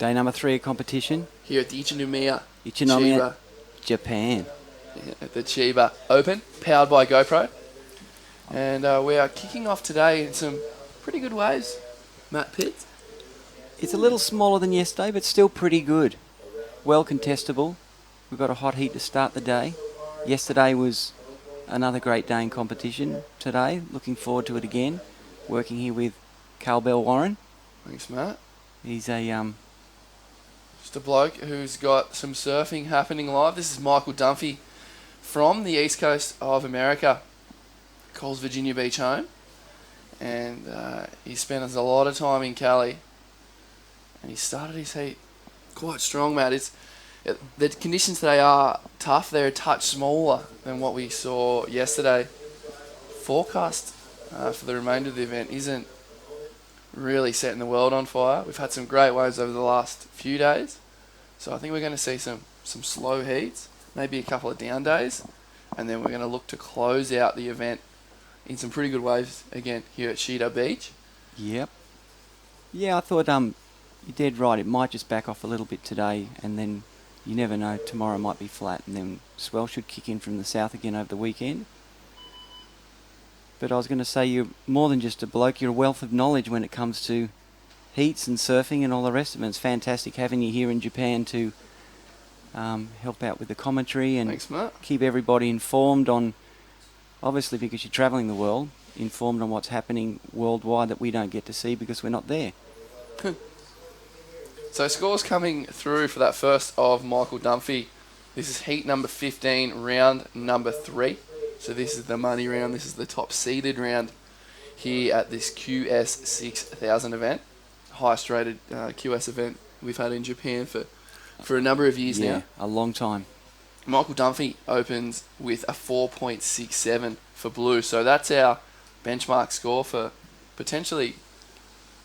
Day number 3 of competition. Here at the ICHINOMIYA ICHINOMIYA Chiba, Japan. at the Chiba Open, powered by GoPro. And we are kicking off today in some pretty good waves, Matt Pitts. It's a little smaller than yesterday, but still pretty good. Well contestable. We've got a hot heat to start the day. Yesterday was another great day in competition. Today, looking forward to it again. Working here with Carl Bell Warren. Thanks, Matt. He's a Just a bloke who's got some surfing happening live. This is Michael Dunphy from the east coast of America. Calls Virginia Beach home. And he spent a lot of time in Cali. And he started his heat quite strong, Matt. The conditions today are tough. They're a touch smaller than what we saw yesterday. Forecast for the remainder of the event isn't really setting the world on fire. We've had some great waves over the last few days. So I think we're going to see some slow heats, maybe a couple of down days. And then we're going to look to close out the event in some pretty good waves again here at Shida Beach. Yep. Yeah, I thought you're dead right. It might just back off a little bit today, and then you never know. Tomorrow might be flat, and then swell should kick in from the south again over the weekend. But I was going to say, you're more than just a bloke. You're a wealth of knowledge when it comes to heats and surfing and all the rest of it. It's fantastic having you here in Japan to help out with the commentary and Thanks, Matt. keep everybody informed on, obviously because you're travelling the world, informed on what's happening worldwide that we don't get to see because we're not there. So scores coming through for that first of Michael Dunphy. This is heat number 15, round number 3. So this is the money round. This is the top seeded round here at this QS 6000 event. Highest rated QS event we've had in Japan for a number of years now. A long time. Michael Dunphy opens with a 4.67 for blue. So that's our benchmark score for potentially,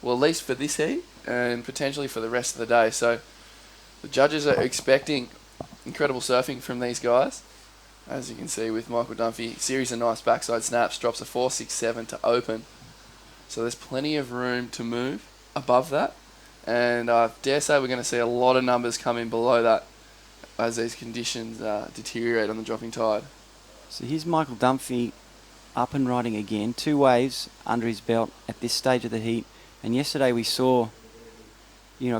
well, at least for this heat and potentially for the rest of the day. So the judges are expecting incredible surfing from these guys. As you can see with Michael Dunphy, series of nice backside snaps, drops a 4.67 to open. So there's plenty of room to move above that. And I dare say we're going to see a lot of numbers come in below that as these conditions deteriorate on the dropping tide. So here's Michael Dunphy up and riding again. 2 waves under his belt at this stage of the heat. And yesterday we saw,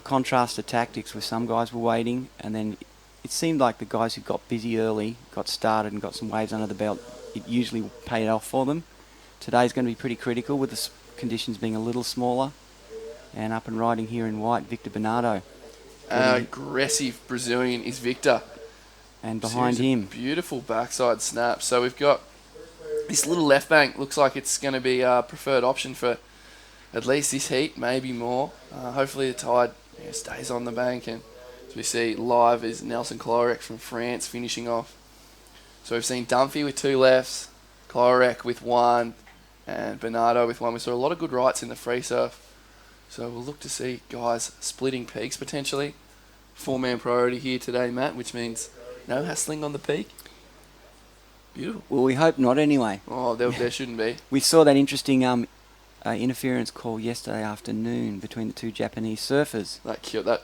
contrast to tactics where some guys were waiting, and then it seemed like the guys who got busy early, got started and got some waves under the belt, it usually paid off for them. Today's going to be pretty critical with the conditions being a little smaller. And up and riding here in white, Victor Bernardo. Aggressive Brazilian is Victor. And behind him, beautiful backside snap. So we've got this little left bank. Looks like it's going to be a preferred option for at least this heat, maybe more. Hopefully the tide stays on the bank. And as we see live is Nelson Clorec from France finishing off. So we've seen Dunphy with 2 lefts, Clorec with 1, and Bernardo with 1. We saw a lot of good rights in the free surf. So we'll look to see guys splitting peaks potentially. 4-man priority here today, Matt, which means no hassling on the peak. Beautiful. Well, we hope not anyway. Oh, there shouldn't be. We saw that interesting interference call yesterday afternoon between the 2 Japanese surfers.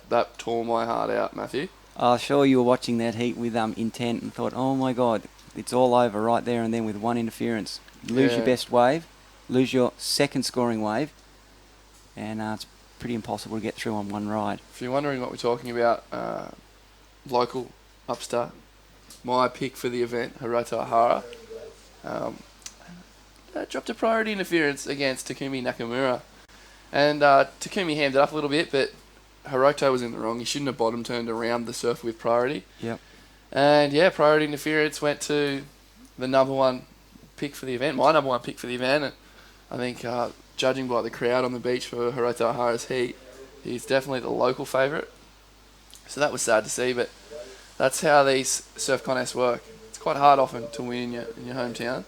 That tore my heart out, Matthew. I'm sure you were watching that heat with intent and thought, oh my God, it's all over right there and then with 1 interference. Lose your best wave, lose your second scoring wave, and it's pretty impossible to get through on 1 ride. If you're wondering what we're talking about, local upstart, my pick for the event, Hiroto Hara, dropped a priority interference against Takumi Nakamura. And Takumi hammed it up a little bit, but Hiroto was in the wrong. He shouldn't have bottom turned around the surf with priority. Yep. And priority interference went to the number 1 pick for the event, my number 1 pick for the event. And I think judging by the crowd on the beach for Hiroto Hara's heat, he's definitely the local favourite. So that was sad to see, but that's how these surf contests work. It's quite hard often to win in your hometown.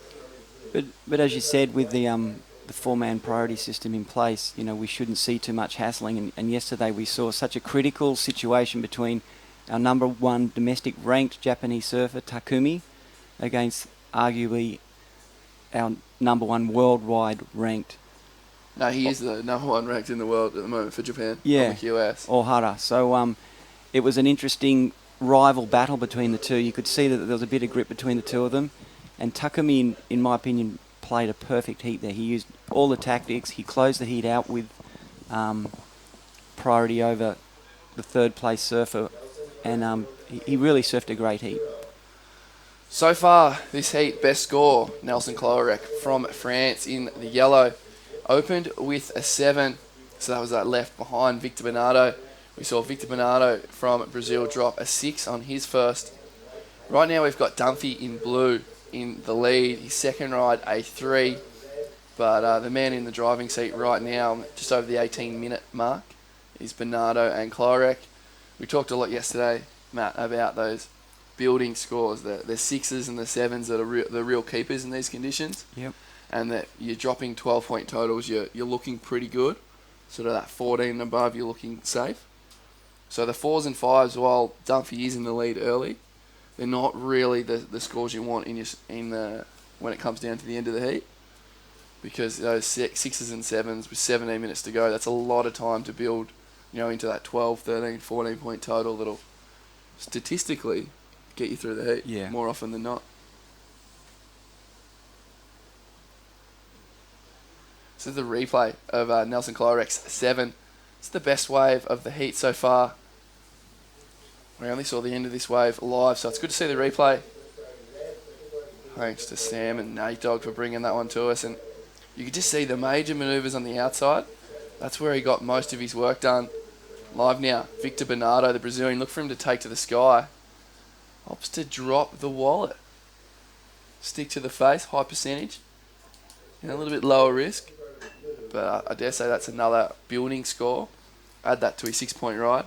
But as you said, with the 4-man priority system in place, we shouldn't see too much hassling. And yesterday we saw such a critical situation between our number 1 domestic ranked Japanese surfer, Takumi, against arguably our number 1 worldwide ranked No, he is the number one ranked in the world at the moment for Japan. Yeah. On the QS. Or Hara. So it was an interesting rival battle between the two. You could see that there was a bit of grip between the two of them. And Takumi, in my opinion, played a perfect heat there. He used all the tactics. He closed the heat out with priority over the third place surfer. And he really surfed a great heat. So far, this heat, best score, Nelson Cloarec from France in the yellow. Opened with a 7, so that was that left behind Victor Bernardo. We saw Victor Bernardo from Brazil drop a 6 on his first. Right now we've got Dunphy in blue in the lead. His second ride, a 3. But the man in the driving seat right now, just over the 18-minute mark, is Bernardo and Cloarec. We talked a lot yesterday, Matt, about those building scores, the 6s and the 7s that are the real keepers in these conditions. Yep. And that you're dropping 12-point totals, you're looking pretty good. Sort of that 14 and above, you're looking safe. So the 4s and 5s, while Dunphy is in the lead early, they're not really the scores you want when it comes down to the end of the heat. Because those 6s and 7s with 17 minutes to go, that's a lot of time to build, into that 12, 13, 14-point total that'll statistically get you through the heat more often than not. This is the replay of Nelson Cloarec's 7. It's the best wave of the heat so far. We only saw the end of this wave live, so it's good to see the replay. Thanks to Sam and Nate Dogg for bringing that one to us. And you could just see the major manoeuvres on the outside. That's where he got most of his work done. Live now, Victor Bernardo, the Brazilian, look for him to take to the sky. Opts to drop the wallet. Stick to the face, high percentage. And a little bit lower risk. But I dare say that's another building score. Add that to his 6-point ride.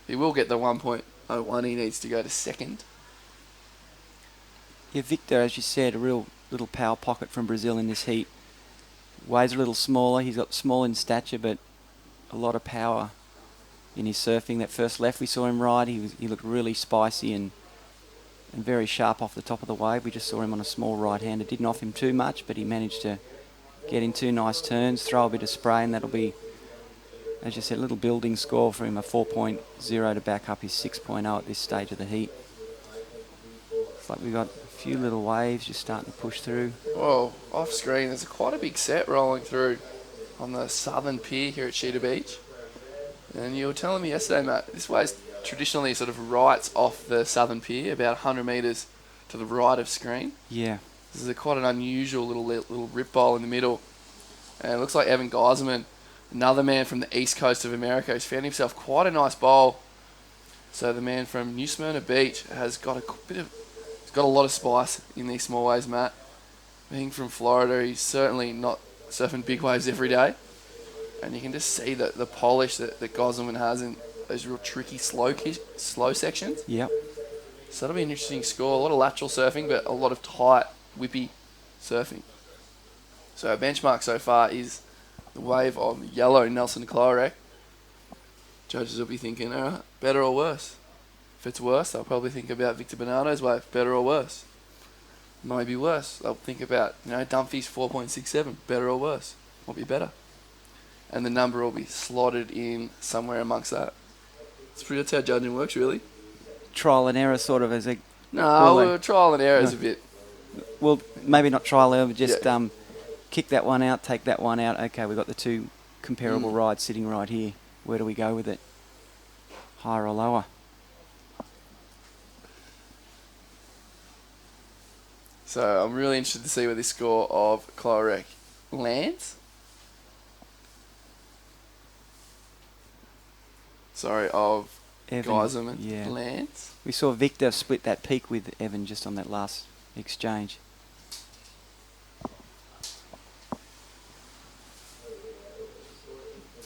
He will get the 1.01 he needs to go to second. Yeah, Victor, as you said, a real little power pocket from Brazil in this heat. Weighs a little smaller. He's got small in stature, but a lot of power in his surfing. That first left we saw him ride, he looked really spicy and very sharp off the top of the wave. We just saw him on a small right-hander. Didn't off him too much, but he managed to get in 2 nice turns, throw a bit of spray, and that'll be, as you said, a little building score for him, a 4.0 to back up his 6.0 at this stage of the heat. It's like we've got a few little waves just starting to push through. Whoa, off screen, there's quite a big set rolling through on the southern pier here at Cheetah Beach. And you were telling me yesterday, Matt, this wave's traditionally sort of right off the southern pier, about 100 metres to the right of screen. Yeah. This is quite an unusual little rip bowl in the middle. And it looks like Evan Geiserman, another man from the east coast of America, has found himself quite a nice bowl. So the man from New Smyrna Beach has got he's got a lot of spice in these small waves, Matt. Being from Florida, he's certainly not surfing big waves every day. And you can just see the polish that Geiserman has in those real tricky slow sections. Yep. So that'll be an interesting score. A lot of lateral surfing, but a lot of tight, whippy surfing. So our benchmark so far is the wave of yellow Nelson Cloarec. Judges will be thinking, all right, better or worse? If it's worse, they'll probably think about Victor Bernardo's wave, better or worse? Maybe worse. They'll think about, Dunphy's 4.67, better or worse? What will be better? And the number will be slotted in somewhere amongst that. That's how judging works, really. Trial and error sort of as a... No, trial and error is a bit... Well, maybe not trial and error, but just kick that one out, take that one out. Okay, we've got the 2 comparable rides sitting right here. Where do we go with it? Higher or lower? So I'm really interested to see where this score of Cloarec lands. Of Evan, Geiserman lands. We saw Victor split that peak with Evan just on that last exchange.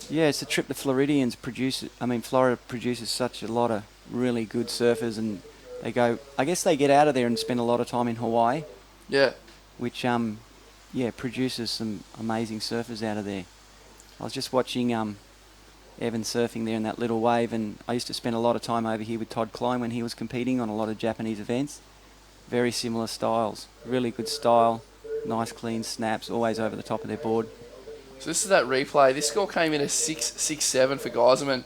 Yeah, it's a trip the Floridians produce. Florida produces such a lot of really good surfers, and they go. I guess they get out of there and spend a lot of time in Hawaii. Yeah. Which produces some amazing surfers out of there. I was just watching Evan surfing there in that little wave, and I used to spend a lot of time over here with Todd Klein when he was competing on a lot of Japanese events. Very similar styles, really good style, nice clean snaps, always over the top of their board. So this is that replay. This score came in as 6-6-7 for Geiserman.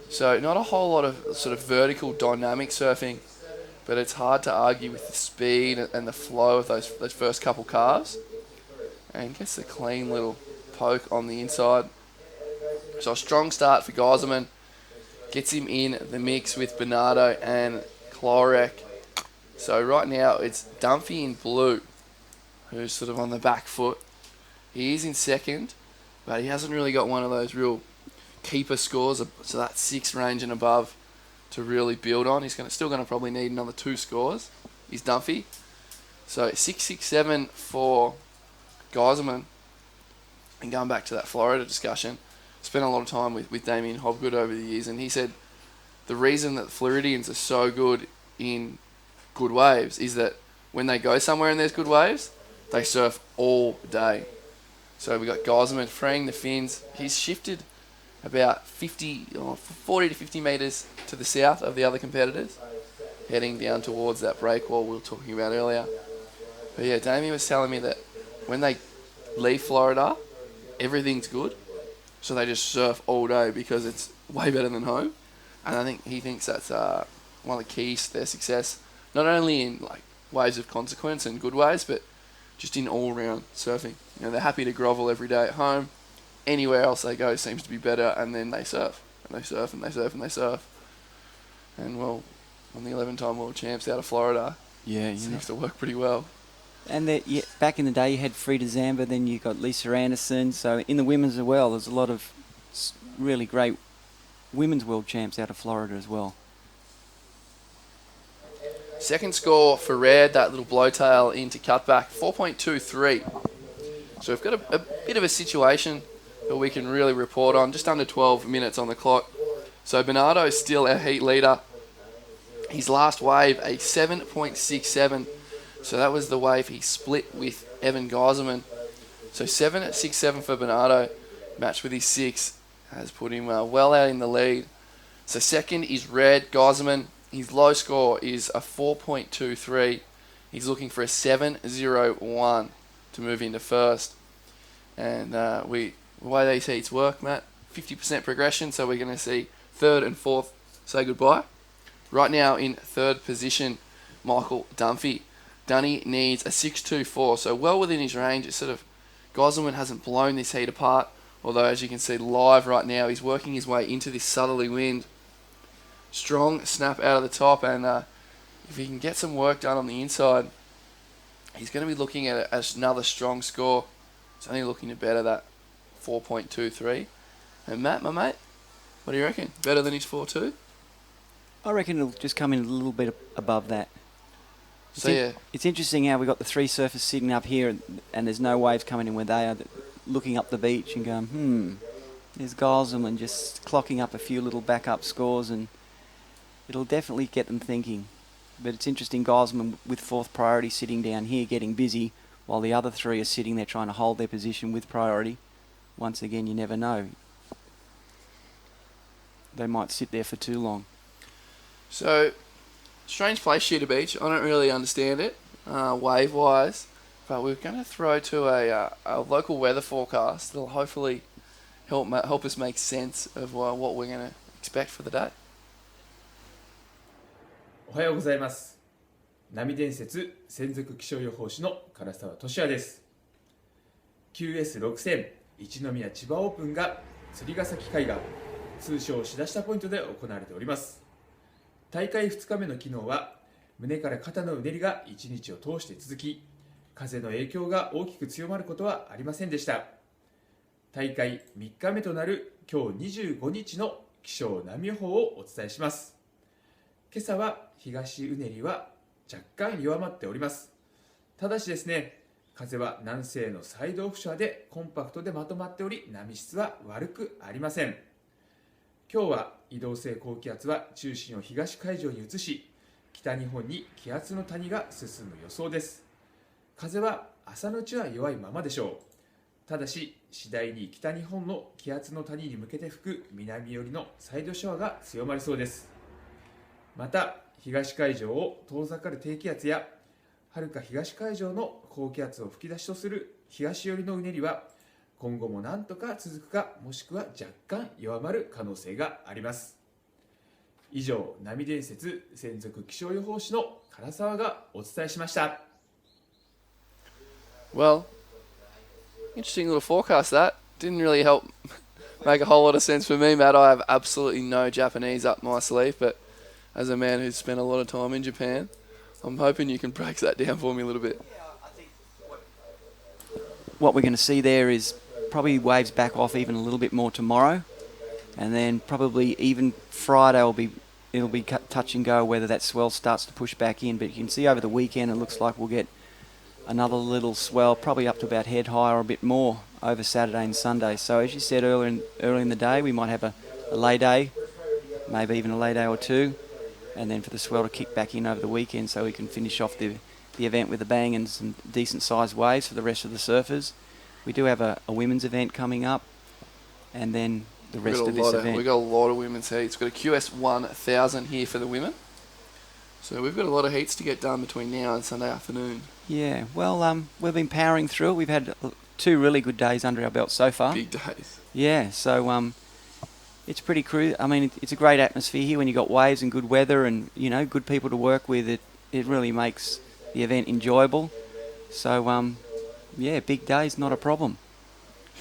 So not a whole lot of sort of vertical dynamic surfing, but it's hard to argue with the speed and the flow of those first couple carves. And gets a clean little poke on the inside. So a strong start for Geiserman. Gets him in the mix with Bernardo and Klorek. So right now it's Dunphy in blue, who's sort of on the back foot. He is in second, but he hasn't really got one of those real keeper scores, so that 6 range and above to really build on. He's still going to probably need another 2 scores. He's Dunphy. So 6-6-7 for Geiserman. And going back to that Florida discussion, spent a lot of time with Damien Hobgood over the years, and he said the reason that the Floridians are so good in good waves is that when they go somewhere and there's good waves, they surf all day. So we got Geiserman freeing the fins. He's shifted about 40 to 50 metres to the south of the other competitors, heading down towards that break wall we were talking about earlier. But yeah, Damien was telling me that when they leave Florida, everything's good. So they just surf all day because it's way better than home. And I think he thinks that's one of the keys to their success, not only in like waves of consequence and good waves, but just in all-round surfing. You know, they're happy to grovel every day at home. Anywhere else they go seems to be better, and then they surf. And they surf, and they surf, and they surf. And, well, on the 11-time world champs out of Florida, it seems to work pretty well. And back in the day, you had Frida Zamba, then you got Lisa Anderson. So in the women's as well, there's a lot of really great women's world champs out of Florida as well. Second score for Red, that little blowtail into cutback, 4.23. So we've got a bit of a situation that we can really report on, just under 12 minutes on the clock. So Bernardo is still our heat leader. His last wave, a 7.67. So that was the wave he split with Evan Geiserman. So 7.67 for Bernardo, matched with his 6, has put him well out in the lead. So second is Red Geiserman. His low score is a 4.23. He's looking for a 7.01 to move into first. And the way these heats work, Matt, 50% progression, so we're going to see third and fourth say goodbye. Right now in third position, Michael Dunphy. Dunny needs a 6.24, so well within his range. It's sort of, Geiserman hasn't blown this heat apart, although as you can see live right now, he's working his way into this southerly wind. Strong snap out of the top, and if he can get some work done on the inside, he's going to be looking at another strong score. He's only looking to better that 4.23. And Matt, my mate, what do you reckon? Better than his 4.2? I reckon it'll just come in a little bit above that. So it's interesting how we got the 3 surfers sitting up here and there's no waves coming in where they are, looking up the beach and going, there's Geiserman just clocking up a few little backup scores, and it'll definitely get them thinking. But it's interesting, Geiserman with 4th priority sitting down here getting busy, while the other 3 are sitting there trying to hold their position with priority. Once again, you never know. They might sit there for too long. So, strange place, Shooter Beach. I don't really understand it, wave-wise, but we're going to throw to a local weather forecast that'll hopefully help us make sense of what we're going to expect for the day. おはようございます。波伝説専属気象予報士の唐沢俊也です。QS6000 一宮千葉オープンが釣ヶ崎海岸、通称しだしたポイントで行われております。大会2日目の昨日は胸から肩のうねりが1日を通して続き、風の影響が大きく強まることはありませんでした。大会3日目となる今日25日の気象波予報をお伝えします。今朝は東うねりは若干弱まっております。ただしですね、風は南西のサイドオフショアでコンパクトでまとまっており、波質は悪くありません。今日は移動性高気圧は中心を東海上に移し、北日本に気圧の谷が進む予想です。風は朝のうちは弱いままでしょう。ただし次第に北日本の気圧の谷に向けて吹く南寄りのサイドショアが強まりそうです。また東海上を遠ざかる低気圧やはるか東海上の高気圧を吹き出しとする東寄りのうねりは今後も何とか続くか、もしくは若干弱まる可能性があります。以上、波伝説専属気象予報士の唐沢がお伝えしました。Well, interesting little forecast that. Didn't really help make a whole lot of sense for me, Matt. I have absolutely no Japanese up my sleeve, but as a man who's spent a lot of time in Japan, I'm hoping you can break that down for me a little bit. What we're going to see there is probably waves back off even a little bit more tomorrow, and then probably even Friday it'll be touch and go whether that swell starts to push back in. But you can see over the weekend it looks like we'll get another little swell, probably up to about head high or a bit more over Saturday and Sunday. So as you said early in the day, we might have a lay day, maybe even a lay day or two, and then for the swell to kick back in over the weekend so we can finish off the event with a bang and some decent sized waves for the rest of the surfers. We do have a women's event coming up, and then the rest of this event. We've got a lot of women's heats. We've got a QS 1000 here for the women. So we've got a lot of heats to get done between now and Sunday afternoon. Yeah, well, we've been powering through it. We've had 2 really good days under our belt so far. Big days. Yeah, so it's pretty I mean, it's a great atmosphere here when you've got waves and good weather and, you know, good people to work with. It really makes the event enjoyable. So, yeah, big days, not a problem.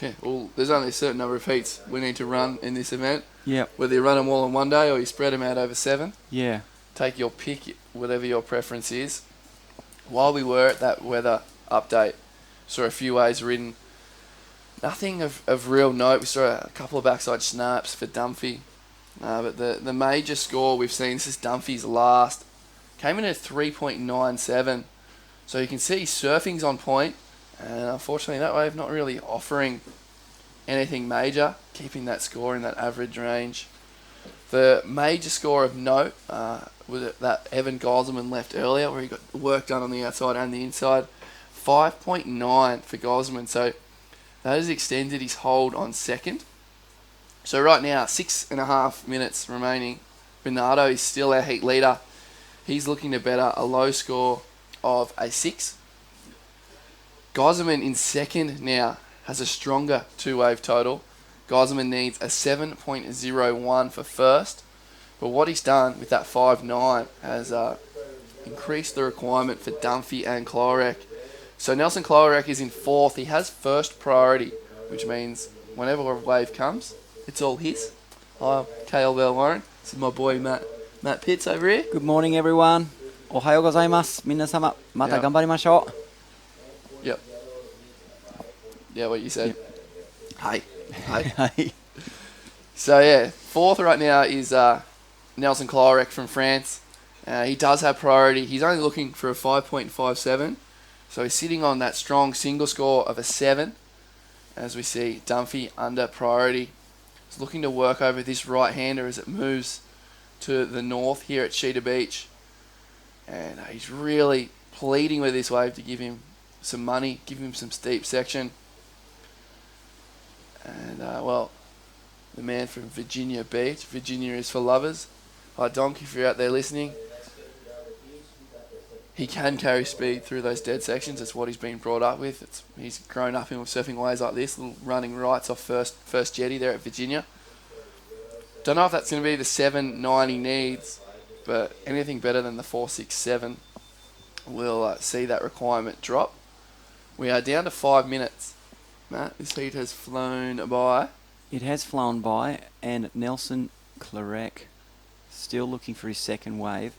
Yeah, well, there's only a certain number of heats we need to run in this event. Yeah. Whether you run them all in one day or you spread them out over 7. Yeah. Take your pick, whatever your preference is. While we were at that weather update, saw a few waves ridden. Nothing of real note. We saw a couple of backside snaps for Dunphy. But the major score we've seen, this is Dunphy's last, came in at 3.97. So you can see surfing's on point. And unfortunately that wave not really offering anything major, keeping that score in that average range. The major score of note was that Evan Gosselman left earlier, where he got work done on the outside and the inside. 5.9 for Gosselman, so that has extended his hold on second. So right now, 6.5 minutes remaining. Bernardo is still our heat leader. He's looking to better a low score of a 6. Gosselman in second now has a stronger 2-wave total. Gosselman needs a 7.01 for first. But what he's done with that 5.9 has increased the requirement for Dunphy and Klorek. So Nelson Klorek is in fourth. He has first priority, which means whenever a wave comes, it's all his. Hi, KL Warren. This is my boy Matt Pitts over here. Good morning, everyone. Ohayo gozaimasu. Minasama, mata ganbarimashou. Yep. Yeah, what you said. Yep. Hey. Hey. So yeah, fourth right now is Nelson Klorek from France. He does have priority. He's only looking for a 5.57. So he's sitting on that strong single score of a 7. As we see Dunphy under priority. He's looking to work over this right-hander as it moves to the north here at Cheetah Beach. And he's really pleading with this wave to give him some money, give him some steep section. And, well, the man from Virginia Beach. Virginia is for lovers. Hi, Donk, if you're out there listening. He can carry speed through those dead sections. That's what he's been brought up with. He's grown up in surfing waves like this, little running rights off first jetty there at Virginia. Don't know if that's going to be the 7.9 he needs, but anything better than the 4.67 will see that requirement drop. We are down to 5 minutes. Matt, this heat has flown by. It has flown by, and Nelson Klorek still looking for his second wave,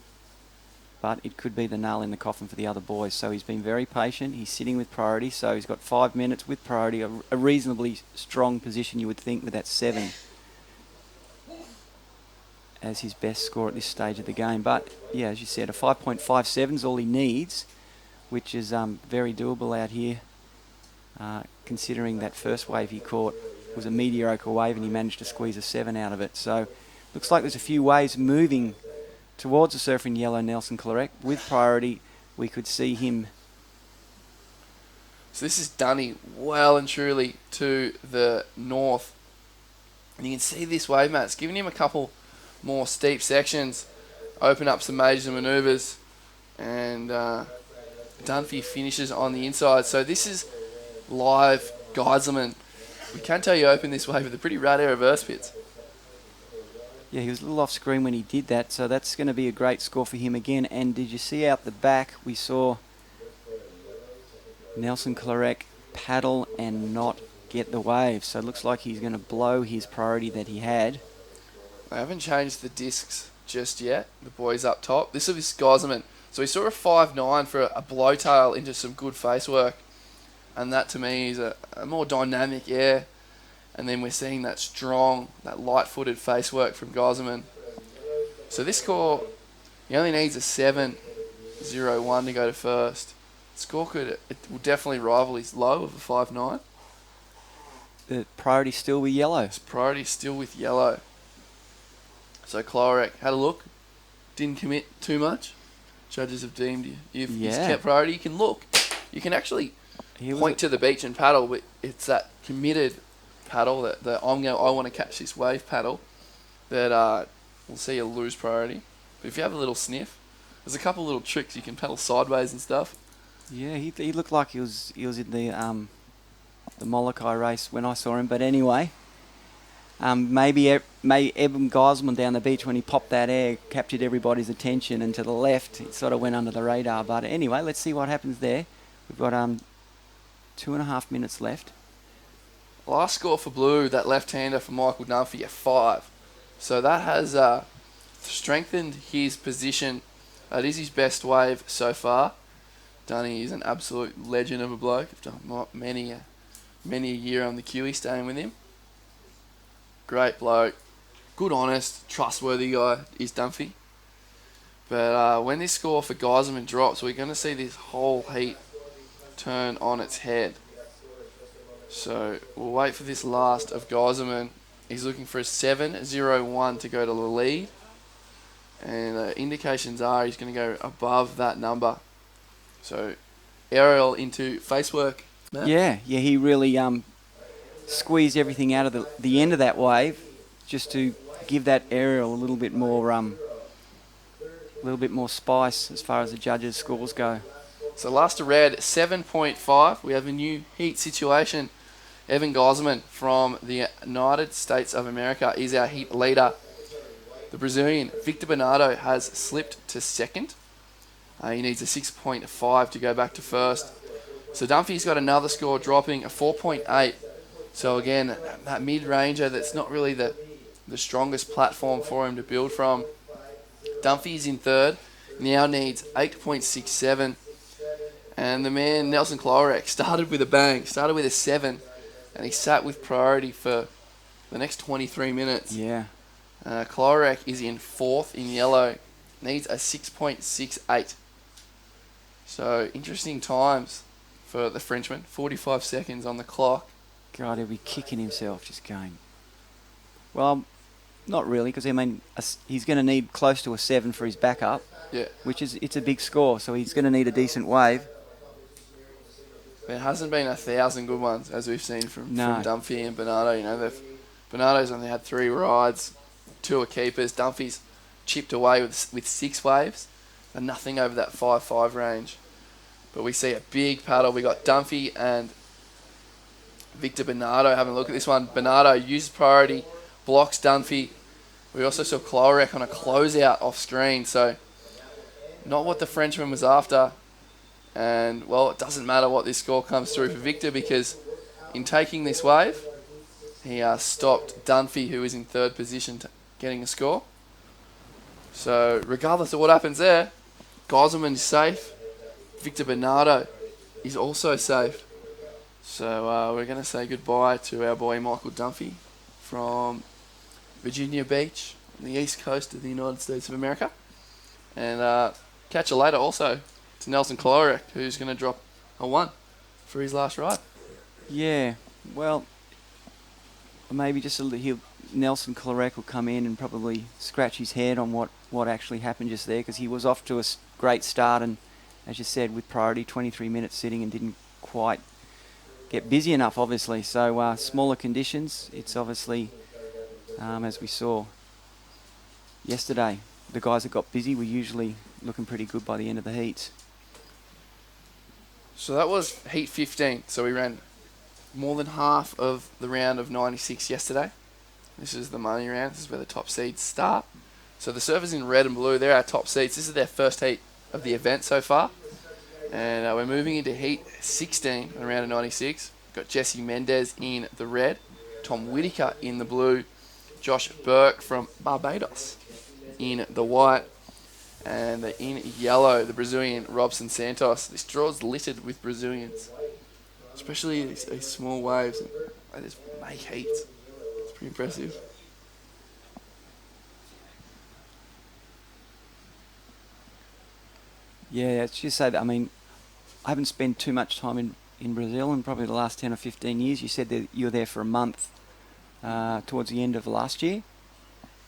but it could be the nail in the coffin for the other boys. So he's been very patient. He's sitting with priority, so he's got 5 minutes with priority, a reasonably strong position, you would think, with that 7 as his best score at this stage of the game. But yeah, as you said, a 5.57 is all he needs, which is very doable out here, considering that first wave he caught was a mediocre wave and he managed to squeeze a 7 out of it. So looks like there's a few waves moving towards the surfer in yellow, Nelson Klorek. With priority, we could see him. So this is Dunny well and truly to the north. And you can see this wave, Matt. It's giving him a couple more steep sections, open up some major manoeuvres, and Dunphy finishes on the inside. So this is live Geiselman we can tell you opened this wave with a pretty rad air reverse pits. Yeah, he was a little off screen when he did that, so that's going to be a great score for him again. And did you see out the back, we saw Nelson Clarek paddle and not get the wave. So it looks like he's going to blow his priority that he had. They haven't changed the discs just yet. The boys up top. This is Gosman. So we saw a 5.9 for a blowtail into some good face work. And that to me is a more dynamic air. And then we're seeing that strong, that light-footed face work from Gosman. So this score, he only needs a 7.01 to go to first. Score it will definitely rival his low of a 5.9. The priority still with yellow. His priority still with yellow. So Clarek had a look, didn't commit too much. Judges have deemed you've kept priority. You can look, you can actually point to the beach and paddle, but it's that committed paddle that I want to catch this wave paddle that will see you lose priority. But if you have a little sniff, there's a couple little tricks you can paddle sideways and stuff. Yeah, he looked like he was in the Molokai race when I saw him. But anyway, maybe Eben Gosman down the beach when he popped that air captured everybody's attention, and to the left it sort of went under the radar. But anyway, let's see what happens there. We've got 2.5 minutes left. Last score for Blue, that left-hander for Michael Dunphy at 5. So that has strengthened his position. That is his best wave so far. Dunny is an absolute legend of a bloke. I've done many a year on the QE staying with him. Great bloke. Good, honest, trustworthy guy is Dunphy. But when this score for Gosman drops, we're going to see this whole heat turn on its head. So we'll wait for this last of Gosman. He's looking for a 7.01 to go to the lead. And indications are he's going to go above that number. So aerial into face work. Matt? Yeah, he really squeezed everything out of the end of that wave just to give that aerial a little bit more spice as far as the judges' scores go. So last to red, 7.5. We have a new heat situation. Evan Gosman from the United States of America is our heat leader. The Brazilian Victor Bernardo has slipped to second. He needs a 6.5 to go back to first. So Dunphy's got another score dropping, a 4.8. So again, that mid-ranger that's not really the strongest platform for him to build from. Dunphy's in third, now needs 8.67. And the man, Nelson Clarek, started with a bang, started with a 7. And he sat with priority for the next 23 minutes. Yeah. Clarek is in fourth in yellow, needs a 6.68. So interesting times for the Frenchman. 45 seconds on the clock. God, he'll be kicking himself just going. Well, not really, because he's going to need close to a 7 for his backup. Yeah. It's a big score, so he's going to need a decent wave. There hasn't been 1,000 good ones, as we've seen from Dunphy and Bernardo. You know, Bernardo's only had 3 rides, 2 are keepers. Dunphy's chipped away with 6 waves, and nothing over that 5.5 range. But we see a big paddle. We got Dunphy and Victor Bernardo having a look at this one. Bernardo uses priority, blocks Dunphy. We also saw Clarek on a closeout off screen, so not what the Frenchman was after. And, well, it doesn't matter what this score comes through for Victor, because in taking this wave, he stopped Dunphy, who is in third position, getting a score. So, regardless of what happens there, Gosman is safe. Victor Bernardo is also safe. So, we're going to say goodbye to our boy Michael Dunphy from Virginia Beach, on the east coast of the United States of America. And catch you later also to Nelson Clarek, who's going to drop a 1 for his last ride. Yeah, well, maybe just Nelson Clarek will come in and probably scratch his head on what actually happened just there, because he was off to a great start, and as you said, with priority, 23 minutes sitting and didn't quite get busy enough, obviously. So smaller conditions, it's obviously, as we saw yesterday, the guys that got busy were usually looking pretty good by the end of the heats. So that was heat 15. So we ran more than half of the round of 96 yesterday. This is the money round. This is where the top seeds start. So the surfers in red and blue, they're our top seeds. This is their first heat of the event so far. And we're moving into heat 16 in round of 96. Got Jesse Mendez in the red, Tom Whitaker in the blue, Josh Burke from Barbados in the white, and in yellow, the Brazilian Robson Santos. This draw's littered with Brazilians, especially these small waves. They just make heats. It's pretty impressive. Yeah, it's just say that. I mean, I haven't spent too much time in Brazil in probably the last 10 or 15 years. You said that you were there for a month towards the end of last year.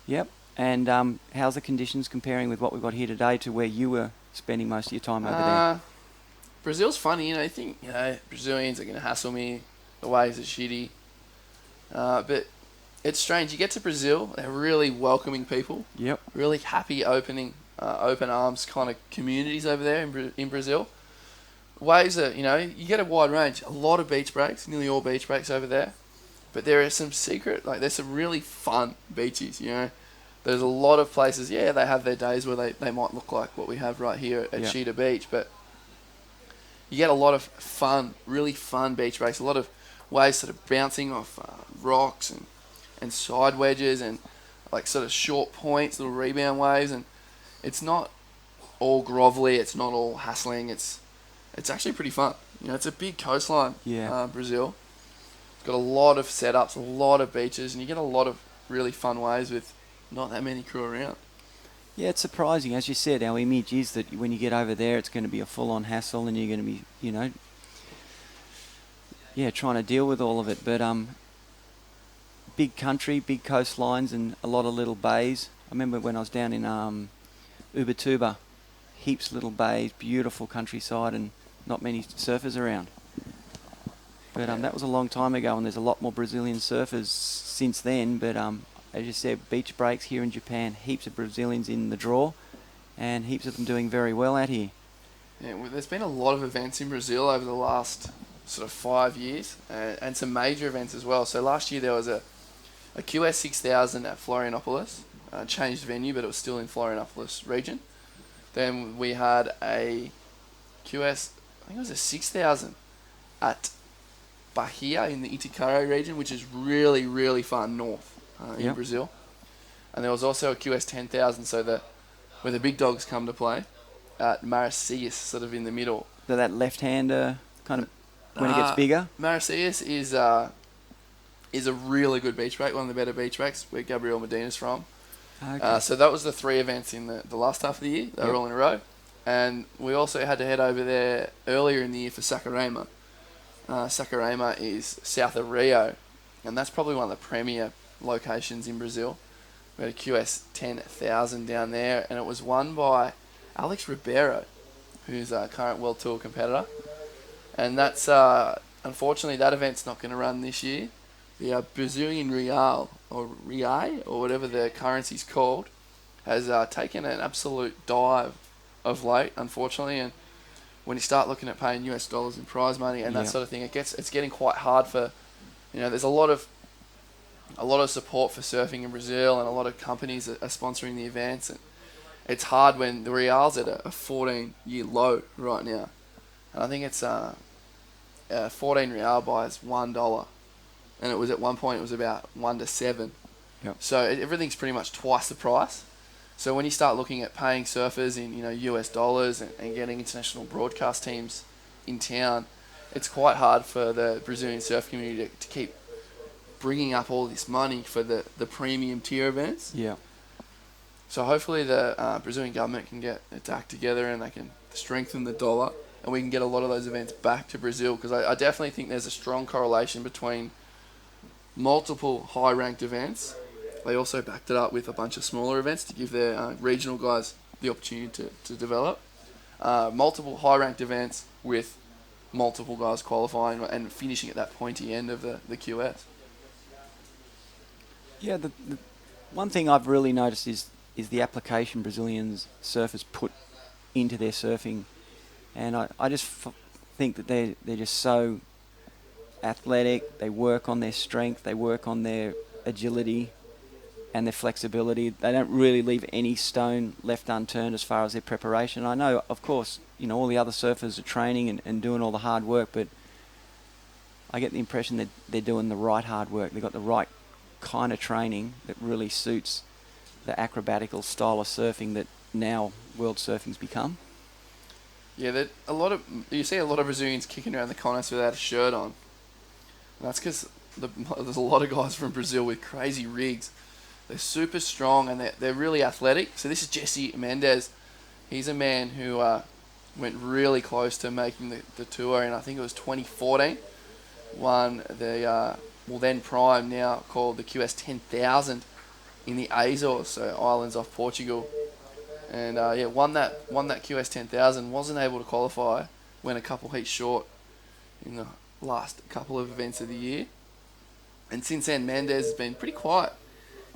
Yep. And how's the conditions comparing with what we've got here today to where you were spending most of your time over there? Brazil's funny, I think, Brazilians are going to hassle me. The waves are shitty. But it's strange. You get to Brazil, they're really welcoming people. Yep. Really happy, open arms kind of communities over there in Brazil. Waves are, you get a wide range. A lot of beach breaks, nearly all beach breaks over there. But there are some there's some really fun beaches, There's a lot of places, they have their days where they might look like what we have right here at Cheetah Beach, but you get a lot of fun, really fun beach breaks, a lot of waves sort of bouncing off rocks and side wedges and like sort of short points, little rebound waves, and it's not all grovelly, it's not all hassling, it's actually pretty fun. It's a big coastline, Brazil. It's got a lot of setups, a lot of beaches, and you get a lot of really fun waves with not that many crew around. Yeah, it's surprising. As you said, our image is that when you get over there, it's going to be a full-on hassle and you're going to be, trying to deal with all of it. But big country, big coastlines and a lot of little bays. I remember when I was down in Ubatuba, heaps of little bays, beautiful countryside and not many surfers around. But that was a long time ago and there's a lot more Brazilian surfers since then. But as you said, beach breaks here in Japan, heaps of Brazilians in the draw and heaps of them doing very well out here. Yeah, well, there's been a lot of events in Brazil over the last sort of 5 years and some major events as well. So last year there was a QS 6000 at Florianopolis, changed venue but it was still in Florianopolis region. Then we had a QS, I think it was a 6000 at Bahia in the Itacaré region, which is really, really far north in Brazil. And there was also a QS 10,000, so where the big dogs come to play, at Maresias, sort of in the middle. So that left-hander kind of when it gets bigger? Maresias is a really good beach break, one of the better beach breaks where Gabriel Medina's from. Okay. So that was the 3 events in the last half of the year. They were all in a row. And we also had to head over there earlier in the year for Saquarema. Saquarema is south of Rio, and that's probably one of the premier locations in Brazil. We had a QS 10,000 down there, and it was won by Alex Ribeiro, who's a current World Tour competitor. And that's, unfortunately, that event's not going to run this year. The Brazilian Real, or whatever the currency's called, has taken an absolute dive of late, unfortunately, and when you start looking at paying US dollars in prize money and that sort of thing, it's getting quite hard for, there's a lot of support for surfing in Brazil and a lot of companies are sponsoring the events, and it's hard when the Real's at a 14-year low right now, and I think it's 14 Real buys $1, and it was at one point it was about 1 to 7, so everything's pretty much twice the price. So when you start looking at paying surfers in US dollars and getting international broadcast teams in town, it's quite hard for the Brazilian surf community to keep bringing up all this money for the premium tier events. Yeah. So hopefully the Brazilian government can get its act together and they can strengthen the dollar and we can get a lot of those events back to Brazil, because I definitely think there's a strong correlation between multiple high-ranked events. They also backed it up with a bunch of smaller events to give their regional guys the opportunity to develop. Multiple high-ranked events with multiple guys qualifying and finishing at that pointy end of the QS. Yeah, the one thing I've really noticed is the application Brazilians surfers put into their surfing, and I just think that they're just so athletic. They work on their strength. They work on their agility and their flexibility. They don't really leave any stone left unturned as far as their preparation. I know, of course, all the other surfers are training and doing all the hard work, but I get the impression that they're doing the right hard work. They've got the right kind of training that really suits the acrobatical style of surfing that now world surfing's become. Yeah, you see a lot of Brazilians kicking around the continents without a shirt on. And that's because there's a lot of guys from Brazil with crazy rigs. They're super strong and they're really athletic. So this is Jesse Mendes. He's a man who went really close to making the tour in, I think it was 2014. Won the then prime, now called the QS 10,000 in the Azores, so islands off Portugal. And won that QS 10,000. Wasn't able to qualify. Went a couple heats short in the last couple of events of the year. And since then, Mendes has been pretty quiet.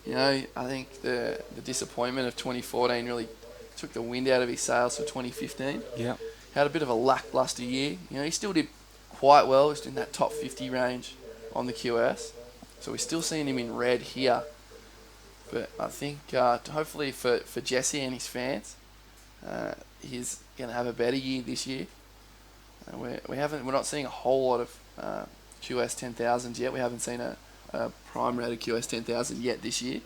I think the disappointment of 2014 really took the wind out of his sails for 2015. Yeah. Had a bit of a lackluster year. He still did quite well. He's in that top 50 range on the QS. So we're still seeing him in red here. But I think hopefully for Jesse and his fans, he's going to have a better year this year. We're not seeing a whole lot of QS 10,000s yet. We haven't seen a prime rated QS 10,000 yet this year.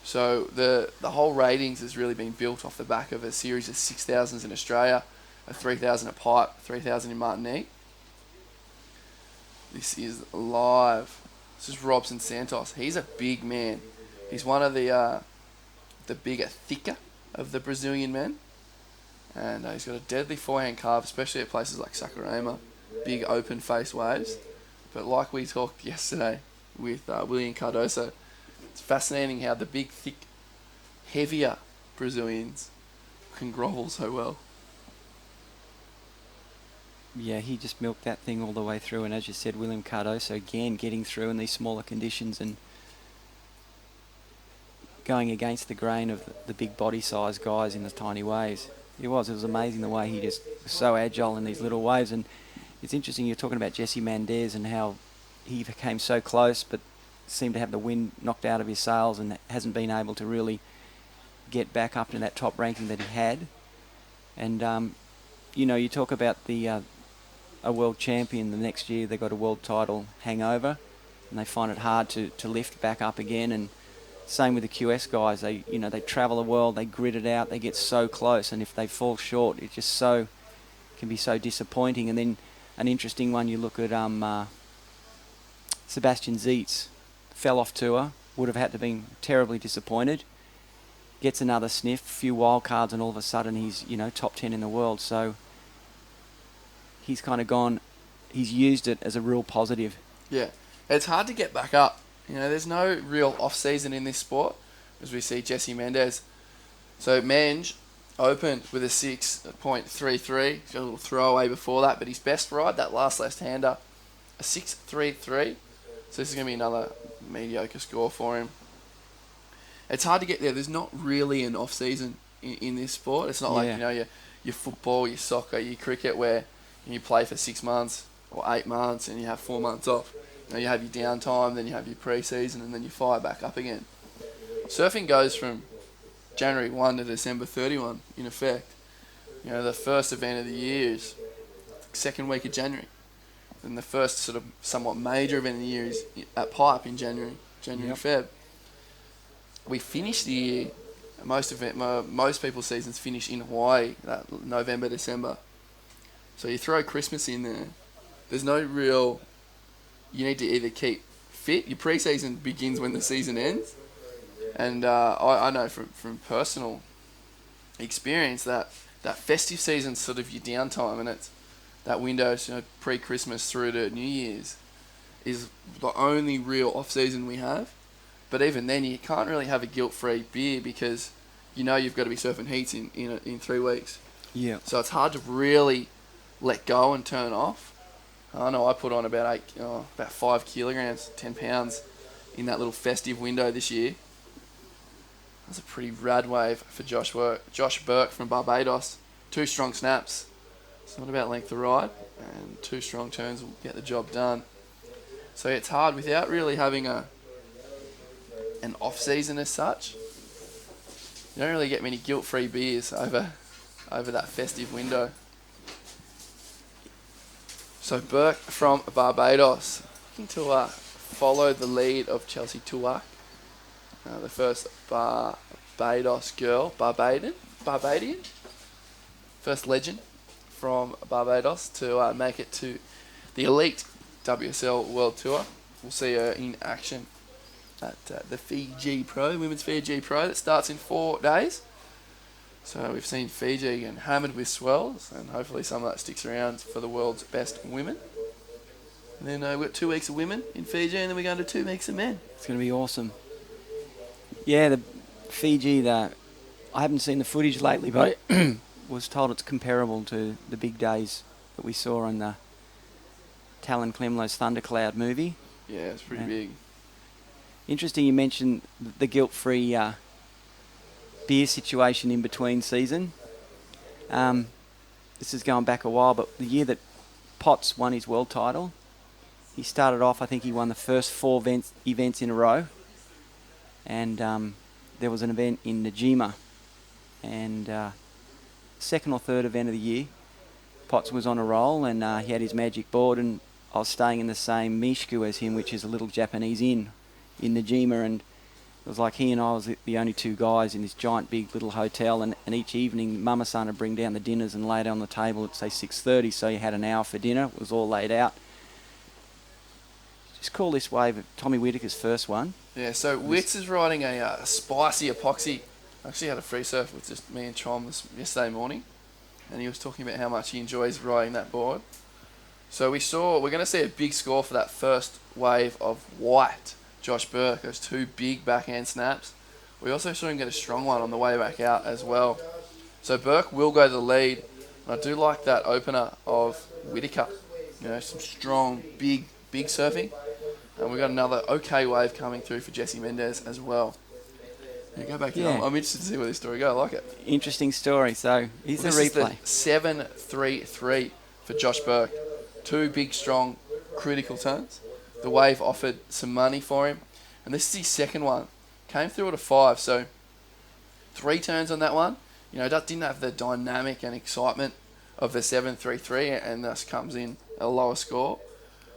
So the whole ratings has really been built off the back of a series of 6,000s in Australia, a 3,000 at Pipe, 3,000 in Martinique. This is live. This is Robson Santos. He's a big man. He's one of the bigger, thicker of the Brazilian men. And he's got a deadly forehand carve, especially at places like Saquarema. Big open face waves. But like we talked yesterday with William Cardoso, it's fascinating how the big, thick, heavier Brazilians can grovel so well. Yeah, he just milked that thing all the way through. And as you said, William Cardoso, again, getting through in these smaller conditions and going against the grain of the big body size guys in the tiny waves. It was amazing the way he just was so agile in these little waves. And it's interesting, you're talking about Jesse Mendes and how he came so close but seemed to have the wind knocked out of his sails and hasn't been able to really get back up to that top ranking that he had. And, you talk about a world champion the next year, they got a world title hangover and they find it hard to lift back up again. And same with the QS guys, they travel the world, they grit it out, they get so close, and if they fall short, it just can be so disappointing. And then an interesting one, you look at Sebastian Zietz, fell off tour, would have had to been terribly disappointed, gets another sniff, few wild cards, and all of a sudden he's top 10 in the world. So he's kind of gone, he's used it as a real positive. Yeah, it's hard to get back up. There's no real off-season in this sport, as we see Jesse Mendes. So Mange opened with a 6.33. He's got a little throwaway before that, but his best ride, that last left-hander, a 6.33. So this is going to be another mediocre score for him. It's hard to get there. There's not really an off-season in this sport. It's not like, your football, your soccer, your cricket, where you play for 6 months or 8 months and you have 4 months off. You have your downtime, then you have your pre-season, and then you fire back up again. Surfing goes from January 1 to December 31, in effect. The first event of the year is the second week of January. Then the first sort of somewhat major event of the year is at Pipe in January, Feb. We finish the year, most people's seasons finish in Hawaii, that November, December. So you throw Christmas in there. There's no real... You need to either keep fit. Your pre-season begins when the season ends. And I know from personal experience that festive season's sort of your downtime, and it's that window, pre-Christmas through to New Year's is the only real off-season we have. But even then, you can't really have a guilt-free beer because you've got to be surfing heats in 3 weeks. Yeah. So it's hard to really let go and turn off. I know I put on about 5 kilograms, 10 pounds in that little festive window this year. That's a pretty rad wave for Josh Burke from Barbados. 2 strong snaps. It's not about length of ride, and 2 strong turns will get the job done. So it's hard without really having an off season as such. You don't really get many guilt-free beers over that festive window. So Burke from Barbados, looking to follow the lead of Chelsea Tuak, the first Barbados girl, Barbadian, first legend from Barbados to make it to the elite WSL World Tour. We'll see her in action at the Fiji Pro, Women's Fiji Pro, that starts in 4 days. So we've seen Fiji getting hammered with swells, and hopefully some of that sticks around for the world's best women. And then we've got 2 weeks of women in Fiji, and then we're going to 2 weeks of men. It's going to be awesome. Yeah, the Fiji, I haven't seen the footage lately, but I was told it's comparable to the big days that we saw in the Talon Klemlo's Thundercloud movie. Yeah, it's pretty big. Interesting you mentioned the guilt-free beer situation in between season. This is going back a while, but the year that Potts won his world title, he started off, I think he won the first 4 events in a row. And there was an event in Najima. And second or third event of the year, Potts was on a roll, and he had his magic board, and I was staying in the same Mishku as him, which is a little Japanese inn in Najima, and it was like he and I was the only 2 guys in this giant big little hotel, and each evening Mama-san would bring down the dinners and lay it on the table at say 6:30, so you had an hour for dinner. It was all laid out. Just call this wave Tommy Whitaker's first one. Yeah, so Wix is riding a spicy epoxy. I actually had a free surf with just me and Chom yesterday morning, and he was talking about how much he enjoys riding that board. So we're going to see a big score for that first wave of white. Josh Burke, those 2 big backhand snaps. We also saw him get a strong one on the way back out as well. So Burke will go to the lead. And I do like that opener of Whitaker. You know, some strong, big surfing. And we've got another okay wave coming through for Jessie Mendez as well. Yeah, go back. Yeah. I'm interested to see where this story goes. I like it. Interesting story. So here's the This replay. is the 7-3-3 for Josh Burke. 2 big, strong, critical turns. The wave offered some money for him. And this is his second one. Came through at a 5, so 3 turns on that one. You know, that didn't have the dynamic and excitement of the 7-3-3, and thus comes in a lower score.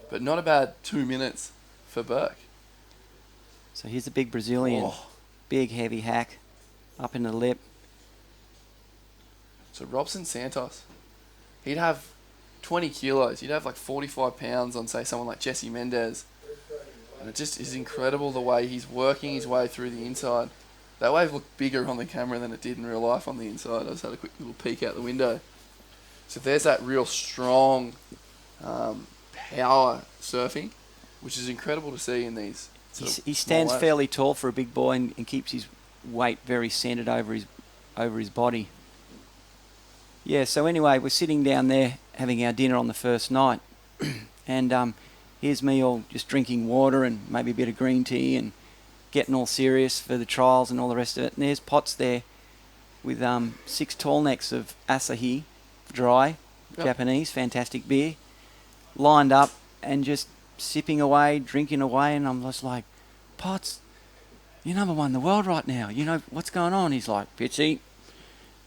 But not a bad 2 minutes for Burke. So here's the big Brazilian. Oh. Big, heavy hack up in the lip. So Robson Santos, he'd have 20 kilos. He'd have like 45 pounds on, say, someone like Jessie Mendez. And it just is incredible the way he's working his way through the inside. That wave looked bigger on the camera than it did in real life on the inside. I just had a quick little peek out the window. So there's that real strong power surfing, which is incredible to see in these. He stands fairly tall for a big boy and keeps his weight very centered over his body. Yeah, so anyway, we're sitting down there having our dinner on the first night. And here's me all just drinking water and maybe a bit of green tea and getting all serious for the trials and all the rest of it. And there's Potts there with 6 tall necks of Asahi, dry, Japanese, fantastic beer, lined up and just sipping away, drinking away. And I'm just like, Potts, you're number 1 in the world right now. You know, what's going on? He's like, Pitsy,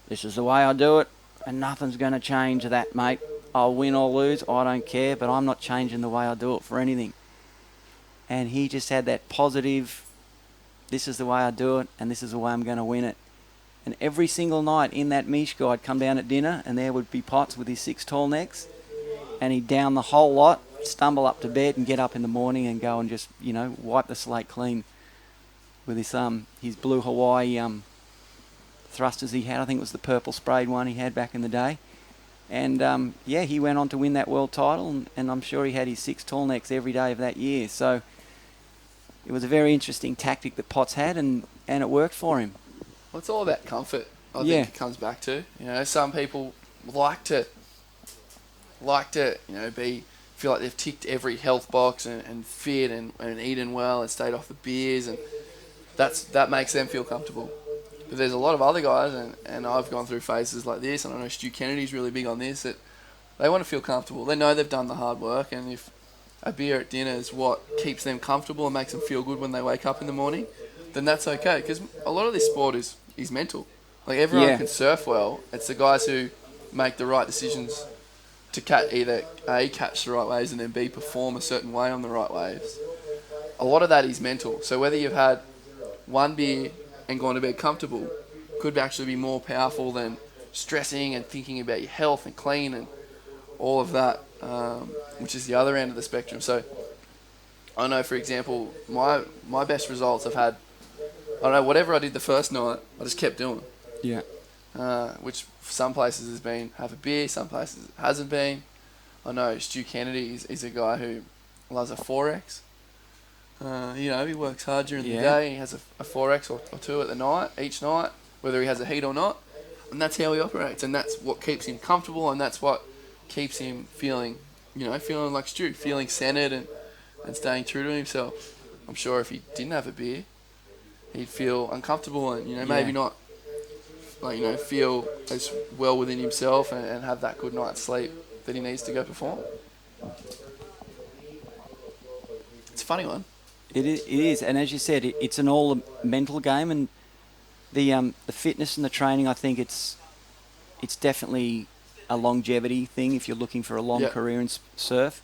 this is the way I do it. And nothing's going to change that, mate. I'll win or lose, I don't care, but I'm not changing the way I do it for anything. And he just had that positive, this is the way I do it, and this is the way I'm going to win it. And every single night in that Mishka, I'd come down at dinner, and there would be Potts with his 6 tall necks, and he'd down the whole lot, stumble up to bed and get up in the morning and go and just, you know, wipe the slate clean with his blue Hawaii thrusters he had. I think it was the purple sprayed one he had back in the day. And he went on to win that world title, and I'm sure he had his 6 tall necks every day of that year. So it was a very interesting tactic that Potts had, and it worked for him. Well, it's all about comfort, I think it comes back to. You know, some people like to you know, feel like they've ticked every health box and fit and eaten well and stayed off the beers, and that makes them feel comfortable. But there's a lot of other guys, and I've gone through phases like this, and I know Stu Kennedy's really big on this, that They want to feel comfortable. They know they've done the hard work, and if a beer at dinner is what keeps them comfortable and makes them feel good when they wake up in the morning, then that's okay. Because a lot of this sport is mental. Like, everyone can surf well. It's the guys who make the right decisions to either A, catch the right waves, and then B, perform a certain way on the right waves. A lot of that is mental. So whether you've had one beer and gone to bed comfortable could actually be more powerful than stressing and thinking about your health and clean and all of that, which is the other end of the spectrum. So I know, for example, my best results I've had, I don't know, whatever I did the first night, I just kept doing. Yeah. Which for some places has been have a beer, some places it hasn't been. I know Stu Kennedy is a guy who loves a 4X. He works hard during the day. He has a 4X or 2 at the night, each night, whether he has a heat or not. And that's how he operates. And that's what keeps him comfortable, and that's what keeps him feeling like Stu, feeling centered and staying true to himself. I'm sure if he didn't have a beer, he'd feel uncomfortable and, maybe not, feel as well within himself and have that good night's sleep that he needs to go perform. It's a funny one. It is, and as you said, it's an all mental game, and the fitness and the training. I think it's definitely a longevity thing if you're looking for a long career in surf,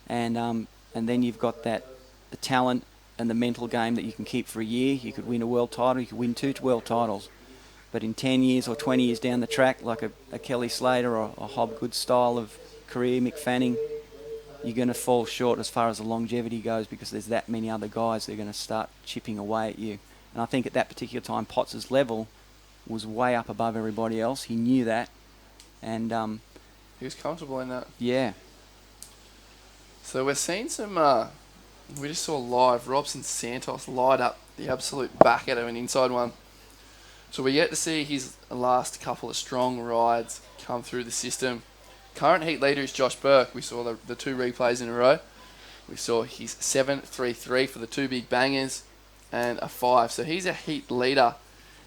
and then you've got the talent and the mental game that you can keep for a year. You could win a world title, you could win 2 world titles, but in 10 years or 20 years down the track, like a Kelly Slater or a Hobgood style of career, Mick Fanning, you're going to fall short as far as the longevity goes, because there's that many other guys that are going to start chipping away at you. And I think at that particular time, Potts' level was way up above everybody else. He knew that, and he was comfortable in that. Yeah. So we're seeing some. We just saw live Robson Santos light up the absolute back out of an inside one. So we're yet to see his last couple of strong rides come through the system. Current heat leader is Josh Burke. We saw the 2 replays in a row. We saw his 7.33 for the 2 big bangers and a 5. So he's a heat leader.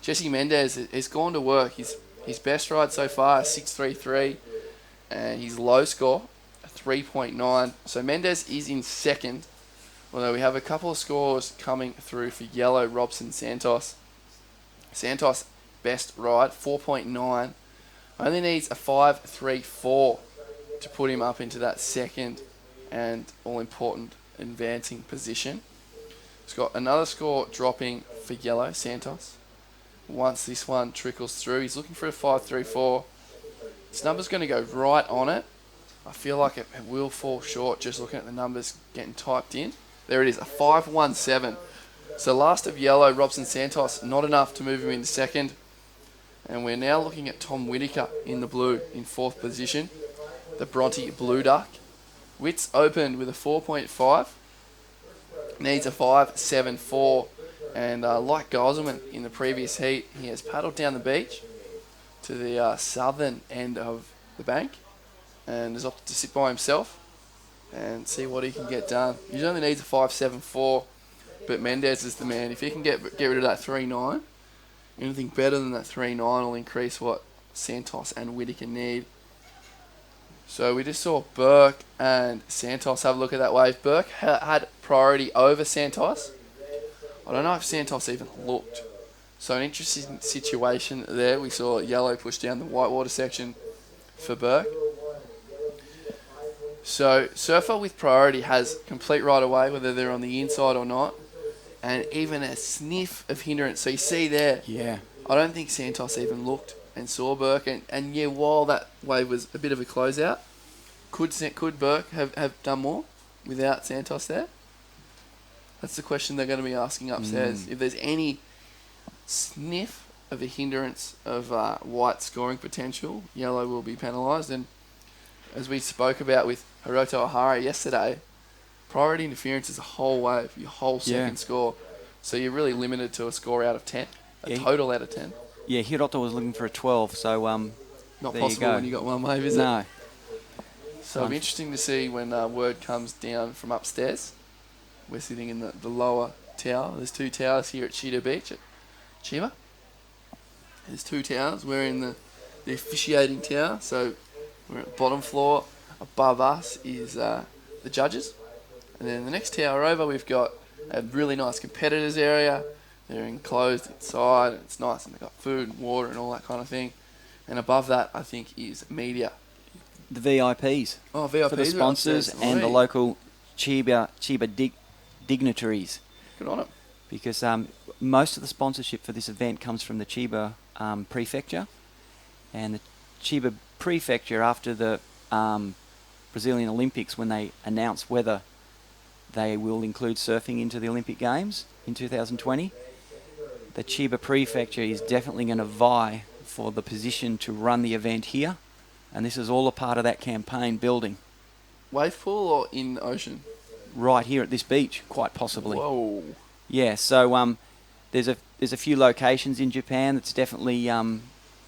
Jesse Mendez has gone to work. His best ride so far is 6.33, and his low score, a 3.9. So Mendez is in second, although we have a couple of scores coming through for yellow Robson Santos. Santos, best ride, 4.9. Only needs a 5.34 to put him up into that second and all-important advancing position. He's got another score dropping for yellow Santos. Once this one trickles through, he's looking for a 5.34. This number's going to go right on it. I feel like it will fall short just looking at the numbers getting typed in. There it is, a 5.17. So last of yellow, Robson Santos, not enough to move him into second. And we're now looking at Tom Whittaker in the blue in 4th position. The Bronte Blue Duck. Witt's opened with a 4.5. Needs a 5.74. And like Geiselman in the previous heat, he has paddled down the beach to the southern end of the bank and has opted to sit by himself and see what he can get done. He only needs a 5.74, but Mendez is the man. If he can get rid of that 3.9, anything better than that 3.9 will increase what Santos and Whittaker need. So we just saw Burke and Santos have a look at that wave. Burke had priority over Santos. I don't know if Santos even looked. So an interesting situation there. We saw yellow push down the whitewater section for Burke. So surfer with priority has complete right of way, whether they're on the inside or not, and even a sniff of hindrance. So you see there, I don't think Santos even looked and saw Burke. And while that wave was a bit of a closeout, could Burke have done more without Santos there? That's the question they're going to be asking upstairs. If there's any sniff of a hindrance of white scoring potential, yellow will be penalised. And as we spoke about with Hiroto Ohara yesterday, priority interference is a whole wave, your whole second score. So you're really limited to a score out of 10, total out of 10. Yeah, Hiroto was looking for a 12, so not there possible when you got one wave, is it? No. So it'll be interesting to see when word comes down from upstairs. We're sitting in the lower tower. There's 2 towers here at Cheetah Beach at Chiba. There's 2 towers. We're in the officiating tower. So We're at the bottom floor. Above us is the judges. And then the next tower over, we've got a really nice competitors area. They're enclosed inside, and it's nice, and they've got food and water and all that kind of thing. And above that, I think, is media. The VIPs. Oh, VIPs for the sponsors and the local Chiba dignitaries. Good on them. Because most of the sponsorship for this event comes from the Chiba prefecture. And the Chiba prefecture, after the Brazilian Olympics, when they announce whether they will include surfing into the Olympic Games in 2020, the Chiba prefecture is definitely going to vie for the position to run the event here. And this is all a part of that campaign building. Wave pool or in the ocean? Right here at this beach, quite possibly. Whoa. Yeah, so there's a few locations in Japan that's definitely under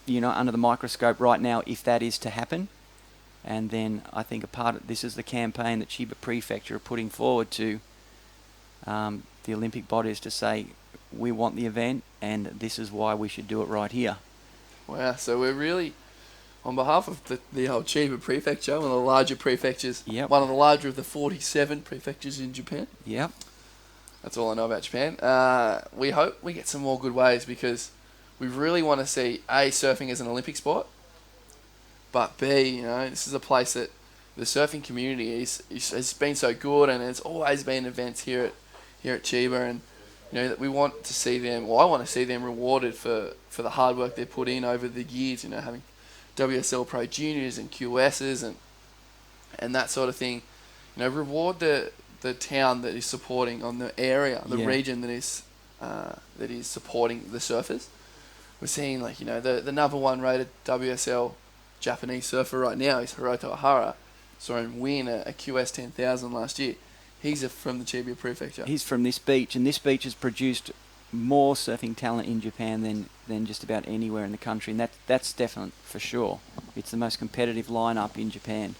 the microscope right now if that is to happen. And then I think a part of this is the campaign that Chiba Prefecture are putting forward to the Olympic bodies to say, we want the event and this is why we should do it right here. Wow, so we're really, on behalf of the whole Chiba Prefecture, one of the larger prefectures, one of the larger of the 47 prefectures in Japan. Yep. That's all I know about Japan. We hope we get some more good waves because we really want to see, A, surfing as an Olympic sport, but B, this is a place that the surfing community has been so good, and there's always been events here at Chiba, and that we want to see them, I want to see them rewarded for the hard work they've put in over the years, having WSL Pro Juniors and QSs and that sort of thing. Reward the town that is supporting, on the area, the region that is supporting the surfers. We're seeing the number one rated WSL Japanese surfer right now is Hiroto Ohara. Saw him win a QS 10,000 last year. He's from the Chiba Prefecture. He's from this beach, and this beach has produced more surfing talent in Japan than just about anywhere in the country, and that's definite for sure. It's the most competitive lineup in Japan.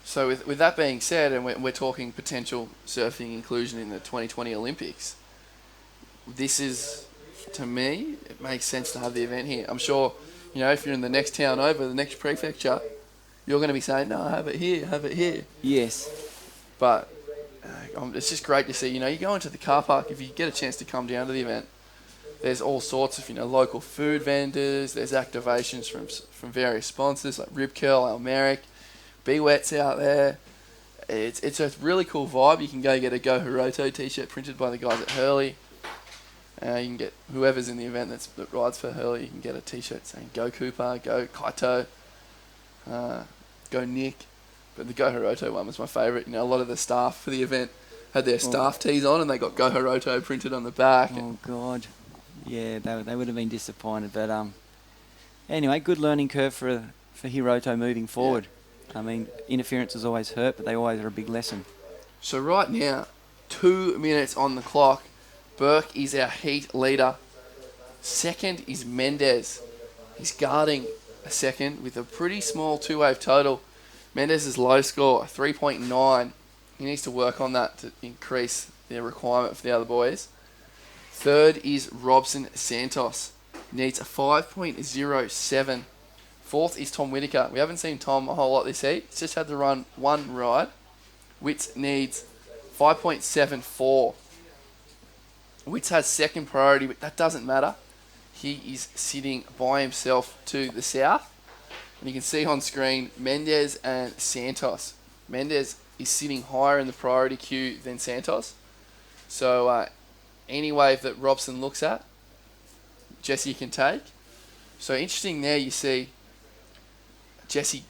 So with that being said, and we're talking potential surfing inclusion in the 2020 Olympics, this is, to me, it makes sense to have the event here. I'm sure, if you're in the next town over, the next prefecture, you're going to be saying, no, have it here. Yes. But it's just great to see, you go into the car park, if you get a chance to come down to the event, there's all sorts of, local food vendors, there's activations from various sponsors like Rip Curl, Almeric, B-Wet's out there. It's a really cool vibe. You can go get a Go Hiroto t-shirt printed by the guys at Hurley. You can get whoever's in the event that rides for Hurley, you can get a t-shirt saying Go Cooper, Go Kaito, Go Nick. But the Go Hiroto one was my favourite. A lot of the staff for the event had their staff tees on and they got Go Hiroto printed on the back. Oh, God. Yeah, they would have been disappointed. But anyway, good learning curve for Hiroto moving forward. Yeah. I mean, interference always hurt, but they always are a big lesson. So right now, 2 minutes on the clock. Burke is our heat leader. Second is Mendez. He's guarding a second with a pretty small two-wave total. Mendez's low score, 3.9. He needs to work on that to increase the requirement for the other boys. Third is Robson Santos. He needs a 5.07. Fourth is Tom Whitaker. We haven't seen Tom a whole lot this heat. He's just had to run one ride, which needs 5.74. Witz has second priority, but that doesn't matter. He is sitting by himself to the south. And you can see on screen Mendez and Santos. Mendez is sitting higher in the priority queue than Santos. So any wave that Robson looks at, Jesse can take. So interesting there, you see Jesse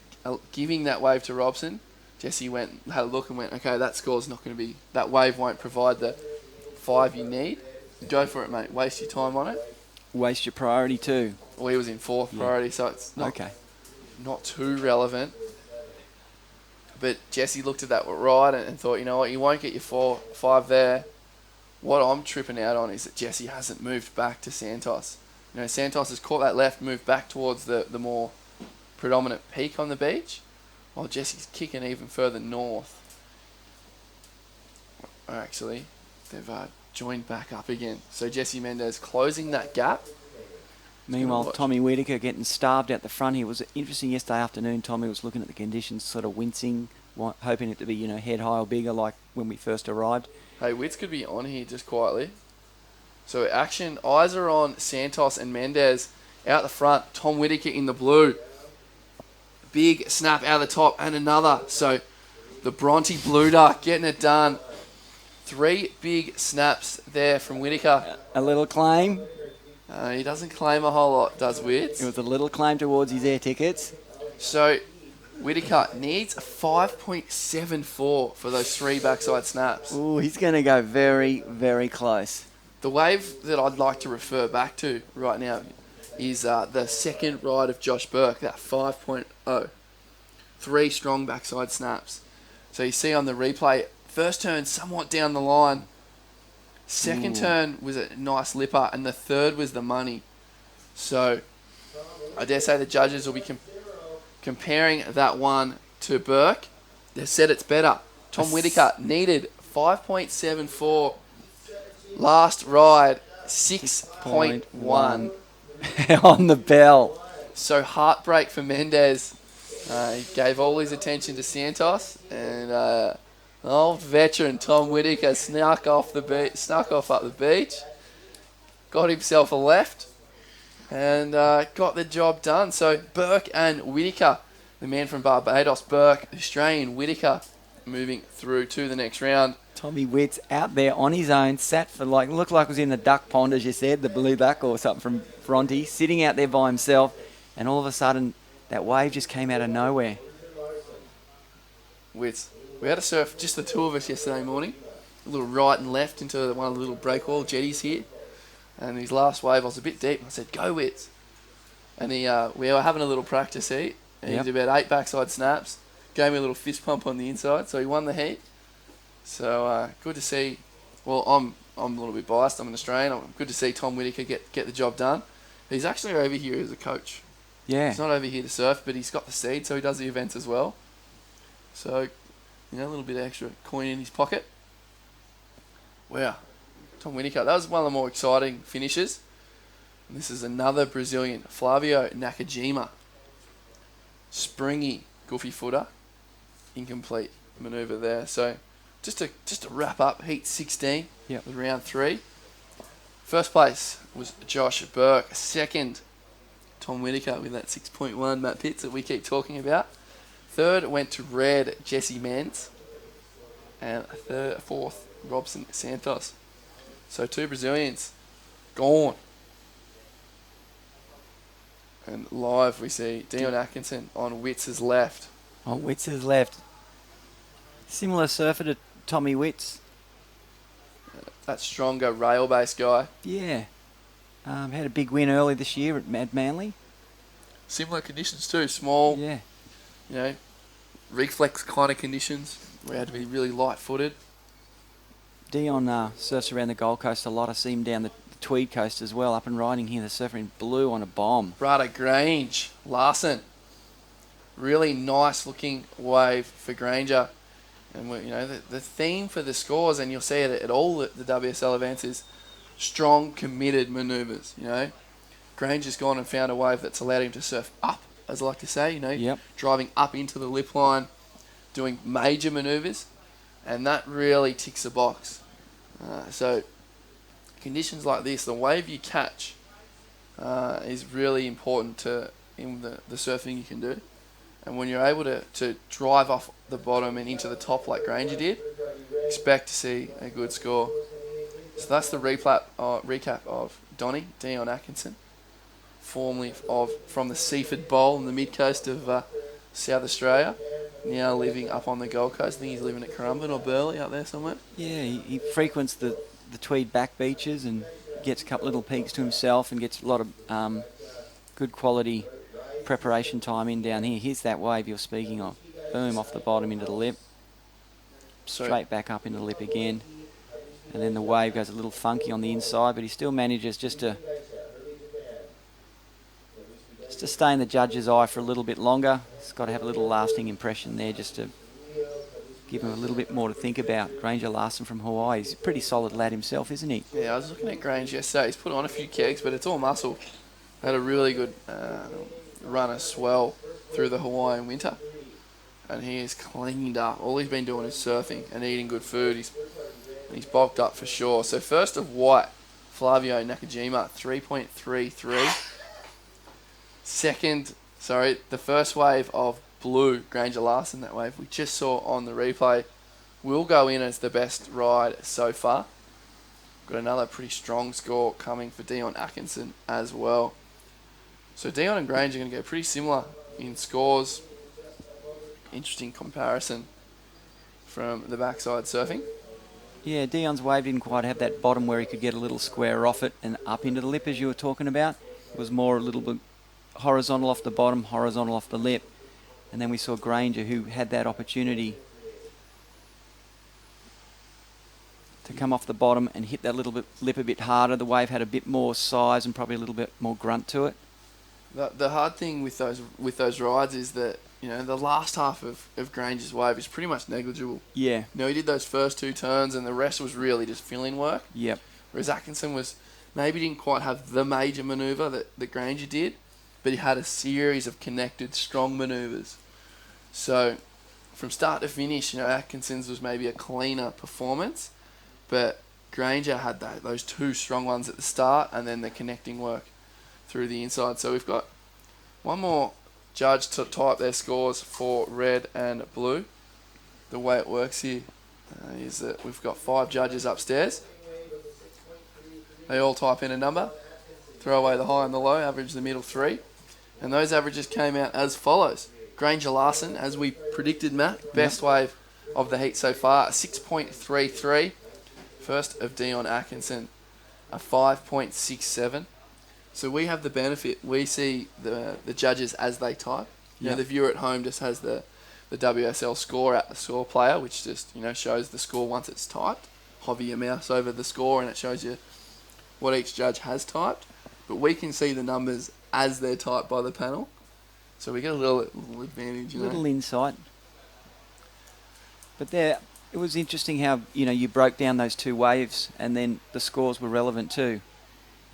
giving that wave to Robson. Jesse had a look and went, okay, that score's not going to be, that wave won't provide the 5 you need. Go for it, mate. Waste your time on it. Waste your priority too. Well, he was in fourth priority, so it's not too relevant. But Jesse looked at that ride and thought, you know what, you won't get your 5 there. What I'm tripping out on is that Jesse hasn't moved back to Santos. Santos has caught that left, moved back towards the more predominant peak on the beach, while Jesse's kicking even further north. Actually, they've joined back up again. So Jesse Mendez closing that gap. Meanwhile, watch. Tommy Whitaker getting starved out the front here. It was interesting yesterday afternoon. Tommy was looking at the conditions, sort of wincing, hoping it to be, head high or bigger like when we first arrived. Hey, Wits could be on here just quietly. So action, eyes are on Santos and Mendez out the front. Tom Whitaker in the blue. Big snap out of the top and another. So the Bronte Blue Duck getting it done. 3 big snaps there from Whitaker. A little claim. He doesn't claim a whole lot, does Wits? It was a little claim towards his air tickets. So Whitaker needs a 5.74 for those 3 backside snaps. Ooh, he's going to go very, very close. The wave that I'd like to refer back to right now is the second ride of Josh Burke, that 5.0. 3 strong backside snaps. So you see on the replay, first turn somewhat down the line. Second turn was a nice lipper, and the third was the money. So I dare say the judges will be comparing that one to Burke. They've said it's better. Tom Whitaker needed 5.74. Last ride, 6.1. On the bell. So heartbreak for Mendez. He gave all his attention to Santos, and old veteran Tom Whitaker snuck off up the beach, got himself a left, and got the job done. So Burke and Whitaker, the man from Barbados, Burke, Australian, Whitaker, moving through to the next round. Tommy Witts out there on his own, sat for looked like it was in the duck pond, as you said, the blue duck or something from Bronte, sitting out there by himself, and all of a sudden that wave just came out of nowhere. Wits. We had to surf just the 2 of us yesterday morning, a little right and left into one of the little breakwall jetties here, and his last wave I was a bit deep. I said, "Go Wits," and we were having a little practice heat, and he did about 8 backside snaps, gave me a little fist pump on the inside, so he won the heat. So good to see. Well, I'm a little bit biased. I'm an Australian. Good to see Tom Whitaker get the job done. He's actually over here as a coach. Yeah. He's not over here to surf, but he's got the seed, so he does the events as well. So, a little bit of extra coin in his pocket. Wow. Tom Whitaker. That was one of the more exciting finishes. And this is another Brazilian, Flavio Nakajima. Springy, goofy footer. Incomplete manoeuvre there. So, just to wrap up, heat 16 with round 3. First place was Josh Burke. Second, Tom Whitaker with that 6.1 Matt Pitts that we keep talking about. Third went to red, Jesse Mans. And fourth, Robson Santos. So 2 Brazilians gone. And live we see Dion Atkinson on Witts' left. On Witts' left. Similar surfer to Tommy Witts. That stronger rail-based guy. Yeah. Had a big win early this year at Mad Manly. Similar conditions too. Small, Yeah. reflex kind of conditions. We had to be really light-footed. Dion surfs around the Gold Coast a lot. I see him down the Tweed Coast as well, up and riding here. The surfer in blue on a bomb. Brada Grange, Larson. Really nice looking wave for Granger. And the theme for the scores, and you'll see it at all the WSL events, is strong, committed manoeuvres. Granger's gone and found a wave that's allowed him to surf up, as I like to say. Driving up into the lip line, doing major manoeuvres, and that really ticks the box. So conditions like this, the wave you catch is really important in the surfing you can do. And when you're able to drive off the bottom and into the top like Granger did, expect to see a good score. So that's the recap of Dion Atkinson, formerly from the Seaford Bowl in the mid-coast of South Australia, now living up on the Gold Coast. I think he's living at Currumbin or Burleigh out there somewhere. Yeah, he frequents the Tweed back beaches and gets a couple little peaks to himself and gets a lot of good quality preparation time in down here. Here's that wave you're speaking of. Boom, off the bottom into the lip. Straight back up into the lip again. And then the wave goes a little funky on the inside, but he still manages just to stay in the judge's eye for a little bit longer. He's got to have a little lasting impression there just to give him a little bit more to think about. Granger Larson from Hawaii. He's a pretty solid lad himself, isn't he? Yeah, I was looking at Grange yesterday. He's put on a few kegs, but it's all muscle. Had a really good run of swell through the Hawaiian winter. And he is cleaned up. All he's been doing is surfing and eating good food. He's bulked up for sure. So first of white, Flavio Nakajima, 3.33. The first wave of blue, Granger Larson, that wave we just saw on the replay, will go in as the best ride so far. Got another pretty strong score coming for Dion Atkinson as well. So Dion and Granger are going to go pretty similar in scores. Interesting comparison from the backside surfing. Yeah, Dion's wave didn't quite have that bottom where he could get a little square off it and up into the lip as you were talking about. It was more a little bit horizontal off the bottom, horizontal off the lip. And then we saw Granger, who had that opportunity to come off the bottom and hit that little bit lip a bit harder. The wave had a bit more size and probably a little bit more grunt to it. The hard thing with those rides is that, you know, the last half of Granger's wave is pretty much negligible. Yeah. You know, he did those first two turns and the rest was really just fill-in work. Yep. Whereas Atkinson maybe didn't quite have the major manoeuvre that Granger did, but he had a series of connected, strong manoeuvres. So, from start to finish, you know, Atkinson's was maybe a cleaner performance, but Granger had those two strong ones at the start and then the connecting work through the inside. So we've got one more judge to type their scores for red and blue. The way it works here is that we've got 5 judges upstairs. They all type in a number, throw away the high and the low, average the middle 3. And those averages came out as follows. Granger Larson, as we predicted, Matt, best wave of the heat so far, 6.33. First of Dion Atkinson, a 5.67. So we have the benefit. We see the judges as they type. You know, the viewer at home just has the WSL score at the score player, which just, you know, shows the score once it's typed. Hover your mouse over the score and it shows you what each judge has typed. But we can see the numbers as they're typed by the panel. So we get a little advantage, you know. Little insight. But it was interesting how, you know, you broke down those two waves and then the scores were relevant too.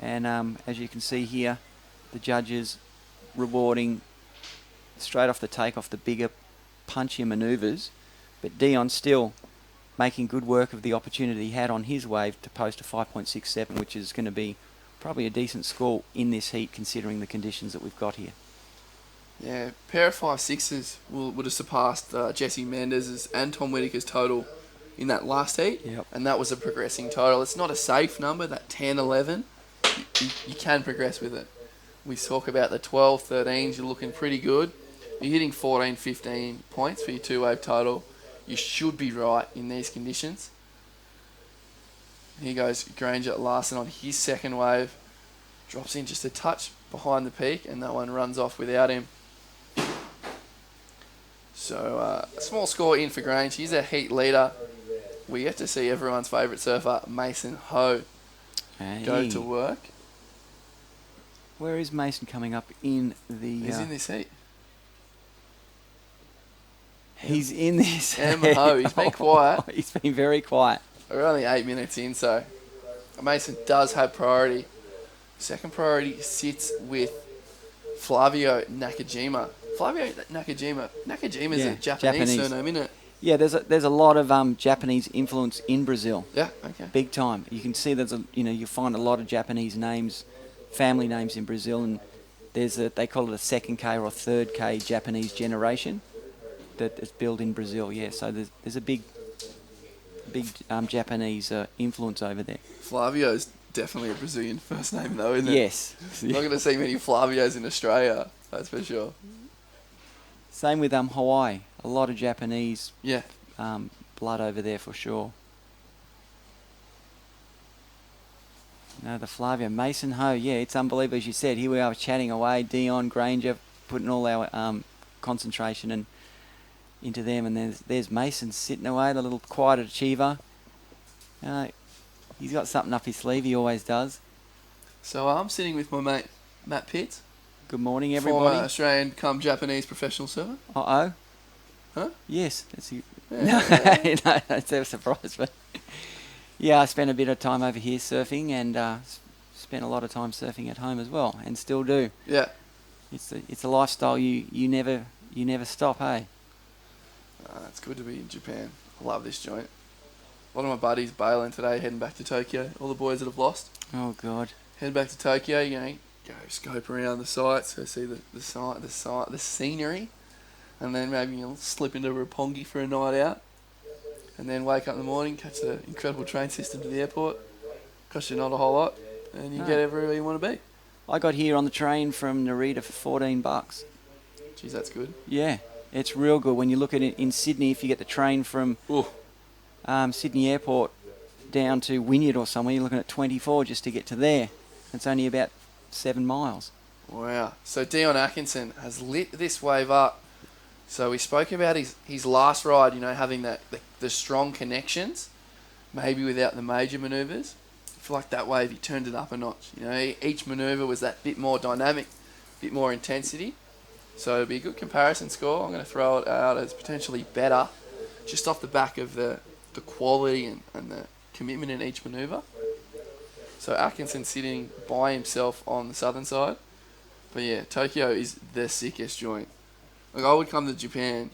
And as you can see here, the judges rewarding straight off the takeoff the bigger, punchier manoeuvres. But Dion still making good work of the opportunity he had on his wave to post a 5.67, which is going to be probably a decent score in this heat considering the conditions that we've got here. Yeah, pair of 5.6s would have surpassed Jesse Mendez's and Tom Whittaker's total in that last heat. Yep. And that was a progressing total. It's not a safe number, that 10, 11. You can progress with it. We talk about the 12, 13s, you're looking pretty good. You're hitting 14, 15 points for your two-wave total. You should be right in these conditions. Here goes Granger Larson on his second wave. Drops in just a touch behind the peak, and that one runs off without him. So, a small score in for Granger. He's a heat leader. We get to see everyone's favourite surfer, Mason Ho, go to work. Where is Mason coming up in the... He's in this heat. He's in this. Ho, he's been quiet. He's been very quiet. We're only 8 minutes in, so Mason does have priority. Second priority sits with Flavio Nakajima. Nakajima's a Japanese surname, isn't it? Yeah, there's a lot of Japanese influence in Brazil. Yeah, okay. Big time. You can see you find a lot of Japanese names, family names in Brazil, and they call it a second K or a third K Japanese generation that is built in Brazil. Yeah, so there's a big Japanese influence over there. Flavio's definitely a Brazilian first name though, isn't it? Yes. You're not going to see many Flavios in Australia, that's for sure. Same with Hawaii. A lot of Japanese Yeah. blood over there for sure. No, the Flavio. Mason Ho, yeah, it's unbelievable. As you said, here we are chatting away. Dion, Granger, putting all our concentration and into them. And there's Mason sitting away, the little quiet achiever. He's got something up his sleeve. He always does. So I'm sitting with my mate, Matt Pitts. Good morning, everybody. Former Australian come Japanese professional surfer. Uh-oh. Huh? Yes. That's you. Yeah. No, that's a surprise. But yeah, I spent a bit of time over here surfing and spent a lot of time surfing at home as well, and still do. Yeah. It's a lifestyle you never stop, hey? It's good to be in Japan. I love this joint. A lot of my buddies bailing today, heading back to Tokyo. All the boys that have lost. Oh God. Head back to Tokyo, go scope around the sites, go see the scenery, and then maybe you'll slip into Roppongi for a night out, and then wake up in the morning, catch the incredible train system to the airport. Costs you not a whole lot, and you get everywhere you want to be. I got here on the train from Narita for $14. Jeez, that's good. Yeah, it's real good. When you look at it in Sydney, if you get the train from Sydney Airport down to Wynyard or somewhere, you're looking at 24 just to get to there. It's only about 7 miles. Wow. So Dion Atkinson has lit this wave up. So we spoke about his last ride, having the strong connections, maybe without the major manoeuvres. I feel like that wave he turned it up a notch. Each manoeuvre was that bit more dynamic, bit more intensity. So it'll be a good comparison score. I'm going to throw it out as potentially better, just off the back of the quality and the commitment in each manoeuvre. So Atkinson sitting by himself on the southern side. But yeah, Tokyo is the sickest joint. Like, I would come to Japan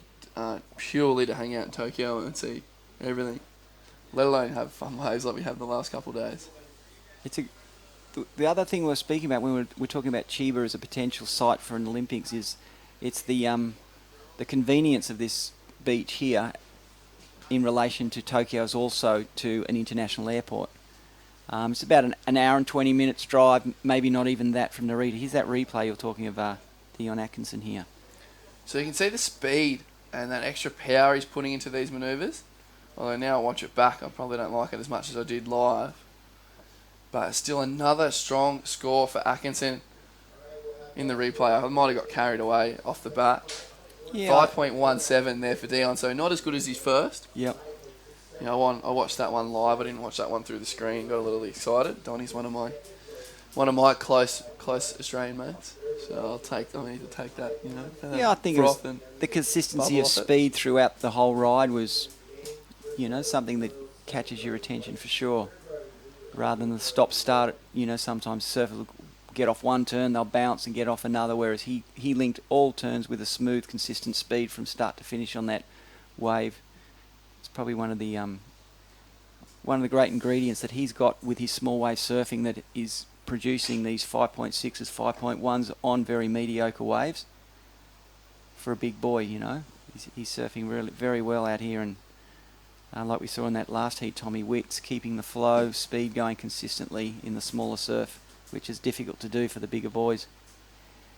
purely to hang out in Tokyo and see everything, let alone have fun waves like we had the last couple of days. The other thing we were speaking about when we're talking about Chiba as a potential site for an Olympics is it's the convenience of this beach here in relation to Tokyo's also to an international airport. It's about an hour and 20 minutes drive, maybe not even that from Narita. Here's that replay you're talking of Dion Atkinson here. So you can see the speed and that extra power he's putting into these manoeuvres. Although now I watch it back, I probably don't like it as much as I did live. But still another strong score for Atkinson in the replay. I might have got carried away off the bat. Yeah. 5.17 there for Dion, so not as good as his first. Yep. I watched that one live. I didn't watch that one through the screen. Got a little excited. Donnie's one of my close Australian mates. So I need to take that. I think the consistency of speed throughout the whole ride was, something that catches your attention for sure. Rather than the stop-start, sometimes surfers will get off one turn, they'll bounce and get off another, whereas he linked all turns with a smooth, consistent speed from start to finish on that wave. It's probably one of the great ingredients that he's got with his small wave surfing that is producing these 5.6s, 5.1s on very mediocre waves. For a big boy, he's surfing really very well out here, and like we saw in that last heat, Tommy Wicks keeping the flow, speed going consistently in the smaller surf, which is difficult to do for the bigger boys.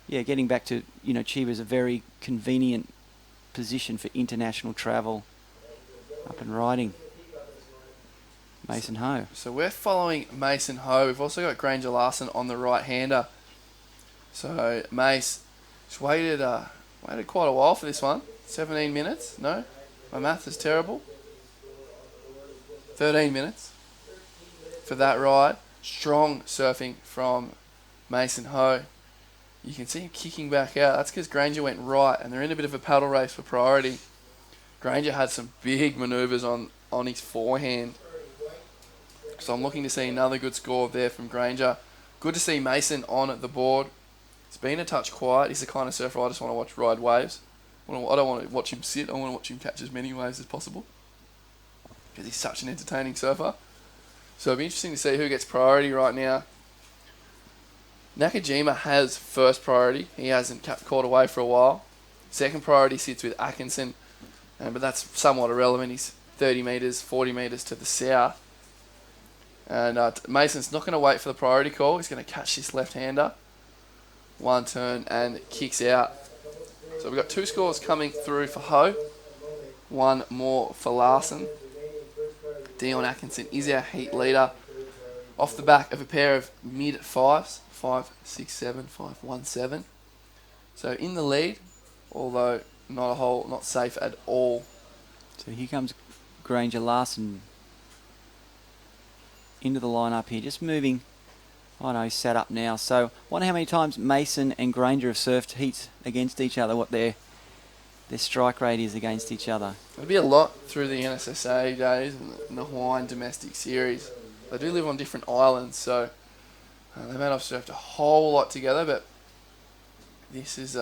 Yeah, getting back to, Chiba is a very convenient position for international travel, up and riding. Mason Ho. So we're following Mason Ho. We've also got Granger Larson on the right-hander. So Mace just waited quite a while for this one. 17 minutes. No, my math is terrible. 13 minutes for that ride. Strong surfing from Mason Ho. You can see him kicking back out. That's because Granger went right, and they're in a bit of a paddle race for priority. Granger had some big manoeuvres on his forehand. So I'm looking to see another good score there from Granger. Good to see Mason on the board. He's been a touch quiet. He's the kind of surfer I just want to watch ride waves. I don't want to watch him sit. I want to watch him catch as many waves as possible, because he's such an entertaining surfer. So it'll be interesting to see who gets priority right now. Nakajima has first priority. He hasn't caught away for a while. Second priority sits with Atkinson, but that's somewhat irrelevant. He's 30 metres, 40 metres to the south. And Mason's not going to wait for the priority call. He's going to catch this left-hander. One turn and kicks out. So we've got two scores coming through for Ho. One more for Larson. Dion Atkinson is our heat leader, off the back of a pair of mid-fives, 5.67, 5.17. So in the lead, although not safe at all. So here comes Granger Larson into the lineup here, just moving. Oh no, he's sat up now. So I wonder how many times Mason and Granger have surfed heats against each other, what their strike rate is against each other. It'll be a lot through the NSSA days and the Hawaiian domestic series. They do live on different islands, so They may not surfed a whole lot together, but this is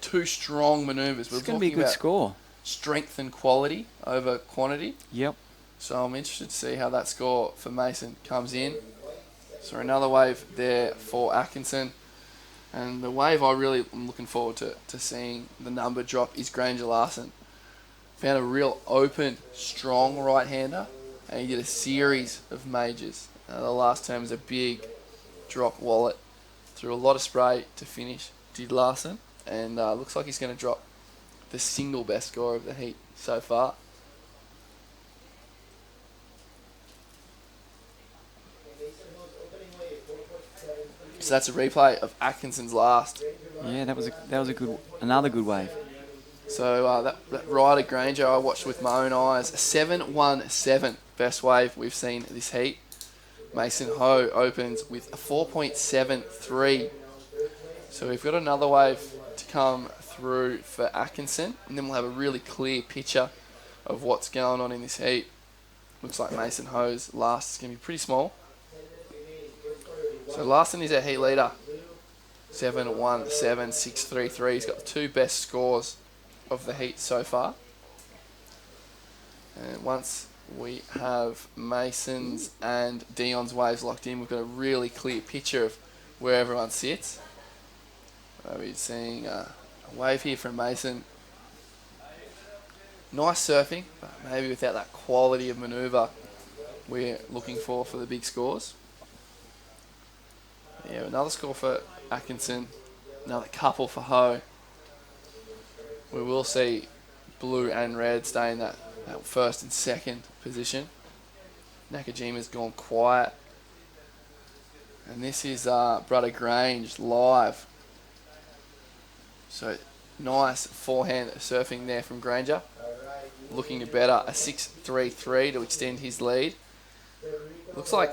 2 strong manoeuvres. It's going to be a good score. Strength and quality over quantity. Yep. So I'm interested to see how that score for Mason comes in. So another wave there for Atkinson. And the wave I really am looking forward to seeing the number drop is Granger Larson. Found a real open, strong right-hander, and he did a series of majors. The last term was a big drop wallet. Threw a lot of spray to finish, did Larson, and looks like he's going to drop the single best score of the heat so far. So that's a replay of Atkinson's last. Yeah, that was another good wave. So that Ryder Granger I watched with my own eyes. 7-1-7, best wave we've seen this heat. Mason Ho opens with a 4.73. So we've got another wave to come through for Atkinson, and then we'll have a really clear picture of what's going on in this heat. Looks like Mason Ho's last is going to be pretty small. So Larson is our heat leader. 7-1-7, 6-3-3. He's got the 2 best scores of the heat so far. And once we have Mason's and Dion's waves locked in, we've got a really clear picture of where everyone sits. We're seeing a wave here from Mason. Nice surfing, but maybe without that quality of manoeuvre we're looking for the big scores. Yeah, another score for Atkinson, another couple for Ho. We will see blue and red stay in that first and second position. Nakajima's gone quiet. And this is Brother Grange live. So nice forehand surfing there from Granger. Looking to better a 6-3-3 to extend his lead. Looks like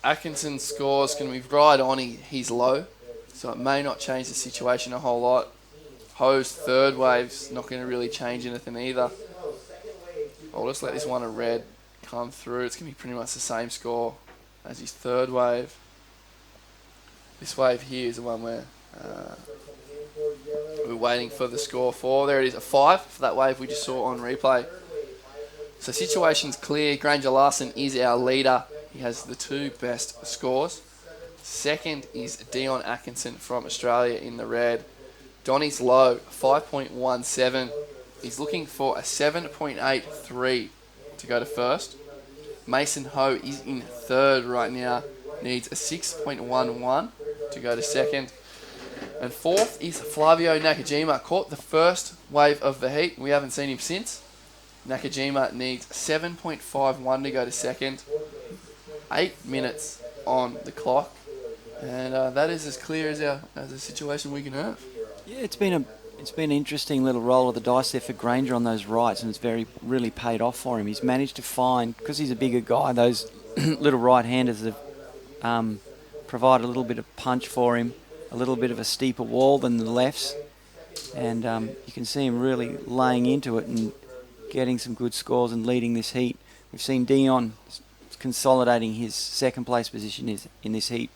Atkinson's score's going to be right on his low, so it may not change the situation a whole lot. Ho's third wave's not going to really change anything either. I'll just let this one of red come through. It's going to be pretty much the same score as his third wave. This wave here is the one where we're waiting for the score for. There it is, a 5 for that wave we just saw on replay. So situation's clear. Granger Larson is our leader. He has the 2 best scores. Second is Dion Atkinson from Australia in the red. Donnie's low, 5.17. He's looking for a 7.83 to go to first. Mason Ho is in third right now. Needs a 6.11 to go to second. And fourth is Flavio Nakajima. Caught the first wave of the heat. We haven't seen him since. Nakajima needs 7.51 to go to second. 8 minutes on the clock, and that is as clear as a situation we can have. Yeah, it's been an interesting little roll of the dice there for Granger on those rights, and it's really paid off for him. He's managed to find, because he's a bigger guy, those little right-handers have provided a little bit of punch for him, a little bit of a steeper wall than the lefts, and you can see him really laying into it and getting some good scores and leading this heat. We've seen Dion consolidating his second place position in this heat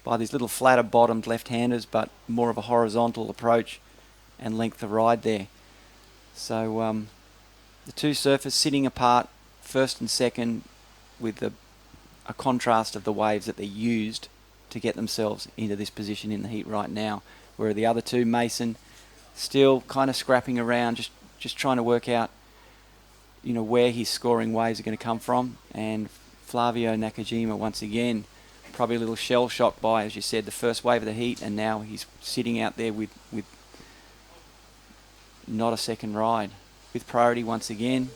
by these little flatter bottomed left-handers, but more of a horizontal approach and length of ride there. So the 2 surfers sitting apart, first and second, with a contrast of the waves that they used to get themselves into this position in the heat right now, where the other 2, Mason, still kind of scrapping around, just trying to work out where his scoring waves are going to come from, and Flavio Nakajima, once again, probably a little shell-shocked by, as you said, the first wave of the heat, and now he's sitting out there with not a second ride. With priority once again,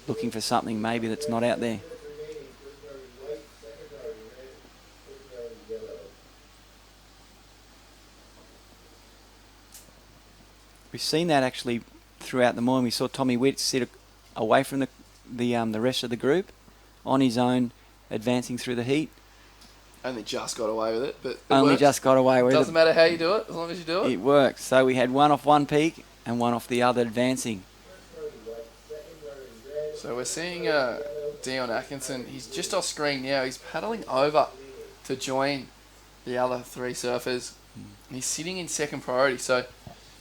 looking for something maybe that's not out there. We've seen that actually throughout the morning. We saw Tommy Witt sit away from the rest of the group, on his own, advancing through the heat. Only just got away with it, but only just got away with it. Doesn't matter how you do it, as long as you do it. It works. So we had one off one peak and one off the other advancing. So we're seeing Dion Atkinson. He's just off screen now. He's paddling over to join the other three surfers. He's sitting in second priority. So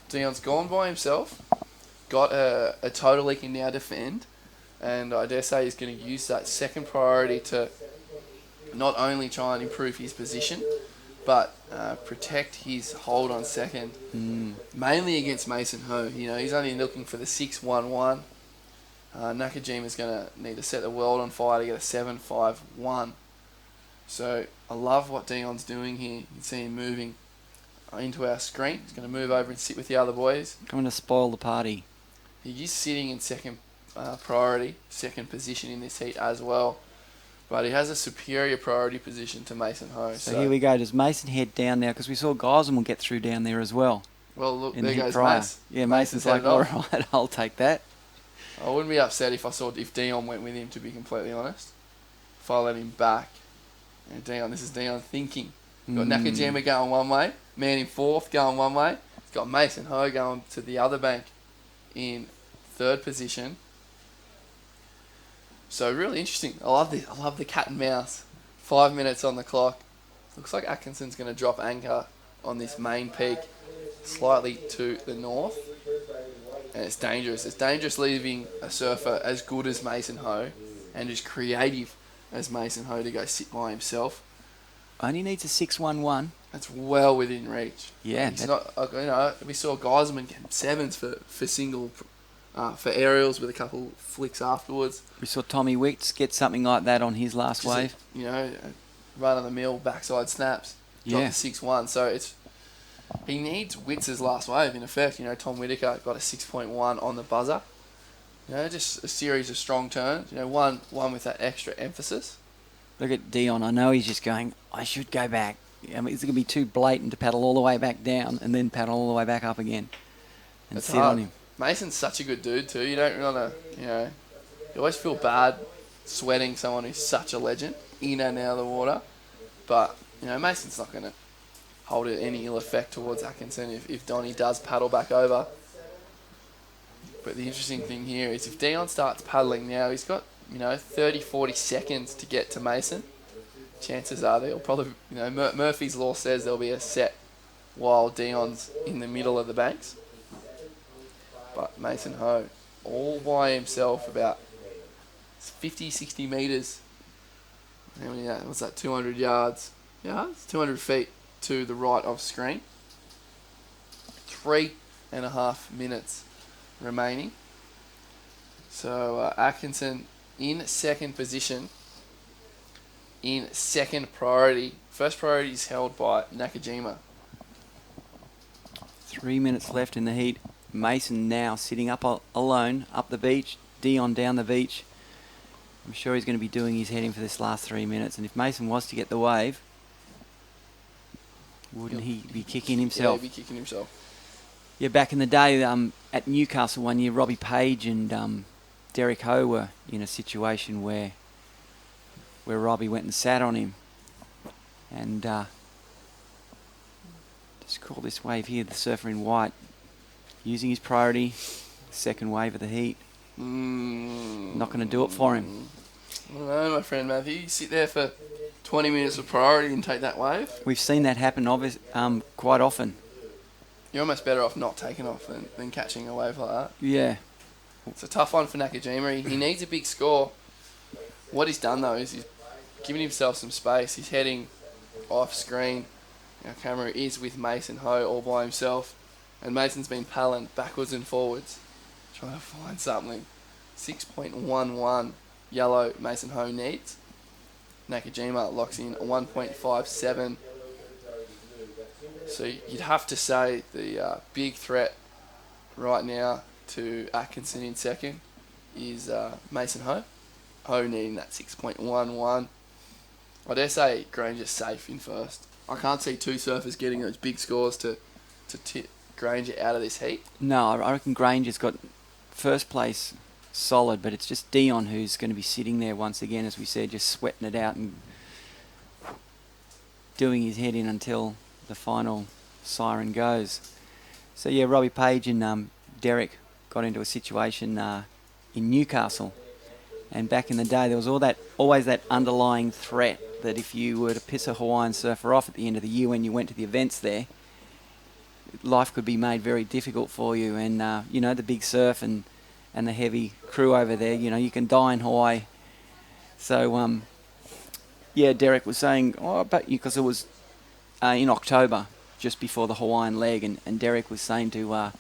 Dion's gone by himself, got a total he can now defend, and I dare say he's going to use that second priority to not only try and improve his position, but protect his hold on second, mainly against Mason Ho. You know, he's only looking for the 6-1-1. Nakajima's going to need to set the world on fire to get a 7-5-1. So I love what Dion's doing here. You can see him moving into our screen. He's going to move over and sit with the other boys. Coming to spoil the party. He is sitting in second priority, second position in this heat as well. But he has a superior priority position to Mason Ho. So here we go. Does Mason head down now? Because we saw Geisel will get through down there as well. Well, look, in there the goes prior. Mace. Yeah, Mason's like, all right, I'll take that. I wouldn't be upset if Dion went with him, to be completely honest. If I let him back. And this is Dion thinking. Got Nakajima going one way, man in fourth going one way. He's got Mason Ho going to the other bank in third position. So really interesting. I love the cat and mouse. 5 minutes on the clock. Looks like Atkinson's going to drop anchor on this main peak slightly to the north. And it's dangerous. It's dangerous leaving a surfer as good as Mason Ho and as creative as Mason Ho to go sit by himself. Only needs a 6-1-1. That's well within reach. Yeah. He's not, we saw Geisman getting sevens for single, for aerials with a couple flicks afterwards. We saw Tommy Wicks get something like that on his last wave. Run of the mill backside snaps. Dropped the 6-1. So he needs Witz's last wave in effect. Tom Whitaker got a 6.1 on the buzzer. Just a series of strong turns. One with that extra emphasis. Look at Dion. I know he's just going, I should go back. I mean, it's going to be too blatant to paddle all the way back down and then paddle all the way back up again. And It's sit hard. on him. Mason's such a good dude too. You don't want to, you always feel bad sweating someone who's such a legend in and out of the water. But, Mason's not going to hold it any ill effect towards Atkinson if Donnie does paddle back over. But the interesting thing here is if Dion starts paddling now, he's got 30, 40 seconds to get to Mason. Chances are they'll probably, Murphy's Law says there'll be a set while Dion's in the middle of the banks. But Mason Ho, all by himself, about 50, 60 metres. How many, what's that, 200 yards? Yeah, it's 200 feet to the right of screen. 3.5 minutes remaining. So Atkinson in second position, in second priority. First priority is held by Nakajima. 3 minutes left in the heat. Mason now sitting up alone up the beach. Dion down the beach. I'm sure he's going to be doing his heading for this last 3 minutes. And if Mason was to get the wave, wouldn't he be kicking himself? Yeah, he'd be kicking himself. Yeah, back in the day at Newcastle one year, Robbie Page and Derek Ho were in a situation where Robbie went and sat on him. And just call this wave here, the surfer in white, using his priority, second wave of the heat. Not going to do it for him. I don't know, my friend Matthew. You sit there for 20 minutes of priority and take that wave. We've seen that happen quite often. You're almost better off not taking off than catching a wave like that. Yeah. It's a tough one for Nakajima. He needs a big score. What he's done, though, is he's given himself some space. He's heading off screen. Our camera is with Mason Ho all by himself. And Mason's been paddling backwards and forwards, trying to find something. 6.11 yellow Mason Ho needs. Nakajima locks in 1.57. So you'd have to say the big threat right now to Atkinson in second is Mason Ho. Ho needing that 6.11. I dare say Granger's safe in first. I can't see two surfers getting those big scores to tip Granger out of this heat. No, I reckon Granger's got first place solid, but it's just Dion who's going to be sitting there once again, as we said, just sweating it out and doing his head in until the final siren goes. So yeah, Robbie Page and Derek got into a situation in Newcastle, and back in the day there was always that underlying threat that if you were to piss a Hawaiian surfer off at the end of the year when you went to the events there, life could be made very difficult for you. And you know, the big surf and the heavy crew over there, you know, you can die in Hawaii. So yeah, Derek was saying, oh, but because it was in October, just before the Hawaiian leg, and Derek was saying to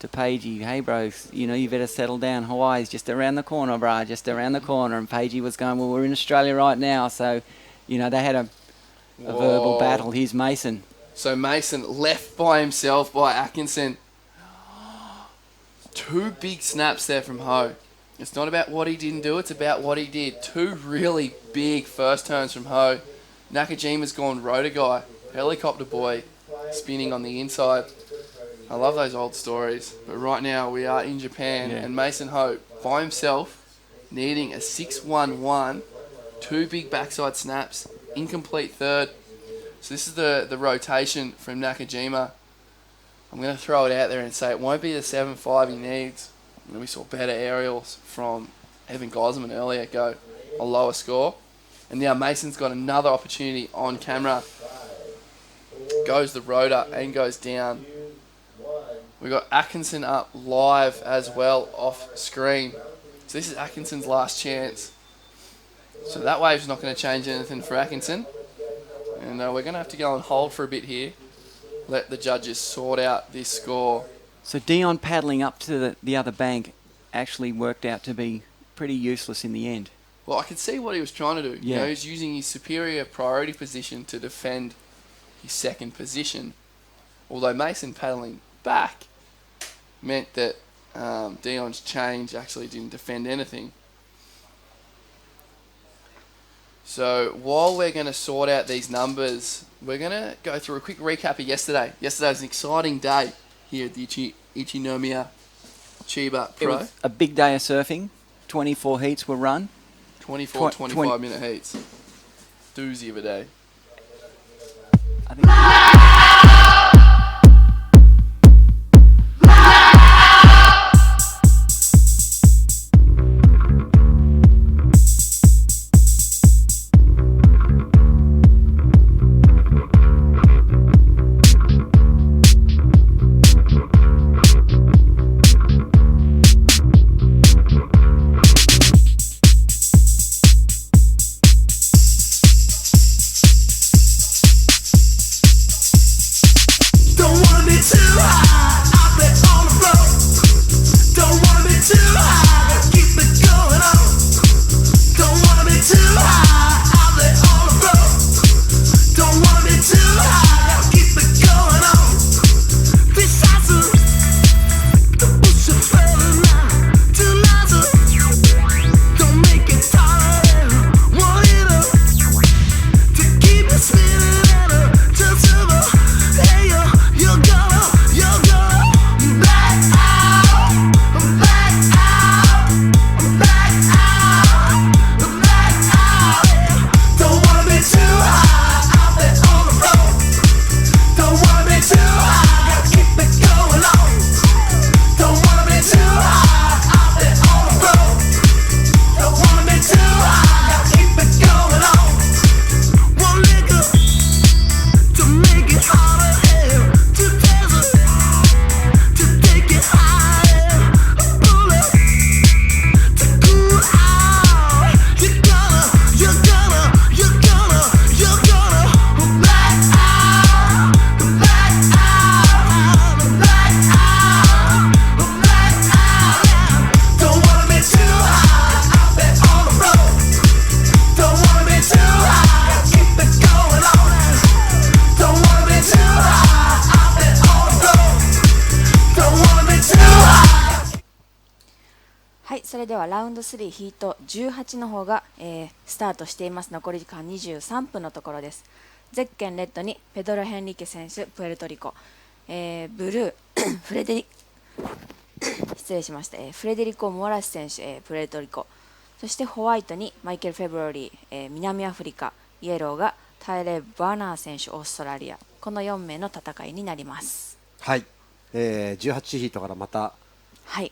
Paigey, hey bro, you know, you better settle down. Hawaii's just around the corner, brah, just around the corner. And Paigey was going, well, we're in Australia right now. So, you know, they had a verbal battle. Here's Mason. So Mason left by himself by Atkinson. 2 big snaps there from Ho. It's not about what he didn't do, it's about what he did. 2 really big first turns from Ho. Nakajima's gone rotor guy, helicopter boy, spinning on the inside. I love those old stories. But right now we are in Japan, and Mason Ho by himself, needing a 6-1-1, 2 big backside snaps, incomplete third. So this is the rotation from Nakajima. I'm going to throw it out there and say it won't be the 7-5 he needs. And we saw better aerials from Evan Gosman earlier go a lower score. And now Mason's got another opportunity on camera. Goes the rotor and goes down. We got Atkinson up live as well off screen. So this is Atkinson's last chance. So that wave's not going to change anything for Atkinson. And we're going to have to go on hold for a bit here. Let the judges sort out this score. So Dion paddling up to the other bank actually worked out to be pretty useless in the end. Well, I could see what he was trying to do. Yeah. You know, he's using his superior priority position to defend his second position. Although Mason paddling back meant that Dion's change actually didn't defend anything. So while we're going to sort out these numbers, we're going to go through a quick recap of yesterday. Yesterday was an exciting day here at the ICHINOMIYA CHIBA Pro. It was a big day of surfing. 24 heats were run. 24, 25 minute heats. Doozy of a day. I thinkはい、それではラウンド3ヒート18の方が、スタートしています。残り時間23分のところです。ゼッケンレッドにペドロ・ヘンリケ選手、プエルトリコ、ブルーフレデリ失礼しました、フレデリコ・モラス選手、プエルトリコ、そしてホワイトにマイケル・フェブロリー、南アフリカ、イエローがタイレー・バーナー選手、オーストラリア、この4名の戦いになります。はい、18ヒートからまた、はい、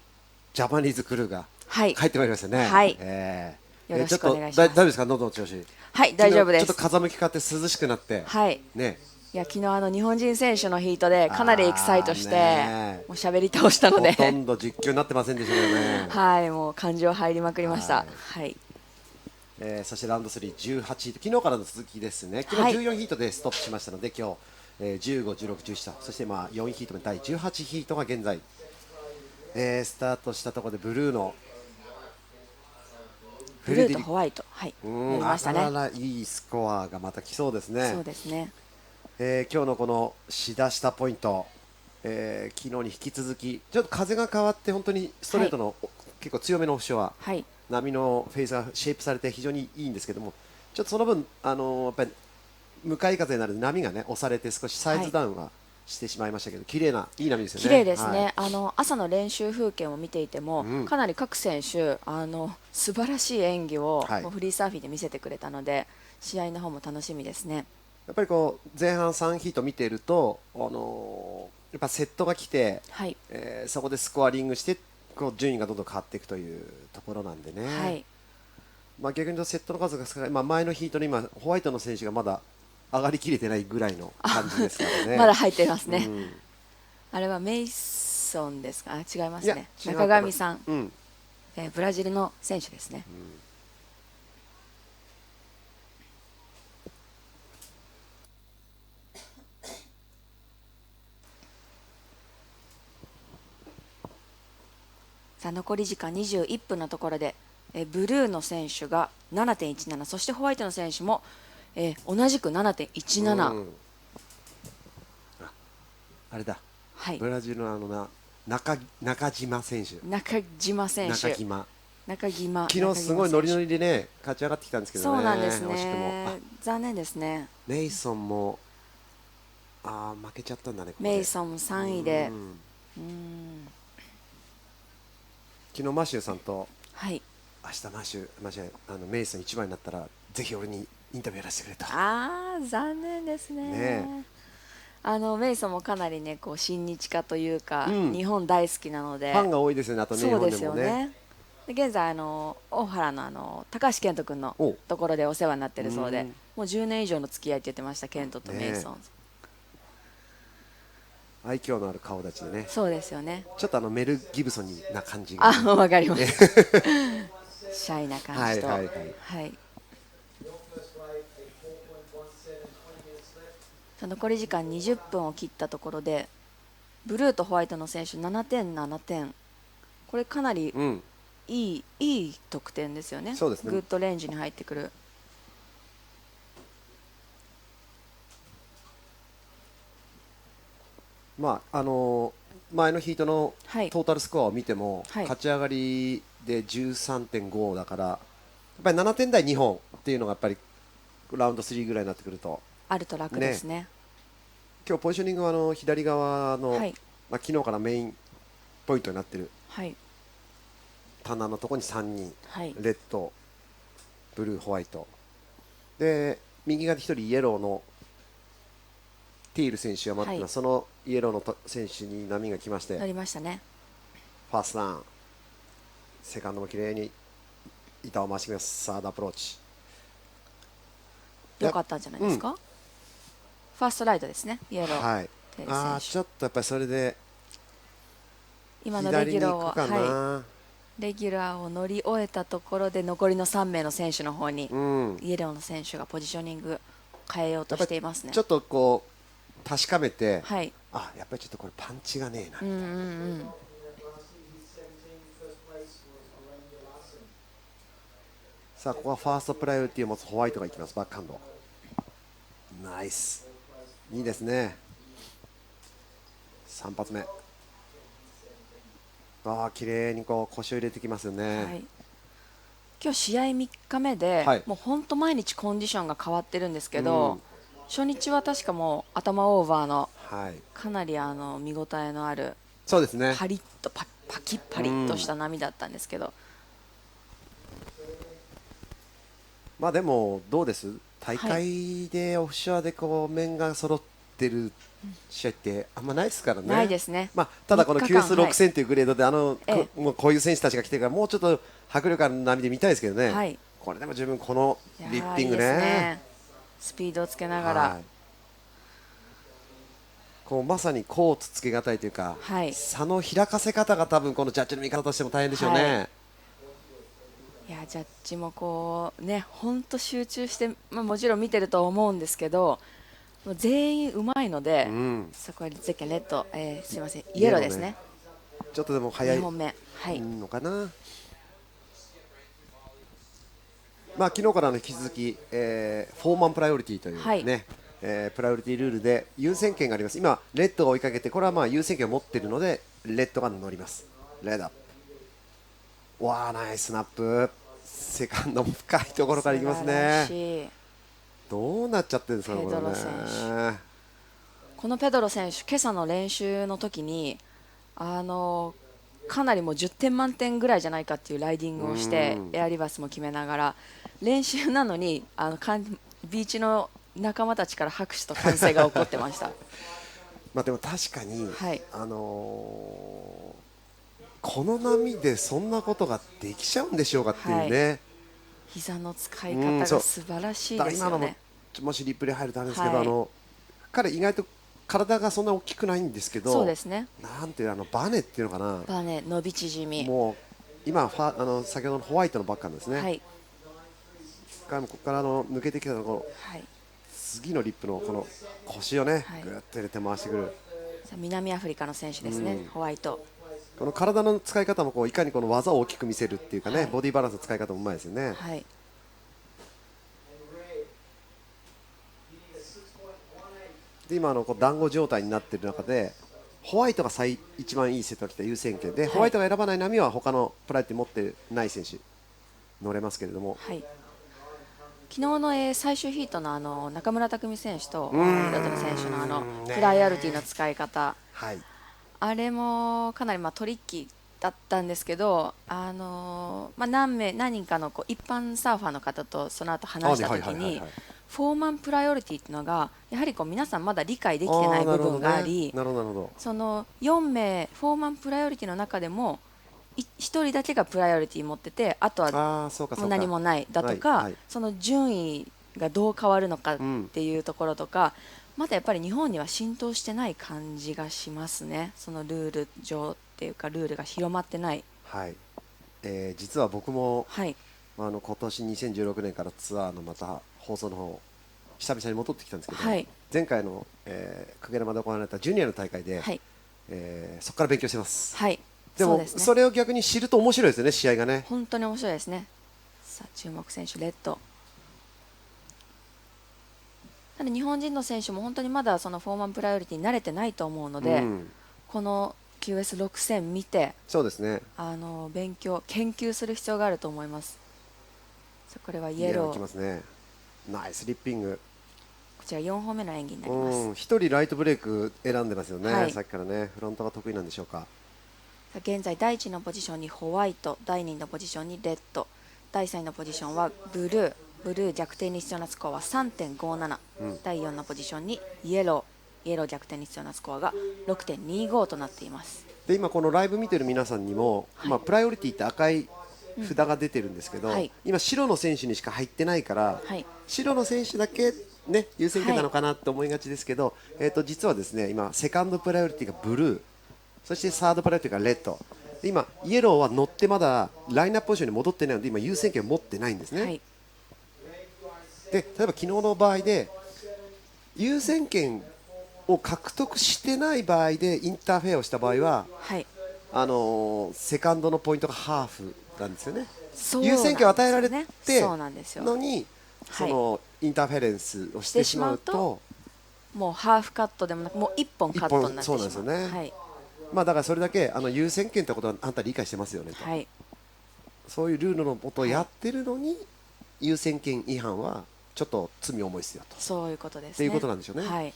ジャパニーズクルーがはい、帰ってまいりましたね。はい、よろしくお願いします。大丈夫ですか、喉の調子。はい、大丈夫です。ちょっと風向き変わって涼しくなって。はいね。いや昨日日本人選手のヒートでかなりエキサイトしてねもう喋り倒したのでほとんど実況になってませんでしたよね。はいもう感情入りまくりました。はい、そしてラウンド3、18ヒート、昨日からの続きですね。昨日14ヒートでストップしましたので、今日、15、16、17と、そしてまあ4ヒート目、第18ヒートが現在、スタートしたところでブルーのブルーとホワイト、はい、やりましたね。あらいいスコアがまた来そうですね。そうですね。今日のこのしだしたポイント、昨日に引き続きちょっと風が変わって本当にストレートの、結構強めのオフショア、はい、波のフェーズがシェイプされて非常にいいんですけども、ちょっとその分やっぱり向かい風になるので波がね押されて少しサイズダウンはしてしまいましたけど、綺麗ないい波ですよね。綺麗ですね。朝の練習風景を見ていても、かなり各選手素晴らしい演技を、フリーサーフィンで見せてくれたので試合の方も楽しみですね。やっぱりこう前半3ヒート見ていると、やっぱセットが来て、そこでスコアリングしてこう順位がどんどん変わっていくというところなんでね、はい、まあ逆に言うとセットの数が少ない、まあ、前のヒートに今ホワイトの選手がまだ上がりきれてないぐらいの感じですからねまだ入ってますね、あれはメイソンですか。あ、違いますね。中上さん、ブラジルの選手ですね。さあ残り時間21分のところで、ブルーの選手が 7.17、 そしてホワイトの選手も、同じく 7.17、あれだ、はい、ブラジルの中島選手、中島選手、中島昨日すごいノリノリでね勝ち上がってきたんですけどね。そうなんですね。惜しくも残念ですね。メイソンも負けちゃったんだね。メイソン3位で、昨日マシューさんと、はい、明日マシューメイソン1番になったらぜひ俺にインタビューやらせてくれと。残念ですね。メイソンもかなりねこう親日家というか、日本大好きなのでファンが多いですよね。あとね、そうですよね。で現在大原の高橋健人君のところでお世話になっているそうで、もう10年以上の付き合いって言ってました。健人とメイソン、愛嬌のある顔立ちでね。そうですよね。ちょっとメル・ギブソンな感じが、ね、わかりますシャイな感じと、はい、残り時間20分を切ったところでブルーとホワイトの選手7点7点、これかなりいい得点ですよね。そうですね。グッドレンジに入ってくる。まあ前のヒートのトータルスコアを見ても、勝ち上がりで 13.5 だから、やっぱり7点台2本っていうのがやっぱりラウンド3ぐらいになってくるとあると楽ですね。今日ポジショニングは左側の、昨日からメインポイントになっている、棚のところに3人、レッド、ブルー、ホワイトで、右側で1人イエローのティール選手が待ってます、そのイエローの選手に波が来まして、乗りましたね。ファーストラン、セカンドもきれいに板を回してきます。サードアプローチ良かったんじゃないですか。ファーストライトですね、イエロー、ちょっとやっぱりそれで今のレギュラーを、レギュラーを乗り終えたところで残りの3名の選手の方に、イエローの選手がポジショニング変えようとしていますね。ちょっとこう確かめて、やっぱりちょっとこれパンチがねえな、さあここはファーストプライオリティを持つホワイトがいきます。バックハンドナイス、いいですね。3発目、綺麗にこう腰を入れてきますよね。今日試合3日目で、もう本当毎日コンディションが変わってるんですけど、初日は確かもう頭オーバーの、かなり見応えのある、そうですね、パリッとパキッパリッとした波だったんですけど、まあでもどうです、大会でオフショアでこう面が揃ってる試合ってあんまないですからね。ないですね。ただこの9数6戦というグレードでもうこういう選手たちが来てるから、もうちょっと迫力ある波で見たいですけどね。これでも十分このリッピングいいですね。スピードをつけながら、はい、こうまさにコーツつけがたいというか、はい、差の開かせ方が多分このジャッジの見方としても大変でしょうね。いやジャッジもこうね本当集中して、もちろん見てると思うんですけど、もう全員うまいので、そこはゼッケンレッド、すいませんイエローですね。ちょっとでも早い2本目、はい、のかな。昨日からの引き続き、フォーマンプライオリティというね、はい、プライオリティルールで優先権があります。今レッドが追いかけて、これは優先権を持っているのでレッドが乗ります。レッドアップ、わーナイススナップ、セカンドも深いところからいきますね。どうなっちゃってるんですかね、これね。このペドロ選手、今朝の練習の時にかなりもう10点満点ぐらいじゃないかっていうライディングをしてエアリバースも決めながら練習なのにビーチの仲間たちから拍手と歓声が起こってましたでも確かに、はい、この波でそんなことができちゃうんでしょうかっていうね、はい、膝の使い方が素晴らしいですよね。今のもしリプレイ入るとあれですけど、はい、彼意外と体がそんな大きくないんですけど、そうですね、なんていうバネっていうのかな、バネ伸び縮み、もう今先ほどのホワイトのバッカーですね、はい、ここから抜けてきたところ、はい、次のリップのこの腰をね、はい、ぐっと入れて回してくる。南アフリカの選手ですね、ホワイト。この体の使い方もいかにこの技を大きく見せるっていうかね、はい、ボディバランスの使い方もうまいですよね。はい、で今団子状態になっている中でホワイトが一番いいセットが来た優先権で、はい、ホワイトが選ばない波は他のプライオリティ持ってない選手乗れますけれども、はい、昨日の最終ヒートの中村拓海選手とロトル選手のプライオリティの使い方、はい、あれもかなりトリッキーだったんですけど、何人かの一般サーファーの方とその後話したときにフォーマンプライオリティというのがやはり皆さんまだ理解できてない部分があり、その4名フォーマンプライオリティの中でも1人だけがプライオリティ持ってて、あとはもう何もないだとか、はいはい、その順位がどう変わるのかっていうところとか、まだやっぱり日本には浸透してない感じがしますね。そのルール上っていうかルールが広まってない、はい、実は僕も、はい、今年2016年からツアーのまた放送の方久々に戻ってきたんですけど、はい、前回の、久下山で行われたジュニアの大会で、はい、そこから勉強してます、はい、でも それを逆に知ると面白いですよね、試合がね。本当に面白いですね。さあ注目選手レッド。ただ日本人の選手も本当にまだそのフォーマンプライオリティに慣れてないと思うので、この QS6000 見てそうですね、研究する必要があると思います。これはイエローきますね。ナイスリッピング。こちら4本目の演技になります。1人ライトブレイク選んでますよね、はい、さっきからね。フロントが得意なんでしょうか。現在第1のポジションにホワイト、第2のポジションにレッド、第3のポジションはブルー逆転に必要なスコアは 3.57、第4のポジションにイエロー逆転に必要なスコアが 6.25 となっています。で今このライブ見てる皆さんにも、はい、プライオリティって赤い札が出てるんですけど、はい、今白の選手にしか入ってないから、はい、白の選手だけ、ね、優先権なのかなと思いがちですけど、実はですね今セカンドプライオリティがブルー、そしてサードプライオリティがレッドで、今イエローは乗ってまだラインナップポジションに戻ってないので今優先権を持ってないんですね、はい、で例えば昨日の場合で優先権を獲得してない場合でインターフェアをした場合は、はい、セカンドのポイントがハーフなんですよね。優先権を与えられてのにそのインターフェレンスをしてしまうと、もうハーフカットでもなくもう1本カットになってしまう。そうなんですよね、はい、だからそれだけ優先権ってことはあんた理解してますよねと、はい、そういうルールのことをやってるのに、優先権違反はちょっと罪重いですよと、そういうことですねっていうことなんでしょうね、はい。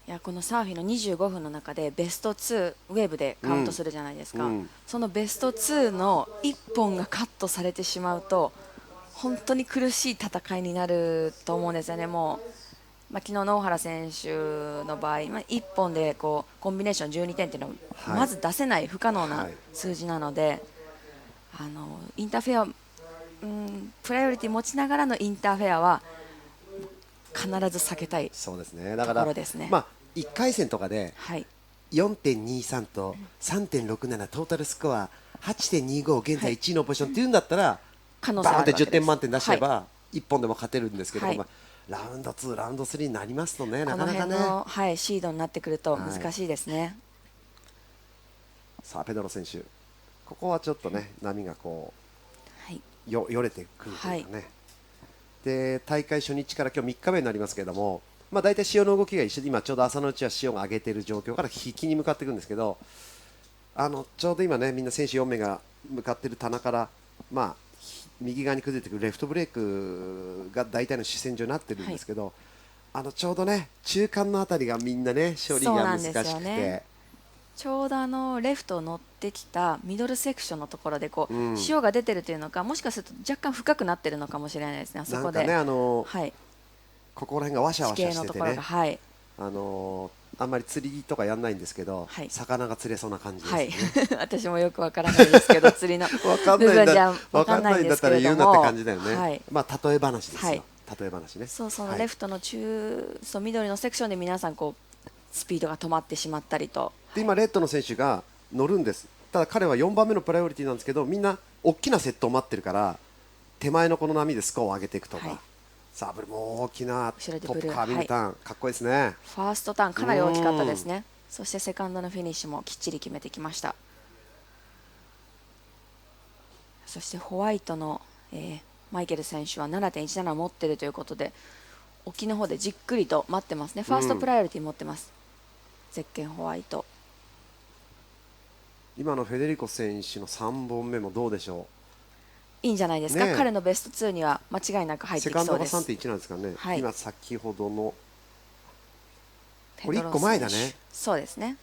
いやこのサーフィンの25分の中でベスト2ウェーブでカウントするじゃないですか、そのベスト2の1本がカットされてしまうと本当に苦しい戦いになると思うんですよね。もう、昨日の大原選手の場合、1本でコンビネーション12点っていうのはまず出せない不可能な数字なので、インターフェアプライオリティ持ちながらのインターフェアは必ず避けたいそうですね。だとからころですね。まあ1回戦とかではい、4.23 と 3.67 トータルスコア 8.25 現在1位のポジションっていうんだったら、可能性バーンって10あるわけです。点満点出しちゃえはい、ば1本でも勝てるんですけど、はいまあ、ラウンド2、ラウンド3になりますとね、なこのかなかね。辺の、はい、シードになってくると難しいですね。さあペドロ選手、ここはちょっとね波がこはい、うよれてくるというかね、で大会初日から今日3日目になりますけれども、まあ、大体潮の動きが一緒で、今ちょうど朝のうちは潮が上げている状況から引きに向かっていくんですけど、ちょうど今ねみんな選手4名が向かっている棚から、まあ、右側に崩れてくるレフトブレークが大体の主戦場になってるんですけど、ちょうどね中間のあたりがみんなね処理が難しくそうなんですよて、ね。ちょうどレフト乗ってきたミドルセクションのところでこう、うん潮が出てるというのか、もしかすると若干深くなってるのかもしれないですね。あそこで、なんかねはい、ここら辺がわしゃわしゃ地形のところが、しててね、はい、あんまり釣りとかやんないんですけど、はい、魚が釣れそうな感じですはね。い、私もよくわからないですけど釣りのわかん部ないんだ分じゃわわかんないんだっかんないんですたら言うなってけれども、感じだよね。はい、まあ例え話ですよ。はい、例え話ね。そのはいレフトのそう緑のセクションで皆さんこうスピードが止まってしまったりと、で今レッドの選手が乗るんです。ただ彼は4番目のプライオリティなんですけど、みんな大きなセットを待ってるから手前のこの波でスコアを上げていくとか、はい、さあブルもう大きなト後ろでブルーップカービングターン、かっこいいですね。ファーストターンかなり大きかったですね。そしてセカンドのフィニッシュもきっちり決めてきました。そしてホワイトの、マイケル選手は 7.17 を持っているということで、沖の方でじっくりと待ってますね。ファーストプライオリティ持ってます、ゼッケンホワイト。今のフェデリコ選手の3本目もどうでしょいいんじゃないですか、ねえ彼のベスト2には間違いなく入う。ってセカンドがきそうです。 3.1 なんですかね、はい、今先ほどのペドロこれ1個前だね選手そうですね。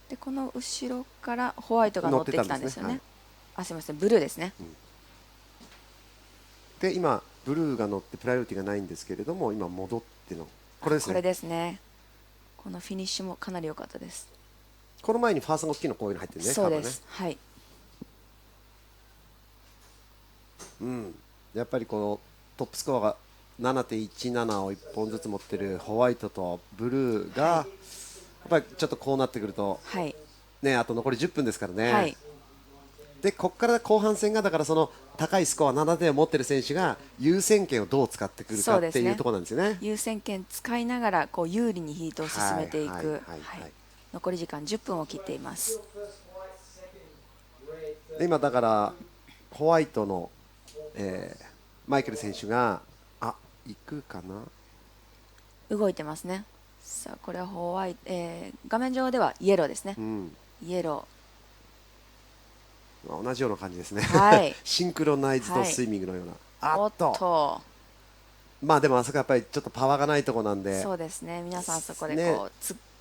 でこの後ろからホワイトが乗ってきたんですよね。あ、すみません、ブルーですね。で今ブルーが乗ってプライオリティがないんですけれども、今戻ってのこれですね。これですね。このフィニッシュもかなり良かったです。この前にファーストが大きいのこういうの入ってるね。そうです、カーはい、ドね。やっぱりこのトップスコアが 7.17 を1本ずつ持ってるホワイトとブルーが、やっぱりちょっとこうなってくると、はい、ね、あと残り10分ですからね。はい、でここから後半戦がだからその高いスコア7点を持っている選手が優先権をどう使ってくるかっていうところなんですよね。優先権使いながらこう有利にヒートを進めていく。残り時間10分を切っています。今だからホワイトの、マイケル選手が行くかな。動いてますね。さあこれはホワイト、画面上ではイエローですね、イエロ同じような感じですね、はい、シンクロナイズドスイミングのような、おっとまあでもあそこやっぱりちょっとパワーがないところなんで、そうですね、皆さんそこでこう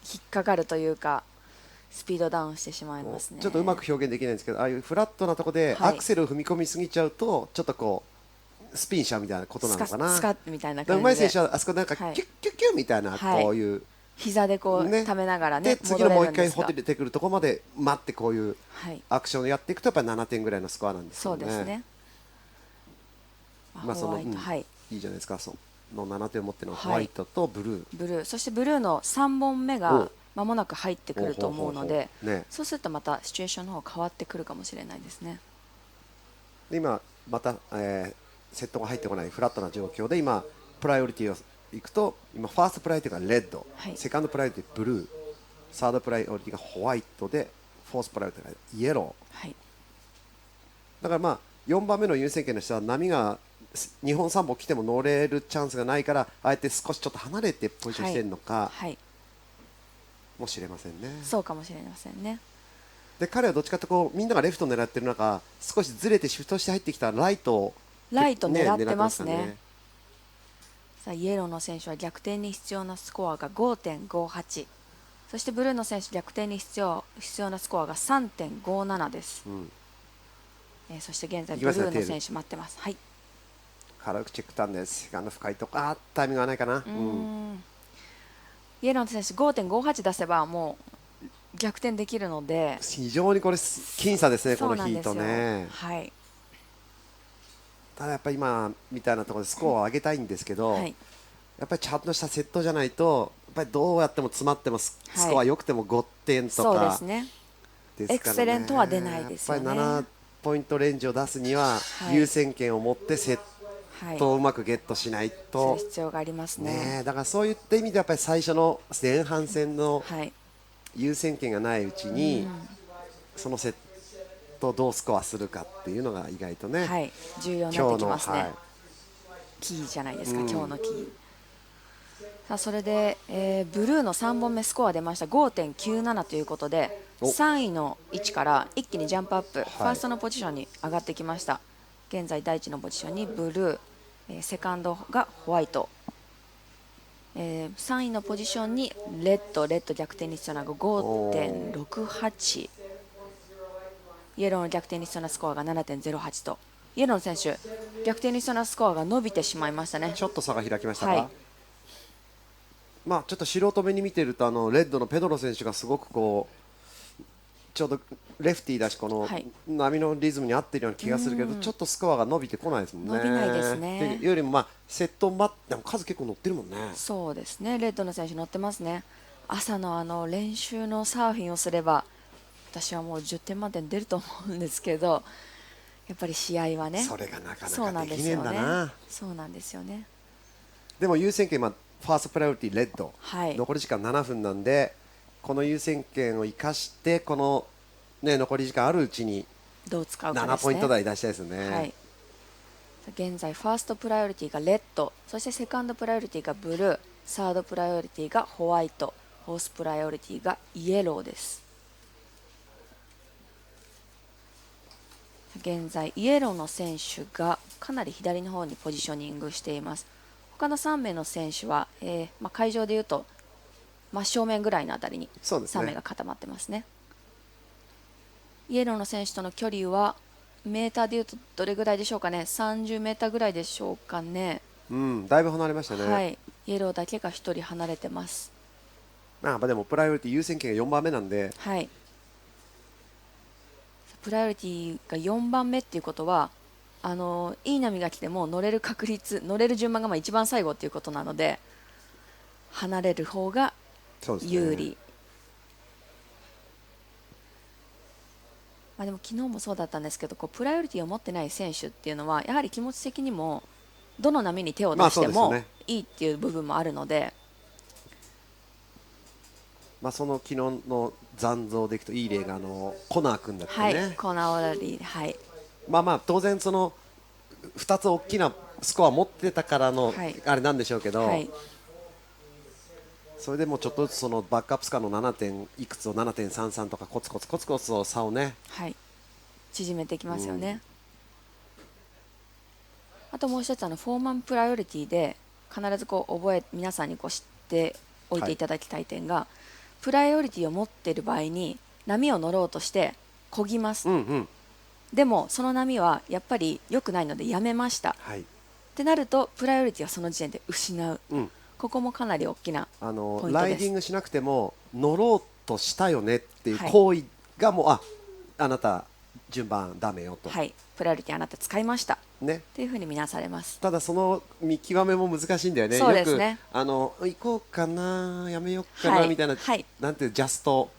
引っかかるというかスピードダウンしてしまいますね。ちょっとうまく表現できないんですけど、ああいうフラットなところでアクセルを踏み込みすぎちゃうと、ちょっとこうスピンしちゃうみたいなことなのかな。スカッみたいな感じで、うまい選手はあそこなんかキュッキュッキュッみたいな、こういう膝でこう溜めながらね、で次のもう一回ホテル出てくるところまで待ってこういうアクションをやっていくとやっぱり7点ぐらいのスコアなんですよね。そうですね。まあそのいいじゃないですか。その7点を持っているのはホワイトとブルー、そしてブルーの3本目が間もなく入ってくると思うので、そうするとまたシチュエーションの方変わってくるかもしれないですね。で今また、セットが入ってこないフラットな状況で今プライオリティをいくと、今ファーストプライオリティがレッド、セカンドプライオリティブルー、サードプライオリティがホワイトで、フォースプライオリティがイエロー、だからまあ4番目の優先権の人は波が2本3本来ても乗れるチャンスがないから、あえて少しちょっと離れてポジションしてるのかもしれませんね。そうかもしれませんね。で彼はどっちかというとみんながレフトを狙ってる中、少しずれてシフトして入ってきたライトを狙ってますね。さあイエローの選手は逆転に必要なスコアが 5.58、 そしてブルーの選手逆転に必要なスコアが 3.57 です、そして現在ブルーの選手待ってます。はい、軽くチェックターンです。セカンド深いとこ、タイミングがないかな。イエローの選手 5.58 出せばもう逆転できるので、非常にこれ僅差ですね、このヒートね。はい、ただやっぱり今みたいなところでスコアを上げたいんですけど、はい、やっぱりちゃんとしたセットじゃないとやっぱりどうやっても詰まってもスコア良くても5点とか、そうですね。ですからね、エクセレントは出ないですよね。やっぱり7ポイントレンジを出すには優先権を持ってセットをうまくゲットしないと、する必要がありますね。ね、だからそういった意味でやっぱり最初の前半戦の優先権がないうちに、そのセットをどうスコアするかっていうのが意外とね、はい、重要になってきますね。はい、キーじゃないですか、今日のキー。さあそれで、ブルーの3本目スコア出ました。 5.97 ということで3位の位置から一気にジャンプアップ、ファーストのポジションに上がってきました。現在第1のポジションにブルー、セカンドがホワイト、3位のポジションにレッド逆転に必要な 5.68、 イエローの逆転に必要なスコアが 7.08 と、イエローの選手逆転に必要なスコアが伸びてしまいましたね。ちょっと差が開きましたか、はい、まあ、ちょっと素人目に見てるとレッドのペドロ選手がすごくこうちょうどレフティーだしこの波のリズムに合っているような気がするけど、ちょっとスコアが伸びてこないですもんね。伸びないですね。よりも、まあ、セット待っても数結構乗ってるもんね。そうですね、レッドの選手乗ってますね。朝の練習のサーフィンをすれば私はもう10点満点出ると思うんですけど、やっぱり試合はね、それがなかなかできねえんだな。そうなんですよね。でも優先権、ファーストプライオリティレッド、はい、残り時間7分なんでこの優先権を生かしてこの、ね、残り時間あるうちにどう使うかですね。7ポイント台出したいですね。はい、現在ファーストプライオリティがレッド、そしてセカンドプライオリティがブルー、サードプライオリティがホワイト、フォースプライオリティがイエローです。現在イエローの選手がかなり左の方にポジショニングしています。他の3名の選手は、会場でいうと真正面ぐらいのあたりに3名が固まってますね。イエローの選手との距離はメーターでいうとどれぐらいでしょうかね。30メーターぐらいでしょうかね。だいぶ離れましたね。はい、イエローだけが1人離れてます。でもプライオリティ優先権が4番目なんで、はい、プライオリティが4番目っていうことはいい波が来ても乗れる確率、乗れる順番が一番最後っていうことなので、離れる方が有利。でも昨日もそうだったんですけど、プライオリティを持ってない選手っていうのはやはり気持ち的にもどの波に手を出してもいいっていう部分もあるので、その昨日の残像でいくといい例がコナー君だったね。はい、コナー・オラリー、はい、当然その2つ大きなスコア持ってたからのあれなんでしょうけど、それでもちょっとずつそのバックアップスコアの7点いくつを 7.33 とかコツコツ差をね、縮めていきますよね。あともう一つフォーマンプライオリティで必ず皆さんに知っておいていただきたい点が、プライオリティを持っている場合に波を乗ろうとして漕ぎます、でもその波はやっぱり良くないのでやめました、ってなるとプライオリティはその時点で失う、ここもかなり大きなポイントです。ライディングしなくても乗ろうとしたよねっていう行為がもう、あなた順番ダメよと、プライオリティあなた使いましたねっていうふうに見なされます。ただその見極めも難しいんだよね。そうですね。よく行こうかなやめようかなみたいな、なんていうジャスト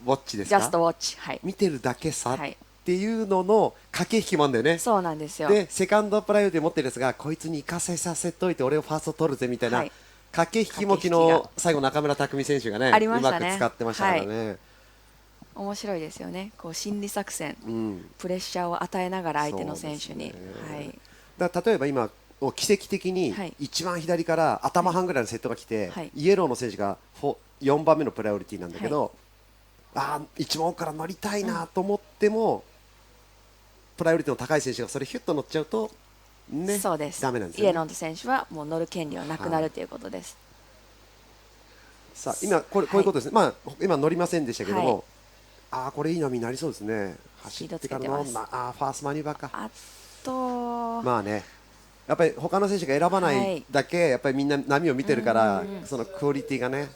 ウォッチですか、ジャストウォッチ、見てるだけさ、っていうのの駆け引きもあるんだよね。そうなんですよ。でセカンドプライオリティ持ってるやつがこいつに行かせさせといて俺をファースト取るぜみたいな、駆け引きも昨日最後中村拓海選手がねうまく使ってましたからね。面白いですよね。心理作戦、プレッシャーを与えながら相手の選手に、例えば今奇跡的に一番左から頭半ぐらいのセットが来て、イエローの選手が4番目のプライオリティなんだけど、一番奥から乗りたいなと思っても、プライオリティの高い選手がそれヒュッと乗っちゃうとね、そうです。ダメなんですよね。イエローの選手はもう乗る権利はなくなるということです。さあ今こういうことですね。今乗りませんでしたけども、これいい波になりそうですね。走ってからのファーストマニューバーか。あとやっぱり他の選手が選ばないだけ、やっぱりみんな波を見てるから、そのクオリティがね。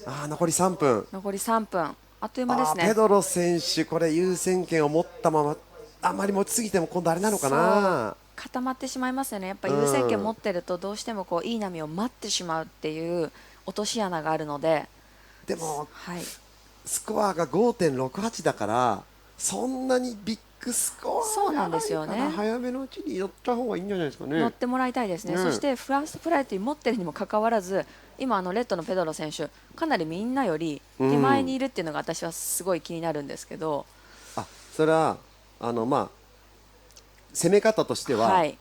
残り3分。残り3分。あっという間ですね。ペドロ選手これ優先権を持ったままあまり持ちすぎても今度あれなのかな。固まってしまいますよね。やっぱり優先権持ってるとどうしてもこういい波を待ってしまうっていう落とし穴があるので。でも、はい、スコアが 5.68 だからそんなにビッグスコアそうなんですよね。早めのうちに乗った方がいいんじゃないですかね。乗ってもらいたいですね。そしてファーストプライオリティ持ってるにもかかわらず、今レッドのペドロ選手かなりみんなより手前にいるっていうのが私はすごい気になるんですけど、それはまあ攻め方としては、はい、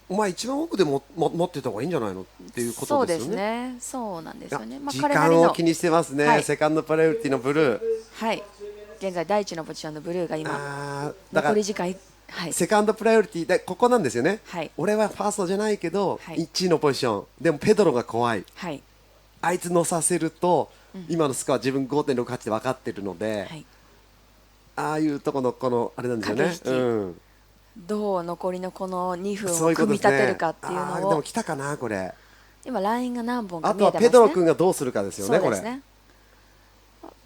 お前一番奥で持ってた方がいいんじゃないのっていうことですよね。そうですね。そうなんですよね。時間を気にしてますね、はい、セカンドプライオリティのブルー、はい、現在第一のポジションのブルーが今残り時間、はい、セカンドプライオリティでここなんですよね、はい、俺はファーストじゃないけど、はい、1位のポジションでもペドロが怖い、はい、あいつ乗させると、今のスコア自分 5.68 で分かってるので、はい、ああいうとこのこのあれなんですよね、どう残りのこの2分を組み立てるかっていうのを。でも来たかなこれ。今ラインが何本か見えてますね。あとはペドロ君がどうするかですよね。そうですね。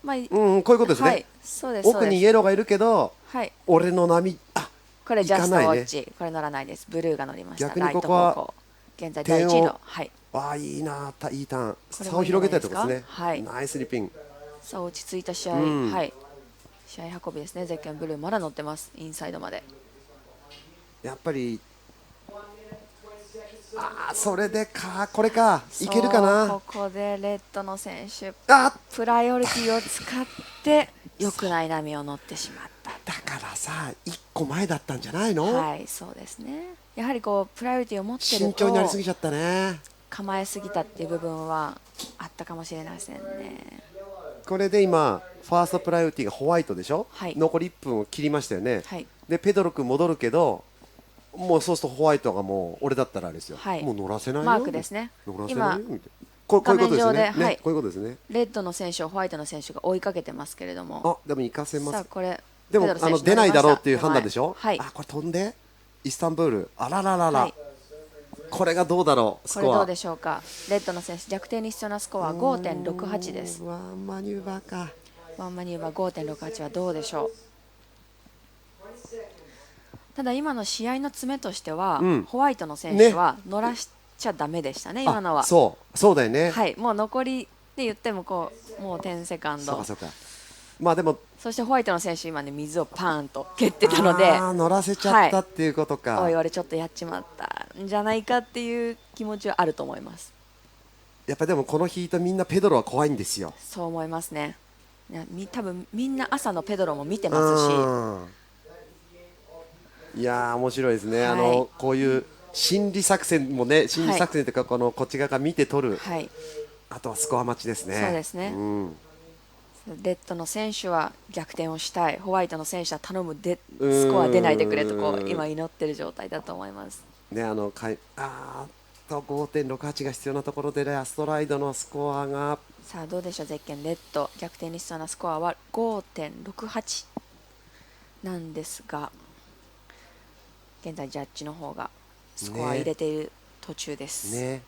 こういうことですね。はい、そうです。奥にイエローがいるけど、はい、俺の波これジャストウォッチ、これ乗らないです。ブルーが乗りました。逆にここは現在第1位の、はい、いいな、いいターン、差を広げたいところですね。はい、ナイスリピン。さあ落ち着いた試合、はい、試合運びですね。ゼッケンブルーまだ乗ってます。インサイドまで。やっぱりそれでこれかいけるかな。ここでレッドの選手プライオリティを使って良くない波を乗ってしまった。だからさ1個前だったんじゃないの。はい、そうですね。やはりこうプライオリティを持ってると慎重になりすぎちゃったね。構えすぎたっていう部分はあったかもしれませんね。これで今ファーストプライオリティがホワイトでしょ、はい、残り1分を切りましたよね、はい、でペドロ君戻るけど、もうそうするとホワイトがもう俺だったらあれですよ、はい、もう乗らせないよ、マークですね。乗らせないよみたいな、こういうことですね、はい、こういうことですね。レッドの選手をホワイトの選手が追いかけてますけれども、でも行かせます。さあこれでも出ないだろうっていう判断でしょ。はい、これ飛んでイスタンブール、あらららら、はい、これがどうだろう、スコアこれどうでしょうか。レッドの選手逆転に必要なスコアは 5.68 です。ワンマニューバーか。ワンマニューバー 5.68 はどうでしょう。ただ今の試合の詰めとしては、ホワイトの選手は乗らしちゃダメでしたね、今のは。そうだよね。はい、もう残りで言ってももう10セカンド。そうか。まあでもそしてホワイトの選手今ね水をパーンと蹴ってたので、乗らせちゃったっていうことか。おい俺ちょっとやっちまったんじゃないかっていう気持ちはあると思います。やっぱでもこのヒートみんなペドロは怖いんですよ。そう思いますね。多分みんな朝のペドロも見てますし、いやー面白いですね、はい、こういう心理作戦もね、心理作戦というか、こっち側が見て取る、はい、あとはスコア待ちですね。そうですね、レッドの選手は逆転をしたい、ホワイトの選手は頼むスコア出ないでくれと今祈ってる状態だと思いますね。5.68 が必要なところでラストライドのスコアがさあどうでしょう。ゼッケンレッド逆転に必要なスコアは 5.68 なんですが、現在ジャッジの方がスコア入れている途中ですね。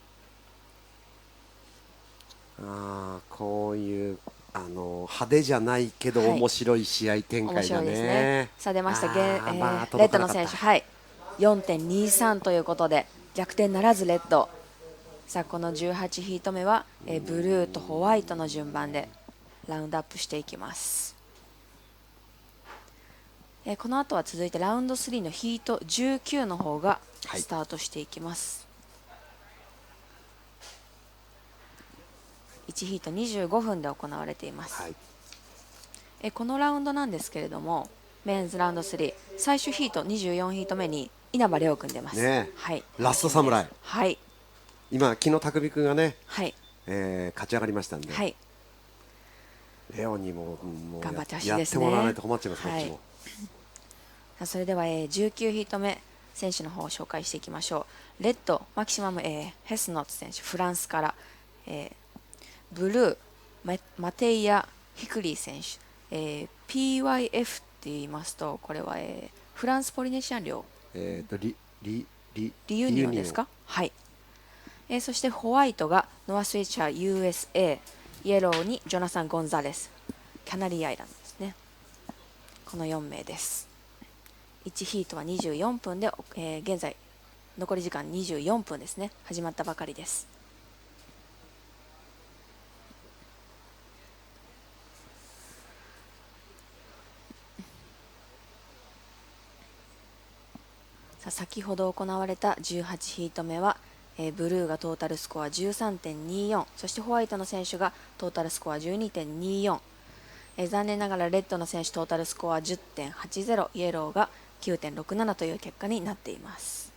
こういう派手じゃないけど面白い試合展開だね。面白いですね。さあ出ました、レッドの選手、4.23 ということで逆転ならずレッド。さあこの18ヒート目はブルーとホワイトの順番でラウンドアップしていきます。この後は続いてラウンド3のヒート19の方がスタートしていきます。1ヒート25分で行われています。このラウンドなんですけれども、メンズラウンド3最終ヒート24ヒート目に稲葉亮君出ます、ラストサムライ。はい、今昨日匠君がね、勝ち上がりましたんで、レオにも頑張ってほしいやっですね。てもらわないと困っちゃいます、こっちも。それでは19ヒート目選手の方を紹介していきましょう。レッドマキシマム、ヘスノッツ選手フランスから、ブルーマテイア・ヒクリー選手、PYF って言いますとこれは、フランスポリネシアン領、リユニオンですか。はい、そしてホワイトがノアスイッチャー USA、 イエローにジョナサン・ゴンザレスキャナリーアイランドですね。この4名です。1ヒートは24分で、現在残り時間24分ですね。始まったばかりです。先ほど行われた18ヒート目は、ブルーがトータルスコア 13.24、 そしてホワイトの選手がトータルスコア 12.24、残念ながらレッドの選手トータルスコア 10.80、 イエローが 9.67 という結果になっています。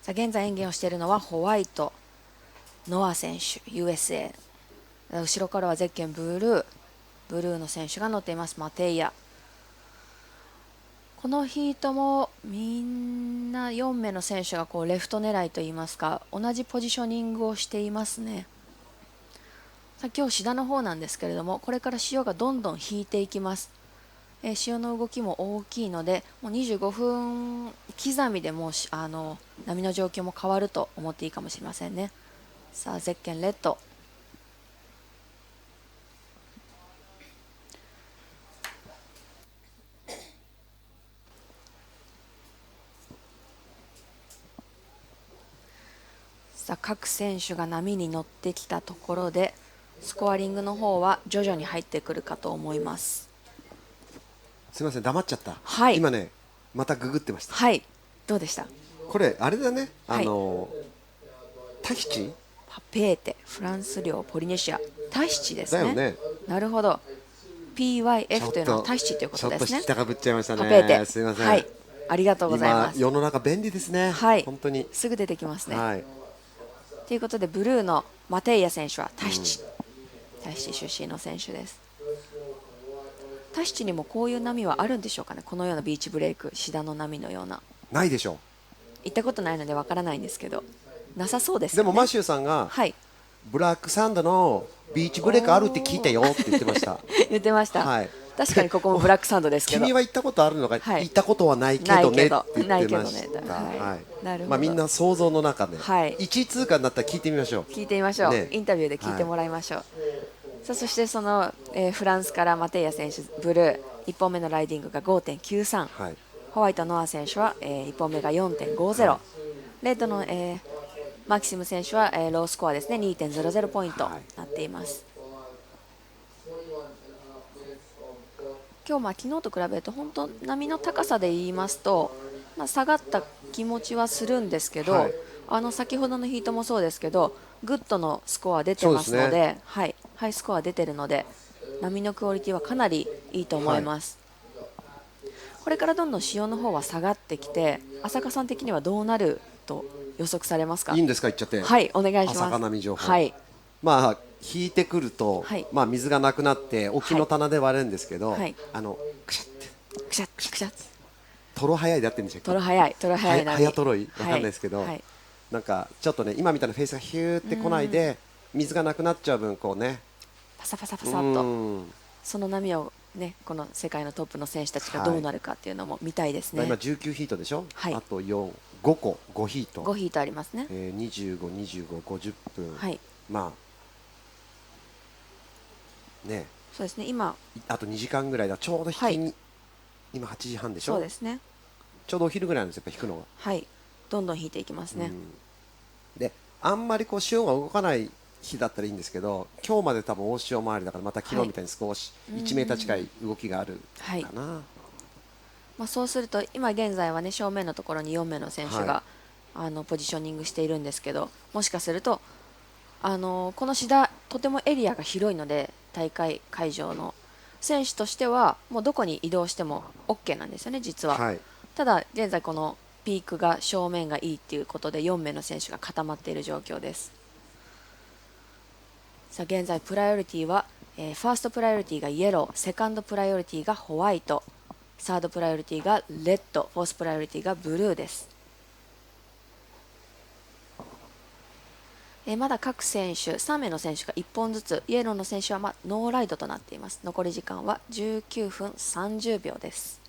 現在演技をしているのはホワイト、ノア選手 USA、 後ろからはゼッケンブルーの選手が乗っています。マテイヤ。このヒートもみんな4名の選手がレフト狙いといいますか、同じポジショニングをしていますね。今日志田の方なんですけれども、これから潮がどんどん引いていきます。潮の動きも大きいので、もう25分刻みでもう波の状況も変わると思っていいかもしれませんね。さあゼッケンレッド。各選手が波に乗ってきたところで、スコアリングの方は徐々に入ってくるかと思います。すみません、黙っちゃった、はい、今ねまたググってました。はい、どうでした？これあれだね、はい、タヒチパペーテ、フランス領ポリネシア、タヒチですね。だよね。なるほど。 PYF というのはタヒチということですね。ちょっと知ったかぶっちゃいましたね。パペーテ、すみません、はい、ありがとうございます。今世の中便利ですね、はい、本当にすぐ出てきますね。はい、ということでブルーのマテイヤ選手はタヒチ、タヒチ出身の選手です。タヒチにもこういう波はあるんでしょうかね。このようなビーチブレイク、シダの波のような。ないでしょう。行ったことないのでわからないんですけど、なさそうですよね。でもマシュューさんが、はい、ブラックサンドのビーチブレイクあるって聞いたよって言ってました言ってました、はい、確かにここもブラックサンドですけど君は行ったことあるのか、はい、行ったことはないけどねって言ってました。まあみんな想像の中で、はい、1位通過になったら聞いてみましょう。聞いてみましょう、ね、インタビューで聞いてもらいましょう。さあそしてその、フランスからマテイヤ選手ブルー、1本目のライディングが 5.93、はい、ホワイトノア選手は、1本目が 4.50、はい、レッドの、マキシム選手は、ロースコアですね、 2.00 ポイントなっています。今日昨日と比べると本当波の高さで言いますと、下がった気持ちはするんですけど、はい、先ほどのヒートもそうですけどグッドのスコア出てますの で、はい、ハイスコア出てるので波のクオリティはかなりいいと思います、はい、これからどんどん潮の方は下がってきて、浅香さん的にはどうなると予測されますか？いいんですか、言っちゃって。はい、お願いします。浅香波情報、はい、引いてくると、はい、水がなくなって沖の棚で割れるんですけど、はい、くしゃってくしゃってくしゃってトロ早いでやってるんでしょうか。トロ早い早トロイわかんないですけど、はい、なんかちょっとね今みたいなフェースがヒューってこないで水がなくなっちゃう分こうねパサパサパサっとその波をねこの世界のトップの選手たちがどうなるかっていうのも見たいですね。今19ヒートでしょ、はい、あと5個5ヒート5ヒートありますね、25、25、50分、はい、ね、そうですね、今あと2時間ぐらいだ、ちょうど引きに、はい、今8時半でしょ、そうですね、ちょうどお昼ぐらいなんですよ、やっぱ引くのが、はい、どんどん引いていきますね、であんまり潮が動かない日だったらいいんですけど、今日まで多分大潮回りだからまた昨日みたいに少し1メーター近い動きがあるかな、そうすると今現在はね正面のところに4名の選手が、はい、ポジショニングしているんですけど、もしかするとこのシダとてもエリアが広いので大会会場の選手としてはもうどこに移動しても OK なんですよね実は、はい、ただ現在このピークが正面がいいっていうことで4名の選手が固まっている状況です。さあ現在プライオリティは、ファーストプライオリティがイエロー、セカンドプライオリティがホワイト、サードプライオリティがレッド、フォースプライオリティがブルーです。まだ各選手3名の選手が1本ずつ、イエローの選手はノーライドとなっています。残り時間は19分30秒です。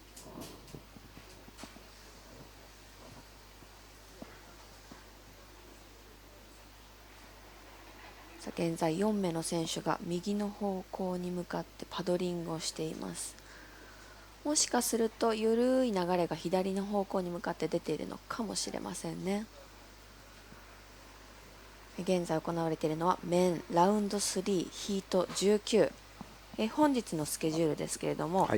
さあ現在4名の選手が右の方向に向かってパドリングをしています。もしかすると緩い流れが左の方向に向かって出ているのかもしれませんね。現在行われているのはメンラウンド3ヒート19、本日のスケジュールですけれども、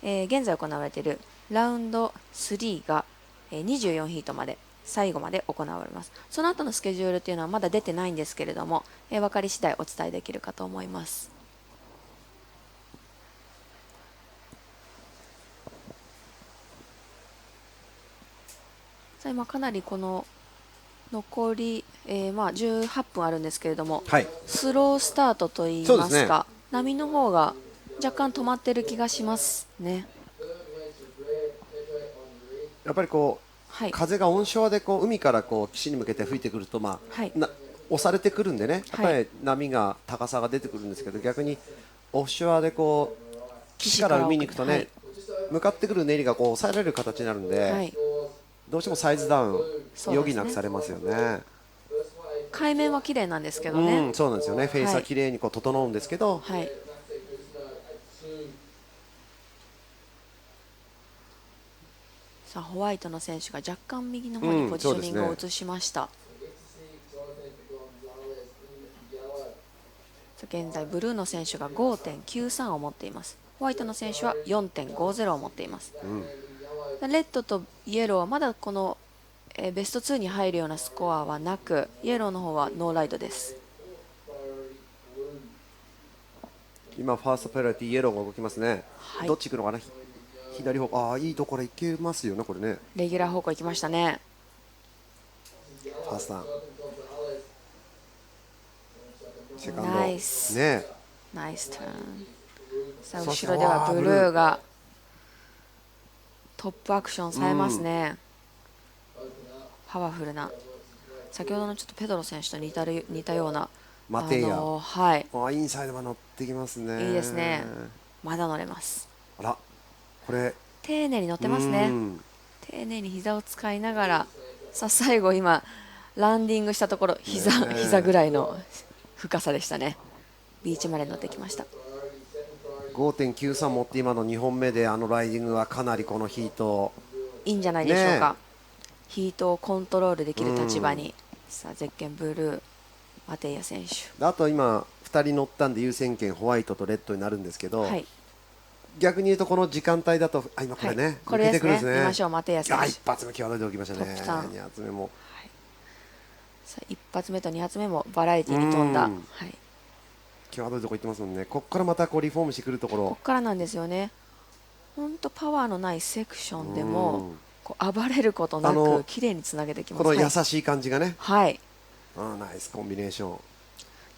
現在行われているラウンド3が24ヒートまで最後まで行われます。その後のスケジュールというのはまだ出てないんですけれども、分かり次第お伝えできるかと思います。さあ今かなりこの残り、18分あるんですけれども、スロースタートといいますか、波の方が若干止まっている気がしますね。やっぱりこう、風がオンショアでこう海からこう岸に向けて吹いてくると、押されてくるんでね、やっぱり波が高さが出てくるんですけど、逆にオフショアでこう岸から海に行くとね、向かってくるうねりがこう抑えられる形になるんで、どうしてもサイズダウン余儀なくされますよね。海面は綺麗なんですけどね。そうなんですよね。フェイスは綺麗にこう整うんですけど、さあホワイトの選手が若干右の方にポジショニングを移しました。現在ブルーの選手が 5.93 を持っています。ホワイトの選手は 4.50 を持っています。レッドとイエローはまだこのベスト2に入るようなスコアはなく、イエローの方はノーライドです。今ファーストペナルティイエローが動きますね。どっち行くのかな。左方向、いいところ行けますよね、これね。レギュラー方向行きましたね。ファーストダウン、セカンド、ナイスね、ナイスターン。さあ後ろではブルーがトップアクションされますね。パワフルな、先ほどのちょっとペドロ選手と似たようなマテイヤ、インサイドが乗ってきますね。いいですね。まだ乗れます。あら、これ丁寧に乗ってますね。丁寧に膝を使いながら、さあ最後今ランディングしたところ膝ぐらいの深さでしたね。ビーチまで乗ってきました。5.93 持って今の2本目であのライディングはかなりこのヒートいいんじゃないでしょうか。ヒートをコントロールできる立場に、さあゼッケンブルーマテイヤ選手、あと今2人乗ったんで優先権ホワイトとレッドになるんですけど、逆に言うとこの時間帯だと今これね、これですね。見ましょう。マテイヤ選手、一発目際どいておきましたね。2発目も、さあ1発目と2発目もバラエティに飛んだ、際どいとこ行ってますもんね。ここからまたこうリフォームしてくるところ、ここからなんですよね。本当パワーのないセクションでもこう暴れることなく綺麗につなげてきます。この優しい感じがね、ナイスコンビネーション。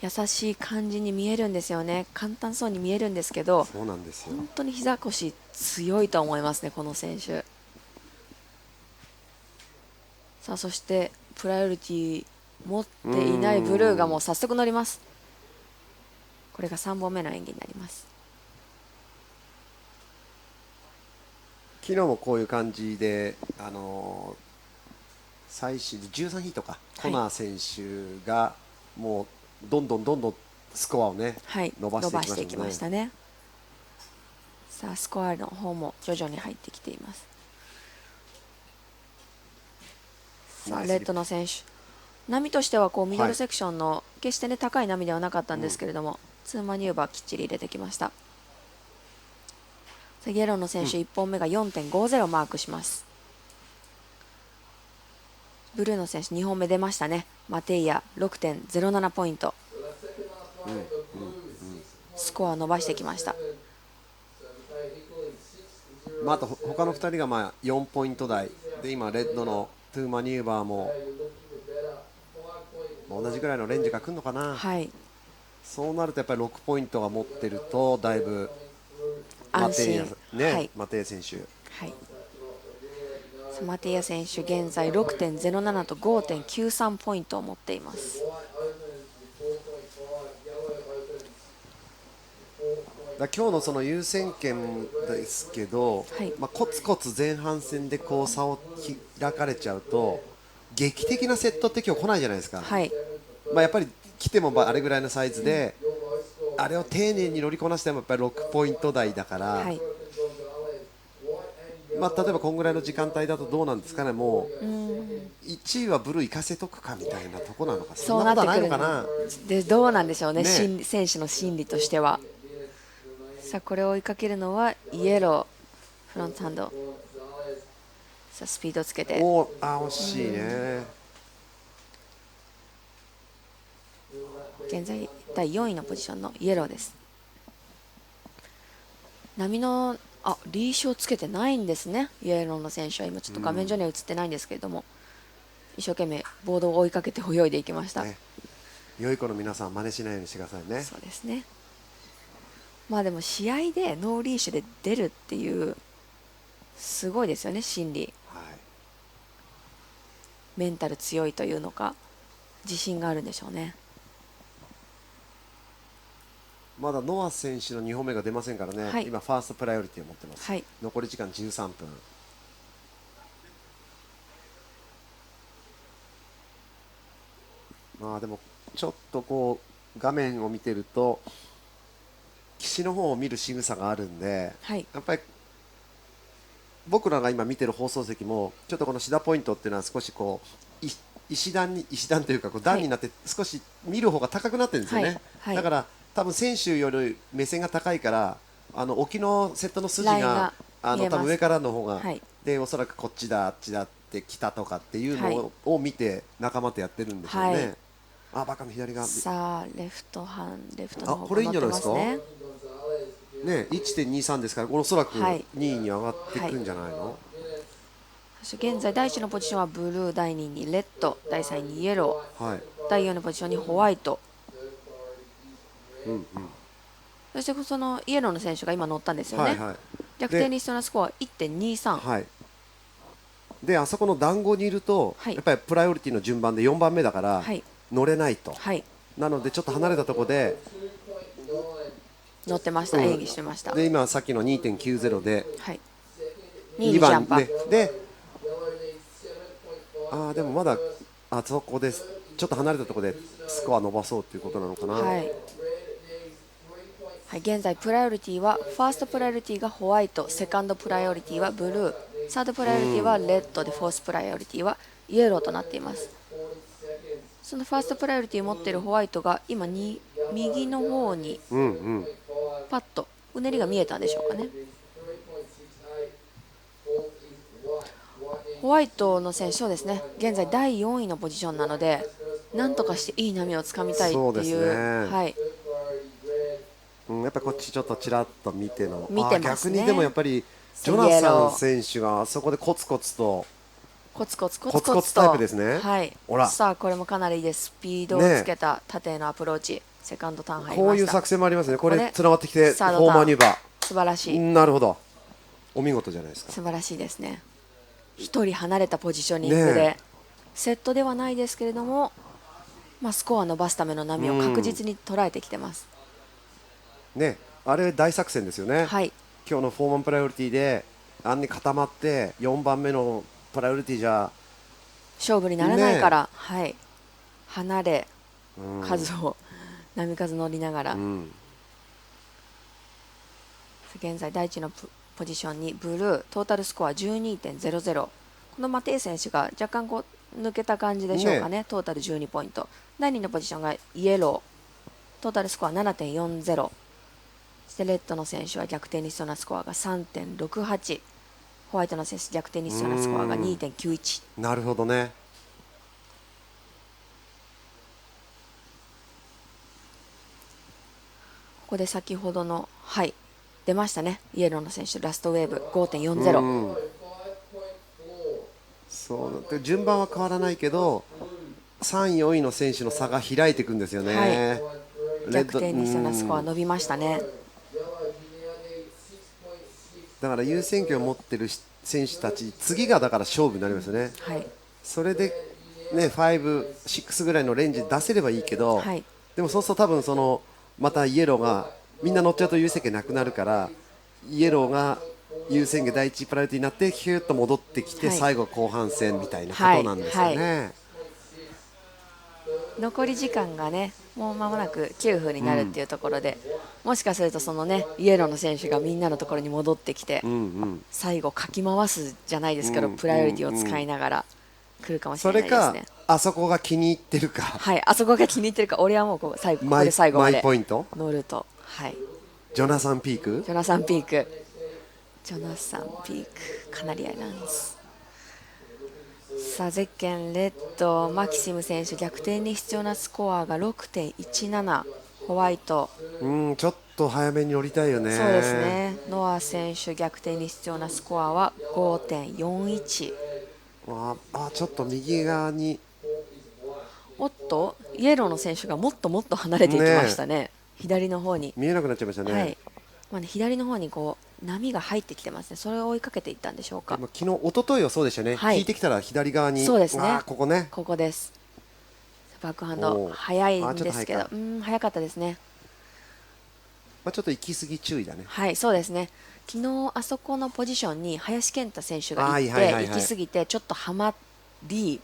優しい感じに見えるんですよね。簡単そうに見えるんですけど、そうなんですよ。本当に膝腰強いと思いますね、この選手。さあそしてプライオリティ持っていないブルーがもう早速乗ります。これが3本目の演技になります。昨日もこういう感じで、最終13ヒートか、コナー選手がもうどんどんスコアをね、伸ばしていきましたね。さあスコアの方も徐々に入ってきています。さあレッドの選手、波としてはこうミドルセクションの決してね高い波ではなかったんですけれども、2マニューバーきっちり入れてきました。イエローの選手1本目が 4.50 マークします。ブルーの選手2本目出ましたね。マテイヤ 6.07 ポイント、スコアを伸ばしてきました。あと他の2人が4ポイント台で、今レッドの2マニューバーも同じぐらいのレンジが来るのかな。そうなるとやっぱり6ポイントが持ってるとだいぶマテイヤ、マテイヤ選手、マテイヤ選手現在 6.07 と 5.93 ポイントを持っています。今日のその優先権ですけど、コツコツ前半戦でこう差を開かれちゃうと劇的なセットって今日来ないじゃないですか。やっぱり来てもあれぐらいのサイズで、あれを丁寧に乗りこなしてもやっぱり6ポイント台だから、まあ、例えばこんぐらいの時間帯だとどうなんですかね、もう1位はブルー行かせとくかみたいなとこなのか、そんなことはないのかな。でどうなんでしょうね、ね選手の心理としては。さあこれを追いかけるのはイエローフロントハンド。さあスピードをつけて、惜しいね。現在第4位のポジションのイエローです。波のリーシュをつけてないんですね、イエローの選手は。今ちょっと画面上には映ってないんですけれども、一生懸命ボードを追いかけて泳いでいきました、良い子の皆さん真似しないようにしてくださいね。そうですね。まあでも試合でノーリーシュで出るっていうすごいですよね、心理、メンタル強いというのか自信があるんでしょうね。まだノア選手の2本目が出ませんからね、今ファーストプライオリティを持ってます、残り時間13分。まあでもちょっとこう画面を見てると岸の方を見る仕草があるんで、やっぱり僕らが今見てる放送席もちょっとこのシダポイントっていうのは少しこう石段というかこう段になって少し見る方が高くなってるんですよね、だから多分選手より目線が高いから沖のセットの筋が多分上からの方が、でおそらくこっちだあっちだって来たとかっていうのを見て仲間とやってるんでしょうね、バカの左がさあレフトの方これいいんじゃないですかね。1.23 ですからおそらく2位に上がっていくんじゃないの、そして現在第1のポジションはブルー、第2にレッド、第3にイエロー、第4のポジションにホワイト、そしてそのイエローの選手が今乗ったんですよね、逆転に必要なスコアは 1.23、であそこの団子にいると、やっぱりプライオリティの順番で4番目だから、乗れないと、なのでちょっと離れたところで乗ってました、演技してました。で今さっきの 2.90 で、2番ででもまだあそこでちょっと離れたところでスコア伸ばそうということなのかな。現在プライオリティはファーストプライオリティがホワイト、セカンドプライオリティはブルー、サードプライオリティはレッドで、フォースプライオリティはイエローとなっています。そのファーストプライオリティを持っているホワイトが今に右の方にパッとうねりが見えたんでしょうかね。ホワイトの選手はですね、現在第4位のポジションなので、なんとかしていい波をつかみたいっていう、やっぱりこっちちょっとちらっと見ての、見てますね。逆にでもやっぱりジョナサン選手があそこでコツコツタイプですね。さあこれもかなりいいです。スピードをつけた縦へのアプローチ、セカンドターン入りました。こういう作戦もありますね。これつながってきてフォーマニューバー、素晴らしい。なるほど、お見事じゃないですか。素晴らしいですね。一人離れたポジショニングで、セットではないですけれども、スコア伸ばすための波を確実に捉えてきてます。あれ大作戦ですよね。今日のフォーマンプライオリティであんに固まって4番目のプライオリティじゃ勝負にならないから、離れ、数を波数乗りながら、現在第1のポジションにブルー、トータルスコア 12.00、 このマテイ選手が若干こう抜けた感じでしょうかね、トータル12ポイント。第2のポジションがイエロー、トータルスコア 7.40、 そしてレッドの選手は逆転に必要なスコアが 3.68、ホワイトの選手逆転に必要なスコアが 2.91。 なるほどね。ここで先ほどの出ましたね、イエローの選手ラストウェーブ 5.40。 そう順番は変わらないけど3位4位の選手の差が開いていくんですよね、逆転に必要なスコア伸びましたね。だから優先権を持っている選手たち、次がだから勝負になりますよね、それで、5、6ぐらいのレンジ出せればいいけど、でもそうすると多分そのまたイエローがみんな乗っちゃうと優先権なくなるから、イエローが優先権第一プライオリティになってヒューッと戻ってきて、最後後半戦みたいなことなんですよね。残り時間がねもう間もなく9分になるっていうところで、もしかするとそのねイエローの選手がみんなのところに戻ってきて、最後かき回すじゃないですけど、プライオリティを使いながら来るかもしれないですね。それかあそこが気に入ってるか、はい、あそこが気に入ってるか、俺はもうここで最後まマイでポイント乗ると。はい、ジョナサン・ピークジョナサン・ピークかなりやなんです。さあゼッケンレッドマキシム選手、逆転に必要なスコアが 6.17、 ホワイトちょっと早めに乗りたいよね。そうですね。ノア選手逆転に必要なスコアは 5.41。 ちょっと右側に、おっとイエローの選手がもっともっと離れていきましたね。左の方に見えなくなっちゃいましたね。はい、左の方にこう波が入ってきてますね。それを追いかけていったんでしょうか。昨日一昨日はそうでしたね、引いてきたら左側に。そうですね、ここね、ここです。バックハンド早いんですけど、早かったですね。ちょっと行き過ぎ注意だね。はい、そうですね。昨日あそこのポジションに林健太選手がいて、行き過ぎてちょっとはまり、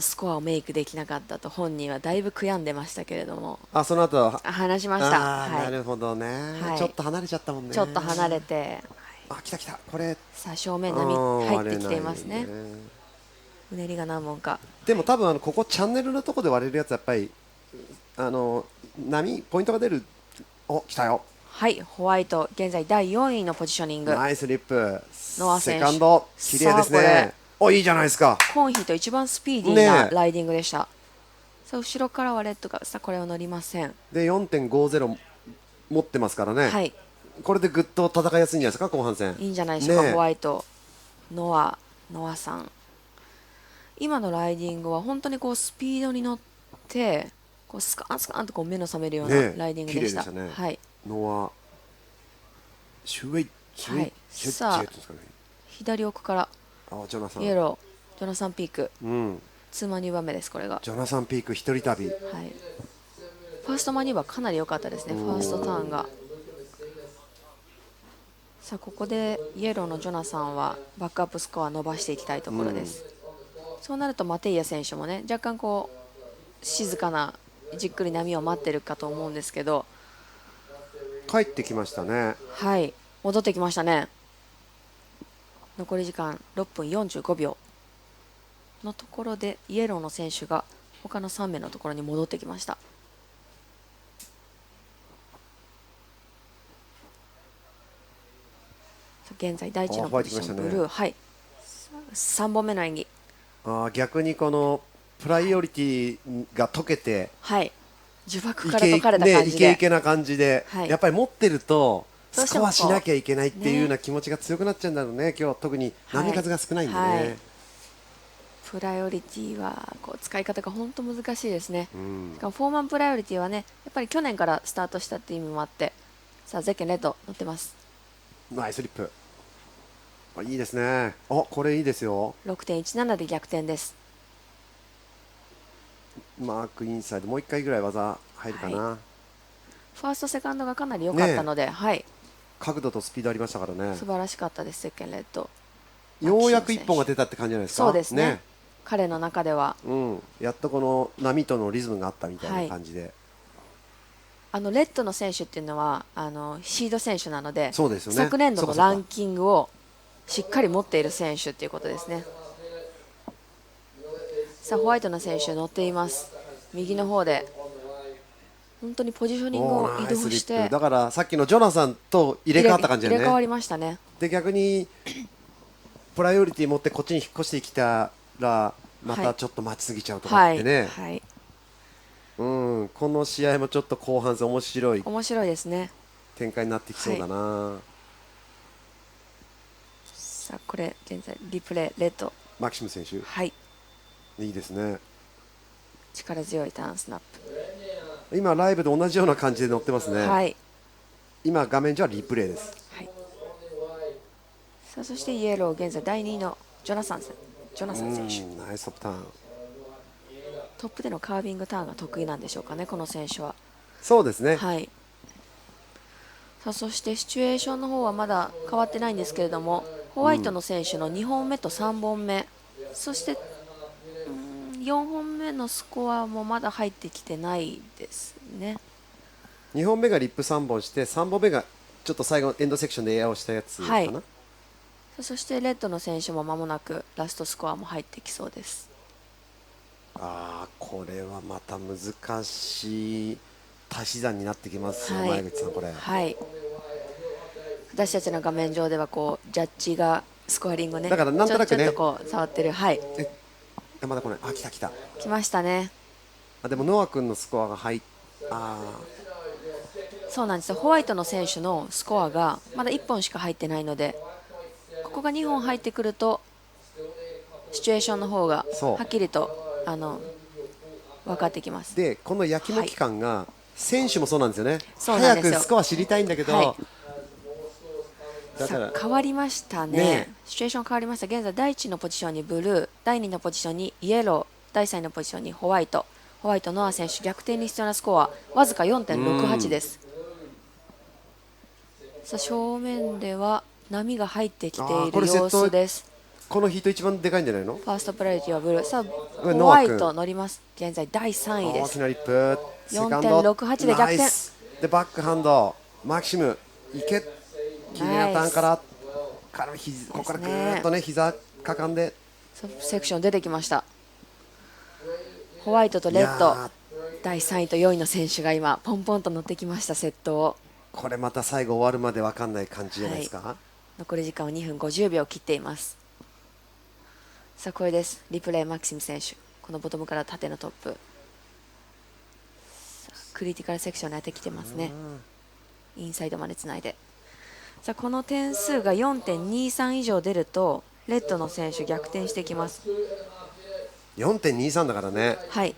スコアをメイクできなかったと本人はだいぶ悔やんでましたけれども、その後話しました。なるほどね、ちょっと離れちゃったもんね。ちょっと離れて、来たこれさあ正面波入ってきていますね。うねりが何本か。でも多分ここチャンネルのとこで割れるやつやっぱり波ポイントが出る。来たよ。はい、ホワイト現在第4位のポジショニング。ナイスリップ。ノア選手セカンド綺麗ですね。いいじゃないですか。今ヒート一番スピーディーなライディングでした。さあ後ろからはレッドがこれを乗りません。で 4.50 持ってますからね。はい、これでぐっと戦いやすいんじゃないですか、後半戦。いいんじゃないでしょうか。ホワイトノアさん、今のライディングは本当にこうスピードに乗ってこうスカンスカンとこう目の覚めるようなライディングでした。はい、ノアシュウェイさあ左奥からジョナサンイエロー、ジョナサン・ピーク、ツーマニューバー目です。これがジョナサン・ピーク一人旅。ファーストマニューバーかなり良かったですね。ファーストターンが。さあここでイエローのジョナサンはバックアップスコア伸ばしていきたいところです。そうなるとマテイヤ選手もね若干こう静かなじっくり波を待ってるかと思うんですけど、帰ってきましたね。はい、戻ってきましたね。残り時間6分45秒のところでイエローの選手が他の3名のところに戻ってきました。現在第1のポジション、ブルー、はい、3本目の演技。逆にこのプライオリティが解けて、はい、呪縛から解かれた感じで、イケイケな感じで、やっぱり持ってるとスコアしなきゃいけないっていうような気持ちが強くなっちゃうんだろうね。今日特に波数が少ないんでね。プライオリティはこう使い方が本当難しいですね。しかもフォーマンプライオリティはねやっぱり去年からスタートしたっていう意味もあって、さあゼッケンレッド乗ってます。ナイスリップ、いいですね。これいいですよ。 6.17 で逆転です。マークインサイドもう1回ぐらい技入るかな。ファーストセカンドがかなり良かったので、角度とスピードありましたからね。素晴らしかったです。ゼッケンレッドようやく1本が出たって感じじゃないですか。そうですね、彼の中では、やっとこの波とのリズムがあったみたいな感じで、レッドの選手っていうのはシード選手なので、そうですよね、昨年度のランキングをしっかり持っている選手っていうことですね。さあホワイトの選手乗っています。右の方で本当にポジショニングを移動して、だからさっきのジョナサンと入れ替わった感じだよね。入れ替わりましたね。で逆にプライオリティ持ってこっちに引っ越してきたらまたちょっと待ちすぎちゃうとかってね、この試合もちょっと後半戦面白いですね。展開になってきそうだな。さあこれ現在リプレイレッドマキシム選手、いいですね。力強いターンスナップ、今ライブで同じような感じで乗ってますね。今画面上はリプレイです。さあそしてイエロー現在第2位のジョナサン選手、ナイストップターン。トップでのカービングターンが得意なんでしょうかね、この選手は。そうですね。さあそしてシチュエーションの方はまだ変わってないんですけれども、ホワイトの選手の2本目と3本目、そして4本目のスコアもまだ入ってきてないですね。2本目がリップ3本して、3本目がちょっと最後エンドセクションでエアをしたやつかな、はい、そしてレッドの選手も間もなくラストスコアも入ってきそうです。これはまた難しい足し算になってきますよ、前口さん、これ。はい、私たちの画面上ではこうジャッジがスコアリングね、だからなんとなくね、ちょっとこう触ってる。はい、まだ来ない。来ましたね。でもノア君のスコアがそうなんですよ。ホワイトの選手のスコアがまだ1本しか入ってないので、ここが2本入ってくるとシチュエーションの方がはっきりと分かってきます。でこのやきもき感が、選手もそうなんですよね。早くスコア知りたいんだけど、だから変わりましたね。シチュエーション変わりました。現在第1のポジションにブルー、第2のポジションにイエロー、第3のポジションにホワイト。ノア選手逆転に必要なスコアわずか 4.68 です。さあ正面では波が入ってきている様子です。このヒート一番でかいんじゃないの？ファーストプライオリティはブルー。さあホワイト乗ります。現在第3位です。大きなリップ、 4.68 で逆転でバックハンドマキシムいけ、綺麗なターンからここからぐーっとね膝かかんでセクション出てきました。ホワイトとレッド、第3位と4位の選手が今ポンポンと乗ってきました。セットをこれまた最後終わるまで分かんない感じじゃないですか。残り時間は2分50秒切っています。さあこれです。リプレイマキシム選手、このボトムから縦のトップ、クリティカルセクションに当てきてますね。インサイドまでつないで、さあこの点数が 4.23 以上出るとレッドの選手逆転してきます。 4.23 だからね。はい、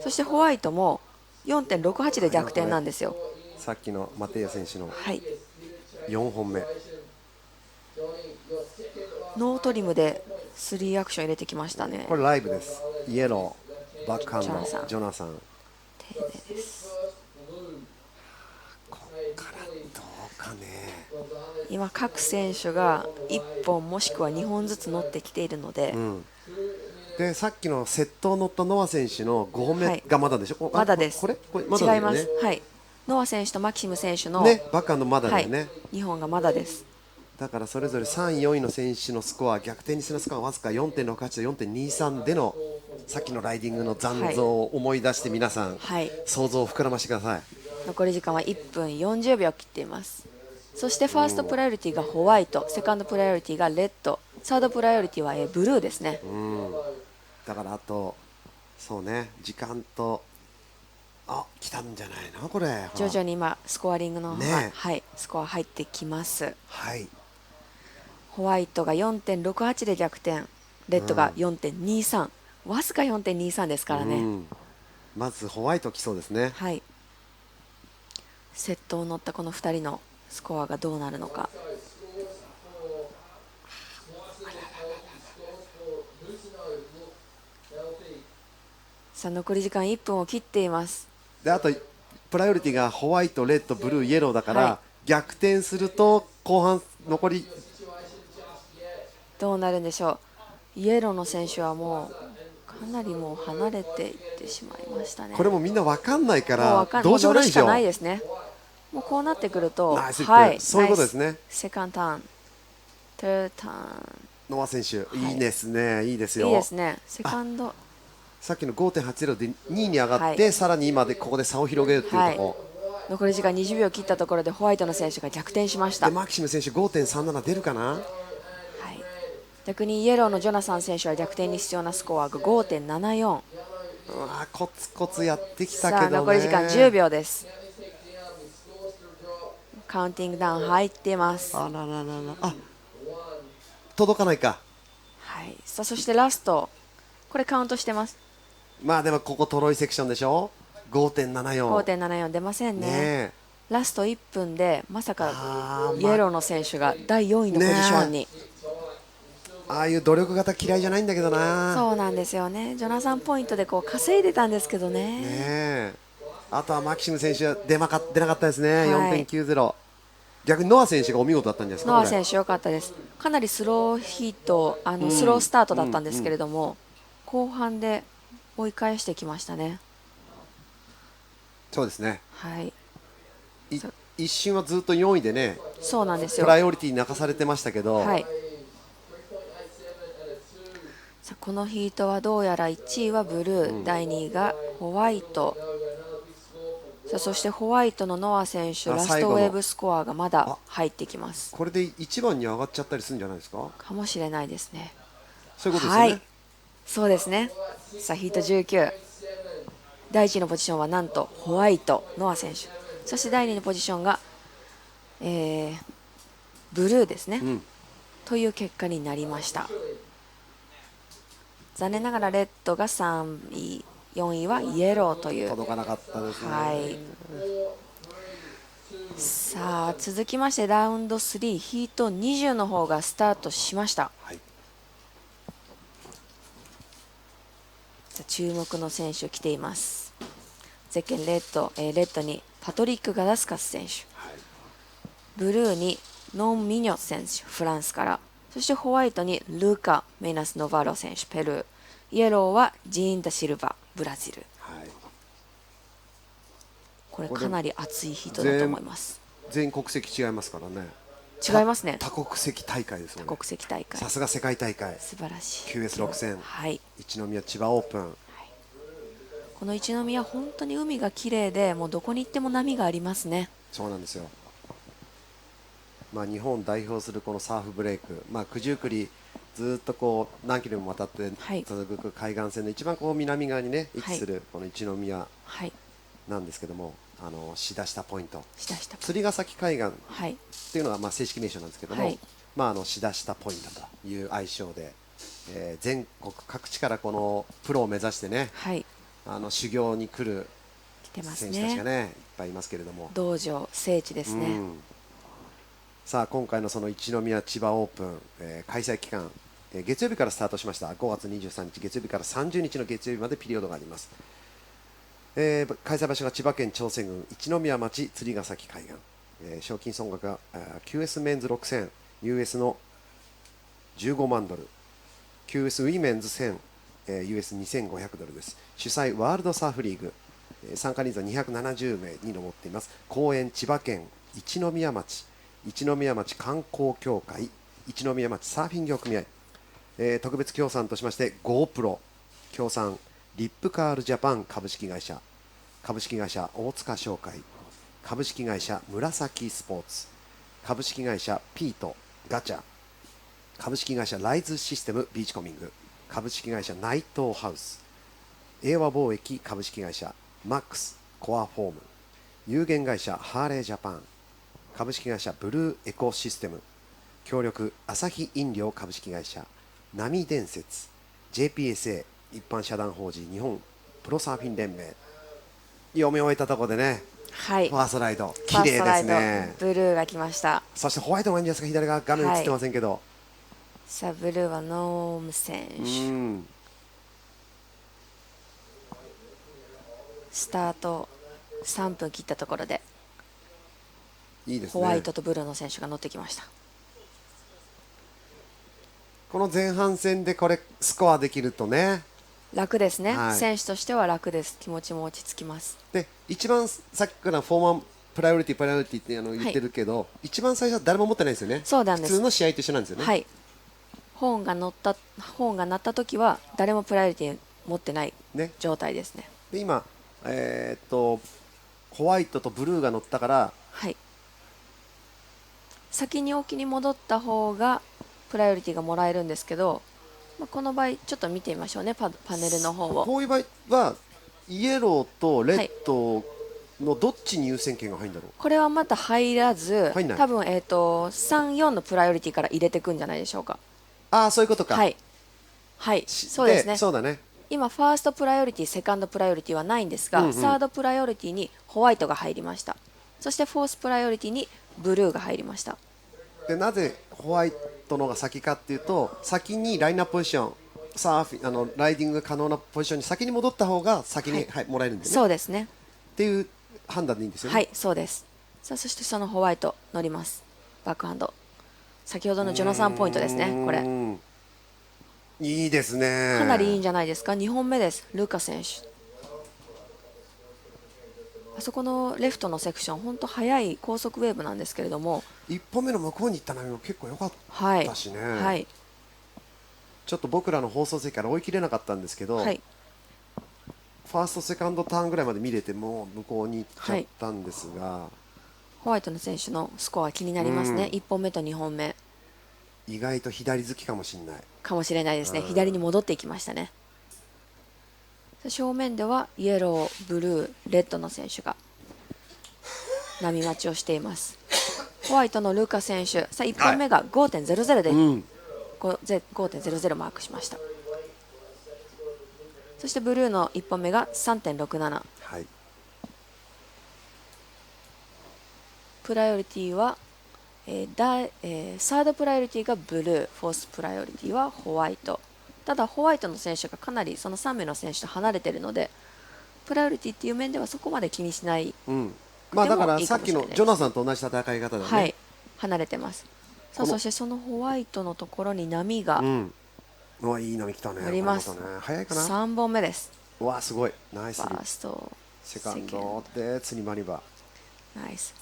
そしてホワイトも 4.68 で逆転なんですよ。さっきのマテイア選手の4本目、ノートリムで3アクション入れてきましたね。これライブです。イエローバックハンドジョナサン、丁寧です。こっからどうかね。今各選手が1本もしくは2本ずつ乗ってきているので、でさっきのセットを乗ったノア選手の5本目がまだでしょ、まだです。これまだだよね。違います、はい、ノア選手とマキシム選手の、バックハンドまだだよね、2本がまだです。だからそれぞれ3位4位の選手のスコア、逆転にするスコアわずか 4.68 と 4.23 でのさっきのライディングの残像を思い出して皆さん、想像を膨らましてください。残り時間は1分40秒切っています。そしてファーストプライオリティがホワイト、セカンドプライオリティがレッド、サードプライオリティはブルーですね。だからあとそうね、時間と来たんじゃないのこれ。徐々に今スコアリングの、スコア入ってきます。ホワイトが 4.68 で逆転、レッドが 4.23、わずか 4.23 ですからね。まずホワイト来そうですね。セットを乗ったこの2人のスコアがどうなるのか。さあ残り時間1分を切っています。であとプライオリティがホワイト、レッド、ブルー、イエローだから、逆転すると後半残りどうなるんでしょう。イエローの選手はもうかなりもう離れていってしまいましたね。これもみんな分かんないからどうしようもないでしょ。乗るしかないですね。もうこうなってくると、そういうことですね。セカンドターン、サードターン、ノア選手、いいですね、いいですよ。いいですね。セカンドさっきの 5.80 で2位に上がって、さらに今でここで差を広げるっていうところ、残り時間20秒切ったところでホワイトの選手が逆転しました。でマキシム選手 5.37 出るかな。逆にイエローのジョナサン選手は逆転に必要なスコアが 5.74。コツコツやってきたけどね。さあ残り時間10秒です。カウンティングダウン入っています。届かないか。さあそしてラスト、これカウントしてます。でもここトロイセクションでしょ。 5.74 出ませんね。ラスト1分でまさかイエローの選手が第4位のポジションに、ああいう努力型嫌いじゃないんだけどな。そうなんですよね。ジョナサンポイントでこう稼いでたんですけどね。あとはマキシム選手は出なかったですね。4.90。逆にノア選手がお見事だったんじゃないですか。ノア選手良かったです。かなりスローヒート、スロースタートだったんですけれども、後半で追い返してきましたね。そうですね。はい。一瞬はずっと4位でね、そうなんですよ。プライオリティに泣かされてましたけど、はい。さあこのヒートはどうやら1位はブルー、第2位がホワイト。さあそしてホワイトのノア選手、ラストウェーブスコアがまだ入ってきます。これで1番に上がっちゃったりするんじゃないですか。かもしれないですね。そういうことですよね。はい、そうですね。さあヒート19、第1のポジションはなんとホワイト、ノア選手。そして第2のポジションが、ブルーですね、という結果になりました。残念ながらレッドが3位、4位はイエローという。届かなかったですね。はい。さあ続きましてラウンド3、ヒート20の方がスタートしました。はい、さあ注目の選手来ています。ゼッケンレッドにパトリック・ガダスカス選手、はい、ブルーにノン・ミニョ選手、フランスから、そしてホワイトにルカ・メナス・ノバロ選手、ペルー、イエローはジーン・ダ・シルバ、ブラジル。はい、これかなり熱いヒートだと思います。全国籍違いますからね。違いますね。多国籍大会ですよね。多国籍大会。さすが世界大会。素晴らしい。QS6 戦、はい、一宮千葉オープン。この一宮本当に海が綺麗で、もうどこに行っても波がありますね。そうなんですよ。まあ、日本代表するこのサーフブレイク、まあ、九十九里ずっとこう何キロも渡って続く海岸線の一番こう南側にね位置するこの一宮なんですけども、しだしたポイント、釣ヶ崎海岸っていうのがまあ正式名称なんですけども、まあしだしたポイントという愛称で、全国各地からこのプロを目指してね、修行に来る選手たちがねいっぱいいますけれども、道場聖地ですね。さあ今回のその一宮千葉オープン、開催期間、月曜日からスタートしました。5月23日月曜日から30日の月曜日までピリオドがあります。開催場所が千葉県長生郡一宮町釣ヶ崎海岸、賞金総額が QS メンズ6000、 US の15万ドル、 QS ウィメンズ1000、US2500 ドルです。主催ワールドサーフリーグ、参加人数は270名に上っています。公園千葉県一宮町観光協会一宮町サーフィン業組合、特別協賛としまして GoPro 協賛、リップカールジャパン株式会社大塚商会、株式会社紫スポーツ、株式会社ピートガチャ、株式会社ライズシステムビーチコミング、株式会社ナイトーハウス、英和貿易株式会社マックスコアフォーム、有限会社ハーレージャパン、株式会社ブルーエコシステム、協力アサヒ飲料株式会社、波伝説、 JPSA 一般社団法人日本プロサーフィン連盟。読み終えたところでね、ファーストライド綺麗ですね。ブルーが来ました。そしてホワイトがいいんですか。左側画面映ってませんけど、さあブルーはノーム選手、スタート3分切ったところでいいですね、ホワイトとブルーの選手が乗ってきました。この前半戦でこれスコアできるとね楽ですね、選手としては楽です。気持ちも落ち着きます。で一番さっきからフォーマンプライオリティって言ってるけど、一番最初は誰も持ってないですよね。そうなんです。普通の試合と一緒なんですよね。はい、ホーンが鳴った時は誰もプライオリティ持ってない状態ですね。で今、ホワイトとブルーが乗ったから、先に沖に戻った方がプライオリティがもらえるんですけど、この場合ちょっと見てみましょうね、パネルの方を。こういう場合はイエローとレッドのどっちに優先権が入るんだろう。これはまた入らず、多分3、4のプライオリティから入れていくんじゃないでしょうか。ああ、そういうことか。そうですね。そうだね。今ファーストプライオリティ、セカンドプライオリティはないんですが、サードプライオリティにホワイトが入りました。そしてフォースプライオリティにブルーが入りました。でなぜホワイトのが先かっていうと、先にラインナップポジション、ライディング可能なポジションに先に戻った方が先に、もらえるんですね。そうですね。っていう判断でいいんですよね。そうです。さあそしてそのホワイト乗ります。バックハンド。先ほどのジョナサンポイントですね。これ。いいですね。かなりいいんじゃないですか。2本目です、ルカ選手。あそこのレフトのセクション、本当速い高速ウェーブなんですけれども、1本目の向こうに行った波も結構良かったしね、はい、ちょっと僕らの放送席から追い切れなかったんですけど、はい、ファーストセカンドターンぐらいまで見れてもう向こうに行っちゃったんですが、ホワイトの選手のスコア気になりますね、1本目と2本目。意外と左好きかもしれない。かもしれないですね。左に戻っていきましたね。正面ではイエロー、ブルー、レッドの選手が波待ちをしています。ホワイトのルカ選手、さあ1本目が 5.00 で、5.00 マークしました。そしてブルーの1本目が 3.67、はい、プライオリティはサードプライオリティがブルー、フォースプライオリティはホワイト。ただホワイトの選手がかなりその3名の選手と離れているので、プライオリティっていう面ではそこまで気にしない、まあだからさっきのジョナサンと同じ戦い方だよね。はい、離れてます。さあそしてそのホワイトのところに波が、うわいい波来たね。あります。ね、早いかな。3本目です。うわすごいナイス。ファースト、セカンドで釣りマリバ。ナイス。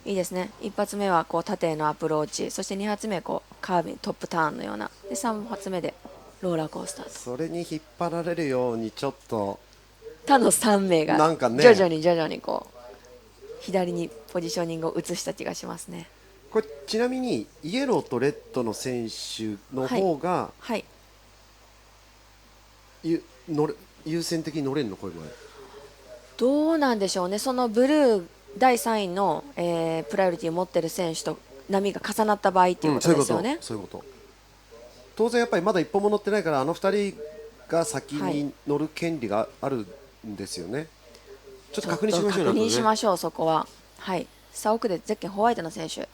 いいですね。1発目はこう縦へのアプローチ、そして2発目こうカービントップターンのような、で3発目でローラーコースターと、それに引っ張られるようにちょっと他の3名がなんかね徐々にこう左にポジショニングを移した気がしますね。これちなみにイエローとレッドの選手の方が、はい、優先的に乗れるのこれまで。どうなんでしょうね。そのブルー第3位の、プライオリティを持っている選手と波が重なった場合っていうことですよね。そういうこと。当然やっぱりまだ一歩も乗ってないから、あの2人が先に乗る権利があるんですよね。ちょっと確認しましょう。確認しましょう、そこは。はい。さあ奥でゼッケンホワイトの選手、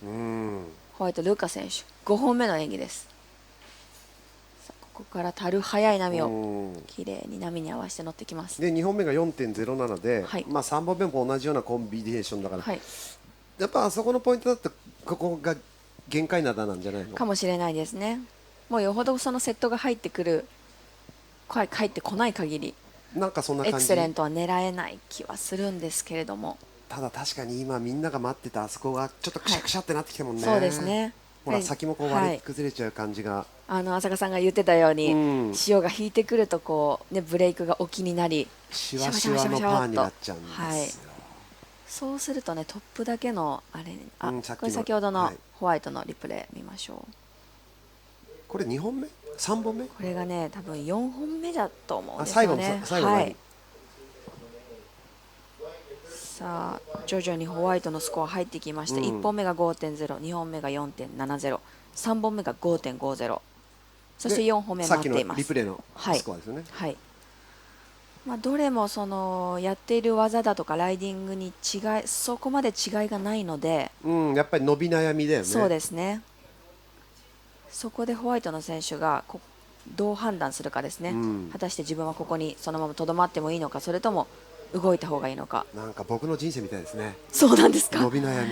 ホワイトルカ選手、5本目の演技です。さあここからたる速い波をきれいに波に合わせて乗ってきます。で2本目が 4.07 で、はい、まあ3本目も同じようなコンビネーションだから、はい、やっぱあそこのポイントだってここが限界灘なんじゃないのかもしれないですね。もうよほどそのセットが入ってこない限りなんかそんな感じ。エクセレントは狙えない気はするんですけれども、ただ確かに今みんなが待ってたあそこがちょっとくしゃくしゃってなってきたもんね。そうですね。ほら先もこう割れ崩れちゃう感じが、浅香さんが言ってたように、潮が引いてくるとこう、ね、ブレイクが起きになりシワシワのパーになっちゃうんですよ。そうするとね、トップだけのあれ、これ先ほどのホワイトのリプレイ見ましょう。これ2本目3本目、これがね多分4本目だと思うんですよね。最後、はい、さあ徐々にホワイトのスコア入ってきまして、1本目が 5.0、2本目が 4.70、3本目が 5.50、そして4本目待っています。さっきのリプレイのスコアですよね。はい、まあ、どれもそのやっている技だとかライディングにそこまで違いがないので、やっぱり伸び悩みだよね。そうですね。そこでホワイトの選手がどう判断するかですね、果たして自分はここにそのままとどまってもいいのか、それとも動いた方がいいのか。なんか僕の人生みたいですね。そうなんですか。伸び悩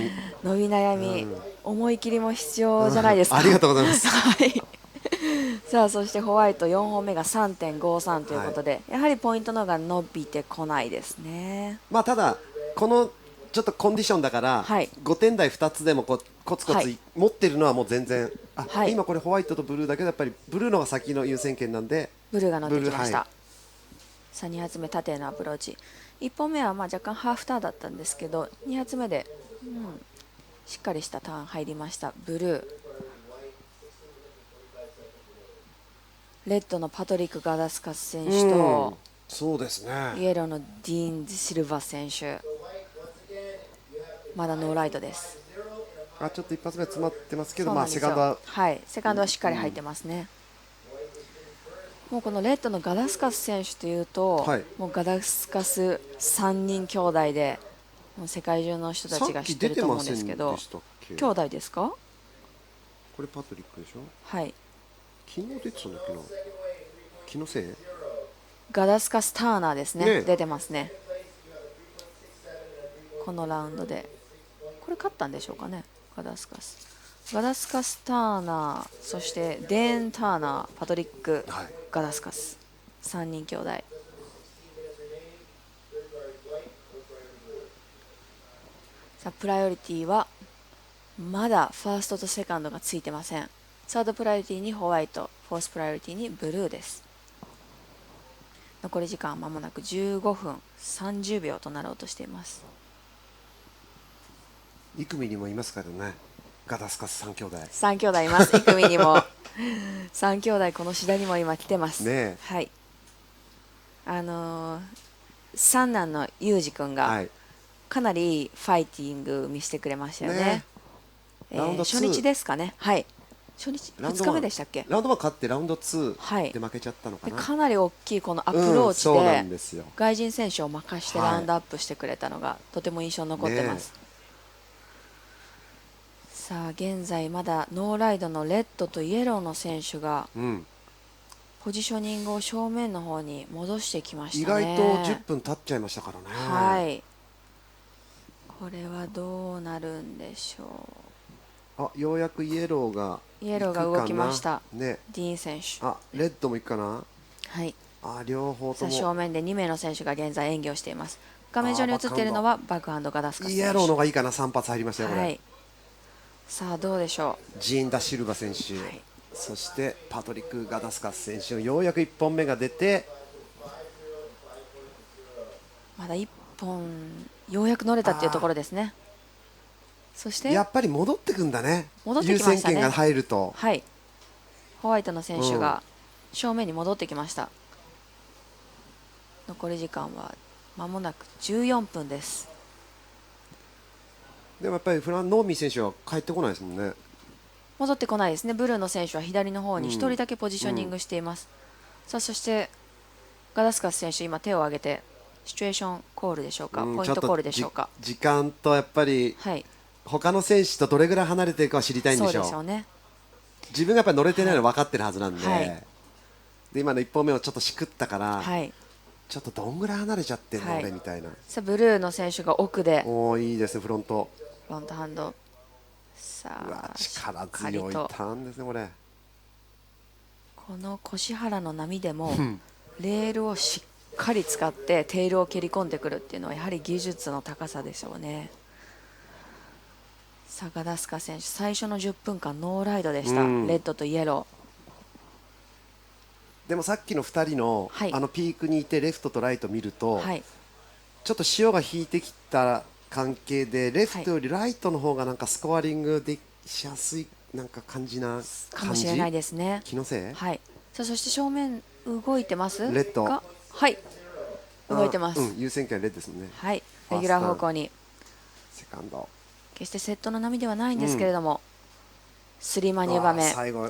み、思い切りも必要じゃないですか。ありがとうございます。はい、さあそしてホワイト4本目が 3.53 ということで、やはりポイントの方が伸びてこないですね。まあただこのちょっとコンディションだから、5点台2つでもコツコツ持ってるのはもう全然、今これホワイトとブルーだけどやっぱりブルーのが先の優先権なんでブルーが乗ってきました。さあ2発目縦へのアプローチ、1本目はまあ若干ハーフターンだったんですけど、2発目で、しっかりしたターン入りました。ブルー、レッドのパトリック・ガダスカス選手と、そうですね、イエローのディーン・シルバ選手、まだノーライトです。ちょっと一発目詰まってますけど、セカンドは、セカンドはしっかり入ってますね。もうこのレッドのガダスカス選手というと、もうガダスカス3人兄弟で、もう世界中の人たちが知ってると思うんですけど、兄弟ですか？これパトリックでしょ？はい。昨日出てたんだっけな。気のせい？ガダスカスターナーですね。出てますね。このラウンドで。これ勝ったんでしょうかね、ガダスカス。ガダスカス・ターナー、そしてデーン・ターナー、パトリック・ガダスカス、3人兄弟。さあプライオリティはまだファーストとセカンドがついてません。サードプライオリティにホワイト、フォースプライオリティにブルーです。残り時間はまもなく15分30秒となろうとしています。2組にもいますからね、ガダスカス3兄弟。3兄弟います。2組にも3兄弟、この次第にも今来てますね。はい。三男のユージ君がかなりファイティング見せてくれましたよね。初日ですかね。はい。初日2日目でしたっけ。ラウンド1勝ってラウンド2で負けちゃったのかな。かなり大きいこのアプローチで外人選手を任してラウンドアップしてくれたのがとても印象に残ってます。さあ現在まだノーライドのレッドとイエローの選手がポジショニングを正面の方に戻してきましたね。意外と10分経っちゃいましたからね。はい。これはどうなるんでしょう。ようやくイエローが動きました。ね、ディーン選手。レッドもいくかな。はい。両方とも。正面で2名の選手が現在演技をしています。画面上に映っているのはバックハンドガダスカス選手。イエローの方がいいかな。3発入りましたよこれ。はい。さあどうでしょう。ジーン・ダ・シルバ選手、はい、そしてパトリック・ガダスカス選手、ようやく1本目が出て、まだ1本ようやく乗れたっていうところですね。そしてやっぱり戻ってくんだね。戻ってきましたね。優先権が入ると、はい、ホワイトの選手が正面に戻ってきました。残り時間は間もなく14分です。でもやっぱりノーミー選手は帰ってこないですもんね。戻ってこないですね。ブルーの選手は左の方に1人だけポジショニングしています。さあそしてガダスカス選手、今手を挙げてシチュエーションコールでしょうか、ポイントコールでしょうか。時間とやっぱり、はい、他の選手とどれぐらい離れているかは知りたいんでしょう。そうでしょうね。自分がやっぱり乗れてないの分かってるはずなんで、はい、で今の1本目をちょっとしくったから、はい、ちょっとどんぐらい離れちゃってんの、俺みたいな。さあブルーの選手が奥で、いいですね、フロントハンド。さあ力強いターンですねこれ。この腰原の波でもレールをしっかり使ってテールを蹴り込んでくるっていうのはやはり技術の高さでしょうね。さあガダスカ選手、最初の10分間ノーライドでした。レッドとイエローでもさっきの2人の、はい、ピークにいてレフトとライト見ると、はい、ちょっと潮が引いてきた関係でレフトよりライトの方がなんかスコアリングでしやすいなんか感じなかもしれないですね。気のせい。はい。さあそして正面動いてます。レッド。はい。動いてます。優先権レッドですね。はい。レギュラー方向に。セカンド。決してセットの波ではないんですけれども、3マニューバー目。最後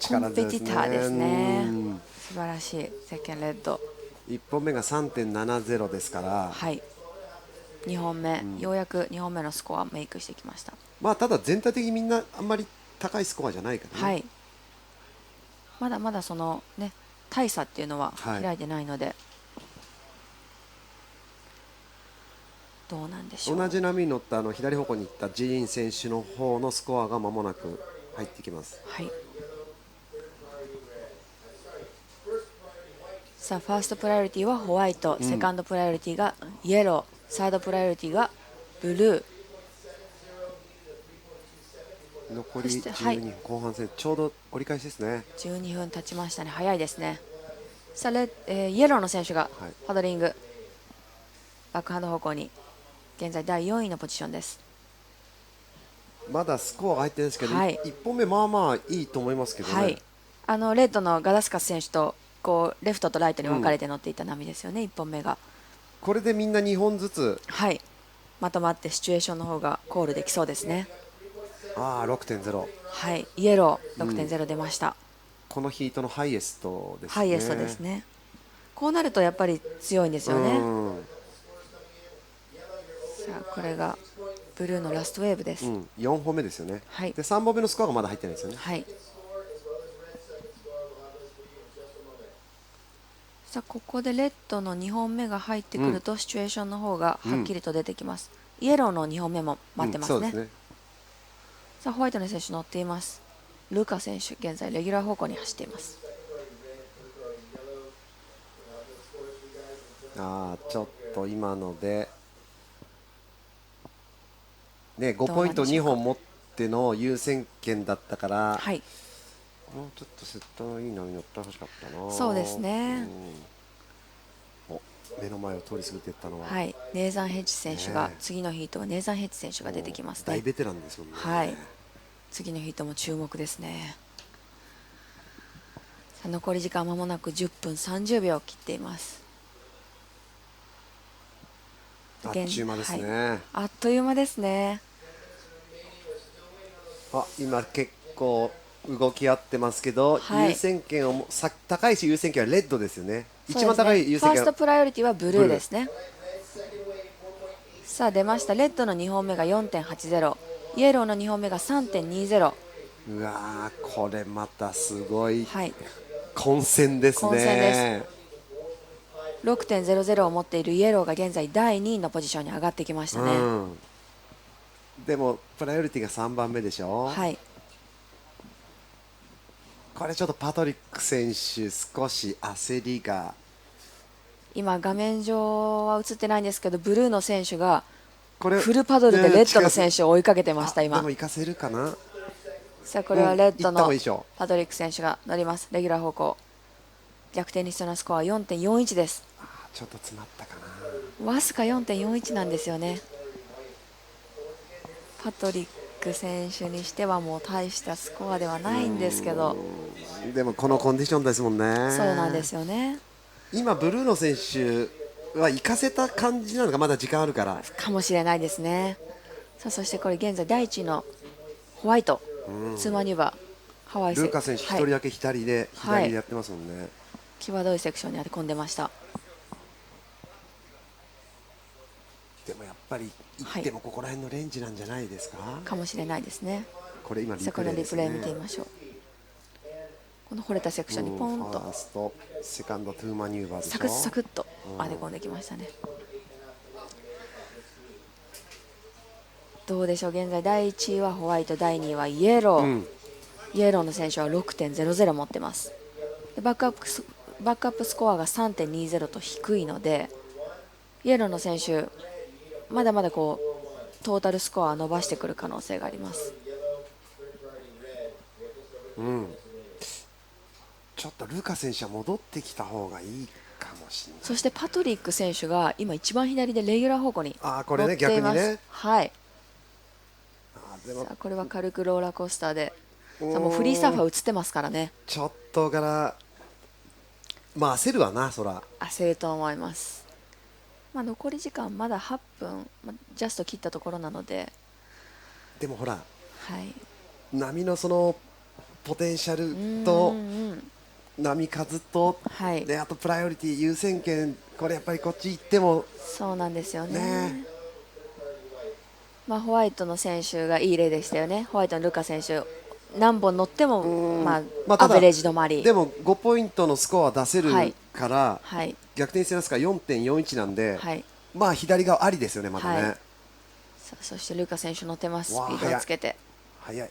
コンペティターですね。素晴らしいセカンドレッド。1本目が 3.70 ですから。はい。2本目、ようやく2本目のスコアメイクしてきました。ただ全体的にみんなあんまり高いスコアじゃないからね。はい。まだまだそのね大差っていうのは開いてないので、どうなんでしょう。同じ波に乗った左方向に行ったジーン選手の方のスコアが間もなく入ってきます。はい。さあファーストプライオリティはホワイト、セカンドプライオリティがイエロー、サードプライオリティがブルー。残り12分、後半戦ちょうど折り返しですね。12分経ちましたね。早いですね。さあイエローの選手がパドリング、バックハンド方向に現在第4位のポジションです。まだスコアが入ってるんですけど、1本目まあまあいいと思いますけどね。はい、レッドのガダスカス選手とこうレフトとライトに分かれて乗っていた波ですよね、1本目が。これでみんな2本ずつ、はい、まとまってシチュエーションの方がコールできそうですね。6.0。はい、イエロー 6.0 出ました。このヒートのハイエストですね。ハイエストですね。こうなるとやっぱり強いんですよね。さあこれがブルーのラストウェーブです。4本目ですよね。はい、で3本目のスコアがまだ入ってないですよね。はい。さあここでレッドの2本目が入ってくると、シチュエーションの方がはっきりと出てきます。イエローの2本目も待ってますね。そうですね。さあホワイトの選手乗っています。ルカ選手、現在レギュラー方向に走っています。ちょっと今ので、ね、5ポイント2本持っての優先権だったから、はい、もうちょっとセットのいい波に乗ってほしかったな。そうですね。目の前を通り過ぎていったのは、はい、ネーザン・ヘッジ選手が、次のヒートはネーザン・ヘッジ選手が出てきますね。大ベテランですもんね。はい、次のヒートも注目ですね。さあ残り時間まもなく10分30秒を切っています。あっちゅう間ですね、はい、あっという間ですね。今結構動き合ってますけど、はい、優先権を高いし、優先権はレッドですよね。一番高い優先権はファーストプライオリティはブルーですね。さあ出ました。レッドの2本目が 4.80、 イエローの2本目が 3.20。 うわー、これまたすごい、はい、混戦ですね。混戦です。6.00 を持っているイエローが現在第2位のポジションに上がってきましたね。でもプライオリティが3番目でしょ。はい、これちょっとパトリック選手少し焦りが、今画面上は映ってないんですけど、ブルーの選手がこれフルパドルでレッドの選手を追いかけてました。今でも行かせるかな。さあこれはレッドのいいパトリック選手が乗ります。レギュラー方向、逆転に必要なスコアは 4.41 です。ちょっと詰まったかな。わずか 4.41 なんですよね。パトリック選手にしてはもう大したスコアではないんですけど、でもこのコンディションですもんね。そうなんですよね。今ブルーの選手は行かせた感じなのか、まだ時間あるからかもしれないですね。さあそしてこれ現在第1位のホワイト、ツーマニューバーハワイルーカ選手1人だけ左でやってますもんね。際どいセクションに当て込んでました。でもやっぱり行ってもここら辺のレンジなんじゃないですか。かもしれないですね。これ今リこのリプレイ見てみましょう。この掘れたセクションにポンとファーストセカンドトゥーマニューバーでしょ。サクッサクッと当て込んできましたね。どうでしょう。現在第1位はホワイト、第2位はイエロー、イエローの選手は 6.00 持ってます。でバックアップスコアが 3.20 と低いので、イエローの選手まだまだこうトータルスコアを伸ばしてくる可能性があります。ちょっとルカ選手は戻ってきた方がいいかもしれない。そしてパトリック選手が今一番左でレギュラー方向に乗っています。これね、逆にね。はい。でもさあこれは軽くローラーコースターで、さあもうフリーサーファー映ってますからね。ちょっとから焦るわな、そら。焦ると思います。残り時間まだ8分、ジャスト切ったところなので。でもほら、はい、波のそのポテンシャルと波数と、であとプライオリティ優先権、これやっぱりこっち行ってもそうなんですよね。ホワイトの選手がいい例でしたよね。ホワイトのルカ選手何本乗ってもアベレージ止まり。でも5ポイントのスコア出せるから、逆転してますから 4.41 なんで、左側ありですよね、まだね。さあそしてルカ選手乗ってます。スピードをつけて早い。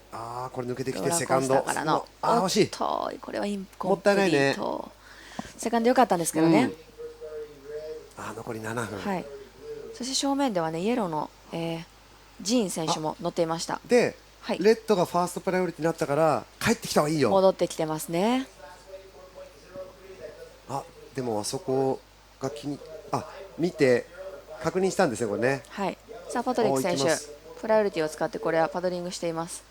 これ抜けてきてセカンドからの惜しい。これはインコンプリート。もったいないね。セカンド良かったんですけどね。残り7分。そして正面ではね、イエローの、ジーン選手も乗っていました。で、レッドがファーストプライオリティになったから帰ってきた方がいいよ。戻ってきてますね。でもあそこが見て確認したんですね、これね。さあパトリック選手プライオリティを使ってこれはパドリングしています。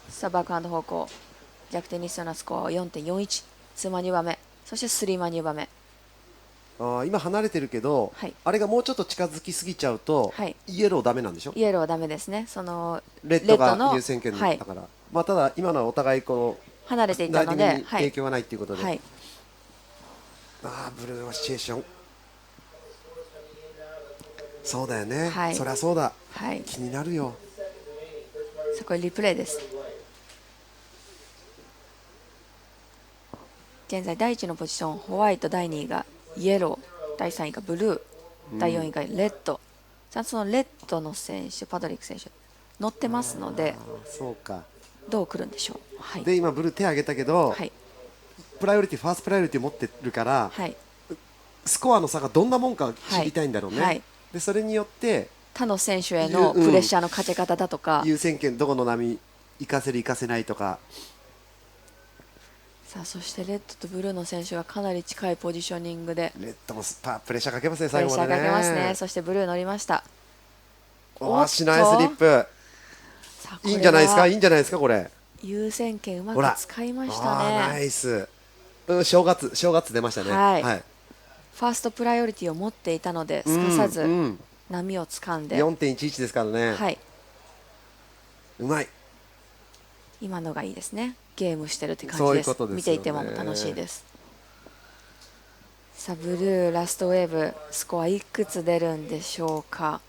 さあバックハンド方向、逆転に必要なスコアは 4.41、 2マニューバー目、そして3マニューバー目。今離れてるけど、あれがもうちょっと近づきすぎちゃうと、イエローダメなんでしょ。イエローはダメですね。そのレッドが優先権だから、ただ今のはお互いこう離れていたので影響がないということで、ブルーのシチュエーション、そうだよね、そりゃそうだ、気になるよ。さあこれリプレイです。現在第1のポジションホワイト、第2位がイエロー、第3位がブルー、第4位がレッド。そのレッドの選手パトリック選手乗ってますので、そうか。どう来るんでしょう。はい、で今ブルー手挙げたけど、はい、プライオリティファーストプライオリティ持ってるから、はい、スコアの差がどんなもんか知りたいんだろうね、はい、でそれによって他の選手へのプレッシャーのかけ方だとか、優先権どこの波行かせる行かせないとか。さあそしてレッドとブルーの選手がかなり近いポジショニングでレッドもプレッシャーかけますね、プレッシャー最後までね。かけますね。そしてブルー乗りました。しナイスリップ。いいんじゃないですか、いいんじゃないですか、これ。優先権うまく使いましたね。ナイス。正月出ましたね。はい、ファーストプライオリティを持っていたので、すかさず波を掴んで、4.11 ですからね。はい、うまい。今のがいいですね。ゲームしてるって感じです。そういうことですよね。見ていても楽しいです。さあブルーラストウェーブ、スコアいくつ出るんでしょうか。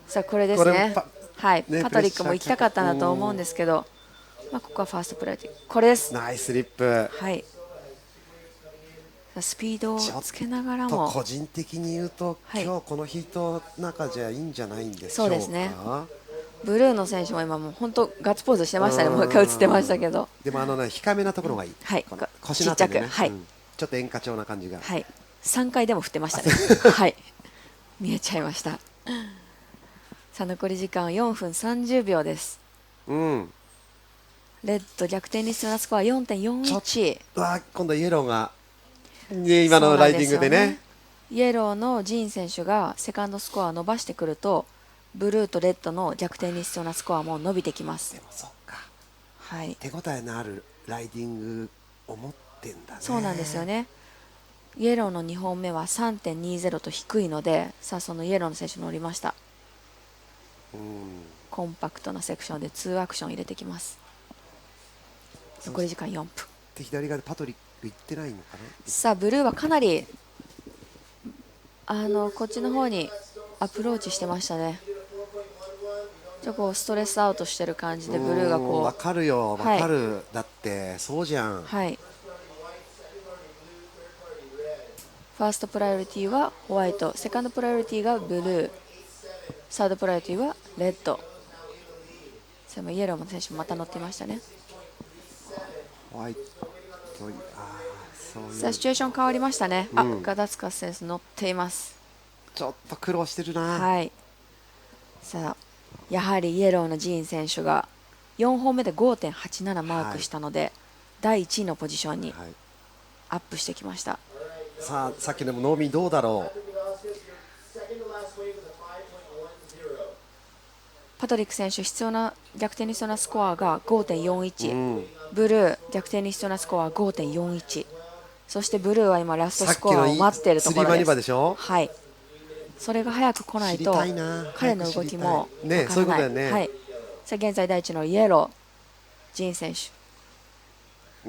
さあこれですね。はい、パトリックも行きたかったんだと思うんですけど、ここはファーストプライオリティ、これです。ナイスリップ。はい。スピードをつけながらも、個人的に言うと、今日このヒートの中じゃいいんじゃないんでしょうか。そうですね。ブルーの選手も今もう本当ガッツポーズしてましたね。もう一回映ってましたけど。でも控えめなところがいい。はい。腰の辺りね。はい。ちょっと演歌調な感じが。はい。3回でも振ってましたね。はい。見えちゃいました。さあ残り時間4分30秒です。うん。レッド逆転に必要なスコア 4.41。今度イエローが、今のライディングでね。イエローのジーン選手がセカンドスコアを伸ばしてくると、ブルーとレッドの逆転に必要なスコアも伸びてきます。でもそっか、はい、手応えのあるライディングを持ってんだね。そうなんですよね。イエローの2本目は 3.20 と低いので、さあそのイエローの選手乗りました。コンパクトなセクションで2アクション入れてきます。残り時間4分で、左側でパトリック行ってないのかな。さあブルーはかなりこっちの方にアプローチしてましたね。こうストレスアウトしてる感じで、ブルーがこう、分かるよ、分かる、だってそうじゃん。はい、ファーストプライオリティはホワイト、セカンドプライオリティがブルー、サードプライオリティはレッド。それもイエローの選手もまた乗っていましたね。ホワイト、さあシチュエーション変わりましたね。ガダツカス選手乗っています。ちょっと苦労してるな。はい。さあやはりイエローのジーン選手が4本目で 5.87 マークしたので、第1位のポジションにアップしてきました。さっきでもノーミーどうだろう。パトリック選手逆転に必要なスコアが 5.41、ブルー逆転に必要なスコアは 5.41。そしてブルーは今ラストスコアを待っているところです。はい、それが早く来ないと彼の動きも分からない。はい、さあ現在第一のイエロージン選手、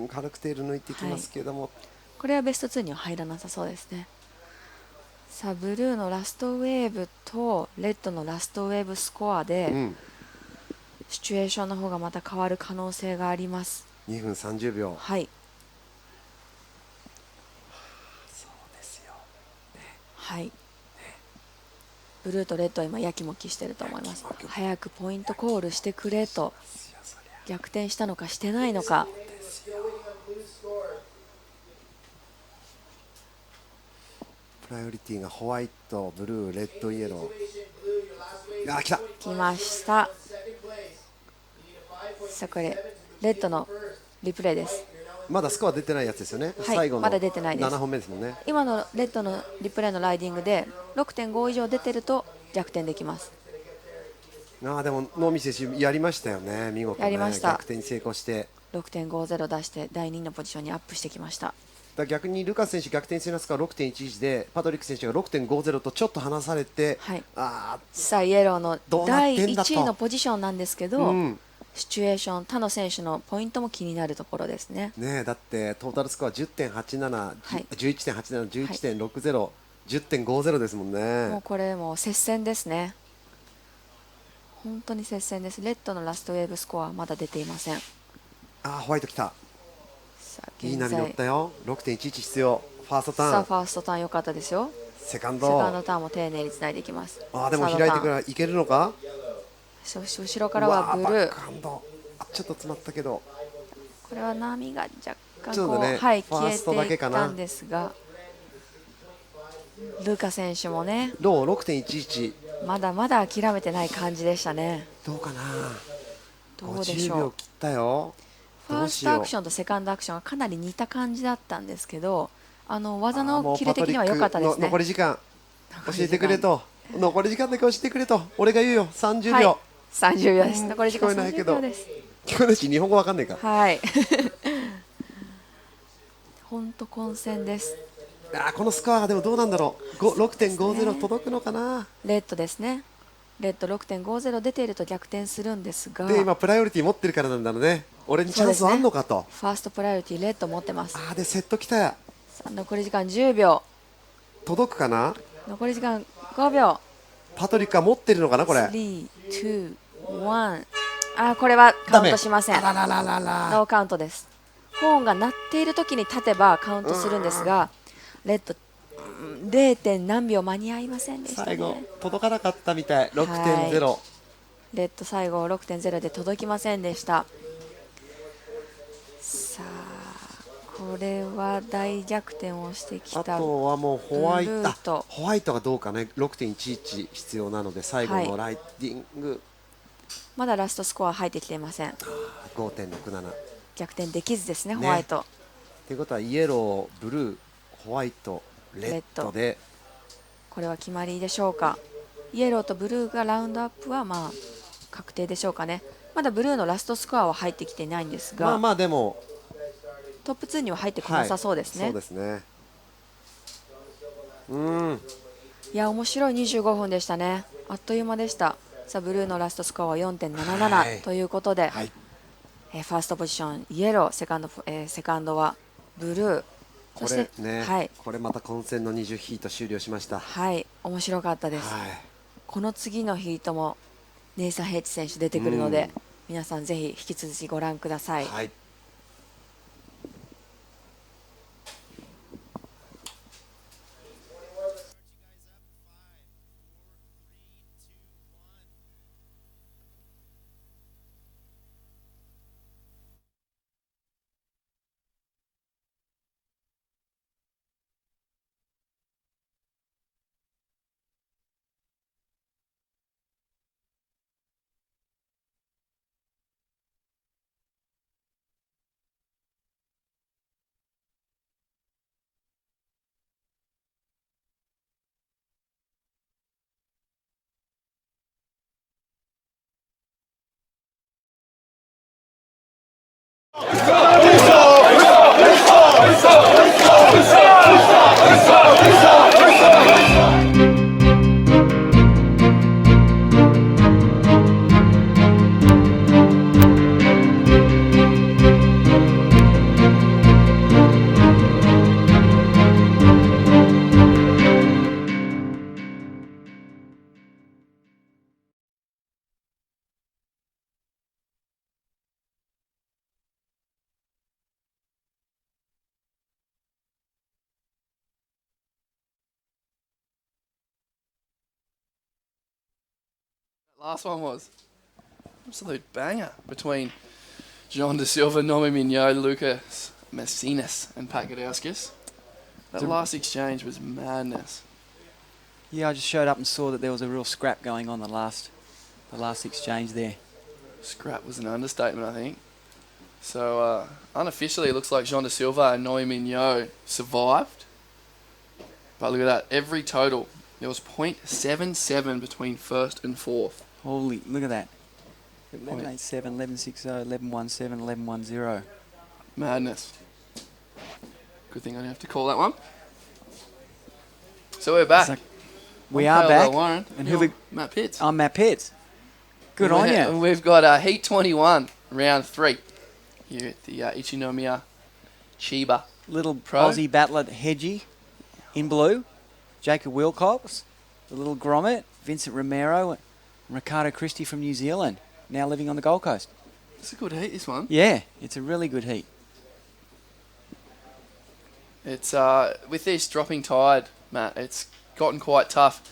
軽くテール抜いてきますけども、これはベスト2には入らなさそうですね。さあブルーのラストウェーブとレッドのラストウェーブスコアで、シチュエーションの方がまた変わる可能性があります。2分30秒。はい、そうですよ、はい、ブルーとレッドは今やきもきしてると思います。早くポイントコールしてくれと。逆転したのかしてないのか。プライオリティがホワイト、ブルー、レッド、イエロー。来た。来ました。さあこれレッドのリプレイです。まだスコア出てないやつですよね。はい、最後のまだ出てないです。7本目ですもんね。今のレッドのリプレイのライディングで 6.5 以上出てると逆転できます。でもノーミ選手やりましたよね、見事ね。やりました。逆転に成功して 6.50 出して第2のポジションにアップしてきました。逆にルカス選手逆転してますから 6.11 でパトリック選手が 6.50 とちょっと離されて、はい、さあイエローの第1位のポジションなんですけど、シチュエーション他の選手のポイントも気になるところですね。だってトータルスコア 10.87、11.87、11.60、10.50 ですもんね。もうこれも接戦ですね。本当に接戦です。レッドのラストウェーブスコアはまだ出ていません。ホワイト来た。いい波乗ったよ。 6.11 必要。ファーストターン。さあファーストターン良かったですよ。セカンドターンも丁寧につないでいきます。でも開いてからいけるのか。そして後ろからはブルー。バックハンドちょっと詰まったけど、これは波が若干ちょっとねはい、ファーストだ消えていっけかなたんですが、ルカ選手もね、どう 6.11 まだまだ諦めてない感じでしたね。どうかな。どうでし50ょう。秒切ったよ。ファーストアクションとセカンドアクションがかなり似た感じだったんですけど、技のキレ的には良かったですね。残り時間教えてくれと、残り時間だけ教えてくれと、俺が言うよ。30秒、はい、30秒です。残り時間聞こえないけど30秒です。聞こえないし日本語わかんないか。はい本当混戦です。このスコアがでもどうなんだろう。6.50 届くのかな。レッドですね。レッド 6.50 出ていると逆転するんですが、で今プライオリティ持ってるからなんだろうね。俺にチャンスあんのかと、ファーストプライオリティレッド持ってます。でセットきたや。さあ残り時間10秒。届くかな。残り時間5秒。パトリックは持ってるのかなこれ。3、2、1。これはカウントしません。ノーカウントです。ホーンが鳴っている時に立てばカウントするんですが、レッド 0. 何秒間に合いませんでしたね。最後届かなかったみたい。6.0、レッド最後 6.0 で届きませんでした。さあこれは大逆転をしてきた。あとはもうホワイブルーとホワイトがどうかね。 6.11 必要なので最後のライディング、まだラストスコア入ってきていません。5.67 逆転できずですね、ホワイト。ということはイエロー、ブルー、ホワイト、レッドでこれは決まりでしょうか。イエローとブルーがラウンドアップはまあ確定でしょうかね。まだブルーのラストスコアは入ってきていないんですが、まあでもトップ2には入ってこなさそうですね。そうですね。いや面白い25分でしたね。あっという間でした。さあブルーのラストスコアは 4.77 ということで、ファーストポジションイエロー、セカンドはブルー。これね、これまた混戦の20ヒート終了しました。はい、面白かったです。この次のヒートもネイサン・ヘイチ選手出てくるので、皆さんぜひ引き続きご覧ください。Last one was absolute banger between John De Silva, Nomi Mignot, Lucas Messinas and Pat Gadauskas. That last exchange was madness. Yeah, I just showed up and saw that there was a real scrap going on the last exchange there. Scrap was an understatement, I think. So unofficially, it looks like John De Silva and Nomi Mignot survived. But look at that, every total. There was .77 between first and fourth. Holy, look at that. 11.87, 11.60, 11.17, 11.10. Madness. Good thing I didn't have to call that one. So we're back. We are back. Warren. And who Matt Pitts. I'm Matt Pitts. Good on you. We've got Heat 21, round 3, here at the Ichinomiya Chiba. Little Aussie battler Hedgie in blue. Jacob Wilcox, the little grommet, Vincent Romero, and Ricardo Christie from New Zealand, now living on the Gold Coast. It's a good heat, this one. Yeah, it's a really good heat. It's with this dropping tide, Matt, it's gotten quite tough.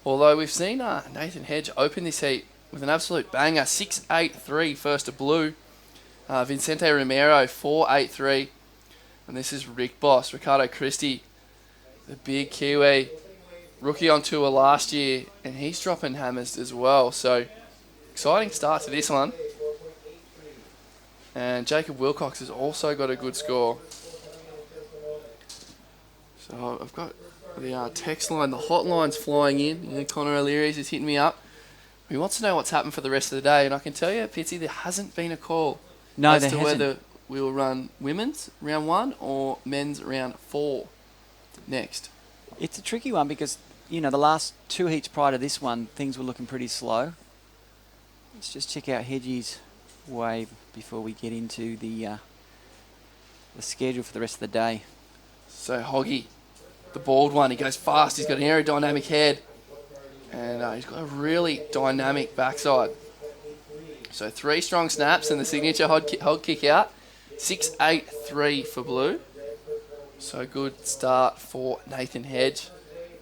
Although we've seen Nathan Hedge open this heat with an absolute banger. 6-8-3 first to blue. Vicente Romero 4-8-3. And this is Rick Boss, Ricardo Christie, the big Kiwi. Rookie on tour last year, and he's dropping hammers as well. So, exciting start to this one. And Jacob Wilcox has also got a good score. So, I've got the text line, the hotline's flying in. You know, Connor O'Leary's is hitting me up. He wants to know what's happened for the rest of the day, and I can tell you, Pitsy, there hasn't been a call as to whether we will run women's round 1 or men's round 4 next. It's a tricky one because, you know, the last 2 heats prior to this one, things were looking pretty slow. Let's just check out Hedgie's wave before we get into the schedule for the rest of the day. So Hoggy, the bald one, he goes fast. He's got an aerodynamic head, and he's got a really dynamic backside. So 3 strong snaps and the signature hog kick out. 6-8-3 for blue. So good start for Nathan Hedge.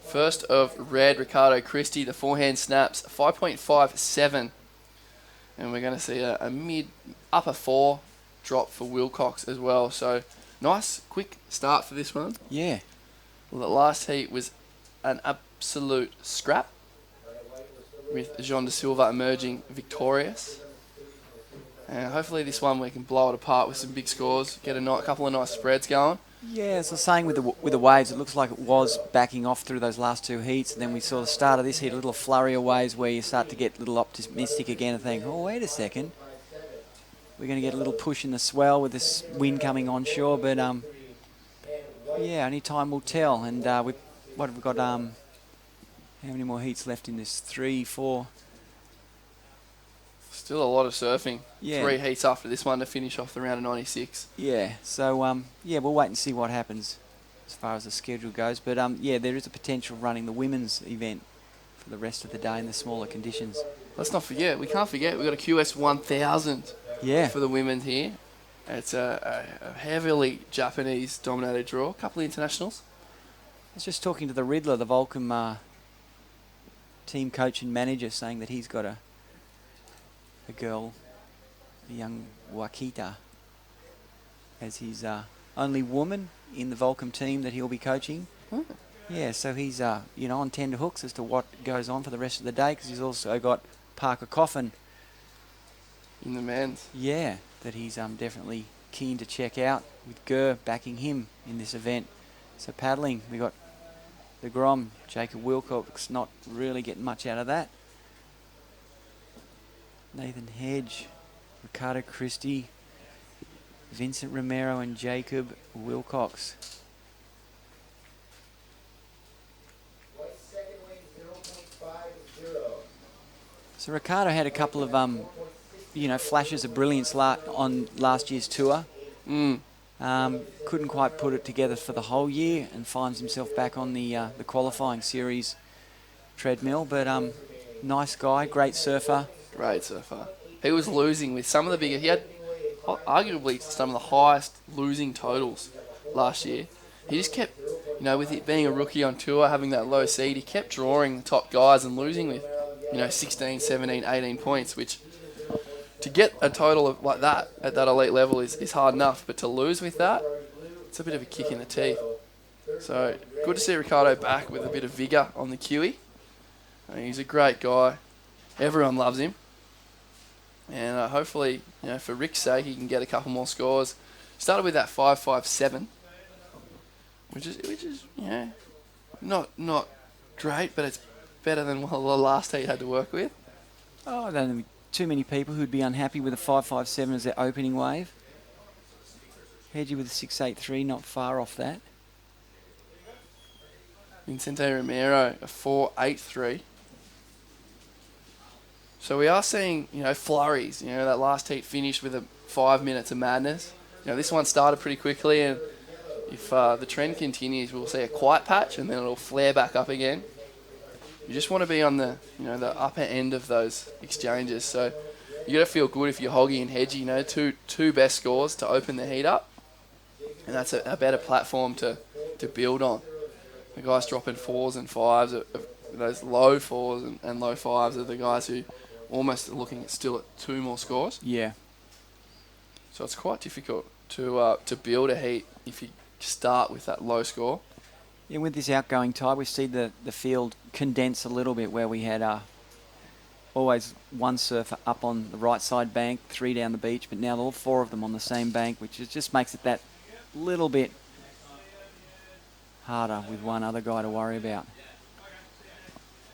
First of red, Ricardo Christie, the forehand snaps, 5.57. And we're going to see a mid-upper 4 drop for Wilcox as well. So nice, quick start for this one. Yeah. Well, the last heat was an absolute scrap, with Jean de Silva emerging victorious. And hopefully this one we can blow it apart with some big scores, get a couple of nice spreads going. Yeah, as I was saying with the waves, it looks like it was backing off through those last 2 heats, and then we saw the start of this heat, a little flurry of waves where you start to get a little optimistic again and think, oh, wait a second, we're going to get a little push in the swell with this wind coming onshore, but yeah, only time will tell. And what have we got? How many more heats left in this? 3, 4. Still a lot of surfing. Yeah. 3 heats after this one to finish off the round of 96. Yeah, so yeah, we'll wait and see what happens as far as the schedule goes. But yeah, there is a potential of running the women's event for the rest of the day in the smaller conditions. Let's not forget, we can't forget, we've got a QS 1000 for the women here. It's a heavily Japanese-dominated draw. A couple of internationals. I was just talking to the Riddler, the Volcom team coach and manager, saying that he's got a girl, a young Wakita, as his only woman in the Volcom team that he'll be coaching. Yeah, so he's you know, on tenterhooks as to what goes on for the rest of the day, because he's also got Parker Coffin in the men's. Yeah, that he's definitely keen to check out, with Gurr backing him in this event. So paddling, we got the Grom, Jacob Wilcox not really getting much out of that. Nathan Hedge, Ricardo Christie, Vincent Romero and Jacob Wilcox. So Ricardo had a couple of you know, flashes of brilliance on last year's tour. Couldn't quite put it together for the whole year, and finds himself back on the qualifying series treadmill. But nice guy, great surfer. Great surfer. He was losing with some of the bigger. He had arguably some of the highest losing totals last year. He just kept, you know, with it being a rookie on tour, having that low seed, he kept drawing the top guys and losing with, you know, 16, 17, 18 points, which to get a total of like that at that elite level is hard enough, but to lose with that, it's a bit of a kick in the teeth. So good to see Ricardo back with a bit of vigour on the Kiwi. He's a great guy. Everyone loves him. And hopefully, you know, for Rick's sake, he can get a couple more scores. Started with that 5.57, which is you know, not great, but it's better than what the last heat had to work with. Oh, I don't think too many people who'd be unhappy with a 5.57 as their opening wave. Hedgie with a 6.83, not far off that. Vicente Romero, a 4.83. So we are seeing, you know, flurries. You know, that last heat finished with 5 minutes of madness. You know, this one started pretty quickly, and if the trend continues, we'll see a quiet patch, and then it'll flare back up again. You just want to be on the, you know, the upper end of those exchanges. So you got to feel good if you're Hoggy and Hedgie, you know, two best scores to open the heat up, and that's a better platform to build on. The guys dropping 4s and 5s, those low 4s and low 5s are the guys who almost looking at still at 2 more scores. Yeah. So it's quite difficult to build a heat if you start with that low score. Yeah, with this outgoing tide, we see the field condense a little bit, where we had always one surfer up on the right side bank, 3 down the beach, but now all 4 of them on the same bank, which just makes it that little bit harder with one other guy to worry about.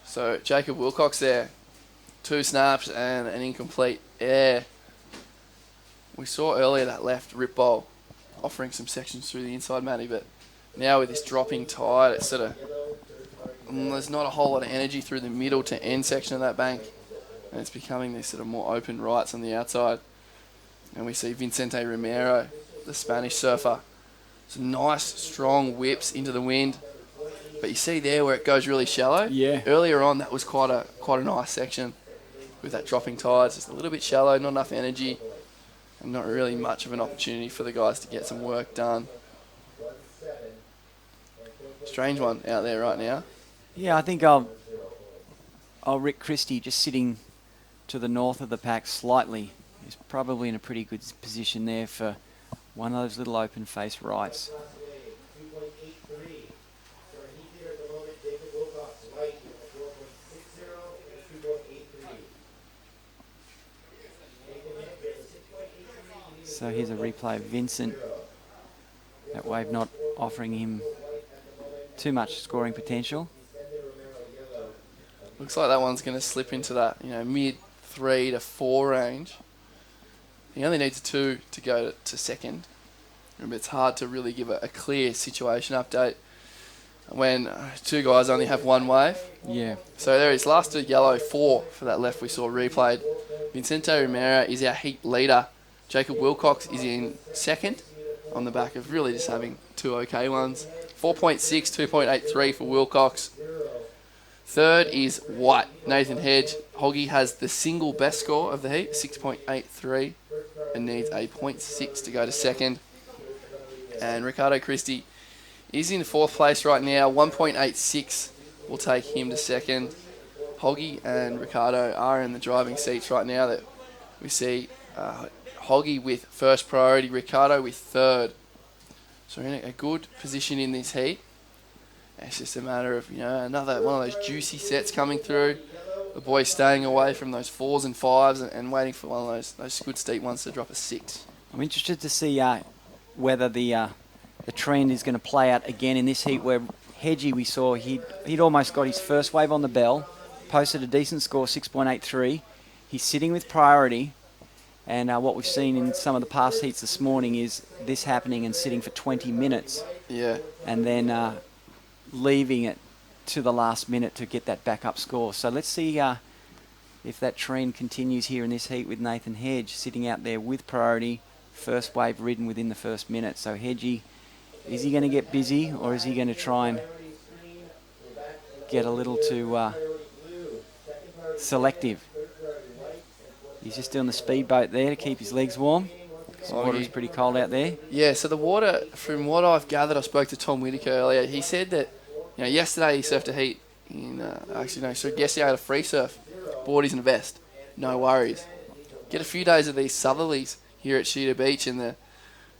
So Jacob Wilcox there, 2 snaps and an incomplete air. We saw earlier that left rip bowl offering some sections through the inside, Matty, but now with this dropping tide, it's sort of there's not a whole lot of energy through the middle to end section of that bank, and it's becoming these sort of more open rights on the outside. And we see Vicente Romero, the Spanish surfer, some nice strong whips into the wind. But you see there where it goes really shallow. Yeah. Earlier on, that was quite a nice section with that dropping tide. It's just a little bit shallow, not enough energy, and not really much of an opportunity for the guys to get some work done. Strange one out there right now. Yeah, I think I'll Rick Christie, just sitting to the north of the pack slightly, is probably in a pretty good position there for one of those little open face rights. So here's a replay of Vincent. That wave not offering him too much scoring potential. Looks like that one's going to slip into that, mid 3 to 4 range. He only needs 2 to go to second. Remember, it's hard to really give a clear situation update when 2 guys only have 1 wave. Yeah. So there is last 2 yellow, 4 for that left we saw replayed. Vicente Romero is our heat leader. Jacob Wilcox is in second on the back of really just having 2 okay ones. 4.6, 2.83 for Wilcox. Third is White, Nathan Hedge. Hoggy has the single best score of the heat, 6.83, and needs a 0.6 to go to second. And Ricardo Christie is in 4th place right now, 1.86 will take him to second. Hoggy and Ricardo are in the driving seats right now. That we see Hoggy with first priority, Ricardo with third. So we're in a good position in this heat. It's just a matter of, another one of those juicy sets coming through. The boys staying away from those 4s and 5s and waiting for one of those good steep ones to drop a 6. I'm interested to see whether the trend is going to play out again in this heat, where Hedgie, we saw he'd almost got his first wave on the bell, posted a decent score, 6.83. He's sitting with priority. And what we've seen in some of the past heats this morning is this happening and sitting for 20 minutes. Yeah. And then leaving it to the last minute to get that backup score. So let's see if that trend continues here in this heat with Nathan Hedge sitting out there with priority, first wave ridden within the first minute. So Hedgie, is he going to get busy, or is he going to try and get a little too selective? He's just doing the speedboat there to keep his legs warm. The water's pretty cold out there. Yeah, so the water, from what I've gathered, I spoke to Tom Whitaker earlier. He said that, yesterday he surfed a heat so yesterday I had a free surf, boardies and a vest, no worries. Get a few days of these southerlies here at Sheeta Beach, and the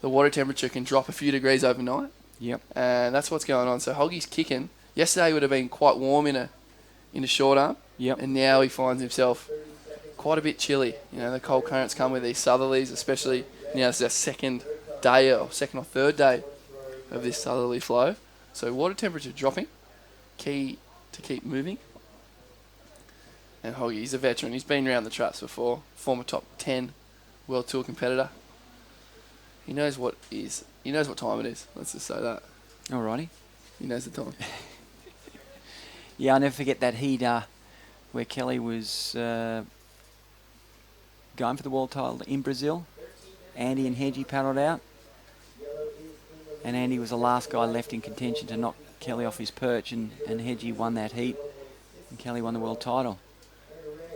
water temperature can drop a few degrees overnight. Yep. And that's what's going on. So Hoggy's kicking. Yesterday would have been quite warm in a short arm. Yep. And now he finds himself quite a bit chilly. The cold currents come with these southerlies, especially now it's our second or third day of this southerly flow. So water temperature dropping, key to keep moving. And Hoggy, he's a veteran. He's been around the traps before, former top 10 World Tour competitor. He knows what time it is. Let's just say that. Alrighty. He knows the time. Yeah, I'll never forget that heat where Kelly was going for the world title in Brazil. Andy and Hedgie paddled out. And Andy was the last guy left in contention to knock Kelly off his perch, and Hedgie won that heat. And Kelly won the world title.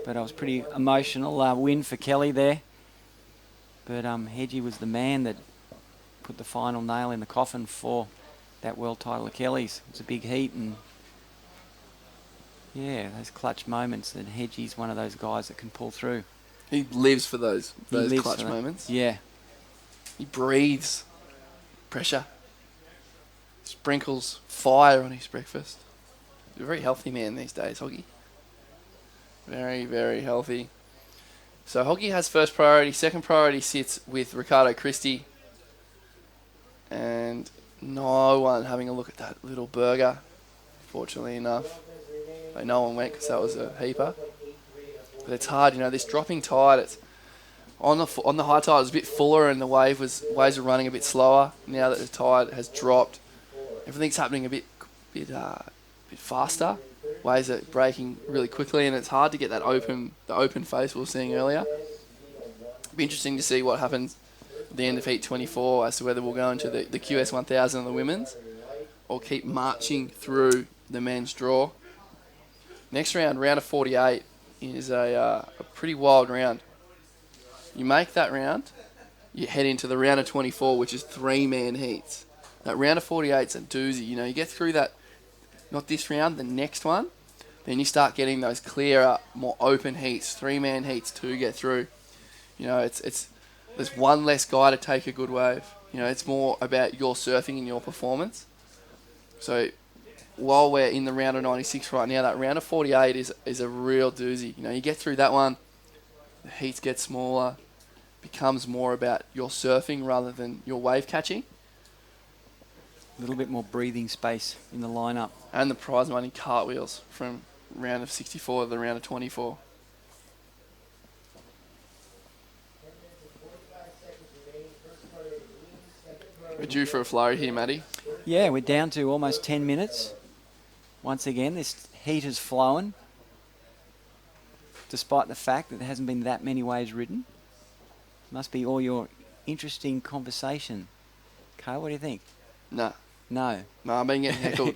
But it was pretty emotional win for Kelly there. But Hedgie was the man that put the final nail in the coffin for that world title of Kelly's. It was a big heat, and Yeah, those clutch moments. And Hedgie's one of those guys that can pull through. He lives for those Lives clutch for that. moments. Yeah. He breathes pressure. Sprinkles fire on his breakfast. He's a very healthy man these days, Hoggy. Very, very healthy. So Hoggy has first priority. Second priority sits with Ricardo Christie. And no one having a look at that little burger, fortunately enough. Like no one went because that was a heaper. But it's hard, this dropping tide. It's on the high tide, it was a bit fuller, and the waves are running a bit slower. Now that the tide has dropped, everything's happening a bit faster. Waves are breaking really quickly, and it's hard to get the open face we were seeing earlier. It'll be interesting to see what happens at the end of Heat 24 as to whether we'll go into the QS 1000 and the women's, or keep marching through the men's draw. Next round of 48, is a pretty wild round. You make that round, you head into the round of 24, which is 3-man heats. That round of 48 is a doozy. You get through that, not this round, the next one, then you start getting those clearer, more open heats, 3-man heats to get through. There's one less guy to take a good wave. It's more about your surfing and your performance. So while we're in the round of 96 right now, that round of 48 is a real doozy. You get through that one, the heats get smaller, becomes more about your surfing rather than your wave catching. A little bit more breathing space in the lineup. And the prize money cartwheels from round of 64 to the round of 24. We're due for a flurry here, Matty. Yeah, we're down to almost 10 minutes. Once again, this heat has flown, despite the fact that there hasn't been that many waves ridden. Must be all your interesting conversation. Kyle, what do you think? No. No. No, I've been getting heckled.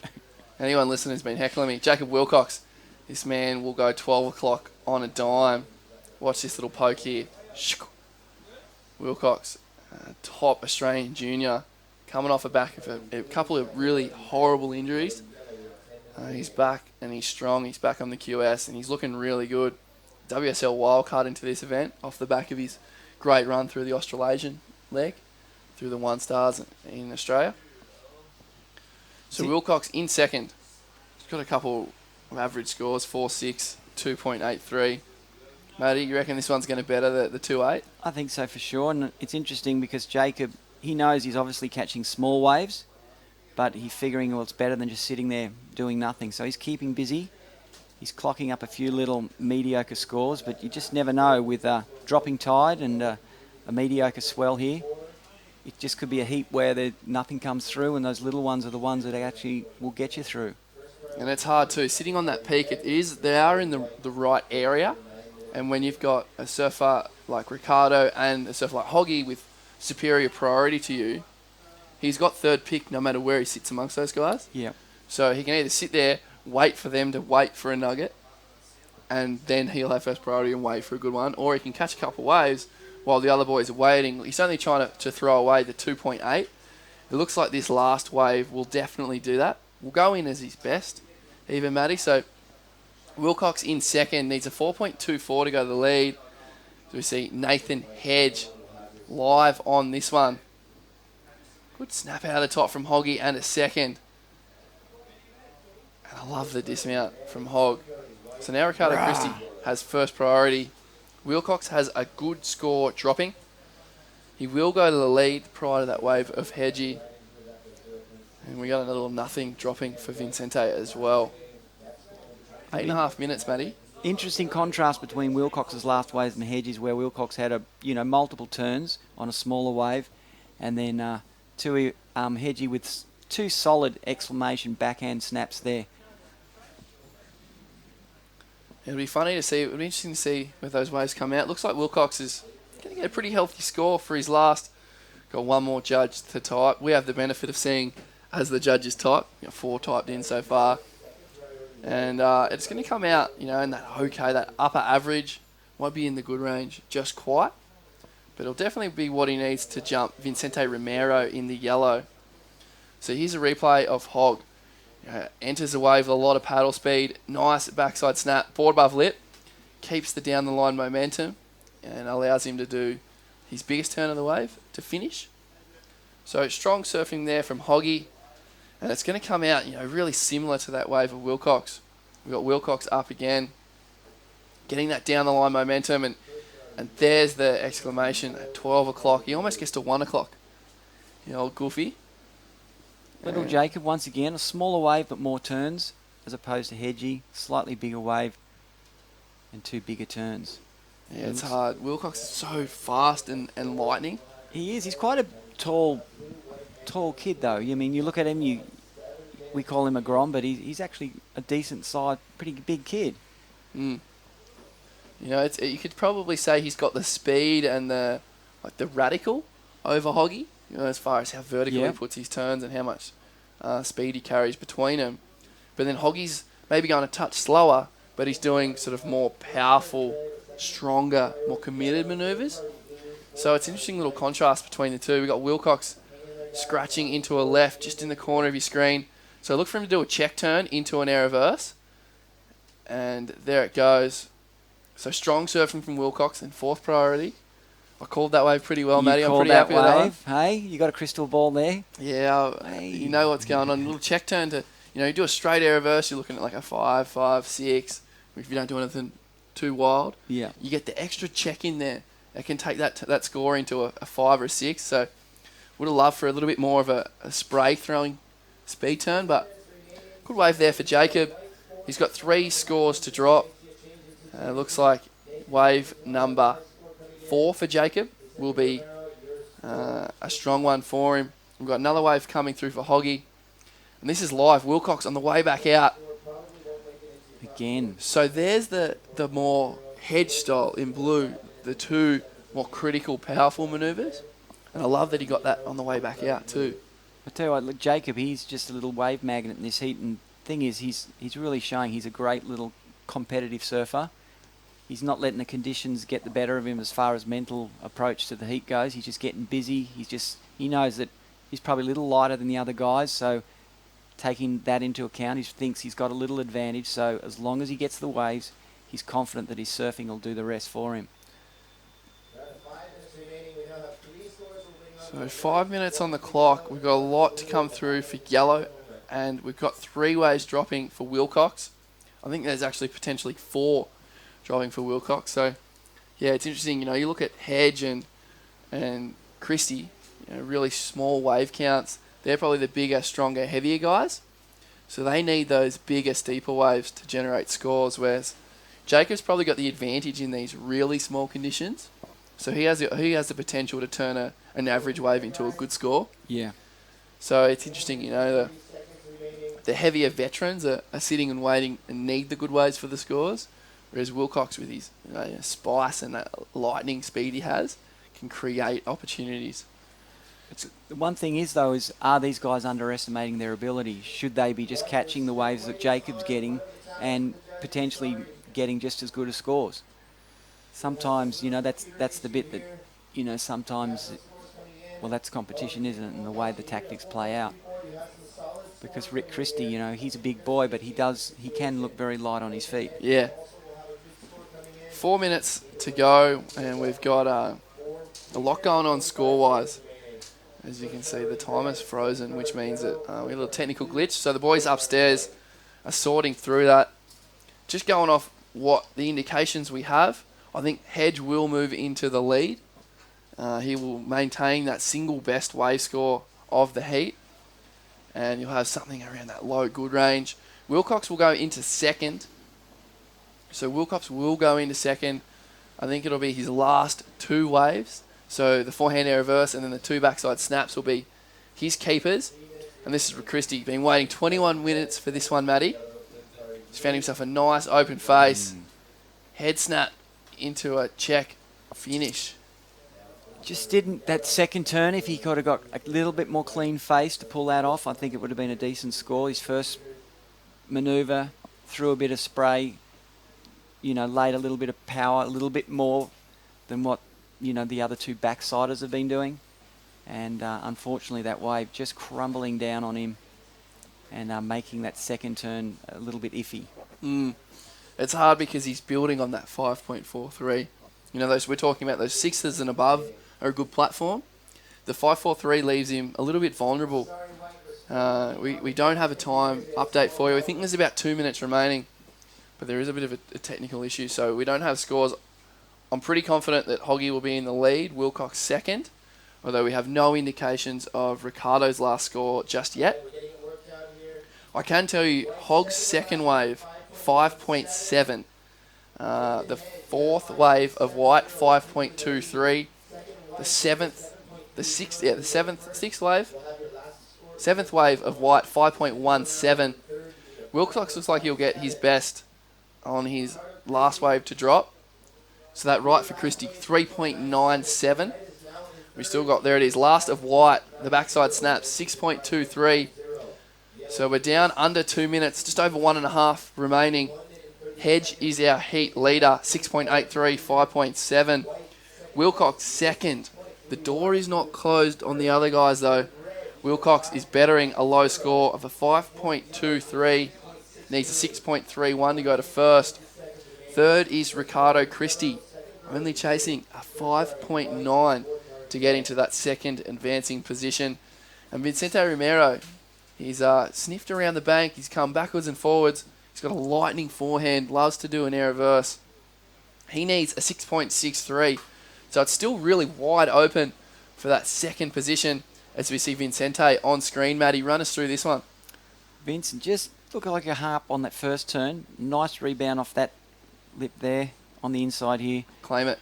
Anyone listening has been heckling me. Jacob Wilcox, this man will go 12 o'clock on a dime. Watch this little poke here. Wilcox, top Australian junior, coming off the back of a couple of really horrible injuries. He's back and he's strong. He's back on the QS and he's looking really good. WSL wildcard into this event off the back of his great run through the Australasian leg, through the 1 stars in Australia. So Wilcox in second. He's got a couple of average scores, 4.6, 2.83. Matty, you reckon this one's going to better the 2.8? I think so for sure. And it's interesting because Jacob, he knows he's obviously catching small waves, but he's figuring, well, it's better than just sitting there doing nothing. So he's keeping busy. He's clocking up a few little mediocre scores, but you just never know with dropping tide and a mediocre swell here. It just could be a heap where nothing comes through, and those little ones are the ones that actually will get you through. And it's hard too. Sitting on that peak, they are in the right area. And when you've got a surfer like Ricardo and a surfer like Hoggy with superior priority to you, he's got third pick no matter where he sits amongst those guys. Yeah. So he can either sit there, wait for them to wait for a nugget, and then he'll have first priority and wait for a good one, or he can catch a couple of waves while the other boys are waiting. He's only trying to throw away the 2.8. It looks like this last wave will definitely do that. Will go in as his best, even Matty. So Wilcox in second, needs a 4.24 to go to the lead. So we see Nathan Hedge live on this one. Good snap out of the top from Hoggy and a second. And I love the dismount from Hog. So now Ricardo Christie has first priority. Wilcox has a good score dropping. He will go to the lead prior to that wave of Hedgie. And we got another little nothing dropping for Vincente as well. 8.5 minutes, Matty. Interesting contrast between Wilcox's last waves and Hedges, where Wilcox had multiple turns on a smaller wave, and then Hedgie with 2 solid exclamation backhand snaps there. It'll be funny to see. It'll be interesting to see where those waves come out. Looks like Wilcox is going to get a pretty healthy score for his last. Got one more judge to type. We have the benefit of seeing as the judges type. 4 typed in so far. And it's going to come out, in that upper average. Won't be in the good range just quite. But it'll definitely be what he needs to jump Vincente Romero in the yellow. So here's a replay of Hog. Enters the wave with a lot of paddle speed. Nice backside snap. Board above lip. Keeps the down the line momentum and allows him to do his biggest turn of the wave to finish. So strong surfing there from Hoggy. And it's going to come out, really similar to that wave of Wilcox. We've got Wilcox up again. Getting that down the line momentum. And there's the exclamation at 12 o'clock. He almost gets to 1 o'clock. Old Goofy. Little Jacob, once again, a smaller wave but more turns, as opposed to Hedgie. Slightly bigger wave and 2 bigger turns. Yeah, it's hard. Wilcox is so fast and lightning. He is. He's quite a tall kid, though. I mean, you look at him, we call him a Grom, but he's actually a decent sized, pretty big kid. Mm. You could probably say he's got the speed and the radical over Hoggy. As far as how vertical he puts his turns and how much speed he carries between them. But then Hoggy's maybe going a touch slower, but he's doing sort of more powerful, stronger, more committed manoeuvres. So it's an interesting little contrast between the two. We've got Wilcox scratching into a left just in the corner of your screen. So look for him to do a check turn into an air reverse. And there it goes. So strong surfing from Wilcox in 4th priority. I called that wave pretty well, Matty. I'm pretty happy with that one. Hey, you got a crystal ball there. Yeah, you know what's going on. A little check turn to, you do a straight air reverse. You're looking at like a 5, 5, 6. If you don't do anything too wild, you get the extra check in there. It can take that score into a 5 or a 6. So would have loved for a little bit more of a spray throwing speed turn, but good wave there for Jacob. He's got 3 scores to drop. It looks like wave number 4 for Jacob will be a strong one for him. We've got another wave coming through for Hoggy. And this is live. Wilcox on the way back out. Again. So there's the more hedge style in blue, the 2 more critical, powerful manoeuvres. And I love that he got that on the way back out too. I tell you what, look, Jacob, he's just a little wave magnet in this heat. And thing is, he's really showing he's a great little competitive surfer. He's not letting the conditions get the better of him as far as mental approach to the heat goes. He's just getting busy. He knows that he's probably a little lighter than the other guys, so taking that into account, he thinks he's got a little advantage. So as long as he gets the waves, he's confident that his surfing will do the rest for him. So 5 minutes on the clock. We've got a lot to come through for Yellow, and we've got 3 waves dropping for Wilcox. I think there's actually potentially 4 dropping for Wilcox. So yeah, it's interesting. You look at Hedge and Christie, really small wave counts. They're probably the bigger, stronger, heavier guys. So they need those bigger, steeper waves to generate scores, whereas Jacob's probably got the advantage in these really small conditions. So he has the potential to turn an average wave into a good score. Yeah. So it's interesting, the heavier veterans are sitting and waiting and need the good waves for the scores, whereas Wilcox with his spice and that lightning speed he has can create opportunities. The one thing is, though, are these guys underestimating their ability? Should they be just catching the waves that Jacob's getting and potentially getting just as good as scores? Sometimes, that's the bit that, sometimes, that's competition, isn't it? And the way the tactics play out. Because Rick Christie, he's a big boy, but he can look very light on his feet. Yeah. 4 minutes to go, and we've got a lot going on score-wise. As you can see, the timer's frozen, which means that we have a little technical glitch. So the boys upstairs are sorting through that. Just going off what the indications we have, I think Hedge will move into the lead. He will maintain that single best wave score of the heat. And you'll have something around that low good range. Wilcox will go into second. So Wilcox will go into second. I think it'll be his last 2 waves. So the forehand air reverse and then the 2 backside snaps will be his keepers. And this is for Christie. Been waiting 21 minutes for this one, Matty. He's found himself a nice open face. Head snap into a check finish. Just didn't, that second turn, if he could have got a little bit more clean face to pull that off, I think it would have been a decent score. His first manoeuvre, threw a bit of spray, laid a little bit of power, a little bit more than what, the other 2 backsiders have been doing. And unfortunately that wave just crumbling down on him. and making that second turn a little bit iffy. It's hard because he's building on that 5.43. You know, those we're talking about, those sixes and above are a good platform. The 5.43 leaves him a little bit vulnerable. We don't have a time update for you. I think there's about 2 minutes remaining, but there is a bit of a technical issue, so we don't have scores. I'm pretty confident that Hoggy will be in the lead, Wilcox second, although we have no indications of Ricardo's last score just yet. I can tell you, Hogg's second wave, 5.7. The fourth wave of White, 5.23. Seventh wave of White, 5.17. Wilcox looks like he'll get his best on his last wave to drop. So that right for Christie, 3.97. We still got, there it is, last of White, the backside snaps, 6.23. So we're down under 2 minutes, just over 1.5 remaining. Hedge is our heat leader, 6.83, 5.7. Wilcox second. The door is not closed on the other guys though. Wilcox is bettering a low score of a 5.23. Needs a 6.31 to go to first. Third is Ricardo Christie, only chasing a 5.9 to get into that second advancing position. And Vicente Romero, he's sniffed around the bank. He's come backwards and forwards. He's got a lightning forehand, loves to do an air reverse. He needs a 6.63. So it's still really wide open for that second position as we see Vicente on screen. Matty, run us through this one. Vincent just looked like a harp on that first turn. Nice rebound off that lip there on the inside here. Claim it.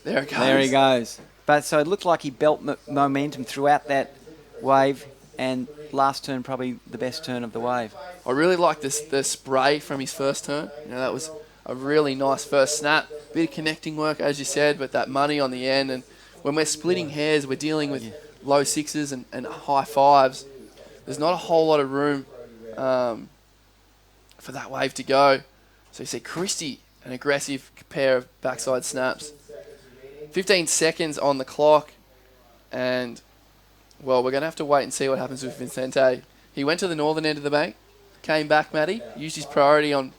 There it goes. There he goes. But so it looked like he built momentum throughout that wave, and last turn probably the best turn of the wave. I really like the spray from his first turn. You know, that was a really nice first snap. Bit of connecting work, as you said, but that money on the end. And when we're splitting hairs, we're dealing with low sixes and high fives. There's not a whole lot of room for that wave to go. So you see Christie, an aggressive pair of backside snaps. 15 seconds on the clock, and well, we're going to have to wait and see what happens with Vicente. He went to the northern end of the bank, came back, Matty, used his priority on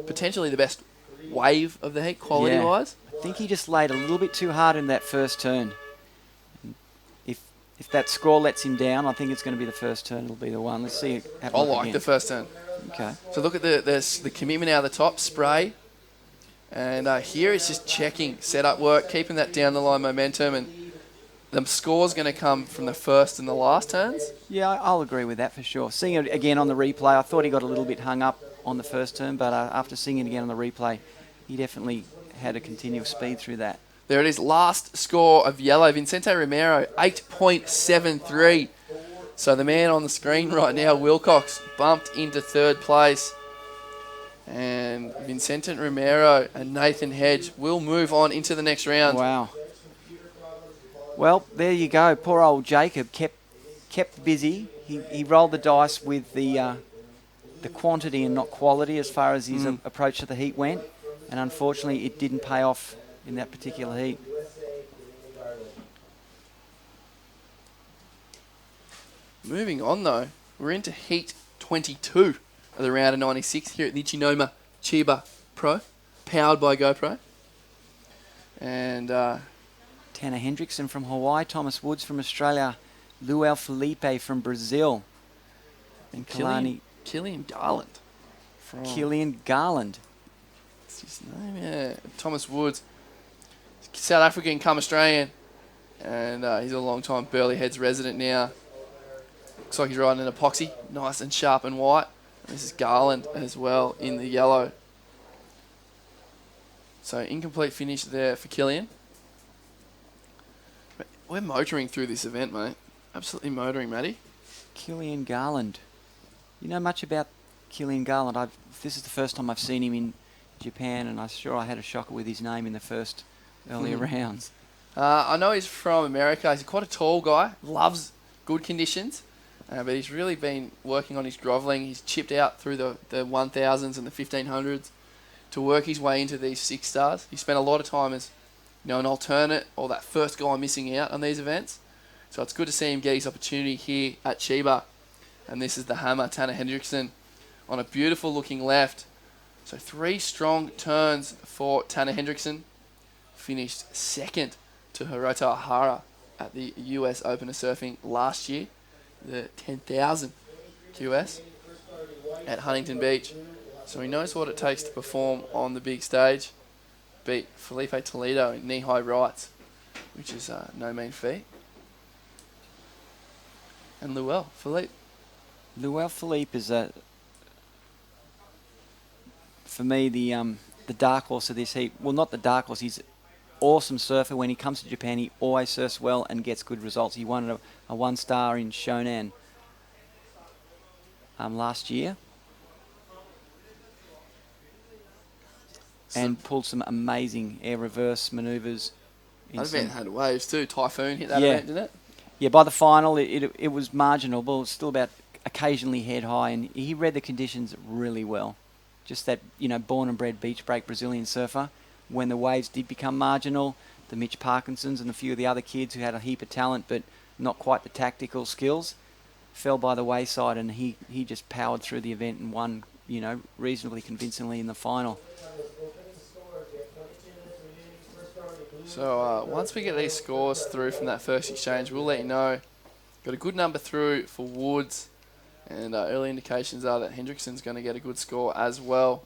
potentially the best wave of the heat, quality-wise. I think he just laid a little bit too hard in that first turn. If that score lets him down, I think it's going to be the first turn. It'll be the one. Let's see it happen. I like again. the first turn. Okay. So look at the commitment out of the top, spray. And here it's just checking, setup work, keeping that down the line momentum, and the score's going to come from the first and the last turns. Yeah, I'll agree with that for sure. Seeing it again on the replay, I thought he got a little bit hung up on the first turn, but after seeing it again on the replay, he definitely had a continuous speed through that. There it is, last score of yellow, Vicente Romero, 8.73. So the man on the screen right now, Wilcox, bumped into third place. And Vicente Romero and Nathan Hedge will move on into the next round. Wow. Well, there you go. Poor old Jacob kept busy. He rolled the dice with the quantity and not quality as far as his approach to the heat went. And unfortunately, it didn't pay off in that particular heat. Moving on, though, we're into heat 22 of the round of 96 here at the ICHINOMIYA CHIBA Pro, powered by GoPro. And Tanner Hendrickson from Hawaii, Thomas Woods from Australia, Luel Felipe from Brazil, and Killian Garland. Killian Garland. That's his name, yeah. Thomas Woods, South African, come Australian, and he's a long-time Burleigh Heads resident now. Looks like he's riding an epoxy, nice and sharp and white. And this is Garland as well in the yellow. So incomplete finish there for Killian. We're motoring through this event, mate. Absolutely motoring, Matty. Killian Garland. You know much about Killian Garland? This is the first time I've seen him in Japan, and I'm sure I had a shocker with his name in the first earlier rounds. I know he's from America. He's quite a tall guy. Loves good conditions. But he's really been working on his grovelling. He's chipped out through the 1000s and the 1500s to work his way into these 6 stars. He spent a lot of time as an alternate or that first guy missing out on these events. So it's good to see him get his opportunity here at Chiba. And this is the hammer, Tanner Hendrickson, on a beautiful looking left. So 3 strong turns for Tanner Hendrickson. Finished second to Hirota Ohara at the US Open of Surfing last year, the 10,000 QS at Huntington Beach. So he knows what it takes to perform on the big stage. Beat Felipe Toledo in knee-high rights, which is no mean feat. And Luel Philippe. Luel Philippe is for me the dark horse of this heat. Well, not the dark horse. He's an awesome surfer. When he comes to Japan, he always surfs well and gets good results. He won a 1-star in Shonan last year. And pulled some amazing air reverse manoeuvres. That event had waves too. Typhoon hit that event, didn't it? Yeah, by the final, it was marginal, but it was still about occasionally head high, and he read the conditions really well. Just that, born and bred beach break Brazilian surfer. When the waves did become marginal, the Mitch Parkinsons and a few of the other kids who had a heap of talent but not quite the tactical skills fell by the wayside, and he just powered through the event and won, reasonably convincingly in the final. So once we get these scores through from that first exchange, we'll let you know. Got a good number through for Woods, and early indications are that Hendrickson's going to get a good score as well.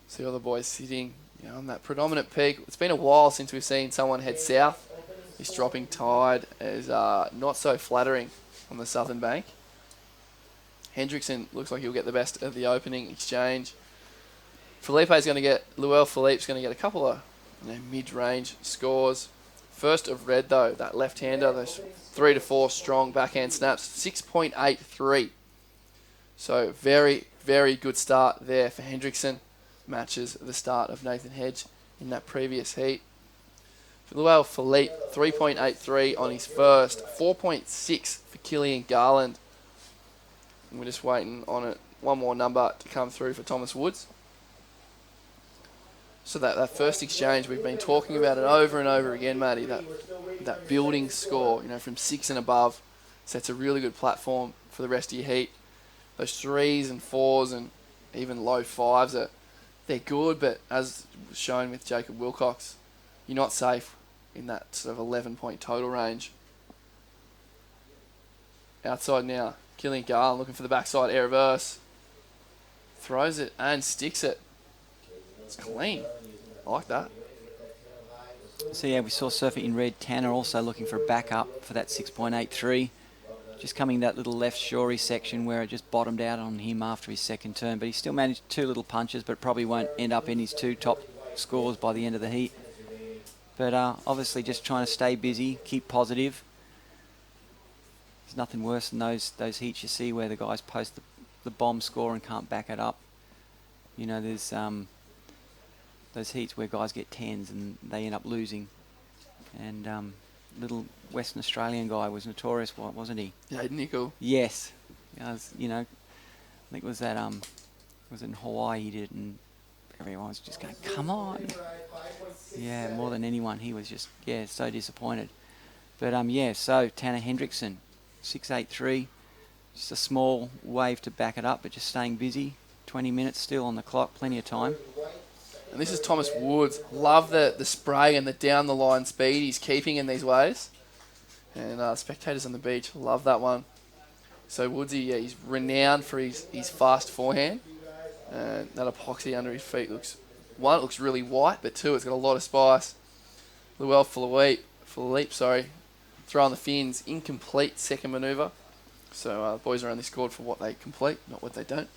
See all the boys sitting on that predominant peak. It's been a while since we've seen someone head south. This dropping tide is not so flattering on the southern bank. Hendrickson looks like he'll get the best of the opening exchange. Luel Philippe's going to get a couple of mid-range scores. First of red though, that left-hander, those 3 to 4 strong backhand snaps, 6.83. So very, very good start there for Hendrickson. Matches the start of Nathan Hedge in that previous heat. For Luel Philippe, 3.83 on his first, 4.6 for Killian Garland. And we're just waiting on it, one more number to come through for Thomas Woods. So that first exchange, we've been talking about it over and over again, Matty, that building score, from 6 and above, sets a really good platform for the rest of your heat. Those 3s and 4s and even low 5s, they're good, but as shown with Jacob Wilcox, you're not safe in that sort of 11-point total range. Outside now, Killian Garland looking for the backside air reverse. Throws it and sticks it. It's clean. I like that. So yeah, we saw surfer in red. Tanner also looking for a backup for that 6.83. Just coming that little left shorey section where it just bottomed out on him after his second turn. But he still managed 2 little punches, but probably won't end up in his 2 top scores by the end of the heat. But obviously just trying to stay busy, keep positive. There's nothing worse than those heats you see where the guys post the bomb score and can't back it up. There's those heats where guys get 10s and they end up losing. And little Western Australian guy was notorious, wasn't he? Yeah, Nico. Yes. I think it was that it was in Hawaii he did it, and everyone was just going, come on. Yeah, more than anyone, he was just so disappointed. But so Tanner Hendrickson, 6.83, just a small wave to back it up, but just staying busy. 20 minutes still on the clock, plenty of time. And this is Thomas Woods. Love the spray and the down-the-line speed he's keeping in these waves. And spectators on the beach love that one. So Woodsy, he's renowned for his fast forehand. And that epoxy under his feet looks really white, but 2, it's got a lot of spice. Luel Philippe, throwing the fins, incomplete second manoeuvre. So the boys are only scored for what they complete, not what they don't.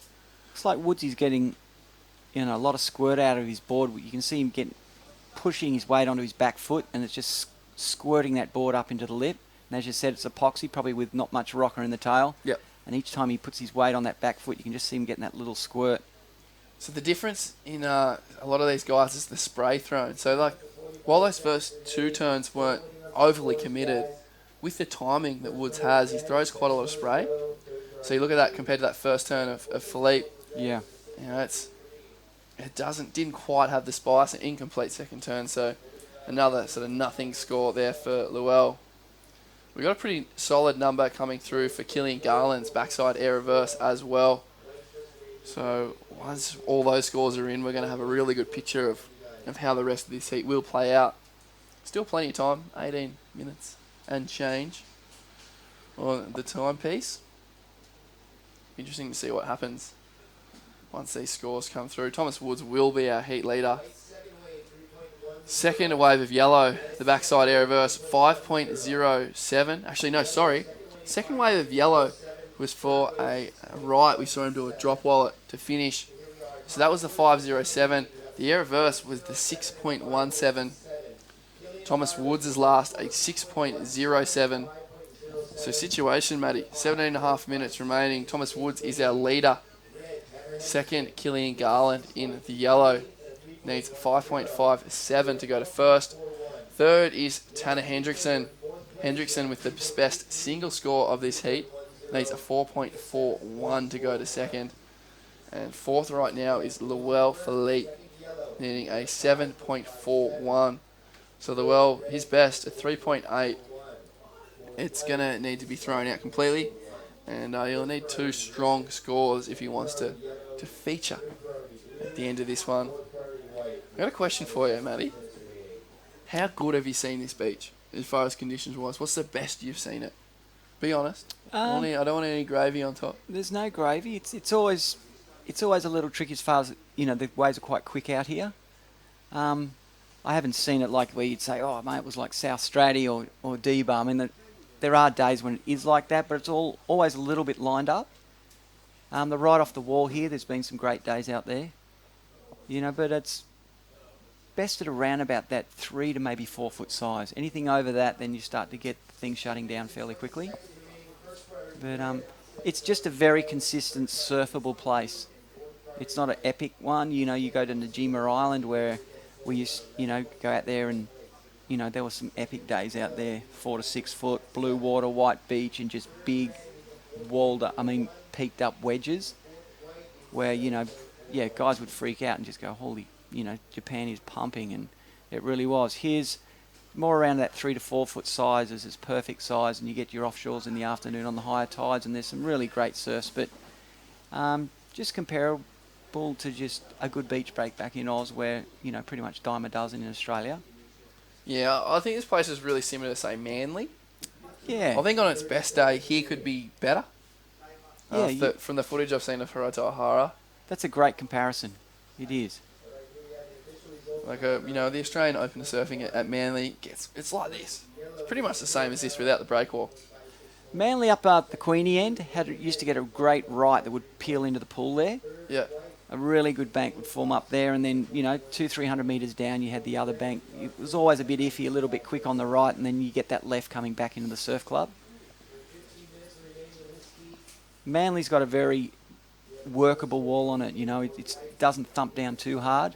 Looks like Woodsy's getting a lot of squirt out of his board. You can see him pushing his weight onto his back foot, and it's just squirting that board up into the lip. And as you said, it's epoxy, probably with not much rocker in the tail. Yep. And each time he puts his weight on that back foot, you can just see him getting that little squirt. So the difference in a lot of these guys is the spray thrown. So while those first 2 turns weren't overly committed, with the timing that Woods has, he throws quite a lot of spray. So you look at that compared to that first turn of Philippe. Yeah. Didn't quite have the spice, an incomplete second turn. So another sort of nothing score there for Luel. We got a pretty solid number coming through for Killian Garland's backside air reverse as well. So once all those scores are in, we're going to have a really good picture of how the rest of this heat will play out. Still plenty of time, 18 minutes and change on the timepiece. Interesting to see what happens once these scores come through. Thomas Woods will be our heat leader. Second, a wave of yellow, the backside air reverse, 5.07. Actually, no, sorry. Second wave of yellow was for a right. We saw him do a drop wallet to finish. So that was the 5.07. The air reverse was the 6.17. Thomas Woods' last, a 6.07. So situation, Matty, 17.5 minutes remaining. Thomas Woods is our leader. Second, Killian Garland in the yellow. Needs 5.57 to go to first. Third is Tanner Hendrickson. Hendrickson with the best single score of this heat. Needs a 4.41 to go to second. And fourth right now is Luel Philippe, needing a 7.41. So Luel, his best, a 3.8. It's going to need to be thrown out completely. And he'll need 2 strong scores if he wants to feature at the end of this one. I've got a question for you, Matty. How good have you seen this beach as far as conditions wise? What's the best you've seen it? Be honest. I don't want any gravy on top. There's no gravy. It's always a little tricky as far as, the waves are quite quick out here. I haven't seen it like where you'd say, oh, mate, it was like South Stratty or Deba. I mean, there are days when it is like that, but it's always a little bit lined up. The right off the wall here, there's been some great days out there. But it's best at around about that 3 to maybe 4 foot size. Anything over that, then you start to get things shutting down fairly quickly. But it's just a very consistent surfable place. It's not an epic one. You go to Najima Island where we used, go out there and, there were some epic days out there, 4 to 6 foot, blue water, white beach, and just big peaked up wedges where, guys would freak out and just go, holy, Japan is pumping, and it really was. Here's more around that 3 to 4 foot size is its perfect size, and you get your offshores in the afternoon on the higher tides, and there's some really great surfs, but just comparable to just a good beach break back in Oz where, pretty much dime a dozen in Australia. Yeah, I think this place is really similar to, say, Manly. Yeah. I think on its best day, here could be better. Yeah, from the footage I've seen of Hirota O'Hara. That's a great comparison. It is. Like, the Australian Open surfing at Manly, it's like this. It's pretty much the same as this without the breakwall. Manly up at the Queenie end used to get a great right that would peel into the pool there. Yeah. A really good bank would form up there, and then, 200-300 metres down, you had the other bank. It was always a bit iffy, a little bit quick on the right, and then you get that left coming back into the surf club. Manly's got a very workable wall on it, it doesn't thump down too hard.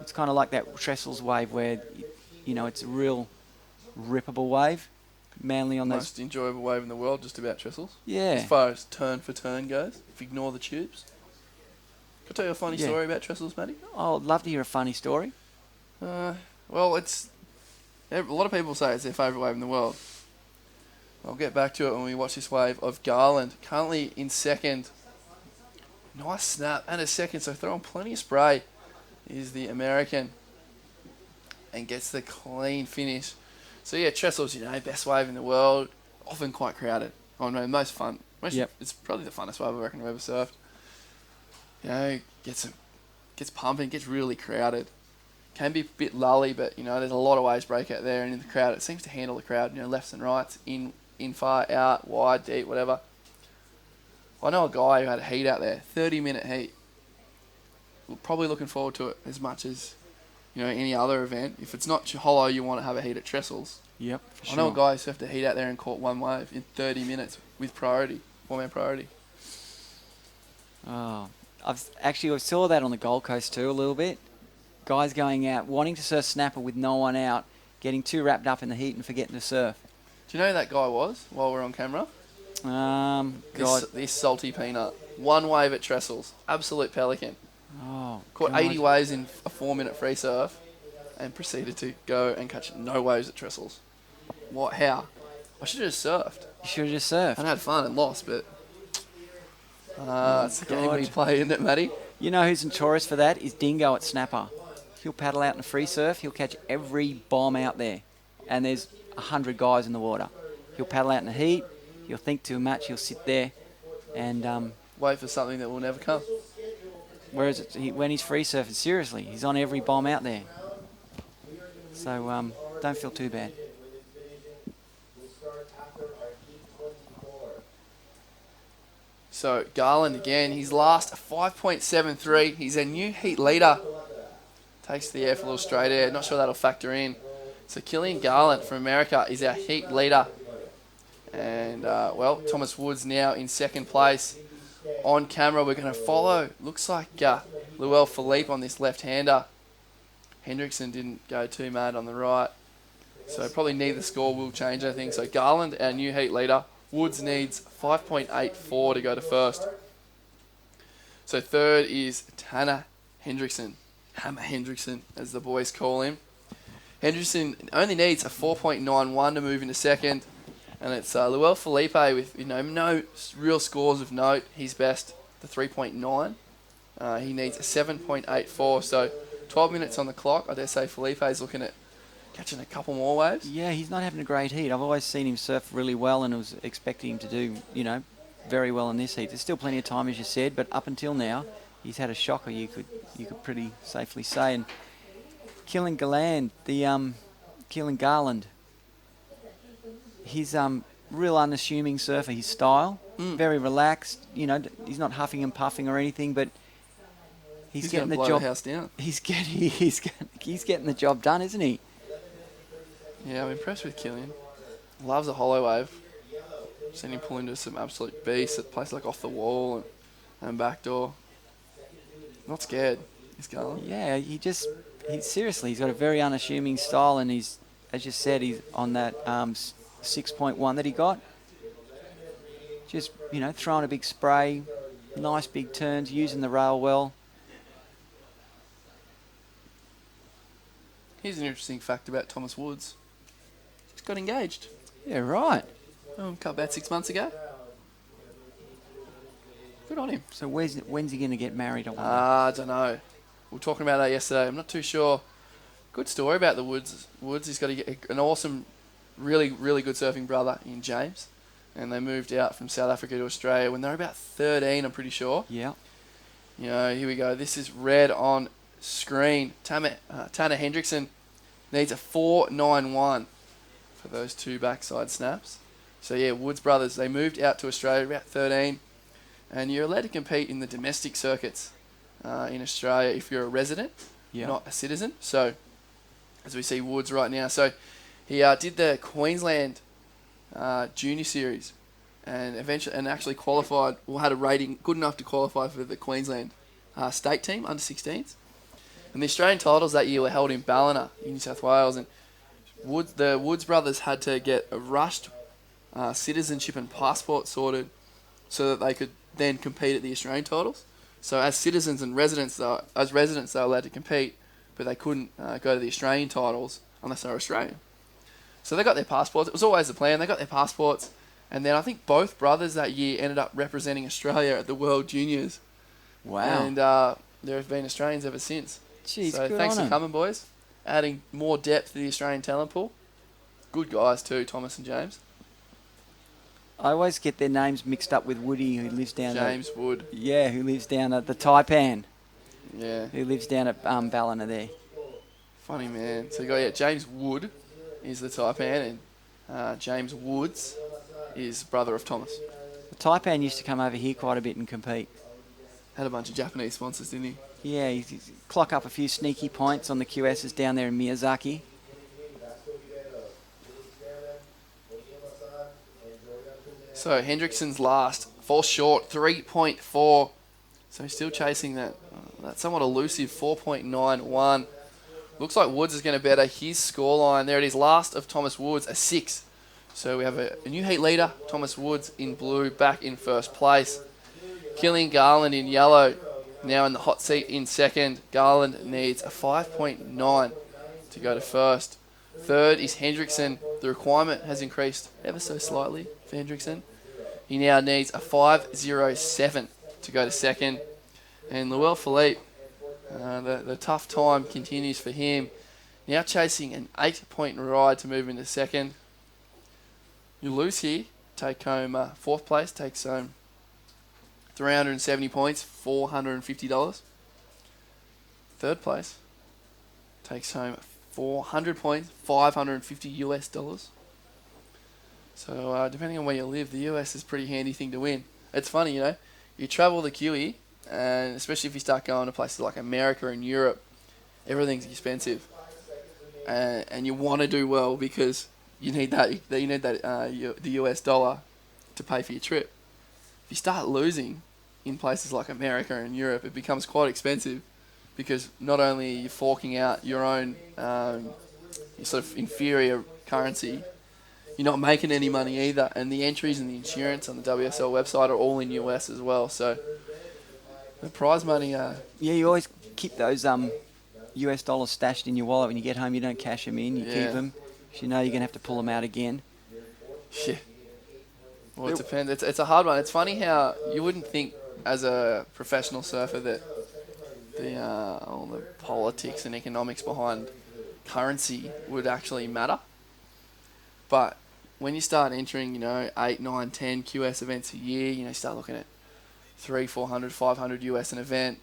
It's kind of like that Trestles wave where, it's a real rippable wave. Manly on those. Most enjoyable wave in the world, just about Trestles. Yeah. As far as turn for turn goes, if you ignore the tubes. Can I tell you a funny story about Trestles, Matty? Oh, I'd love to hear a funny story. Well, it's a lot of people say it's their favourite wave in the world. I'll get back to it when we watch this wave of Garland, currently in second. Nice snap and a second, so throwing plenty of spray is the American and gets the clean finish. So yeah, Trestles, best wave in the world, often quite crowded. Most fun. It's probably the funnest wave I reckon I've ever surfed. Gets pumping, gets really crowded. Can be a bit lully, but there's a lot of waves break out there, and in the crowd it seems to handle the crowd. Lefts and rights, in far, out, wide, deep, whatever. I know a guy who had a heat out there, 30-minute heat. Probably looking forward to it as much as any other event. If it's not hollow, you want to have a heat at Trestles. Yep, for sure. I know a guy who surfed a heat out there and caught one wave in 30 minutes with priority, 4-man priority. Oh, I saw that on the Gold Coast too a little bit. Guys going out, wanting to surf snapper with no one out, getting too wrapped up in the heat and forgetting to surf. Do you know who that guy was while we're on camera? This salty peanut. One wave at Trestles. Absolute pelican. Oh, Caught God. 80 waves in a 4-minute free surf and proceeded to go and catch no waves at Trestles. What? How? I should have just surfed. You should have just surfed. And had fun and lost, but it's a game we play, isn't it, Matty? You know who's notorious for that? Is Dingo at Snapper. He'll paddle out in a free surf. He'll catch every bomb out there. And there's 100 guys in the water. He'll paddle out in the heat. He'll think to a match. He'll sit there and... wait for something that will never come. Whereas when he's free surfing, seriously, he's on every bomb out there. So don't feel too bad. So Garland again, he's last 5.73. He's a new heat leader. Takes the air for a little straight air. Not sure that'll factor in. So Killian Garland from America is our heat leader. And, Thomas Woods now in second place. On camera, we're going to follow. Looks like Luel Philippe on this left-hander. Hendrickson didn't go too mad on the right. So probably neither score will change anything. So Garland, our new heat leader. Woods needs 5.84 to go to first. So third is Tanner Hendrickson. Hammer Hendrickson, as the boys call him. Hendrickson only needs a 4.91 to move into second. And it's Luel Felipe with no real scores of note. He's best, the 3.9. He needs a 7.84. So 12 minutes on the clock. I dare say Felipe's looking at catching a couple more waves. Yeah, he's not having a great heat. I've always seen him surf really well and was expecting him to do, very well in this heat. There's still plenty of time, as you said, but up until now, he's had a shocker, you could pretty safely say. And Killian Garland, he's real unassuming surfer. His style, very relaxed. He's not huffing and puffing or anything, but he's getting the job. The house down. He's getting the job done, isn't he? Yeah, I'm impressed with Killian. Loves a hollow wave. Seen him pull into some absolute beasts at places like off the wall and backdoor. Not scared. He's going. Yeah, he's seriously, he's got a very unassuming style, and he's, as you said, he's on that 6.1 that he got. Just, throwing a big spray, nice big turns, using the rail well. Here's an interesting fact about Thomas Woods. He's got engaged. Yeah, right. About 6 months ago. Good on him. So when's he going to get married? I don't know. We were talking about that yesterday. I'm not too sure. Good story about the Woods. He's got an awesome, really, really good surfing brother in James. And they moved out from South Africa to Australia when they were about 13, I'm pretty sure. Yeah. Here we go. This is red on screen. Tanner Hendrickson needs a 4.91 for those two backside snaps. So yeah, Woods brothers, they moved out to Australia about 13, and you're allowed to compete in the domestic circuits in Australia if you're a resident, not a citizen. So as we see Woods right now, so he did the Queensland Junior Series and actually qualified, had a rating good enough to qualify for the Queensland state team under 16s. And the Australian titles that year were held in Ballina in New South Wales, and the Woods brothers had to get a rushed citizenship and passport sorted so that they could then compete at the Australian titles. So as citizens and residents, they were allowed to compete, but they couldn't go to the Australian titles unless they were Australian. So they got their passports. It was always the plan. They got their passports, and then I think both brothers that year ended up representing Australia at the World Juniors. Wow. And there have been Australians ever since. Jeez, so good thanks on for 'em. coming, boys. Adding more depth to the Australian talent pool. Good guys too, Thomas and James. I always get their names mixed up with Woody, who lives down James Wood. Yeah, who lives down at the Taipan. Yeah. Who lives down at Ballina there. Funny man. So you got James Wood is the Taipan, and James Woods is brother of Thomas. The Taipan used to come over here quite a bit and compete. Had a bunch of Japanese sponsors, didn't he? Yeah, he'd clock up a few sneaky points on the QSs down there in Miyazaki. So Hendrickson's last, falls short, 3.4. So he's still chasing that somewhat elusive 4.91. Looks like Woods is going to better his scoreline. There it is, last of Thomas Woods, a 6. So we have a new heat leader, Thomas Woods in blue, back in first place. Killian Garland in yellow, now in the hot seat in second. Garland needs a 5.9 to go to first. Third is Hendrickson. The requirement has increased ever so slightly for Hendrickson. He now needs a 5.07 to go to second. And Luel Philippe, the tough time continues for him. Now chasing an 8-point ride to move into second. You lose here, take home fourth place, takes home 370 points, $450. Third place takes home 400 points, $550. So depending on where you live, the US is a pretty handy thing to win. It's funny, you know, you travel the QE, and especially if you start going to places like America and Europe, everything's expensive, and you want to do well because you need the US dollar to pay for your trip. If you start losing in places like America and Europe, it becomes quite expensive because not only are you forking out your own sort of inferior currency, you're not making any money either, and the entries and the insurance on the WSL website are all in US as well. So the prize money. Yeah, you always keep those US dollars stashed in your wallet. When you get home, you don't cash them in. You keep them. You know you're gonna have to pull them out again. Yeah. Well, it depends. It's a hard one. It's funny how you wouldn't think as a professional surfer that all the politics and economics behind currency would actually matter. But when you start entering, 8, 9, 10 QS events a year, you start looking at 300, 400, 500 US an event.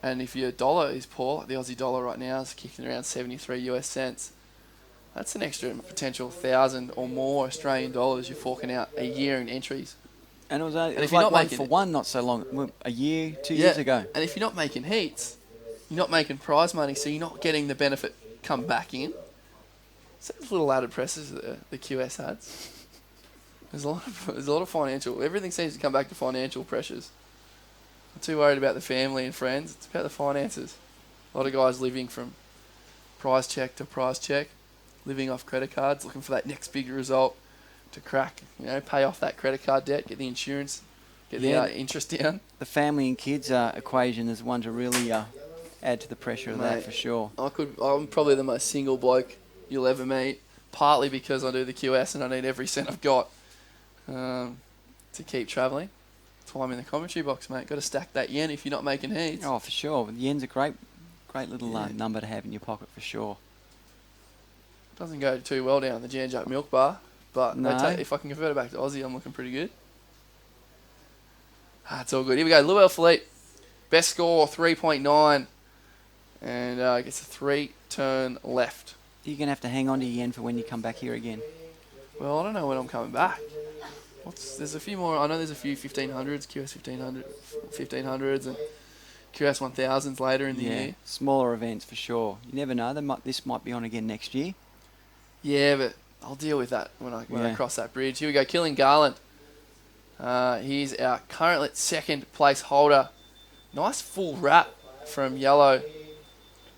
And if your dollar is poor, like the Aussie dollar right now is kicking around 73 US cents, that's an extra potential 1,000 or more Australian dollars you're forking out a year in entries. And it was like one for one not so long, a year, 2 years ago. And if you're not making heats, you're not making prize money, so you're not getting the benefit come back in. So there's little added pressures that the QS has. There's a lot of financial. Everything seems to come back to financial pressures. I'm too worried about the family and friends. It's about the finances. A lot of guys living from prize check to prize check, living off credit cards, looking for that next big result to crack. Pay off that credit card debt, get the insurance, get the interest down. The family and kids equation is one to really add to the pressure of that for sure. I'm probably the most single bloke you'll ever meet, partly because I do the QS and I need every cent I've got to keep travelling. That's why I'm in the commentary box, mate. Got to stack that yen if you're not making heats. Oh, for sure. The yen's a great little number to have in your pocket for sure. Doesn't go too well down the Janjuk Milk Bar, but no. If I can convert it back to Aussie, I'm looking pretty good. It's all good. Here we go. Luel Philippe, best score 3.9, and gets a 3-turn left. You're going to have to hang on to your yen for when you come back here again. Well, I don't know when I'm coming back. There's a few more. I know there's a few 1500s, QS 1500s, and QS 1000s later in the year. Smaller events for sure. You never know. This might be on again next year. Yeah, but I'll deal with that when I cross that bridge. Here we go. Killing Garland. He's our current second place holder. Nice full wrap from Yellow.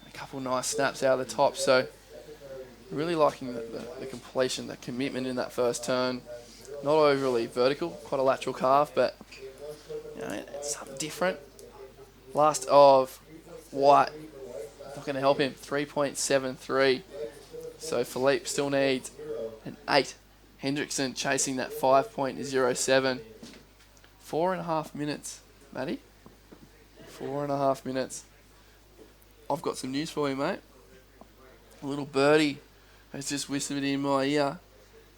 A couple nice snaps out of the top. So really liking the completion, the commitment in that first turn. Not overly vertical, quite a lateral carve, but it's something different. Last of White, not going to help him, 3.73. So Philippe still needs an 8. Hendrickson chasing that 5.07. 4.5 minutes, Matty. 4.5 minutes. I've got some news for you, mate. A little birdie has just whispered in my ear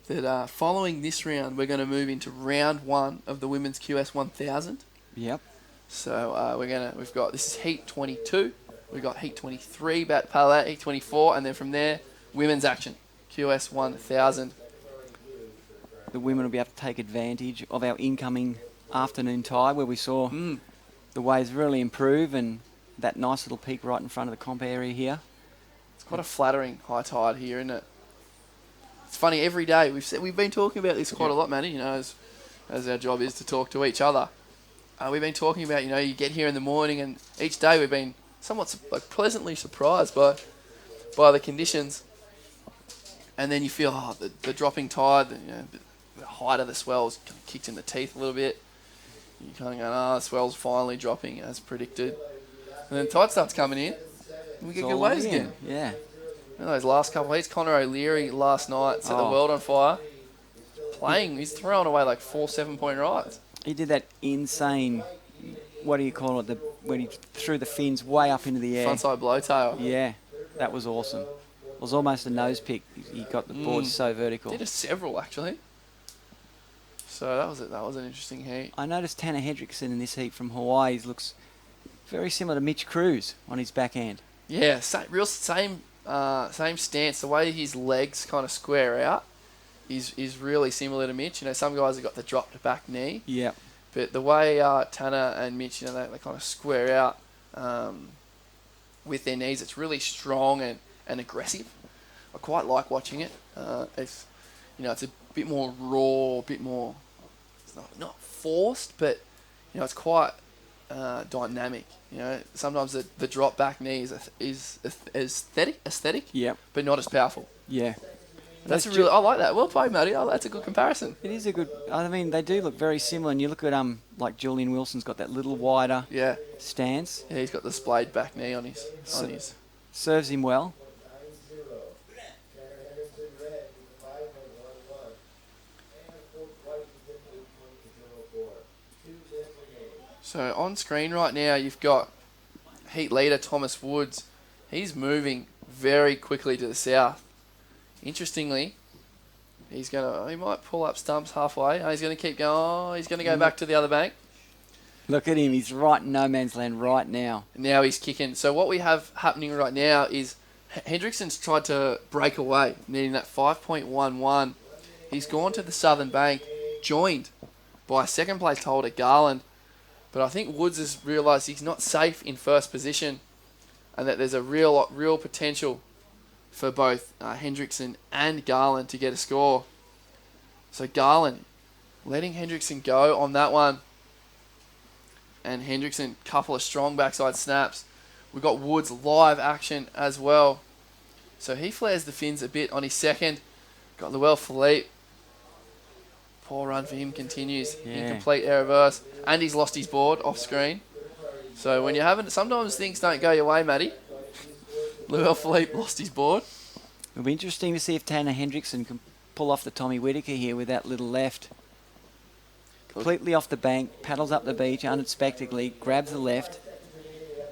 that following this round, we're going to move into round 1 of the Women's QS 1000. Yep. So we've got, this is heat 22. We've got heat 23, Bat Palette, heat 24, and then from there, women's action, QS 1000. The women will be able to take advantage of our incoming afternoon tide where we saw the waves really improve and that nice little peak right in front of the comp area here. It's quite a flattering high tide here, isn't it? It's funny, every day, we've been talking about this quite a lot, Manny, as our job is to talk to each other. We've been talking about, you get here in the morning and each day we've been somewhat pleasantly surprised by the conditions. And then you feel, the dropping tide, the height of the swells kind of kicked in the teeth a little bit. You kind of go, the swell's finally dropping as predicted. And then tide starts coming in and we get good waves again. Yeah. Those last couple of heats, Connor O'Leary last night set the world on fire. Playing, he's throwing away like 4 7-point rides. He did that insane, what do you call it, when he threw the fins way up into the air. Frontside blowtail. Yeah, that was awesome. It was almost a nose pick. He got the board so vertical. Did several, actually. So that was it. That was an interesting heat. I noticed Tanner Hendrickson in this heat from Hawaii looks very similar to Mitch Cruz on his backhand. Yeah, same stance. The way his legs kind of square out is really similar to Mitch. You know, some guys have got the dropped back knee. Yeah. But the way Tanner and Mitch, you know, they kind of square out with their knees, it's really strong and aggressive. I quite like watching it. It's a bit more raw, a bit more. It's not forced, but you know, it's quite dynamic. You know, sometimes the drop back knee is aesthetic, Yep. but not as powerful. Yeah. I like that. Well played, Matty. That's a good comparison. It is a good. I mean, they do look very similar. And you look at like Julian Wilson's got that little wider stance. Yeah, he's got the splayed back knee on his. Serves him well. So on screen right now, you've got heat leader Thomas Woods. He's moving very quickly to the south. Interestingly, he might pull up stumps halfway. He's going to keep going. Oh, he's going to go back to the other bank. Look at him. He's right in no man's land right now. Now he's kicking. So what we have happening right now is Hendrickson's tried to break away, needing that 5.11. He's gone to the southern bank, joined by second place holder Garland. But I think Woods has realised he's not safe in first position and that there's a real potential for both Hendrickson and Garland to get a score. So Garland letting Hendrickson go on that one. And Hendrickson, couple of strong backside snaps. We've got Woods live action as well. So he flares the fins a bit on his second. Got Luel Philippe. Poor run for him continues. Yeah. Incomplete air reverse. And he's lost his board off screen. So when you haven't, sometimes things don't go your way, Matty. Luel Philippe lost his board. It'll be interesting to see if Tanner Hendrickson can pull off the Tommy Whitaker here with that little left. Completely off the bank, paddles up the beach unexpectedly, grabs the left.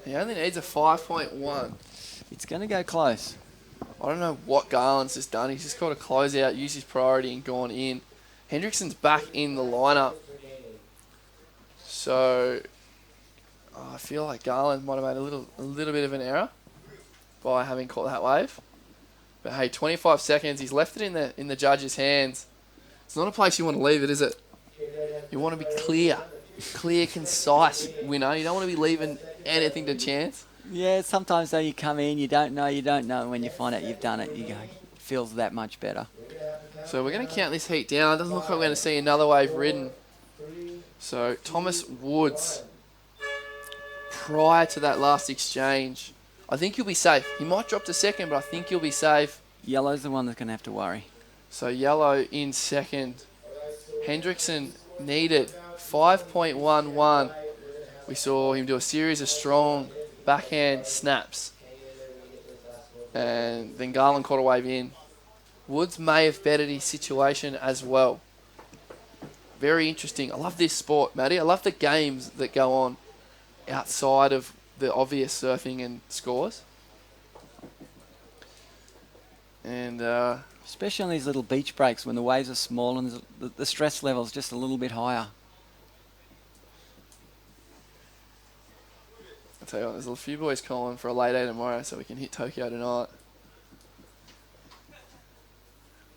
He only needs a 5.1. It's going to go close. I don't know what Garland's just done. He's just got to close out, use his priority and gone in. Hendrickson's back in the lineup. So I feel like Garland might have made a little bit of an error by having caught that wave. But hey, 25 seconds. He's left it in the judge's hands. It's not a place you want to leave it, is it? You want to be clear, concise winner. You don't want to be leaving anything to chance. Yeah, sometimes though you come in, you don't know, and when you find out you've done it, you go, it feels that much better. So we're going to count this heat down. It doesn't look like we're going to see another wave ridden. So Thomas Woods, prior to that last exchange, I think he'll be safe. He might drop to second, but I think he'll be safe. Yellow's the one that's going to have to worry. So Yellow in second. Hendrickson needed 5.11. We saw him do a series of strong backhand snaps. And then Garland caught a wave in. Woods may have bettered his situation as well. Very interesting. I love this sport, Matty. I love the games that go on outside of the obvious surfing and scores. And especially on these little beach breaks when the waves are small and the stress level is just a little bit higher. I'll tell you what, there's a few boys calling for a late day tomorrow so we can hit Tokyo tonight.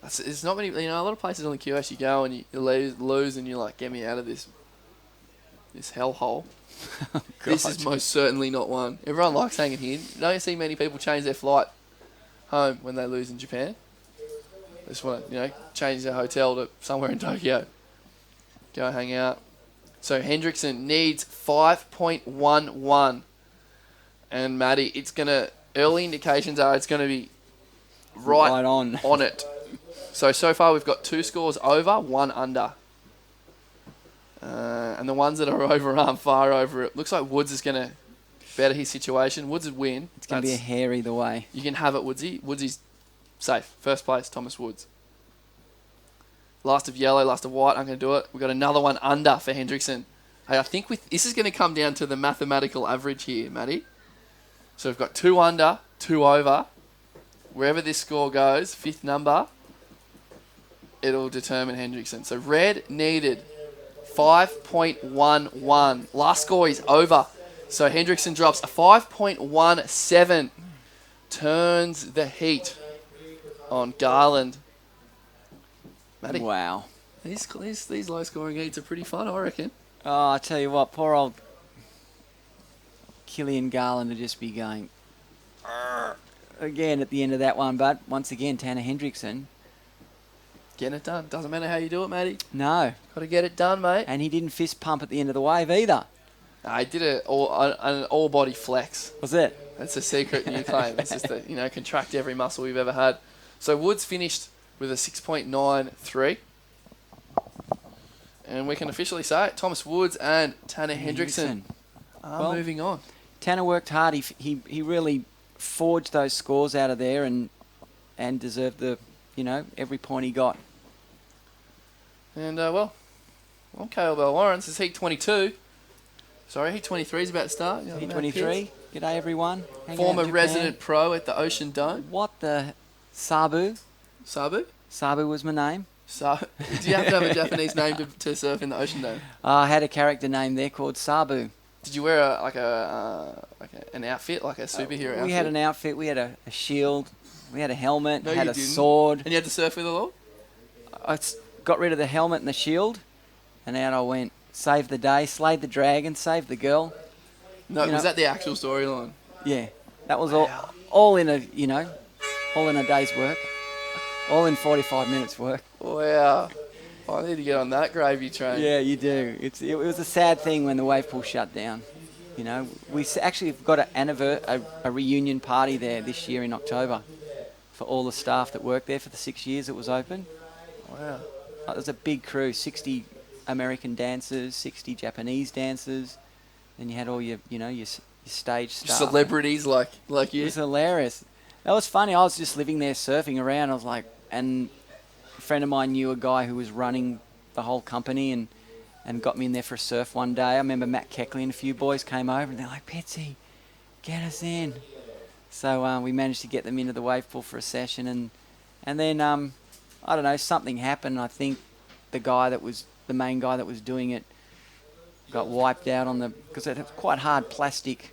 It's not many, a lot of places on the QS you go and you lose and you're like, get me out of this hellhole. Oh, this is most certainly not one. Everyone likes hanging here. You don't see many people change their flight home when they lose in Japan. They just want to, change their hotel to somewhere in Tokyo. Go hang out. So Hendrickson needs 5.11. And Matty, early indications are it's going to be right on it. So far we've got 2 scores over, 1 under. And the ones that are over aren't far over it. Looks like Woods is going to better his situation. Woods would win. It's going to be a hair either way. You can have it, Woodsy. Woodsy's safe. First place, Thomas Woods. Last of yellow, last of white. I'm going to do it. We've got another one under for Hendrickson. Hey, I think this is going to come down to the mathematical average here, Matty. So we've got 2 under, 2 over. Wherever this score goes, 5th number, it'll determine Hendrickson. So red needed 5.11. Last score is over. So Hendrickson drops a 5.17. Turns the heat on Garland. Matty, Wow. these low scoring heats are pretty fun, I reckon. Oh, I tell you what, poor old Killian Garland would just be going again at the end of that one. But once again, Tanner Hendrickson. Getting it done. Doesn't matter how you do it, Matty. No. Got to get it done, mate. And he didn't fist pump at the end of the wave either. I did an all body flex. Was it? That's a secret new claim. It's just contract every muscle we've ever had. So Woods finished with a 6.93. And we can officially say it. Thomas Woods and Tanner Hendrickson are moving on. Tanner worked hard. He really forged those scores out of there and deserved the every point he got. And KL Bell Lawrence is heat 22. Sorry, heat 23 is about to start. Heat 23. G'day everyone. Former resident pro at the Ocean Dome. What the Sabu? Sabu? Sabu was my name. So, do you have to have a Japanese name to surf in the Ocean Dome? I had a character name there called Sabu. Did you wear an outfit, like a superhero outfit? We had an outfit. We had a shield. We had a helmet. No, had you a didn't. sword. And you had to surf with it all? I got rid of the helmet and the shield, and out I went. Saved the day, slayed the dragon, saved the girl. No, was that the actual storyline? Yeah, that was all in a day's work, all in 45 minutes work. Wow, I need to get on that gravy train. Yeah, you do. It was a sad thing when the wave pool shut down. We actually got a reunion party there this year in October for all the staff that worked there for the 6 years it was open. Wow, It was a big crew, 60 American dancers, 60 Japanese dancers. Then you had all your stage staff. Celebrities like you. It was hilarious. That was funny. I was just living there surfing around. I was like, and a friend of mine knew a guy who was running the whole company and got me in there for a surf one day. I remember Matt Keckley and a few boys came over and they're like, Petsy, get us in. So we managed to get them into the wave pool for a session. And then, I don't know, something happened. I think the main guy that was doing it got wiped out because it was quite hard plastic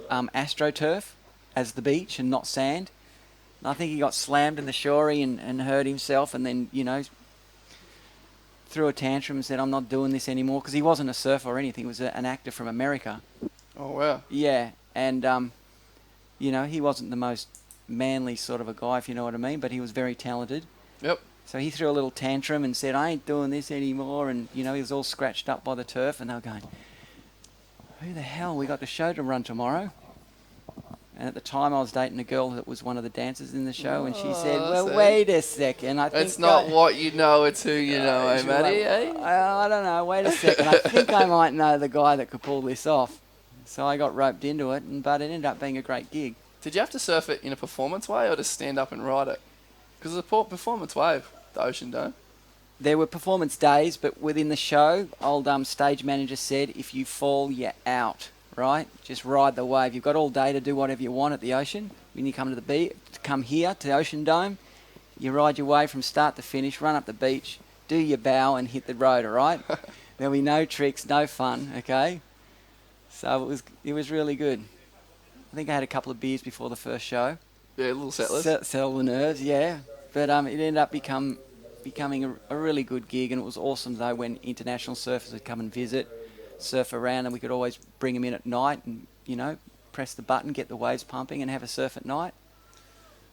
AstroTurf as the beach and not sand. And I think he got slammed in the shorey and hurt himself and then, threw a tantrum and said, I'm not doing this anymore, because he wasn't a surfer or anything. He was an actor from America. Oh, wow. Yeah, and, he wasn't the most manly sort of a guy, if you know what I mean, but he was very talented. Yep. So he threw a little tantrum and said, I ain't doing this anymore. And, he was all scratched up by the turf. And they were going, who the hell? We got the show to run tomorrow. And at the time I was dating a girl that was one of the dancers in the show. And she said, well, wait a second. It's not what you know, it's who you know, eh, Matty? I don't know. Wait a second. I think I might know the guy that could pull this off. So I got roped into it. But it ended up being a great gig. Did you have to surf it in a performance way or just stand up and ride it? Because it's a performance wave. The Ocean Dome. There were performance days, but within the show, old stage manager said, if you fall, you're out, right? Just ride the wave. You've got all day to do whatever you want at the ocean. When you come to the beach, come here to the Ocean Dome, you ride your wave from start to finish, run up the beach, do your bow and hit the road, all right? There'll be no tricks, no fun, okay? So it was really good. I think I had a couple of beers before the first show. Yeah, a little settlers. Settle the nerves, yeah. But it ended up becoming a really good gig, and it was awesome though when international surfers would come and visit, surf around, and we could always bring them in at night and press the button, get the waves pumping, and have a surf at night.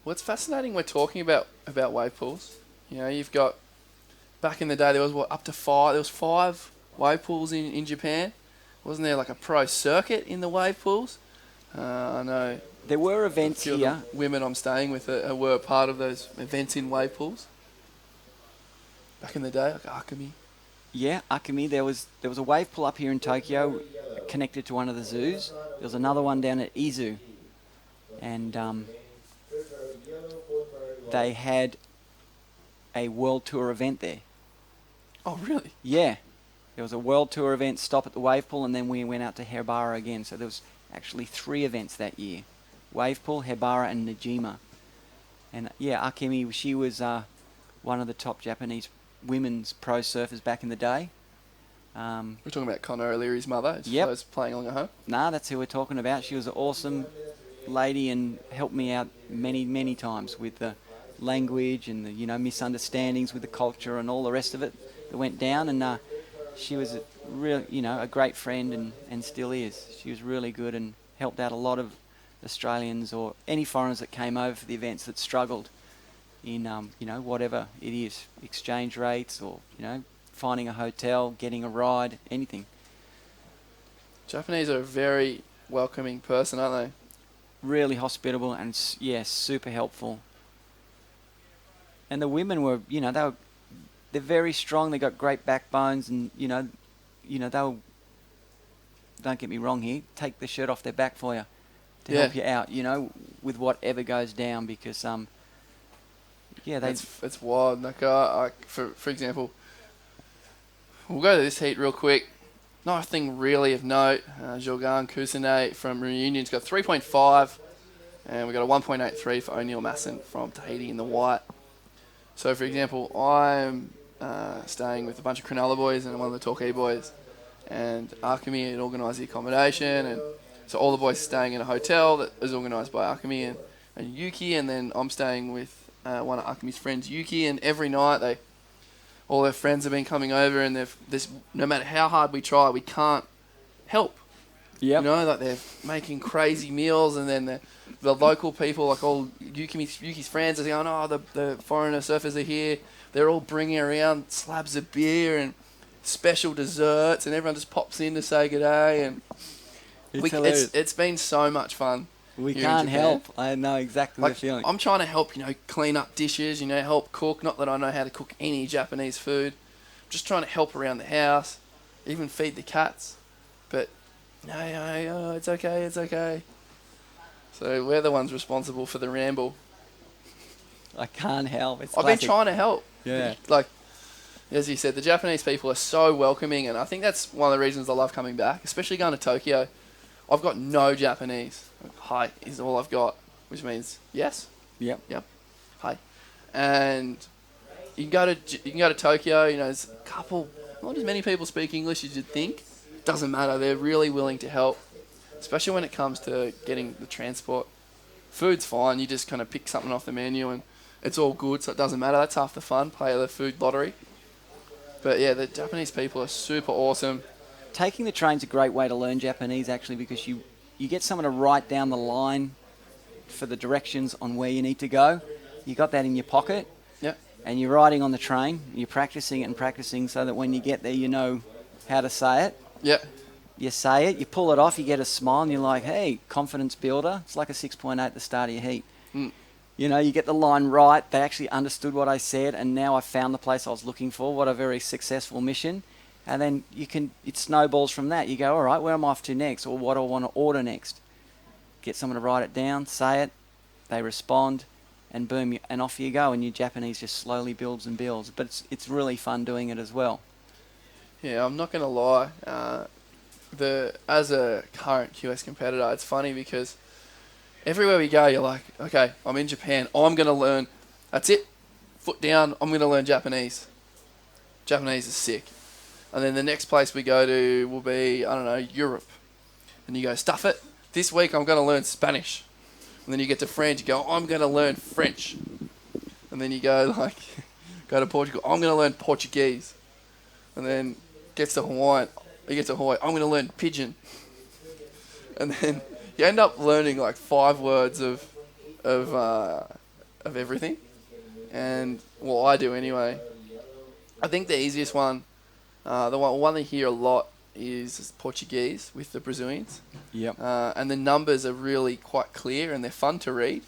Well, it's fascinating we're talking about wave pools. You've got back in the day there was up to 5. There was 5 wave pools in Japan. Wasn't there like a pro circuit in the wave pools? I know. There were events here. The women I'm staying with were part of those events in wave pools. Back in the day, like Akami. Yeah, Akami. There was a wave pool up here in Tokyo connected to one of the zoos. There was another one down at Izu, and they had a world tour event there. Oh, really? Yeah. There was a world tour event, stop at the wave pool, and then we went out to Hebara again. So there was actually 3 events that year. Wave pool, Hebara, and Najima. And yeah, Akemi, she was one of the top Japanese women's pro surfers back in the day. We're talking about Connor O'Leary's mother. Yep. Who's playing along at home. Nah, that's who we're talking about. She was an awesome lady and helped me out many, many times with the language and the, you know, misunderstandings with the culture and all the rest of it that went down. And she was a real, you know, a great friend and still is. She was really good and helped out a lot of Australians or any foreigners that came over for the events that struggled in, you know, whatever it is, exchange rates or, you know, finding a hotel, getting a ride, anything. Japanese are a very welcoming person, aren't they? Really hospitable and, yeah, super helpful. And the women were, you know, they're very strong. They got great backbones, and you know, they'll, don't get me wrong here, take the shirt off their back for you to help you out, you know, with whatever goes down. Because yeah, it's wild. Like for example, we'll go to this heat real quick. Nothing really of note. Jorgan Kusane from Reunion's got 3.5, and we got a 1.83 for O'Neill Masson from Tahiti in the white. So, for example, I'm staying with a bunch of Cronulla boys and one of the Torquay boys, and Arkami had organised the accommodation, and so all the boys are staying in a hotel that is organised by Arkami and Yuki, and then I'm staying with one of Arkami's friends, Yuki, and every night all their friends have been coming over, and no matter how hard we try, we can't help. Yep. You know, like they're making crazy meals, and then the local people, like all Yuki's friends, are going, oh, the foreigner surfers are here. They're all bringing around slabs of beer and special desserts, and everyone just pops in to say good day. And it's been so much fun. We can't help. I know exactly the feeling. I'm trying to help, you know, clean up dishes, you know, help cook. Not that I know how to cook any Japanese food. I'm just trying to help around the house, even feed the cats. But no, it's okay. So we're the ones responsible for the ramble. I can't help. I've been trying to help. Yeah. Like, as you said, the Japanese people are so welcoming, and I think that's one of the reasons I love coming back, especially going to Tokyo. I've got no Japanese. Hi is all I've got, which means yes. Yep. Hi. And you can go to Tokyo, you know, there's a couple, not as many people speak English as you'd think. Doesn't matter, they're really willing to help, especially when it comes to getting the transport. Food's fine, you just kind of pick something off the menu and it's all good, so it doesn't matter. That's half the fun, play the food lottery. But yeah, the Japanese people are super awesome. Taking the train's a great way to learn Japanese, actually, because you get someone to write down the line for the directions on where you need to go. You got that in your pocket. Yep. And you're riding on the train. You're practicing it and practicing so that when you get there, you know how to say it. Yep. You say it, you pull it off, you get a smile, and you're like, hey, confidence builder. It's like a 6.8 at the start of your heat. Mm. You know, you get the line right. They actually understood what I said, and now I found the place I was looking for. What a very successful mission. And then it snowballs from that. You go, all right, where am I off to next? Or what do I want to order next? Get someone to write it down, say it, they respond, and boom, and off you go. And your Japanese just slowly builds and builds. But it's really fun doing it as well. Yeah, I'm not going to lie. As a current QS competitor, it's funny because everywhere we go, you're like, okay, I'm in Japan. I'm going to learn. That's it. Foot down. I'm going to learn Japanese. Japanese is sick. And then the next place we go to will be, I don't know, Europe. And you go, stuff it. This week I'm going to learn Spanish. And then you get to France, you go, I'm going to learn French. And then you go to Portugal, I'm going to learn Portuguese. And then you get to Hawaii, I'm going to learn Pidgin. And then you end up learning like 5 words of everything. And, well, I do anyway. I think the easiest one, the one they hear a lot is Portuguese with the Brazilians. Yep. And the numbers are really quite clear and they're fun to read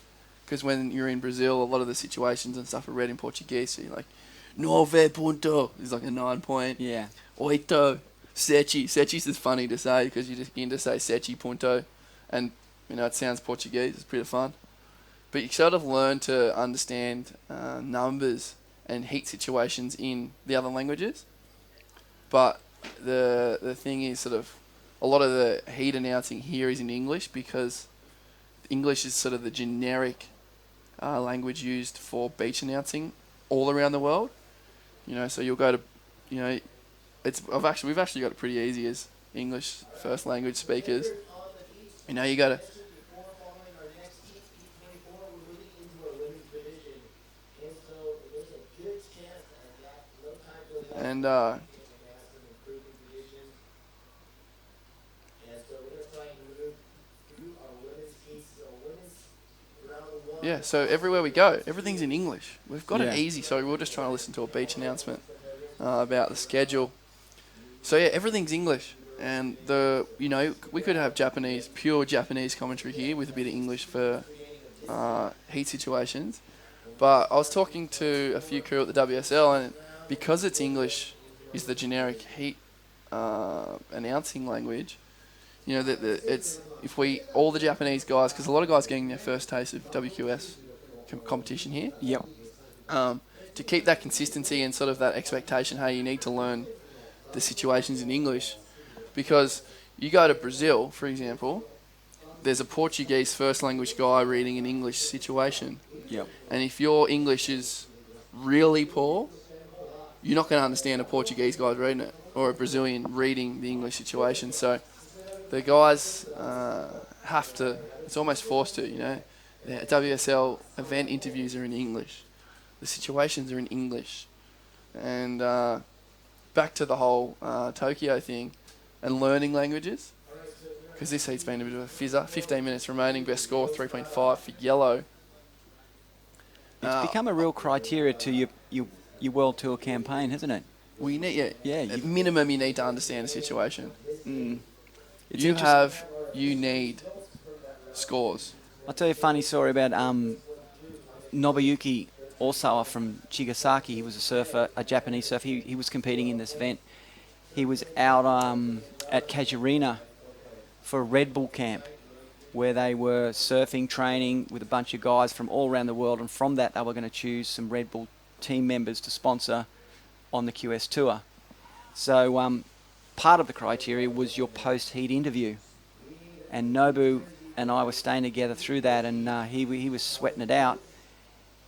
because when you're in Brazil, a lot of the situations and stuff are read in Portuguese. So you're like, 9 ponto is like a 9 point. Yeah. Oito. Sete. Sete's is funny to say because you just begin to say sete ponto. and it sounds Portuguese. It's pretty fun, but you sort of learn to understand numbers and heat situations in the other languages. But the thing is, sort of, a lot of the heat announcing here is in English, because English is sort of the generic language used for beach announcing all around the world. So you'll go to, we've actually got it pretty easy as English first language speakers. You go to. And yeah, so everywhere we go, everything's in English. We've got it easy, so we're just trying to listen to a beach announcement about the schedule. So yeah, everything's English, and we could have pure Japanese commentary here with a bit of English for heat situations. But I was talking to a few crew at the WSL, and because it's English is the generic heat announcing language, it's all the Japanese guys, because a lot of guys getting their first taste of WQS competition here. Yep. To keep that consistency and sort of that expectation, hey, you need to learn the situations in English, because you go to Brazil, for example, there's a Portuguese first language guy reading an English situation. Yep. And if your English is really poor, you're not going to understand a Portuguese guy reading it, or a Brazilian reading the English situation. So the guys have to, it's almost forced to, The WSL event interviews are in English. The situations are in English. And back to the whole Tokyo thing and learning languages, because this heat's been a bit of a fizzer. 15 minutes remaining, best score 3.5 for yellow. It's become a real criteria to your World Tour campaign, hasn't it? Well, you need, at minimum, you need to understand the situation. You need scores. I'll tell you a funny story about Nobuyuki Osawa from Chigasaki. He was a surfer, a Japanese surfer. He was competing in this event. He was out at Casuarina for a Red Bull camp, where they were surfing, training with a bunch of guys from all around the world, and from that they were going to choose some Red Bull team members to sponsor on the QS tour. So part of the criteria was your post-heat interview, and Nobu and I were staying together through that, and he was sweating it out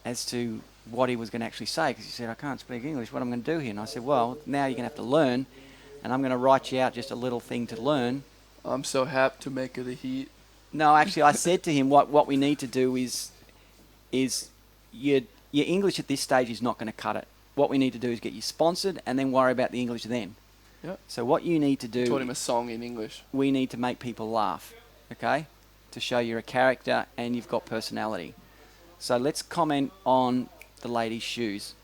as to what he was going to actually say, because he said, I can't speak English, what am I going to do here? And I said, well, now you're going to have to learn, and I'm going to write you out just a little thing to learn. I'm so happy to make it a heat. No, actually, I said to him, what we need to do is your English at this stage is not going to cut it. What we need to do is get you sponsored and then worry about the English then. Yep. So what you need to do... Taught him a song in English. We need to make people laugh, okay? To show you're a character and you've got personality. So let's comment on the lady's shoes.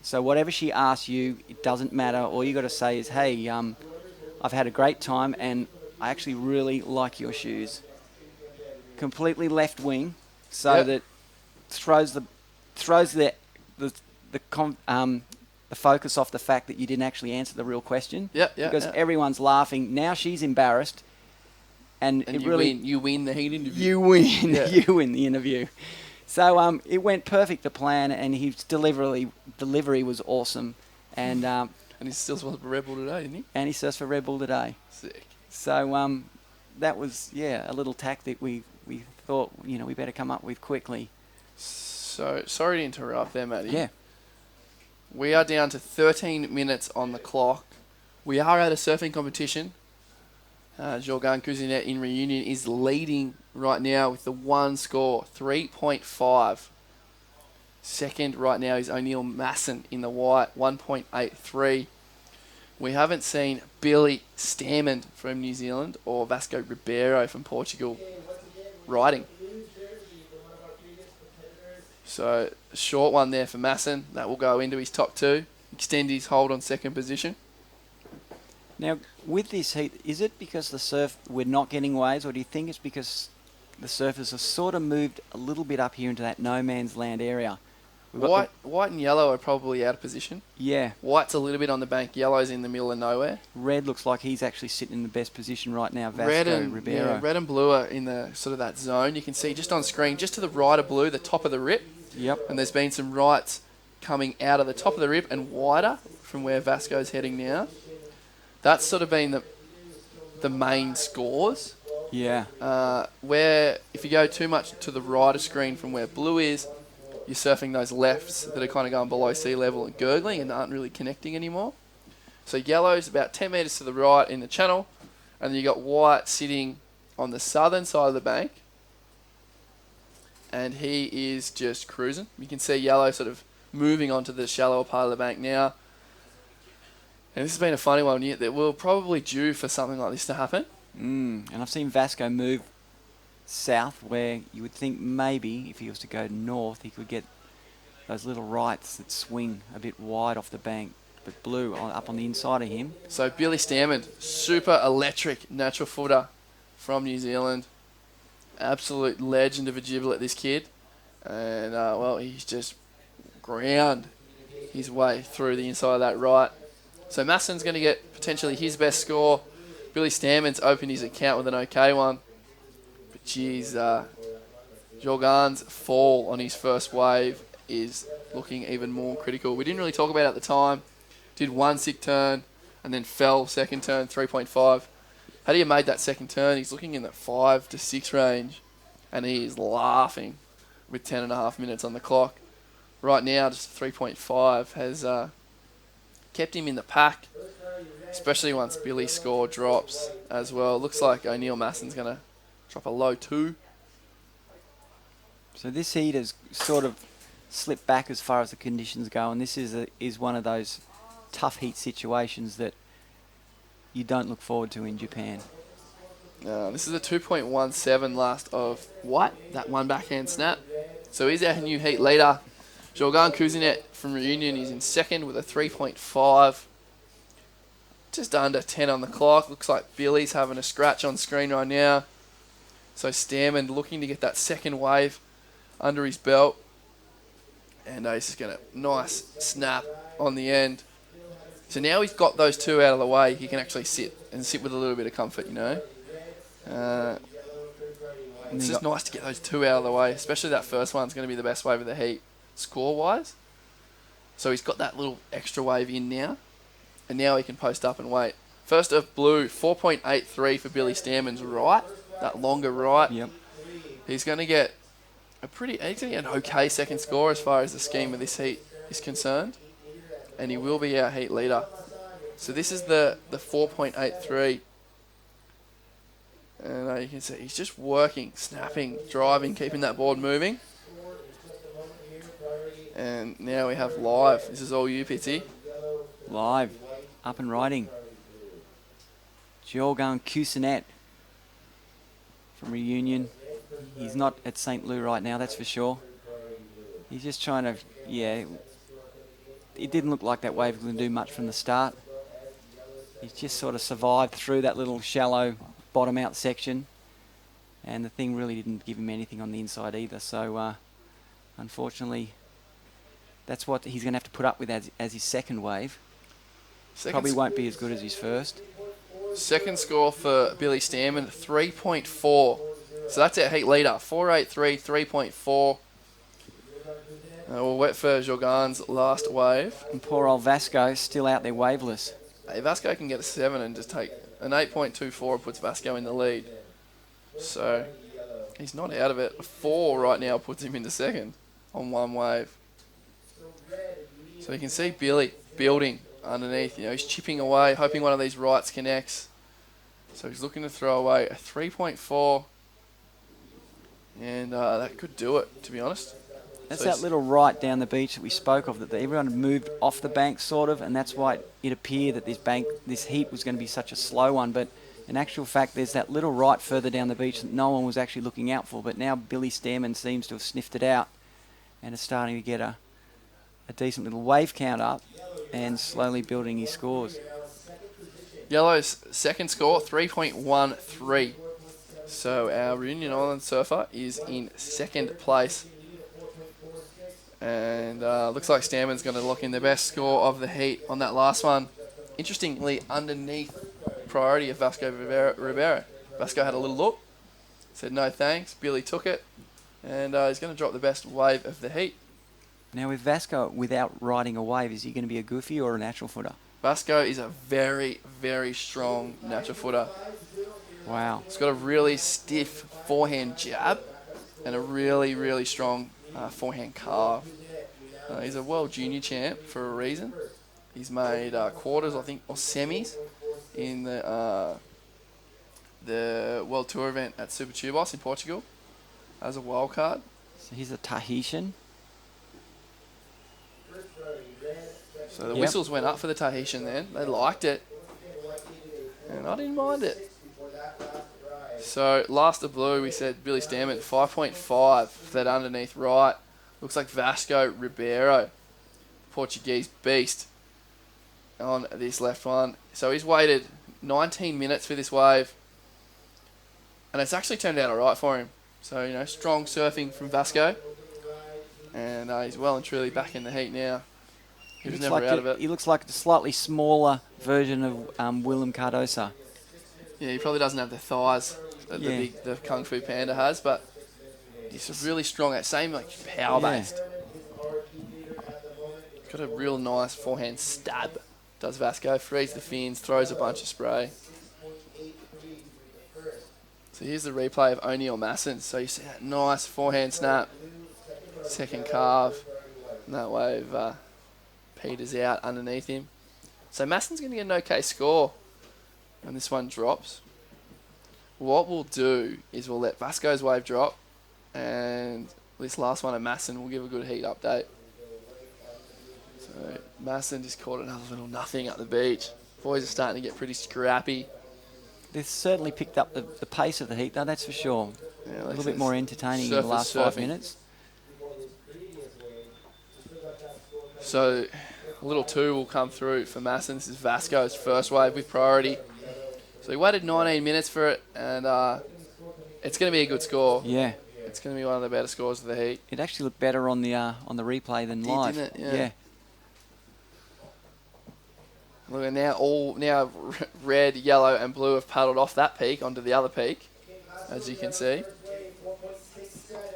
So whatever she asks you, it doesn't matter. All you got to say is, hey, I've had a great time and I actually really like your shoes. Completely left wing, so that throws the focus off the fact that you didn't actually answer the real question. Because everyone's laughing. Now she's embarrassed, and it you win the heat interview. You win. You win the interview. So it went perfect to plan, and his delivery was awesome, and he still surfs for Red Bull today, didn't he? And he surfs for Red Bull today. Sick. So that was a little tactic we thought we better come up with quickly. So sorry to interrupt there, Matty. Yeah. We are down to 13 minutes on the clock. We are at a surfing competition. Jorgan Kuzinet in Reunion is leading right now with the one score, 3.5. Second right now is O'Neill Masson in the white, 1.83. We haven't seen Billy Stamond from New Zealand or Vasco Ribeiro from Portugal riding. So, a short one there for Masson. That will go into his top two, extend his hold on second position. Now, with this heat, is it because the surf, we're not getting waves, or do you think it's because the surfers have sort of moved a little bit up here into that no man's land area? White and yellow are probably out of position. Yeah. White's a little bit on the bank. Yellow's in the middle of nowhere. Red looks like he's actually sitting in the best position right now. Vasco Ribeiro. Yeah, red and blue are in the sort of that zone. You can see just on screen, just to the right of blue, the top of the rip. Yep. And there's been some rights coming out of the top of the rip and wider from where Vasco's heading now. That's sort of been the main scores. Yeah. Where if you go too much to the right of screen from where blue is, you're surfing those lefts that are kind of going below sea level and gurgling and aren't really connecting anymore. So yellow's about 10 metres to the right in the channel, and then you got white sitting on the southern side of the bank, and he is just cruising. You can see yellow sort of moving onto the shallower part of the bank now. And this has been a funny one. That we're probably due for something like this to happen. And I've seen Vasco move south, where you would think maybe if he was to go north, he could get those little rights that swing a bit wide off the bank. But blue up on the inside of him. So Billy Stamond, super electric natural footer from New Zealand. Absolute legend of a giblet, this kid. And, well, he's just ground his way through the inside of that right. So Masson's going to get potentially his best score. Billy Stamond's opened his account with an okay one. But, geez, Jorgan's fall on his first wave is looking even more critical. We didn't really talk about it at the time. Did one sick turn and then fell second turn, 3.5. Had he made that second turn, he's looking in the 5 to 6 range, and he is laughing with 10.5 minutes on the clock. Right now, just 3.5 has kept him in the pack, especially once Billy's score drops as well. Looks like O'Neill Masson's going to drop a low 2. So this heat has sort of slipped back as far as the conditions go, and this is one of those tough heat situations that you don't look forward to in Japan. This is a 2.17 last of White, that one backhand snap. So he's our new heat leader. Jorgan Kuzinet from Reunion is in second with a 3.5. Just under 10 on the clock. Looks like Billy's having a scratch on screen right now. So Stamond looking to get that second wave under his belt. And he's just going to nice snap on the end. So now he's got those two out of the way, he can actually sit with a little bit of comfort, you know. It's just nice to get those two out of the way, especially that first one's going to be the best wave of the heat score-wise. So he's got that little extra wave in now, and now he can post up and wait. First of blue, 4.83 for Billy Stamond's right, that longer right. Yep. He's going to get an okay second score as far as the scheme of this heat is concerned. And he will be our heat leader. So this is the 4.83. And you can see he's just working, snapping, driving, keeping that board moving. And now we have live. This is all you, Pitsy. Live, up and riding. Jorgan Kuzinet from Reunion. He's not at St. Lou right now, that's for sure. He's just trying to, it didn't look like that wave was going to do much from the start. He just sort of survived through that little shallow bottom out section, and the thing really didn't give him anything on the inside either. So unfortunately, that's what he's going to have to put up with as his second wave. Probably won't be as good as his first. Second score for Billy Stamond, 3.4. So that's our heat leader, 4.83, 3.4. We'll wait for Jorgan's last wave. And poor old Vasco still out there waveless. Hey, Vasco can get a 7 and just take an 8.24, puts Vasco in the lead. So he's not out of it. A 4 right now puts him into second on one wave. So you can see Billy building underneath. He's chipping away, hoping one of these rights connects. So he's looking to throw away a 3.4. And that could do it, to be honest. That's that little right down the beach that we spoke of, that everyone had moved off the bank sort of, and that's why it appeared that this heat was going to be such a slow one. But in actual fact, there's that little right further down the beach that no one was actually looking out for. But now Billy Stamond seems to have sniffed it out and is starting to get a decent little wave count up and slowly building his scores. Yellow's second score, 3.13. So our Reunion Island surfer is in second place. And looks like Stammen's going to lock in the best score of the heat on that last one. Interestingly, underneath priority of Vasco Ribeiro. Vasco had a little look, said no thanks. Billy took it, and he's going to drop the best wave of the heat. Now with Vasco, without riding a wave, is he going to be a goofy or a natural footer? Vasco is a very, very strong natural footer. Wow. He's got a really stiff forehand jab and a really, really strong forehand carve. He's a world junior champ for a reason. He's made quarters, I think, or semis in the World Tour event at Supertubos in Portugal as a wild card. So he's a Tahitian. So the whistles went up for the Tahitian then. They liked it. And I didn't mind it. So last of blue, we said Billy Stammen, 5.5 for that underneath right. Looks like Vasco Ribeiro, Portuguese beast, on this left one. So he's waited 19 minutes for this wave. And it's actually turned out alright for him. So, you know, strong surfing from Vasco. And he's well and truly back in the heat now. He was never out of it. He looks like a slightly smaller version of Willem Cardoso. Yeah, he probably doesn't have the thighs that the Kung Fu Panda has, but he's really strong. That same like power based. Got a real nice forehand stab. Does Vasco, frees the fins, throws a bunch of spray. So here's the replay of O'Neill Masson. So you see that nice forehand snap, second carve, and that wave peters out underneath him. So Masson's going to get an okay score when this one drops. What we'll do is we'll let Vasco's wave drop, and this last one of Masson will give a good heat update. So Masson just caught another little nothing at the beach. Boys are starting to get pretty scrappy. They've certainly picked up the pace of the heat, though, that's for sure. Yeah, a little bit more entertaining in the last 5 minutes. So a little two will come through for Masson. This is Vasco's first wave with priority. So he waited 19 minutes for it, and it's going to be a good score. Yeah. It's going to be one of the better scores of the heat. It actually looked better on the replay than live. Didn't it? Yeah. Look, and now red, yellow, and blue have paddled off that peak onto the other peak, as you can see.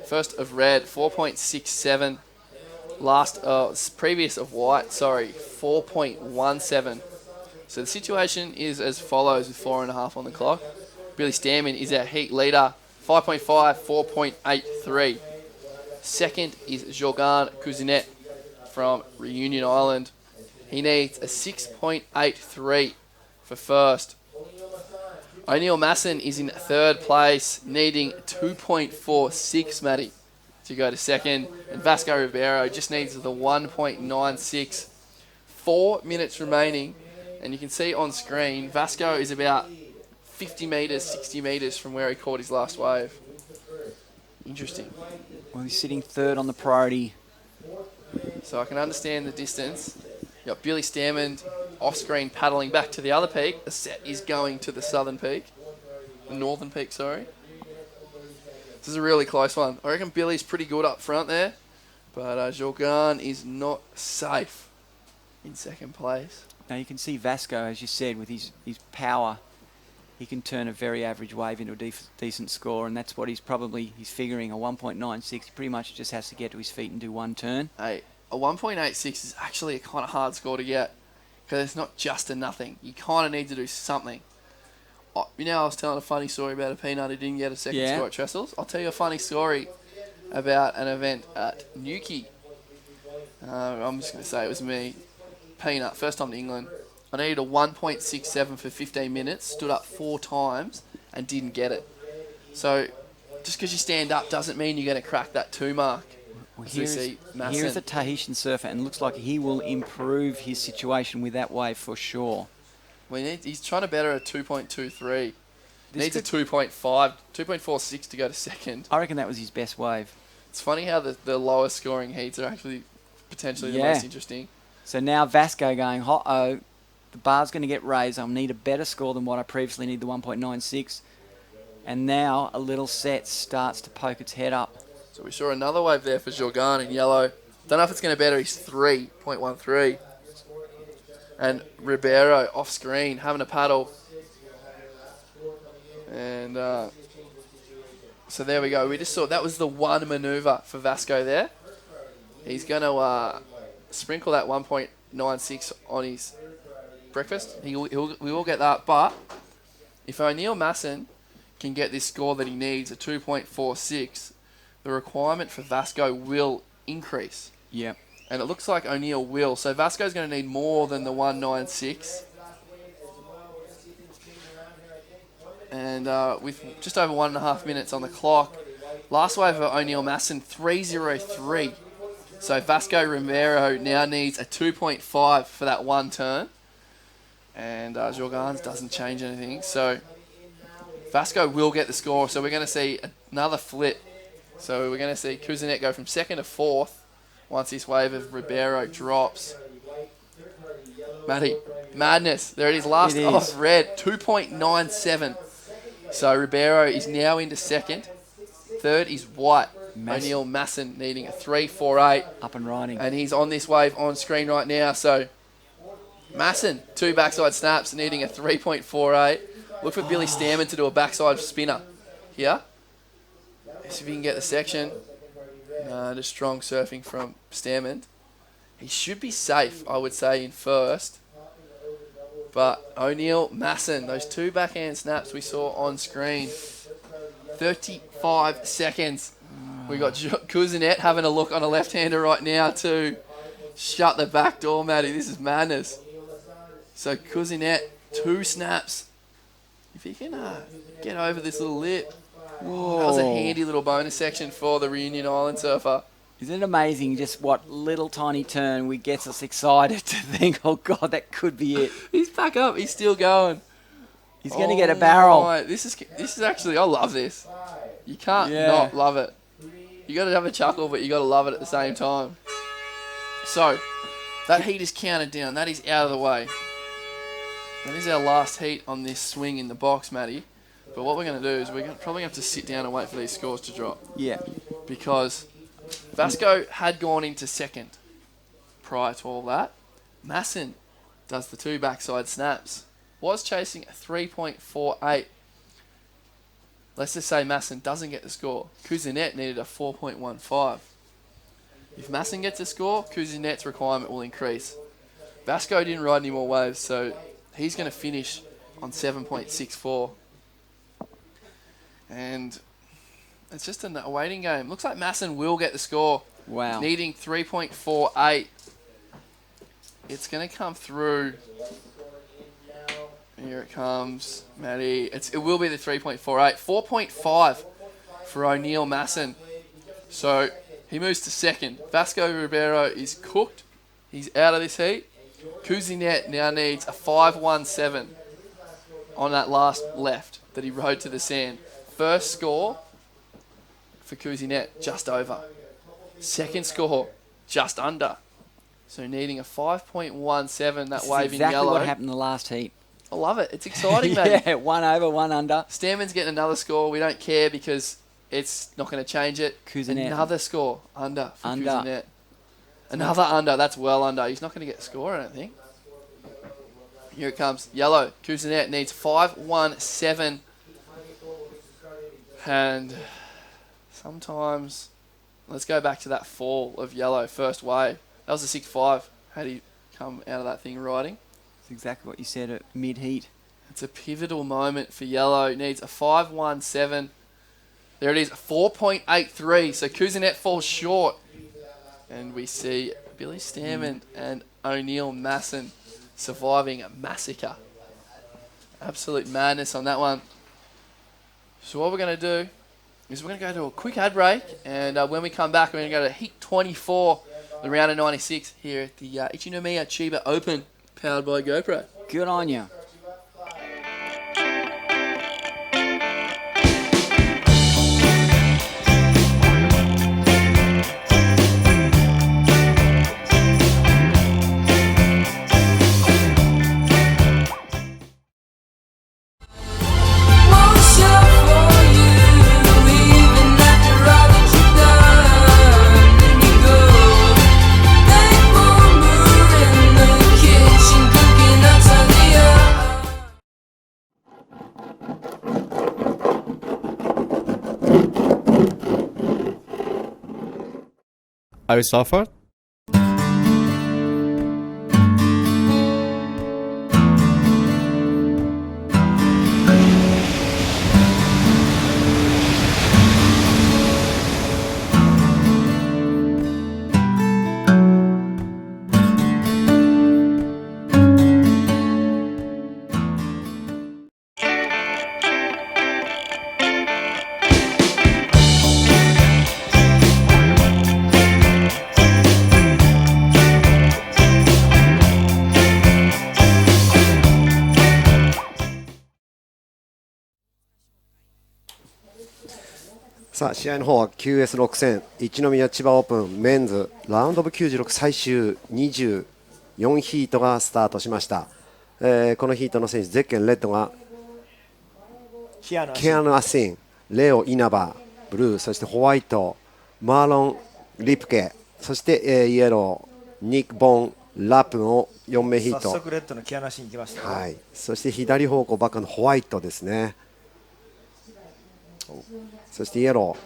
First of red, 4.67. Previous of white, 4.17. So the situation is as follows with 4.5 on the clock. Billy Stammen is our heat leader, 5.5, 4.83. Second is Jorgan Cousinet from Reunion Island. He needs a 6.83 for first. O'Neill Masson is in third place, needing 2.46, Matty, to go to second. And Vasco Ribeiro just needs the 1.96. 4 minutes remaining. And you can see on screen, Vasco is about 50 metres, 60 metres from where he caught his last wave. Interesting. Well, he's sitting third on the priority. So I can understand the distance. You've got Billy Stammen off-screen paddling back to the other peak. The set is going to the southern peak. The northern peak, sorry. This is a really close one. I reckon Billy's pretty good up front there. But Jorgan is not safe in second place. Now you can see Vasco, as you said, with his power, he can turn a very average wave into a decent score, and that's what he's figuring, a 1.96. He pretty much just has to get to his feet and do one turn. Hey, a 1.86 is actually a kind of hard score to get, because it's not just a nothing. You kind of need to do something. I was telling a funny story about a peanut who didn't get a second score at Trestles. I'll tell you a funny story about an event at Newquay. I'm just going to say it was me. Peanut, first time to England. I needed a 1.67 for 15 minutes, stood up 4 times and didn't get it. So just because you stand up doesn't mean you're going to crack that 2 mark. Well, here's a Tahitian surfer, and looks like he will improve his situation with that wave for sure. Well, he's trying to better a 2.23. Needs a 2.46 to go to second. I reckon that was his best wave. It's funny how the lowest scoring heats are actually potentially the most interesting. So now Vasco going, the bar's going to get raised. I'll need a better score than what I previously need, the 1.96. And now a little set starts to poke its head up. So we saw another wave there for Jorgan in yellow. Don't know if it's going to better his 3.13. And Ribeiro off screen having a paddle. And so there we go. We just saw that was the one maneuver for Vasco there. He's going to sprinkle that 1.96 on his breakfast. We will get that. But if O'Neill Masson can get this score that he needs, a 2.46, the requirement for Vasco will increase. Yep. And it looks like O'Neill will. So Vasco's going to need more than the 196. And with just over 1.5 minutes on the clock, last wave of O'Neill Masson, 3.03. So Vasco Romero now needs a 2.5 for that one turn. And Jorgans doesn't change anything. So Vasco will get the score. So we're going to see another flip. So we're going to see Kuzinet go from second to fourth once this wave of Ribeiro drops. Matty, madness. There it is, last off red, 2.97. So Ribeiro is now into second. Third is White. O'Neill Masson needing a 3.48. Up and riding. And he's on this wave on screen right now. So Masson, 2 backside snaps, needing a 3.48. Look for Billy Stammen to do a backside spinner here. See if he can get the section. Just strong surfing from Stammen. He should be safe, I would say, in first. But O'Neill Masson, those 2 backhand snaps we saw on screen. 35 seconds. We got Kuzinet having a look on a left-hander right now to shut the back door, Matty. This is madness. So Kuzinet, 2 snaps. If he can get over this little lip. Whoa. That was a handy little bonus section for the Reunion Island surfer. Isn't it amazing just what little tiny turn we gets us excited to think, oh God, that could be it. He's back up. He's still going. He's going to get a barrel. My. This is actually, I love this. You can't not love it. You got to have a chuckle, but you got to love it at the same time. So, that heat is counted down. That is out of the way. That is our last heat on this swing in the box, Matty. But what we're going to do is we're probably going to have to sit down and wait for these scores to drop. Yeah. Because Vasco had gone into second prior to all that. Masson does the 2 backside snaps. Was chasing a 3.48. Let's just say Masson doesn't get the score. Kuzinet needed a 4.15. If Masson gets a score, Kuzinet's requirement will increase. Vasco didn't ride any more waves, so he's going to finish on 7.64. And it's just a waiting game. Looks like Masson will get the score. Wow. Needing 3.48. It's going to come through. Here it comes, Matty. It will be the 3.48. 4.5 for O'Neill Masson. So he moves to second. Vasco Ribeiro is cooked. He's out of this heat. Kuzinet now needs a 5.17 on that last left that he rode to the sand. First score for Kuzinet, just over. Second score, just under. So needing a 5.17, that wave in yellow. Exactly what happened in the last heat. I love it. It's exciting, mate. Yeah, 1 over, 1 under. Stammen's getting another score. We don't care because it's not going to change it. Kuzinet. Another score, under for Kuzinet. Another under, that's well under. He's not going to get the score, I don't think. Here it comes. Yellow. Kuzinet needs 5.17. And sometimes, let's go back to that fall of yellow, first wave. That was a 6.5. Had he come out of that thing riding? That's exactly what you said at mid-heat. It's a pivotal moment for yellow. Needs a 5.17. There it is, 4.83. So Kuzinet falls short. And we see Billy Stammen and O'Neill Masson surviving a massacre. Absolute madness on that one. So what we're going to do is we're going to go to a quick ad break. And when we come back, we're going to go to Heat 24, the round of 96 here at the ICHINOMIYA CHIBA Open, powered by GoPro. Good on you. Are you suffered? さあ試合の方は QS6 戦一宮千葉オープンメンズラウンドオブ96最終24ヒートがスタートしました、このヒートの選手ゼッケンレッドがケアヌ・アシン、レオ・イナバブルー、そしてホワイトマーロン・リプケ、そして、イエローニック・ボン・ラプンを4名ヒート。早速レッドのケアヌ・アシン行きました、はい、そして左方向バックのホワイトですね。そしてイエロ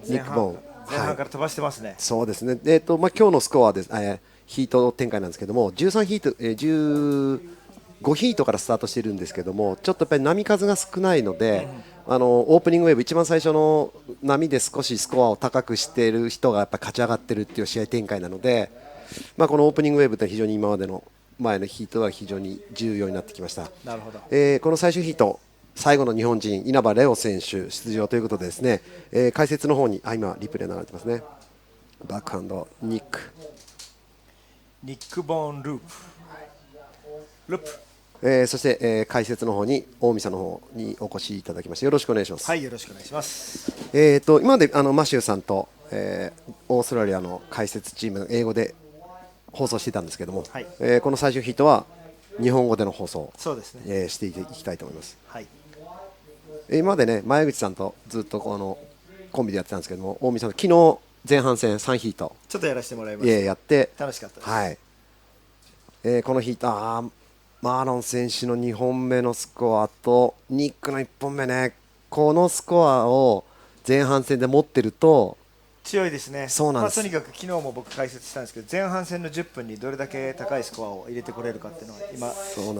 ー、ニック・ボン、前半から飛ばしてますね。そうですね。今日のスコアです、ヒート展開なんですけども、13ヒート、15ヒートからスタートしているんですけども、ちょっとやっぱり波数が少ないので、オープニングウェーブ一番最初の波で少しスコアを高くしている人がやっぱ勝ち上がっているっていう試合展開なので、このオープニングウェーブって非常に今までの前のヒートは非常に重要になってきました。なるほど。この最終ヒート最後の日本人稲葉レオ選手出場ということでですね、解説の方に今リプレイ流れてますね。バックハンドニックボーンループ、そして、解説の方に大見さんの方にお越しいただきましてよろしくお願いします。はい、よろしくお願いします。今までマシューさんと、オーストラリアの解説チーム英語で放送していたんですけども、はい、この最終ヒートは日本語での放送、そうですね、していきたいと思います。はい、今までね前口さんとずっとこのコンビでやってたんですけども、大見さん昨日前半戦3ヒートちょっとやらせてもらいました。やって楽しかったです。はい、このヒートマーロン選手の2本目のスコアとニックの1本目ね、このスコアを前半戦で持ってると強いですね。そうなんです。とにかく昨日も僕解説したんですけど、前半戦の10分にどれだけ高いスコアを入れてこれるかっていうのは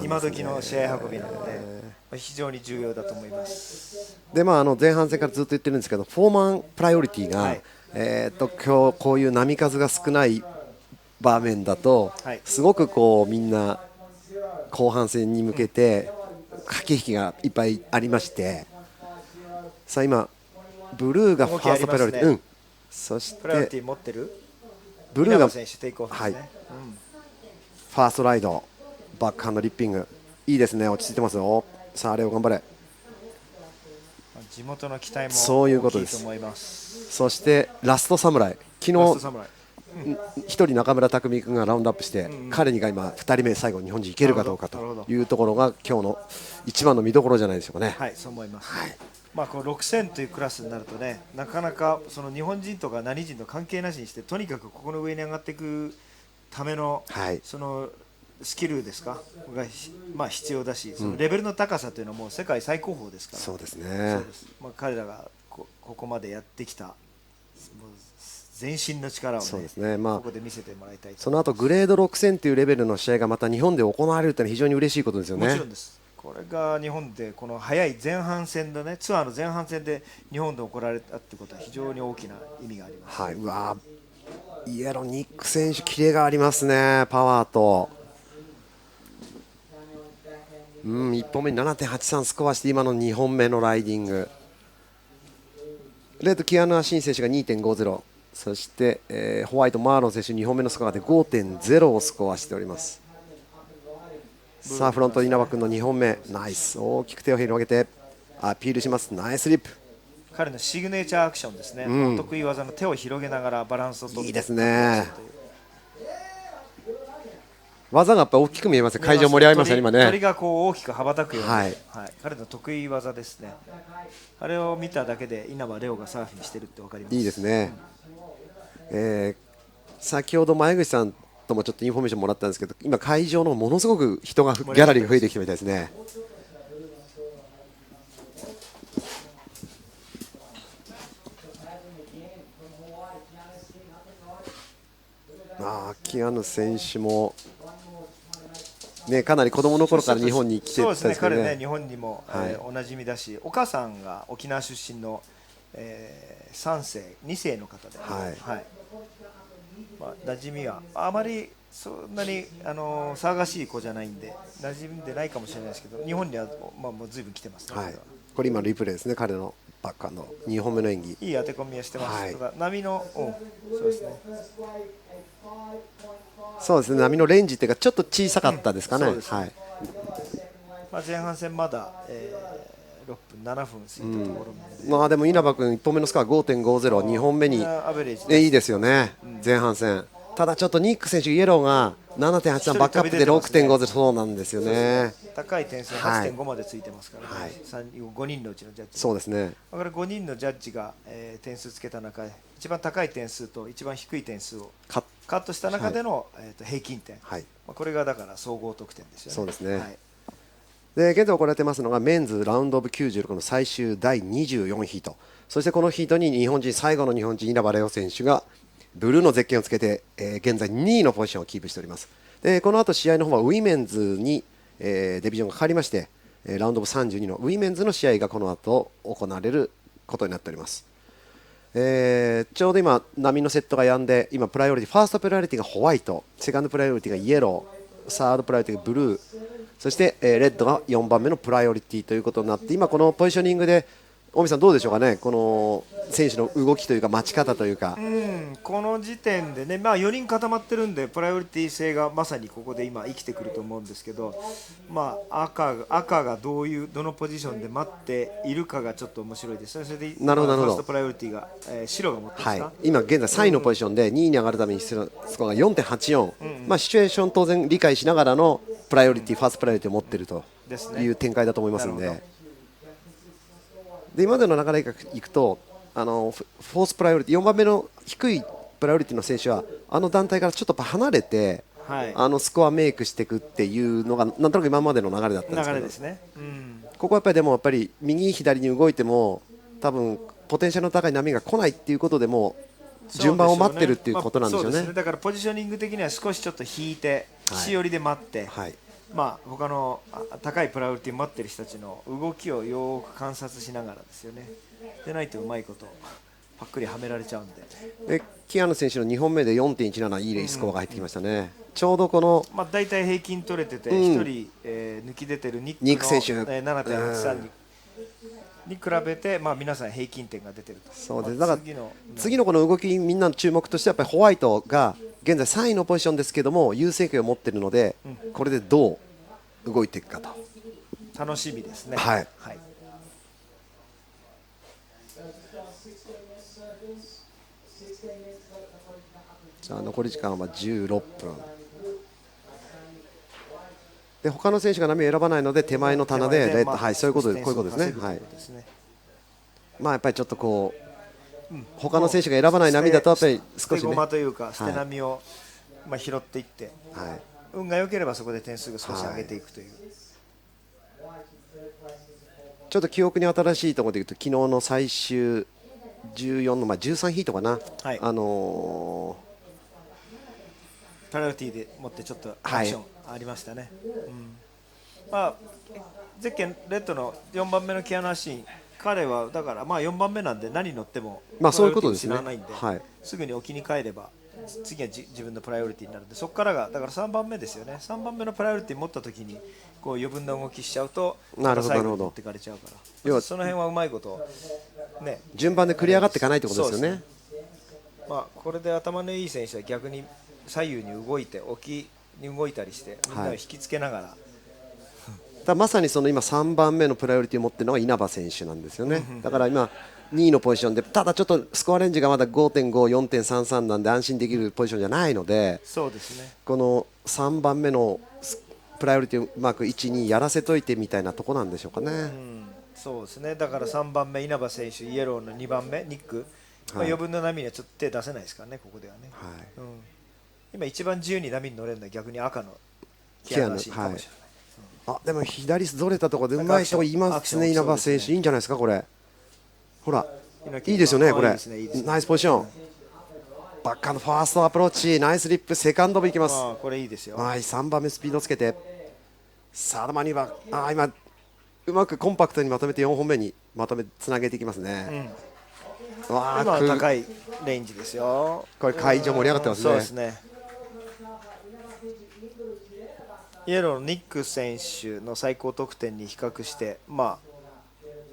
今時の試合運びなので非常に重要だと思います。で前半戦からずっと言ってるんですけど、フォーマンプライオリティが、はい、今日こういう波数が少ない場面だと、はい、すごくこうみんな後半戦に向けて駆け引きがいっぱいありまして、さあ今ブルーがファーストプライオリティ、そしてプライオリティ持ってるブルーが選手テイクオフですね、はい、ファーストライドバックハンドリッピングいいですね、落ち着いてますよ。さあレオ頑張れ。地元の期待もそういうことです。大きいと思います。そしてラストサムライ、昨日1人中村拓海君がラウンドアップして、彼にが今2人目最後日本人いけるかどうかというところが今日の一番の見どころじゃないでしょうかね。はい、そう思います。はい、この6000というクラスになるとね、なかなかその日本人とか何人と関係なしにしてとにかくここの上に上がっていくための、はい、そのスキルですかが、必要だし、そのレベルの高さというのはもう世界最高峰ですから。そうですね。そうです。彼らがここまでやってきた全身の力を、ね、そうですね、ここで見せてもらいたいと。その後グレード6000というレベルの試合がまた日本で行われるというのは非常に嬉しいことですよね。もちろんです。これが日本でこの早い前半戦でね、ツアーの前半戦で日本で行われたということは非常に大きな意味があります。はい、うわイエローニック選手キレがありますね、パワーと。1本目に 7.83 スコアして今の2本目のライディング。レッドキアヌ・アシン選手が 2.50、 そして、ホワイトマーロン選手2本目のスコアで 5.0 をスコアしております。さあフロント稲葉君の2本目ナイス、大きく手を広げてアピールします。ナイスリップ、彼のシグネチャーアクションですね、得意技の手を広げながらバランスを取っていいですね。技がやっぱ大きく見えます。会場盛り上がりましたね今ね。鳥がこう大きく羽ばたくように、はいはい、彼の得意技ですね。あれを見ただけで稲葉レオがサーフィンしてるって分かります。いいですね、先ほど前口さんともちょっとインフォメーションもらったんですけど、今会場のものすごく人がギャラリーが増えてきてみたいですね。キアヌ選手も、ね、かなり子供の頃から日本に来てたんですけどね。そうですね、彼ね、日本にも、おなじみだし、お母さんが沖縄出身の、3世、2世の方で、馴染みはあまりそんなに騒がしい子じゃないんで、馴染んでないかもしれないですけど、日本には、もうずいぶん来てますね。これ今リプレイですね、彼のバックハンド2本目の演技、いい当て込みはしてます。ただ波の、そうですね。そうですね、波のレンジっていうかちょっと小さかったですかね。前半戦まだ、6分7分過ぎたところでも稲葉君1本目のスコア 5.50、2本目にいいですよね、前半戦。ただちょっとニック選手イエローが 7.83 バックアップで 6.50、そうなんですよね。高い点数 8.5 までついてますから、5人のうちのジャッジ、そうですね、だから5人のジャッジが、点数つけた中で一番高い点数と一番低い点数をカットした中での、平均点、これがだから総合得点ですよね。そうですね、で現在行われていますのがメンズラウンドオブ96の最終第24ヒート、そしてこのヒートに最後の日本人稲葉レオ選手がブルーのゼッケンをつけて、現在2位のポジションをキープしております。でこの後試合の方はウィメンズに、デビジョンが変わりまして、ラウンドオブ32のウィメンズの試合がこの後行われることになっております。ちょうど今波のセットが止んで、今プライオリティ、ファーストプライオリティがホワイト、セカンドプライオリティがイエロー、サードプライオリティがブルー、そして、レッドが4番目のプライオリティということになって、今このポジショニングで大見さんどうでしょうかね、この選手の動きというか待ち方というか。この時点でね、4人固まってるんでプライオリティ性がまさにここで今生きてくると思うんですけど、赤がどのポジションで待っているかがちょっと面白いですね。それでファーストプライオリティが、白が持ってますか、今現在3位のポジションで2位に上がるために必要なスコアが 4.84、シチュエーション当然理解しながらのプライオリティ、ファーストプライオリティを持っているという展開だと思いますので、今までの流れがいくとフォースプライオリティ4番目の低いプライオリティの選手は団体からちょっと離れて、スコアメイクしていくっていうのがなんとなく今までの流れだったんですけど、ですね、ここはやっぱり右左に動いても多分ポテンシャルの高い波が来ないっていうことでも順番を待ってるっていうことなんでしょうね。だからポジショニング的には少しちょっと引いて岸寄りで待って、他の高いプライオリティを待っている人たちの動きをよく観察しながらですよね。でないとうまいことパックリはめられちゃうんで。キアヌ選手の2本目で 4.17 いいレーススコアが入ってきましたね。ちょうどこの大体平均取れてて1人、抜き出てるニック選手 7.83 に比べて、皆さん平均点が出てると。そうです。だから次のこの動き、みんなの注目としてはやっぱりホワイトが現在3位のポジションですけども優勢権を持っているので、これでどう動いていくかと楽しみですね。じゃあ残り時間は16分で、他の選手が波を選ばないので手前の棚でレッド、そういうことで、こういうことですね。やっぱりちょっとこう、他の選手が選ばない波だとやっぱり少しね、捨て駒というか捨て波を拾っていって、運が良ければそこで点数が少し上げていくという。ちょっと記憶に新しいところでいうと昨日の最終14の13ヒートかな、プライオリティでもってちょっとアクションありましたね。ゼッケンレッドの4番目のキアナシーン、彼はだから4番目なんで何乗ってもそういうことですね。すぐに置きに帰れば次は自分のプライオリティになるんで、そこからがだから3番目ですよね。3番目のプライオリティ持った時にこう余分な動きしちゃうと最後に持ってかれちゃうから、その辺はうまいことね、順番で繰り上がっていかないってことですよね。これで頭のいい選手は逆に左右に動いて沖に動いたりしてみんなを引きつけながら、まさにその今3番目のプライオリティを持っているのが稲葉選手なんですよね。だから今2位のポジションで、ただちょっとスコアレンジがまだ 5.5、4.33 なんで安心できるポジションじゃないので、そうですね、この3番目のプライオリティをうまく1、2やらせといてみたいなとこなんでしょうかね。そうですね。だから3番目稲葉選手、イエローの2番目ニック、余分な波にはちょっと手出せないですからね、ここではね。今一番自由に波に乗れるのは逆に赤のキアナシーかもしれない。でも左ずれたところでうまい人いますね、稲葉選手。いいんじゃないですか、これ。ほら、いいですよね、これ。ナイスポジション。バックハンドファーストアプローチ、ナイスリップ、セカンドもいきます。これいいですよ。はい、3番目スピードつけて、さあ、2番、今、うまくコンパクトにまとめて4本目にまとめつなげていきますね。今は高いレンジですよ。これ会場盛り上がってますね。そうですね。イエローのニック選手の最高得点に比較して、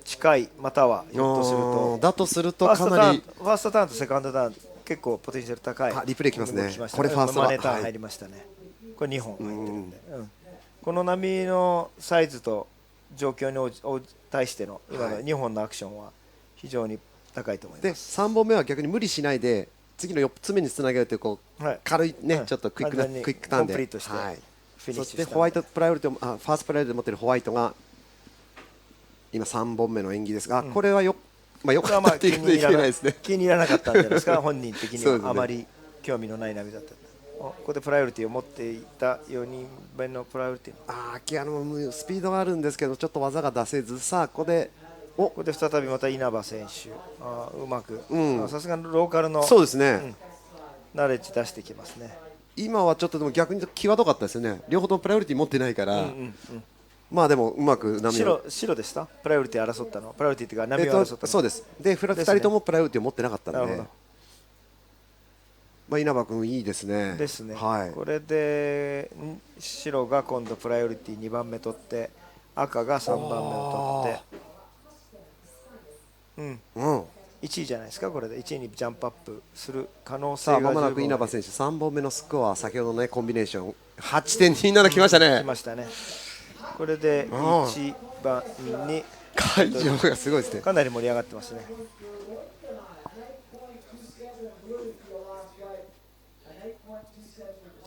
近い、またはひょっとするとだとするとかなりファーストターンとセカンドターン結構ポテンシャル高い。リプレイきますね。これファーストマネーターン入りましたね。これ2本入ってるんで、この波のサイズと状況に対しての今の2本のアクションは非常に高いと思います。で3本目は逆に無理しないで次の4つ目につなげるという軽いね、ちょっとクイックターンで、コンプリートしてフィニッシュした。そしてホワイトプライオリティファーストプライオリティ持っているホワイトが今3本目の演技ですが、これはよかったということでいけないですね。気に入らなかったんじゃないですか本人的にはあまり興味のない波だった。ここでプライオリティを持っていた4人目のプライオリティキアノもスピードがあるんですけどちょっと技が出せず、さあここで再びまた稲葉選手うまくさすがのローカルのそうですね、ナレッジ出してきますね。今はちょっとでも逆に際どかったですよね。両方ともプライオリティ持ってないから、まあでもうまく波を白でした。プライオリティ争ったのプライオリティっていうか波を争ったの、そうです。で2人ともプライオリティを持ってなかったので、稲葉君いいですね。ですね、はい、これで白が今度プライオリティ2番目取って赤が3番目を取って1位じゃないですか。これで1位にジャンプアップする可能性が十分。まもなく稲葉選手3本目のスコア、先ほどのねコンビネーション 8.27 きましたね。きましたね。これで1番に会場がすごいですね。かなり盛り上がってますね。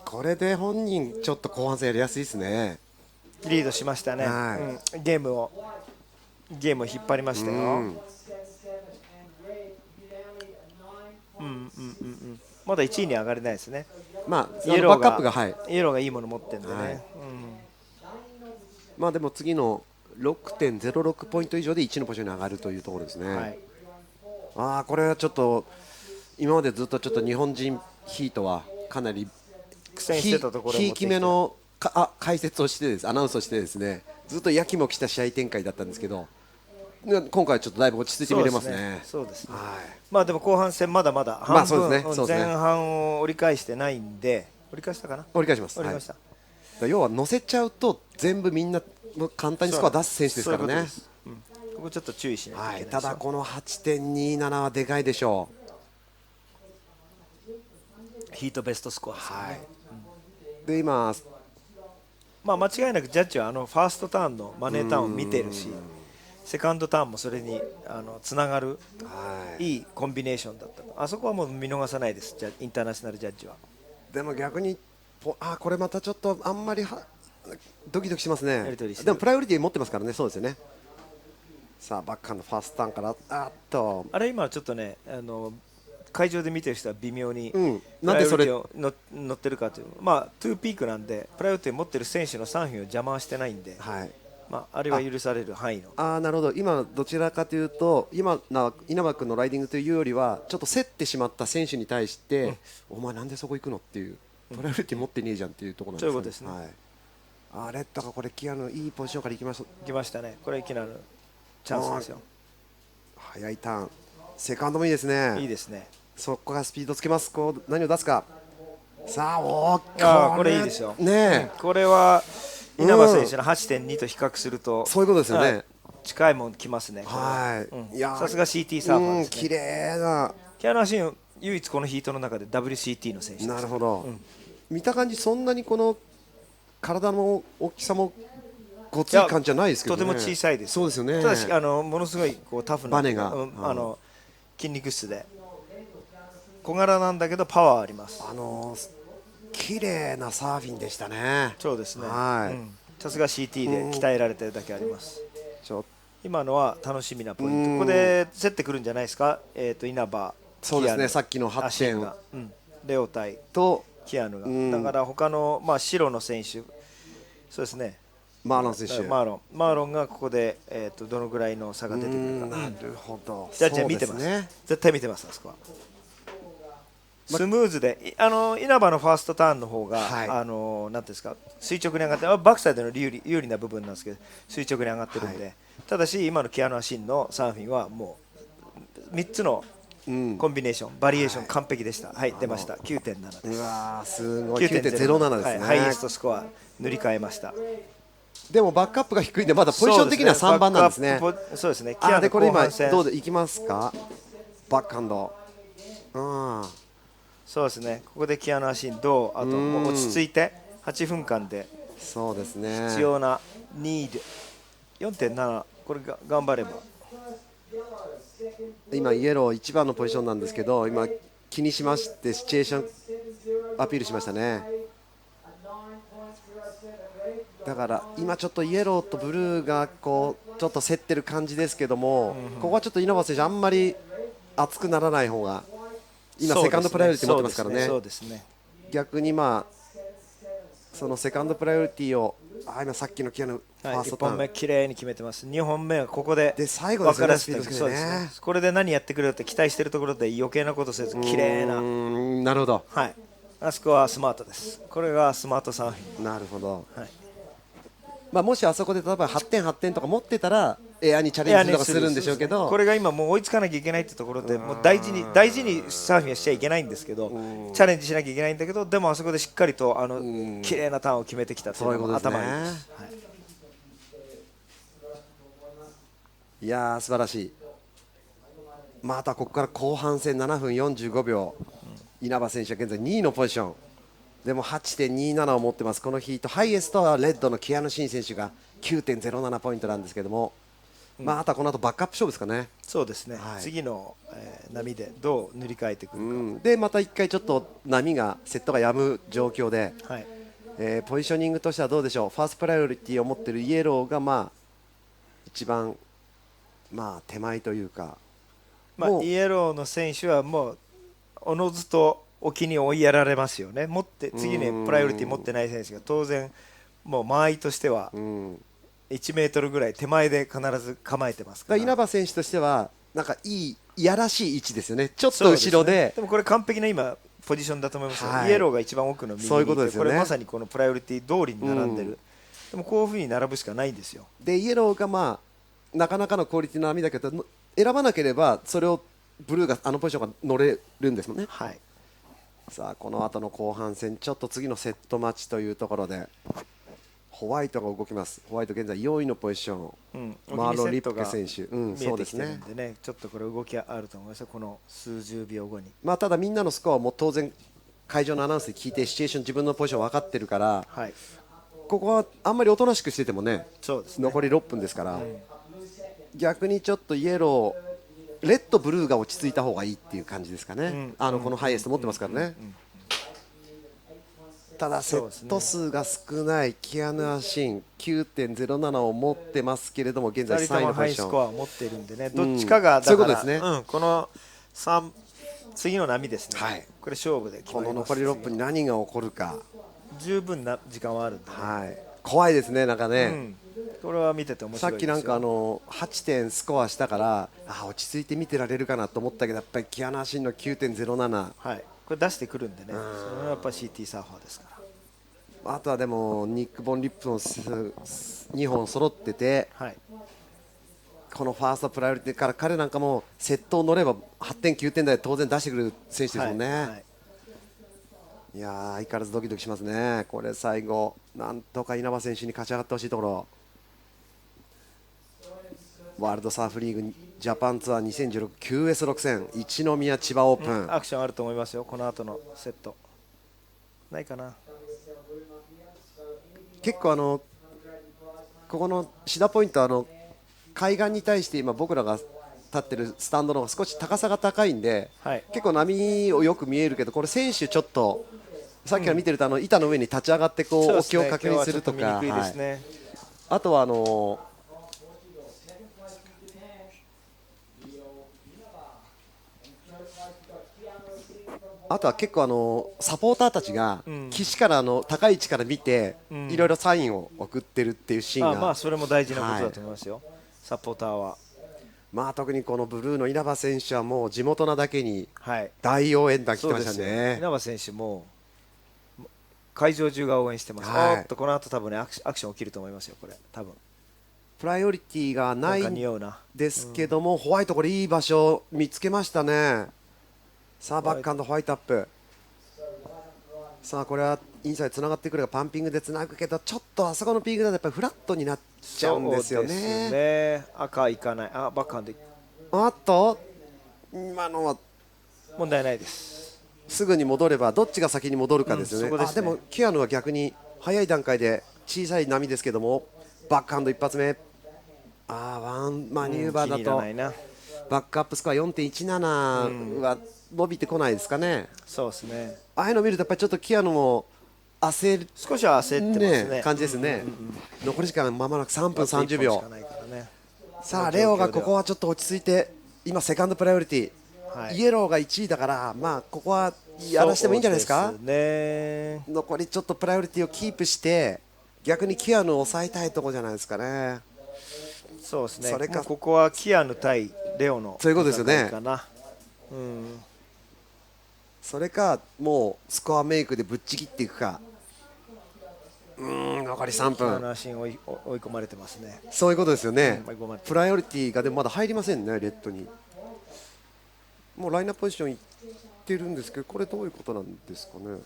これで本人ちょっと後半戦やりやすいですね。リードしましたね、ゲームを引っ張りましたよ。まだ1位に上がれないですね。イエローがイエローがいいもの持ってるんでね、でも次の 6.06 ポイント以上で1のポジションに上がるというところですね。これはちょっと今までずっとちょっと日本人ヒートはかなり苦戦してたところひいき目の解説をしてです、アナウンスをしてですね、ずっとやきもきした試合展開だったんですけど、今回ちょっとだいぶ落ち着いて見れますね。そうですね。でも後半戦まだまだ半分前半を折り返してないんで、折り返したかな？折り返します。要は乗せちゃうと全部みんな簡単にスコア出す選手ですからね。ここちょっと注意しないといけないですよ。ただこの 8.27 はでかいでしょう。ヒートベストスコアですね。で今間違いなくジャッジはファーストターンのマネーターンを見てるし、セカンドターンもそれにつながるいいコンビネーションだった。あそこはもう見逃さないです、インターナショナルジャッジは。でも逆にこれまたちょっとあんまりドキドキしますね。でもプライオリティ持ってますからね。そうですよね。さあバックハンドファーストターンからあれ今ちょっとね会場で見てる人は微妙になんでそれ乗ってるかという、トゥーピークなんでプライオリティを持ってる選手の3分を邪魔はしてないんで、あれは許される範囲の。なるほど。今どちらかというと稲葉君のライディングというよりはちょっと競ってしまった選手に対して、お前なんでそこ行くのっていう、プライオリティ持ってねえじゃんっていうところなんですね。そういうことですね。レッドがこれキアのいいポジションから行きましたね。これキアのチャンスですよ。早いターン、セカンドもいいですね。いいですね。そこがスピードつけます。何を出すか。さあこれいいですよね。これは稲葉選手の 8.2 と比較するとそういうことですよね。近いもん来ますね。さすが CT サーファーですね。綺麗な。キアナシン唯一このヒートの中で WCT の選手です。なるほど。見た感じそんなにこの体の大きさもごつい感じじゃないですけどね。とても小さいです。そうですよね。ただしものすごいタフなバネが筋肉質で小柄なんだけどパワーあります。綺麗なサーフィンでしたね。そうですね。さすが CT で鍛えられてるだけあります。今のは楽しみなポイント。ここで競ってくるんじゃないですか。稲葉、そうですね。さっきの8点がレオタイとキアヌが、だから他の白の選手、そうですね。マーロン選手。マーロンがここでどのぐらいの差が出てくるか。なるほど。じゃあ見てます。絶対見てます。あそこは。スムーズで、稲葉のファーストターンの方が、はい、なんていうんですか、垂直に上がって、バックサイドの有利な部分なんですけど、垂直に上がってるんで、はい、ただし、今のキアヌ・アシンのサーフィンはもう3つのコンビネーション、バリエーション、完璧でした。はい、出ました、9.7 です。うわー、すごい、9.07 ですね、はい、ハイエストスコア、塗り替えました。でもバックアップが低いんで、まだポジション的には3番なんですね。そうですね。でこれ今どうでいきますか？バックハンド。そうですね。ここでキアヌ・アシンどう、あともう落ち着いて8分間でそうですね。必要なneed 4.7、これが頑張れば。今イエロー1番のポジションなんですけど、今気にしましてシチュエーションアピールしましたね。だから今ちょっとイエローとブルーがこうちょっと競ってる感じですけども、ここはちょっと稲葉選手あんまり熱くならない方が、今セカンドプライオリティ持ってますからね。逆にまあそのセカンドプライオリティを今さっきのキアヌファーストターン、1本目きれいに決めてます。2本目はここで最後ですね、スピードそうですね。これで何やってくれるって期待しているところで余計なことせずきれいな。なるほど。はい。あそこはスマートです。これがスマートサーフィン。なるほど。はい。まあもしあそこで例えば8点8点とか持ってたらエアにチャレンジとかするんでしょうけど、これが今もう追いつかなきゃいけないってところでもう大事にサーフィンはしちゃいけないんですけど、チャレンジしなきゃいけないんだけど、でもあそこでしっかりと綺麗なターンを決めてきたというのが頭にいいです。いやー素晴らしい。またここから後半戦7分45秒、稲葉選手は現在2位のポジションでも 8.27 を持ってます。このヒートハイエストはレッドのキアヌ・シン選手が 9.07 ポイントなんですけども、あとはこの後バックアップ勝負ですかね。そうですね、はい、次の、波でどう塗り替えてくるか、でまた1回ちょっと波がセットが止む状況で、はい、ポジショニングとしてはどうでしょう。ファーストプライオリティを持っているイエローがまあ一番まあ手前というか、イエローの選手はもうおのずと沖に追いやられますよね。持って次にプライオリティ持ってない選手が当然もう間合いとしては1メートルぐらい手前で必ず構えてますから、稲葉選手としてはなんかいやらしい位置ですよね。ちょっと後ろ でもこれ完璧な今ポジションだと思いますよ、はい、イエローが一番奥の右にいて、そういうことですよね。これまさにこのプライオリティ通りに並んでる、でもこういうふうに並ぶしかないんですよ。でイエローがまあなかなかのクオリティの波だけど選ばなければそれをブルーがあのポジションが乗れるんですもんね。はい。さあこの後の後半戦ちょっと次のセットマッチというところでホワイトが動きます。ホワイト現在4位のポジション、マーロン・リップケ選手、そうですね。ちょっとこれ動きあると思いますよ、この数十秒後に。まあただみんなのスコアも当然会場のアナウンスで聞いてシチュエーション自分のポジション分かってるから、はい、ここはあんまりおとなしくしててもね、そうですね、残り6分ですから、逆にちょっとイエローレッドブルーが落ち着いた方がいいっていう感じですかね。このハイエスト持ってますからね。ただセット数が少ないキアヌ・アシン 9.07 を持ってますけれども現在3位のポジション、2人ともハイスコアを持っているんでね、どっちかがだから、そういうことですね、この次の波ですね、はい、これ勝負で決まります。この残り6分に何が起こるか、十分な時間はあるんで、ね、はい、怖いですね、なんかね、これは見てて面白いですよ。さっきなんか8点スコアしたから落ち着いて見てられるかなと思ったけど、やっぱりキアヌ・アシンの 9.07、はい、これ出してくるんでね、それはやっぱ CT サーファーですから。あとはでもニック・ボン・リップの2本揃ってて、はい、このファーストプライオリティから彼なんかもセットを乗れば8点9点台当然出してくる選手ですもんね、はいはい、いやー相変わらずドキドキしますね。これ最後なんとか稲葉選手に勝ち上がってほしいところ。ワールドサーフリーグジャパンツアー 2016QS6 戦一宮千葉オープン、アクションあると思いますよ、この後のセットないかな。結構ここのシダポイント海岸に対して今僕らが立ってるスタンドの方が少し高さが高いんで、はい、結構波をよく見えるけど、これ選手ちょっとさっきから見てると板の上に立ち上がってこう沖を確認するとか、あとはあとは結構サポーターたちが岸から高い位置から見ていろいろサインを送ってるっていうシーンが、まあそれも大事なことだと思いますよ、はい、サポーターは。まあ特にこのブルーの稲葉選手はもう地元なだけに大応援団来てましたね。稲葉選手も会場中が応援してます。はい、おっとこの後多分ねアクション起きると思いますよ。これ多分プライオリティがないんですけども、ホワイトこれいい場所見つけましたね。さあバックハンドホワイトアップ。さあこれはインサイドつながってくるがパンピングでつなぐけど、ちょっとあそこのピングだとやっぱりフラットになっちゃうんですよね。そうですね。赤いかない。バックハンド。あっと今のは問題ないです。すぐに戻ればどっちが先に戻るかですよね。でもキアヌは逆に早い段階で小さい波ですけどもバックハンド一発目。ワンマニューバーだとバックアップスコア 4.17 は伸びてこないですかね。そうですね。ああいうの見るとやっぱりちょっとキアヌも少しは焦ってますね。感じですね。残り時間まもなく3分30秒。さあレオがここはちょっと落ち着いて今セカンドプライオリティ、イエローが1位だからまあここはやらしてもいいんじゃないですか。残りちょっとプライオリティをキープして逆にキアヌを抑えたいところじゃないですかね。そうですね。ここはキアヌ対レオのそういうことですよね。それかもうスコアメイクでぶっちぎっていくか。残り3分。キアヌアシン追い込まれてますね。そういうことですよね。プライオリティがでもまだ入りませんねレッドに。もうラインナップポジションいってるんですけど、これどういうことなんですかね。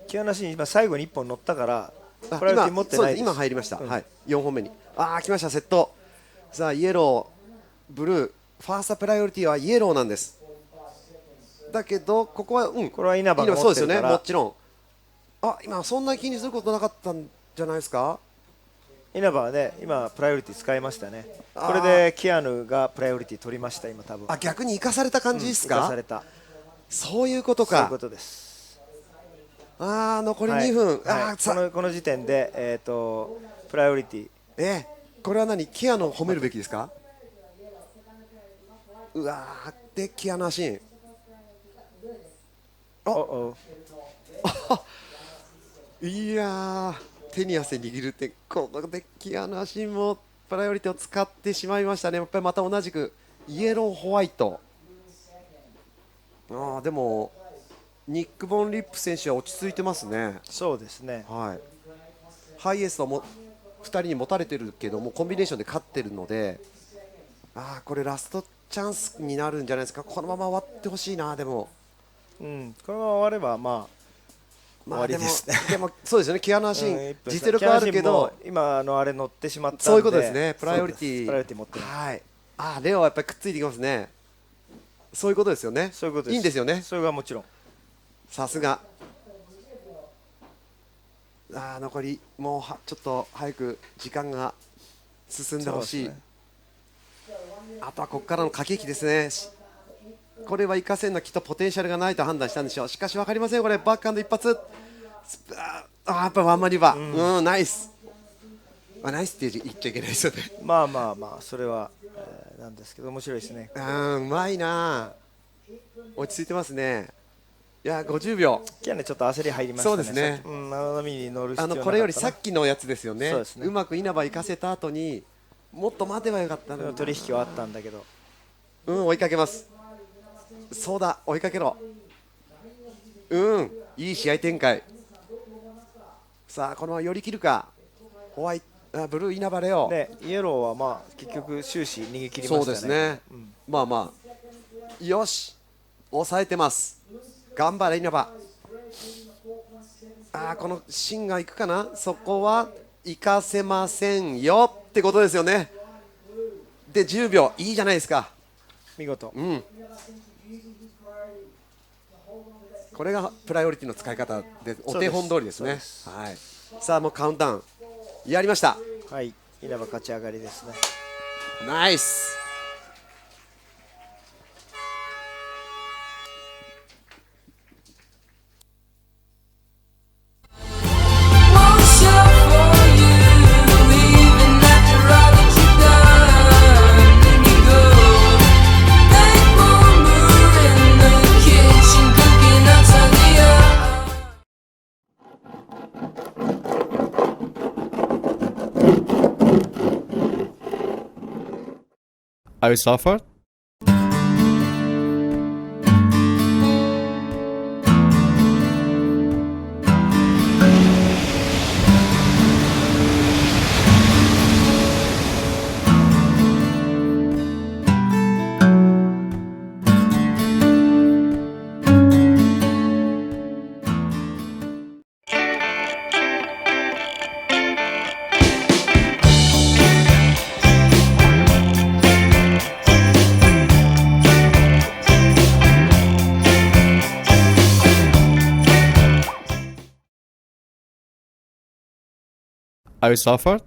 キアヌアシン今最後に1本乗ったからプライオリティ持ってないです。今入りました、はい、4本目に来ましたセット。さあイエローブルーファーストプライオリティはイエローなんです。だけどここはこれは稲葉が持ってるから。そうですよね、もちろん。今そんなに気にすることなかったんじゃないですか。稲葉はね今プライオリティ使いましたね。これでキアヌがプライオリティ取りました今多分。逆に生かされた感じですか。生かされた。そういうことか。そういうことです。残り2分、この時点で、プライオリティ、これは何キアヌを褒めるべきですか。でキアヌアシンいや手に汗握るって、ここでキアヌアシンもプライオリティを使ってしまいましたね。やっぱりまた同じくイエローホワイト。でもニック・ボン・リップ選手は落ち着いてますね。そうですね、ハイエーストも2人に持たれてるけどもコンビネーションで勝ってるので、これラストチャンスになるんじゃないですか。このまま終わってほしいな。でも、このまま終われば終わりですね。でもそうですよね。キアヌアシン実力あるけど今あれ乗ってしまったんで、そういうことですね。プライオリティ持ってる。レオはやっぱりくっついてきますね。そういうことですよね。そういうことです。いいんですよね。それがもちろん。さすが。残りもうちょっと早く時間が進んでほしい。あとはここからの駆け引きですね。これは活かせんのはきっとポテンシャルがないと判断したんでしょう。しかし分かりません。これバックハンド一発。やっぱワンマニューバー、ナイス。ナイスって言っちゃいけないですよね。それは、なんですけど面白いですね。うまいな。落ち着いてますね。いや50秒。ちょっと焦り入りましたね。そうですね。波に乗る必要なかったな。これよりさっきのやつですよね。そうですね。うまく稲葉行かせた後にもっと待てばよかったの。取引はあったんだけど。追いかけます。そうだ、追いかけろ。いい試合展開。さあこのまま寄り切るか。ホワイト、ブルー稲葉レオ。イエローは結局終始逃げ切りましたね。そうですね。よし、抑えてます。頑張れ稲葉。この芯がいくかな。そこは行かせませんよってことですよね。で10秒、いいじゃないですか。見事。これがプライオリティの使い方でお手本通りですね。さあもうカウントダウンやりました。稲葉勝ち上がりですね。ナイス。Are you suffered? Are you suffered?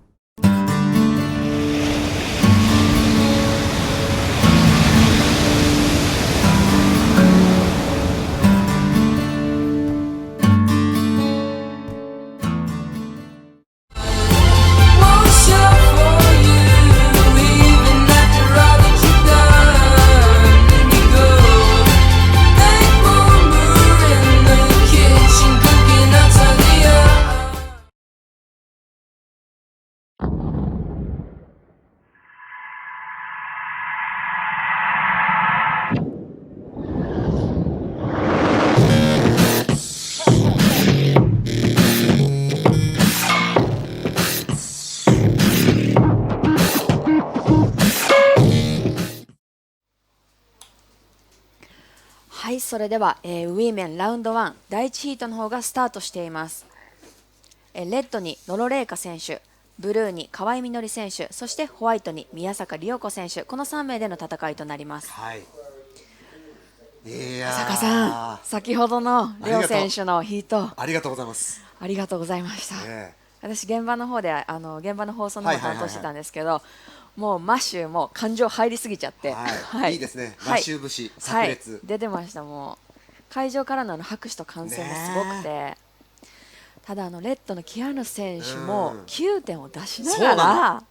はい、それでは、ウィーメンラウンド1第1ヒートの方がスタートしています。レッドに野呂玲香選手、ブルーに河合みのり選手、そしてホワイトに宮坂里代子選手、この3名での戦いとなります。はい、坂さん、先ほどの両選手のヒートありがとうございます。ありがとうございました。私現場の方で現場の放送の方を担当してたんですけど、もうマッシュも感情入りすぎちゃって、いいですね、マッシュ節炸裂、出てました。もう会場からの拍手と歓声もすごくて、ただレッドのキアヌ選手も9点を出しながら、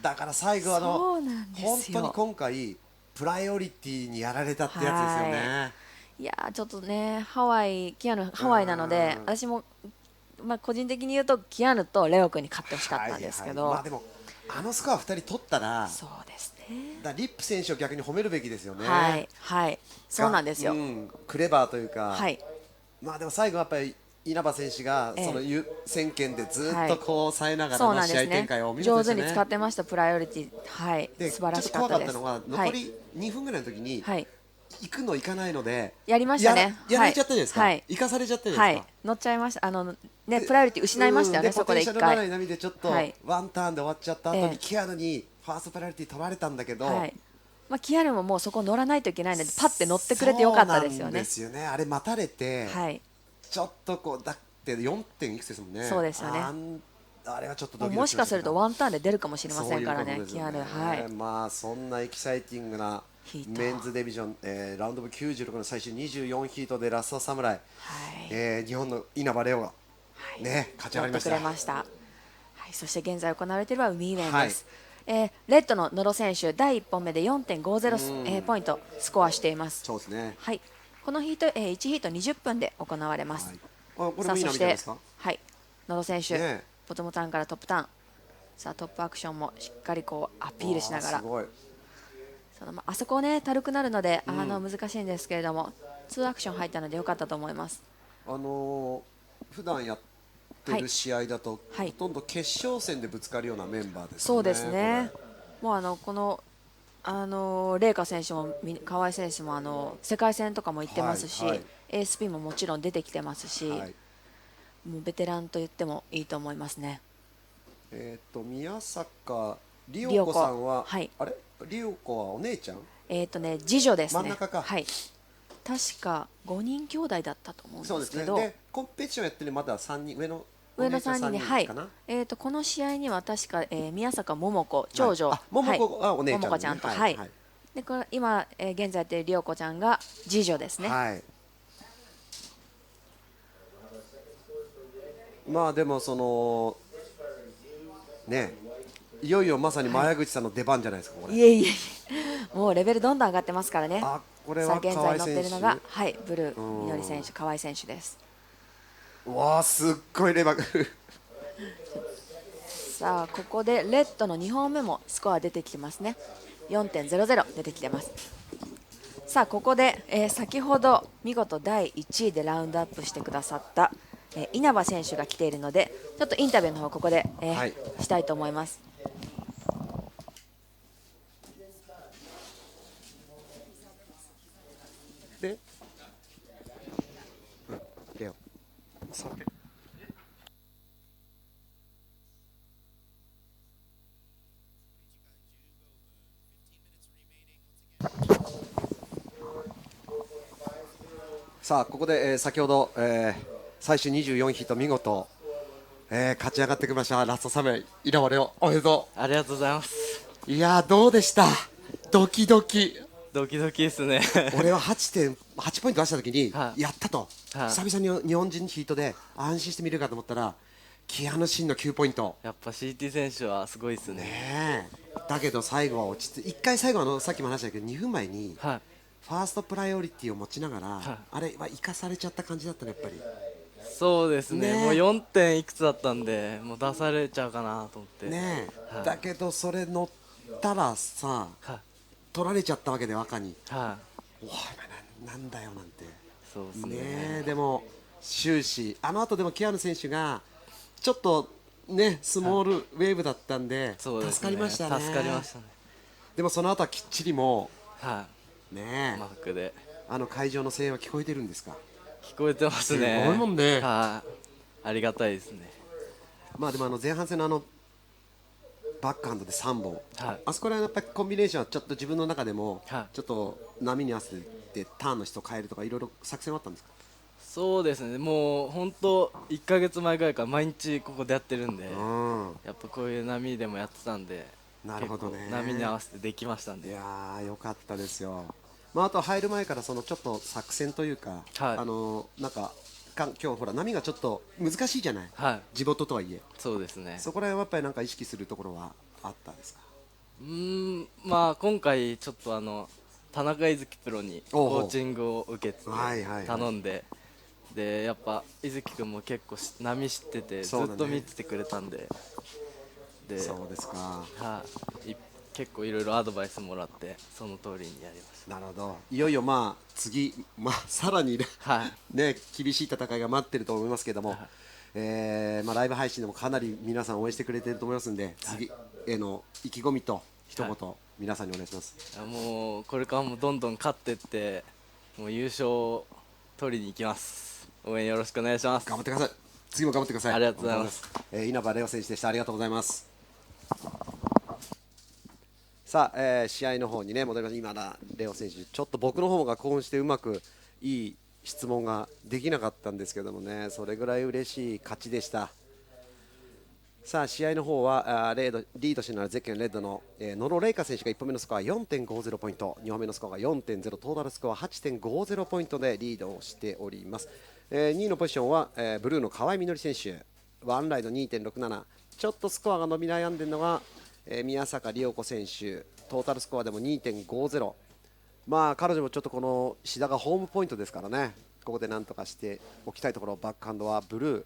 だから最後本当に今回プライオリティにやられたってやつですよね。いやちょっとね、キアヌハワイなので、私も個人的に言うとキアヌとレオ君に勝ってほしかったんですけど、でもスコア2人取ったら、そうですね、リップ選手を逆に褒めるべきですよね。そうなんですよ、クレバーというか、でも最後やっぱり稲葉選手がその先見でずっとこう冴えながらの試合展開を見ると上手に使ってました、プライオリティ、素晴らしかったです。ちょっと怖かったのが残り2分ぐらいの時に行くの行かないのでやりましたね、やられちゃったじゃないですか、行かされちゃったじゃないですか、乗っちゃいました、プライオリティ失いましたよね、そこで1回。ポテンシャルのない波でちょっとワンターンで終わっちゃった後にキアヌにファーストプライオリティ取られたんだけど、キアヌももうそこ乗らないといけないので、パッて乗ってくれてよかったですよね。そうなんですよね、あれ待たれて、ちょっとこうだって4点いくつですもんね。そうですよね。あれはちょっとドキドキしました。もしかするとワンターンで出るかもしれませんからね、キアヌ。そんなエキサイティングなメンズディビジョン、ラウンド96の最終24ヒートでラストサムライ、日本の稲葉レオが勝ち上がりました。やってくれました。そして現在行われているのはウィーメンです。レッドの野呂選手、第1本目で 4.50 ポイントスコアしています。そうですね。このヒート、1ヒート20分で行われます。これもいいなみたいですか？野呂選手、ボトムターンからトップターン、さあトップアクションもしっかりこうアピールしながら、あそこね軽くなるので難しいんですけれども、2アクション入ったので良かったと思います。普段やってる試合だと、ほとんど決勝戦でぶつかるようなメンバーですね。そうですね。もうこの麗華選手も河合選手も世界戦とかも行ってますし、ASP ももちろん出てきてますし、もうベテランと言ってもいいと思いますね。宮坂里代子さんは、あれ里代子はお姉ちゃん？次女ですね。真ん中か。確か5人兄弟だったと思うんですけど、でコンペティションやってるまだ3人上の3人で、この試合には確か、宮坂桃子長女、桃子ちゃんと、でこれ今、現在やっている里代子ちゃんが次女ですね。でもそのいよいよまさに前口さんの出番じゃないですか、これ。いえもうレベルどんどん上がってますからね。これは現在乗っているのが、ブルーみのり選手、河合選手です。わあ、すっごいレバーさあここでレッドの2本目もスコア出てきてますね。4.00 出てきてます。さあここで、先ほど見事第1位でラウンドアップしてくださった、稲葉選手が来ているので、ちょっとインタビューの方ここで、したいと思います。で、さあここで、先ほど、最終24ヒット見事、勝ち上がってきましたラスト3名稲葉レオ、おめでとう。ありがとうございます。いやーどうでした？ドキドキですね俺は 8.8 ポイント出した時に、やったと、久々に日本人ヒートで安心して見れるかと思ったら木原慎の9ポイント。やっぱ CT 選手はすごいですね。だけど最後は落ち着いて、1回最後さっきも話したけど2分前に、ファーストプライオリティを持ちながら、あれは生かされちゃった感じだったね、やっぱり。そうですね、もう4点いくつだったんで、もう出されちゃうかなと思って。だけどそれ乗ったらさ、取られちゃったわけで赤に、おいなんだよなんて。そうですね。でも終始あの後でも木原選手がちょっとねスモールウェーブだったんで、助かりましたね。助かりましたね。でもその後はきっちりもマークで会場の声援は聞こえてるんですか？聞こえてますね。すごいもんね。ありがたいですね。まあでも前半戦のバックハンドで3本、あそこらやっぱりコンビネーションはちょっと自分の中でもちょっと波に合わせてターンの質を変えるとかいろいろ作戦はあったんですか？そうですね、もう本当1ヶ月前ぐらいから毎日ここでやってるんで、やっぱこういう波でもやってたんで、なるほどね、波に合わせてできましたんで。いやーよかったですよ。あと入る前からそのちょっと作戦というか、なんか今日ほら波がちょっと難しいじゃない、地元とはいえ。そうですね。そこら辺はやっぱりなんか意識するところはあったんですか？まあ今回ちょっと田中伊月プロにコーチングを受けて頼んで、でやっぱ伊月君も結構波知っててずっと見ててくれたんで、そうですか。結構いろいろアドバイスもらってその通りにやりました。なるほど。いよいよ次さらにね厳しい戦いが待ってると思いますけども、ライブ配信でもかなり皆さん応援してくれてると思いますんで、次への意気込みと一言、皆さんにお願いします。もうこれからもどんどん勝ってってもう優勝を取りに行きます。応援よろしくお願いします。頑張ってください。次も頑張ってください。ありがとうございます。稲葉レオ選手でした。ありがとうございます。さあ、試合の方にね戻ります。今だレオ選手、ちょっと僕の方が興奮してうまくいい質問ができなかったんですけどもね、それぐらい嬉しい勝ちでした。さあ試合の方はリードしているのはゼッケンレッドの、ノロレイカ選手が1本目のスコア 4.50 ポイント、2本目のスコアが 4.0、トータルスコア 8.50 ポイントでリードをしております。2位のポジションは、ブルーの河合みのり選手、ワンライド 2.67、ちょっとスコアが伸び悩んでいるのが、宮坂理央子選手、トータルスコアでも 2.50。彼女もちょっとこの志田がホームポイントですからね、ここでなんとかしておきたいところ。バックハンドはブルー。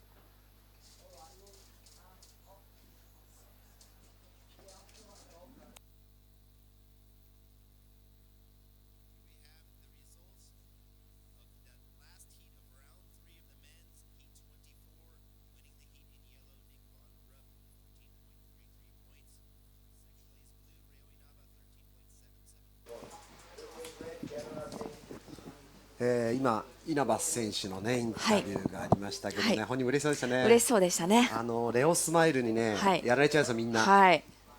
今、稲葉選手の、ね、インタビューがありましたけどね、本人も嬉しそうでしたね。嬉しそうでしたね。レオスマイルにね、やられちゃうんですよ、みんな。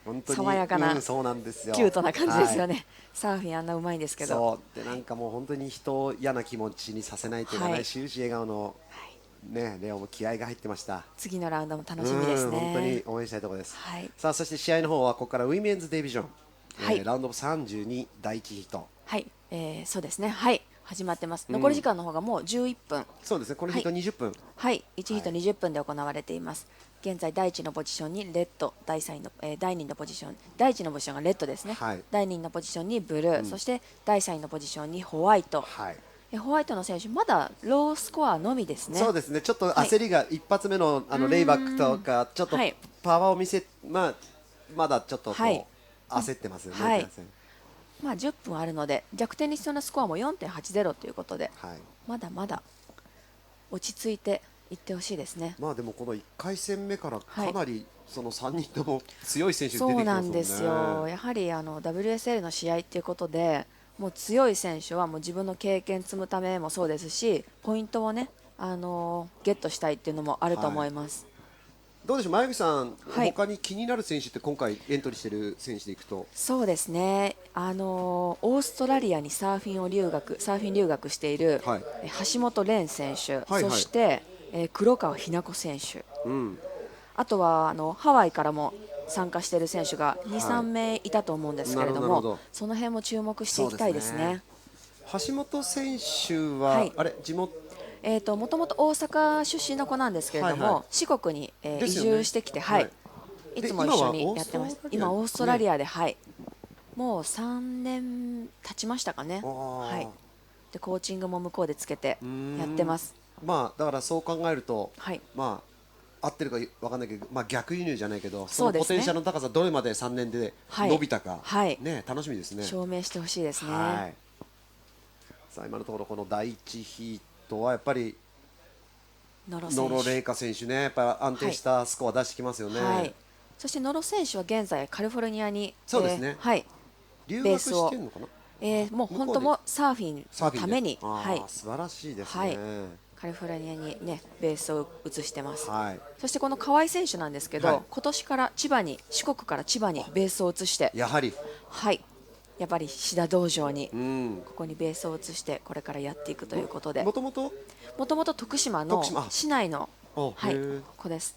本当に爽やかな、そうなんですよ、キュートな感じですよね。サーフィンあんなうまいんですけど。そうで、なんかもう本当に人を嫌な気持ちにさせないというかね、終始笑顔の、ね、レオも気合が入ってました。次のラウンドも楽しみですね。本当に応援したいところです。さあそして試合の方はここからウィメンズディビジョン、ラウンド32第1ヒート。そうですね。始まってます。残り時間の方がもう11分。そうですね。このヒート20分。1ヒート20分で行われています。現在第1のポジションにレッド、第2のポジション、第1のポジションがレッドですね。第2のポジションにブルー、そして第3のポジションにホワイト。ホワイトの選手まだロースコアのみですね。そうですね。ちょっと焦りが一発目のレイバックとかちょっとパワーを見せまだちょっと焦ってますよね。まあ10分あるので逆転に必要なスコアも 4.80 ということで、はい、まだまだ落ち着いていってほしいですね。まあでもこの1回戦目からかなりその3人とも強い選手出てきてますもんね。そうなんですよ。やはりWSL の試合ということでもう強い選手はもう自分の経験積むためもそうですしポイントをね、ゲットしたいっていうのもあると思います。どうでしょう、前口さん、他に気になる選手って今回エントリーしている選手でいくと。そうですね、オーストラリアにサーフィン留学している、橋本蓮選手、そして、黒川日向子選手、あとはハワイからも参加している選手が2、3名いたと思うんですけれども、その辺も注目していきたいですね。橋本選手は、あれ地元もともと大阪出身の子なんですけれども、四国に、移住してきて、いつも一緒にやってます。今オーストラリアで、もう3年経ちましたかね。でコーチングも向こうでつけてやってます。まあだからそう考えると、まあ合ってるかわかんないけど、まあ逆輸入じゃないけど、そのポテンシャルの高さどれまで3年で伸びたか、ね、楽しみですね。証明してほしいですね。さあ今のところこの第1ヒートはやっぱり野呂玲香選手ね、やっぱり安定したスコア出してきますよね。そして野呂選手は現在カリフォルニアにそうですね、留学してるのかな。もう本当もサーフィンのために、素晴らしいですね。カリフォルニアにねベースを移してます。そしてこの河合選手なんですけど、今年から四国から千葉にベースを移して、やはりやっぱり志田道場にここにベースを移してこれからやっていくということで、もともと徳島の市内の子です。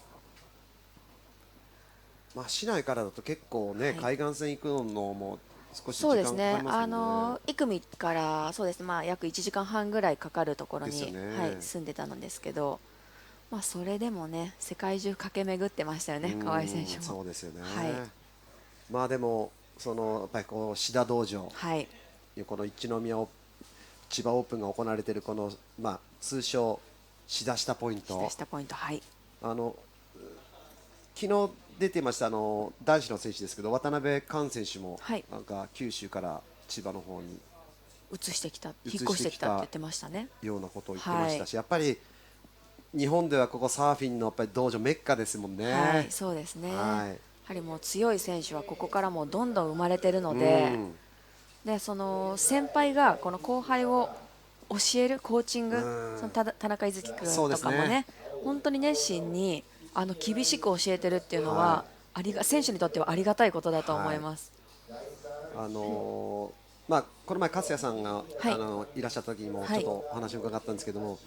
まあ市内からだと結構ね、海岸線行くのも少し時間かかりますよね。そうですね。生見からそうですね、まあ約1時間半ぐらいかかるところに、住んでたのですけど、まあそれでもね世界中駆け巡ってましたよね、河合選手も。そうですよね。まあでもそのやっぱりこう志田道場、この一宮千葉オープンが行われているこの、まあ、通称志田下ポイント、昨日出てました男子の選手ですけど、渡辺寛選手もなんか九州から千葉の方に引っ越してきたって言ってましたね。ようなことを言ってましたし、やっぱり日本ではここサーフィンのやっぱり道場メッカですもんね。そうですね。やはりもう強い選手はここからもうどんどん生まれているので、その先輩がこの後輩を教えるコーチング、その田中瑞希君とかもね、本当に熱心に厳しく教えてるっていうのは、選手にとってはありがたいことだと思います。まあこの前粕谷さんがいらっしゃった時にもちょっとお話を伺ったんですけども、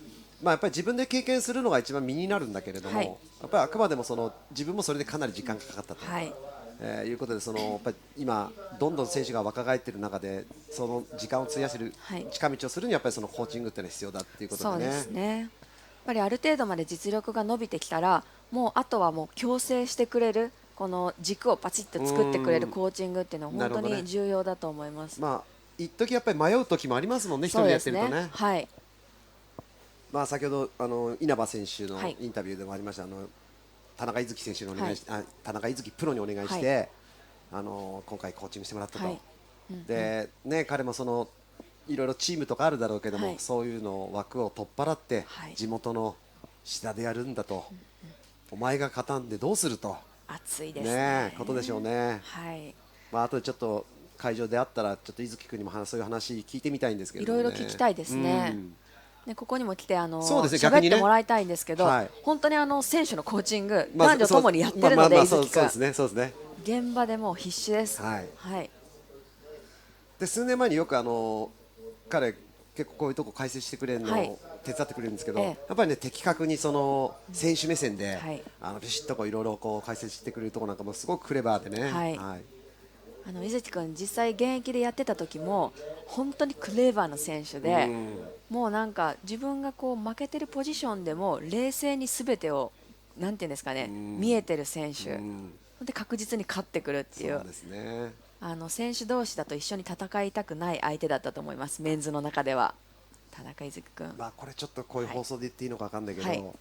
まあやっぱり自分で経験するのが一番身になるんだけれども、やっぱりあくまでもその自分もそれでかなり時間がかかったと。いうことで、そのやっぱり今どんどん選手が若返っている中でその時間を費やせる近道をするにはやっぱりそのコーチングっていうのは必要だっていうことでね。そうですね。やっぱりある程度まで実力が伸びてきたら、もうあとはもう矯正してくれるこの軸をパチッと作ってくれるコーチングっていうのは本当に重要だと思います。まあ一時やっぱり迷う時もありますもんね、一人でやってるとね。まあ先ほど稲葉選手のインタビューでもありました、田中瑞希選手にお願いし、田中瑞希プロにお願いして、今回コーチングしてもらったと。でね、彼もそのいろいろチームとかあるだろうけども、そういうの枠を取っ払って地元の志田でやるんだと、お前が勝たんでどうすると熱いですね、ことでしょうね。まああとでちょっと会場であったらちょっと伊月君にもそういう話聞いてみたいんですけど、いろいろ聞きたいですね。ここにも来て喋ってもらいたいんですけど、本当に選手のコーチング男女ともにやってるので、伊月君現場でも必死です。で数年前によく彼結構こういうとこ解説してくれるのを手伝ってくれるんですけど、やっぱりね的確にその選手目線でビシッといろいろ解説してくれるところなんかもすごくクレバーでね。伊月君実際現役でやってた時も本当にクレバーな選手で、もうなんか自分がこう負けてるポジションでも冷静に全てをなんていうんですかね、見えてる選手で確実に勝ってくるっていう。選手同士だと一緒に戦いたくない相手だったと思います、メンズの中では。田中瑞希君、これちょっとこういう放送で言っていいのか分かんないけど、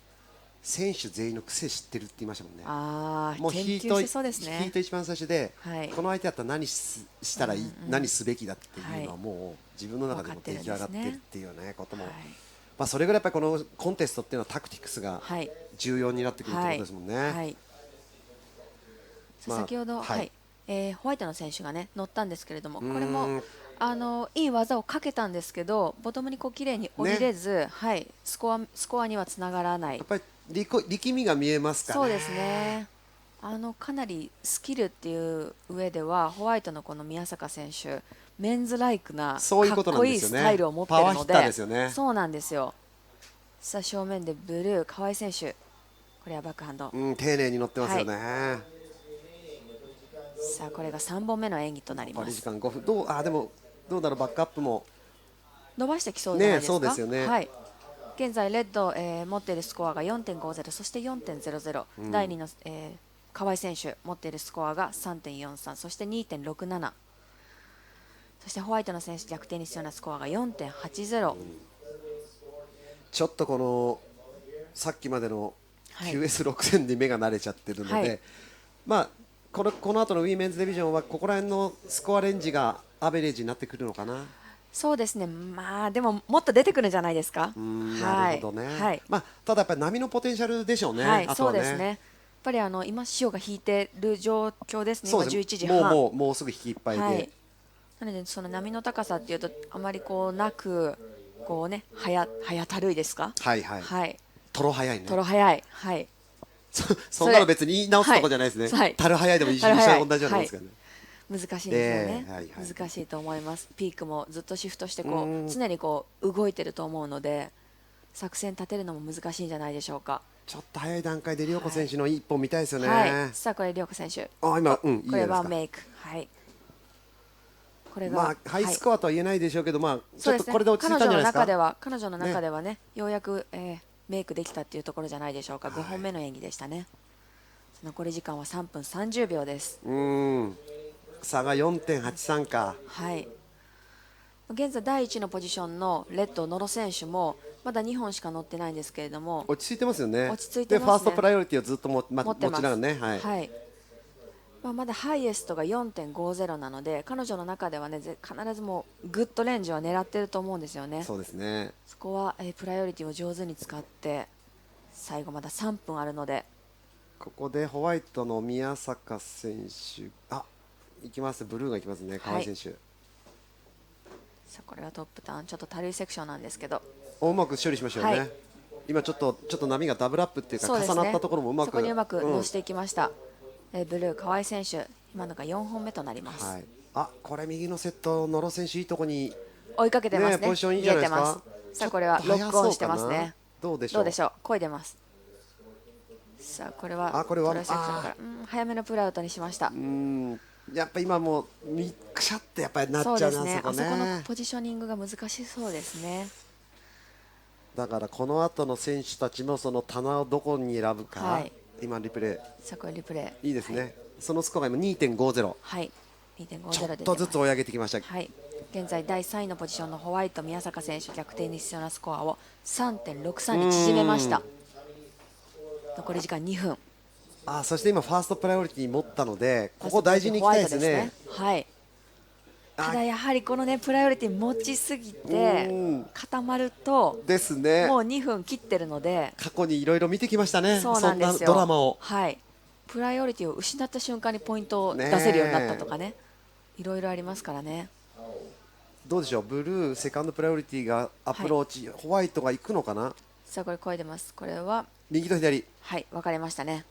選手全員の癖知ってるって言いましたもんね。ああ、もう研究してそうですね。ヒート一番最初で、はい、この相手だったら何したらいい、何すべきだっていうのはもう自分の中でも出来上がってるっていうねことも、まあそれぐらいやっぱりこのコンテストっていうのはタクティクスが重要になってくるってことですもんね。はい、先ほど、ホワイトの選手がね乗ったんですけれども、これもいい技をかけたんですけど、ボトムにこう綺麗に降りれず、はい、スコアにはつながらない。やっぱり力みが見えますからね。そうですね。かなりスキルっていう上ではホワイトのこの宮坂選手、メンズライクなかっこいいスタイルを持っているので、そうなんですよ。さあ正面でブルー河合選手、これはバックハンド、丁寧に乗ってますよね。さあこれが3本目の演技となります。残り時間5分。でもどうだろう、バックアップも伸ばしてきそうじゃないですか。そうですよね。はい。現在レッド、持っているスコアが 4.50、そして 4.00、第2の、河合選手持っているスコアが 3.43、そして 2.67、そしてホワイトの選手逆転に必要なスコアが 4.80、ちょっとこのさっきまでの QS6000 に目が慣れちゃってるので、まあこの後のウィメンズディビジョンはここら辺のスコアレンジがアベレージになってくるのかな。そうですね。まあでももっと出てくるんじゃないですか。なるほどね。まあただやっぱり波のポテンシャルでしょうね。はい、そうですね。やっぱり今潮が引いてる状況ですね。今11時半。もうすぐ引きいっぱいで。なのでその波の高さっていうとあまりこうなく、こうね早たるいですか。はいはい。はい。トロ早いね。トロ早い。はい。そんなの別に言い直すとこじゃないですね。たる早いでも一緒に同じようなんですからね。難しいんですよね。難しいと思います。ピークもずっとシフトしてこう常にこう動いてると思うので、作戦立てるのも難しいんじゃないでしょうか。ちょっと早い段階で涼子選手の一本見たいですよね。はい。さあこれ涼子選手。今これはメイク。はい。これがハイスコアとは言えないでしょうけど、まあちょっとこれで落ち着いたんじゃないですか。彼女の中ではね、ようやくメイクできたっていうところじゃないでしょうか。5本目の演技でしたね。残り時間は3分30秒です。差が 4.83 か。はい。現在第1のポジションのレッド野呂選手もまだ2本しか乗ってないんですけれども、落ち着いてますよね。落ち着いてますね。でファーストプライオリティをずっと持ちながらね。はい。まだハイエストが 4.50 なので、彼女の中ではね必ずもうグッドレンジは狙ってると思うんですよね。そうですね。そこはプライオリティを上手に使って、最後まだ3分あるので。ここでホワイトの宮坂選手、いきます。ブルーがいきますね。河合選手。さあこれはトップターン、ちょっとたるいセクションなんですけど、うまく処理しましたよね。今ちょっと波がダブルアップっていうか重なったところもうまく、そこにうまく乗せていきました。ブルー河合選手、今のが4本目となります。はい。これ右のセット野呂選手いいとこに追いかけてますね。ポジションいいじゃないですか。さあこれはロックオンしてますね。どうでしょう。漕いでます。さあこれはトライセクションから早めのプルアウトにしました。やっぱ今もうくしゃってやっぱりなっちゃう。そうですね。あそこのポジショニングが難しそうですね。だからこの後の選手たちもその棚をどこに選ぶか。今リプレイ。さあこれリプレイいいですね。そのスコアが今 2.50。はい。2.50 ちょっとずつ追い上げてきました。はい。現在第3位のポジションのホワイト宮坂選手、逆転に必要なスコアを 3.63 に縮めました。残り時間2分。そして今ファーストプライオリティ持ったので、ここ大事にいきたいですね。はい。ただやはりこのねプライオリティ持ちすぎて固まるとですね。もう2分切ってるので、過去にいろいろ見てきましたね。そうなんですよ。ドラマを。はい。プライオリティを失った瞬間にポイントを出せるようになったとかね、いろいろありますからね。どうでしょう。ブルーセカンドプライオリティがアプローチ、ホワイトが行くのかな。さあこれ漕いでます。これは右と左。はい、分かれましたね。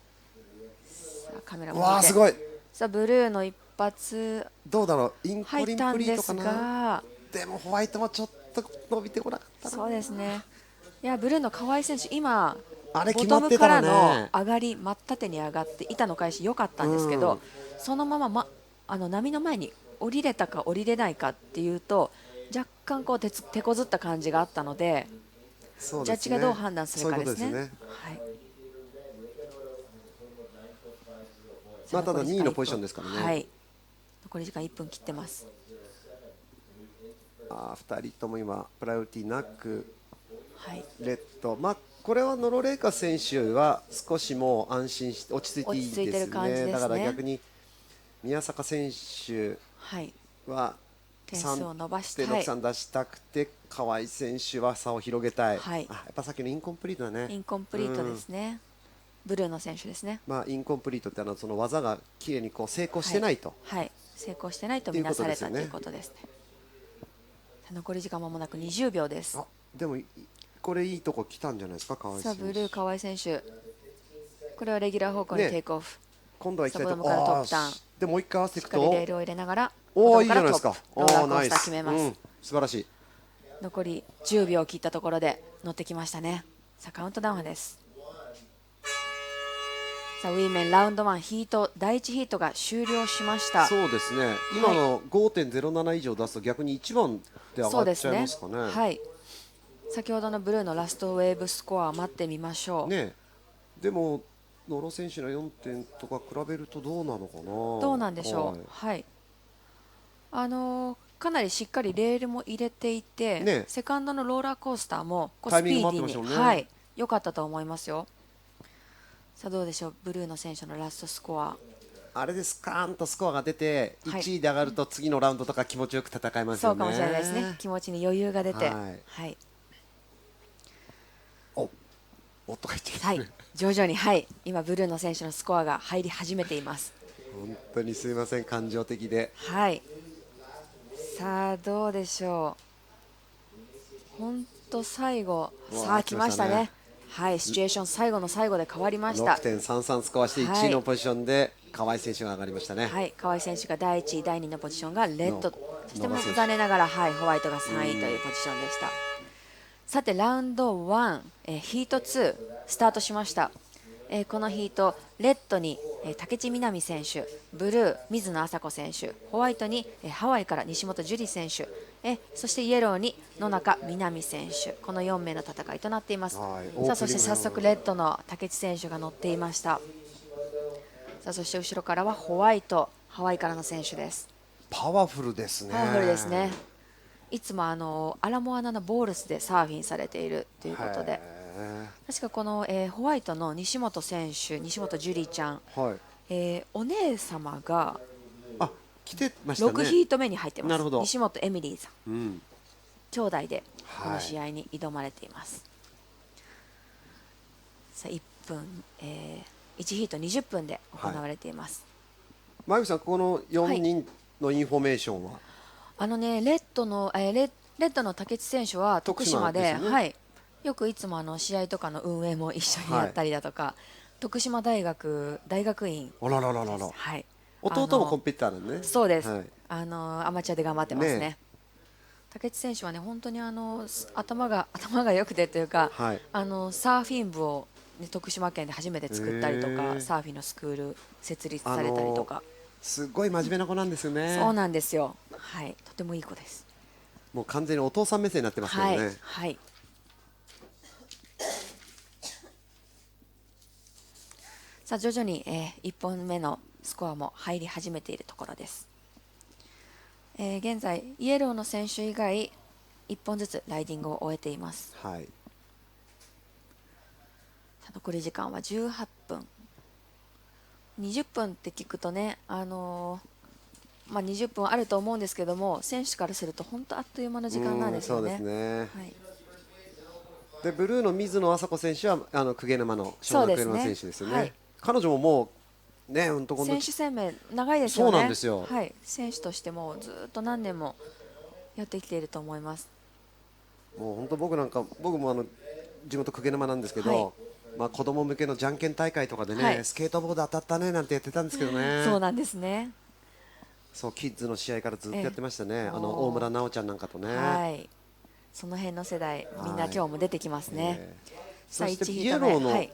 さあカメラもわあすごい。さあブルーの一発どうだろう。インコリンプリートか入ったんですな。が、でもホワイトもちょっと伸びてこなかったな。そうですね。いやブルーの河合選手、今あれボ決まってたトムかららね。の上がり真っ縦に上がって板の返し良かったんですけど、そのまま、波の前に降りれたか降りれないかっていうと若干こう手こずった感じがあったので、ジャッジがどう判断するかですね。はい。まあただ2位のポジションですからね。はい。残り時間1分切ってます。2人とも今プライオリティなく。レッド、これはノロレイカ選手は少しもう安心して落ち着いていいですね。だから逆に宮坂選手は点数を伸ばして3.63出したくて、河合選手は差を広げたい。やっぱさっきのインコンプリートだね。インコンプリートですね。ブルーの選手ですね。インコンプリートってその技がきれいに成功してないと。成功してないとみなされたということですね。残り時間まもなく20秒です。でもこれいいとこ来たんじゃないですか、河合選手。ブルー河合選手、これはレギュラー方向にテイクオフ。今度は行きたいとこからトップターン。でもう一回合わせていくとしっかりレールを入れながら、いいじゃないですか。ローラーコースター決めます。素晴らしい。残り10秒を切ったところで乗ってきましたね。さあカウントダウンです。さあウィーメンラウンド1ヒート第1ヒートが終了しました。そうですね。今の 5.07 以上出すと逆に1番で上がっちゃいますかね。先ほどのブルーのラストウェーブスコアを待ってみましょう。でも野呂選手の4点とか比べるとどうなのかな。どうなんでしょう。かなりしっかりレールも入れていて、セカンドのローラーコースターもスピーディーに良かったと思いますよ。さあどうでしょう、ブルーの選手のラストスコア。あれでスカーンとスコアが出て1位で上がると次のラウンドとか気持ちよく戦えますよね。そうかもしれないですね。気持ちに余裕が出て、おっとか言って徐々に今ブルーの選手のスコアが入り始めています。本当にすみません、感情的で。さあどうでしょう。本当最後、さあ来ましたね。シチュエーション最後の最後で変わりました。6.33 スコアして1位のポジションで河合選手が上がりましたね。河合選手が第1位、第2のポジションがレッド、そして残念ながらホワイトが3位というポジションでした。さてラウンド1、ヒート2スタートしました。このヒートレッドに武智みなみ選手、ブルー水野麻子選手、ホワイトにハワイから西本樹里選手、そしてイエローに野中みなみ選手、この4名の戦いとなっています。さあそして早速レッドの武智選手が乗っていました。さあそして後ろからはホワイト、ハワイからの選手です。パワフルですね。パワフルですね。いつもアラモアナのボールスでサーフィンされているということで、確かこの、ホワイトの西本選手、西本樹里ちゃん、お姉様が来てましたね。6ヒート目に入ってます。西本エミリーさん、兄弟でこの試合に挑まれています。さあ1分、1ヒート20分で行われています。前口さん、この4人のインフォメーションは、レッドの武智選手は徳島で、よくいつも試合とかの運営も一緒にやったりだとか、徳島大学大学院、弟もコンピューターなんね。そうです、アマチュアで頑張ってますね。武智選手はね、本当に頭が良くてというか、サーフィン部を、徳島県で初めて作ったりとか、サーフィンのスクール設立されたりとか、すごい真面目な子なんですよね。そうなんですよ。とてもいい子です。もう完全にお父さん目線になってますよね。さあ徐々に、1本目のスコアも入り始めているところです。現在イエローの選手以外1本ずつライディングを終えています。残り時間は18分。20分って聞くとね、20分あると思うんですけども、選手からすると本当あっという間の時間なんですよね。そうですね。でブルーの水野麻子選手は鵠沼の湘南鵠沼選手ですよね。彼女ももうね、選手生命長いですよね。そうなんですよ。選手としてもずっと何年もやってきていると思います。もう本当僕も地元鵠沼なんですけど、子供向けのじゃんけん大会とかでね、スケートボード当たったねなんてやってたんですけどね。そうなんですね。そうキッズの試合からずっとやってましたね。大村奈緒ちゃんなんかとね。その辺の世代みんな今日も出てきますね。そしてイエローの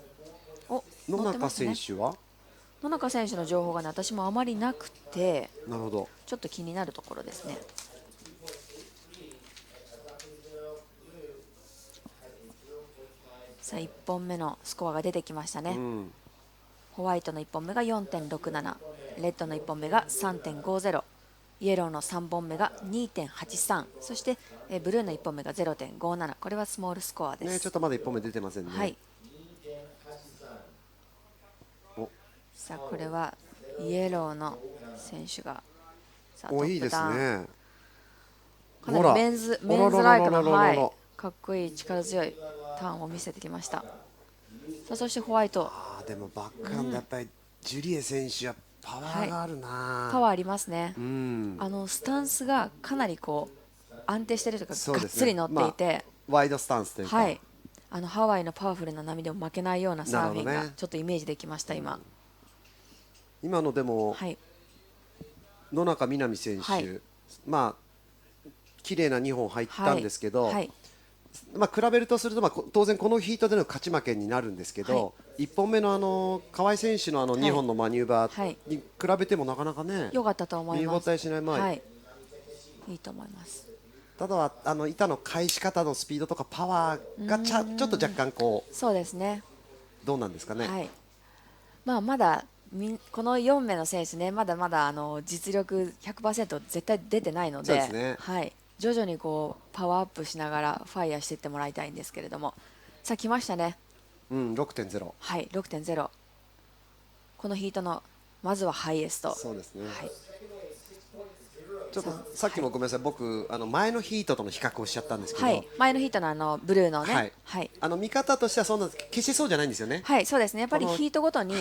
野中選手は、野中選手の情報がね、私もあまりなくて、なるほど、ちょっと気になるところですね。さあ1本目のスコアが出てきましたね。ホワイトの1本目が 4.67、レッドの1本目が 3.50、イエローの3本目が 2.83、 そして、ブルーの1本目が 0.57。 これはスモールスコアです、ね、ちょっとまだ1本目出てませんね。はい、さあこれはイエローの選手がさあトップダウン、いいですね、かなりメンズライクの、はい、かっこいい力強いターンを見せてきました。さあそしてホワイト、でもバックハンドやっぱりジュリエ選手はパワーがあるな、はい、パワーありますね、スタンスがかなりこう安定しているというか、がっつり乗っていて、ワイドスタンスというか、はい、ハワイのパワフルな波でも負けないようなサーフィンがちょっとイメージできました。今のでも、はい、野中みな実選手、はい、まあ綺麗な2本入ったんですけど、はいはい、まあ、比べるとすると、まあ、当然このヒートでの勝ち負けになるんですけど、はい、1本目の河合選手の2本のマニューバーに比べてもなかなかね、良かったと思います。見応えしない前、はい、いいと思います。ただ板の返し方のスピードとかパワーがちょっと若干こう、そうですね、どうなんですかね。はい、まあ、まだこの4名の選手ね、まだまだ実力 100% 絶対出てないの で、ね、はい、徐々にこうパワーアップしながらファイヤーしていってもらいたいんですけれども、さあ来ましたね、6.0、はい、6.0、このヒートのまずはハイエスト、そうですね、はい、ちょっとさっきもごめんなさい、僕前のヒートとの比較をしちゃったんですけど、はい、前のヒートのブルーのね、はいはい、見方としてはそんな決してそうじゃないんですよね。はい、そうですね、やっぱりヒートごとにス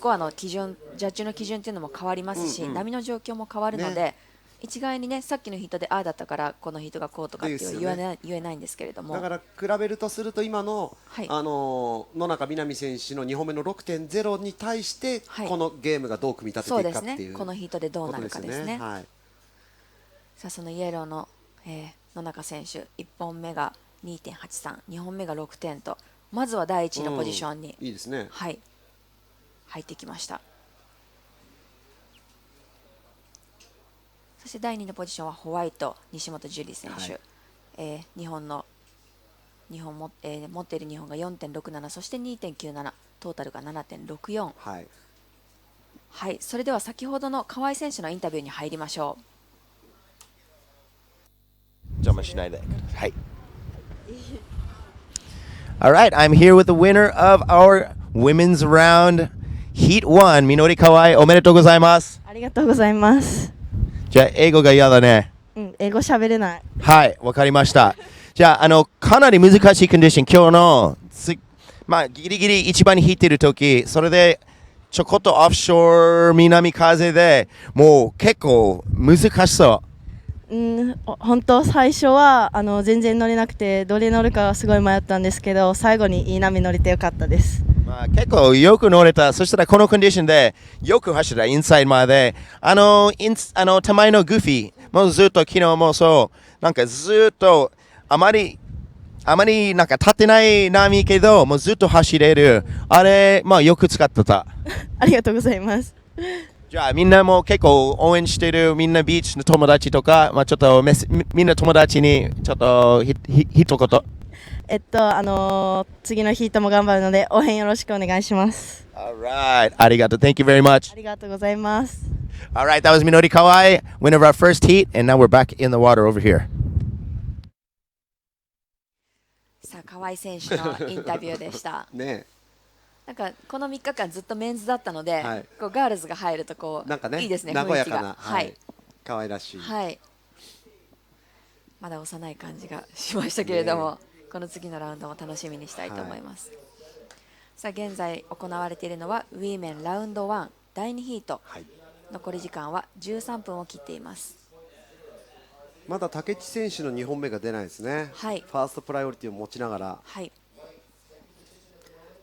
コアの基準、ジャッジの基準っていうのも変わりますし、波の状況も変わるので、一概にね、さっきのヒートでああだったからこのヒートがこうとかって言えないんですけれども、だから比べるとすると今の、はい、野中みな実選手の2本目の 6.0 に対して、はい、このゲームがどう組み立てていくかっていう、そうですね、このヒートでどうなるかですね。はい、さあそのイエローの、野中選手、1本目が 2.83、2本目が6点と、まずは第1のポジションに、いいですね、はい、入ってきました。そして第2のポジションはホワイト、西本樹里選手、はい、持っている2本が 4.67、そして 2.97、トータルが 7.64、はい、はい、それでは先ほどの河合選手のインタビューに入りましょう。邪魔しないで。はい。All right, I'm here with the winner of our women's round, Heat 1, みのりかわい、おめでとうございます。ありがとうございます。じゃあ、英語が嫌だね。英語喋れない。はい、わかりました。じゃあ、かなり難しいコンディション、今日の、まあ、ギリギリ一番に引いてるとき、それで、ちょこっとオフショア、南風で、もう結構難しそう。本当、最初は全然乗れなくて、どれ乗るかすごい迷ったんですけど、最後にいい波乗れてよかったです。まあ、結構よく乗れた。そしたらこのコンディションでよく走った、インサイドまで。手前のグーフィー、もうずっと昨日もそう、なんかずっとあまりなんか立ってない波けど、もうずっと走れる。あれ、まあよく使ってた。ありがとうございます。じゃあみんなも結構応援してる、みんなビーチの友達とか、まあちょっとみんな友達にちょっと一言。次のヒートも頑張るので応援よろしくお願いします。Alright, ありがとう。Thank you very much. ありがとうございます。Alright, that was Minori Kawai, winner of our first heat, and now we're back in the water over here. さあ、河合選手のインタビューでした。ね、なんかこの3日間ずっとメンズだったので、はい、こうガールズが入るとこう、なんかね、いいですね、和やかな、はい、可愛らしい。はい。まだ幼い感じがしましたけれども。この次のラウンドも楽しみにしたいと思います。はい、さあ現在行われているのはウィメンラウンド1第2ヒート、はい、残り時間は13分を切っています。まだ竹地選手の2本目が出ないですね。はい、ファーストプライオリティを持ちながら、はい、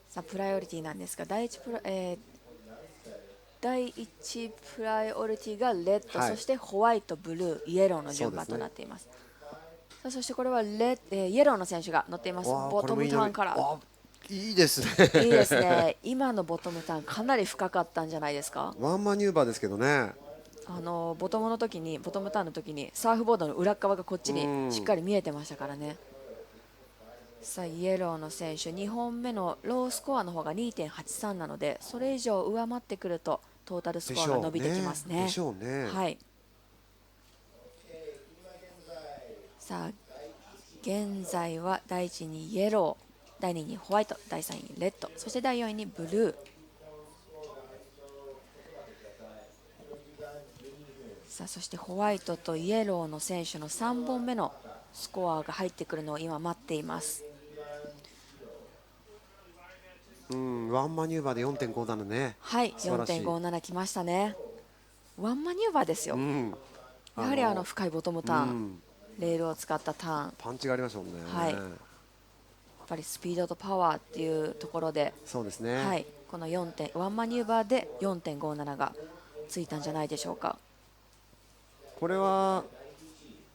さあプライオリティなんですが第1プライオリティがレッド、はい、そしてホワイト、ブルー、イエローの順番となっています。そしてこれはイエローの選手が乗っています。ボトムターンから。いいですね。いいですね。今のボトムターンかなり深かったんじゃないですか。ワンマニューバーですけどね。ボトムターンの時にサーフボードの裏側がこっちにしっかり見えてましたからね。さあイエローの選手2本目のロースコアの方が 2.83 なので、それ以上上回ってくるとトータルスコアが伸びてきますね。でしょうね。はい。さあ現在は第1位にイエロー、第2位にホワイト、第3位にレッド、そして第4位にブルー。さあそしてホワイトとイエローの選手の3本目のスコアが入ってくるのを今待っています。ワンマニューバーで 4.57 ね。はい、4.57 きましたね。ワンマニューバーですよ。やはり深いボトムターン、レールを使ったターン、パンチがありましたもんね。はい、やっぱりスピードとパワーっていうところで、そうですね、はい、このワンマニューバーで 4.57 がついたんじゃないでしょうか。これは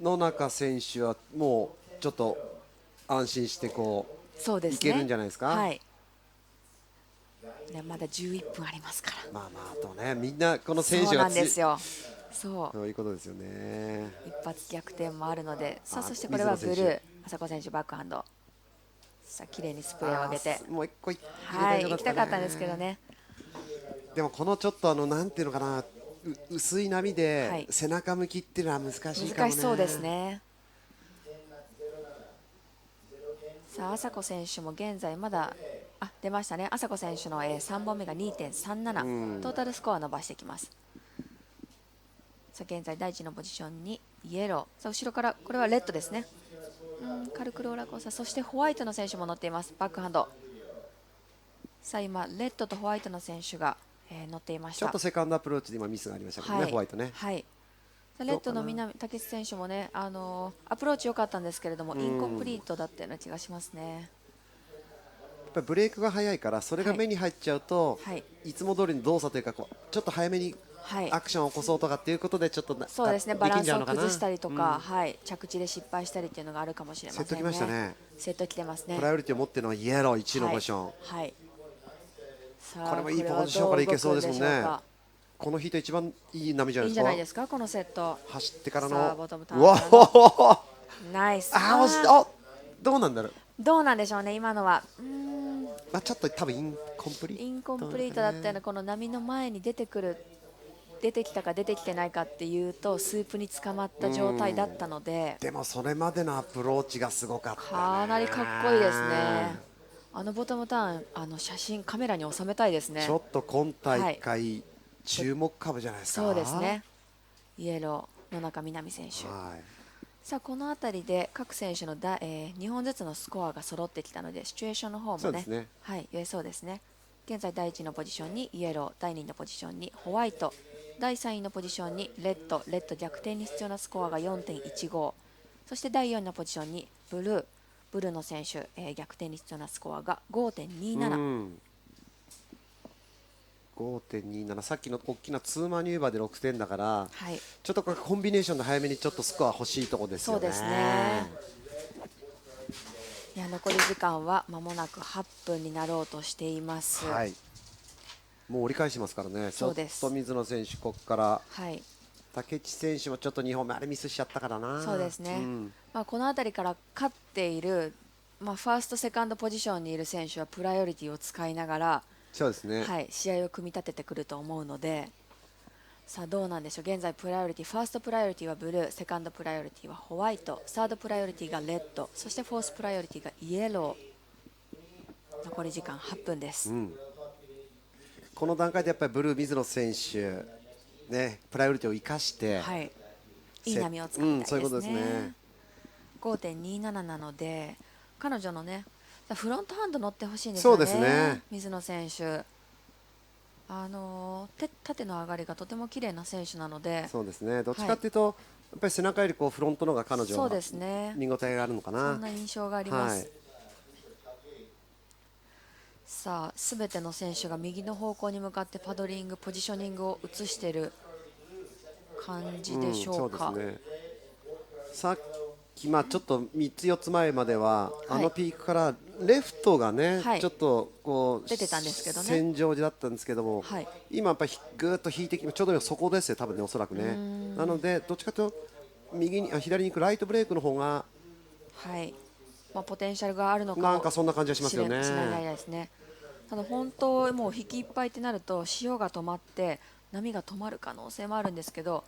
野中選手はもうちょっと安心してそうですね、いけるんじゃないですか。はい、まだ11分ありますから。あとね、みんなこの選手がそうなんですよ。そういうことですよね。一発逆転もあるので、さあそしてこれはブルー、朝子選手バックハンド。さあ綺麗にスプレーを上げて、もう一個行きたかったんですけどね。でもこのちょっとなんていうのかな、薄い波で背中向きっていうのは難しいかもね。難しそうですね。さあ朝子選手も現在まだ出ましたね。朝子選手の3本目が 2.37、トータルスコア伸ばしてきます。さあ現在第1のポジションにイエロー、さあ後ろからこれはレッドですね。カルクローラコーサ、そしてホワイトの選手も乗っています。バックハンド。さあ今レッドとホワイトの選手が、乗っていました。ちょっとセカンドアプローチで今ミスがありましたけどね、ホワイトね。はい、レッドの南武選手もね、アプローチ良かったんですけれどもインコンプリートだったような気がしますね。やっぱりブレークが早いからそれが目に入っちゃうと、いつも通りの動作というかちょっと早めにアクションを起こそうとかっていうことでちょっとそうですね、バランスを崩したりとか、着地で失敗したりっていうのがあるかもしれませんね。セットきましたね。セットきてますね。プライオリティを持っているのはイエロー1のポジション。はい、これもいいポジションからいけそうですもんね。このヒート一番いい波じゃないですか。いいんじゃないですか、このセット。走ってからのうわおナイス。どうなんだろう。どうなんでしょうね、今のは。ちょっと多分インコンプリートだったような、この波の前に出てきたか出てきてないかっていうとスープに捕まった状態だったので、でもそれまでのアプローチがすごかった、かなりかっこいいですね。ボトムターン写真カメラに収めたいですね。ちょっと今大会、注目株じゃないですか。そうですね、イエロー野中みな実選手、さあこの辺りで各選手の2本ずつのスコアが揃ってきたのでシチュエーションの方もね、言えそうですね。現在第1のポジションにイエロー、第2のポジションにホワイト、第3位のポジションにレッド逆転に必要なスコアが 4.15、 そして第4のポジションにブルーの選手、逆転に必要なスコアが 5.27、5.27、さっきの大きな2マニューバーで6点だから、ちょっとこれコンビネーションで早めにちょっとスコア欲しいところですよね。そうですね。いや残り時間は間もなく8分になろうとしています。もう折り返しますからね。そうです。ちょっと水野選手ここから、竹内選手もちょっと2本目あれミスしちゃったからな。そうですね、この辺りから勝っている、ファーストセカンドポジションにいる選手はプライオリティを使いながら、そうですね、試合を組み立ててくると思うので、さあどうなんでしょう。現在プライオリティ、ファーストプライオリティはブルー、セカンドプライオリティはホワイト、サードプライオリティがレッド、そしてフォースプライオリティがイエロー。残り時間8分です、この段階でやっぱりブルー水野選手、プライオリティを生かして、いい波を使いたいですね。そういうことですね。5.27 なので彼女のねフロントハンド乗ってほしいんですよね。そうですね、水野選手。縦の上がりがとても綺麗な選手なので、そうですね、どっちかというと、やっぱり背中よりフロントの方が彼女は見応えがあるのかな。そんな印象があります。さあすべての選手が右の方向に向かってパドリング、ポジショニングを移している感じでしょうか。さっきちょっと3つ4つ前までは、ピークからレフトがね、ちょっと出てたんですけどね、線上だったんですけども、今やっぱりぐーっと引いてきて、ちょうどそこですよ、多分ね、おそらくね。なのでどっちかというと左に行くライトブレークの方が、ポテンシャルがあるのかもなんかそんな感じがしますよね。しれないですね。ただ本当もう引きいっぱいってなると潮が止まって波が止まる可能性もあるんですけど、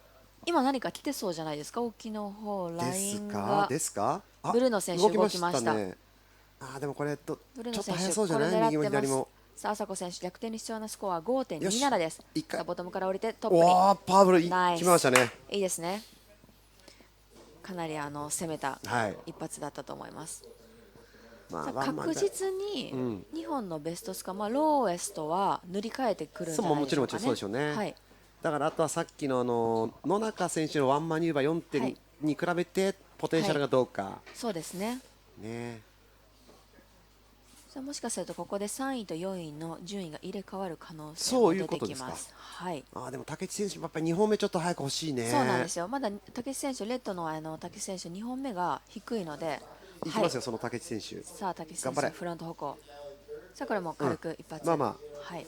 今何か来てそうじゃないですか、沖の方ラインが。ですか？ブルーの選手動きました。ね、でもこれちょっとブルーの選手早そうじゃない？右も左も。さあ、朝子選手逆転に必要なスコアは 5.27 です。さあボトムから降りてトップに。パワフル来ましたね。いいですね。かなり攻めた一発だったと思います。確実に2本のベストスコア、ローエストは塗り替えてくるんじゃないでしょうかね。そうでしょうね。はい、だからあとはさっきの野中選手のワンマニューバー4点に比べてポテンシャルがどうか。そうですね。もしかするとここで3位と4位の順位が入れ替わる可能性も出てきます。はい。でも武智選手やっぱり2本目ちょっと早く欲しいね。そうなんですよ。まだ武智選手レッドの武智選手2本目が低いので。いきますよ、その武智選手。さあ武智選手フロント方向。さあこれも軽く一発。はい。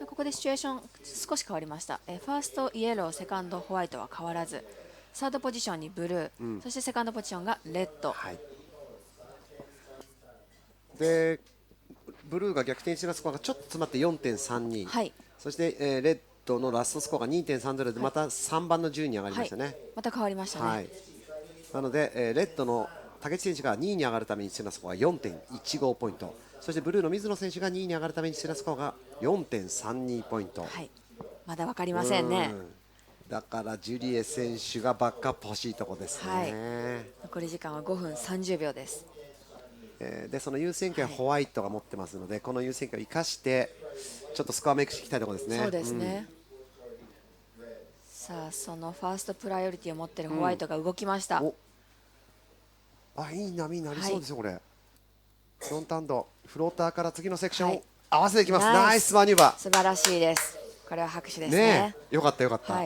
ここでシチュエーション少し変わりました。ファーストイエロー、セカンドホワイトは変わらず、サードポジションにブルー、そしてセカンドポジションがレッド。でブルーが逆転してのスコアがちょっと詰まって 4.32、はい、そして、レッドのラストスコアが 2.30 でまた3番の順位に上がりましたね、はい、また変わりましたね、はい、なので、レッドの武智選手が2位に上がるために必要なスコアが 4.15 ポイント、そしてブルーの水野選手が2位に上がるために必要なスコアが 4.32 ポイント、はい、まだ分かりませんね。だからジュリエ選手がバックアップ欲しいところですね、はい、残り時間は5分30秒です。でその優先権はホワイトが持ってますので、この優先権を生かしてちょっとスコアメイクしていきたいところですね。そうですね、さあそのファーストプライオリティを持っているホワイトが動きました、いい波になりそうですよ、これフロントハンドフローターから次のセクションを合わせていきます、ナイスマニューバー、素晴らしいです。これは拍手ですね。よかったよかった、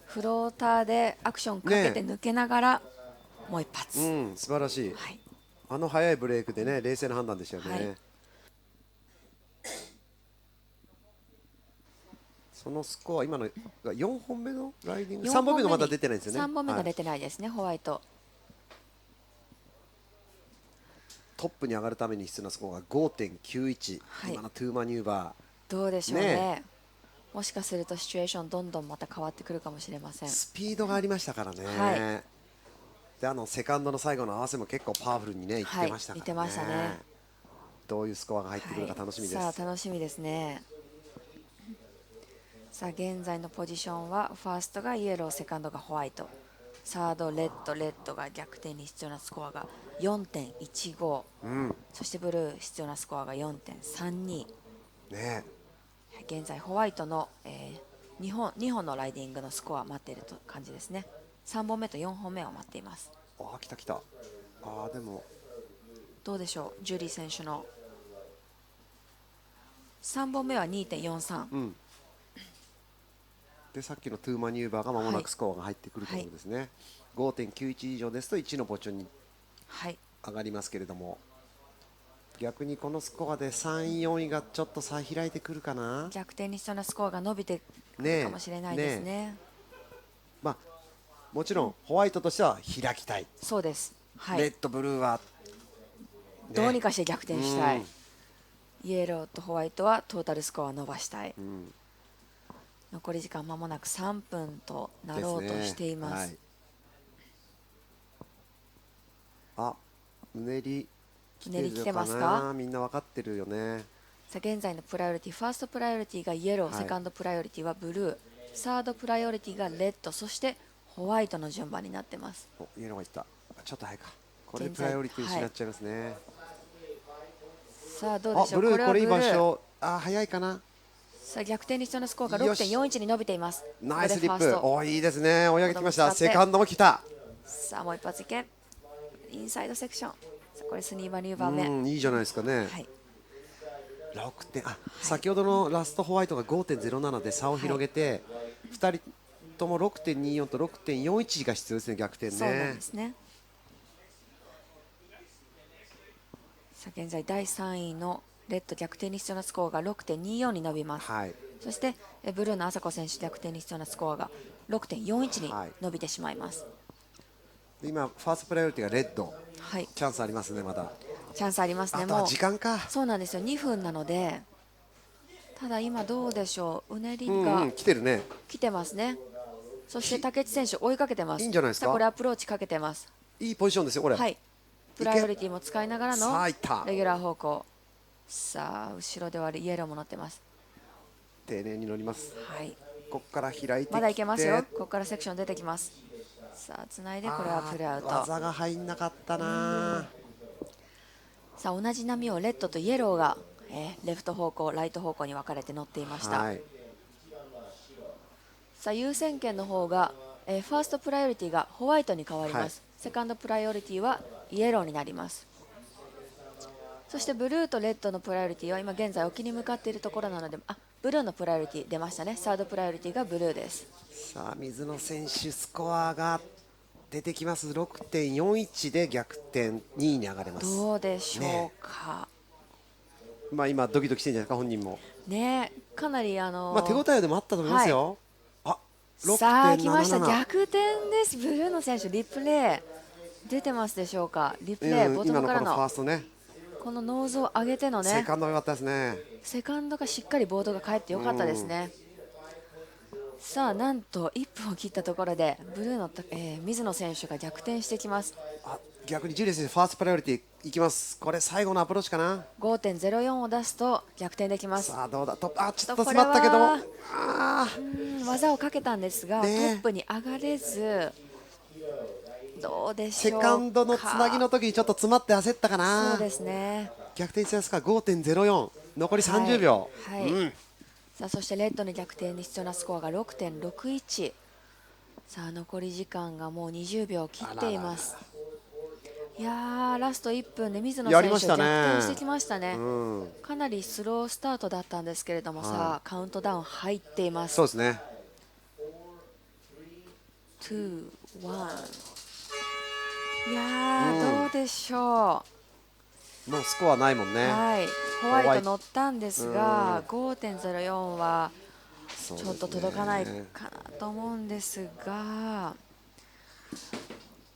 フローターでアクションかけて抜けながらもう一発、素晴らしい、速いブレイクでね、冷静な判断でしたよね、そのスコア、今のが4本目のライディング、3本目がまだ出てないですよね。3本目が出てないですね、ホワイト。トップに上がるために必要なスコアが 5.91、今のトゥーマニューバー。どうでしょうね。もしかするとシチュエーションどんどんまた変わってくるかもしれません。スピードがありましたからね。でセカンドの最後の合わせも結構パワフルにね、いってましたからね。いってましたね。どういうスコアが入ってくるか楽しみです。さあ楽しみですね。さあ現在のポジションはファーストがイエロー、セカンドがホワイト、サードレッドが逆転に必要なスコアが 4.15、そしてブルー必要なスコアが 4.32、現在ホワイトの、2本のライディングのスコア待っていると感じですね。3本目と4本目を待っています。来た来た。でもどうでしょう、ジュリー選手の3本目は 2.43、でさっきのトゥーマニューバーがまもなくスコアが入ってくるということですね、5.91 以上ですと1のポジションに上がりますけれども、逆にこのスコアで3位、4位がちょっと差開いてくるかな。逆転に必要なスコアが伸びてくるかもしれないですね。もちろんホワイトとしては開きたい。そうです、レッドブルーは、どうにかして逆転したい。イエローとホワイトはトータルスコアを伸ばしたい。残り時間まもなく3分となろうとしています。うねり来てますか。みんな分かってるよね。さあ現在のプライオリティ、ファーストプライオリティがイエロー、セカンドプライオリティはブルー、サードプライオリティがレッド、そしてホワイトの順番になってます。イエローがいった。ちょっと早いか。これプライオリティ失っちゃいますね。さあどうでしょう。ブルーこれいい場所。早いかな。さあ逆転に必要なスコアが 6.41 に伸びています。ナイスリップ。いいですね。追い上げてきました。セカンドも来た。さあもう一発いけ。インサイドセクション。これスニーバーニューバー目。いいじゃないですかね。6点。先ほどのラストホワイトが 5.07 で差を広げて、2人とも 6.24 と 6.41 が必要ですね、逆転ね。そうなんですね。さあ現在第3位のレッド逆転に必要なスコアが 6.24 に伸びます。そしてブルーの朝子選手逆転に必要なスコアが 6.41 に伸びてしまいます。今ファーストプライオリティがレッド、チャンスありますね。まだチャンスありますね。あとは時間か。そうなんですよ。2分なのでただ今どうでしょう、うねりが来てるね。来てますね。そして竹内選手追いかけてます。いいんじゃないですか。これアプローチかけてます。いいポジションですよこれ。はい。プライオリティも使いながらのレギュラー方向。さあ後ろではイエローも乗ってます。丁寧に乗ります。はい。ここから開いてきて。まだいけますよ。ここからセクション出てきます。さあつないでこれはプルアウト。技が入んなかったな。さあ同じ波をレッドとイエローが、レフト方向ライト方向に分かれて乗っていました。さあ優先権の方が、ファーストプライオリティがホワイトに変わります。セカンドプライオリティはイエローになります。そしてブルーとレッドのプライオリティは今現在沖に向かっているところなので、ブルーのプライオリティ出ましたね。サードプライオリティがブルーです。さあ水野選手スコアが出てきます。 6.41 で逆転2位に上がれます。どうでしょうか。まあ今ドキドキしてるんじゃないですか本人もね。かなりまあ手応えでもあったと思いますよ。さあ来ました、逆転です。ブルーの選手リプレイ出てますでしょうか。リプレイ、ボトムからのファーストね、このノーズを上げてのね、セカンドが良かったですね。セカンドがしっかりボードが返ってよかったですね。さあなんと1分を切ったところでブルーの、水野選手が逆転してきます。逆にジュリア選手ファーストプライオリティいきます。これ最後のアプローチかな。 5.04 を出すと逆転できます。さあどうだ。ちょっと詰まったけど技をかけたんですが、トップに上がれず、どうでしょうか。セカンドのつなぎの時にちょっと詰まって焦ったかな。そうですね。逆転してますか。 5.04 残り30秒。さあそしてレッドの逆転に必要なスコアが 6.61。 さあ残り時間がもう20秒切っています。いやーラスト1分で水野選手逆転してきましたね。かなりスロースタートだったんですけれども、さあカウントダウン入っています。そうですね。2、1。いやーどうでしょう。もうスコアないもんね。ホワイト乗ったんですが 5.04 はちょっと届かないかなと思うんですが、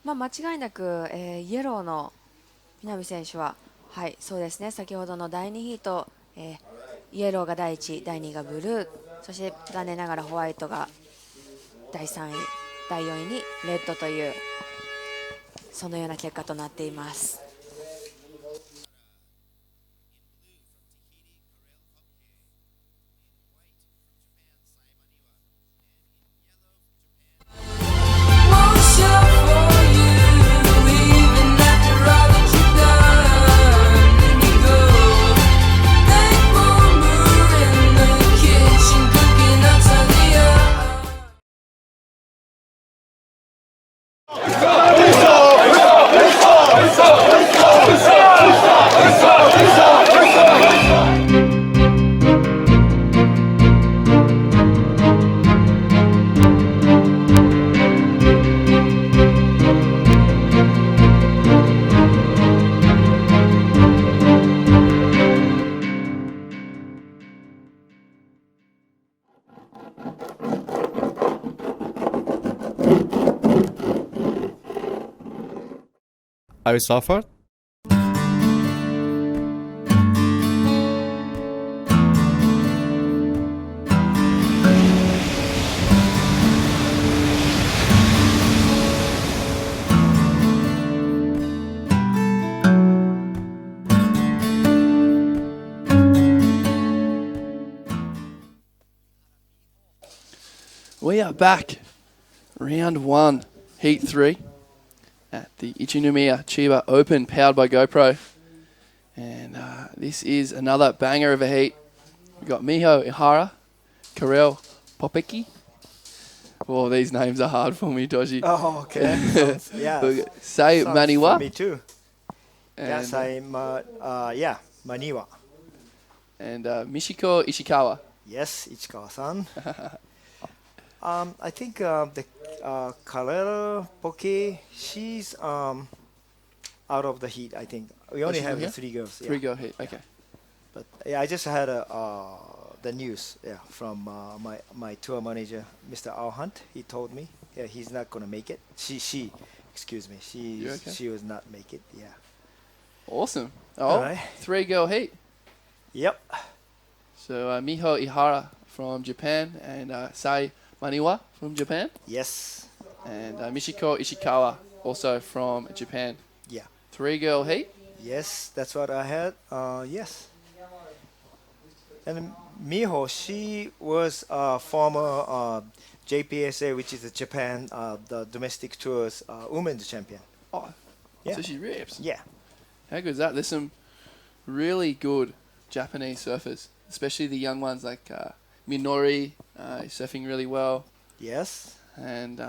間違いなく、イエローの南選手は、そうですね、先ほどの第2ヒート、イエローが第1、第2がブルー、そして残念ながらホワイトが第3位、第4位にレッドという、そのような結果となっています。Are you suffered? We are back. Round 1, Heat 3 at the ICHINOMIYA CHIBA Open, powered by GoPro. And this is another banger of a heat. We've got Miho Ihara, Karel Popecki. Oh, these names are hard for me, Doji. Oh, okay. Yeah. Say Maniwa. Me too. Yes, I'm, Maniwa. And Michiko Ishikawa. Yes, Ichikawa-san. I think the Karel Poke, she's out of the heat, I think. We only have 3 girls. Three girl heat, okay. But yeah, I just had the news from my tour manager, Mr. Al Hunt. He told me he's not going to make it. She was not make it, yeah. Awesome. Oh, right. 3 girl heat. Yep. So Miho Ihara from Japan and Sai Maniwa from Japan. Yes. And Michiko Ishikawa also from Japan. Yeah. 3-girl heat. Yes, that's what I had. Yes. And Miho, she was a former JPSA, which is the Japan, the domestic tours women's champion. Oh, yeah. So she rips. Yeah. How good is that? There's some really good Japanese surfers, especially the young ones like Minori, surfing really well. Yes. And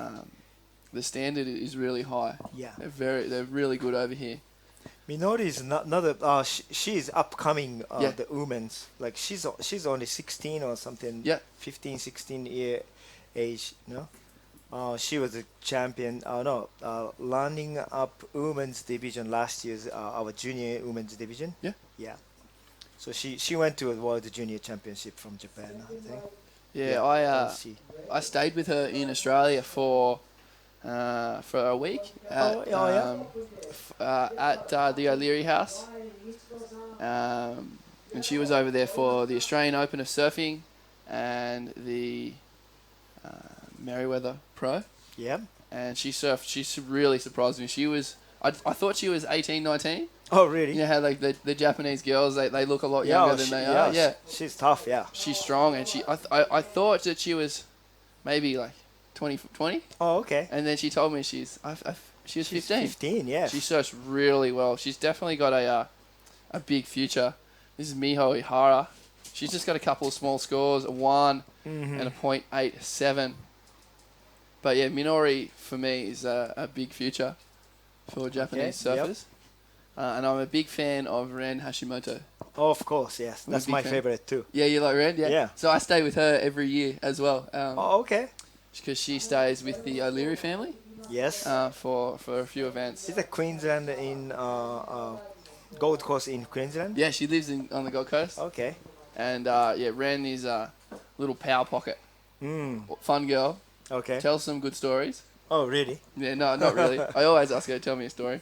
the standard is really high. Yeah. They're really good over here. Minori is another. She's upcoming. The women's, like she's only 16 or something. Yeah. 15, 16 year age. No. She was a champion. Landing up women's division last year's our junior women's division. Yeah. Yeah. So she went to a world junior championship from Japan, I think. Yeah, I stayed with her in Australia for a week at the O'Leary house, and she was over there for the Australian Open of Surfing and the Merriweather Pro. Yeah. And she surfed. She really surprised me. She was. I thought she was 18, 19. Oh, really? You know how like the Japanese girls they look a lot younger than they are. Yeah. She's tough. Yeah. She's strong, and I thought that she was maybe like 20. Oh, okay. And then she told me she was 15. 15, yeah. She surfs really well. She's definitely got a big future. This is Miho Ihara. She's just got a couple of small scores, a 1 and a .87. But yeah, Minori for me is a big future for Japanese surfers. And I'm a big fan of Ren Hashimoto. Oh, of course, yes. That's my favorite too. Yeah, you like Ren? Yeah. Yeah. So I stay with her every year as well. Okay. Because she stays with the O'Leary family. Yes. For a few events. Is it Queensland in Gold Coast in Queensland? Yeah, she lives on the Gold Coast. Okay. And Ren is a little power pocket. Fun girl. Okay. Tells some good stories. Oh, really? Yeah, no, not really. I always ask her to tell me a story.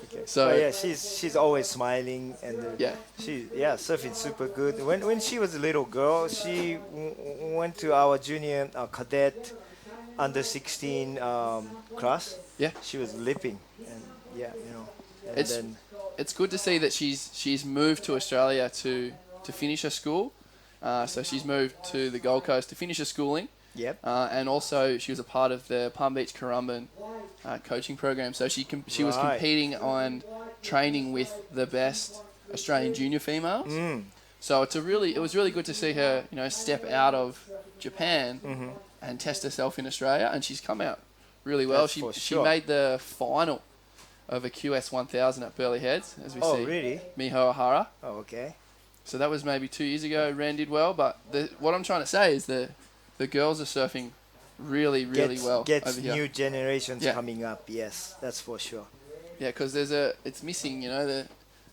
Okay. So yeah, she's always smiling and surfing super good. When she was a little girl, she went to our junior cadet under 16 class. Yeah. She was lipping, and And it's good to see that she's moved to Australia to finish her school. So she's moved to the Gold Coast to finish her schooling. Yep. And also she was a part of the Palm Beach Currumbin coaching program. So she was competing on training with the best Australian junior females. So it was really good to see her, step out of Japan and test herself in Australia, and she's come out really well. She made the final of a QS 1000 at Burleigh Heads, as we see. Oh, really? Miho Ihara. Oh, okay. So that was maybe 2 years ago. Ren did well, but what I'm trying to say is the girls are surfing really well over here. New generations coming up. Yes, that's for sure. Yeah, because it's missing,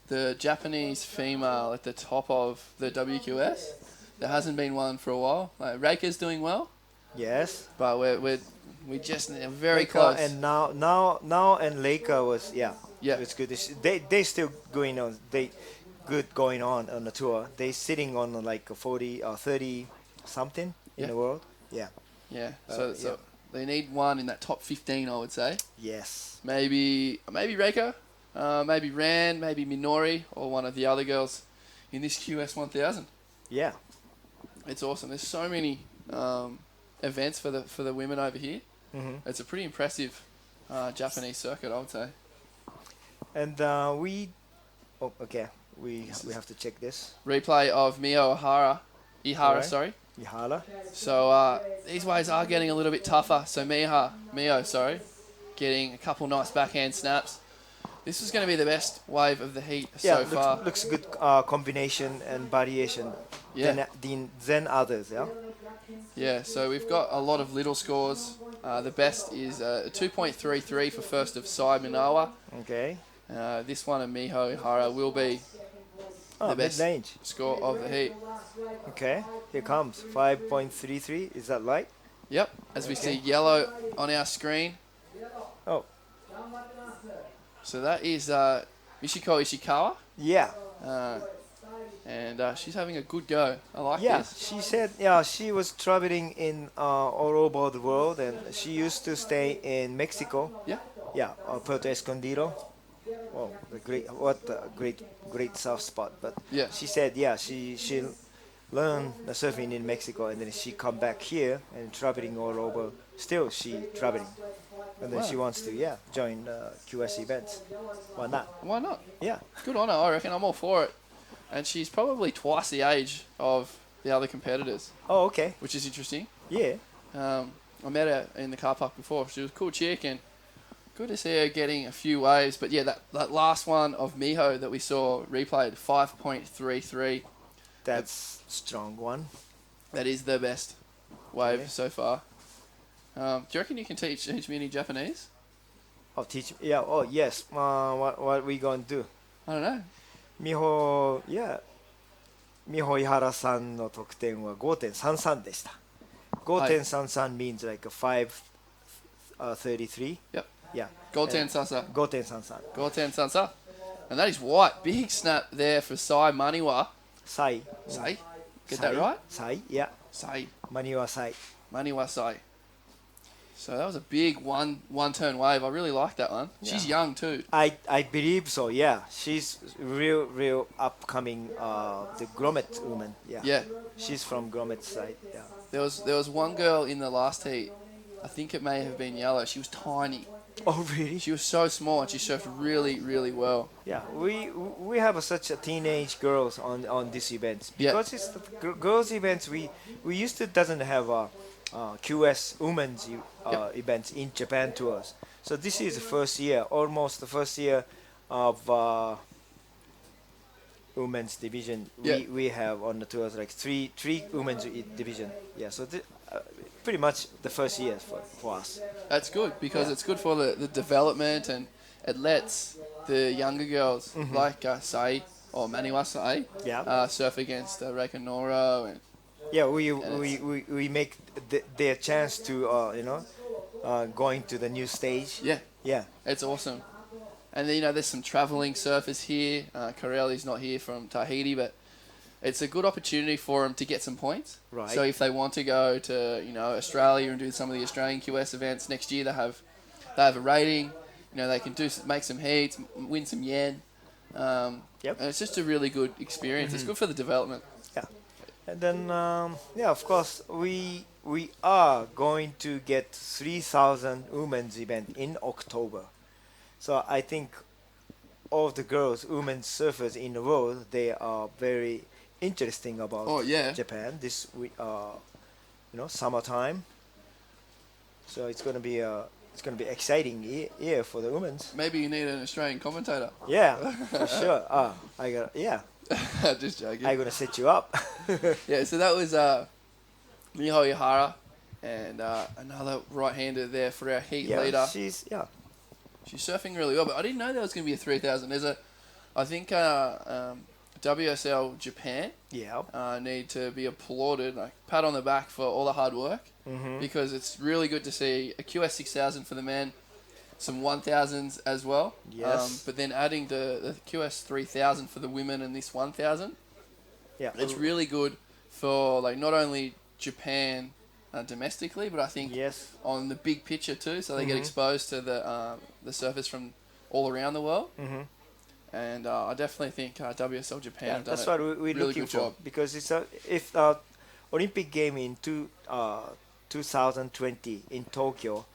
the Japanese female at the top of the WQS. There hasn't been one for a while. Like Reika's doing well. Yes. But we just very Reika close. And now and Leica was it's good. They still going on. Good going on the tour. They sitting on like 40 or 30 something in the world. Yeah. Yeah. So they need one in that top 15, I would say. Yes. Maybe Reika, maybe Ran, maybe Minori, or one of the other girls in this QS 1000. Yeah. It's awesome. There's so many events for the women over here. It's a pretty impressive Japanese circuit, I would say. And we have to check this replay of Miho Ihara. Sorry. Ihara. So these waves are getting a little bit tougher. So Miho, getting a couple nice backhand snaps. This is going to be the best wave of the heat so far. Looks good combination and variation. Yeah. Than others. Yeah. Yeah. So we've got a lot of little scores. The best is 2.33 for first of Sai Manawa. Okay. This one of Miho Ihara will be the best mid-range score of the heat. Okay, here comes 5.33. Is that right? Yep. As we see yellow on our screen. Oh. So that is Michiko Ishikawa. Yeah. And she's having a good go. I like Yeah, this. she said she was traveling in all over the world, and she used to stay in Mexico. Yeah. Yeah, Puerto Escondido. Oh, great surf spot. But Yeah. she said she learned the surfing in Mexico, and then she come back here and traveling all over. Still she traveling, and then she wants to join QS events. Why not? Why not? Yeah. Good on her. I reckon I'm all for it. And she's probably twice the age of the other competitors. Oh, okay. Which is interesting. Yeah. I met her in the car park before. She was a cool chick, and good to see her getting a few waves. But yeah, that last one of Miho that we saw replayed, 5.33. That's strong one. That is the best wave so far. Do you reckon you can teach me any Japanese? Oh, teach. Yeah. Oh, yes. What we gonna do? I don't know. 美穂井原さんの得点は 5.33 でした。5.33 means like a 5.33. Yep. Yeah. 5.33. 5.33. 5.33. And that is white. Big snap there for Sai Maniwa. Sai. Sai? Get that right? Sai, yeah. Sai. Maniwa Sai. Maniwa Sai. So that was a big one-turn wave. I really like that one. Yeah. She's young too. I believe so, yeah. She's real upcoming the Grommet woman. Yeah. Yeah. She's from Grommet side. Yeah. There was one girl in the last heat. I think it may have been yellow. She was tiny. Oh really? She was so small and she surfed really, really well. Yeah, we have such a teenage girls on this event because it's the girls events. We used to doesn't have QS women's events in Japan tours. So this is the first year, almost the first year of women's division. We have on the tours like three women's division. Yeah, so pretty much the first year for us. That's good because it's good for the development, and it lets the younger girls like Sai or Maniwa Sai surf against Reika Noro. And yeah, we make their chance to going to the new stage. Yeah, it's awesome. And then, there's some traveling surfers here. Corelli's not here from Tahiti, but it's a good opportunity for them to get some points. Right. So if they want to go to Australia and do some of the Australian QS events next year, they have a rating. They can make some heats, win some yen. And it's just a really good experience. It's good for the development. Yeah. And then of course we are going to get 3,000 women's event in October. So I think all of the girls, women surfers in the world, they are very interesting about Japan this week, summertime. So it's gonna be exciting year for the women's. Maybe you need an Australian commentator. Yeah, for sure. Just joking. I'm gonna set you up. Yeah, so that was Miho Ihara and another right-hander there for our heat leader. She's surfing really well, but I didn't know there was going to be a 3,000. I think WSL Japan need to be applauded, like pat on the back for all the hard work, because it's really good to see a QS 6,000 for the men, some 1,000s as well. Yes. But then adding the QS 3,000 for the women and this 1,000. Yeah. It's really good for not only Japan domestically, but I think on the big picture too, so they get exposed to the surfers from all around the world. And I definitely think WSL Japan have done that's what we're really looking good for, job. because it's if Olympic game in 2020 in Tokyo,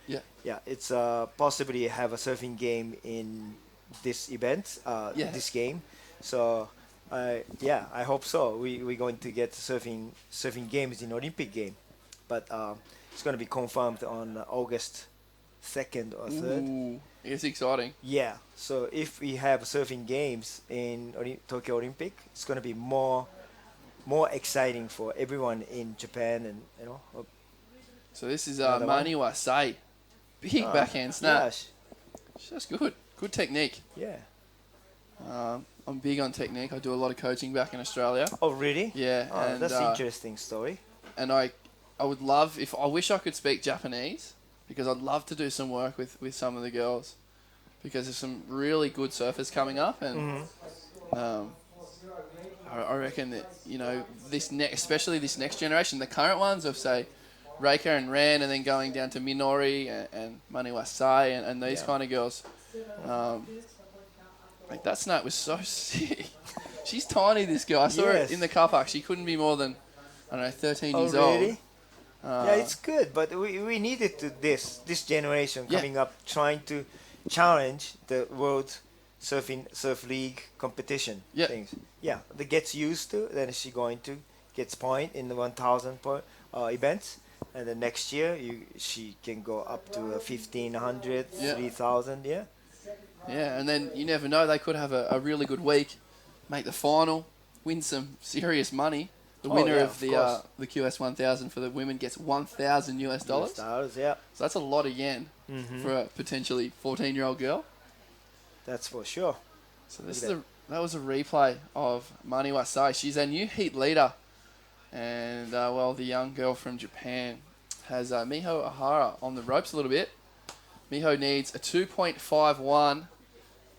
it's possibly have a surfing game in this event, this game. So I hope so. We're going to get surfing games in Olympic game, but it's going to be confirmed on August 2nd or 3rd. Ooh, it's exciting. Yeah, so if we have surfing games in Tokyo Olympic, it's going to be more exciting for everyone in Japan, and So this is Maniwa Sai, big backhand snap. That's good technique. Yeah. I'm big on technique. I do a lot of coaching back in Australia. Oh really? Yeah. Oh, and that's an interesting story. And I would love I wish I could speak Japanese, because I'd love to do some work with some of the girls, because there's some really good surfers coming up, and I reckon that, especially this next generation, the current ones of, say, Reika and Ran, and then going down to Minori and Maniwa Sai and these kind of girls. That snake was so sick. She's tiny, this girl. I saw her in the car park. She couldn't be more than, 13 years really? old. Yeah, it's good, but we needed this generation coming up trying to challenge the world surf league competition things. Yeah, that gets used to. Then she going to gets point in the 1,000 point events, and then next year she can go up to 1,500, 3,000. Yeah. Yeah, and then you never know. They could have a really good week, make the final, win some serious money. The winner of the QS 1000 for the women gets $1,000 US. Yeah. So that's a lot of yen for a potentially 14-year-old girl. That's for sure. So that was a replay of Mani Wasai. She's our new heat leader, and the young girl from Japan has Miho Ahara on the ropes a little bit. Miho needs a 2.51,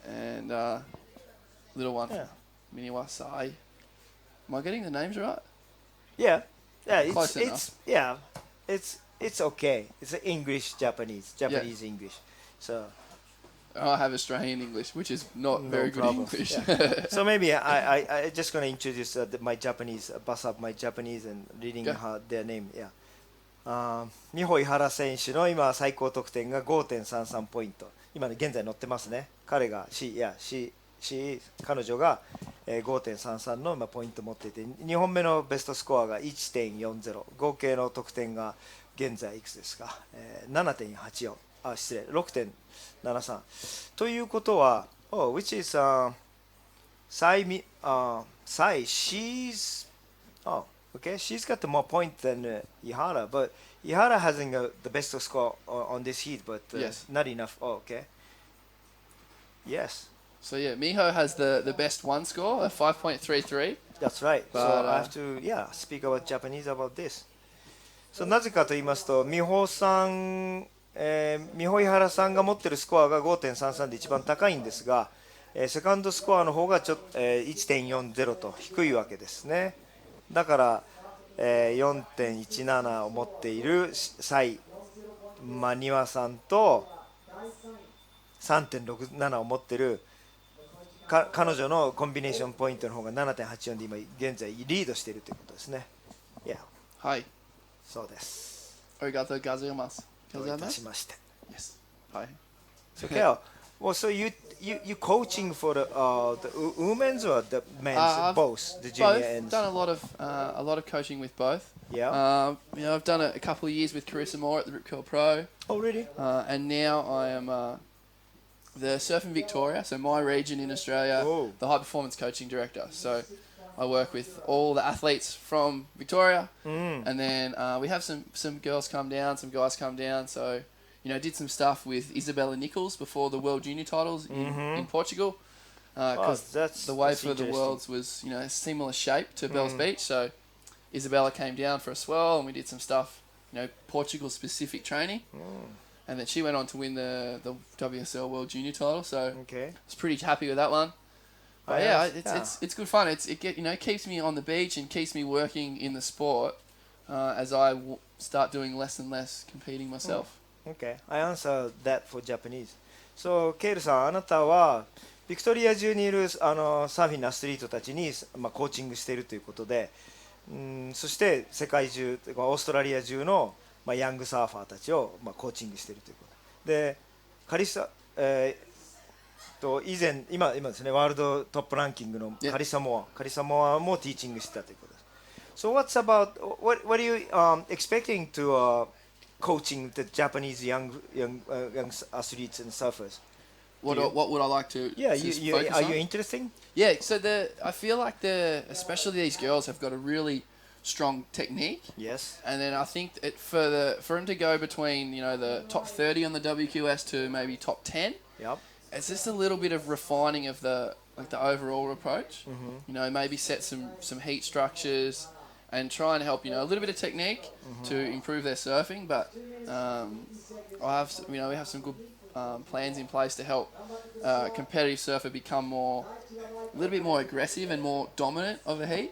and little one, Mini Wasai. Am I getting the names right? Yeah, it's okay. It's English, Japanese, English. So I have Australian English, which is not very good English. Yeah. So maybe I just gonna introduce my Japanese, bust up my Japanese and reading their name. Yeah. 美穂井原選手の今最高得点が 5.33 ポイント。今現在乗ってますね。彼女が 5.33 の今ポイント持っていて、2本目のベストスコアが 1.40、合計の得点が現在いくつですか、7.84、失礼、6.73 ということは、which is Sai, she's got more point than Ihara, but Ihara hasn't the best score on this heat, but not enough. Okay. Yes. So Miho has the best one score, a 5.33. That's right. But, so I have to speak about Japanese about this. So なぜかと言いますと、美穂井原さんが持ってるスコアが 5.33 で一番高いんですが、セカンドスコアの方がちょっと、1.40 と低いわけですね。だから、4.17 を持っているサイ・マニワさんと 3.67 を持っている彼女のコンビネーションポイントの方が 7.84 で今現在リードしているということですね。はい。そうです。ありがとうございます。どういたしまして。Yes. はい。So Kale, so you coaching for the women's or the men's, both the junior and. I've done a lot of coaching with both. Yeah. I've done a couple of years with Carissa Moore at the Rip Curl Pro. Oh really? And now I am the Surf in Victoria, so my region in Australia, the high performance coaching director. So I work with all the athletes from Victoria, and then we have some girls come down, some guys come down. So did some stuff with Isabella Nichols before the World Junior titles in Portugal, because the wave for the Worlds was a similar shape to Bells Beach. So Isabella came down for a swirl, and we did some stuff, Portugal specific training. And then she went on to win the WSL World Junior title. So I was pretty happy with that one. But it's good fun. It keeps me on the beach and keeps me working in the sport as I start doing less and less competing myself. Okay, I answer that for Japanese. So ケイルさん、あなたはビクトリア中にいるサーフィンのアスリートたちに、コーチングしているということで、そして世界中、オーストラリア中のヤングサーファーたちをコーチングしているということで、カリサ、今ですね、ワールドトップランキングのカリサモアもティーチングしてたということです。So what are you expecting to coaching the Japanese young athletes and surfers? What would I like to? Yeah, are you interested? Yeah, so I feel like especially these girls have got a really strong technique. Yes. And then I think for them to go between the top 30 on the WQS to maybe top 10. Yep. It's just a little bit of refining of the overall approach. Maybe set some heat structures and try and help a little bit of technique to improve their surfing. But we have some good plans in place to help competitive surfer become more little bit more aggressive and more dominant of a heat.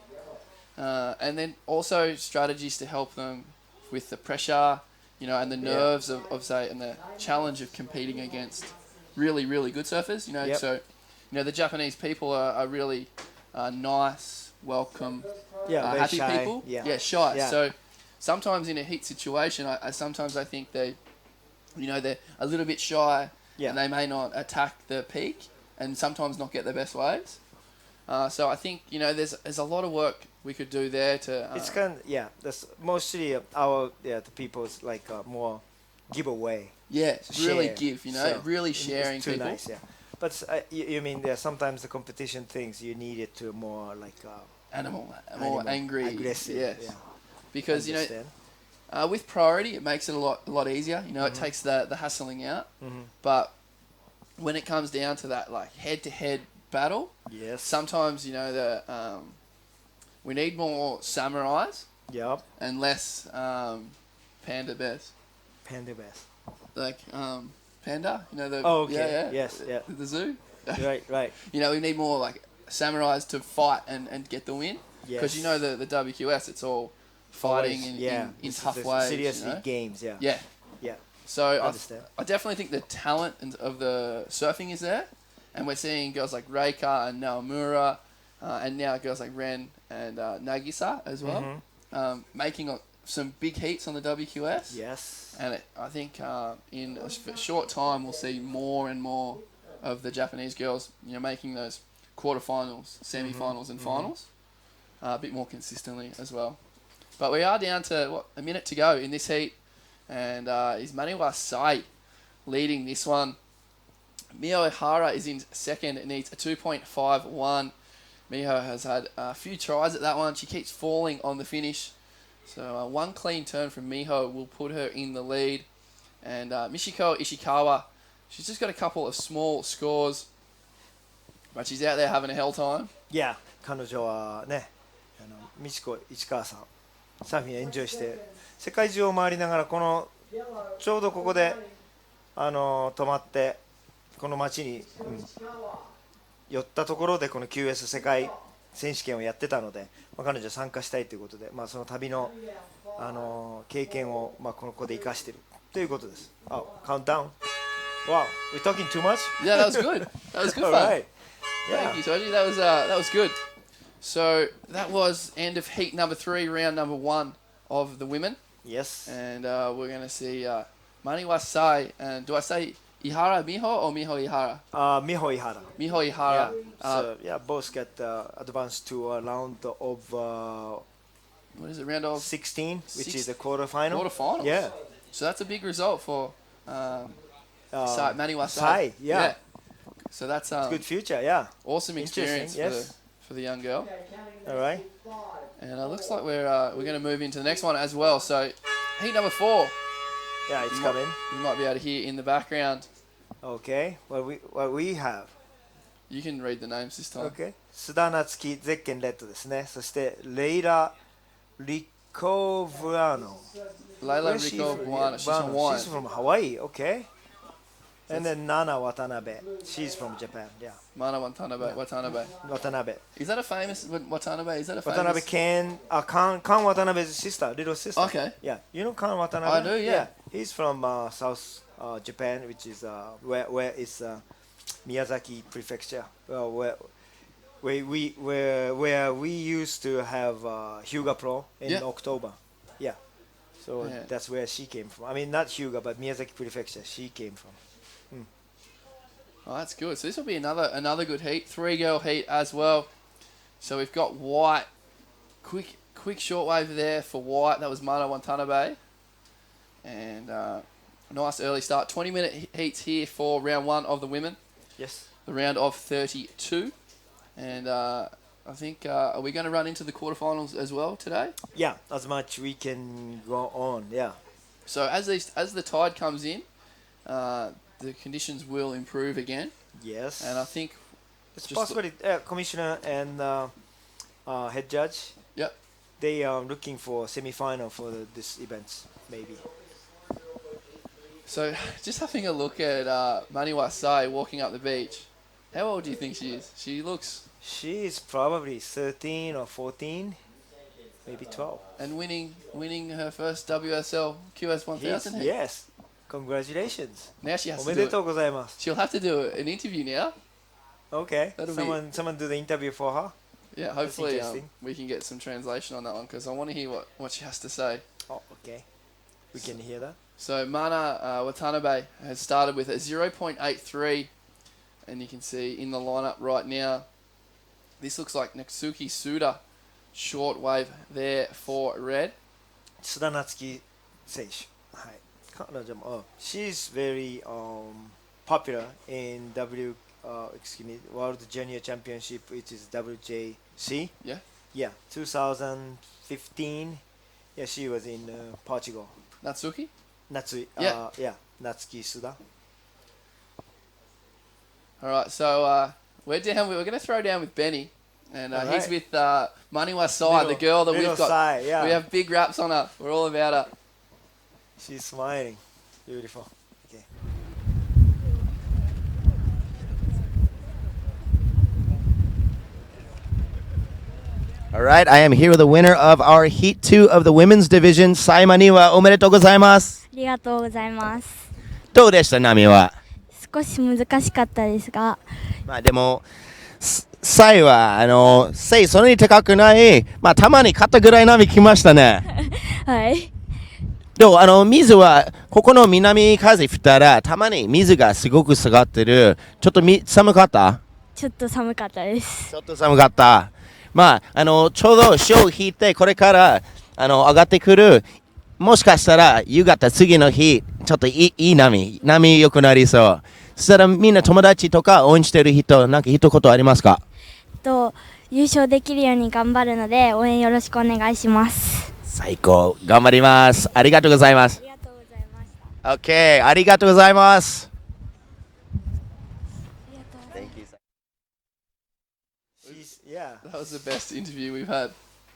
And then also strategies to help them with the pressure, and the nerves of say, and the challenge of competing against really, really good surfers. So, the Japanese people are really nice, welcome, happy shy. people. Shy. Yeah. So sometimes in a heat situation, I think they're a little bit shy, and they may not attack the peak, and sometimes not get the best waves. So I think there's a lot of work we could do there to. It's that's mostly the people's like more giveaway. Yeah, really share. give. So really sharing it's too people. nice, But you mean sometimes the competition things you need it to more like more angry, aggressive. Yes. Yeah. Because with priority it makes it a lot easier. It takes the hassling out. But when it comes down to that like head-to-head battle, sometimes we need more samurais. Yep. And less panda bears. Panda bears. Like panda, the the zoo. Right. We need more like samurais to fight and get the win. Because the WQS, it's all fighting in tough ways. Seriously games, Yeah. So I I definitely think the talent of the surfing is there, and we're seeing girls like Reika and Naomura, and now girls like Ren and Nagisa as well, making some big heats on the WQS. Yes. And I think in a short time we'll see more and more of the Japanese girls, making those quarterfinals, semi-finals, and finals a bit more consistently as well. But we are down to a minute to go in this heat, and is Maniwa Sai leading this one. Miho Ihara is in second and needs a 2.51. Miho has had a few tries at that one. She keeps falling on the finish. So one clean turn from Miho will put her in the lead. And Michiko Ishikawa, she's just got a couple of small scores, but she's out there having a hell time. Yeah, 彼女はね、ミチコ市川さん、サーフィンエンジョイして、世界中を回りながらちょうどここで泊まってこの街に、寄ったところでこの QS 世界選手権をやってたので、彼女参加したいということで、その旅の経験をここで生かしているということです。Countdown. Wow, we're talking too much? Yeah, that was good. That was good fun. Right. Thank you, Toji. That was good. So that was end of heat number 3, round number 1 of the women. Yes. And we're going to see Maniwa Sai. And do I say Ihara Miho or Miho Ihara? Miho Ihara. Miho Ihara. So both get advanced to a round of what is it? Round of 16, which is the quarterfinal. Quarterfinals. Yeah. So that's a big result for Maniwa Sai. Yeah. So that's good future. Yeah. Awesome experience for the young girl. All right. And it looks like we're going to move into the next one as well. So heat number 4. Yeah, it's coming. You might be able to hear in the background. Okay. What we have. You can read the names this time. Okay. 須田夏樹ゼッケンレッドですね。そしてレイラリコブラノ。Leila Rico Buana. She's from Hawaii. She's from Hawaii. Okay. And then Nana Watanabe. She's from Japan. Yeah. Mana Watanabe. Watanabe. Is that a famous Watanabe? Is that a famous? Watanabe Kan Watanabe's sister, little sister. Okay. Yeah. You know Kan Watanabe? I do. Yeah. He's from South Japan, which is where is Miyazaki Prefecture. Where we used to have Hyuga Pro in October. Yeah. So that's where she came from. I mean, not Hyuga, but Miyazaki Prefecture. She came from. Oh, that's good. So this will be another good heat. 3-girl heat as well. So we've got White. Quick shortwave there for White. That was Mana Watanabe. And nice early start. 20-minute heats here for round 1 of the women. Yes. The round of 32. And I think, are we going to run into the quarterfinals as well today? Yeah, as much we can go on, yeah. So as the tide comes in, the conditions will improve again. Yes. And I think it's possible. Commissioner and head judge. Yep. They are looking for semi-final for this event, maybe. So just having a look at Maniwa Sai walking up the beach. How old do you think she is? She looks She is probably 13 or 14, maybe 12. And winning her first WSL QS 1000 heat. Yes. Congratulations. Now she has to do it. おめでとうございます. She'll have to do an interview now. Okay. That'll Someone do the interview for her. Yeah, hopefully we can get some translation on that one because I want to hear what she has to say. Oh, okay. We can hear that. So Mana Watanabe has started with a 0.83, and you can see in the lineup right now, this looks like Natsuki Suda, short wave there for red. 須田夏樹選手。はい。彼女も、she's very popular in World Junior Championship, which is WJC. Yeah. Yeah, 2015. Yeah, she was in Portugal. Natsuki? Yeah. Natsuki Suda. All right, so we're down. We're going to throw down with Benny, and he's with Maniwa Sai, the girl that we've got. Sai, yeah. We have big raps on her. We're all about her. She's smiling. Beautiful. Okay. All right, I am here with the winner of our Heat 2 of the women's division, Sai Maniwa. おめでとうございます。ありがとうございます。どうでした、ナミは？少し難しかったですが。まあでも、サイは背そんなに高くない、まあたまに肩ぐらい波来ましたね。はい。でも水はここの南風吹いたらたまに水がすごく下がってる。ちょっと寒かった？ちょっと寒かったです。ちょっと寒かった。まあちょうど潮を引いてこれから上がってくる。もしかしたら夕方次の日ちょっといい波良くなりそう。そしたらみんな友達とか応援してる人なんか一言ありますか？優勝できるように頑張るので応援よろしくお願いします。最高頑張ります。ありがとうございます。ありがとうございました。 OK ありがとうございます。Yeah. That was the best interview we've had.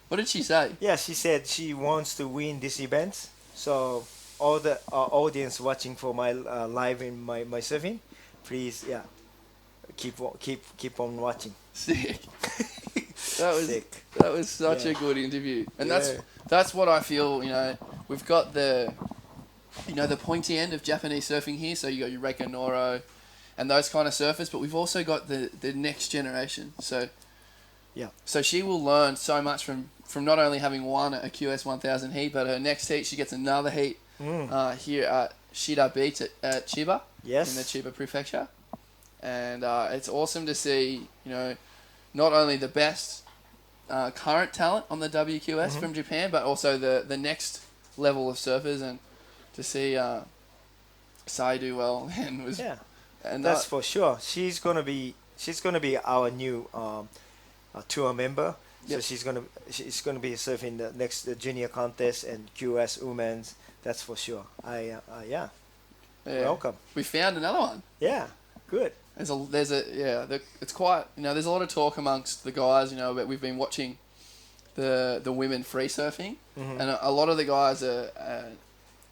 What did she say? Yeah, she said she wants to win this event. So all the audience watching for my live in my surfing, please, keep on watching. Sick. That was such a good interview, and Yeah. that's what I feel. We've got the pointy end of Japanese surfing here. So you got your Reiko Noro, and those kind of surfers, but we've also got the next generation. So she will learn so much from not only having won a QS 1000 heat, but her next heat she gets another heat here at Shida Beach at Chiba, Yes. in the Chiba prefecture, and it's awesome to see not only the best current talent on the WQS from Japan, but also the next level of surfers, and to see Sai do well and that's for sure. She's gonna be our new tour member. So Yep. she's gonna be surfing the next junior contest and QS women's. That's for sure. Welcome. We found another one. Yeah, good. It's quite there's a lot of talk amongst the guys but we've been watching the women free surfing, and a lot of the guys are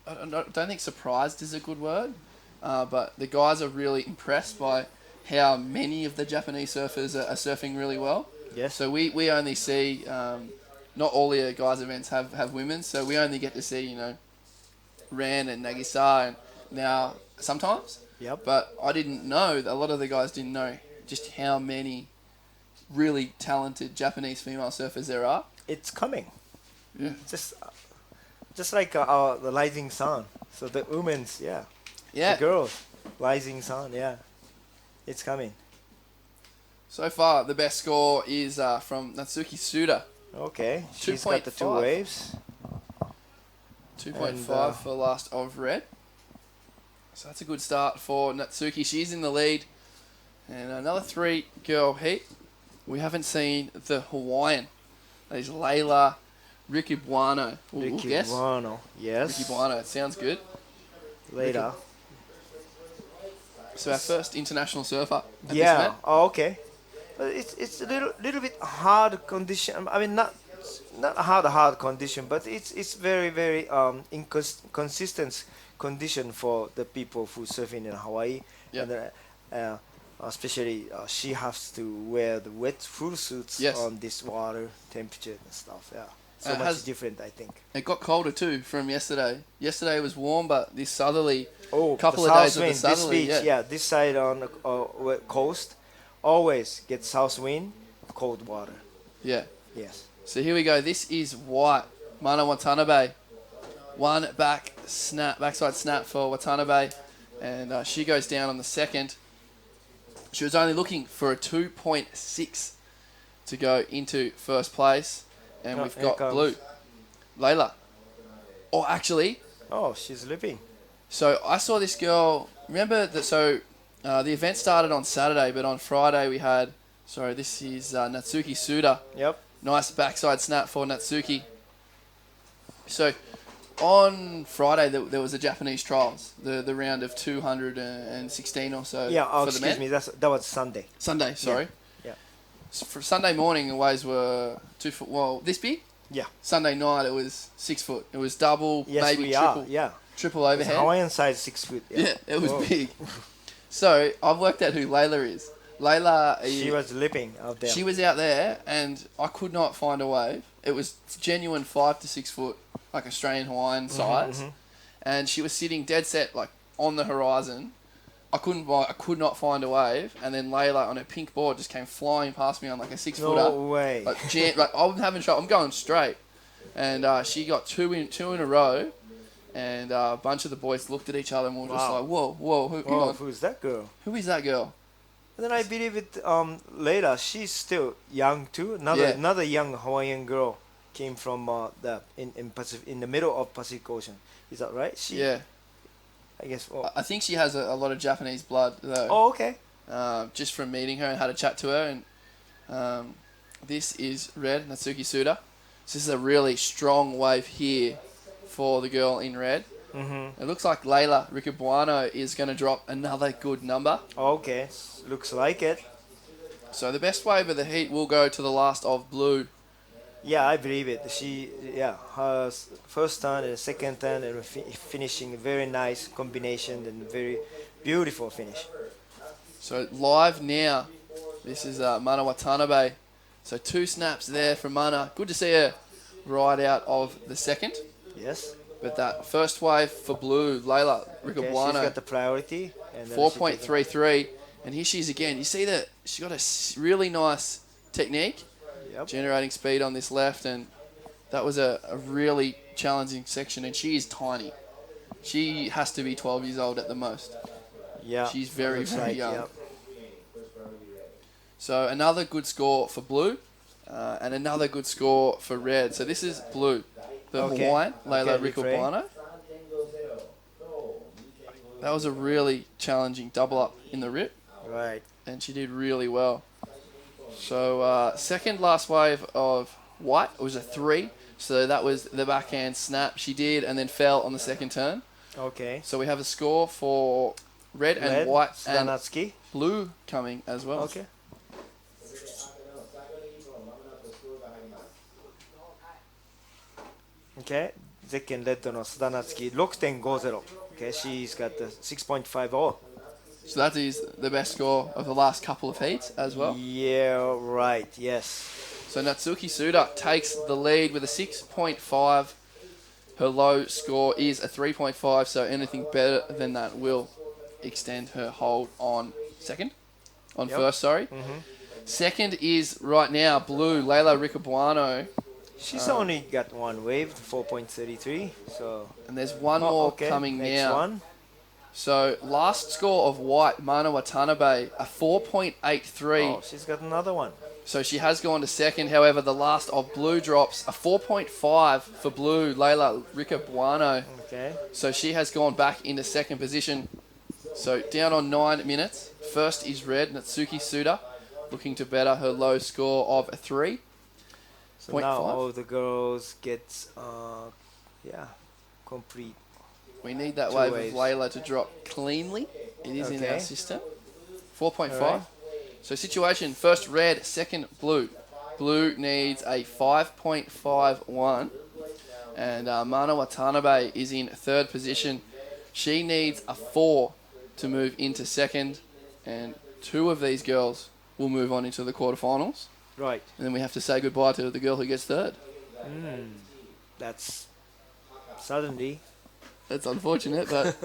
I don't think surprised is a good word, but the guys are really impressed by how many of the Japanese surfers are surfing really well. Yes. So we only see not all the guys events have women, so we only get to see Ran and Nagisa and now sometimes. Yep. But I didn't know, a lot of the guys didn't know just how many really talented Japanese female surfers there are. It's coming. Yeah. Just like the rising sun. So the women's, the girls, rising sun, it's coming. So far, the best score is from Natsuki Suda. Okay, she's got the 2 waves. 2.5 for last of red. So that's a good start for Natsuki. She's in the lead. And another 3-girl heat. We haven't seen the Hawaiian. That is Layla Rikibuano. Rikibuano, yes. Rikibuano, it sounds good. Later. So our first international surfer at this Yeah, event. oh, okay. But it's a little bit hard condition. I mean, not hard condition, but it's very, very inconsistent condition for the people who surfing in Hawaii. Yep. And especially she has to wear the wet full suits Yes. on this water temperature and stuff. Yeah, so It much has- different, I think. It got colder too from yesterday. Yesterday was warm, but this southerly Oh, couple the of days south of the wind. This southerly, beach, yeah, this side on the coast, always gets south wind, cold water. Yeah. Yes. So here we go. This is White. Mana Watanabe. One backside snap for Watanabe. And she goes down on the second. She was only looking for a 2.6 to go into first place. And Oh, we've here got comes. Blue. Layla. Oh, actually, Oh, she's leaping. so I saw this girl. Remember that? So the event started on Saturday, but on Friday we had. Sorry, this is Natsuki Suda. Yep. Nice backside snap for Natsuki. So on Friday there was the Japanese trials, the round of 216 or so. Yeah. Oh, for the excuse men. me. That was Sunday. Sunday, sorry. Yeah. So for Sunday morning, the waves were 2 foot. Well, this big. Yeah. Sunday night it was 6 foot. It was double, Yes, maybe we triple. are. Yeah. Triple It's overhead. Hawaiian size 6 foot. Yeah, it was Whoa. big. So I've worked out who Layla is. Layla, She was leaping out there. she was out there, and I could not find a wave. It was genuine 5 to 6 foot, like Australian Hawaiian size, and she was sitting dead set, like on the horizon. I could not find a wave, and then Layla on her pink board just came flying past me on like a 6 footer. No way. Like, like I'm having trouble. I'm going straight, and she got two in a row. And a bunch of the boys looked at each other and we were just Wow. like, whoa, Whoa, who's that girl? who is that girl? And then I believe it. Later, she's still young too. Yeah. Another young Hawaiian girl came from in the middle of Pacific Ocean. Is that right? Yeah. I guess. Oh, I think she has a lot of Japanese blood, though. oh okay. Just from meeting her and had a chat to her. And this is Red, Natsuki Suda. So this is a really strong wave here for the girl in red. Mm-hmm. It looks like Layla Ricabuano is going to drop another good number. Okay. Looks like it. So the best wave of the heat will go to the last of Blue. Yeah, I believe it. Her first turn and second turn and finishing a very nice combination and very beautiful finish. So live now, this is Mana Watanabe. So 2 snaps there from Mana. Good to see her ride out of the second. Yes. But that first wave for Blue, Layla Okay, she's Ricabuano, got the priority. And then 4.33. And here she is again. You see that she got a really nice technique, Yep. generating speed on this left. And that was a really challenging section. And she is tiny. She has to be 12 years old at the most. Yeah. She's very, looks very like, young. yep. So another good score for Blue, and another good score for Red. So this is Blue, the Okay. Hawaiian, Layla Okay, refrain. Ricabuano. That was a really challenging double up in the rip, Right. and she did really well. So second last wave of White was a 3, so that was the backhand snap she did, and then fell on the second turn. Okay. So we have a score for Red and Red, White and Sudanatsuki. Blue coming as well. Okay. Okay. ゼッケンレッドの須田夏樹 6.50. Okay, she's got the 6.50. So that is the best score of the last couple of heats as well. Yeah, right. Yes. So Natsuki Suda takes the lead with a 6.5. Her low score is a 3.5, so anything better than that will extend her hold on second. On Yep. first, sorry. Second is right now Blue, Layla Ricabuano. She's only got one wave, 4.33. So. And there's one more coming next now. one. So last score of White, Mana Watanabe, a 4.83. Oh, she's got another one. So she has gone to second. However, the last of Blue drops a 4.5 for Blue, Layla Ricabuano. Okay. So she has gone back into second position. So down on 9 minutes. First is Red, Natsuki Suda, looking to better her low score of a 3. So now all the girls get, complete. We need that 2 wave waves. of Layla to drop cleanly. It is in our Okay. system. 4.5. Alright. So situation, first Red, second Blue. Blue needs a 5.51. And Mana Watanabe is in third position. She needs a 4 to move into second. And 2 of these girls will move on into the quarterfinals. Right. And then we have to say goodbye to the girl who gets 3rd. That's suddenly. That's unfortunate, but...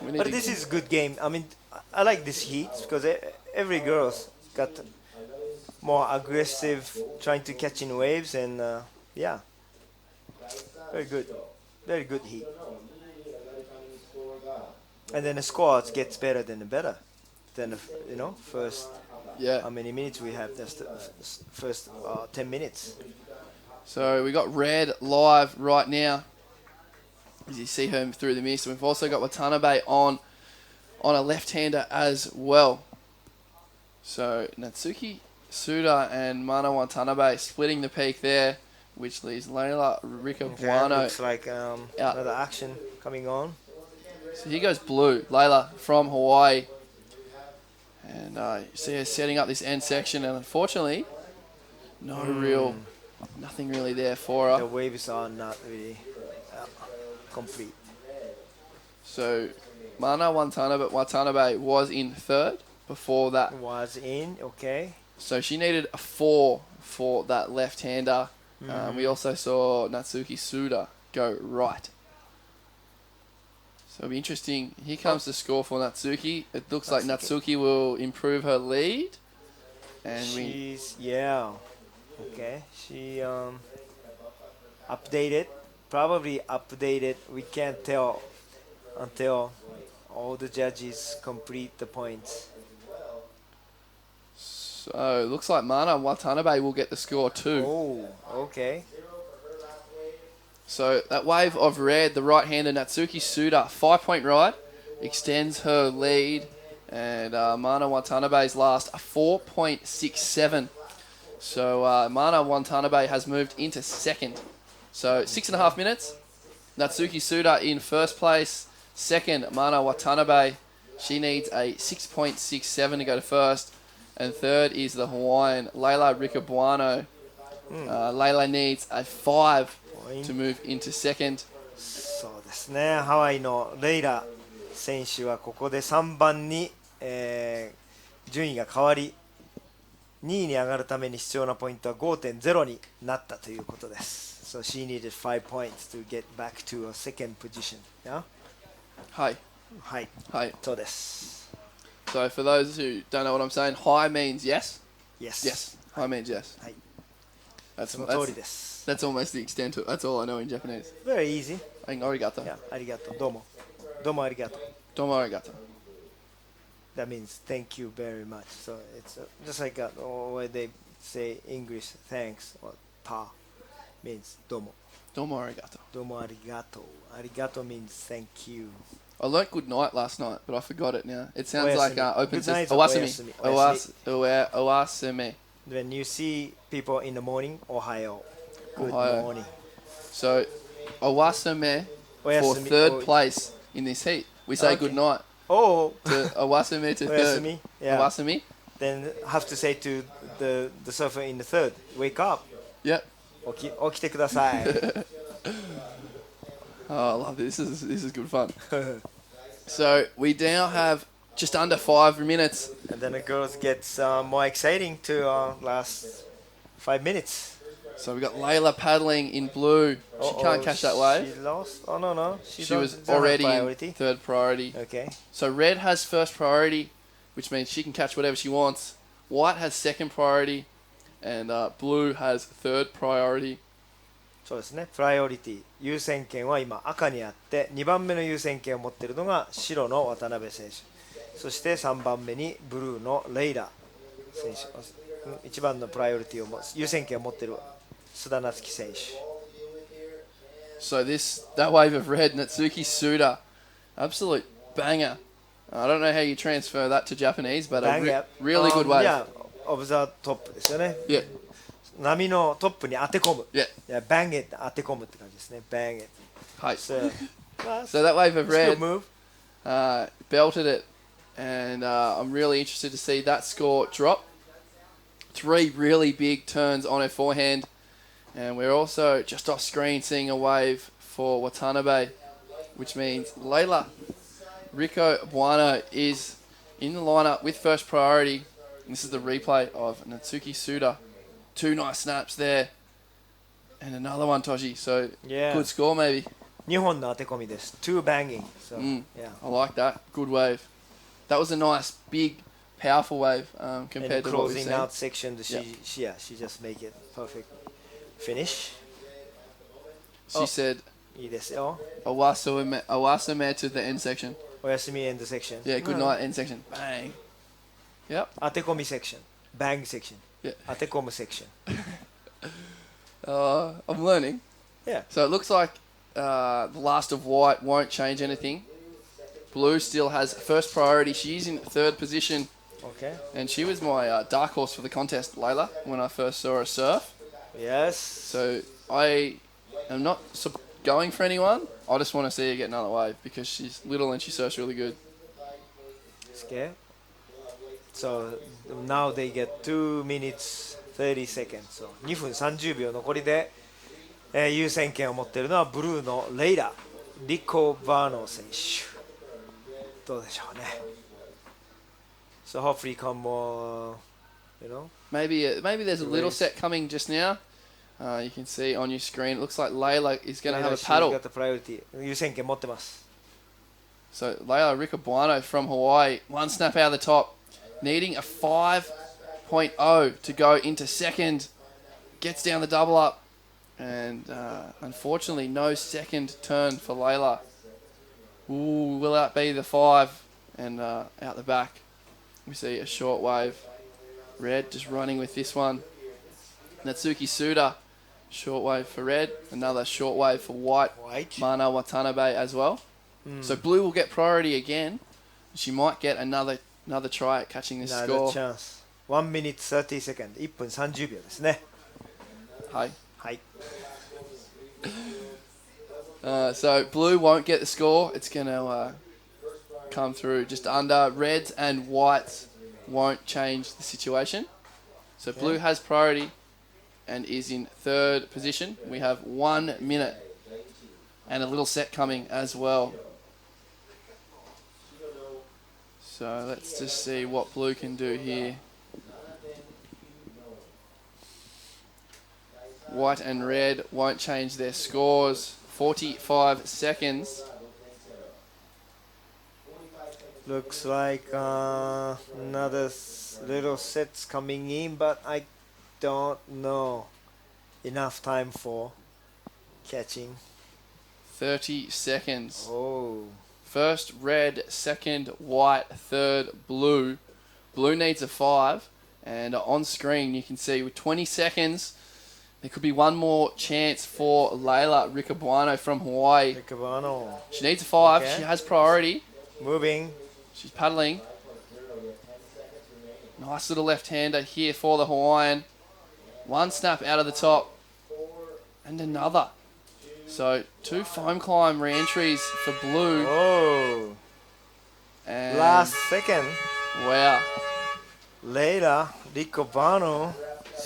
But this is good game. I mean, I like this heat because every girl's got more aggressive, trying to catch in waves, and yeah, very good heat. And then the scores gets better than the better. Then first. Yeah. How many minutes we have? That's the first 10 minutes. So we got Red live right now. As you see her through the mist. We've also got Watanabe on a left-hander as well. So Natsuki Suda and Mana Watanabe splitting the peak there, which leaves Layla Rikabuano. Looks like another action coming on. So here goes Blue, Layla from Hawaii. And you see her setting up this end section, and unfortunately, nothing really there for her. The waves are not really complete. So Mana Watanabe was in 3rd before that. Was in, okay. So she needed a 4 for that left-hander. We also saw Natsuki Suda go right. So it'll be interesting. Here comes the score for Natsuki. It looks like Natsuki will improve her lead. And okay. She probably updated. We can't tell until all the judges complete the points. So it looks like Mana Watanabe will get the score too. Oh, okay. So that wave of red, the right-hander Natsuki Suda, 5-point ride, extends her lead. And Mana Watanabe's last, a 4.67. So Mana Watanabe has moved into 2nd. So 6.5 minutes. Natsuki Suda in 1st place. 2nd, Mana Watanabe. She needs a 6.67 to go to 1st. And 3rd is the Hawaiian, Layla Rikabuano. Layla needs a 5 to move into 2nd. そうですね。ハワイのレイラ選手はここで3番に、順位が変わり、2位に上がるために必要なポイントは 5.0 になったということです。So she needed 5 points to get back to a second position. Yeah? はい。はい。はい。そうです。So for those who don't know what I'm saying, high means yes? Yes. Yes. High means yes. はい。 That's その通りです。That's almost the extent of it. That's all I know in Japanese. Very easy. Arigato. Yeah, arigato. Domo. Domo arigato. Domo arigato. That means thank you very much. So it's just like when they say English thanks or ta means domo. Domo arigato. Domo arigato. Arigato means thank you. I learnt good night last night, but I forgot it now. It sounds like open good night. Owasumi. Owasumi. When you see people in the morning, Ohayo. Good Ohayo. morning. So, Owasumi for 3rd place in this heat. We say good night. Oh. To Owasumi to 3rd. Oyasumi. Yeah. Owasumi. Then have to say to the surfer in the 3rd, wake up. Yep. 起きてください. Oh, I love this. This is good fun. So we now have just under 5 minutes. And then the girls gets more exciting to last 5 minutes. So we got Layla paddling in blue. She can't catch that wave. She lost? Oh, no. She was already in 3rd priority. Okay. So red has 1st priority, which means she can catch whatever she wants. White has 2nd priority, and blue has 3rd priority. そうですね。プライオリティ優先権は今赤にあって2番目の優先権を持っているのが白の渡辺選手、そして3番目にブルーのレイラ選手、1番のプライオリティを優先権を持っている須田夏樹選手。 So that wave of red, Natsuki Suda, absolute banger. I don't know how you transfer that to Japanese, but a really good wave. Yeah, of the top ですよね。Yeah. 波のトップに当て込む。Yeah. Yeah, bang it 当て込むって感じですね。Bang it. Hi. So that wave of red move. Belted it, and I'm really interested to see that score drop. 3 really big turns on her forehand, and we're also just off screen seeing a wave for Watanabe, which means Layla Rikabuano is in the lineup with first priority. And this is the replay of Natsuki Suda. 2 nice snaps there. And another one, Toshi. So, good score maybe. 2本の当て込みです。2 banging. So, yeah. I like that. Good wave. That was a nice, big, powerful wave compared to what we've seen. Closing out section, she just make it perfect finish. She said, いいですよ。Awasame to the end section. おやすみ end section. Yeah, good night end section. Bang. Yep. 当て込み section. Bang section. Yeah. 当て込む section. I'm learning. Yeah. So it looks like the last of white won't change anything. Blue still has first priority. She's in third position. Okay. And she was my dark horse for the contest, Layla, when I first saw her surf. Yes. So I am not going for anyone. I just want to see her get another wave because she's little and she surfs really good. Okay. So now they get 2 minutes 30 seconds. So 2分30秒残りで、優先権を持っているのはブルーのレイラ・リコバーノ選手。どうでしょうね。So hopefully come more, you know. Maybe there's a little set coming just now. You can see on your screen. It looks like Layla is going to have a paddle. Got the priority. 優先権持ってます。So Layla Ricobuano from Hawaii, one snap out of the top, needing a 5.0 to go into second. Gets down the double up, and unfortunately no second turn for Layla. Ooh, will that be the 5? And out the back, we see a short wave. Red just running with this one. Natsuki Suda, short wave for red. Another short wave for white. Mana Watanabe as well. So blue will get priority again. She might get another try at catching this Another score. chance. 1 minute 30 seconds. 1分30秒ですね。はい。はい。So blue won't get the score. It's going to come through just under. Reds and whites won't change the situation. So blue has priority and is in third position. We have 1 minute and a little set coming as well. So let's just see what blue can do here. White and red won't change their scores. 45 seconds. Looks like another little sets coming in, but I don't know. Enough time for catching. 30 seconds. Oh. First red, second white, third blue. Blue needs a 5. And on screen you can see with 20 seconds, there could be one more chance for Layla Ricobuano from Hawaii. Ricobuano. She needs a 5. Okay. She has priority. Moving. She's paddling. Nice little left-hander here for the Hawaiian. One snap out of the top. And another. So 2 foam climb re-entries for blue. Oh. And last second. Wow. Layla Ricobuano.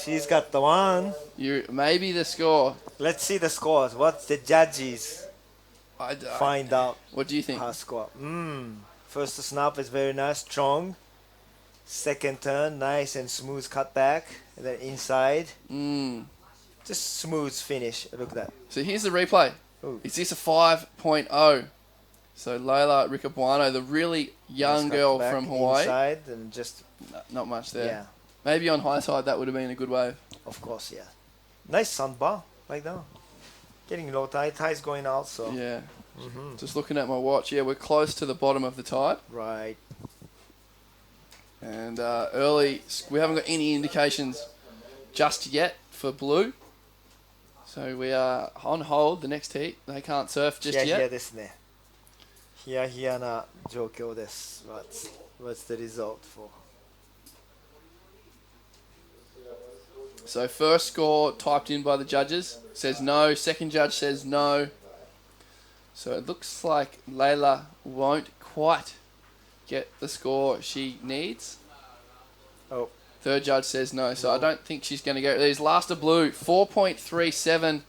She's got the one. Maybe the score. Let's see the scores. What's the judges find out? What do you think? Her score. First snap is very nice, strong. Second turn, nice and smooth cutback. And then inside. Just smooth finish. Look at that. So here's the replay. Ooh. Is this a 5.0? So Layla Ricobuano, the really young girl from Hawaii. Inside and just not much there. Yeah. Maybe on high side that would have been a good wave. Of course, yeah. Nice sandbar like that. Getting low tide. Tide's going out, so. Yeah. Just looking at my watch. Yeah, we're close to the bottom of the tide. Right. And early, we haven't got any indications just yet for blue. So we are on hold the next heat. They can't surf just yet. ヒヤヒヤですね。ヒヤヒヤな状況です。What's the result for? So first score typed in by the judges says no. Second judge says no. So it looks like Layla won't quite get the score she needs. Oh. Third judge says no. So I don't think she's going to go. There's last of blue, 4.37.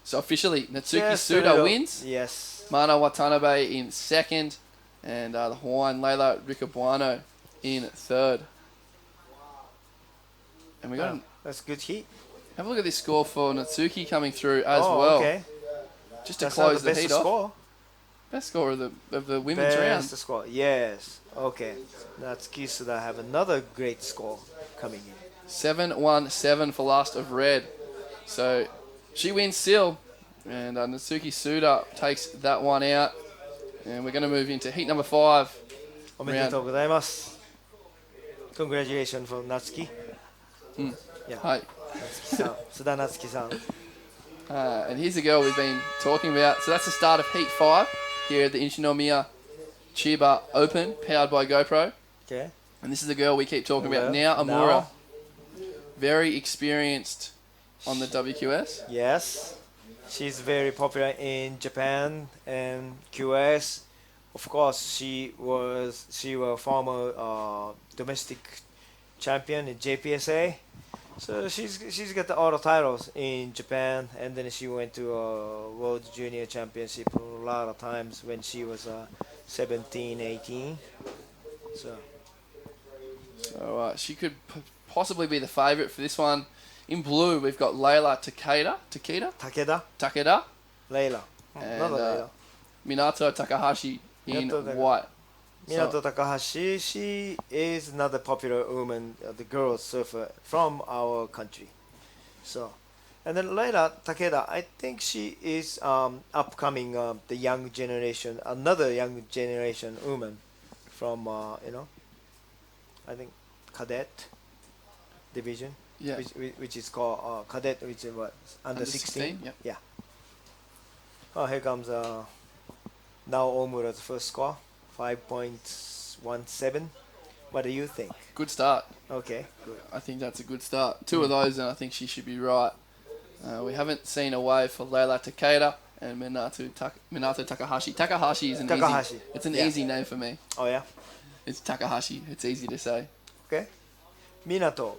So officially, Natsuki Suda wins. Yes. Mana Watanabe in second. And the Hawaiian Layla Ricobuano in third. And we got that's good heat. Have a look at this score for Natsuki coming through as well. Okay. Just to That's close not the the heat best off. score. Best score of the women's round. Best score. Yes. Okay. Natsuki Suda have another great score coming in. 7-1-7 for last of red. So she wins still. And Natsuki Suda takes that one out. And we're going to move into heat number 5. おめでとうございます。Congratulations for Natsuki. Yeah. Hi. Natsuki-san. Suda Natsuki-san. And here's the girl we've been talking about. So that's the start of heat 5 here at the ICHINOMIYA CHIBA Open, powered by GoPro. Okay. And this is the girl we keep talking about now, Amura. Very experienced on the WQS. Yes. She's very popular in Japan and QS. Of course, she was former domestic champion in JPSA. So she's got all the titles in Japan, and then she went to World Junior Championship a lot of times when she was 17, 18. So she could possibly be the favourite for this one. In blue, we've got Layla Takeda. Layla. And Another Layla. Minato Takahashi in white. Minato Takahashi, she is another popular woman, the girl surfer from our country. So, and then Layla Takeda, I think she is upcoming the young generation, another young generation woman from I think cadet division, which is called cadet, which is what under 16. Yep. Yeah. Oh, here comes now Omura's first score. 5.17. What do you think? Good start. Okay, good. I think that's a good start. 2 of those, and I think she should be right. We haven't seen a wave for Layla Takeda and Minato Takahashi. Takahashi is an easy name for me. Oh yeah? It's Takahashi. It's easy to say. Okay. Minato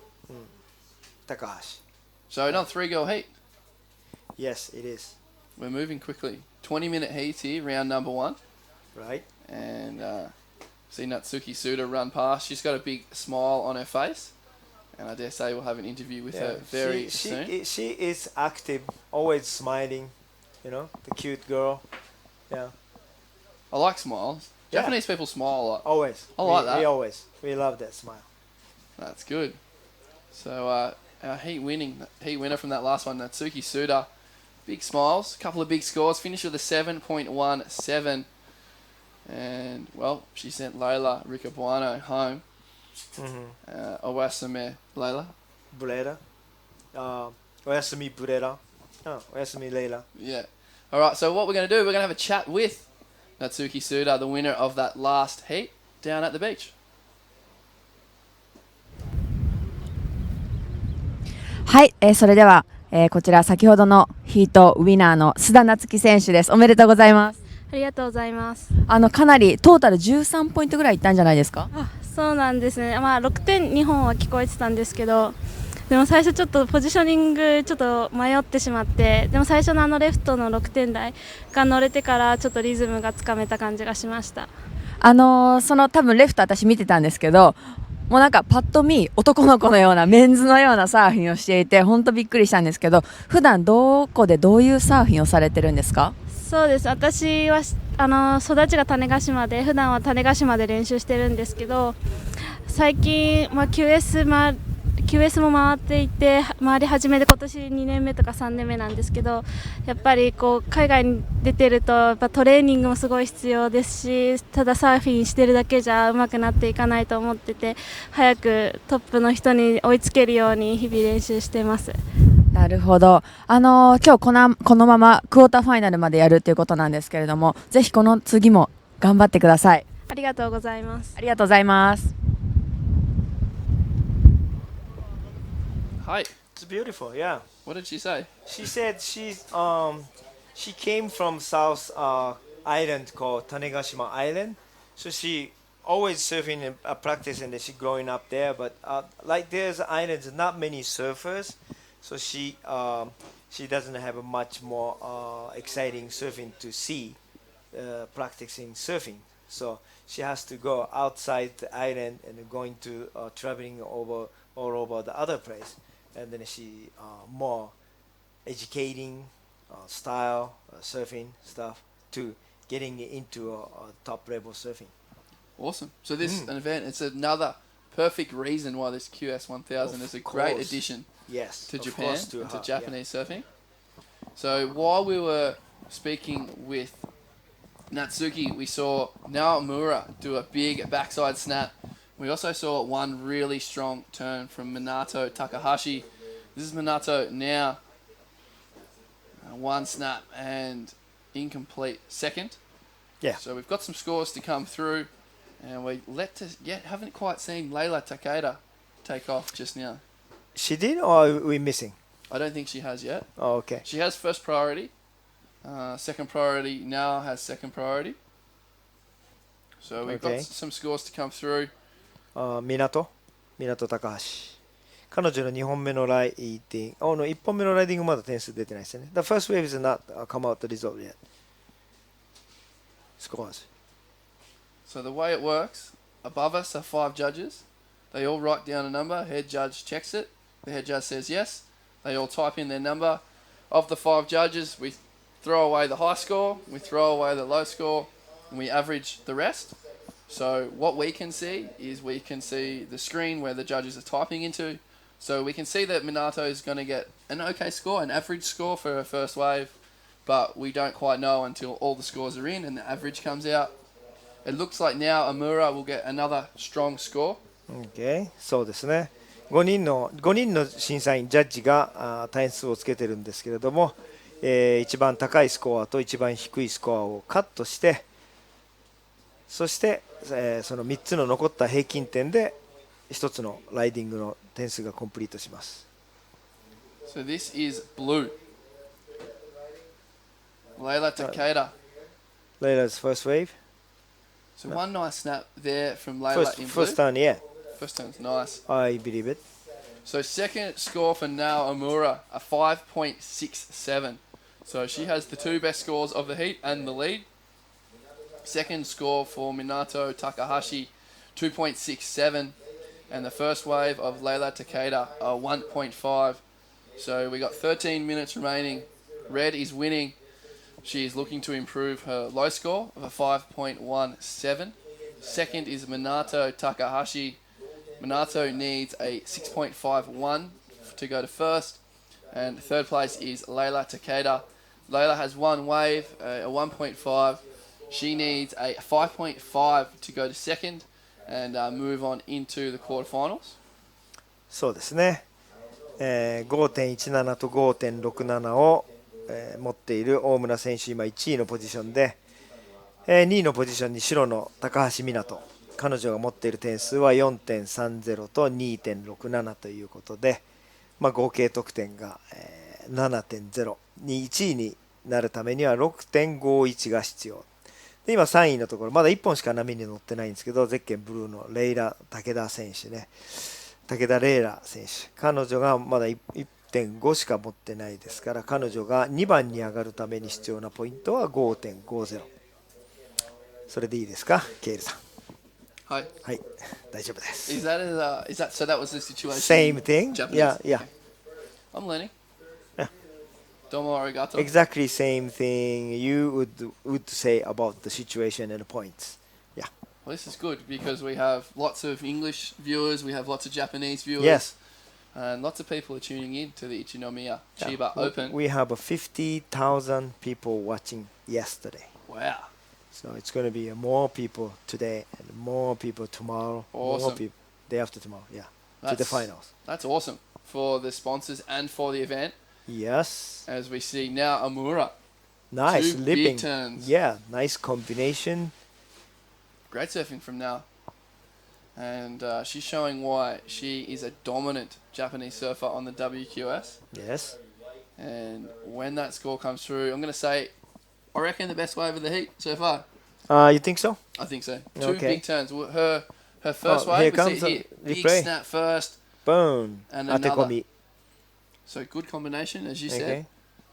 Takahashi. So another 3-girl heat. Yes, it is. We're moving quickly. 20-minute heat here, round number 1. Right. And see Natsuki Suda run past. She's got a big smile on her face. And I dare say we'll have an interview with her very soon. She is active, always smiling. The cute girl. Yeah. I like smiles. Japanese people smile a lot. Always. I like that. We love that smile. That's good. So our heat winner from that last one, Natsuki Suda. Big smiles, a couple of big scores. Finished with a 7.17. And, well, she sent Layla Ricabuano home. Oyasumi Layla. Burera. Oyasumi Burera. Oyasumi Layla. Yeah. All right, so what we're going to do, we're going to have a chat with Natsuki Suda, the winner of that last heat, down at the beach. はい、それでは、こちら先ほどのヒートウィナーの須田夏樹選手です。おめでとうございます。ありがとうございます。かなりトータル13ポイントぐらいいったんじゃないですか？そうなんですね。6点2本は聞こえてたんですけど、でも最初ちょっとポジショニングちょっと迷ってしまって、でも最初のレフトの6点台が乗れてからちょっとリズムがつかめた感じがしました。その多分レフト私見てたんですけど、もうなんかパッと見男の子のようなメンズのようなサーフィンをしていて本当びっくりしたんですけど、普段どこでどういうサーフィンをされてるんですか？そうです。私は育ちが種子島で普段は種子島で練習してるんですけど、最近、QS も回っていて回り始めて今年2年目とか3年目なんですけど、やっぱり海外に出てるとやっぱトレーニングもすごい必要ですし、ただサーフィンしてるだけじゃ上手くなっていかないと思ってて、早くトップの人に追いつけるように日々練習しています。なるほど。今日このままクォーターファイナルまでやるということなんですけれども、ぜひこの次も頑張ってください。ありがとうございます。ありがとうございます。Hi. It's beautiful, yeah. What did she say? She said she came from South Island called Tanegashima Island, so she always surfing and practicing that she growing up there. But like there's islands, not many surfers, so she doesn't have much more exciting surfing to see practicing surfing. So she has to go outside the island and going to traveling over all over the other place, and then she more educating style surfing stuff to getting into top level surfing. Awesome. So this an event. It's another perfect reason why this QS 1000 is a great addition. Yes, to Japan and to Japanese surfing. So while we were speaking with Natsuki, we saw Naomura do a big backside snap. We also saw one really strong turn from Minato Takahashi. This is Minato now. One snap and incomplete second. Yeah. So we've got some scores to come through, and we haven't quite seen Leila Takeda take off just now. She did, or are we missing? I don't think she has yet. Oh, okay. She has first priority. Second priority now has second priority. So we've got some scores to come through. 港高橋。彼女の2本目のライディング、1本目のライディングまだ点数出てないですよね。The first wave is not come out the result yet. Scores. So the way it works, above us are 5 judges. They all write down a number. Head judge checks it. The head judge says yes. They all type in their number. Of the 5 judges, we throw away the high score, we throw away the low score, and we average the rest. So what we can see is we can see the screen where the judges are typing into. So we can see that Minato is going to get an okay score, an average score for her first wave, but we don't quite know until all the scores are in and the average comes out. It looks like now Amura will get another strong score. Okay, そうですね。5人の審査員、ジャッジが点数をつけてるんですけれども、一番高いスコアと一番低いスコアをカットして、そして、その3つの残った平均点で1つのライディングの点数がコンプリートします。So this is blue. Leila Takeda. Leila's first wave. So one nice snap there from Leila in blue. First turn, yeah. First turn's nice. I believe it. So second score for Nao Amura, a 5.67. So she has the 2 best scores of the heat and the lead. Second score for Minato Takahashi, 2.67. And the first wave of Leila Takeda, a 1.5. So we got 13 minutes remaining. Red is winning. She is looking to improve her low score of a 5.17. Second is Minato Takahashi. Minato needs a 6.51 to go to first. And third place is Leila Takeda. Leila has one wave, a 1.5. She needs a 5.5 to go to second and move on into the quarterfinals. そうですね。5.17 と 5.67 を、持っている大村選手、今1位のポジションで、2位のポジションに白の高橋湊。彼女が持っている点数は 4.30 と 2.67 ということで、合計得点が、7.0 に1位になるためには 6.51 が必要で、今3位のところまだ1本しか波に乗ってないんですけど、ゼッケンブルーのレイラ武田選手ね、武田レイラ選手、彼女がまだ 1.5 しか持ってないですから、彼女が2番に上がるために必要なポイントは 5.50。 それでいいですか、ケイルさん。はい、はい、大丈夫です。Is that so? That was the situation. Same thing. Japanese? Yeah. I'm learning. Yeah. Domo arigato. Exactly same thing you would say about the situation and the points. Yeah. Well, this is good because we have lots of English viewers, we have lots of Japanese viewers. Yes. And lots of people are tuning in to the Ichinomiya Chiba Open. We have 50,000 people watching yesterday. Wow. So it's going to be more people today and more people tomorrow. Awesome. More people day after tomorrow. Yeah. To the finals. That's awesome for the sponsors and for the event. Yes. As we see now, Amura. Nice. 2 leaping. big turns. Yeah. Nice combination. Great surfing from now. And she's showing why she is a dominant Japanese surfer on the WQS. Yes. And when that score comes through, I'm going to say, I reckon the best wave of the heat so far. You think so? I think so. Okay. 2 big turns. Her first wave, here we see comes here. Big replay. snap first. Boom. And another. Atekomi. So good combination, as you Okay. said.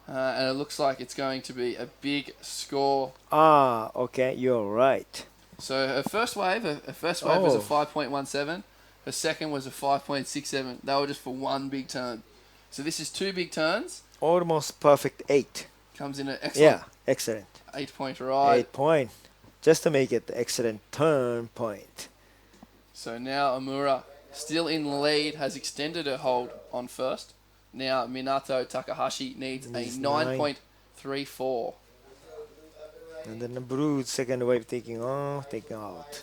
And it looks like it's going to be a big score. Okay. You're right. So her first wave was a 5.17. Her second was a 5.67. They were just for one big turn. So this is two big turns. Almost perfect 8. Comes in an excellent. Yeah, excellent. 8-point ride. 8 point. Just to make it excellent turn point. So now Amura, still in the lead, has extended her hold on first. Now Minato Takahashi needs a 9.34. And then the blue second wave taking out.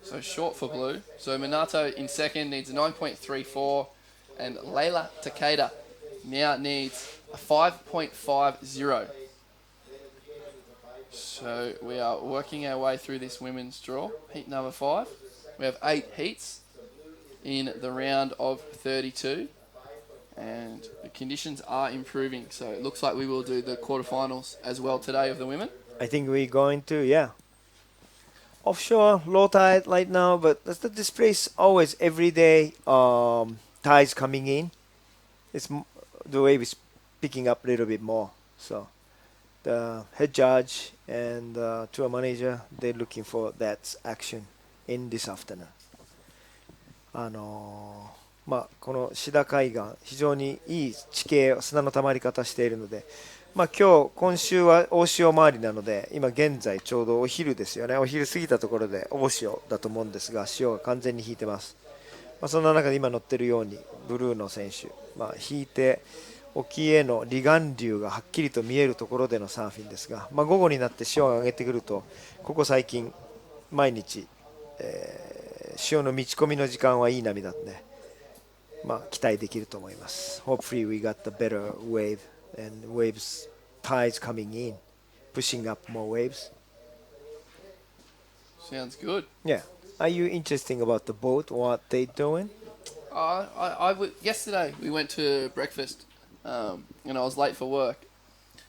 So short for blue. So Minato in second needs a 9.34. And Layla Takeda now needs a 5.50. So we are working our way through this women's draw. Heat number 5. We have 8 heats in the round of 32. And the conditions are improving. So it looks like we will do the quarterfinals as well today of the women. I think we're going to, yeah. Offshore, low tide right now, but this place always every day tides coming in. The wave is picking up a little bit more. So the head judge and tour manager, they're looking for that action in this afternoon. このシダ海岸、非常にいい地形、砂の溜まり方しているので、今週は大潮回りなので、今現在ちょうどお昼ですよね。お昼過ぎたところで大潮だと思うんですが、潮が完全に引いてます。そんな中で今乗ってるように、ブルーの選手、引いて、沖への離岸流がはっきりと見えるところでのサーフィンですが、午後になって潮が上げてくると、ここ最近、毎日、潮の満ち込みの時間はいい波だったので、期待できると思います。Hopefully we got the better wave and waves tides coming in, pushing up more waves. Sounds good. Yeah. Are you interested about the boat? What they doing? Yesterday we went to breakfast, and I was late for work.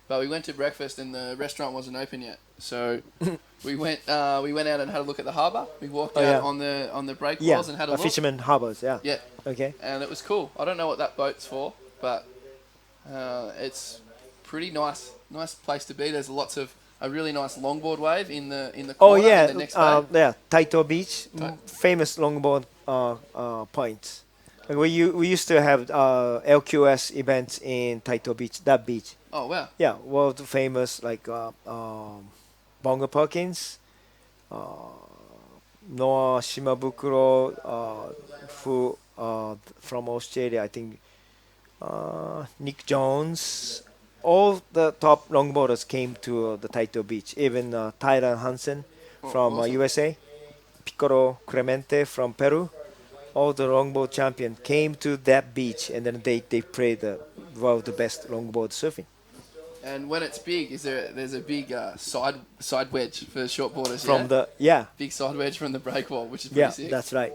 But we went to breakfast and the restaurant wasn't open yet. So we went out and had a look at the harbour. We walked out on the breakwalls and had a look. Fisherman harbours, yeah. Yeah. Okay. And it was cool. I don't know what that boat's for, but it's pretty nice place to be. There's a really nice longboard wave in the corner. In the next bay. Yeah, Taito Beach, famous longboard points. We used to have LQS events in Taito Beach, that beach. Oh, wow. Yeah, world famous like Bongo Perkins, Noah Shimabukuro, who from Australia, I think Nick Jones. All the top longboarders came to the Taito Beach, even Tyler Hansen from awesome. USA, Piccolo Clemente from Peru. All the longboard champions came to that beach, and then they played the best longboard surfing. And when it's big, there's a big side wedge for shortboarders. From big side wedge from the breakwall, which is pretty sick. Yeah, that's right.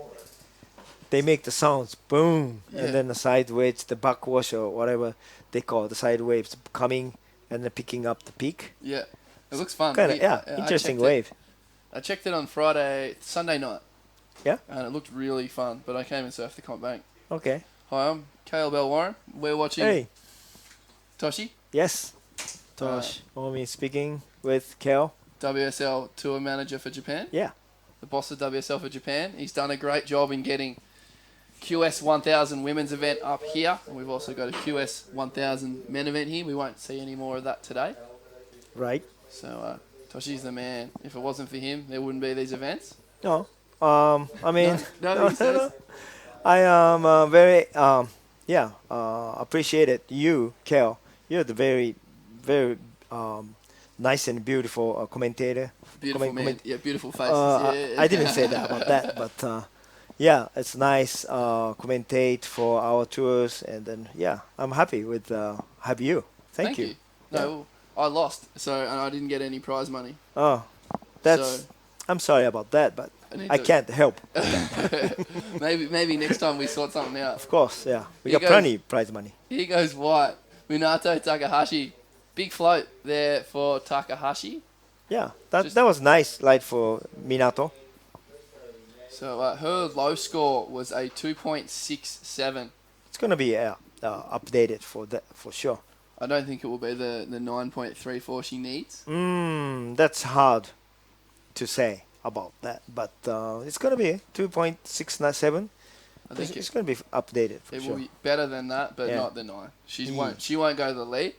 They make the sounds boom, and then the side wedge, the backwash or whatever they call the side waves coming and then picking up the peak. Yeah, it looks fun. Interesting wave. I checked it on Sunday night. Yeah. And it looked really fun, but I came and surfed the comp bank. Okay. Hi, I'm Cale Bell Warren. We're watching. Hey. Toshi. Yes. Tosh. Omi speaking with Cale. WSL tour manager for Japan. Yeah. The boss of WSL for Japan. He's done a great job in getting QS 1000 women's event up here. And we've also got a QS 1000 men event here. We won't see any more of that today. Right. So Toshi's the man. If it wasn't for him, there wouldn't be these events. No. I mean, no. I am very appreciated you, Kel. You're the very, very nice and beautiful commentator. Beautiful man. Yeah, beautiful faces. I didn't say that about that, but yeah, it's nice commentate for our tours, and then I'm happy with have you. Thank you. No, I lost, and I didn't get any prize money. Oh, I'm sorry about that, but I can't help. maybe next time we sort something out. Of course, yeah. We got plenty prize money. Here goes white. Minato Takahashi. Big float there for Takahashi. Yeah, that was nice light for Minato. So her low score was a 2.67. It's going to be updated for that for sure. I don't think it will be the 9.34 she needs. That's hard to say. about that. But it's going to be 2.697. I think it's going to be updated for it sure. will be better than that, but Yeah. not the 9. She won't go to the lead.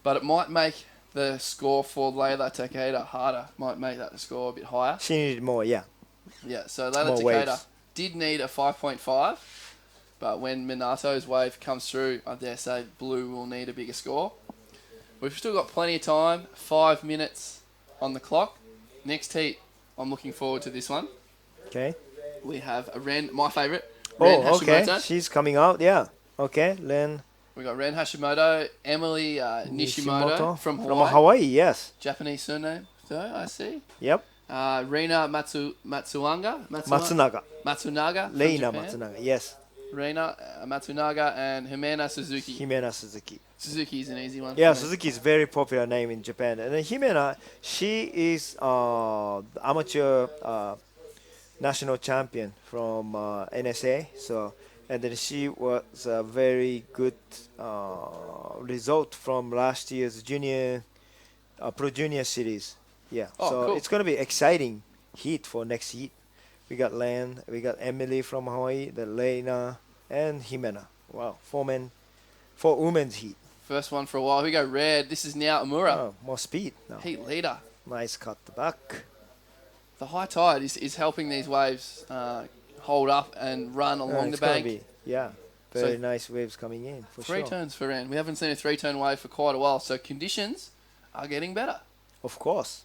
But it might make the score for Layla Takeda harder. Might make that score a bit higher. She needed more, yeah. Yeah, so Layla More Takeda waves. did need a 5.5, but when Minato's wave comes through, I dare say Blue will need a bigger score. We've still got plenty of time, 5 minutes on the clock. Next heat, I'm looking forward to this one. Okay. We have a Ren, my favourite, Ren okay. Hashimoto. She's coming out, yeah. Okay, Ren. We got Ren Hashimoto, Emily Nishimoto from Hawaii. From Hawaii, yes. Japanese surname, though, I see. Yep. Reina Matsunaga. Reina Matsunaga, yes. Reina Matsunaga and Himena Suzuki. Himena Suzuki. Suzuki is an easy one. Yeah, Suzuki is a very popular name in Japan. And then Himena, she is amateur national champion from NSA. So, and then she was a very good result from last year's junior pro junior series. Yeah, so cool. it's gonna be exciting heat for next heat. We got Lan, we got Emily from Hawaii, the Leina, and Himena. Wow, 4 women's heat. First one for a while. We go red. This is now Amura. Oh, more speed now. Heat leader. Nice cut the back. The high tide is helping these waves hold up and run along the It's gonna bank. be, yeah, very nice waves coming in for Three sure. turns for Ren. We haven't seen a 3-turn wave for quite a while, so conditions are getting better. Of course.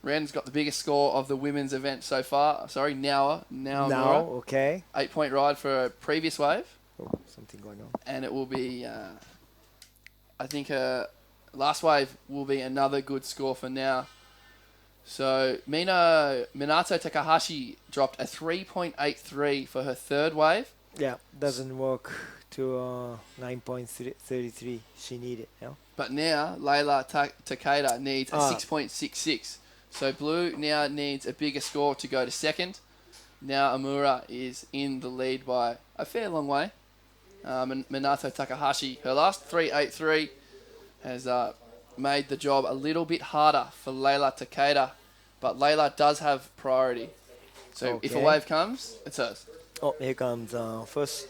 Ren's got the biggest score of the women's event so far. Sorry, now, okay. 8-point ride for a previous wave. Oh, something going on. And it will be, I think, last wave will be another good score for now. So Minato Takahashi dropped a 3.83 for her third wave. Yeah, doesn't work to 9.33 she needed. Yeah. But now Layla Takeda needs a 6.66. So Blue now needs a bigger score to go to second. Now Amura is in the lead by a fair long way. Minato Takahashi, her last 3.83 has made the job a little bit harder for Layla Takeda, but Layla does have priority. So if a wave comes, it's hers. Oh, here comes first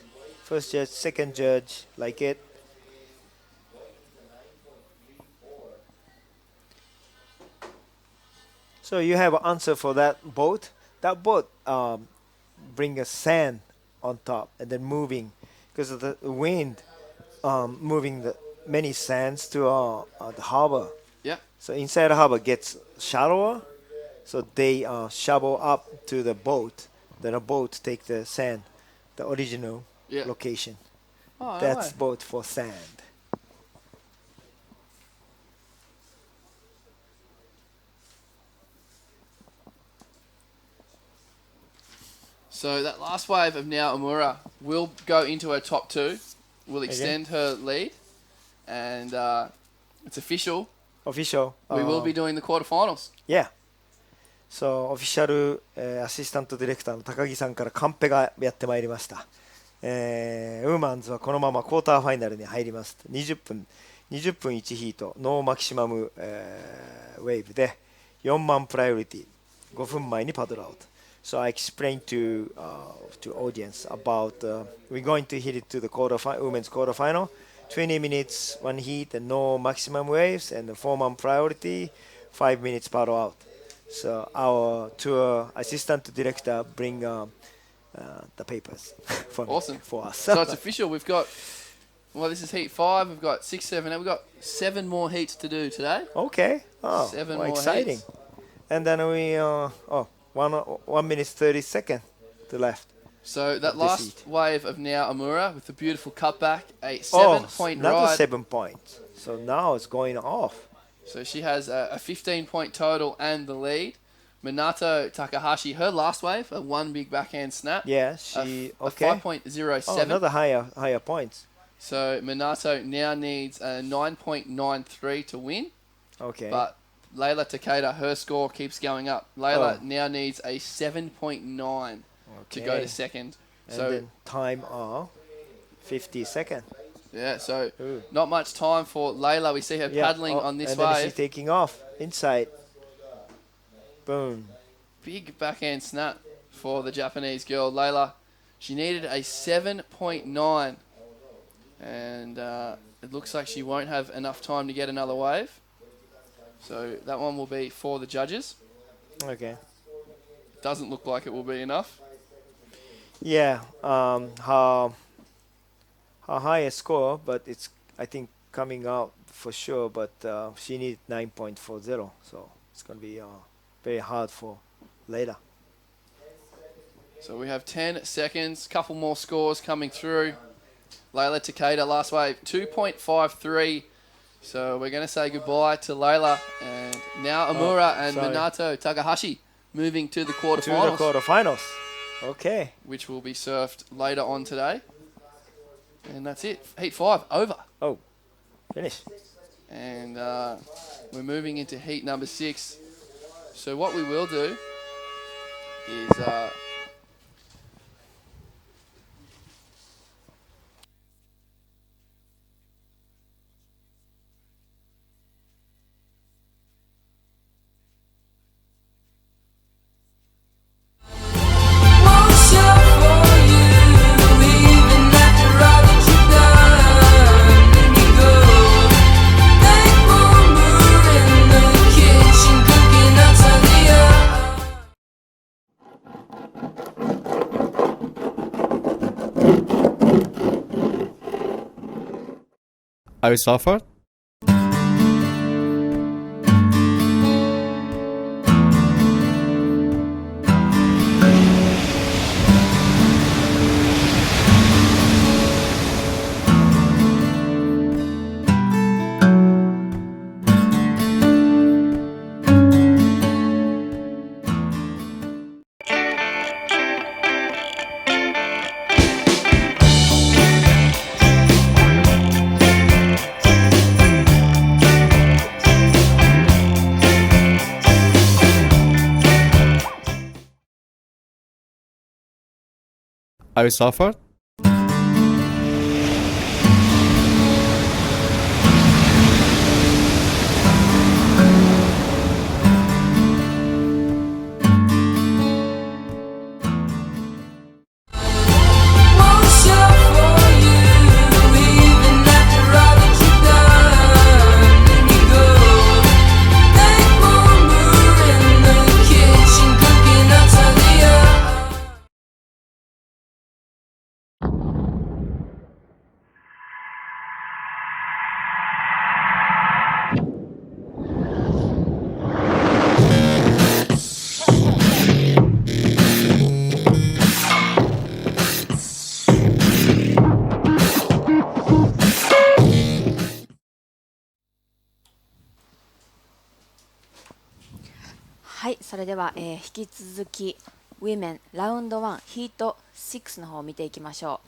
judge, second judge, like it. So you have an answer for that boat. That boat bring a sand on top and then moving because of the wind moving the many sands to the harbor. Yeah. So inside the harbor gets shallower, so they shovel up to the boat. Then a boat take the sand, the original location. Oh, That's boat for sand. So that last wave of now Amura will go into her top 2, will extend her lead, and it's official. Official. We will be doing the quarterfinals. Yeah. So オフィシャル、アシスタントディレクターの高木さんからカンペがやってまいりました。ウーマンズはこのままクォーターファイナルに入ります。20分1ヒート、ノーマキシマム、ウェーブで4万プライオリティ、5分前にパドルアウト。So I explained to audience about we're going to hit it to the women's quarterfinal. 20 minutes, one heat, and no maximum waves, and the 4-man priority, 5 minutes paddle out. So our tour assistant director bring the papers for us. So it's official. We've got, well, this is heat 5. We've got 6, 7, 8. We've got 7 more heats to do today. Okay. Oh, 7 more exciting. Heats. And then we 1 minute 30 seconds to left. So that last wave of now Amura with the beautiful cutback, a 7-point ride. Another 7 points. So now it's going off. So she has a 15-point total and the lead. Minato Takahashi, her last wave, a 1 big backhand snap. Yeah, she a 5.07. Oh, another higher points. So Minato now needs a 9.93 to win. Okay. But Layla Takeda, her score keeps going up. Layla now needs a 7.9 to go to second. And so then time 50 seconds. Yeah, so not much time for Layla. We see her paddling on this and wave. then she's taking off inside. Boom. big backhand snap for the Japanese girl, Layla. She needed a 7.9, and it looks like she won't have enough time to get another wave. So that one will be for the judges. Okay. Doesn't look like it will be enough. Yeah, her highest score, but it's I think coming out for sure. But she needs 9.40, so it's gonna be very hard for later. So we have 10 seconds, couple more scores coming through. Layla Takeda, last wave, 2.53. So we're going to say goodbye to Layla. And now Amura and Minato Takahashi moving to the quarterfinals. To the quarterfinals. Okay. Which will be surfed later on today. And that's it. Heat 5, over. Oh, finish. And we're moving into heat number 6. So what we will do is... Are you suffered? Are you suffered?はい、それでは、引き続きウィメンラウンド1ヒート6の方を見ていきましょ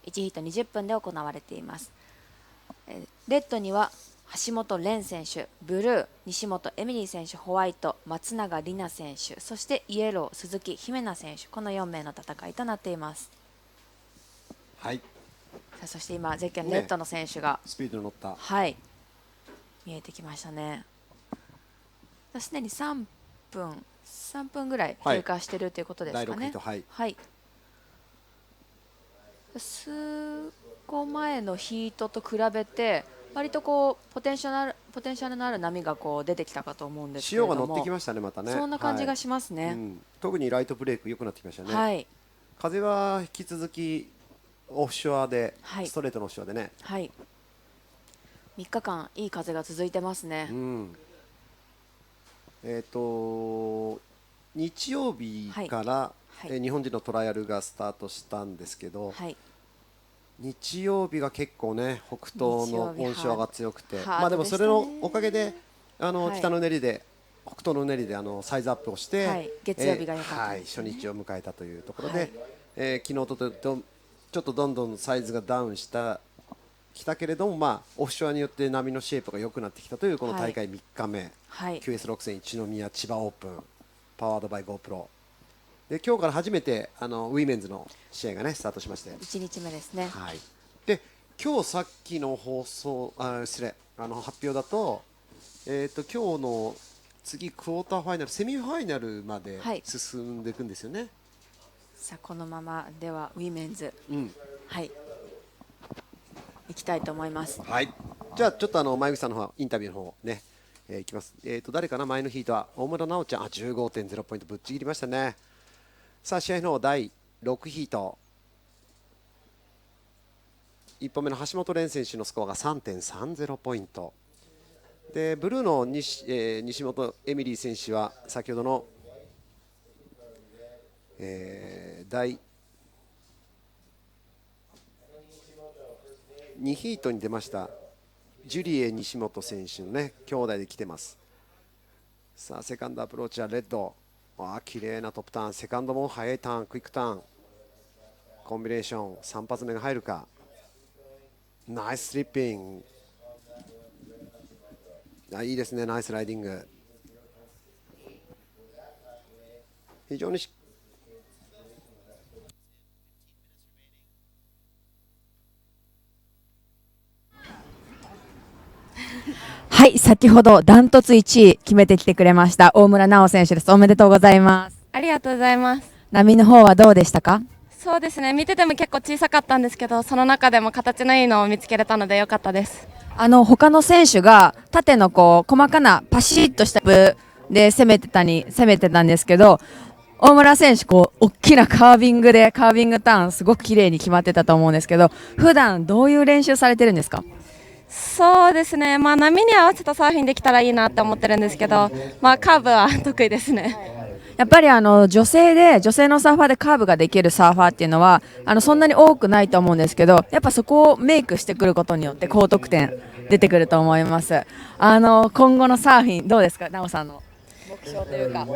う。1ヒート20分で行われています。レッドには橋本蓮選手、ブルー西本エミリー選手、ホワイト松永里奈選手、そしてイエロー鈴木姫奈選手、この4名の戦いとなっています。はい。さあ、そして今ゼッケンレッドの選手が、スピードに乗った。はい、見えてきましたね。すでに3分ぐらい経過してるということですかね。はい。はい。数個前のヒートと比べて割とこうポテンシャルのある波がこう出てきたかと思うんですけれども、潮が乗ってきましたね、またね。そんな感じがしますね。特にライトブレイク良くなってきましたね。はい。風は引き続きオフショアで、ストレートのオフショアでね。はい。3日間いい風が続いてますね。日曜日から、日本人のトライアルがスタートしたんですけど、日曜日が結構ね北東のオンショアが強くて、まあでもそれのおかげで北のうねりで北東のうねりでサイズアップをして、月曜日が良かった初日を迎えたというところで、昨日とちょっとどんどんサイズがダウンきたけれども、まあオフショアによって波のシェイプが良くなってきたというこの大会3日目、QS6 戦一宮千葉オープンパワードバイ GoPro で今日から初めてウィメンズの試合がねスタートしまして1日目ですね。はい。で今日さっきの発表だと今日の次クォーターファイナル、セミファイナルまで進んでいくんですよね。さあこのままではウィメンズ、はい、いきたいと思います。はい。じゃあちょっと前口さんの方インタビューの方ね、いきます。誰かな、前のヒートは大村奈緒ちゃん、15.0 ポイントぶっちぎりましたね。さあ試合の方第6ヒート。1本目の橋本蓮選手のスコアが 3.30 ポイントで、ブルーの西本エミリー選手は先ほどの、第2ヒートに出ましたジュリエ西本選手のね兄弟で来てます。さあセカンドアプローチはレッド、綺麗なトップターン、セカンドも速いターン、クイックターン、コンビネーション3発目が入るか。ナイススリッピング、いいですね、ナイスライディング。非常にはい、先ほどダントツ1位決めてきてくれました大村奈緒選手です。おめでとうございます。ありがとうございます。波の方はどうでしたか？そうですね、見てても結構小さかったんですけど、その中でも形のいいのを見つけれたので良かったです。他の選手が縦の細かなパシッとした部で攻めてたんですけど、大村選手大きなカービングターンすごく綺麗に決まってたと思うんですけど、普段どういう練習されてるんですか？そうですね、波に合わせたサーフィンできたらいいなって思ってるんですけど、カーブは得意ですね。やっぱり女性のサーファーでカーブができるサーファーっていうのはそんなに多くないと思うんですけど、やっぱそこをメイクしてくることによって高得点出てくると思います。今後のサーフィンどうですか、奈緒さんの目標というか。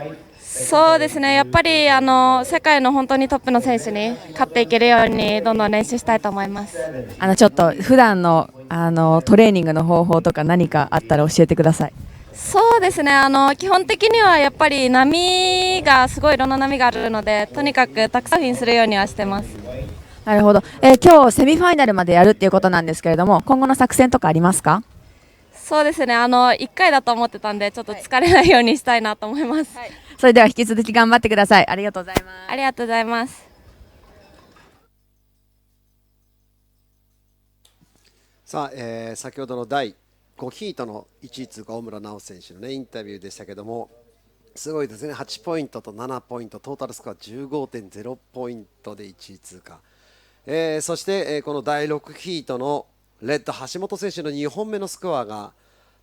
そうですね、やっぱり世界の本当にトップの選手に勝っていけるようにどんどん練習したいと思います。ちょっと普段のトレーニングの方法とか何かあったら教えてください。そうですね、基本的にはやっぱり波がすごいいろんな波があるので、とにかくたくさんサーフィンするようにはしてます。なるほど、今日セミファイナルまでやるっていうことなんですけれども、今後の作戦とかありますか？そうですね、1回だと思ってたんでちょっと疲れないようにしたいなと思います、それでは引き続き頑張ってください。ありがとうございます。ありがとうございます。さあ、先ほどの第5ヒートの1位通過大村奈緒選手の、インタビューでしたけども、すごいですね、8ポイントと7ポイント、トータルスコア 15.0 ポイントで1位通過、そして、この第6ヒートのレッド橋本選手の2本目のスコアが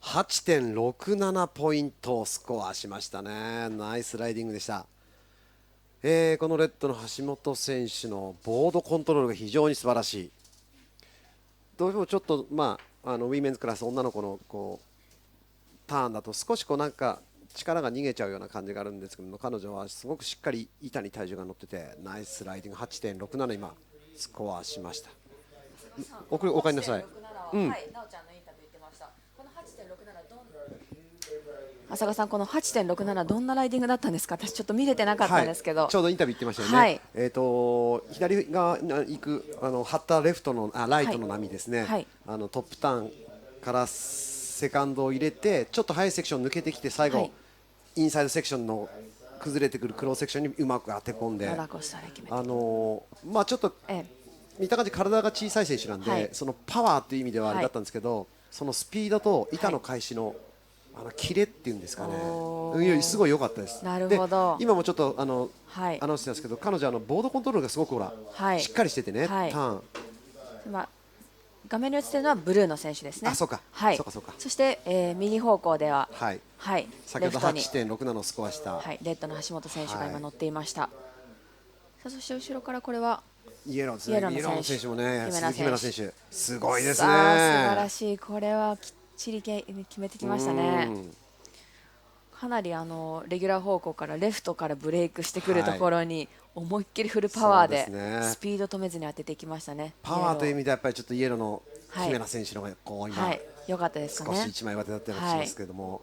8.67 ポイントをスコアしましたね。ナイスライディングでした。このレッドの橋本選手のボードコントロールが非常に素晴らしい。どうしてもちょっとウィメンズクラス女の子のターンだと少しなんか力が逃げちゃうような感じがあるんですけども、彼女はすごくしっかり板に体重が乗っててナイスライディング 8.67 今スコアしました。おかえりなさい。浅賀さん、この 8.67 どんなライディングだったんですか？私ちょっと見れてなかったんですけど、ちょうどインタビュー言ってましたよね、左側に行く張ったレフトのライトの波ですね、トップターンからセカンドを入れてちょっと速いセクション抜けてきて最後、インサイドセクションの崩れてくるクローセクションにうまく当て込んで、ちょっと見た感じ体が小さい選手なんで、そのパワーという意味ではあれだったんですけど、そのスピードと板の返しのキレっていうんですかね、すごい良かったです。なるほど。今もちょっとアナウンスしてたんですけど、彼女ボードコントロールがすごくしっかりしててね、ターン。画面に映ってるのはブルーの選手ですね。そうか。そして、右方向では、先ほど 8.67 のスコアした、レッドの橋本選手が今乗っていました。そして後ろからこれはイエローの選手もね、鈴木姫奈選手すごいですね。素晴らしい。これはきっちり決めてきましたね。かなりレギュラー方向からレフトからブレイクしてくるところに思いっきりフルパワーでスピード止めずに当てていきましたね。パワーという意味ではやっぱりちょっとイエローの姫奈選手の方が今良かったですね。少し一枚上手だったような気がしますけれども、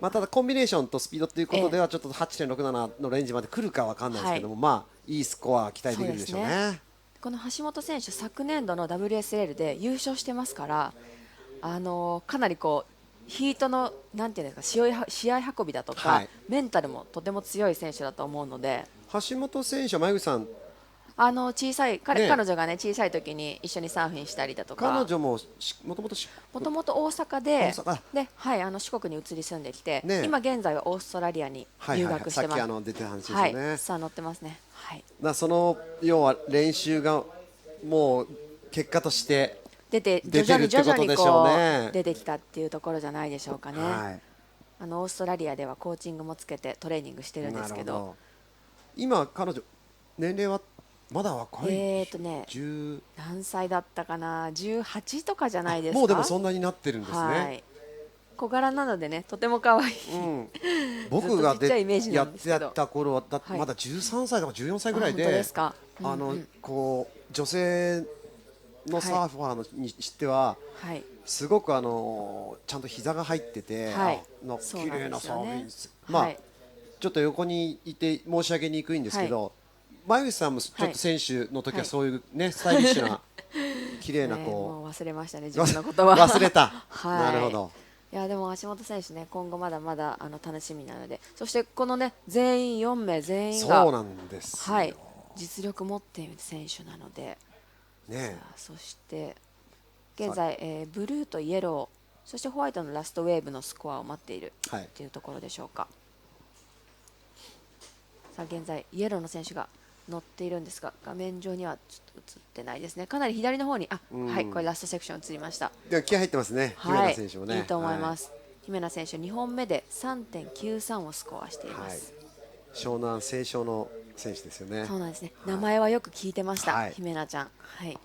ただコンビネーションとスピードということではちょっと 8.67 のレンジまで来るかわかんないですけども、いいスコア期待できるでしょうね。この橋本選手昨年度の WSL で優勝してますから、かなりヒートのなんていうんですか、試合運びだとか、はい、メンタルもとても強い選手だと思うので。橋本選手は前口さん、小さい彼女がね小さい時に一緒にサーフィンしたりだとか。彼女ももともと大阪で、はい、四国に移り住んできて、ね、今現在はオーストラリアに留学してます。さっき出てた話ですよね。はい、さあ乗ってますね。はい。その要は練習がもう結果として徐々にこう出てきたっていうところじゃないでしょうかね。はい、オーストラリアではコーチングもつけてトレーニングしてるんですけど。今彼女年齢はまだ若い。何歳だったかな、18とかじゃないですか。もうでもそんなになってるんですね。はい、小柄なのでね、とても可愛い。僕がやった頃はまだ13歳とか14歳ぐらいで、本当ですか。こう女性のサーファーにしては、すごくちゃんと膝が入ってて、綺麗なサーフィン。まあちょっと横にいて申し上げにくいんですけど。前口さんもちょっと選手の時はそういうね、スタイリッシュな綺麗なもう忘れましたね、自分のことは。忘れた。なるほど。いやでも橋本選手ね、今後まだまだ楽しみなので、そしてこのね全員4名全員がそうなんです。はい、実力持っている選手なので。ね。そして現在ブルーとイエロー、そしてホワイトのラストウェーブのスコアを待っているというところでしょうか。さあ現在イエローの選手が乗っているんですが、画面上にはちょっと映ってないですね。かなり左の方にはい、これラストセクション映りました。でも気合入ってますね、姫野選手もね。いいと思います。姫野選手2本目で 3.93 をスコアしています。湘南清少の選手ですよね。そうなんですね。名前はよく聞いてました、姫野ちゃん。はい。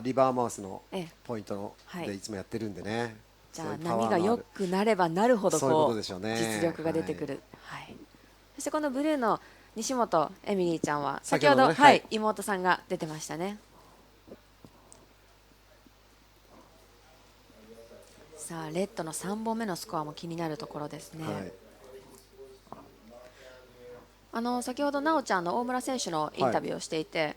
リバーマウスのポイントでいつもやってるんでね。じゃあ波が良くなればなるほど実力が出てくる。はい。そしてこのブルーの西本エミリーちゃんは先ほど、妹さんが出てましたね。さあレッドの3本目のスコアも気になるところですね。先ほど奈緒ちゃんの大村選手のインタビューをしていて、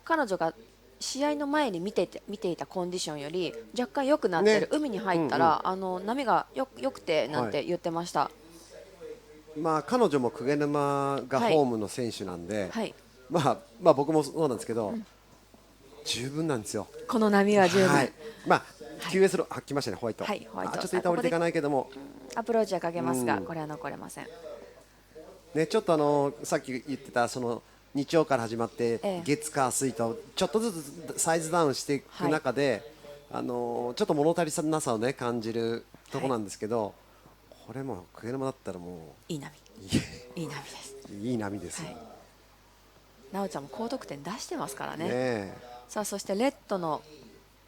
彼女が試合の前に見ていたコンディションより若干良くなってる、海に入ったら、波がよくてなんて言ってました。彼女も鵠沼がホームの選手なんで、僕もそうなんですけど、十分なんですよ。この波は十分。QS 来ましたね、ホワイト。ちょっと板降りていかないけどもアプローチはかけますが、これは残れません。ね、ちょっとさっき言ってたその日曜から始まって月火水とちょっとずつサイズダウンしていく中で、ちょっと物足りなさをね感じるとこなんですけど、これも鵠沼だったらもういい波いい波です。いい波です。奈緒ちゃんも高得点出してますからね。さあそしてレッドの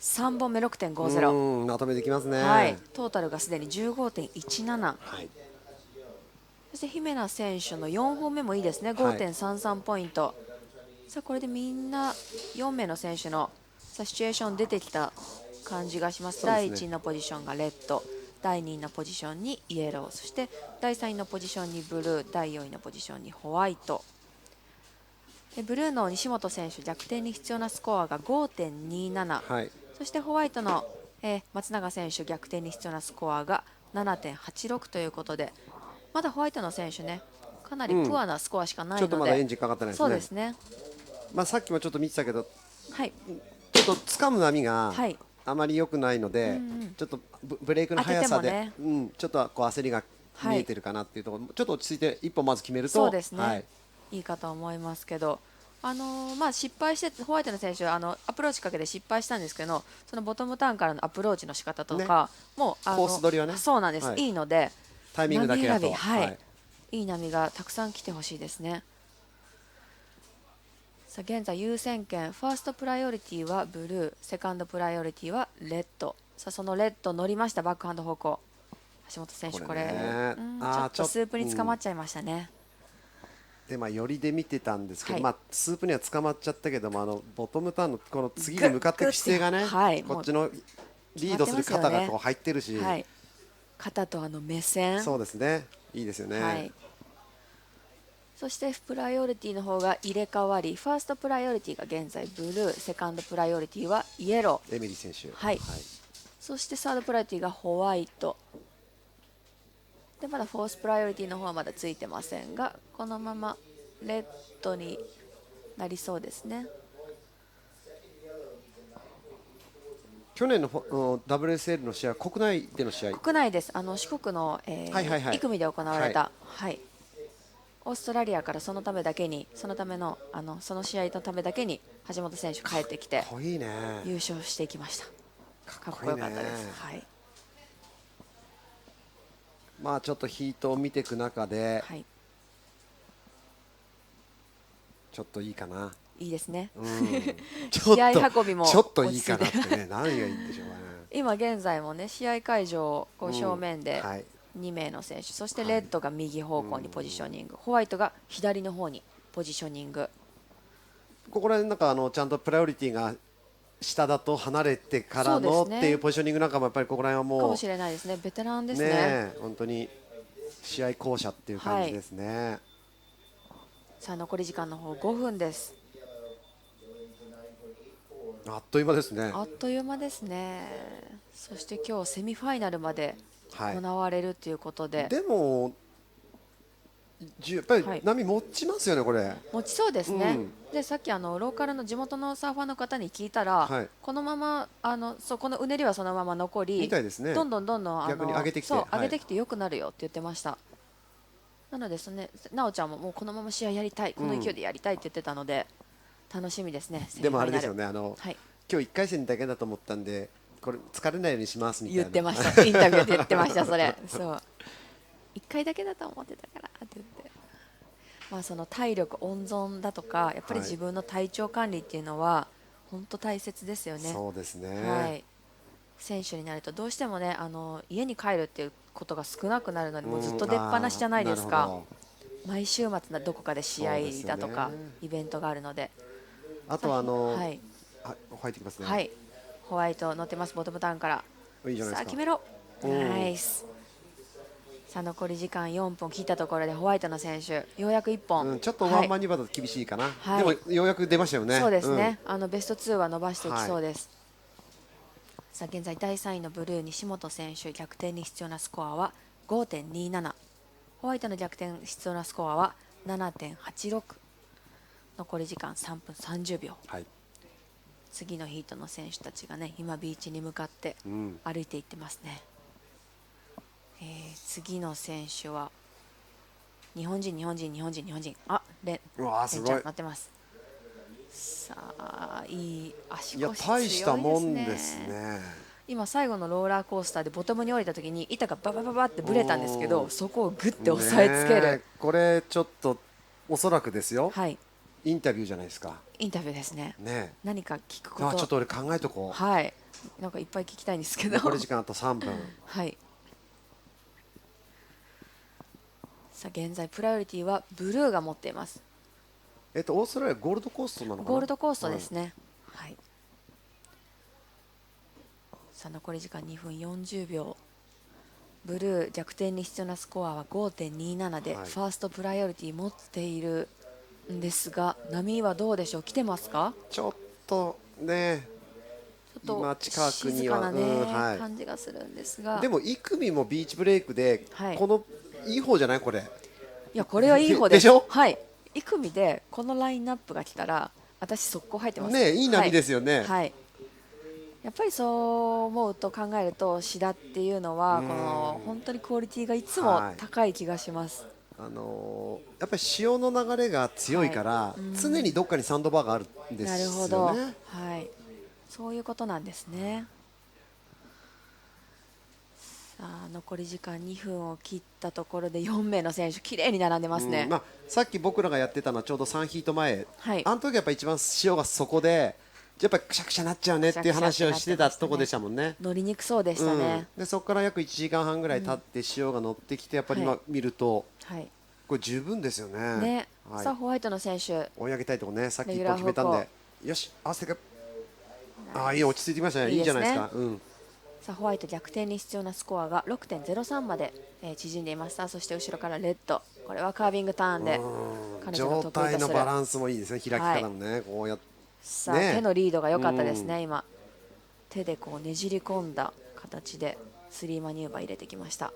3本目 6.50、 まとめてきますね。トータルがすでに 15.17、そして姫野選手の4本目もいいですね。 5.33 ポイント。さあこれでみんな4名の選手のシチュエーション出てきた感じがします。第1位のポジションがレッド、第2位のポジションにイエロー、そして第3位のポジションにブルー、第4位のポジションにホワイト。でブルーの西本選手、逆転に必要なスコアが 5.27、そしてホワイトの、松永選手、逆転に必要なスコアが 7.86 ということで、まだホワイトの選手ね、かなりプアなスコアしかないので、ちょっとまだエンジンかかってないですね。そうですね。さっきもちょっと見てたけど、ちょっと掴む波があまり良くないので、ちょっとブレイクの速さで、ちょっとこう焦りが見えてるかなっていうところ、ちょっと落ち着いて一歩まず決めると、そうですね、いいかと思いますけど、失敗してホワイトの選手はアプローチかけて失敗したんですけど、そのボトムターンからのアプローチの仕方とか、もうコース取りはね、そうなんです、いいのでタイミングだけだと、いい波がたくさん来てほしいですね。さあ現在優先権、ファーストプライオリティはブルー、セカンドプライオリティはレッド。さあそのレッド乗りました、バックハンド方向。橋本選手これちょっとスープに捕まっちゃいましたね。で寄りで見てたんですけど、スープには捕まっちゃったけども、ボトムターンのこの次に向かっていく姿勢がね、こっちのリードする肩がこう入ってるし、肩と目線、そうですね、いいですよね。そしてプライオリティの方が入れ替わり、ファーストプライオリティが現在ブルー、セカンドプライオリティはイエロー、エミリー選手。そしてサードプライオリティがホワイトで、まだフォースプライオリティの方はまだついてませんが、このままレッドになりそうですね。去年のWSL の試合、国内での試合、国内です。四国の、イクミで行われた、はい、オーストラリアからそのためだけに、その試合のためだけに橋本選手帰ってきて優勝していきました。かっこよかったです。はい、まあちょっとヒートを見ていく中で、はい、ちょっといいかな。いいですね。試合運びもちょっといいかなってね、何がいいんでしょうかね。今現在もね、試合会場正面で2名の選手、そしてレッドが右方向にポジショニング、ホワイトが左の方にポジショニング。ここら辺なんかちゃんとプライオリティが下だと離れてからのっていうポジショニングなんかもやっぱりここら辺はもうかもしれないですね。ベテランですね。本当に試合巧者っていう感じですね。さあ残り時間の方5分です。あっという間ですね。あっという間ですね。そして今日セミファイナルまで行われるということで、でもやっぱり波持ちますよね、これ。持ちそうですね。でさっきローカルの地元のサーファーの方に聞いたら、このままこのうねりはそのまま残り、みたいですね。どんどん逆に上げてきて、上げてきて良くなるよって言ってました。なのでなおちゃんももうこのまま試合やりたい、この勢いでやりたいって言ってたので。楽しみですね。でもあれですよね、今日1回戦だけだと思ったんで、これ疲れないようにしますみたいな言ってました。インタビューで言ってました。それそう1回だけだと思ってたからって言って、まあその体力温存だとか、やっぱり自分の体調管理っていうのは本当大切ですよね。そうですね。はい。選手になるとどうしてもね、家に帰るっていうことが少なくなるので、もうずっと出っ放しじゃないですか。毎週末どこかで試合だとかイベントがあるので。あと入ってきますね。はい、ホワイト乗ってます。ボトムターンから。いいじゃないですか。さあ決めろ。ナイス。さあ残り時間4分切ったところでホワイトの選手ようやく1本。ちょっとワンマン2番だと厳しいかな。でもようやく出ましたよね。そうですね。ベスト2は伸ばしてきそうです。さあ現在第3位のブルー西本選手、逆転に必要なスコアは 5.27。ホワイトの逆転必要なスコアは 7.86。残り時間3分30秒、はい、次のヒートの選手たちがね、今ビーチに向かって歩いていってますね。次の選手は日本人あ、レンちゃん乗ってます。さあいい足腰強いですね。大したもんですね。今最後のローラーコースターでボトムに降りた時に板がババババってブレたんですけど、そこをグッて押さえつける。これちょっとおそらくですよ、はい、インタビューじゃないですか。インタビューですね。何か聞くこと。ちょっと俺考えとこう。はい。なんかいっぱい聞きたいんですけど。残り時間あと3分。はい。さあ現在プライオリティはブルーが持っています。オーストラリアゴールドコーストなのかな。ゴールドコーストですね。はい。さあ残り時間2分40秒。ブルー逆転に必要なスコアは 5.27 で、ファーストプライオリティ持っているんですが、波はどうでしょう。来てますか。ちょっとね、ちょっと近くには静かな感じがするんですが、でもイクミもビーチブレイクで、このいい方じゃない。これいや、これはいい方です。でしょ。はい。イクミでこのラインナップが来たら私速攻入ってますね。いい波ですよね。はい。やっぱりそう思うと考えると、シダっていうのはこの本当にクオリティがいつも高い気がします。やっぱり潮の流れが強いから、常にどっかにサンドバーがあるんですよね。なるほど。はい。そういうことなんですね。さあ残り時間2分を切ったところで4名の選手きれいに並んでますね。さっき僕らがやってたのはちょうど3ヒート前、あの時はやっぱ一番潮がそこでやっぱりくしゃくしゃなっちゃうねっていう話をしてたとこでしたもんね。乗りにくそうでしたね。でそこから約1時間半ぐらい経って潮が乗ってきて、やっぱり今見ると、これ十分ですよね。さあホワイトの選手追い上げたいとこね。さっき1本決めたんで、よし合わせてく。いい、落ち着いてきましたね。いいじゃないですか。さあホワイト逆転に必要なスコアが 6.03 まで縮んでいました。そして後ろからレッド、これはカービングターンで彼女が得意とする。状態のバランスもいいですね。開き方もね、こうやってさあ手のリードが良かったですね。今手でこうねじり込んだ形で3マニューバー入れてきました。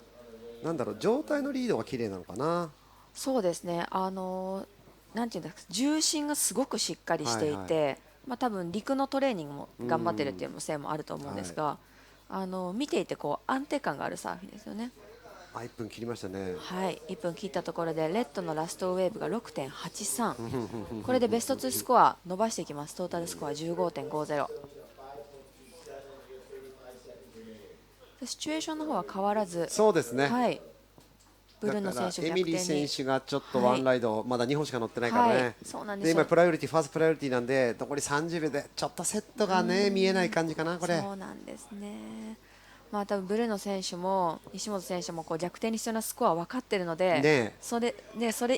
なんだろう、状態のリードが綺麗なのかな。そうですね、なんていうんですか、重心がすごくしっかりしていて、まあ、多分陸のトレーニングも頑張ってるっていうせいもあると思うんですが、見ていてこう安定感があるサーフィンですよね。1分切りましたね。はい、1分切ったところでレッドのラストウェーブが 6.83 これでベスト2スコア伸ばしていきます。トータルスコア 15.50。 シチュエーションの方は変わらず、そうですね、はい、ブルーの選手エミリー選手がちょっとワンライド、まだ2本しか乗ってないからね、はい、そうなんですよ。今プライオリティ、ファーストプライオリティなんで残り30秒でちょっとセットがね見えない感じかな、これ。そうなんですね。まあ多分ブルーの選手も西本選手もこう逆転に必要なスコア分かっているので、それ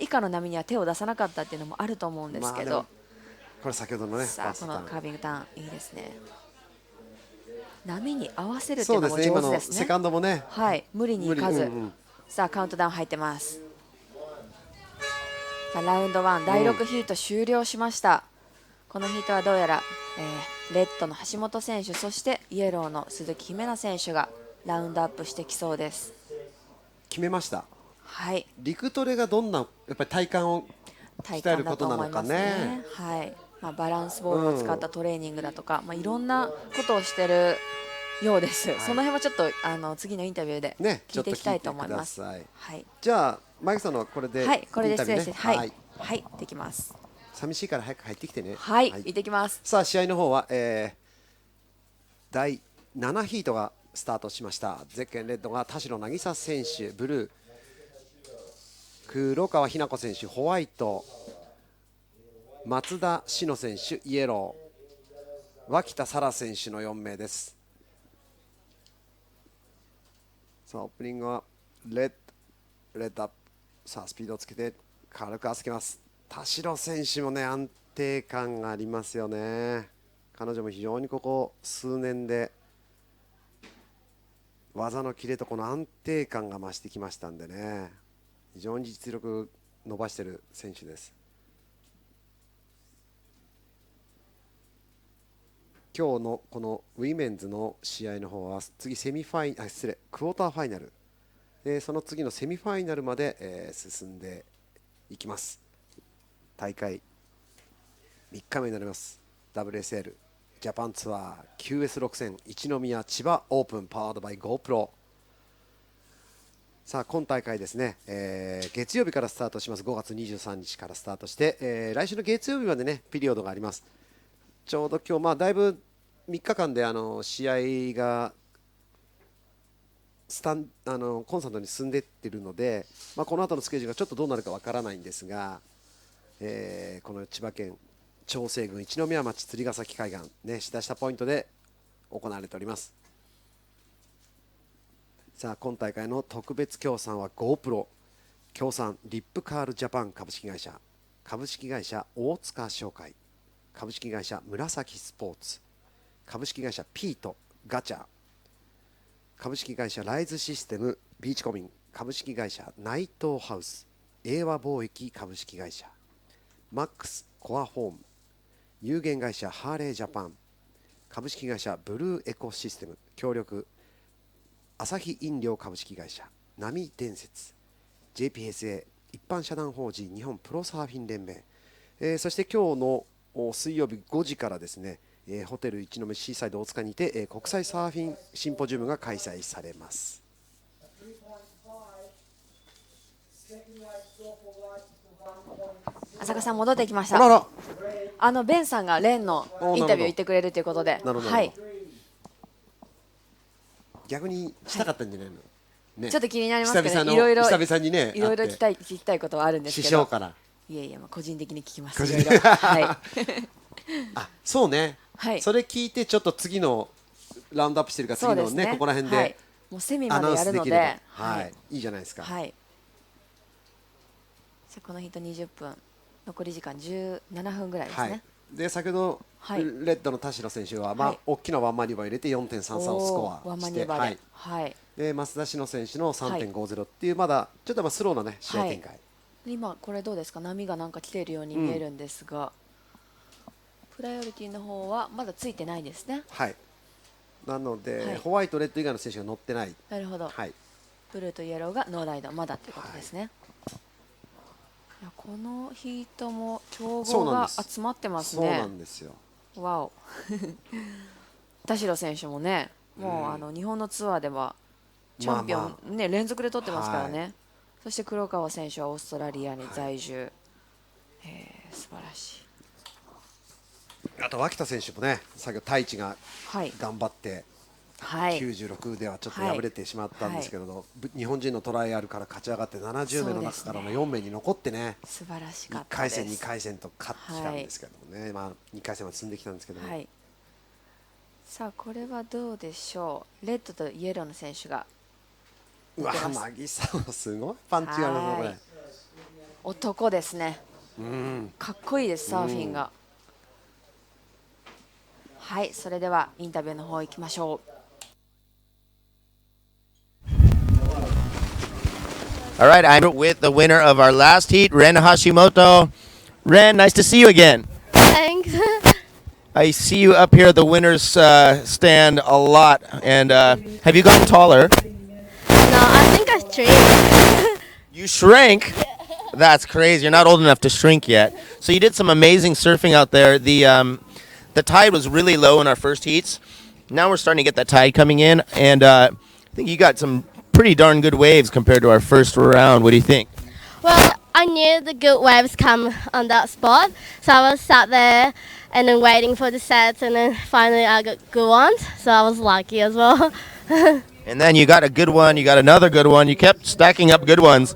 以下の波には手を出さなかったっていうのもあると思うんですけど、これ先ほどのね、さあこのカービングターンいいですね。波に合わせるっていうのも上手ですね。今のセカンドもね、はい、無理にいかず、さあカウントダウン入ってます。さあラウンド1第6ヒート終了しました。このヒートはどうやら、レッドの橋本選手、そしてイエローの鈴木姫菜選手がラウンドアップしてきそうです。決めました。はい、陸トレがどんなやっぱり体幹を鍛えることなのかね。はい、まあ、バランスボールを使ったトレーニングだとか、まあ、いろんなことをしてるようです。その辺はちょっと次のインタビューで聞いていきたいと思います。はい、じゃあマイクさんのはこれで、はい、これで失礼して、はい、はい、できます。寂しいから早く入ってきてね。はい、行ってきます。さあ試合の方は、第7ヒートがスタートしました。ゼッケンレッドが田代渚選手、ブルー黒川日奈子選手、ホワイト松田志乃選手、イエロー脇田沙羅選手の4名です。さあオープニングはレッドアップ。さあスピードをつけて軽く預けます。田代選手もね安定感がありますよね。彼女も非常にここ数年で技のキレとこの安定感が増してきましたんでね、非常に実力伸ばしている選手です。今日のこのウィメンズの試合の方は次クォーターファイナルで、その次のセミファイナルまで、進んでいきます。大会3日目になります。 WSL ジャパンツアー QS6000 一宮千葉オープンパワードバイ GoPro。 さあ今大会ですね、月曜日からスタートします。5月23日からスタートして、来週の月曜日までねピリオドがあります。ちょうど今日だいぶ3日間で試合がコンスタントに進んでいっているので、この後のスケジュールがちょっとどうなるかわからないんですが、この千葉県長生郡一宮町釣ヶ崎海岸ね、下下ポイントで行われております。さあ今大会の特別協賛は GoPro、 協賛リップカールジャパン株式会社、株式会社大塚商会、株式会社紫スポーツ、株式会社ピートガチャ、株式会社ライズシステムビーチコミン、株式会社内藤ハウス、英和貿易株式会社、マックスコアホーム、有限会社ハーレージャパン、株式会社ブルーエコシステム協力、アサヒ飲料株式会社、波伝説、 JPSA 一般社団法人日本プロサーフィン連盟、そして今日の水曜日5時からですね、ホテル一宮シーサイド大塚にて、国際サーフィンシンポジウムが開催されます。浅香さん戻ってきました。ベンさんがレンのインタビュー言ってくれるということで、はい、逆にしたかったんじゃないの、ね、ちょっと気になりますけど、いろいろ久々にねいろいろ聞きたいことはあるんですけど、師匠からいやいや、個人的に聞きます。はい、あ、そうね、はい、それ聞いてちょっと次のラウンドアップしてるから次のね、ここら辺で、はい、もうセミまでやるので、はい、いいじゃないですか。はい、このヒット20分、残り時間17分ぐらいですね。はい、で先ほど、レッドの田代選手は、大きなワンマニューバー入れて 4.33 をスコアして、で増田志乃選手の 3.50 っていう、まだちょっとスローな、ね、試合展開。今これどうですか、波がなんか来ているように見えるんですが、プライオリティの方はまだついてないですね。はい、なので、はいホワイト、レッド以外の選手が乗ってない。なるほど、はい、ブルーとイエローがノーライドまだっていうことですね。いやこのヒートも強豪が集まってますね。そうなんですよ。わお田代選手もね、もう日本のツアーではチャンピオン、ね、連続で取ってますからね、はい、そして黒川選手はオーストラリアに在住、素晴らしい。あと脇田選手もね、先ほど太一が頑張って、はい、96ではちょっと敗れてしまったんですけれど、はい、日本人のトライアルから勝ち上がって70名の中からの4名に残ってね、素晴らしかったです。1回戦、2回戦と勝ってきたんですけどね、はい、まあ、2回戦まで進んできたんですけども、はい、さあこれはどうでしょう。レッドとイエローの選手がうわ、渚もすごいパンチがあるのこれ。男ですね、かっこいいです、サーフィンが。はい、それではインタビューの方行きましょう。All right, I'm with the winner of our last heat, Ren Hashimoto. Ren, nice to see you again. Thanks. I see you up here at the winner's stand a lot. And have you gotten taller? No, I think I shrank. You shrank? That's crazy. You're not old enough to shrink yet. So you did some amazing surfing out there. The tide was really low in our first heats. Now we're starting to get that tide coming in. And I think you got some pretty darn good waves compared to our first round. What do you think? Well, I knew the good waves come on that spot, so I was sat there and then waiting for the sets, and then finally I got good ones, so I was lucky as well. And then you got a good one, you got another good one, you kept stacking up good ones.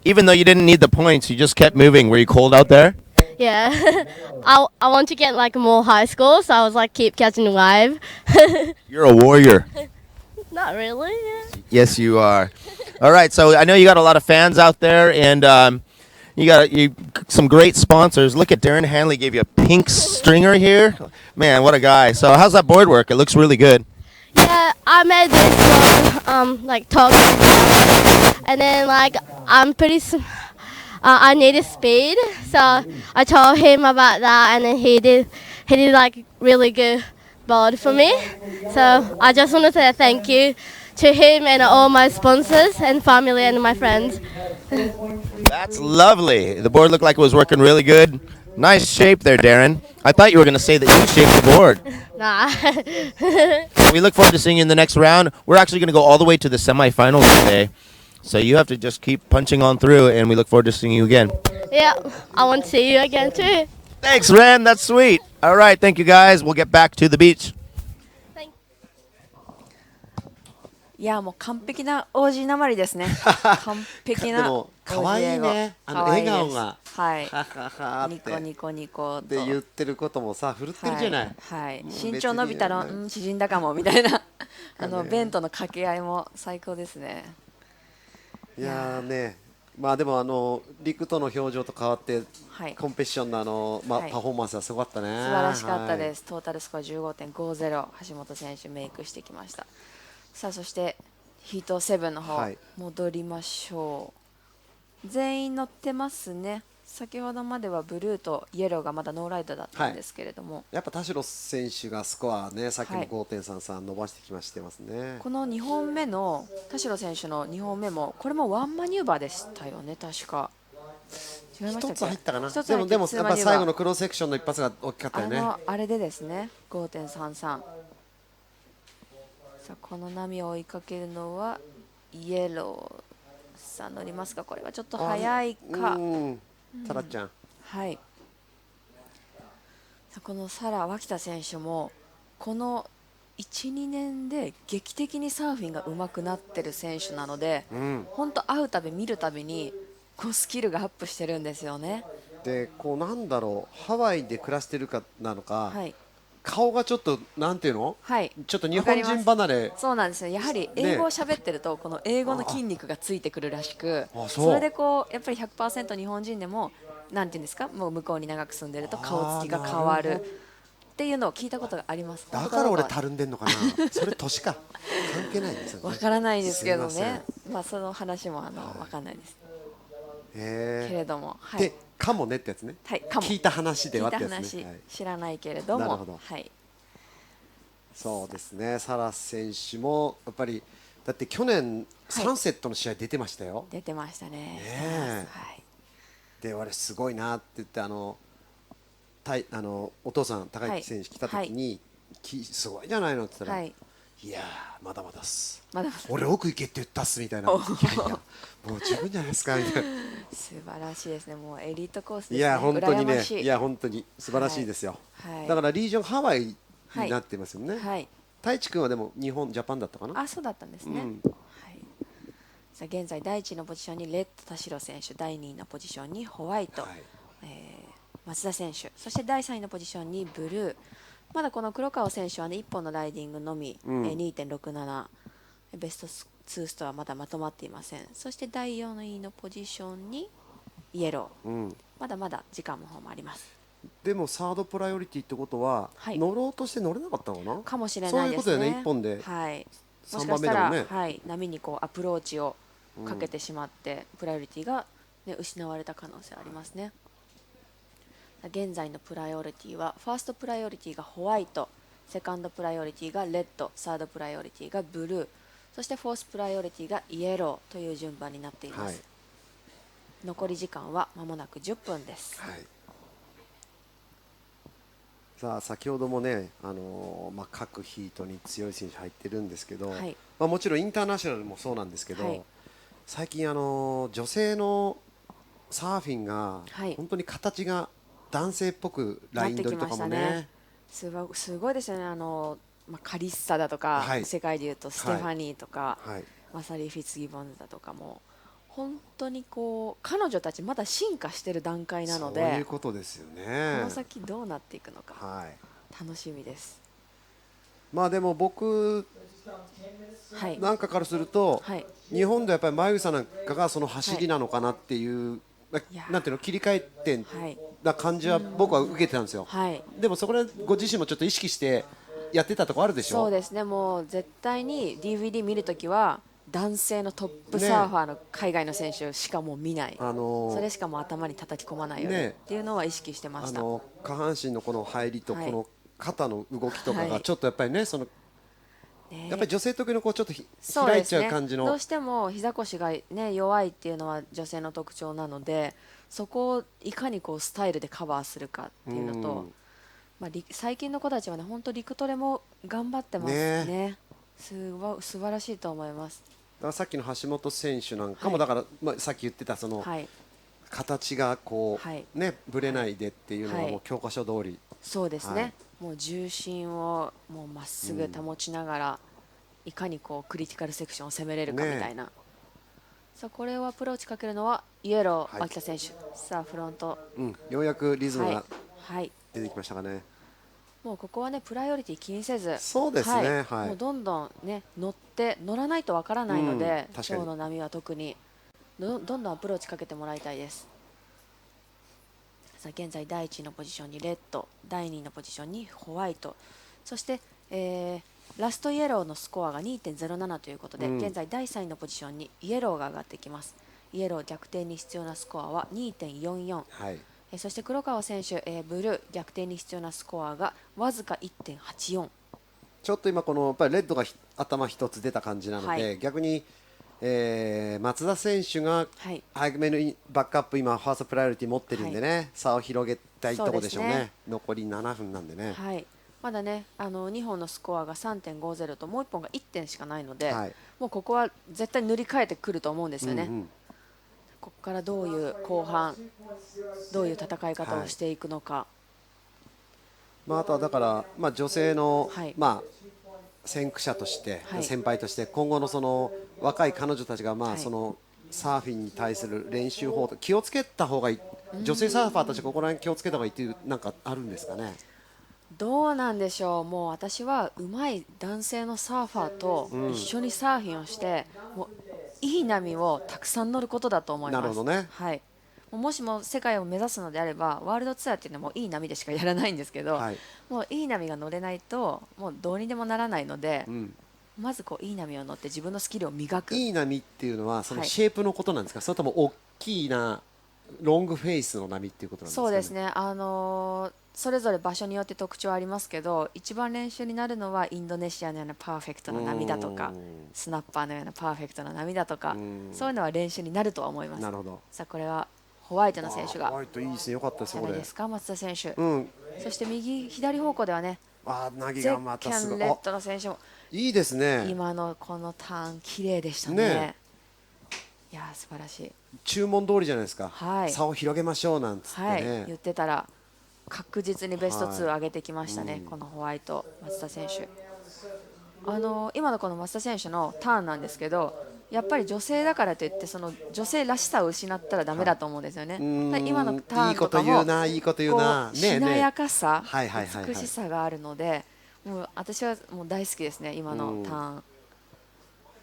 Even though you didn't need the points, you just kept moving. Were you cold out there? Yeah, I want to get like more high score, so I was like keep catching the wave. You're a warrior. Not really. Yeah. Yes, you are. All right, so I know you got a lot of fans out there, and you got some great sponsors. Look at Darren Hanley gave you a pink stringer here. Man, what a guy. So how's that board work? It looks really good. Yeah, I made this one like talk, and then like I'm pretty. I needed speed, so I told him about that, and then he did like really good board for me. So I just want to say thank you to him and all my sponsors and family and my friends. That's lovely. The board looked like it was working really good. Nice shape there, Darren. I thought you were going to say that you shaped the board. Nah. We look forward to seeing you in the next round. We're actually going to go all the way to the semifinals today. So you have to just keep punching on through, and we look forward to seeing you again. Yeah, I want to see you again too. Thanks, Ren. That's sweet. All right, thank you guys. We'll get back to the beach. いやもう完璧な王子なまりですね。完璧な王子英語。可愛いね。笑顔が。はい。はははニコニコニコと。で言ってることもさ、振るってるじゃない。はい。身長伸びたら縮んだかもみたいなベンとの掛け合いも最高ですね。いやーね。まあでも陸との表情と変わって、コンペティションのパフォーマンスはすごかったね。素晴らしかったです。トータルスコア 15.50 橋本選手メイクしてきました。さあそしてヒート7の方、戻りましょう。全員乗ってますね。先ほどまではブルーとイエローがまだノーライドだったんですけれども、やっぱ田代選手がスコアね、さっきも 5.33 伸ばしてきましてますね。この2本目の田代選手の2本目もこれもワンマニューバーでしたよね、確か。違いましたっけ？一つ入ったかな。でもやっぱ最後のクロスセクションの一発が大きかったよね。あれでですね、5.33。さあこの波を追いかけるのはイエローさん乗りますが、これはちょっと早いか。サラちゃん。はい。さあこのサラ脇田選手もこの1、2年で劇的にサーフィンが上手くなってる選手なので、本当会うたび見るたびにこうスキルがアップしてるんですよね。でこうなんだろう、ハワイで暮らしてるかなのか。顔がちょっとなんていうの、ちょっと日本人離れ。そうなんですよ。やはり英語を喋ってるとこの英語の筋肉がついてくるらしく、それでこうやっぱり 100% 日本人でもなんていうんですか、もう向こうに長く住んでると顔つきが変わるっていうのを聞いたことがあります。だから俺たるんでんのかな。それ年か関係ないですよね。わからないですけどね。まあその話もわかんないです。けれども、でかもねってやつね。聞いた話ではってやつね。知らないけれども、はい。そうですね、サラ選手もやっぱりだって去年3セットの試合出てましたよ。出てましたね。ねで、あれすごいなって言ってお父さん高市選手来た時に、すごいじゃないのって言ったら、いやーまだまだっす、俺奥行けって言ったっすみたいな、いやいやもう十分じゃないですかみたいな。素晴らしいですね。もうエリートコースですね。いや本当にね、羨ましい。いや本当に素晴らしいですよ。だからリージョンハワイになってますよね。太一君はでも日本ジャパンだったかな。あ、そうだったんですね。さあ現在第1のポジションにレッド田代選手、第2のポジションにホワイト、松田選手、そして第3位のポジションにブルー。まだこの黒川選手はね、1本のライディングのみ、2.67、ベスト2ストはまだまとまっていません。そして第4位のポジションにイエロー、まだまだ時間の方もあります。でもサードプライオリティってことは、乗ろうとして乗れなかったのかな。かもしれないですね。そういうことだよね、1本で。もしかしたら、波にこうアプローチをかけてしまって、プライオリティが、ね、失われた可能性ありますね。現在のプライオリティはファーストプライオリティがホワイト、セカンドプライオリティがレッド、サードプライオリティがブルー、そしてフォースプライオリティがイエローという順番になっています。残り時間は間もなく10分です。さあ先ほどもね、各ヒートに強い選手入ってるんですけど、もちろんインターナショナルもそうなんですけど、最近女性のサーフィンが本当に形が男性っぽくライン取りとかもね、すごいですよね。カリッサだとか、世界でいうとステファニーとか、マサリー・フィッツギボンズだとかも本当にこう彼女たちまだ進化している段階なので、そういうことですよね。この先どうなっていくのか、楽しみです。まあでも僕なんかからすると、日本でやっぱり前草なんかがその走りなのかなっていう、なんていうの、切り替え点な感じは僕は受けてたんですよ。でもそこでご自身もちょっと意識してやってたとこあるでしょ。そうですね。もう絶対に DVD 見るときは男性のトップサーファーの海外の選手しかもう見ない、それしかも頭に叩き込まないようにっていうのは意識してました。下半身のこの入りとこの肩の動きとかがちょっとやっぱりね、やっぱり女性特有のこうちょっと開いちゃう感じの、どうしても膝腰が、ね、弱いっていうのは女性の特徴なので、そこをいかにこうスタイルでカバーするかっていうのと、最近の子たちはね、本当陸トレも頑張ってますね。素晴らしいと思います。だからさっきの橋本選手なんかも、だから、さっき言ってたその、形がこう、ね、ぶれないでっていうのはもう教科書通り、そうですね。もう重心をもうまっすぐ保ちながら、いかにこうクリティカルセクションを攻めれるかみたいな。さあこれをアプローチかけるのはイエロー、秋田選手。さあフロント、ようやくリズムが出てきましたかね。もうここはね、プライオリティ気にせず、そうですね、もうどんどんね、乗らないとわからないので、今日の波は特にどんどんアプローチかけてもらいたいです。さあ現在第1のポジションにレッド、第2のポジションにホワイト、そして、ラストイエローのスコアが 2.07 ということで、現在第3位のポジションにイエローが上がってきます。イエロー逆転に必要なスコアは 2.44、そして黒川選手、ブルー逆転に必要なスコアがわずか 1.84。 ちょっと今このやっぱりレッドが頭一つ出た感じなので、逆に、松田選手が早めのバックアップ、今ファーストプライオリティ持ってるんでね、差を広げたいところでしょうね。残り7分なんでね、まだね、2本のスコアが 3.50 ともう1本が1点しかないので、もうここは絶対塗り替えてくると思うんですよね。ここからどういう後半、どういう戦い方をしていくのか。あとはだから、女性の、先駆者として、先輩として今後のその若い彼女たちが、そのサーフィンに対する練習法と気をつけた方がいい、女性サーファーたちここら辺気をつけた方がいいっていうなんかあるんですかね。どうなんでしょう。もう私は上手い男性のサーファーと一緒にサーフィンをして、もういい波をたくさん乗ることだと思います。なるほどね。もしも世界を目指すのであれば、ワールドツアーっていうのはもういい波でしかやらないんですけど、もういい波が乗れないともうどうにでもならないので、まずこういい波を乗って自分のスキルを磨く。いい波っていうのはそのシェイプのことなんですか、それとも大きいなロングフェイスの波っていうことなんですかね。そうですね、それぞれ場所によって特徴ありますけど、一番練習になるのはインドネシアのようなパーフェクトな波だとか、スナッパーのようなパーフェクトな波だとか、そういうのは練習になるとは思います。なるほど。さあこれはホワイトの選手が、ホワイトいいですね、よかったですよ、これ。ですか、松田選手。うん、そして左方向ではね、凪がまたすごい。ゼッケンレッドの選手もいいですね。今のこのターン綺麗でしたね。いや素晴らしい。注文通りじゃないですか。はい、差を広げましょうなんつってね、はい、言ってたら確実にベスト2を上げてきましたね、このホワイト松田選手。今のこの松田選手のターンなんですけど、やっぱり女性だからといってその女性らしさを失ったらダメだと思うんですよね。今のターンとかもいいこと言うな、しなやかさ、美しさがあるので、もう私はもう大好きですね、今のターン。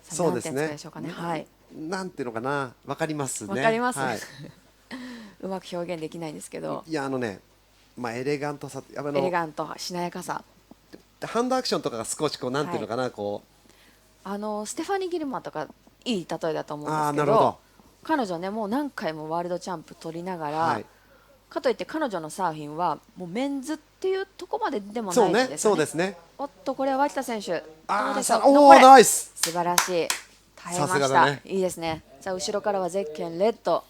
そうですね。はい。なんていうのかな、わかりますね。わかります。うまく表現できないんですけど。いやエレガントさ、エレガント、しなやかさ。ハンドアクションとかが少しなんていうのかな、ステファニー・ギルマンとかいい例えだと思うんですけど、彼女ねもう何回もワールドチャンプ取りながら、かといって彼女のサーフィンはもうメンズっていうとこまででもないんですよね。そうですね。おっとこれは脇田選手、どうでしょう。おー、ナイス。素晴らしい。耐えました。いいですね。さあ後ろからはゼッケンレッド、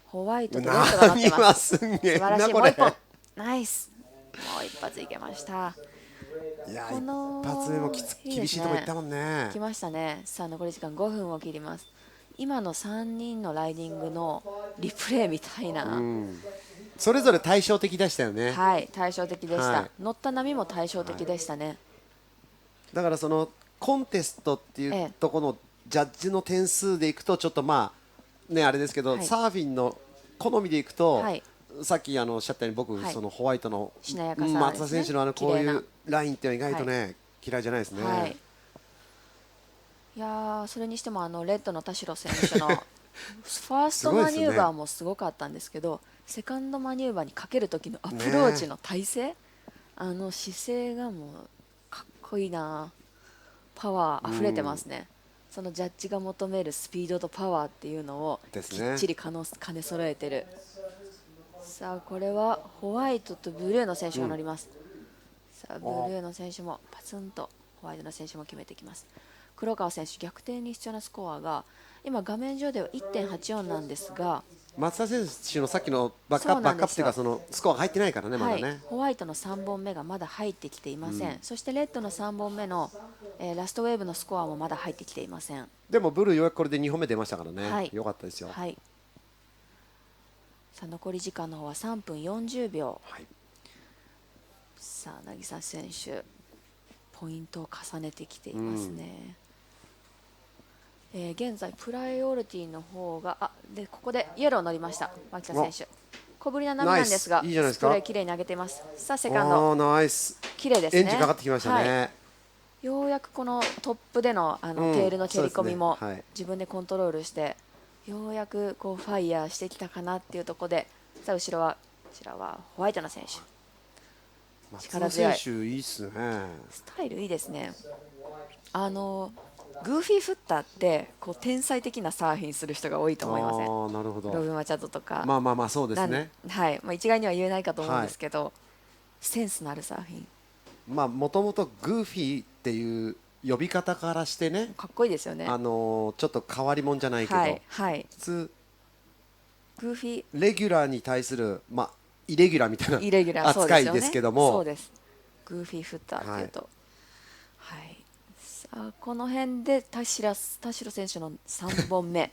ホワイトとレッドが乗ってます。素晴らしい。もう一本。ナイス。もう一発いけました。いや、一発目も厳しいとこ行ったもんね。来ましたね。さあ残り時間5分を切ります。今の3人のライディングのリプレイみたいな、それぞれ対照的でしたよね。はい、対照的でした。乗った波も対照的でしたね。だからそのコンテストっていうところのジャッジの点数でいくとちょっとあれですけど、サーフィンの好みでいくと、さっきおっしゃったように僕、そのホワイトの松田選手のこういうラインっていうのは意外とね、嫌いじゃないですね。いやそれにしてもレッドの田代選手のファーストマニューバーもすごかったんですけど、セカンドマニューバーにかける時のアプローチの体勢、姿勢がもうかっこいいな。パワーあふれてますね。そのジャッジが求めるスピードとパワーっていうのをきっちり兼ね揃えてる。さあこれはホワイトとブルーの選手が乗ります。さあブルーの選手もパツンとホワイトの選手も決めてきます。黒川選手逆転に必要なスコアが今画面上では 1.84 なんですが、松田選手のさっきのバックアップっていうかそのスコアが入ってないからね、まだね。ホワイトの3本目がまだ入ってきていません。そしてレッドの3本目のラストウェーブのスコアもまだ入ってきていません。でもブルーようやくこれで2本目出ましたからね、よかったですよ。さあ残り時間の方は3分40秒。さあ渚選手ポイントを重ねてきていますね。現在プライオリティの方がここでイエロー乗りました脇田選手。小ぶりな波なんですが、スプレー綺麗に上げています。さあセカンドナイス、綺麗ですね。エンジンかかってきましたね。ようやくこのトップでのテールの蹴り込みも自分でコントロールして、ようやくこうファイヤーしてきたかなっていうところで、さあ後ろはこちらはホワイトの選手。力強い。選手いいっすね。スタイルいいですね。グーフィーフッターってこう天才的なサーフィンする人が多いと思いません？なるほど。ロブ・マチャドとか。そうですね。はい、一概には言えないかと思うんですけど、センスのあるサーフィン。もともとグーフィーっていう呼び方からしてね、かっこいいですよね。ちょっと変わり者じゃないけど、普通グーフィーレギュラーに対するイレギュラーみたいな扱いですけども、そうです。グーフィーフッターっていうと、さあこの辺で田代選手の3本目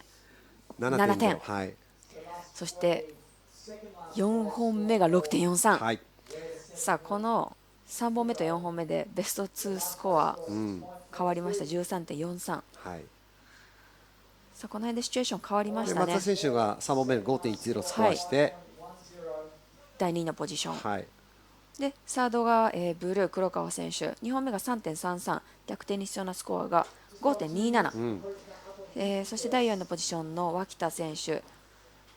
7点、そして4本目が 6.43、さあこの3本目と4本目でベスト2スコア変わりました。 13.43、さあこの辺でシチュエーション変わりましたね。松田選手が3本目の 5.10 スコアして、第2位のポジション、でサードが、ブルー黒川選手、2本目が 3.33、逆転に必要なスコアが 5.27、そして第4のポジションの脇田選手、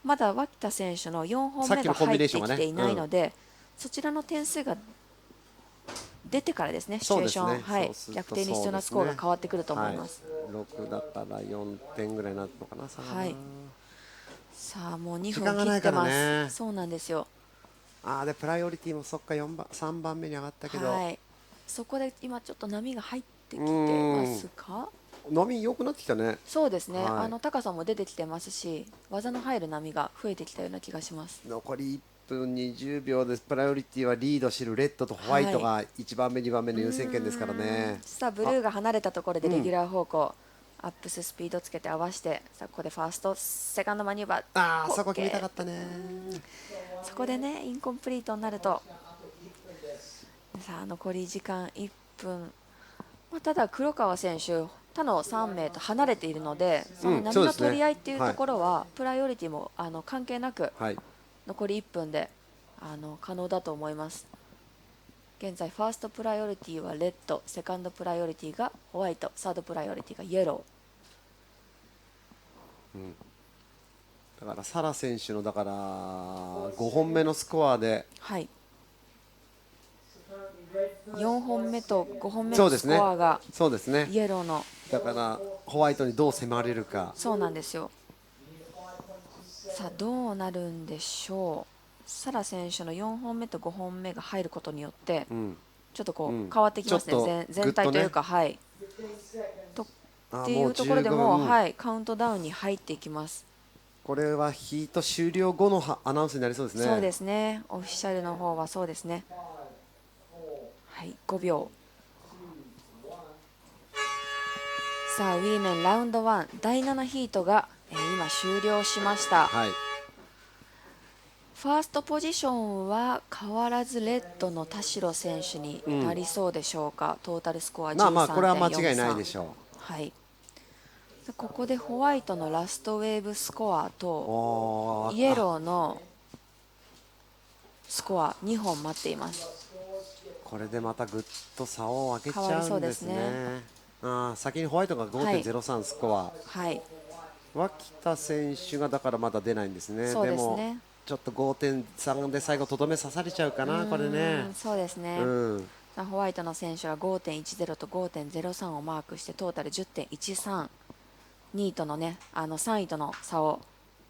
まだ脇田選手の4本目が入ってきていないので、そちらの点数が出てからですね、シチュエーション、逆転に必要なスコアが変わってくると思います。6だったら4点ぐらいになるのかな。ささあもう2時間が分切ってないからます。ね。そうなんですよ。でプライオリティもそっか3番目に上がったけど、はい、そこで今ちょっと波が入ってきてますか。波良くなってきたね。そうですね、はい、高さも出てきてますし、技の入る波が増えてきたような気がします。残り1分20秒でプライオリティはリードしてるレッドとホワイトが1番目、2番目の優先権ですからね。さあブルーが離れたところでレギュラー方向、アップススピードつけて合わせて、さあここでファーストセカンドマニューバー、そこ決めたかったね。そこでねインコンプリートになると、さあ残り時間1分、ただ黒川選手他の3名と離れているので、その波の取り合いっていうところはプライオリティも関係なく残り1分で可能だと思います。現在ファーストプライオリティはレッド、セカンドプライオリティがホワイト、サードプライオリティがイエロー、だからサラ選手のだから5本目のスコアで、はい、4本目と5本目のスコアがイエローの、だからホワイトにどう迫れるか。そうなんですよ。さあどうなるんでしょう。サラ選手の4本目と5本目が入ることによって、ちょっとこう変わってきますね、全体というか、はい。っていうところでも、はい、カウントダウンに入っていきます。これはヒート終了後のアナウンスになりそうですね。そうですね、オフィシャルの方はそうですね。はい、5秒。さあウィーメンラウンド1第7ヒートが、今終了しました。はい、ファーストポジションは変わらずレッドの田代選手になりそうでしょうか。トータルスコア 13.43。これは間違いないでしょう。はい、ここでホワイトのラストウェーブスコアとイエローのスコア2本待っています。これでまたぐっと差を開けちゃうんですね。先にホワイトが 5.03 スコア、はい、脇田選手がだからまだ出ないんですね。そうですね。でもちょっと 5.3 で最後とどめ刺されちゃうかな、これね。そうですね。ホワイトの選手は 5.10 と 5.03 をマークしてトータル 10.13、2位とのね3位との差を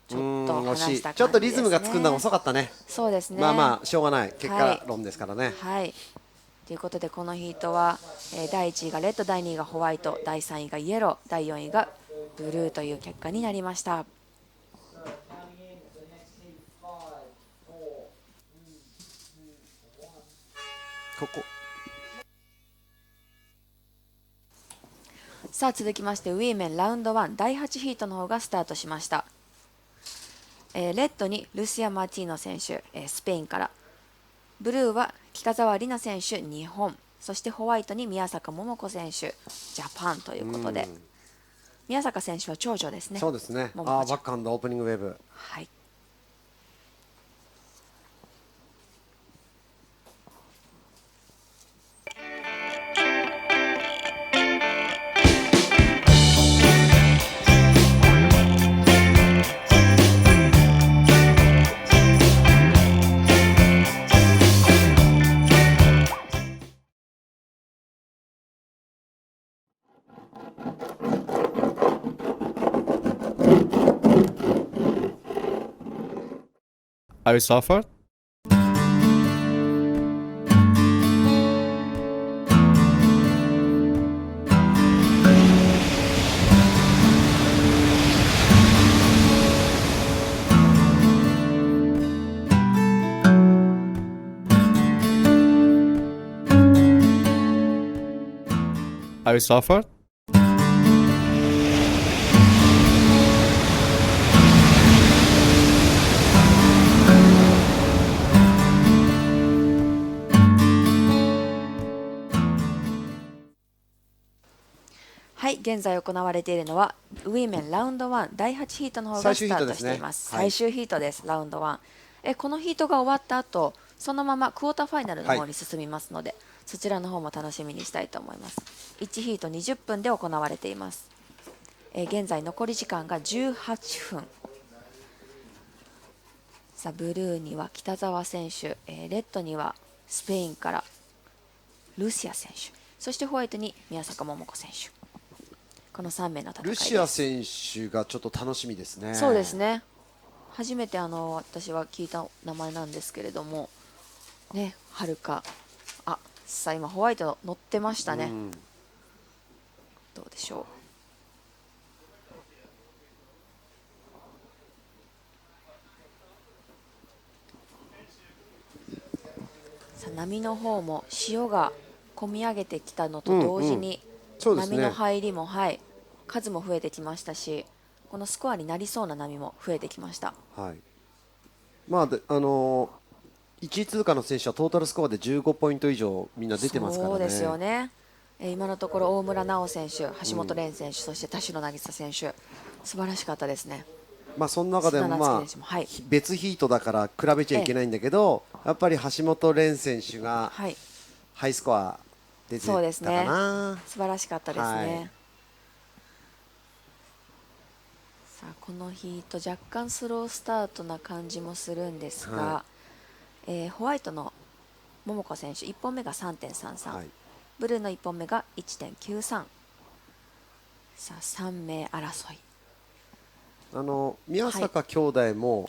ちょっと離した感じですね。ちょっとリズムがつくのが遅かったね。そうですね。しょうがない、結果論ですからね。はい、ということでこのヒートは、第1位がレッド、第2位がホワイト、第3位がイエロー、第4位がブルーという結果になりました。さあ続きましてウィーメンラウンド1第8ヒートの方がスタートしました。レッドにルシア・マーティーノ選手、スペインから。ブルーは北澤里奈選手日本、そしてホワイトに宮坂桃子選手ジャパンということで、宮坂選手は長女ですね。そうですね。バックハンドオープニングウェーブ。はい。Are you suffered? Are you suffered?はい、現在行われているのはウィーメンラウンド1第8ヒートの方がスタートしています。最終ヒートです、ラウンド1。このヒートが終わった後、そのままクォーターファイナルの方に進みますので、そちらの方も楽しみにしたいと思います。1ヒート20分で行われています。現在残り時間が18分。さあブルーには北澤選手、レッドにはスペインからルシア選手、そしてホワイトに宮坂桃子選手、この3名の戦いです。ルシア選手がちょっと楽しみですね。そうですね。初めて私は聞いた名前なんですけれどもね、はるか、さあ今ホワイト乗ってましたね。どうでしょう。さあ波の方も潮が込み上げてきたのと同時に、波の入りも、数も増えてきましたし、このスコアになりそうな波も増えてきました。はい。まあ1位通過の選手はトータルスコアで15ポイント以上みんな出てますからね。そうですよね。今のところ大村奈緒選手、橋本蓮選手、そして田代渚選手、素晴らしかったですね。まあその中でも別ヒートだから比べちゃいけないんだけど、やっぱり橋本蓮選手がハイスコア出てたかな。そうですね。素晴らしかったですね。さあこのヒート若干スロースタートな感じもするんですが、ホワイトの桃子選手1本目が 3.33、ブルーの1本目が 1.93。 さあ3名争い。宮坂兄弟も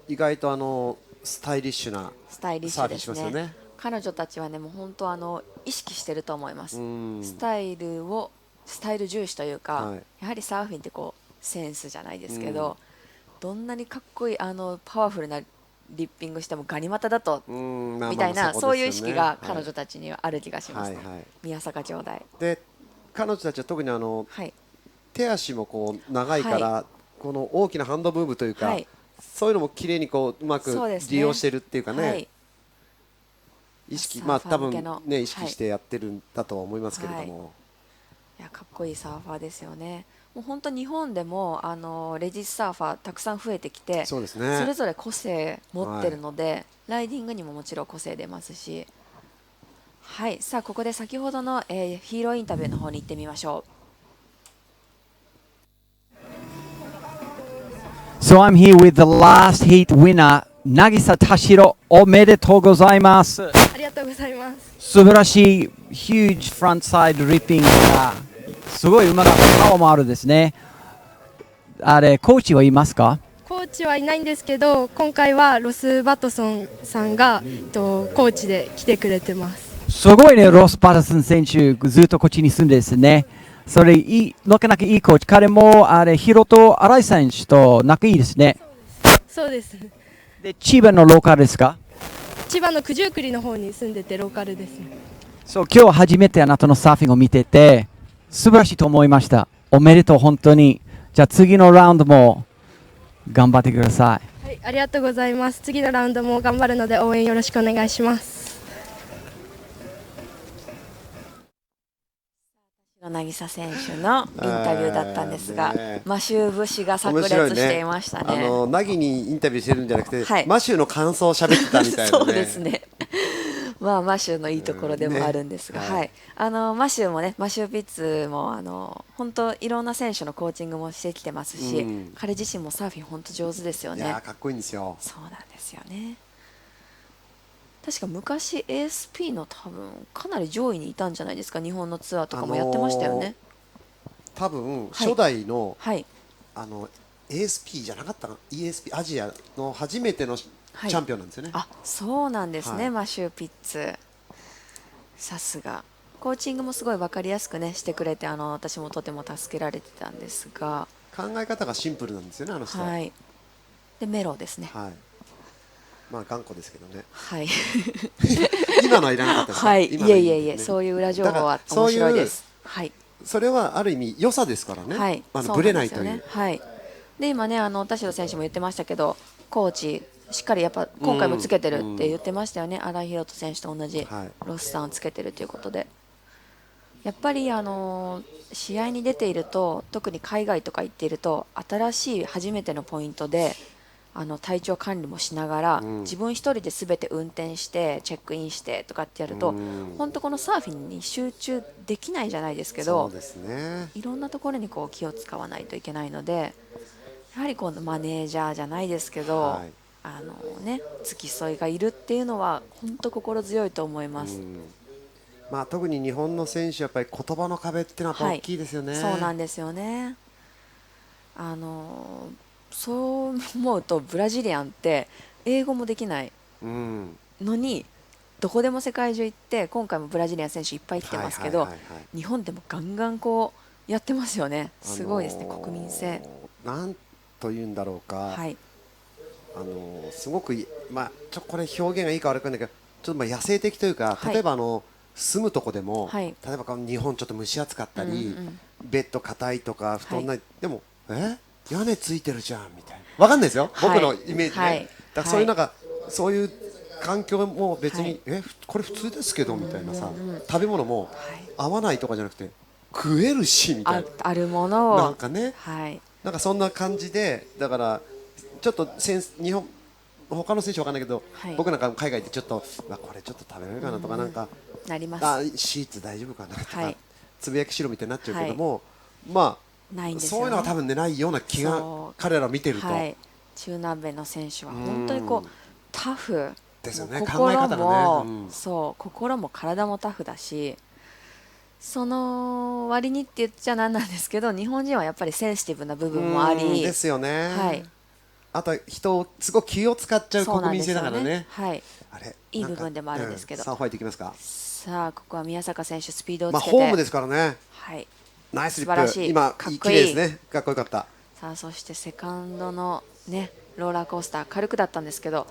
意外とスタイリッシュなサーフィンしますよね。彼女たちはね、もう本当意識してると思います。スタイル重視というか、やはりサーフィンってこうセンスじゃないですけど、どんなにかっこいいパワフルなリッピングしてもガニ股だとみたいな、そういう意識が彼女たちにはある気がします。宮坂兄弟で、彼女たちは特に手足もこう長いから、この大きなハンドムーブというか、そういうのも綺麗にこううまく利用してるっていうかね、意識、まあ多分ね意識してやってるんだとは思いますけれども、いやかっこいいサーファーですよね。もう本当日本でもレディースサーファーたくさん増えてきて、それぞれ個性持ってるので、ライディングにももちろん個性出ますし、さあここで先ほどの、ヒーローインタビューの方に行ってみましょう。So I'm here with the last heat winner, Nagisa Tashiro. おめでとうございます。ありがとうございます。素晴らしい huge frontside ripping がすごいうまかった。パワーもあるですね。あれコーチはいますか？コーチはいないんですけど、今回はロス・バトソンさんがコーチで来てくれてます。すごいね、ロス・バトソン選手ずっとこっちに住んでですね。それなかなかいいコーチ。彼もヒロと新井選手と仲いいですね。そうです。で、千葉のローカルですか？千葉の九十九里の方に住んでてローカルですね。そう、今日初めてあなたのサーフィンを見てて素晴らしいと思いました。おめでとう、本当に。じゃあ次のラウンドも頑張ってください。はい、ありがとうございます。次のラウンドも頑張るので応援よろしくお願いします。渚選手のインタビューだったんですが、マシュー節が炸裂していましたね。凪にインタビューしてるんじゃなくて、マシューの感想を喋ってたみたいなね。そうですね。まあマシューのいいところでもあるんですが、マシューもね、マシューピッツも本当いろんな選手のコーチングもしてきてますし、彼自身もサーフィン本当上手ですよね。いやかっこいいんですよ。そうなんですよね。確か昔 ASP の多分かなり上位にいたんじゃないですか。日本のツアーとかもやってましたよね。多分初代の、ASP じゃなかったかな、 ESP アジアの初めてのチャンピオンなんですよね。そうなんですね、マシュー・ピッツ。さすがコーチングもすごい分かりやすくねしてくれて、私もとても助けられてたんですが、考え方がシンプルなんですよね、あの人は。でメロですね。まあ頑固ですけどね。今のはいらなかったですか？いえ、そういう裏情報は面白いです。それはある意味良さですからね。ぶれないという。で今ね田代選手も言ってましたけど、コーチしっかりやっぱ今回もつけてるって言ってましたよね。新井宏斗選手と同じロスさんをつけてるということで、やっぱり試合に出ていると、特に海外とか行っていると、新しい初めてのポイントで体調管理もしながら、自分一人で全て運転してチェックインしてとかってやると、本当このサーフィンに集中できないじゃないですけど、いろんなところにこう気を使わないといけないので、やはりこのマネージャーじゃないですけど、付き添いがいるっていうのは本当心強いと思います。まあ特に日本の選手やっぱり言葉の壁っていうのは大きいですよね。そうなんですよね。そう思うとブラジリアンって英語もできないのに、どこでも世界中行って、今回もブラジリアン選手いっぱい来てますけど、日本でもガンガンこうやってますよね。すごいですね、国民性。なんというんだろうか、はい、すごくこれ表現がいいか悪くないんだけど、ちょっと野生的というか、例えば住むとこでも、例えば日本ちょっと蒸し暑かったり、ベッド硬いとか布団ない、でも屋根ついてるじゃんみたいな、わかんないですよ、僕のイメージね。だからそういうそういう環境も別に、これ普通ですけどみたいなさ、食べ物も合わないとかじゃなくて食えるしみたいな、あるものをなんかね、なんかそんな感じで、だからちょっと日本他の選手わかんないけど、僕なんか海外でちょっとこれちょっと食べられるかなとか、なんかなります。シーツ大丈夫かなとか、つぶやきしろみたいになっちゃうけども、まあそういうのは多分ねないような気が、彼ら見てると。中南米の選手は本当にこうタフですよね、心も、そう心も体もタフだし、その割にって言っちゃなんなんですけど、日本人はやっぱりセンシティブな部分もありですよね。あと人をすごく気を使っちゃう国民性だからね。あれいい部分でもあるんですけど。さあファイトいきますか。さあここは宮坂選手スピードをつけて、ホームですからね。ナイスリップ、今綺麗ですね、かっこよかった。さあそしてセカンドのねローラーコースター軽くだったんですけど、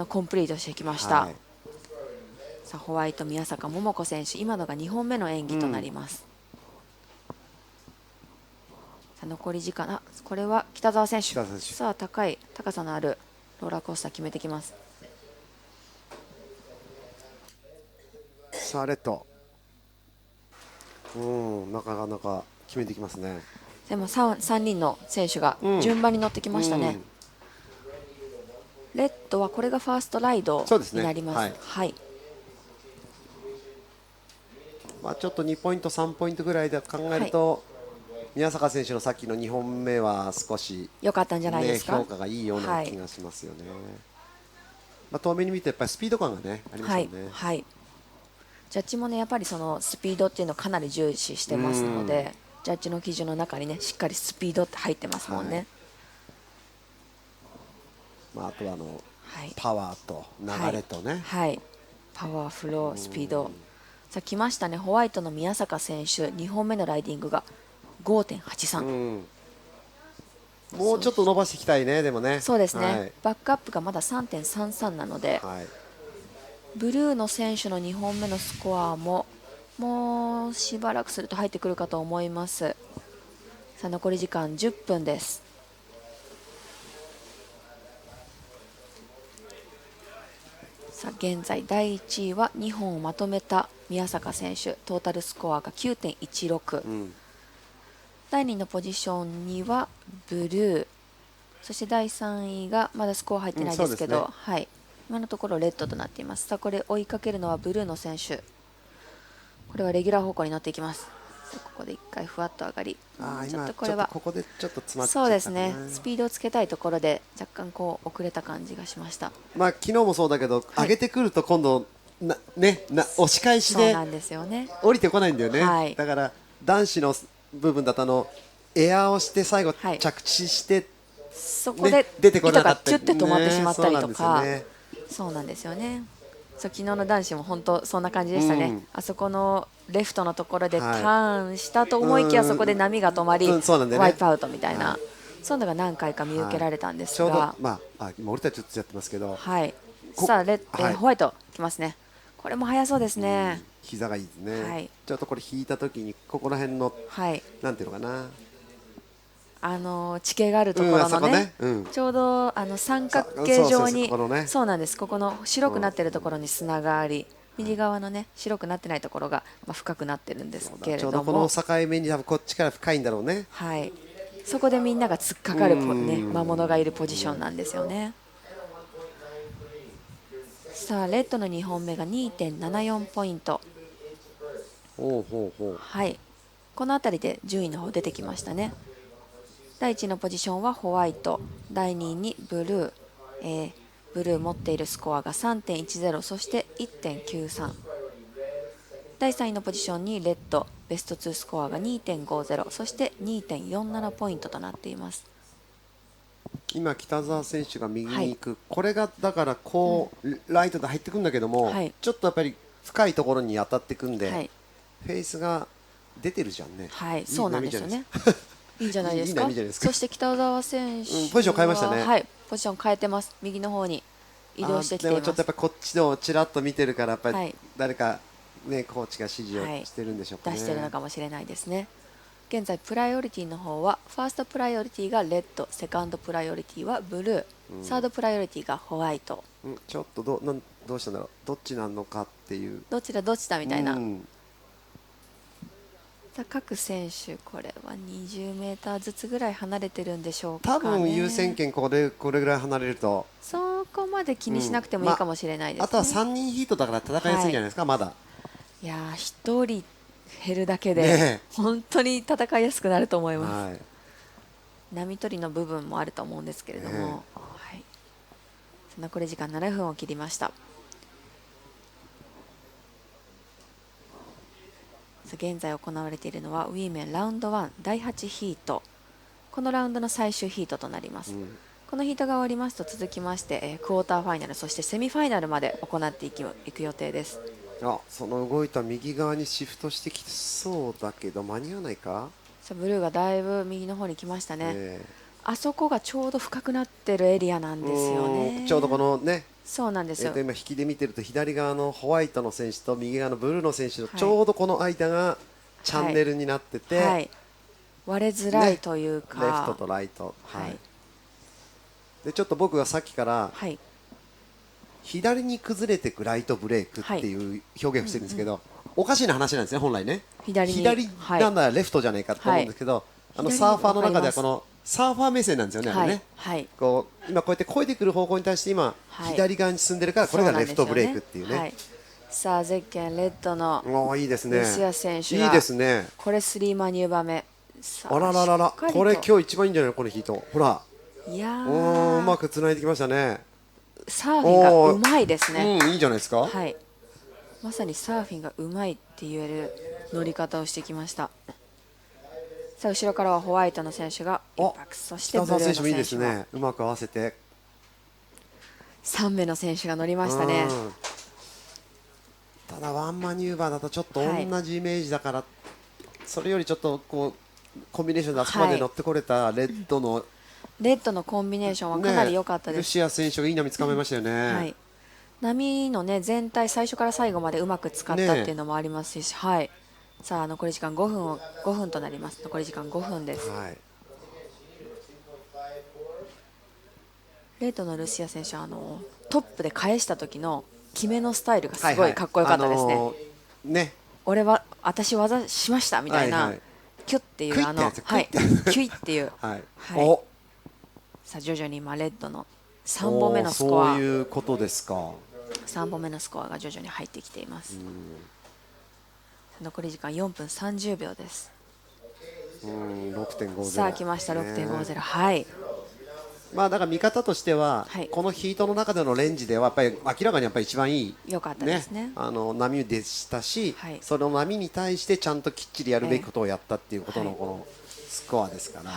コンプリートしてきました。さあホワイト宮坂桃子選手、今のが2本目の演技となります。さあ残り時間、これは北澤選手。さあ高さのあるローラーコースター決めてきます。さあレッド、なかなか決めてきますね。でも 3人の選手が順番に乗ってきましたね。レッドはこれがファーストライドになります。ちょっと2ポイント3ポイントぐらいで考えると、宮坂選手のさっきの2本目は少し良かったんじゃないですか。評価がいいような気がしますよね。遠目に見てやっぱりスピード感がねありますよね。ジャッジもねやっぱりそのスピードっていうのをかなり重視してますので、ジャッジの基準の中にねしっかりスピードって入ってますもんね。あとはパワーと流れとね、パワー、フロー、スピード。さあ来ましたね、ホワイトの宮坂選手2本目のライディングが 5.83。もうちょっと伸ばしていきたいね。でもね、そうですね、バックアップがまだ 3.33 なので、ブルーの選手の2本目のスコアももうしばらくすると入ってくるかと思います。さあ残り時間10分です。さあ現在第1位は2本をまとめた宮坂選手、トータルスコアが 9.16、第2のポジションにはブルー、そして第3位がまだスコア入ってないですけど、今のところレッドとなっています。さあこれ追いかけるのはブルーの選手、これはレギュラー方向に乗っていきます。ここで1回ふわっと上がり、ちょっとこれはここでちょっと詰まっちゃったかな。そうですね、スピードをつけたいところで若干こう遅れた感じがしました。昨日もそうだけど、上げてくると今度押し返しで降りてこないんだよね。だから男子の部分だとエアーをして最後着地して、そこで出てこなかったり、チュッて止まってしまったりとか、そうなんですよね。昨日の男子も本当そんな感じでしたね。あそこのレフトのところでターンしたと思いきや、そこで波が止まりワイプアウトみたいな、そういうのが何回か見受けられたんですが、俺たちちょっとやってますけど、さあホワイトきますね。これも速そうですね。膝がいいですね。ちょっとこれ引いた時にここら辺のなんていうのかな、地形があるところのね、ちょうど三角形状に、そうなんです、ここの白くなっているところに砂があり、右側のね白くなってないところが深くなってるんですけれども、ちょうどこの境目に多分こっちから深いんだろうね。そこでみんなが突っかかる魔物がいるポジションなんですよね。さあレッドの2本目が 2.74 ポイント。この辺りで順位の方出てきましたね。第1のポジションはホワイト、第2にブルー、ブルー持っているスコアが 3.10、 そして 1.93。 第3位のポジションにレッド、ベスト2スコアが 2.50、 そして 2.47 ポイントとなっています。今北澤選手が右に行く、これがだからこう、ライトで入ってくるんだけども、ちょっとやっぱり深いところに当たってくんで、フェイスが出てるじゃんね。はい、そうなんですよね。いいんじゃないですか。そして北澤選手は、ポジション変えましたね。はい、ポジション変えてます。右の方に移動してきています。でもちょっとやっぱこっちをちらっと見てるから、やっぱり誰かねコーチが指示をしてるんでしょうかね。出してるのかもしれないですね。現在プライオリティの方はファーストプライオリティがレッド、セカンドプライオリティはブルー、サードプライオリティがホワイト。ちょっとどうしたんだろう、どっちなのかっていう。どっちだみたいな。各選手これは20メーターずつぐらい離れてるんでしょうかね。多分優先権これぐらい離れるとそこまで気にしなくてもいいかもしれないですね。あとは3人ヒートだから戦いやすいんじゃないですか、まだ。いやー、1人減るだけで本当に戦いやすくなると思います。波取りの部分もあると思うんですけれども、はい、残り時間7分を切りました。現在行われているのはウィーメンラウンド1第8ヒート、このラウンドの最終ヒートとなります。このヒートが終わりますと続きまして、クォーターファイナル、そしてセミファイナルまで行っていく予定です。その動いた右側にシフトしてきそうだけど間に合わないか。ブルーがだいぶ右の方に来ましたね。あそこがちょうど深くなってるエリアなんですよね。ちょうどこのね、そうなんですよ。今引きで見てると左側のホワイトの選手と右側のブルーの選手のちょうどこの間がチャンネルになってて、割れづらいというか、レフトとライト、でちょっと僕がさっきから、左に崩れていくライトブレークっていう表現をしてるんですけど、おかしな話なんですね、本来ね。左なんだらレフトじゃないかと思うんですけど、サーファーの中ではこのサーファー目線なんですよね、あれね。こう今こうやって越えてくる方向に対して今、左側に進んでるからこれがレフトブレークっていうね。さあゼッケンレッドのいいですね。ルシア選手がいいですね。これ3マニューバー目。あらららら、これ今日一番いいんじゃないこのヒート。ほら。いやうまくつないできましたね。サーフィンがうまいですね。いいじゃないですか。はい。まさにサーフィンがうまいって言える乗り方をしてきました。さあ後ろからはホワイトの選手がインパクト、そしてブルーの選手もいいですね。うまく合わせて。3名の選手が乗りましたね。ただワンマニューバーだとちょっと同じイメージだから、それよりちょっとこうコンビネーションであそこまで乗ってこれたレッドのコンビネーションはかなり良かったです。ルシア選手がいい波つかめましたよね。波のね全体最初から最後までうまく使ったっていうのもありますし、さあ残り時間5分となります。残り時間5分です。レッドのルシア選手はトップで返した時の決めのスタイルがすごいかっこよかったですね。私技しましたみたいな、キュッっていうキュイっていう。さあ徐々に今レッドの3本目のスコア、そういうことですか。3本目のスコアが徐々に入ってきています。残り時間4分30秒です。6.50。さあ来ました 6.50。はい。だから見方としては、このヒートの中でのレンジではやっぱり明らかにやっぱり一番いい良かったですね。波でしたし、その波に対してちゃんときっちりやるべきことをやったっていうことのこのスコアですから。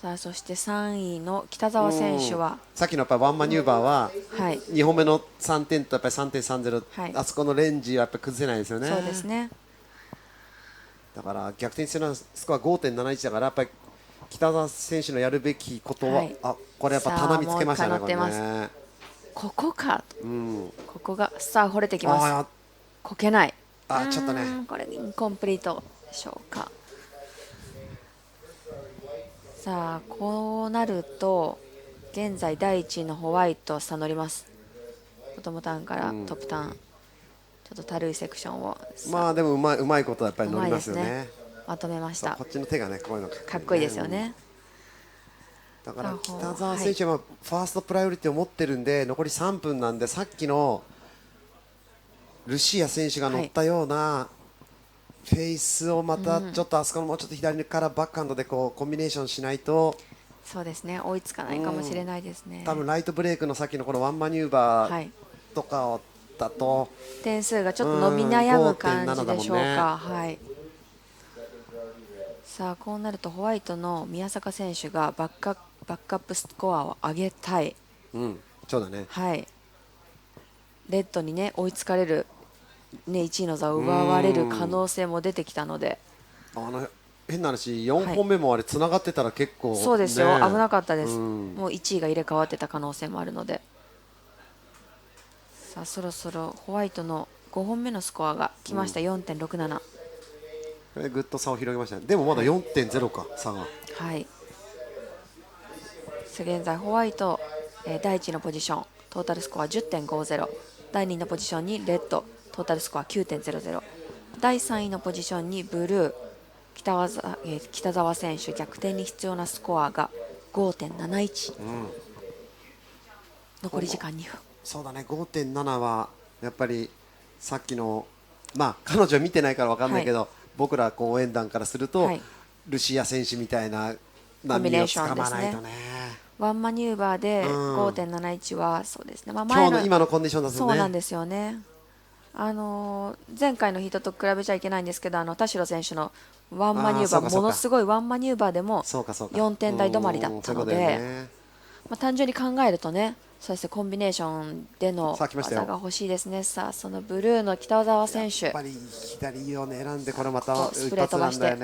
さあそして3位の北澤選手はさっきのやっぱりワンマニューバーは2本目の3点とやっぱり 3.30、あそこのレンジはやっぱり崩せないですよね。そうですね。だから逆転するスコア 5.71 だからやっぱり北澤選手のやるべきことは、これやっぱ棚見つけましたね。ここか、ここがさあ掘れてきます。こけない。ちょっとね。これインコンプリートでしょうか。さあこうなると現在第1位のホワイト差乗ります。ボトムターンからトップターン、ちょっとたるいセクションをでもうまいことやっぱり乗りますよね。まとめました。こっちの手がねこういうのかっこいいですよね。だから北澤選手はファーストプライオリティを持ってるんで、残り3分なんで、さっきのルシア選手が乗ったようなフェイスをまたちょっとあそこのもうちょっと左からバックハンドでこうコンビネーションしないと、そうですね、追いつかないかもしれないですね。多分ライトブレイクのさっきのこのワンマニューバーとかだと点数がちょっと伸び悩む感じでしょうか。さあこうなるとホワイトの宮坂選手がバッバックアップスコアを上げたい。そうだね。はい。レッドにね追いつかれる、ね、1位の座を奪われる可能性も出てきたので、変な話、4本目もあれつながってたら結構、そうですよ、危なかったです。もう1位が入れ替わってた可能性もあるので、さあそろそろホワイトの5本目のスコアが来ました。4.67。これぐっと差を広げましたね。でもまだ 4.0 か、差が。はい。現在ホワイト、第1のポジショントータルスコア 10.50、 第2のポジションにレッドトータルスコア 9.00、 第3位のポジションにブルー北澤選手、逆転に必要なスコアが 5.71、残り時間2分。そうだね、5.7 はやっぱりさっきの、彼女は見てないから分かんないけど、僕ら応援団からすると、ルシア選手みたいな波をつかまないとね。ワンマニューバーで 5.71 はそうですね、今のコンディションだとね。そうなんですよね。前回のヒートと比べちゃいけないんですけど、田代選手のワンマニューバー、ものすごいワンマニューバーでも4点台止まりだったので、単純に考えるとね、そうですね、コンビネーションでの技が欲しいですね。さあそのブルーの北澤選手、やっぱり左を選んで、これまたスプレー飛ばして、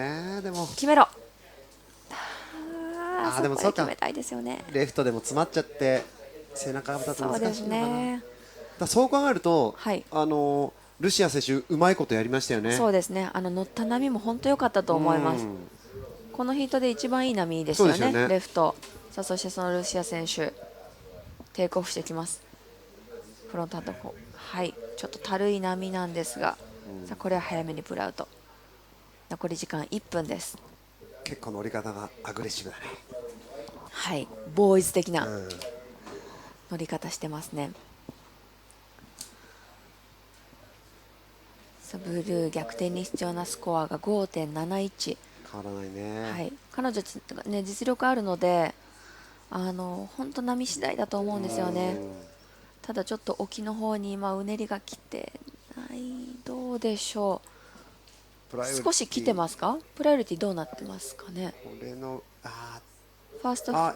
でも決めろ。でもそうか、決めたいですよね。レフトでも詰まっちゃって背中がだと難しいのかな。ね、そう考えると、ルシア選手うまいことやりましたよね。そうですね、乗った波も本当良かったと思います。このヒートで一番いい波ですよね、レフト。さあそしてそのルシア選手テイクオフしてきます。フロントハンドフォー、はい、ちょっとたるい波なんですが、さあこれは早めにプルアウト。残り時間1分です。結構乗り方がアグレッシブだね。はい、ボーイズ的な乗り方してますね。さあブルー逆転に必要なスコアが 5.71。 変わらないね。はい、彼女ね実力あるので、本当波次第だと思うんですよね。ただちょっと沖の方に今うねりが来てない、どうでしょう。少し来てますか？プライオリティどうなってますかね。ファースト、は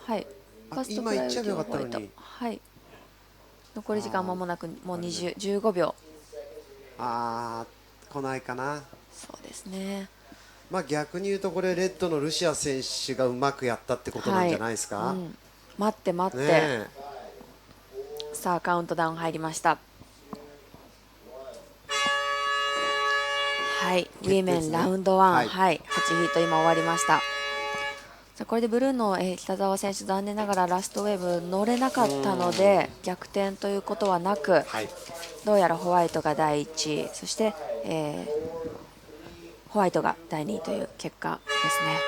い、ファーストプライオリティホワイト、はい、残り時間まもなくもう15秒。来ないかな。そうですね。逆に言うとこれレッドのルシア選手がうまくやったってことなんじゃないですか。待って待って、さあカウントダウン入りました。はい、ウィメンラウンド1、はい、8ヒート今終わりました。さあこれでブルーの北澤選手、残念ながらラストウェーブ乗れなかったので逆転ということはなく、どうやらホワイトが第1位、そして、ホワイトが第2位という結果ですね。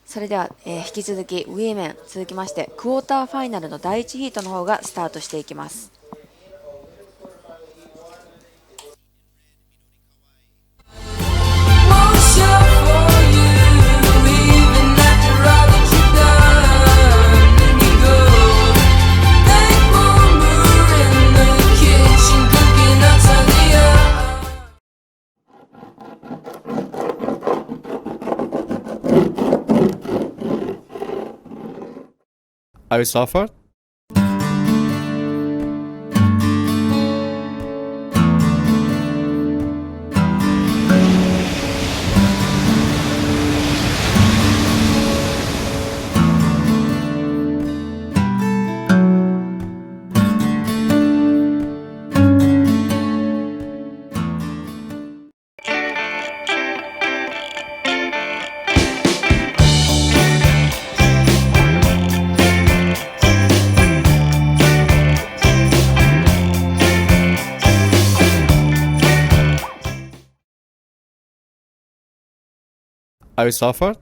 それでは、引き続きウィメン続きましてクォーターファイナルの第1ヒートの方がスタートしていきます。Are you suffered? Are you suffered?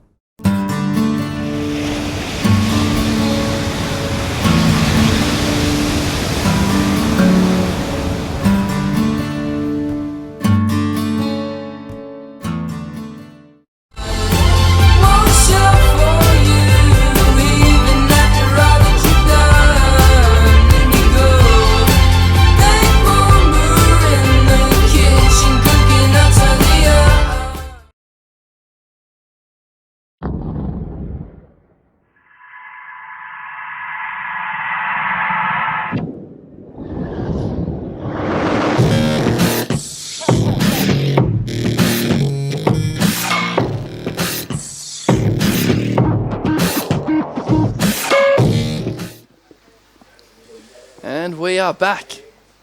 are back.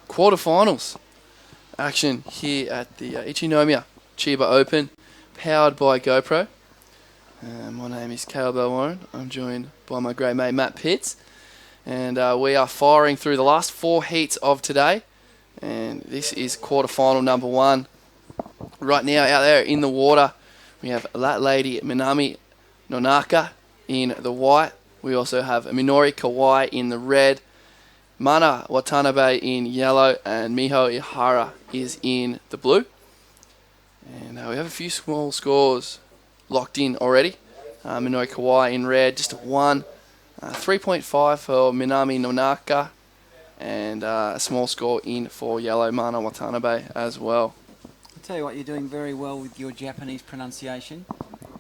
Quarterfinals action here at the ICHINOMIYA CHIBA Open, powered by GoPro. My name is Caleb Warren. I'm joined by my great mate Matt Pitts, and we are firing through the last 4 heats of today, and this is quarterfinal number 1. Right now out there in the water we have that lady Minami Nonaka in the white. We also have Minori Kawai in the red, Mana Watanabe in yellow, and Miho Ihara is in the blue. And we have a few small scores locked in already. Minori Kawai in red, just a 1. 3.5 for Minami Nonaka, and a small score in for yellow Mana Watanabe as well. I'll tell you what, you're doing very well with your Japanese pronunciation.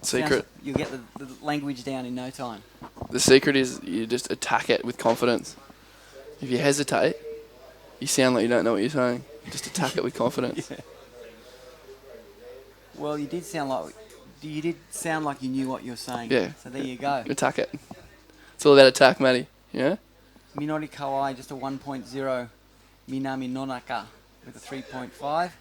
Secret. You'll get the language down in no time. The secret is you just attack it with confidence. If you hesitate, you sound like you don't know what you're saying. Just attack it with confidence. Yeah. Well, you did sound like you knew what you were saying. Yeah. So there you go. Attack it. It's all about attack, Matty. Yeah? Minori Kawai, just a 1.0. Minami Nonaka with a 3.5.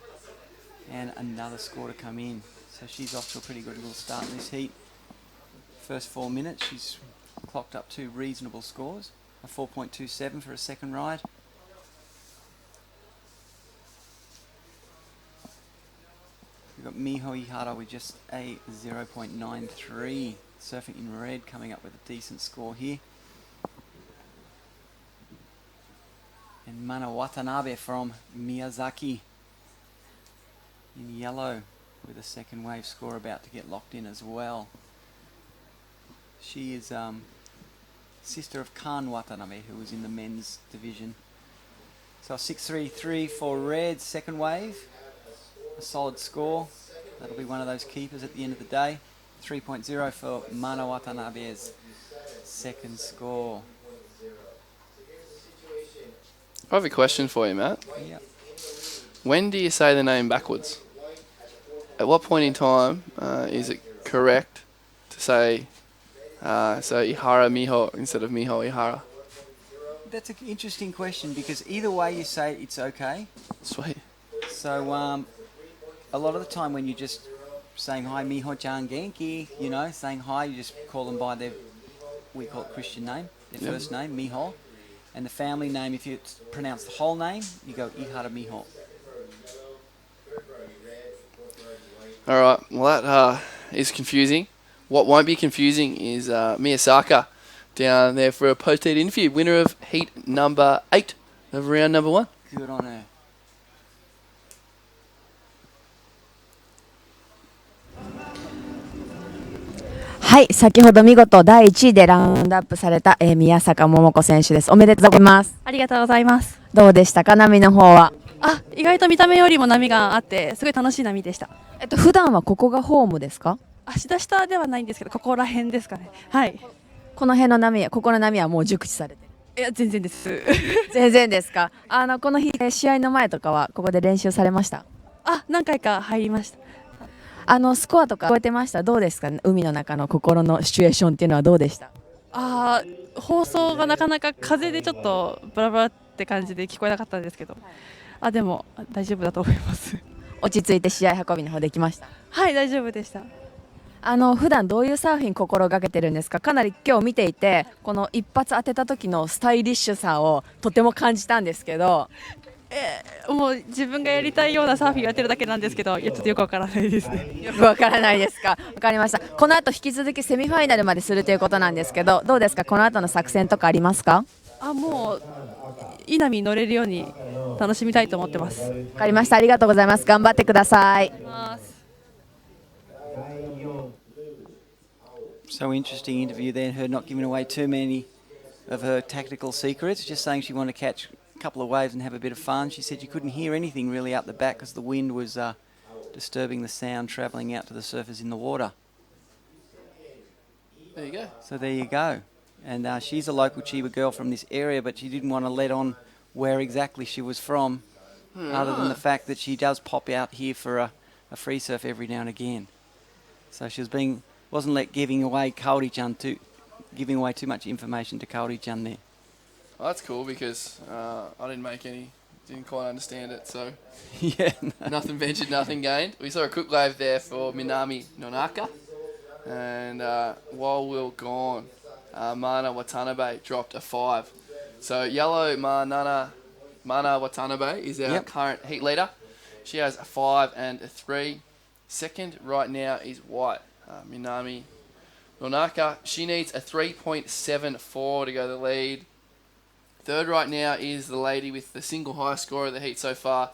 And another score to come in. So she's off to a pretty good little start in this heat. First 4 minutes, she's clocked up 2 reasonable scores. A 4.27 for a second ride. We've got Miho Ihara with just a 0.93. Surfing in red, coming up with a decent score here. And Mana Watanabe from Miyazaki in yellow with a second wave score about to get locked in as well. She is sister of Khan Watanabe, who was in the men's division. So 6.33 for red, second wave. A solid score. That'll be one of those keepers at the end of the day. 3.0 for Mana Watanabe's second score. I have a question for you, Matt. Yep. When do you say the name backwards? At what point in time is it correct to say Ihara Miho instead of Miho Ihara? That's an interesting question because either way you say it, it's okay. Sweet. So a lot of the time when you're just saying hi Miho-chan Genki, you know, saying hi, you just call them by their, we call it Christian name, their first name, Miho. And the family name, if you pronounce the whole name, you go Ihara Miho. Alright, well that is confusing. What won't be confusing is Miyasaka down there for a post-heat interview. Winner of heat number 8 of round number 1. Good on her.はい、先ほど見事第1位でラウンドアップされた、宮坂桃子選手です。おめでとうございます。ありがとうございます。どうでしたか、波の方は。意外と見た目よりも波があってすごい楽しい波でした。普段はここがホームですか？下ではないんですけど、ここら辺ですかね。はい。この辺の波は、ここの波はもう熟知されてる？いや、全然です。全然ですか？この日、試合の前とかはここで練習されました？何回か入りました。スコアとか超えてました？どうですかね、海の中の心のシチュエーションっていうのはどうでした？放送がなかなか風でちょっとブラブラって感じで聞こえなかったんですけど、でも大丈夫だと思います。落ち着いて試合運びの方できました？はい、大丈夫でした。普段どういうサーフィン心がけてるんですか？かなり今日見ていて、この一発当てた時のスタイリッシュさをとても感じたんですけど。もう自分がやりたいようなサーフィンをやってるだけなんですけど、ちょっとよくわからないですね。よくわからないですか？わかりました。この後引き続きセミファイナルまでするということなんですけど、どうですか？この後の作戦とかありますか？もういい波に乗れるように楽しみたいと思ってます。わかりました。ありがとうございます。頑張ってください。So interesting interview there, her not giving away too many of her tactical secrets, just saying she wanted to catch a couple of waves and have a bit of fun. She said you couldn't hear anything really out the back because the wind was disturbing the sound travelling out to the surfers in the water. There you go. So there you go. And she's a local Chiba girl from this area, but she didn't want to let on where exactly she was from, other than the fact that she does pop out here for a free surf every now and again. So she wasn't giving away too much information to Kaori-chan there. Well, that's cool because I didn't quite understand it, so yeah, nothing ventured, nothing gained. We saw a quick wave there for Minami Nonaka, and while we were gone, Mana Watanabe dropped a 5. So yellow Mana Watanabe is our current heat leader. She has a 5 and a 3. Second right now is white, Minami Nonaka. She needs a 3.74 to go the lead. Third right now is the lady with the single highest score of the heat so far,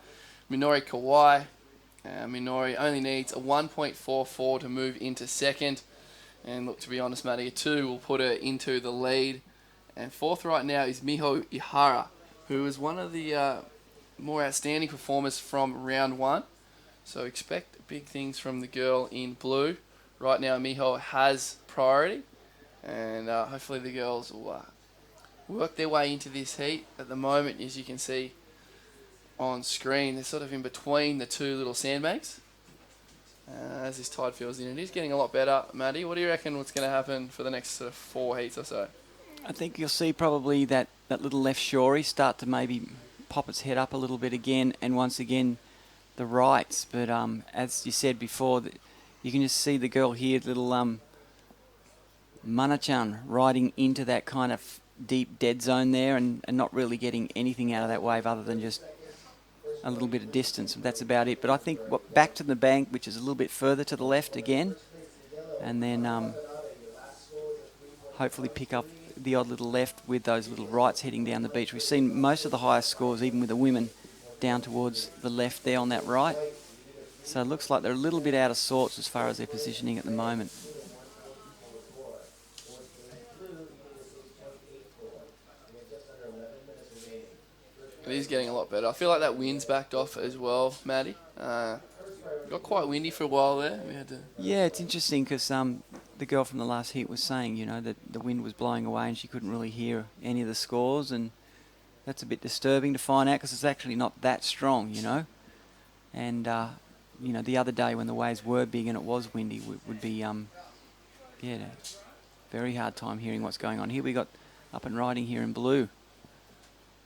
Minori Kawai. Minori only needs a 1.44 to move into second. And look, to be honest, Matty, a 2 will put her into the lead. And fourth right now is Miho Ihara, who is one of the more outstanding performers from round 1. So expect big things from the girl in blue. Right now, Miho has priority. And hopefully the girls will work their way into this heat. At the moment, as you can see on screen, they're sort of in between the two little sandbanks. As this tide fills in, it is getting a lot better. Maddie, what do you reckon what's going to happen for the next sort of 4 heats or so? I think you'll see probably that little left shorey start to maybe pop its head up a little bit again, and once again the rights. But as you said before, you can just see the girl here, little Mana-chan, riding into that kind of deep dead zone there and not really getting anything out of that wave other than just a little bit of distance. That's about it. But I think back to the bank, which is a little bit further to the left again, and then hopefully pick up the odd little left with those little rights heading down the beach. We've seen most of the highest scores, even with the women, down towards the left there on that right. So it looks like they're a little bit out of sorts as far as their positioning at the moment. It is getting a lot better. I feel like that wind's backed off as well, Maddie. Got quite windy for a while there. We had to. Yeah, it's interesting because the girl from the last heat was saying, you know, that the wind was blowing away and she couldn't really hear any of the scores, and that's a bit disturbing to find out because it's actually not that strong, you know. And you know, the other day when the waves were big and it was windy, would be very hard time hearing what's going on. Here we got up and riding here in blue.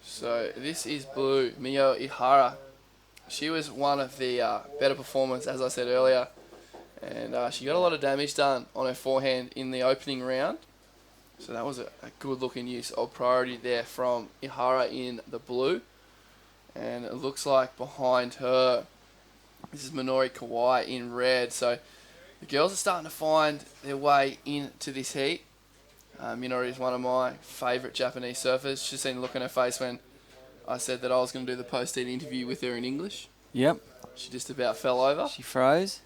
So this is blue, Mio Ihara. She was one of the better performers, as I said earlier, and she got a lot of damage done on her forehand in the opening round. So that was a good looking use of priority there from Ihara in the blue. And it looks like behind her, this is Minori Kawai in red. So the girls are starting to find their way into this heat. Minori is one of my favourite Japanese surfers. She's seen the look on her face when I said that I was going to do the post-heat interview with her in English. Yep. She just about fell over. She froze.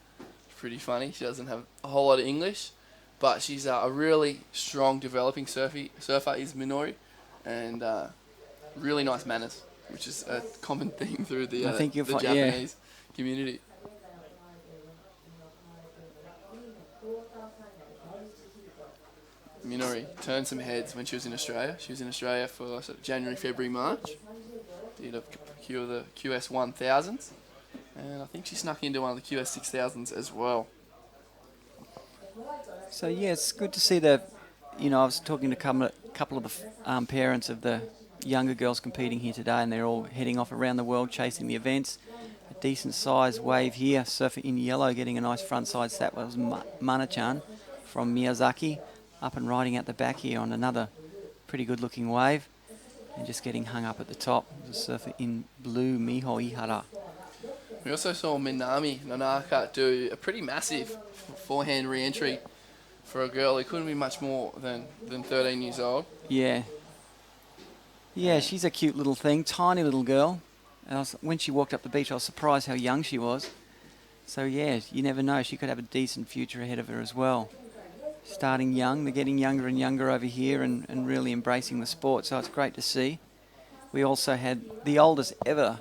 Pretty funny. She doesn't have a whole lot of English, but she's a really strong developing surfer is Minori, and really nice manners, which is a common theme through the Japanese community. Minori turned some heads when she was in Australia. She was in Australia for sort of January, February, March. Did a few of the QS 1000s. And I think she snuck into one of the QS 6000s as well. So yeah, it's good to see I was talking to a couple of the parents of the younger girls competing here today, and they're all heading off around the world chasing the events. A decent sized wave here, surfer in yellow getting a nice front side. So that was Mana-chan from Miyazaki, up and riding out the back here on another pretty good looking wave, and just getting hung up at the top. The surfer in blue, Miho Ihara. We also saw Minami Nonaka do a pretty massive forehand re-entry for a girl who couldn't be much more than 13 years old. Yeah. Yeah, she's a cute little thing, tiny little girl. And when she walked up the beach, I was surprised how young she was. So yeah, you never know, she could have a decent future ahead of her as well. Starting young, they're getting younger and younger over here and really embracing the sport, so it's great to see. We also had the oldest ever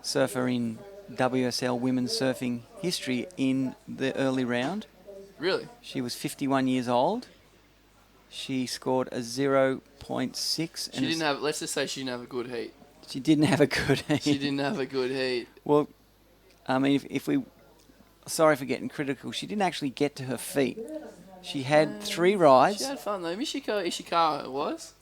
surfer in WSL women's surfing history in the early round. Really? She was 51 years old. She scored a 0.6. She didn't have, let's just say she didn't have a good heat. She didn't have a good heat. She didn't have a good heat. Well, I mean, if we... Sorry for getting critical. She didn't actually get to her feet. She had 3 rides. She had fun though. Michiko Ishikawa it was.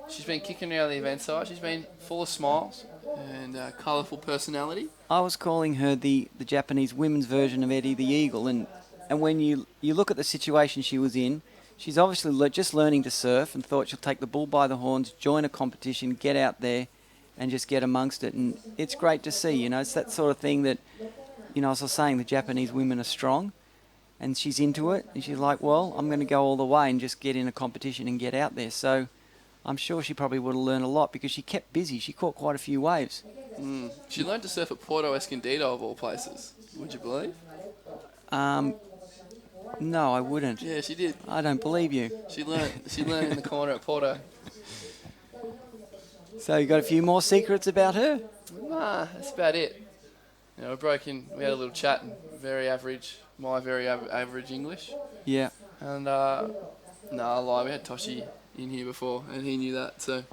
She's been kicking around the event side. She's been full of smiles and colourful personality. I was calling her the Japanese women's version of Eddie the Eagle, and when you look at the situation she was in, she's obviously just learning to surf and thought she'll take the bull by the horns, join a competition, get out there, and just get amongst it. And it's great to see, you know, it's that sort of thing that, you know, as I was saying, the Japanese women are strong, and she's into it, and she's like, well, I'm going to go all the way and just get in a competition and get out there. So I'm sure she probably would have learned a lot because she kept busy. She caught quite a few waves. She learned to surf at Porto Escondido, of all places. Would you believe? No, I wouldn't. Yeah, she did. I don't believe you. She learned in the corner at Porto. So you got a few more secrets about her? Nah, that's about it. You know, we had a little chat, very average, average English. Yeah. And, I lie, we had Toshi in here before, and he knew that, so.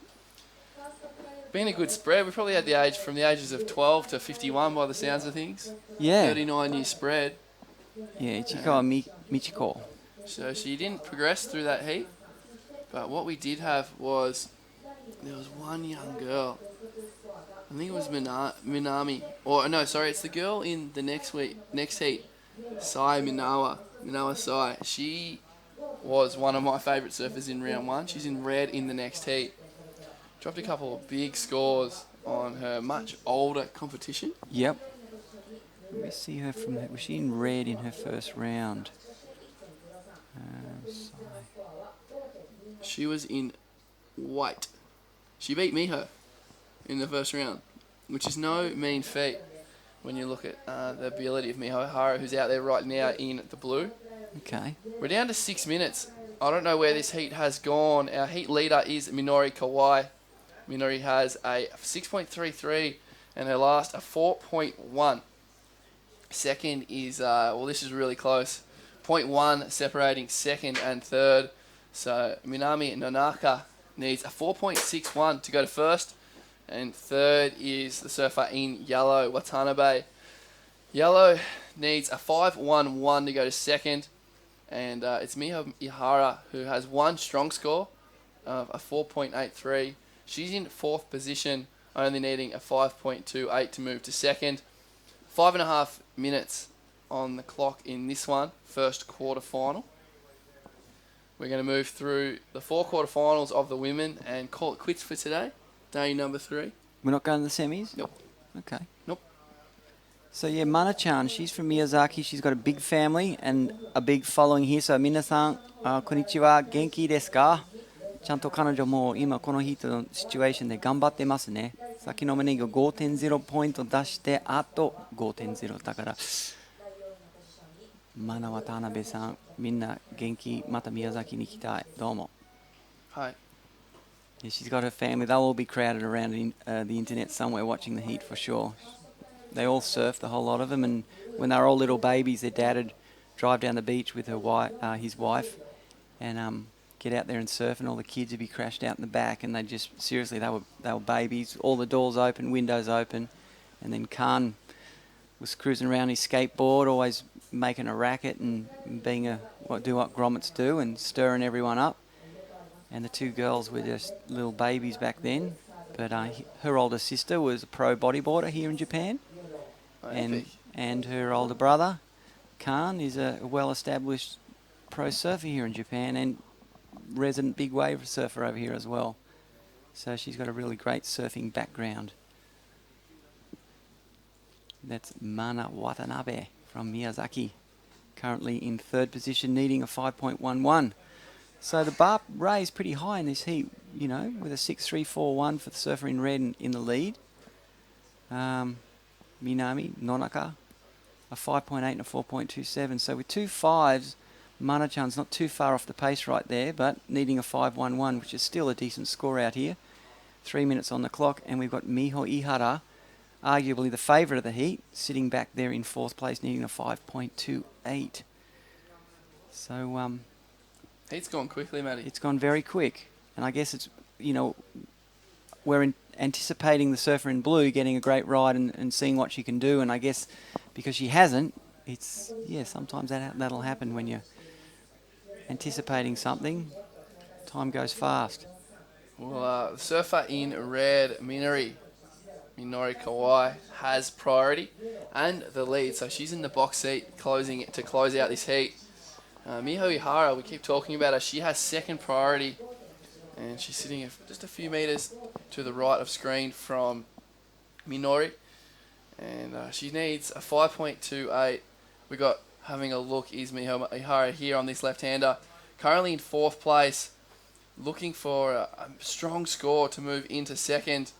Been a good spread. We probably had from the ages of 12 to 51 by the sounds of things. Yeah. 39-year spread. Yeah, Ichiko and Michiko. So she didn't progress through that heat, but what we did have was, there was one young girl, I think it was Minami, it's the girl in the next heat, Sai Minawa Sai. She was one of my favourite surfers in round one. She's in red in the next heat. Dropped a couple of big scores on her much older competition. Yep. Let me see her was she in red in her first round? She was in white. She beat Miho in the first round, which is no mean feat when you look at the ability of Miho Hara, who's out there right now in the blue. Okay. We're down to 6 minutes. I don't know where this heat has gone. Our heat leader is Minori Kawai. Minori has a 6.33 and her last a 4.1. Second is, this is really close. 0.1 separating second and third. So Minami Nonaka needs a 4.61 to go to first. And third is the surfer in yellow, Watanabe. Yellow needs a 5.11 to go to second. And it's Miho Ihara who has one strong score of a 4.83. She's in fourth position, only needing a 5.28 to move to second. 5.5 minutes on the clock in this one, first quarter final. We're going to move through the 4 quarterfinals of the women and call it quits for today. Day number 3. We're not going to the semis? Nope. Okay. Nope. So yeah, Mana-chan, she's from Miyazaki. She's got a big family and a big following here. So minasan, konnichiwa, genki desu ka? ちゃんと彼女も今このヒートのシチュエーションで頑張ってますね。先の胸が 5.0 ポイント出してあと 5.0 だからマナ渡辺さんみんな元気また宮崎に来たいどうも。Hi. Yeah, she's got her family. They'll all be crowded around the internet somewhere watching the heat for sure. They all surf, the whole lot of them, and when they were all little babies, their dad would drive down the beach with his wife, and get out there and surf, and all the kids would be crashed out in the back, and they were babies, all the doors open, windows open, and then Khan was cruising around his skateboard, always making a racket and being what grommets do and stirring everyone up. And the 2 girls were just little babies back then, but her older sister was a pro bodyboarder here in Japan, and her older brother Khan is a well-established pro surfer here in Japan and resident big wave surfer over here as well. So she's got a really great surfing background. That's Mana Watanabe from Miyazaki, currently in 3rd position, needing a 5.11. So the bar raised pretty high in this heat, you know, with a 6.341 for the surfer in red in the lead. Minami Nonaka, a 5.8 and a 4.27. So with 2 5s, Mana-chan's not too far off the pace right there, but needing a 5.11, which is still a decent score out here. 3 minutes on the clock, and we've got Miho Ihara, arguably the favourite of the heat, sitting back there in 4th place, needing a 5.28. So, heat's gone quickly, Matty. It's gone very quick, and I guess it's, you know, we're anticipating the surfer in blue getting a great ride and seeing what she can do, and I guess because she hasn't, it's, yeah, sometimes that'll happen when you're anticipating something. Time goes fast. Well, the surfer in red, Minori Kawai, has priority and the lead. So she's in the box seat to close out this heat. Miho Ihara, we keep talking about her. She has second priority. And she's sitting just a few meters to the right of screen from Minori. And she needs a 5.28. We got, having a look, is Miho Ihara here on this left-hander. Currently in fourth place. Looking for a strong score to move into second.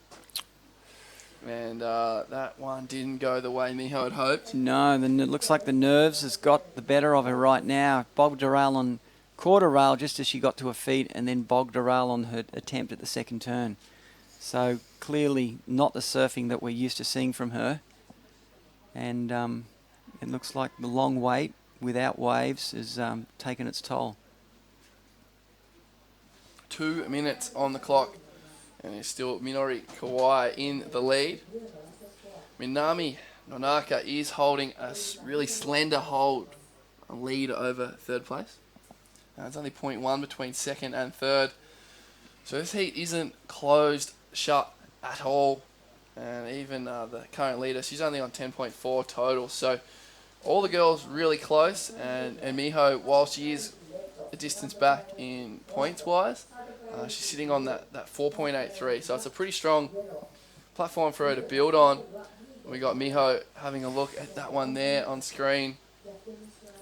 And that one didn't go the way Miho had hoped. No, then it looks like the nerves has got the better of her right now. Bogged her rail on quarter rail just as she got to her feet, and then bogged her rail on her attempt at the second turn. So clearly not the surfing that we're used to seeing from her. And it looks like the long wait without waves has taken its toll. 2 minutes on the clock, and it's still Minori Kawai in the lead. Minami Nonaka is holding a really slender a lead over third place. It's only 0.1 between second and third. So this heat isn't closed shut at all. And even the current leader, she's only on 10.4 total. So all the girls really close. And Miho, while she is a distance back in points-wise, she's sitting on that 4.83. So it's a pretty strong platform for her to build on. We got Miho having a look at that one there on screen.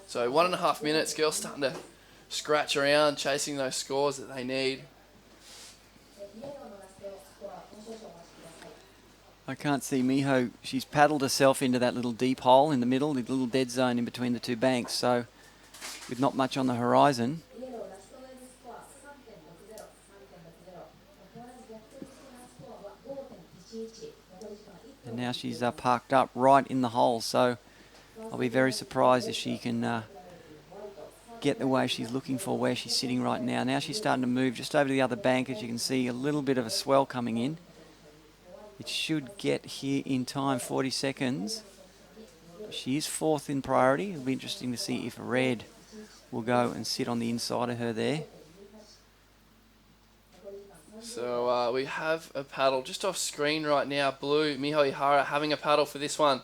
So 1.5 minutes, girls starting to scratch around, chasing those scores that they need. I can't see Miho. She's paddled herself into that little deep hole in the middle, the little dead zone in between the two banks. So with not much on the horizon. And now she's parked up right in the hole. So I'll be very surprised if she can get the way she's looking for where she's sitting right now. Now she's starting to move just over to the other bank. As you can see, a little bit of a swell coming in. It should get here in time, 40 seconds. She is fourth in priority. It'll be interesting to see if red will go and sit on the inside of her there. So we have a paddle just off screen right now. Blue, Miho Ihara having a paddle for this one.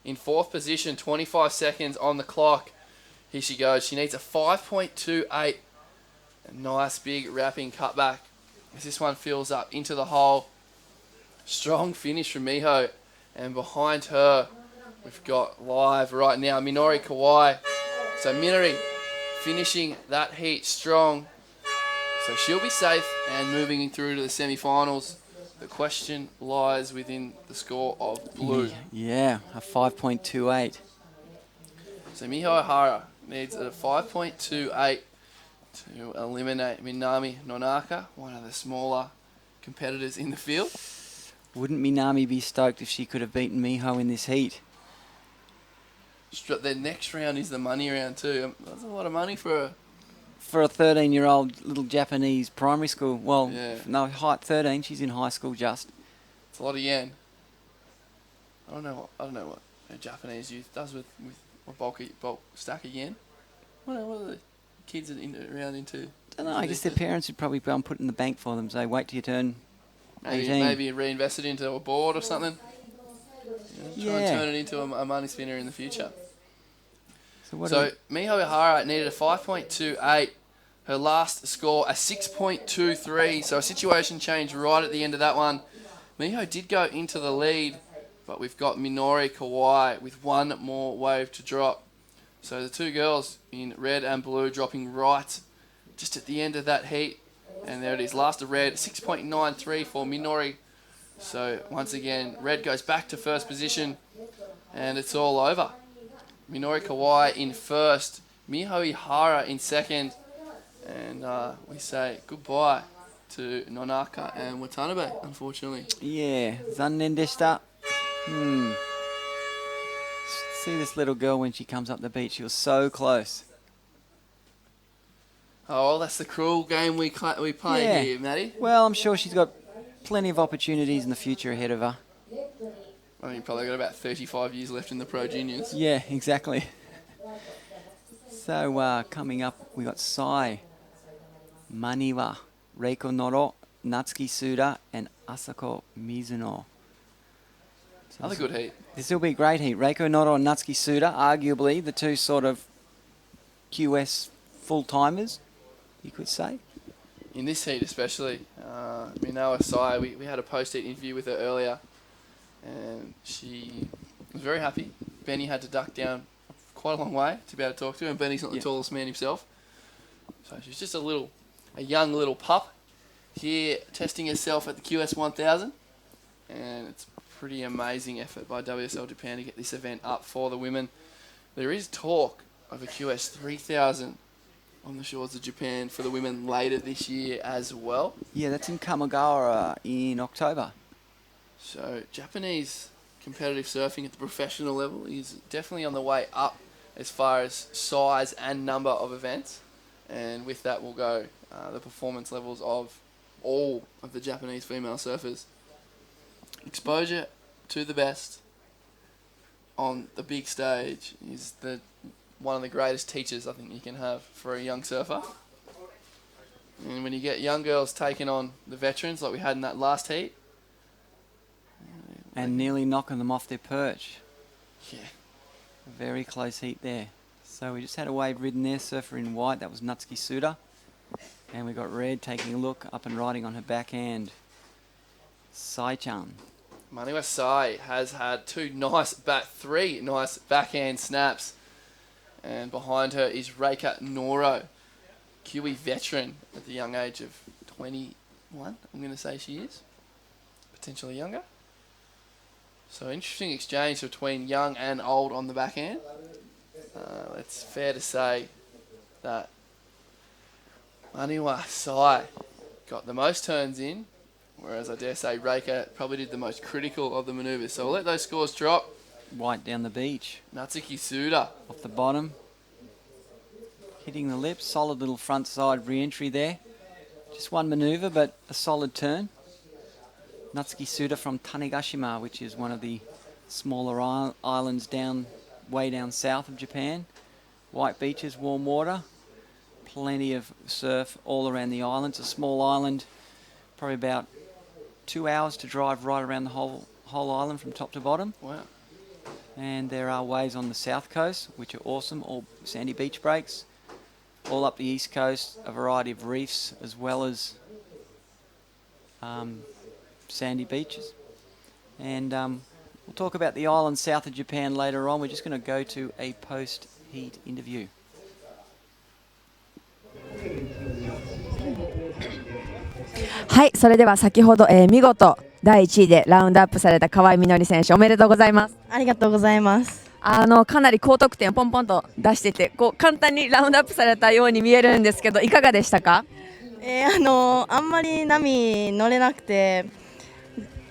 In fourth position, 25 seconds on the clock. Here she goes. She needs a 5.28. A nice big wrapping cutback as this one fills up into the hole. Strong finish from Miho. And behind her, we've got live right now Minori Kawai. So Minori finishing that heat strong. So she'll be safe and moving through to the semi-finals. The question lies within the score of blue. Yeah, a 5.28. So Miho Ihara needs a 5.28 to eliminate Minami Nonaka, one of the smaller competitors in the field. Wouldn't Minami be stoked if she could have beaten Miho in this heat? The next round is the money round too. That's a lot of money for a 13-year-old little Japanese primary school. Well, yeah. no, height 13. She's in high school just. It's a lot of yen. I don't know what a Japanese youth does with a bulk stack of yen. What are the kids around into? I don't know. I guess their parents would probably go and put it in the bank for them. Say, wait till you turn 18. Maybe reinvest it into a board or something. Try and turn it into a money spinner in the future. So Miho Ihara needed a 5.28. Her last score, a 6.23. So a situation change right at the end of that one. Miho did go into the lead, but we've got Minori Kawai with one more wave to drop. So the two girls in red and blue dropping right just at the end of that heat. And there it is, last of red, 6.93 for Minori. So once again, red goes back to first position, and it's all over. Minori Kawai in first, Miho Ihara in second, and we say goodbye to Nonaka and Watanabe, unfortunately. Yeah, zannen deshita. See this little girl when she comes up the beach, she was so close. Oh, well, that's the cruel game we play here, Matty. Well, I'm sure she's got plenty of opportunities in the future ahead of her. I mean, probably got about 35 years left in the Pro Juniors. Yeah, exactly. So coming up, we got Sai, Maniwa, Reiko Natsuki Suda and Asako Mizuno. So Another good heat. This will be a great heat. Reiko Noto and Natsuki Suda, arguably the two sort of QS full-timers, you could say. In this heat especially. Minoa Sai, we had a post-heat interview with her earlier, and she was very happy. Benny had to duck down quite a long way to be able to talk to her, and Benny's not the tallest man himself. So she's just a young little pup here testing herself at the QS 1000, and it's a pretty amazing effort by WSL Japan to get this event up for the women. There is talk of a QS 3000 on the shores of Japan for the women later this year as well. Yeah, that's in Kamagawa in October. So Japanese competitive surfing at the professional level is definitely on the way up as far as size and number of events. And with that will go the performance levels of all of the Japanese female surfers. Exposure to the best on the big stage is one of the greatest teachers I think you can have for a young surfer. And when you get young girls taking on the veterans like we had in that last heat. And nearly knocking them off their perch. Yeah. A very close heat there. So we just had a wave ridden there, surfer in white, that was Natsuki Suda. And we got red taking a look, up and riding on her backhand. Sai-chan. Maniwa Sai has had three nice backhand snaps. And behind her is Reika Noro, Kiwi veteran at the young age of 21, I'm going to say she is. Potentially younger. So interesting exchange between young and old on the backhand. It's fair to say that Maniwa Sai got the most turns in, whereas I dare say Reika probably did the most critical of the manoeuvres. So we'll let those scores drop. White down the beach. Natsuki Suda. Off the bottom. Hitting the lips. Solid little front side re-entry there. Just one manoeuvre, but a solid turn. Natsuki Suda from Tanegashima, which is one of the smaller islands way down south of Japan. White beaches, warm water. Plenty of surf all around the island. It's a small island. Probably about 2 hours to drive right around the whole island from top to bottom. Wow. And there are waves on the south coast, which are awesome, all sandy beach breaks. All up the east coast, a variety of reefs, as well as sandy beaches. And we'll talk about the island south of Japan later on. We're just going to go to a post-heat interview.はい、それでは先ほど、見事第1位でラウンドアップされた河合みのり選手、おめでとうございます。ありがとうございます。かなり高得点をポンポンと出してて、簡単にラウンドアップされたように見えるんですけど、いかがでしたか？あんまり波乗れなくて、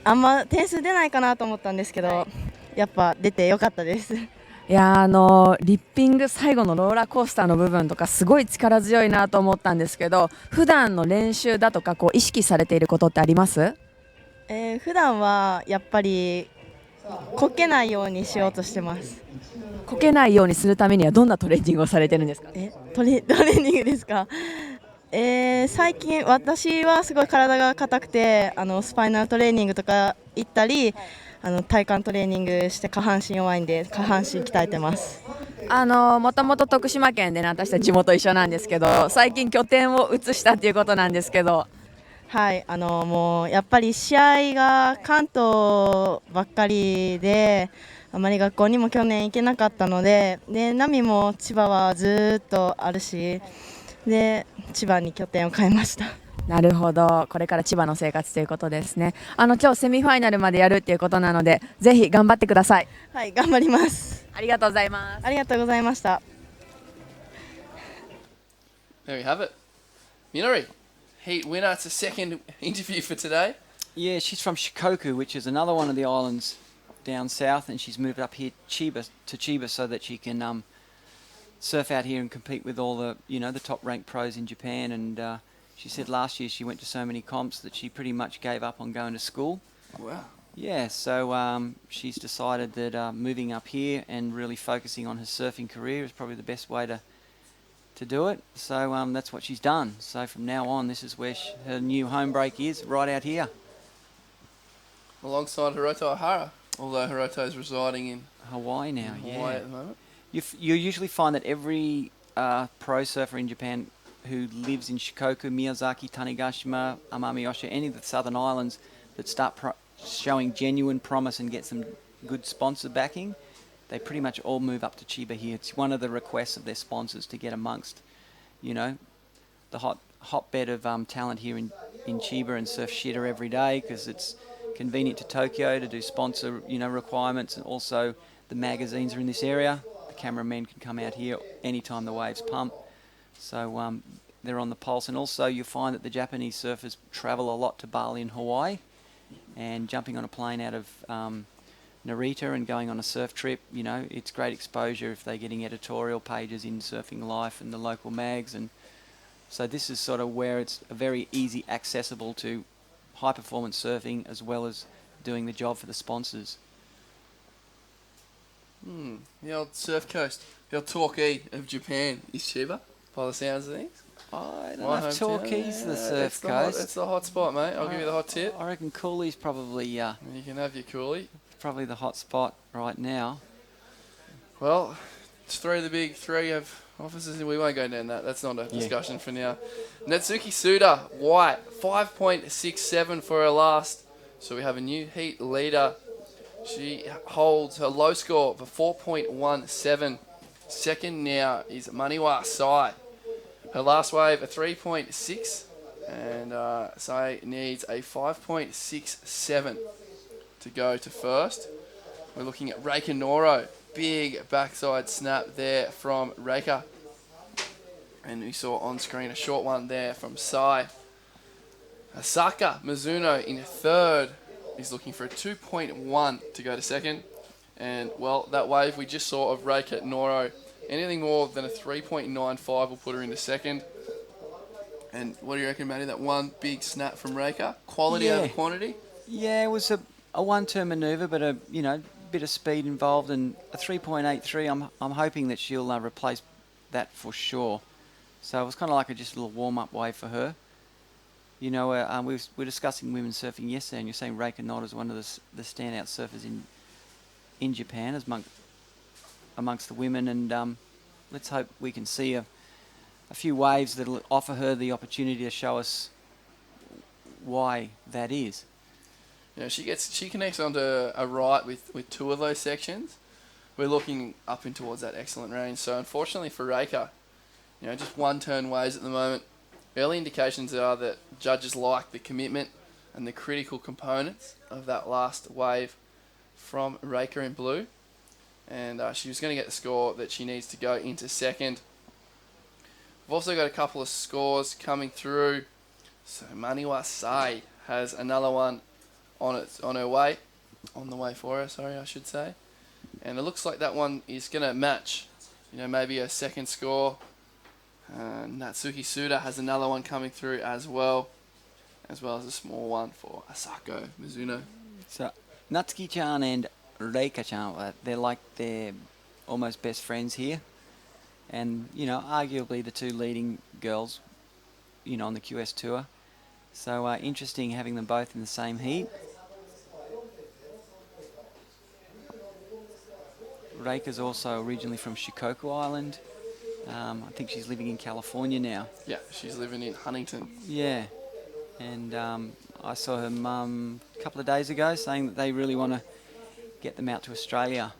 あんま点数出ないかなと思ったんですけど、やっぱ出てよかったです。いやリッピング最後のローラーコースターの部分とかすごい力強いなと思ったんですけど、普段の練習だとか意識されていることってあります？普段はやっぱりこけないようにしようとしてます。こけないようにするためにはどんなトレーニングをされてるんですか？トレーニングですか？最近私はすごい体が硬くてスパイナルトレーニングとか行ったり体幹トレーニングして下半身弱いんで下半身鍛えてます。もともと徳島県で、私たち地元一緒なんですけど、最近拠点を移したっていうことなんですけど、はい、もうやっぱり試合が関東ばっかりであまり学校にも去年行けなかったので、波も千葉はずっとあるし、で千葉に拠点を変えました。なるほど、これから千葉の生活ということですね。今日セミファイナルまでやるっていうことなので、ぜひ頑張ってください。はい、頑張ります。ありがとうございます。ありがとうございました。There we have it. Minori, heat winner. It's a second interview for today. Yeah, she's from Shikoku, which is another one of the islands down south, and she's moved up here to Chiba so that she can surf out here and compete with all the the top ranked pros in Japan. And she said last year she went to so many comps that she pretty much gave up on going to school. Wow. Yeah, so she's decided that moving up here and really focusing on her surfing career is probably the best way to to do it. So that's what she's done. So from now on, this is where her new home break is, right out here. Alongside Hiroto Ohara, although Hiroto is residing in Hawaii now. Hawaii at the moment. You usually find that every pro surfer in Japan who lives in Shikoku, Miyazaki, Tanegashima, Amami-Osha, any of the southern islands that start showing genuine promise and get some good sponsor backing, they pretty much all move up to Chiba here. It's one of the requests of their sponsors to get amongst, the hotbed of talent here in Chiba and surf shitter every day, because it's convenient to Tokyo to do sponsor, requirements, and also the magazines are in this area. The cameramen can come out here anytime the waves pump. So they're on the pulse. And also you find that the Japanese surfers travel a lot to Bali and Hawaii, and jumping on a plane out of Narita and going on a surf trip, it's great exposure if they're getting editorial pages in Surfing Life and the local mags. And so this is sort of where it's a very easy accessible to high performance surfing, as well as doing the job for the sponsors. The old surf coast, the old Torquay of Japan is Chiba, by the sounds of things. I don't know if Torquay's the surf coast. It's the hot spot, mate. I'll give you the hot tip. I reckon Cooley's probably... you can have your Cooley. Probably the hot spot right now. Well, it's three have offices, and we won't go down that. That's not a discussion for now. Natsuki Suda, white, 5.67 for her last. So we have a new heat leader. She holds her low score for 4.17. Second now is Maniwa Sai. Her last wave, a 3.6. And Sai needs a 5.67 to go to first. We're looking at Reika Noro. Big backside snap there from Reika. And we saw on screen a short one there from Sai. Asaka Mizuno in third. He's looking for a 2.1 to go to second. And, well, that wave we just saw of Reika Noro, anything more than a 3.95 will put her into second. And what do you reckon, Matty? That one big snap from Reika? Quality over quantity? Yeah, it was a one-turn manoeuvre, but a bit of speed involved, and a 3.83. I'm hoping that she'll replace that for sure. So it was kind of like just a little warm-up wave for her. We were discussing women's surfing yesterday, and you're saying Reika Noro is one of the standout surfers in Japan as amongst the women, and let's hope we can see a few waves that'll offer her the opportunity to show us why that is. She connects onto a right with two of those sections. We're looking up in towards that excellent range. So unfortunately for Reika, just one turn waves at the moment. Early indications are that judges like the commitment and the critical components of that last wave from Reika in blue. And she was going to get the score that she needs to go into second. We've also got a couple of scores coming through. So Maniwa Sai has another one on the way for her, I should say. And it looks like that one is going to match, maybe a second score. Natsuki Suda has another one coming through as well as a small one for Asako Mizuno. So Natsuki-chan and Reika-chan, they're almost best friends here. And, arguably the two leading girls, on the QS Tour. So interesting having them both in the same heat. Reika's also originally from Shikoku Island. I think she's living in California now. Yeah, she's living in Huntington. Yeah. And I saw her mum a couple of days ago saying that they really want to get them out to Australia.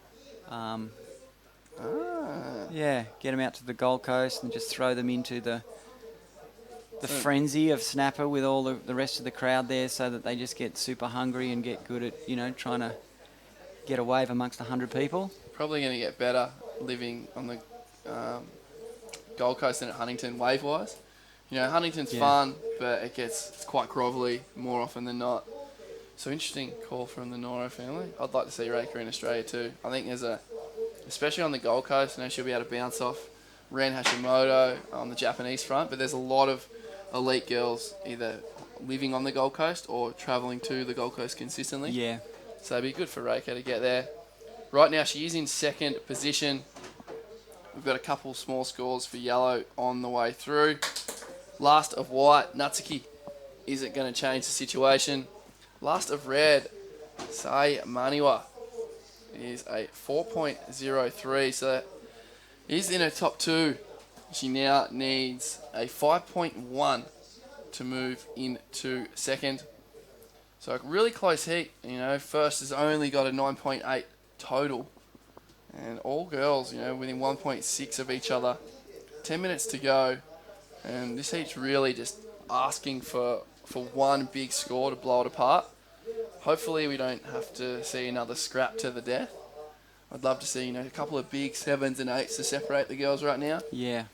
Yeah, get them out to the Gold Coast and just throw them into the frenzy of snapper with all the rest of the crowd there, so that they just get super hungry and get good at, trying to get a wave amongst 100 people. Probably going to get better living on the Gold Coast than at Huntington wave-wise. Huntington's fun, but it's quite grovelly more often than not. So interesting call from the Noro family. I'd like to see Reika in Australia too. I think especially on the Gold Coast, she'll be able to bounce off Ren Hashimoto on the Japanese front, but there's a lot of elite girls either living on the Gold Coast or travelling to the Gold Coast consistently. Yeah. So it'd be good for Reika to get there. Right now she is in second position we've got a couple small scores for yellow on the way through. Last of white, Natsuki isn't going to change the situation. Last of red, Sai Maniwa is a 4.03, so he's in her top 2. She now needs a 5.1 to move into second. So a really close heat. First has only got a 9.8 total. And all girls, within 1.6 of each other. 10 minutes to go. And this heat's really just asking for one big score to blow it apart. Hopefully we don't have to see another scrap to the death. I'd love to see, a couple of big 7s and 8s to separate the girls right now. Yeah.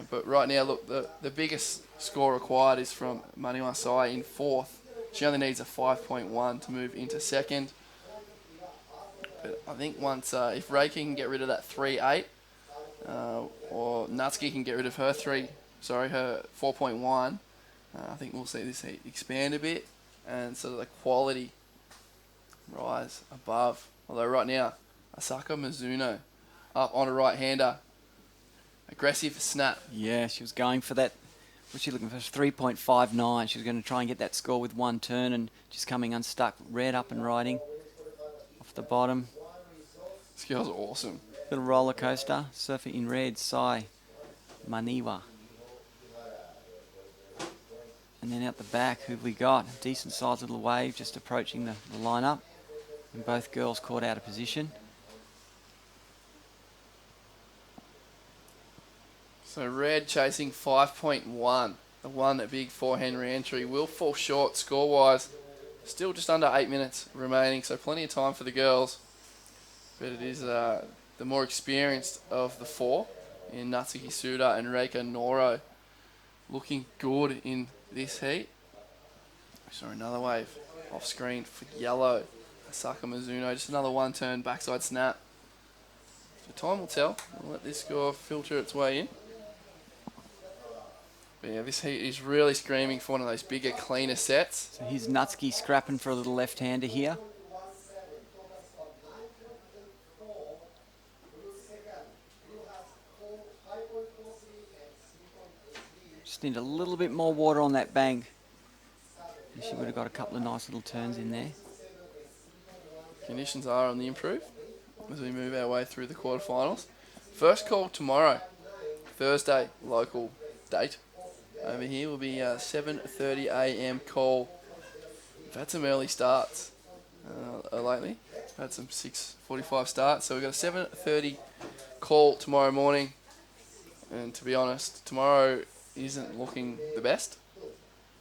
But right now, look, the biggest score required is from Maniwa Sai in 4th. She only needs a 5.1 to move into second. But I think once, if Reiki can get rid of that 3.8, or Natsuki can get rid of her 4.1, I think we'll see this heat expand a bit and sort of the quality rise above. Although right now, Asaka Mizuno up on a right-hander. Aggressive snap. Yeah, she was going for that. What's she looking for? 3.59. She was going to try and get that score with one turn and just coming unstuck. Red up and riding off the bottom. This girl's awesome. Little roller coaster. Surfer in red, Sai Maniwa. And then out the back, who've we got? A decent sized little wave just approaching the lineup. And both girls caught out of position. So red chasing 5.1. The one at big forehand re-entry will fall short score-wise. Still just under 8 minutes remaining, so plenty of time for the girls. But it is the more experienced of the 4 in Natsuki Suda and Reika Noro. Looking good in this heat. We saw another wave off screen for yellow. Asaka Mizuno, just another one turn backside snap. So time will tell. We'll let this score filter its way in. But yeah, this heat is really screaming for one of those bigger, cleaner sets. So here's Natsuki scrapping for a little left-hander here. Just need a little bit more water on that bank. She would have got a couple of nice little turns in there. Conditions are on the improve as we move our way through the quarterfinals. First call tomorrow, Thursday, local date. Over here will be 7:30 a.m. call. We've had some early starts lately. We've had some 6:45 starts, so we've got a 7:30 call tomorrow morning. And to be honest, tomorrow isn't looking the best,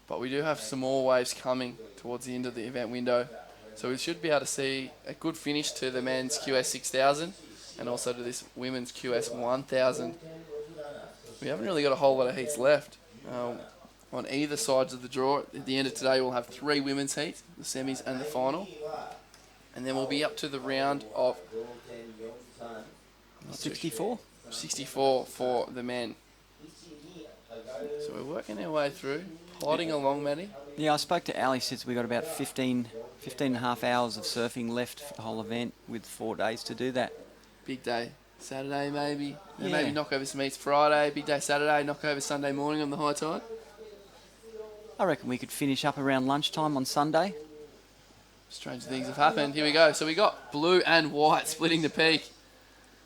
but we do have some more waves coming towards the end of the event window. So we should be able to see a good finish to the men's QS 6000 and also to this women's QS 1000. We haven't really got a whole lot of heats left on either sides of the draw. At the end of today, we'll have 3 women's heats, the semis and the final. And then we'll be up to the round of 64? 64 for the men. So we're working our way through, plodding along, Matty. Yeah, I spoke to Ali, says we got about 15 and a half hours of surfing left for the whole event with 4 days to do that. Big day. Saturday maybe. Yeah. Maybe knock over some heats Friday. Big day Saturday. Knock over Sunday morning on the high tide. I reckon we could finish up around lunchtime on Sunday. Strange things have happened. Here we go. So we got blue and white splitting the peak.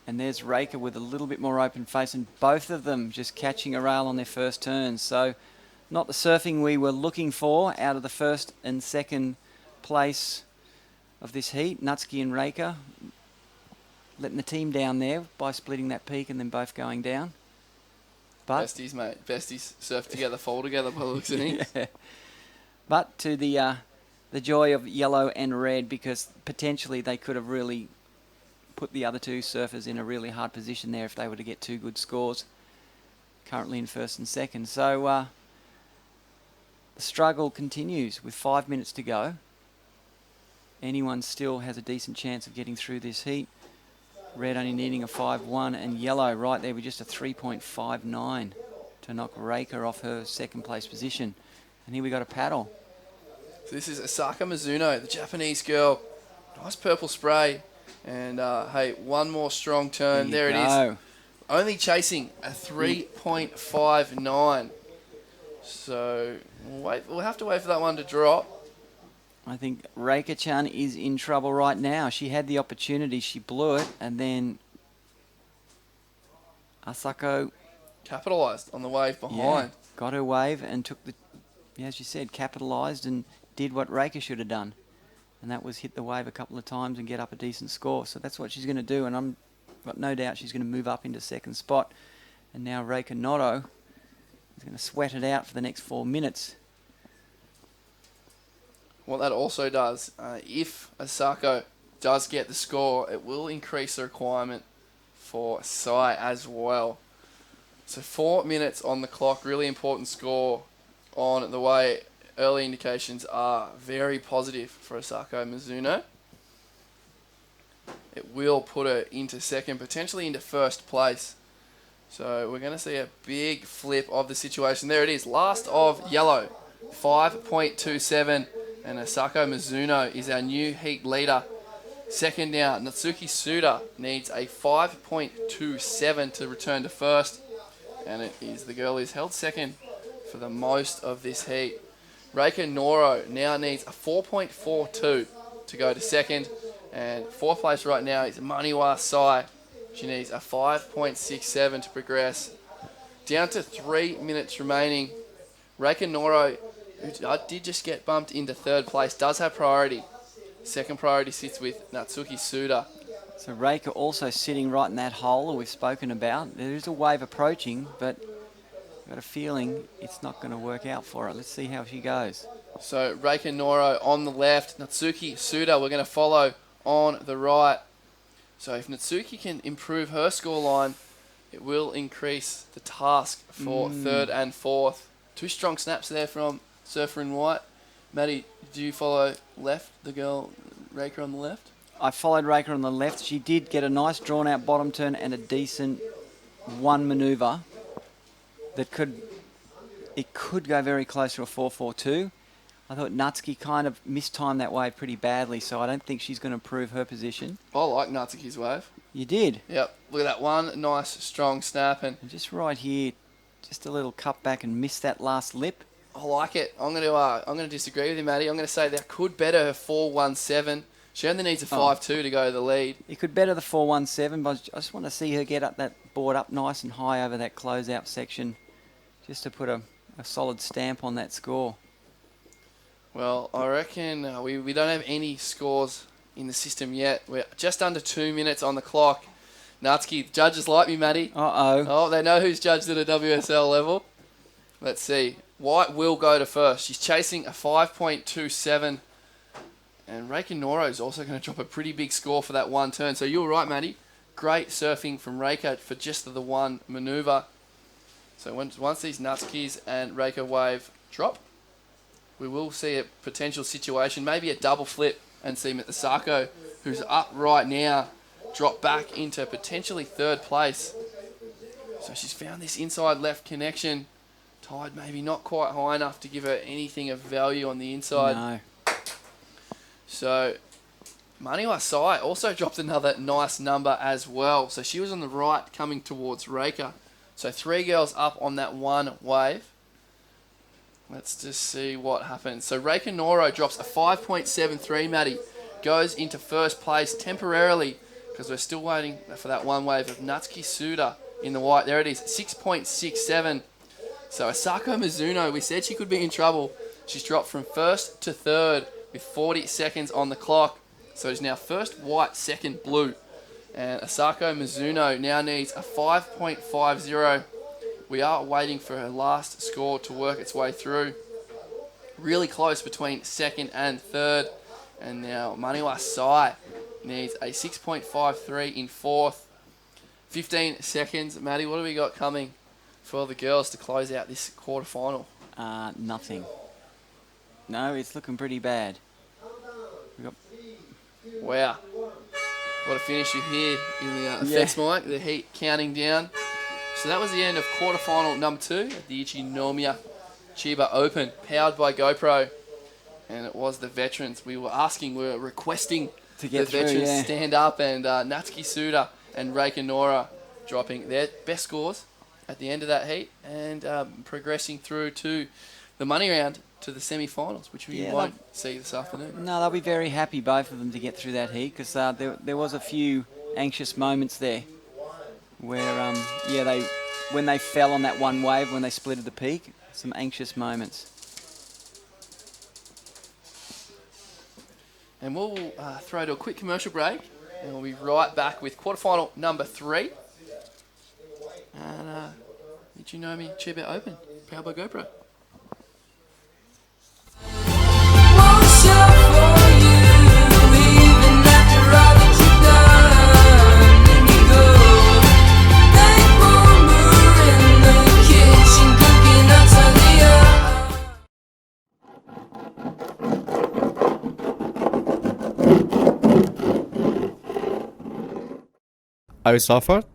And there's Reika with a little bit more open face, and both of them just catching a rail on their first turns. So not the surfing we were looking for out of the first and second place of this heat. Natsuki and Reika letting the team down there by splitting that peak and then both going down. But Besties, mate. Besties surf together, fall together by the looks of things. Yeah. But to the joy of yellow and red, because potentially they could have really put the other 2 surfers in a really hard position there if they were to get 2 good scores. Currently in first and second. So the struggle continues with 5 minutes to go. Anyone still has a decent chance of getting through this heat. Red only needing a 5.1 and yellow right there with just a 3.59 to knock Reika off her second place position. And here we got a paddle. So this is Asaka Mizuno, the Japanese girl. Nice purple spray. And hey, one more strong turn. There it is. only chasing a 3.59. So we'll have to wait for that one to drop. I think Reika-chan is in trouble right now. She had the opportunity, she blew it, and then Asako capitalised on the wave behind. Yeah, got her wave and took the, as you said, capitalised and did what Reika should have done. And that was hit the wave a couple of times and get up a decent score. So that's what she's going to do, and I'm got no doubt she's going to move up into second spot. And now Reika Noto is going to sweat it out for the next 4 minutes. What that also does, if Asako does get the score, it will increase the requirement for Sai as well. So 4 minutes on the clock, really important score on the way. Early indications are very positive for Asako Mizuno. It will put her into second, potentially into first place. So we're going to see a big flip of the situation. There it is, last of yellow, 5.27. And Asako Mizuno is our new heat leader. Second now, Natsuki Suda needs a 5.27 to return to first. And it is the girl who's held second for the most of this heat. Reika Noro now needs a 4.42 to go to second. And fourth place right now is Maniwa Sai. She needs a 5.67 to progress. Down to 3 minutes remaining. Reika Noro, who did just get bumped into third place, does have priority. Second priority sits with Natsuki Suda. So Reika also sitting right in that hole that we've spoken about. There is a wave approaching, but I've got a feeling it's not going to work out for her. Let's see how she goes. So Reika Noro on the left, Natsuki Suda we're going to follow on the right. So if Natsuki can improve her scoreline, it will increase the task for third and fourth. Two strong snaps there from Surfer in White. Maddie, do you follow left, the girl Reika on the left? I followed Reika on the left. She did get a nice drawn-out bottom turn and a decent one manoeuvre that could go very close to a 4.42. I thought Natsuki kind of mistimed that wave pretty badly, so I don't think she's going to improve her position. I like Natsuki's wave. You did? Yep. Look at that one nice strong snap. And just right here, just a little cut back and miss that last lip. I like it. I'm going to disagree with you, Maddie. I'm going to say that could better her 4.17. She only needs a 5.2 to go to the lead. It could better the 4.17, but I just want to see her get up that board up nice and high over that closeout section, just to put a solid stamp on that score. Well, I reckon we don't have any scores in the system yet. We're just under 2 minutes on the clock. Natsuki, judges like me, Maddie. Uh-oh. Oh, they know who's judged at a WSL level. Let's see. White will go to first. She's chasing a 5.27. And Reika Noro is also going to drop a pretty big score for that one turn. So you're right, Maddie. Great surfing from Reika for just the one manoeuvre. So once these Natsukis and Reika wave drop, we will see a potential situation, maybe a double flip, and see Asako, who's up right now, drop back into potentially third place. So she's found this inside left connection. Tide maybe not quite high enough to give her anything of value on the inside. No. So Maniwa Sai also dropped another nice number as well. So she was on the right coming towards Reika. So three girls up on that one wave. Let's just see what happens. So Reika Noro drops a 5.73, Maddie. Goes into first place temporarily because we're still waiting for that one wave of Natsuki Suda in the white. There it is, 6.67. So Asako Mizuno, we said she could be in trouble. She's dropped from first to third with 40 seconds on the clock. So it's now first white, second blue. And Asako Mizuno now needs a 5.50. We are waiting for her last score to work its way through. Really close between second and third. And now Maniwa Sai needs a 6.53 in fourth. 15 seconds. Maddie, what do we got coming for the girls to close out this quarterfinal? Nothing. No, it's looking pretty bad. Wow. What a finish you hear in the effects mic. The heat counting down. So that was the end of quarterfinal number 2 at the ICHINOMIYA CHIBA Open, powered by GoPro. And it was the veterans. We were requesting to get the veterans stand up, and Natsuki Suda and Reika Noro dropping their best scores at the end of that heat and progressing through to the money round to the semi-finals, which we won't see this afternoon. No, they'll be very happy, both of them, to get through that heat, because there was a few anxious moments there where, when they fell on that one wave, when they split at the peak, some anxious moments. And we'll throw to a quick commercial break, and we'll be right back with quarterfinal number 3. And ICHINOMIYA CHIBA Open, powered by GoPro. Are you suffered?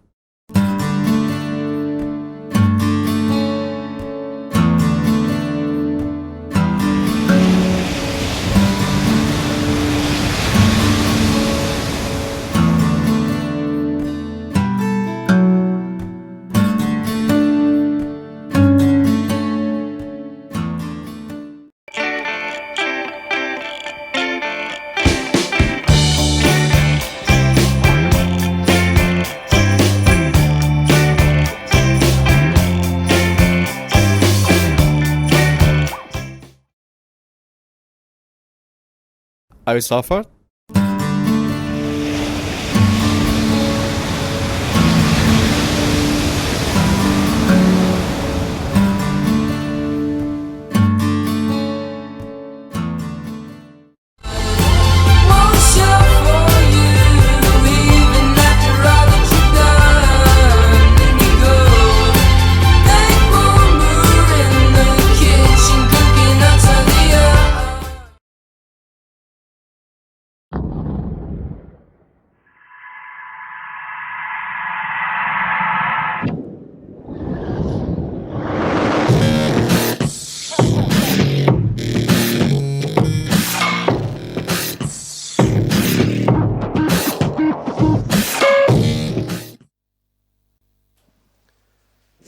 Are you suffered?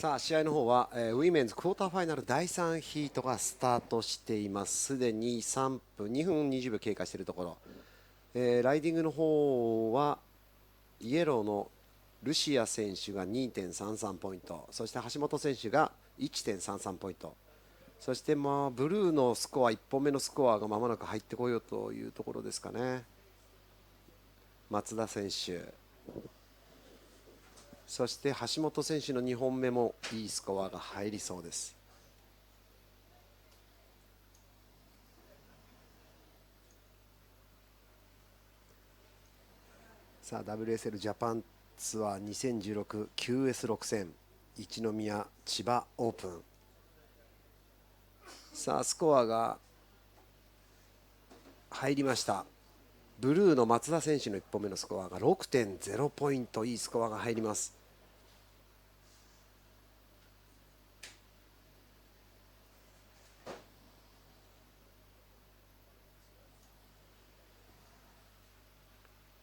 さあ試合の方は、ウィメンズクォーターファイナル第3ヒートがスタートしています。すでに2分20秒経過しているところ、ライディングの方はイエローのルシア選手が 2.33 ポイント、そして橋本選手が 1.33 ポイント、そしてブルーのスコア1本目のスコアがまもなく入ってこようというところですかね。松田選手、そして橋本選手の2本目もいいスコアが入りそうです。さあ WSL ジャパンツアー 2016QS6 戦一宮千葉オープン。さあスコアが入りました。ブルーの松田選手の1本目のスコアが 6.0 ポイント、いいスコアが入ります。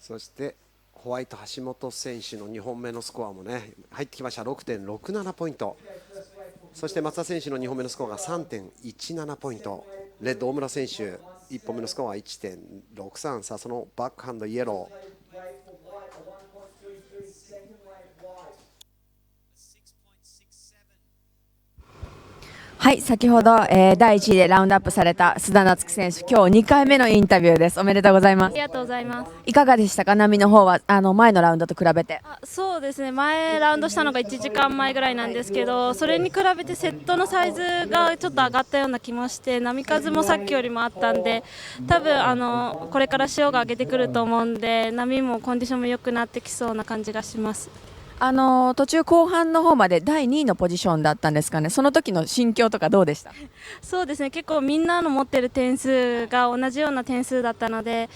そしてホワイト橋本選手の2本目のスコアもね入ってきました。 6.67 ポイント。そして松田選手の2本目のスコアが 3.17 ポイント。レッド大村選手1本目のスコアは 1.63。 さあそのバックハンドイエロー。はい、先ほど、第1位でラウンドアップされた須田夏樹選手、今日2回目のインタビューです。おめでとうございます。ありがとうございます。いかがでしたか、波の方は前のラウンドと比べて。そうですね、前ラウンドしたのが1時間前ぐらいなんですけど、それに比べてセットのサイズがちょっと上がったような気もして、波数もさっきよりもあったんで、多分これから潮が上げてくると思うんで、波もコンディションも良くなってきそうな感じがします。途中後半の方まで第2位のポジションだったんですかね。その時の心境とかどうでした？そうですね、結構みんなの持ってる点数が同じような点数だったので、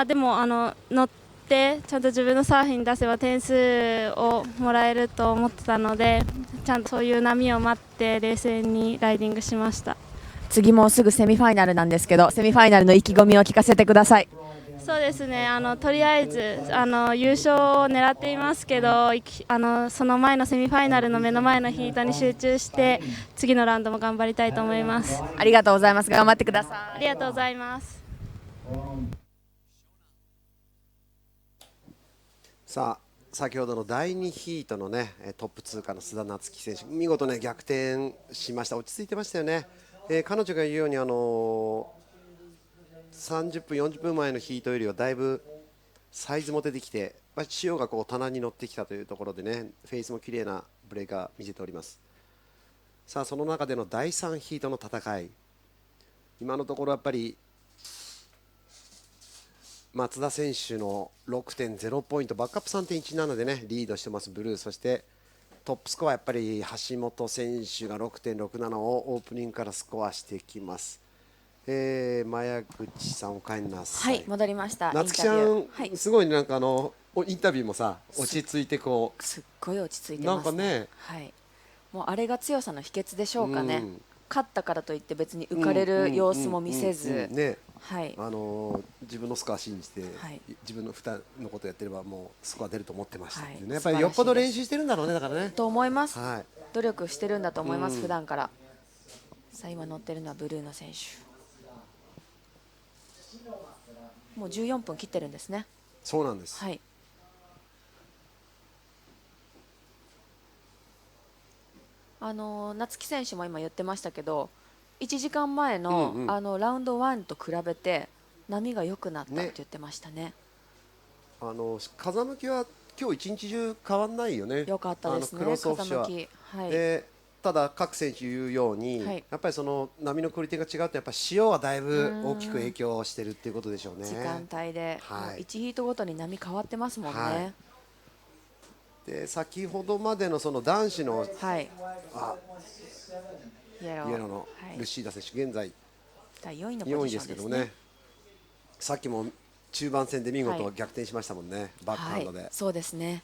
でも乗ってちゃんと自分のサーフィン出せば点数をもらえると思ってたので、ちゃんとそういう波を待って冷静にライディングしました。次もうすぐセミファイナルなんですけど、セミファイナルの意気込みを聞かせてください。そうですね、とりあえず優勝を狙っていますけど、その前のセミファイナルの目の前のヒートに集中して次のラウンドも頑張りたいと思います。ありがとうございます。頑張ってください。ありがとうございます。さあ先ほどの第2ヒートのねトップ通過の須田夏樹選手、見事ね逆転しました。落ち着いてましたよね。彼女が言うように30分40分前のヒートよりはだいぶサイズも出てきて、潮がこう棚に乗ってきたというところでね、フェイスも綺麗なブレーカー見せております。さあその中での第3ヒートの戦い、今のところやっぱり松田選手の 6.0 ポイント、バックアップ 3.17 でねリードしてますブルー。そしてトップスコアやっぱり橋本選手が 6.67 をオープニングからスコアしてきます。マヤ口さんお帰りなさい。はい、戻りました。夏希ちゃん、すごいなんかインタビューもさ落ち着いてこうすっごい落ち着いてますね。はい、もうあれが強さの秘訣でしょうかね。勝ったからといって別に浮かれる様子も見せず、はい、自分のスコア信じて、自分の負担のことやってればもうスコア出ると思ってましたっていうね。やっぱりよっぽど練習してるんだろうね。だからね。と思います。努力してるんだと思います、普段から。さあ今乗ってるのはブルーの選手。もう14分切ってるんですね。そうなんです。はい。夏希選手も今言ってましたけど、1時間前の、ラウンド1と比べて波が良くなったって言ってましたね。風向きは今日一日中変わんないよね。良かったですね。風向き。はい。ただ各選手言うように、やっぱりその波のクオリティが違うとやっぱり潮はだいぶ大きく影響してるっていうことでしょうね。時間帯で、1ヒートごとに波変わってますもんね。で先ほどまでのその男子の、イエローのルシーダ選手現在第4位の4位ですけどね。さっきも中盤戦で見事逆転しましたもんね、バックハンドで。そうですね。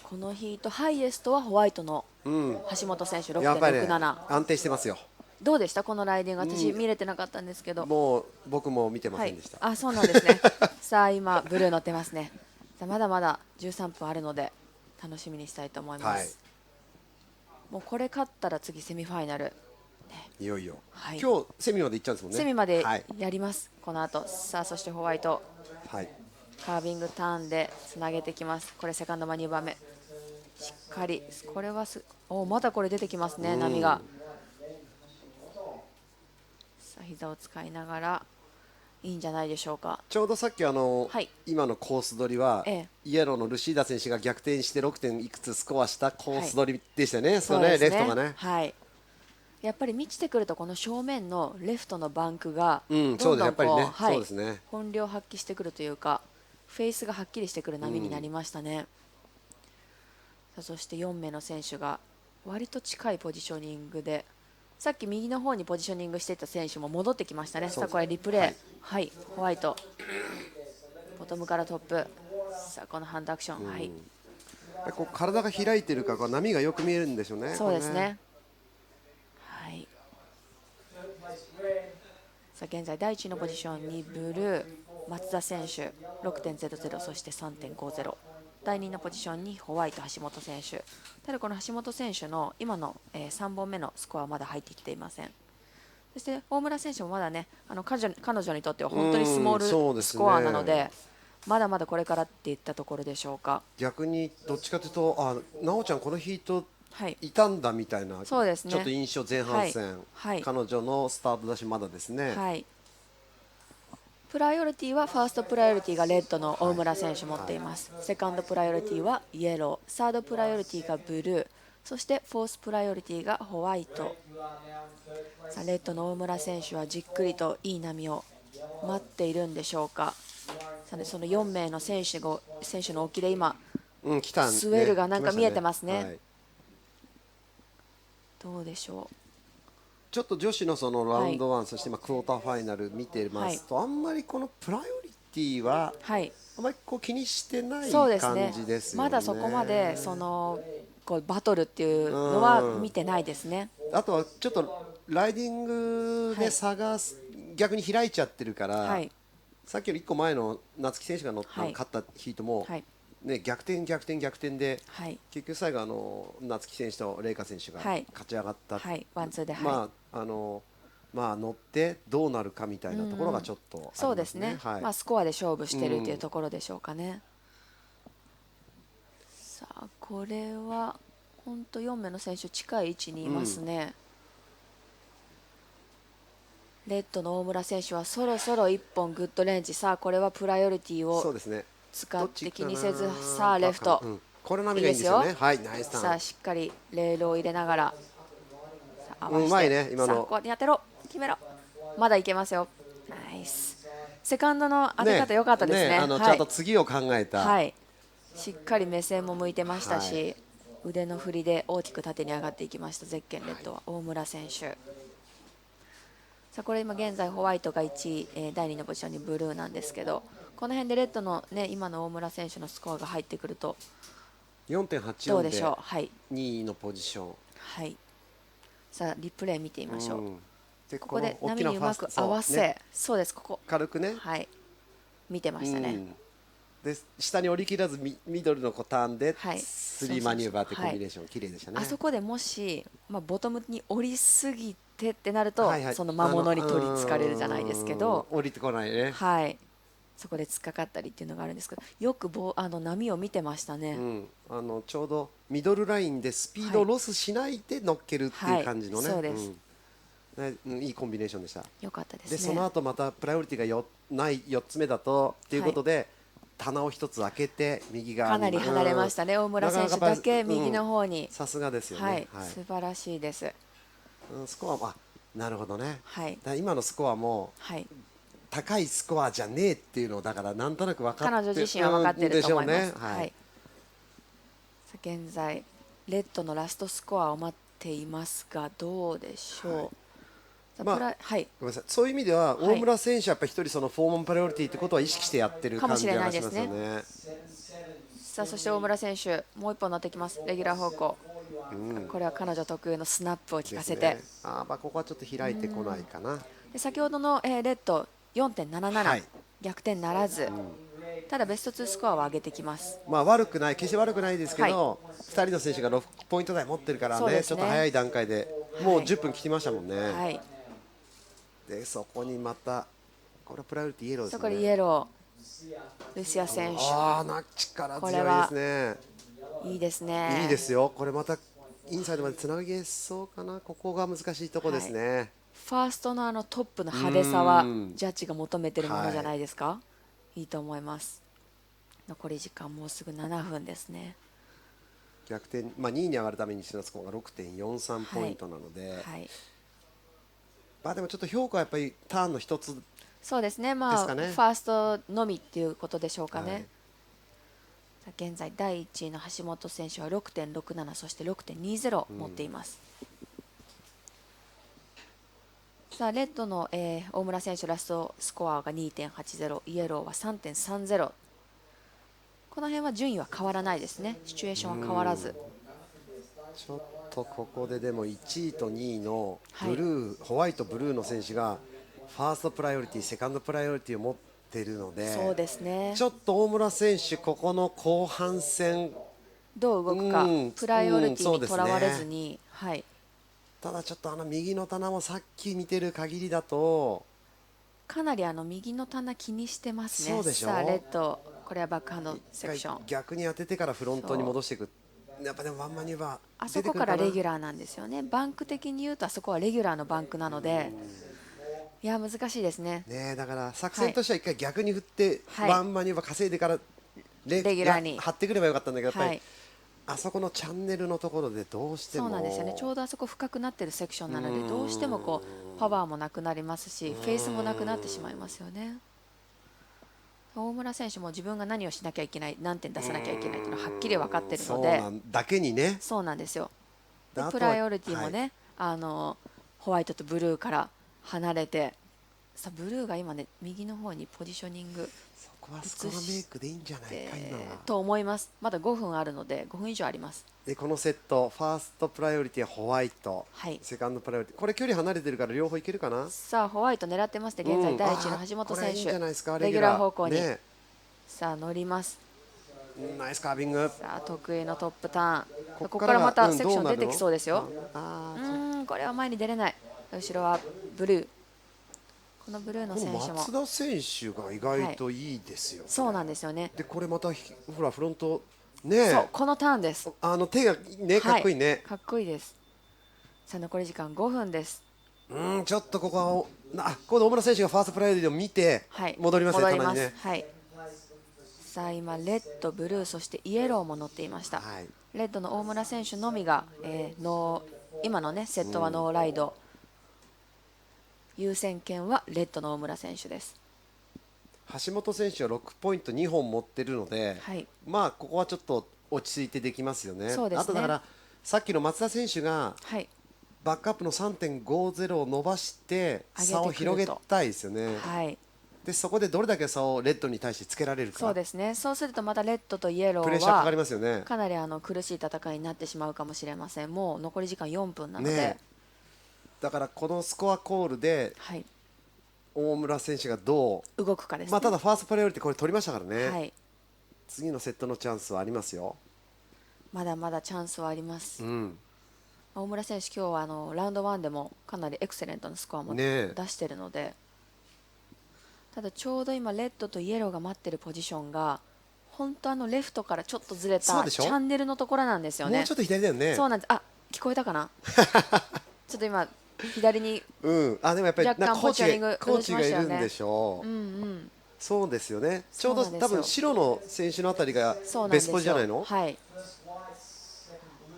このヒートハイエストはホワイトの橋本選手 6.67、安定してますよ。どうでしたこのライディング。私見れてなかったんですけど、もう僕も見てませんでした。あ、そうなんですね。さあ今ブルー乗ってますね。さあまだまだ13分あるので楽しみにしたいと思います。もうこれ勝ったら次セミファイナル、いよいよ、今日セミまで行っちゃうんですもんね。セミまでやります、この後。さあそしてホワイト、カービングターンでつなげてきます。これセカンドマニューバー目しっかり、これはまだこれ出てきますね、波が。さあ膝を使いながらいいんじゃないでしょうか。ちょうどさっき今のコース取りは、イエローのルシーダ選手が逆転して 6. 点いくつスコアしたコース取りでしたよね。そうね、レフトがね。はい。やっぱり満ちてくるとこの正面のレフトのバンクがどんどん本領発揮してくるというか、フェイスがはっきりしてくる波になりましたね。そして4名の選手が割と近いポジショニングで、さっき右の方にポジショニングしていた選手も戻ってきましたね。さあこれリプレイ、ホワイトボトムからトップ。さあこのハンドアクション、こう体が開いてるから波がよく見えるんでしょうね。そうですね。さあ現在第1のポジションにブルー松田選手 6.00、そして 3.50。第2のポジションにホワイト橋本選手。ただこの橋本選手の今の3本目のスコアはまだ入ってきていません。そして大村選手もまだね、彼女にとっては本当にスモールスコアなので、まだまだこれからっていったところでしょうか。逆にどっちかというと、奈緒ちゃんこのヒートいたんだみたいな、そうですね、ちょっと印象。前半戦、彼女のスタートだしまだですね。プライオリティはファーストプライオリティがレッドの大村選手持っています。セカンドプライオリティはイエロー、サードプライオリティがブルー、そしてフォースプライオリティがホワイト。さあレッドの大村選手はじっくりといい波を待っているんでしょうか。その4名の選手の沖で今、スウェルがなんか見えてますね。どうでしょう。ちょっと女子のそのラウンド1、そしてクォーターファイナル見てますと、あんまりこのプライオリティはあまりこう気にしてない感じですよね。まだそこまでこうバトルっていうのは見てないですね。あとはちょっとライディングで差が逆に開いちゃってるから、さっきより1個前の夏木選手が勝ったヒートも、ね、逆転で、結局最後夏木選手とレイカ選手が勝ち上がった、ワンツーで、まあ乗ってどうなるかみたいなところがちょっとありますね。そうですね、スコアで勝負してるというところでしょうかね。さあこれは本当4名の選手近い位置にいますね。レッドの大村選手はそろそろ1本グッドレンジ。さあこれはプライオリティを使って気にせず、さあレフト、これ波がいいんですよね。はい、ナイスターン。さあしっかりレールを入れながら合わせて、うまいね今の。さあここに当てろ、決めろ、まだいけますよ。ナイス。セカンドの当て方良かったですね。ちゃんと次を考えた。はい、しっかり目線も向いてましたし、腕の振りで大きく縦に上がっていきました。ゼッケンレッドは大村選手。さあこれ今現在ホワイトが1位、第2のポジションにブルーなんですけど、この辺でレッドの、ね、今の大村選手のスコアが入ってくると 4.84 で2位のポジション。はい、さあリプレイ見てみましょう。でここで波にうまく合わせ、そうです、ここ軽くね、はい、見てましたね。で下に降りきらずミドルのターンでスリーマニューバーってコンビネーション綺麗でしたね。あそこでもし、ボトムに降りすぎてってなると、その魔物に取りつかれるじゃないですけど、降りてこないね。はい、そこで突っかかったりっていうのがあるんですけど、よく波を見てましたね。ちょうどミドルラインでスピードをロスしないで乗っけるっていう感じのね、そうです。いいコンビネーションでした。よかったですね。でその後またプライオリティがない4つ目だとっていうことで、棚を1つ開けて右側にかなり離れましたね。大村選手だけ右の方に。さすがですよね。素晴らしいです。スコアなるほどね。はい、だ今のスコアも、高いスコアじゃねえっていうのをだからなんとなく分かって彼女自身は分かってると思います。さあ現在レッドのラストスコアを待っていますが、どうでしょう。ごめんなさい、そういう意味では大村選手はやっぱり一人そのフォーマンプライオリティってことは意識してやってる感じがしますよね。さあそして大村選手もう一本乗ってきます。レギュラー方向、これは彼女特有のスナップを効かせて、ここはちょっと開いてこないかな。で先ほどの、レッド 4.77、逆転ならず、ただベスト2スコアを上げてきます。悪くない、決して悪くないですけど、2人の選手が6ポイント台持ってるからね、ちょっと早い段階でもう10分切りましたもんね。でそこにまたこれはプライオリティイエローですね。そこでイエロー、ルシア選手、力強いですね。いいですね。いいですよ。これまたインサイドまでつなげそうかな。ここが難しいとこですね。ファーストのトップの派手さはジャッジが求めてるものじゃないですか。いいと思います。残り時間もうすぐ7分ですね。逆転、2位に上がるために必要なスコアが 6.43 ポイントなので、でもちょっと評価はやっぱりターンの一つ。そうですね、ファーストのみっていうことでしょうかね。現在第1位の橋本選手は 6.67、そして 6.20 持っています。さあレッドの、大村選手ラストスコアが 2.80、イエローは 3.30。 この辺は順位は変わらないですね。シチュエーションは変わらず。ちょっとここででも1位と2位のブルー、ホワイトブルーの選手がファーストプライオリティ、セカンドプライオリティを持っているので、そうですね、ちょっと大村選手ここの後半戦どう動くか、プライオリティにとらわれずに、ただちょっと右の棚もさっき見てる限りだとかなり右の棚気にしてますね。そうでしょ。さあレッド、これはバックハンドセクション、逆に当ててからフロントに戻していく。やっぱでもワンマニューバーあそこからレギュラーなんですよね。バンク的に言うとあそこはレギュラーのバンクなので、いや難しいですね。だから作戦としては一回逆に振って、ワンマニューバー稼いでからレギュラーに張ってくればよかったんだけど、やっぱりあそこのチャンネルのところでどうしてもそうなんですよね。ちょうどあそこ深くなってるセクションなので、どうしてもこうパワーもなくなりますし、フェースもなくなってしまいますよね。大村選手も自分が何をしなきゃいけない、何点出さなきゃいけないというのははっきり分かっているので、だけにね、そうなんですよ。でプライオリティもね、ホワイトとブルーから離れてさあブルーが今ね右の方にポジショニングそこはスコアメイクでいいんじゃないか今はと思います。まだ5分あるので5分以上あります。でこのセットファーストプライオリティはホワイト、はい、セカンドプライオリティこれ距離離れてるから両方いけるかな。さあホワイト狙ってますね。現在第一の橋本選手、レギュラー方向に、ね、さあ乗ります。ナイスカービング。さあ得意のトップターン。ここからまたセクション出てきそうですよ。これは前に出れない。後ろはブルー。このブルーの選手も松田選手が意外といいですよ、はい、そうなんですよね。でこれまたほらフロントね、そうこのターンです。手がねかっこいいね、はい、かっこいいです。さあ残り時間5分です。ちょっとここは今度大村選手がファーストプライオリティを見て戻りますね、棚にね。はい。さあ今レッド、ブルーそしてイエローも乗っていました。はい、レッドの大村選手のみが、今のねセットはノーライド。優先権はレッドの大村選手です。橋本選手は6ポイント2本持ってるので、はい、まあここはちょっと落ち着いてできますよね。そうですね。あとだからさっきの松田選手がバックアップの 3.50 を伸ばして差を広げたいですよね。はい、でそこでどれだけ差をレッドに対してつけられるか。そうですね。そうするとまたレッドとイエローはプレッシャーかかりますよね。かなり苦しい戦いになってしまうかもしれません。もう残り時間4分なので、ね、だからこのスコアコールで、はい、大村選手がどう動くかですね。まあ、ただファーストプライオリティこれ取りましたからね、はい、次のセットのチャンスはありますよ。まだまだチャンスはあります、大村選手今日はラウンド1でもかなりエクセレントなスコアも出しているので、ただちょうど今レッドとイエローが待っているポジションが本当レフトからちょっとずれたチャンネルのところなんですよね。もうちょっと左だよね。そうなんです。聞こえたかなちょっと今左にでもやっぱり若干ポジショニングコーチがいるんでしょう。そうですよね。ちょうど多分白の選手のあたりがベスポジじゃないの。はい。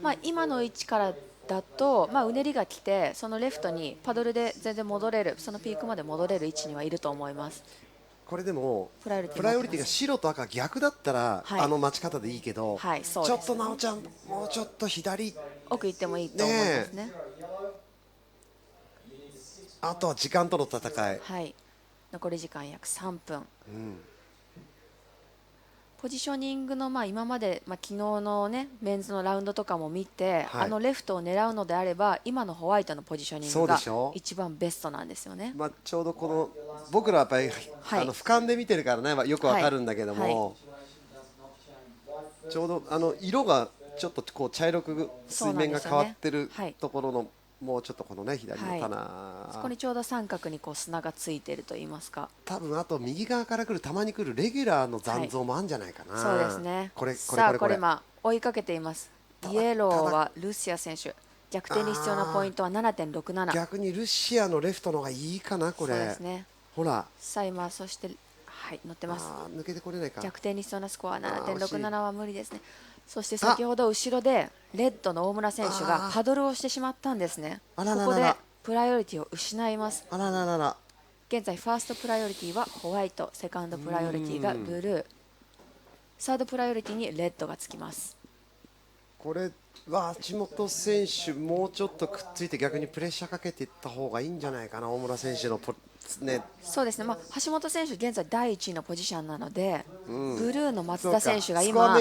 まあ今の位置からだとうねりが来てそのレフトにパドルで全然戻れる、そのピークまで戻れる位置にはいると思います。これでもプライオリティが白と赤逆だったら、はい、待ち方でいいけど、はい、そうですね、ちょっとなおちゃんもうちょっと左奥行ってもいいと思いますね。あとは時間との戦い、はい、残り時間約3分、ポジショニングの今まで、昨日の、ね、メンズのラウンドとかも見て、はい、レフトを狙うのであれば今のホワイトのポジショニングが一番ベストなんですよね。ちょうどこの僕らはやっぱり、はい、俯瞰で見てるからねよくわかるんだけども、ちょうど色がちょっとこう茶色く水面が変わってるところのもうちょっとこのね左の棚、はい、そこにちょうど三角にこう砂がついていると言いますか、多分あと右側から来るたまに来るレギュラーの残像もあるんじゃないかな、そうですね。これ今追いかけています。イエローはルシア選手、逆転に必要なポイントは 7.67。 逆にルシアのレフトの方がいいかなこれ。そうですね。ほらさあ今そしてはい乗ってます。抜けてこれないか。逆転に必要なスコア 7.67 は無理ですね。そして先ほど後ろでレッドの大村選手がパドルをしてしまったんですね。ここでプライオリティを失います。現在ファーストプライオリティはホワイト、セカンドプライオリティがブルー、サードプライオリティにレッドがつきます。これは橋本選手もうちょっとくっついて逆にプレッシャーかけていった方がいいんじゃないかな。大村選手のそうですね、橋本選手現在第1位のポジションなので、ブルーの松田選手が今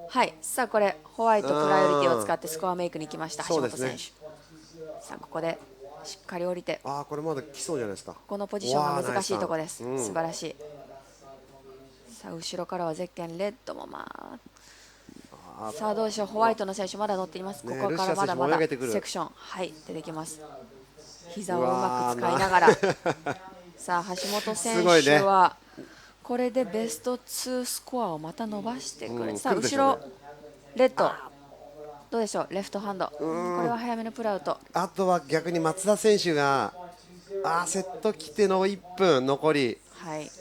はい、さあこれホワイトプライオリティを使ってスコアメイクに来ました橋本選手、さあここでしっかり降りて、これまだ来そうじゃないですか。このポジションが難しいところです、素晴らしい。さあ後ろからはゼッケンレッドもさあどうでしょう、ホワイトの選手まだ乗っています。ここからまだまだセクションはい出てきます。膝をうまく使いながらさあ橋本選手はこれでベスト2スコアをまた伸ばしてくる。さあ後ろレッドどうでしょう、レフトハンド、これは早めのプルアウト。あとは逆に松田選手がセット来ての1分残り、はい、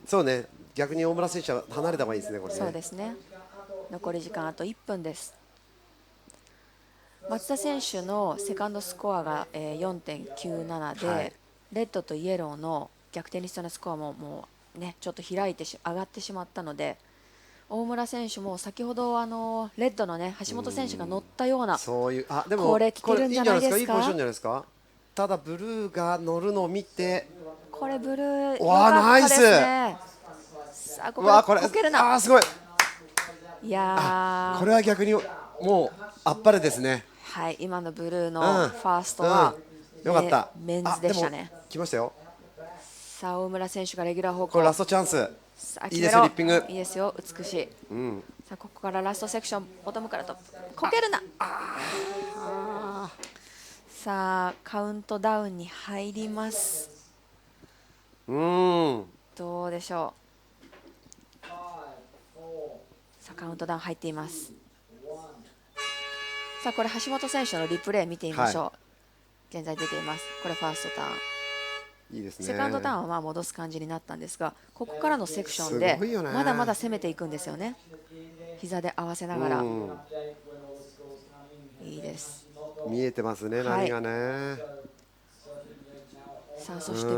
そうね、逆に大村選手は離れた方がいいですねこれね。そうですね、残り時間あと1分です。松田選手のセカンドスコアが 4.97 で、はい、レッドとイエローの逆転に必要なスコアももう、ね、ちょっと開いて上がってしまったので、大村選手も先ほどレッドの、ね、橋本選手が乗ったような、そういうでもこれ来てるんじゃないですか。いいポジションじゃないですか。ただブルーが乗るのを見てここれブルー良わあかったですね。さあここでこけるな。すごい。いやこれは逆にもうあっぱれですね。はい、今のブルーのファーストは、よかった。メンズでしたね。来ましたよ。さあ大村選手がレギュラー方向。これラストチャンス。いいですよリッピング。いいですよ美しい。さあここからラストセクションボトムからトップ。こけるな。さあカウントダウンに入ります。どうでしょう。さあカウントダウン入っています。さあこれ橋本選手のリプレイ見てみましょう。現在出ています。これファーストターン。いいですね。セカンドターンはまあ戻す感じになったんですが、ここからのセクションでまだまだ攻めていくんですよね。膝で合わせながら。いいです。見えてますね、波がね。さあそしてブル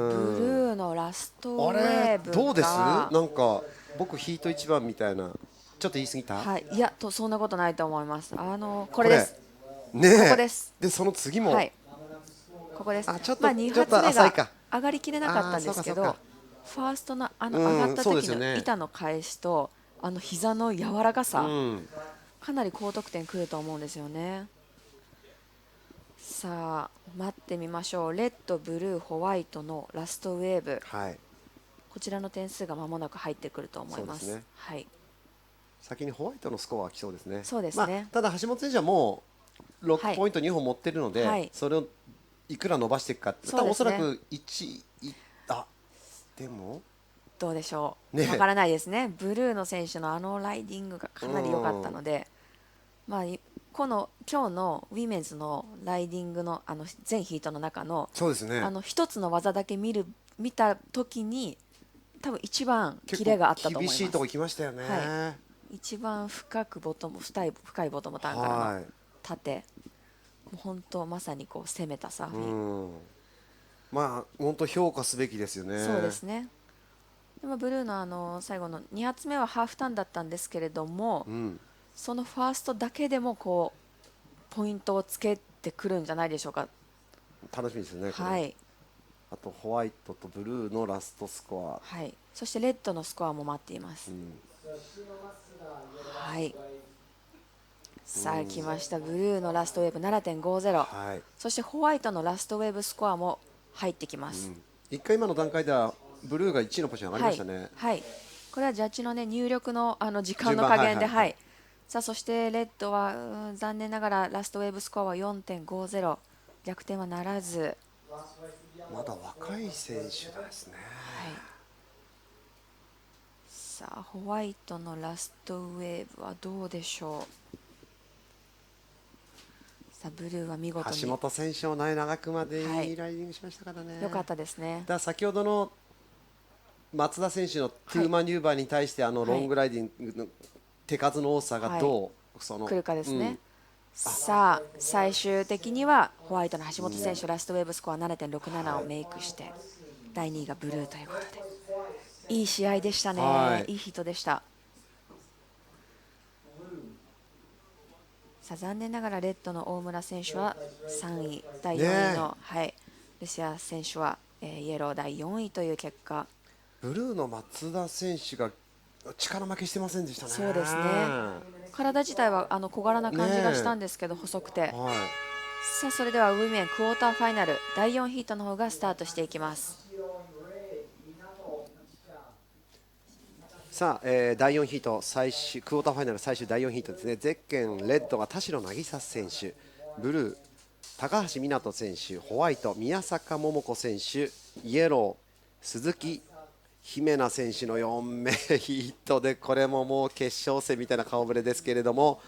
ーのラストウェーブがどうです？なんか僕ヒート1番みたいな。ちょっと言い過ぎた？はい、いやそんなことないと思います。これです。ねえ。ここです。でその次も。はい。ここです。ちょっとまあ2発目が上がりきれなかったんですけど、ファーストの上がった時の板の返しと膝の柔らかさ、かなり高得点くると思うんですよね。さあ待ってみましょう。レッド、ブルー、ホワイトのラストウェーブ。はい。こちらの点数が間もなく入ってくると思います。はい。先にホワイトのスコアは来そうですね。そうですね。ただ橋本選手はもう6ポイント2本持ってるので、それをいくら伸ばしていくか、おそらくでもどうでしょう。わからないですね。ブルーの選手のライディングがかなり良かったので、まあ今日のウィメンズのライディングの全ヒートの中の一つの技だけ見た時に多分一番キレがあったと思います。厳しいとこ来ましたよね。一番深いボトムターンからの縦、もう本当まさにこう攻めたサーフィン。まあ本当評価すべきですよね。そうですね。でもブルーの最後の2発目はハーフターンだったんですけれども、そのファーストだけでもこうポイントをつけてくるんじゃないでしょうか。楽しみですね。はい。あとホワイトとブルーのラストスコア。はい。そしてレッドのスコアも待っています。はい。さあ来ました。ブルーのラストウェーブ 7.50、そしてホワイトのラストウェーブスコアも入ってきます。一回今の段階ではブルーが1位のポジション上がりましたね。はい。これはジャッジのね入力の時間の加減で、はい。さあそしてレッドは残念ながらラストウェーブスコアは 4.50、逆転はならず。まだ若い選手ですね。はい。さあホワイトのラストウェーブはどうでしょう。さあブルーは見事に橋本選手も長くまでいいライディングしましたからね。良かったですね。だから先ほどの松田選手のトゥーマニューバーに対してロングライディングの手数の多さがどう来るかですね。さあ最終的にはホワイトの橋本選手、ラストウェーブスコア 7.67 をメイクして第2位がブルーということで、いい試合でしたね。いいヒットでした。さあ残念ながらレッドの大村選手は3位、第4位の、ルシア選手はイエロー第4位という結果。ブルーの松田選手が力負けしてませんでしたね。そうですね。体自体は小柄な感じがしたんですけど、細くて。さあそれではウィメンクォーターファイナル第4ヒートの方がスタートしていきます。さあ、第4ヒート最終クォーターファイナル最終第4ヒートですね。ゼッケンレッドが田代渚選手、ブルー高橋湊選手、ホワイト宮坂桃子選手、イエロー鈴木姫菜選手の4名ヒートで、これももう決勝戦みたいな顔ぶれですけれども、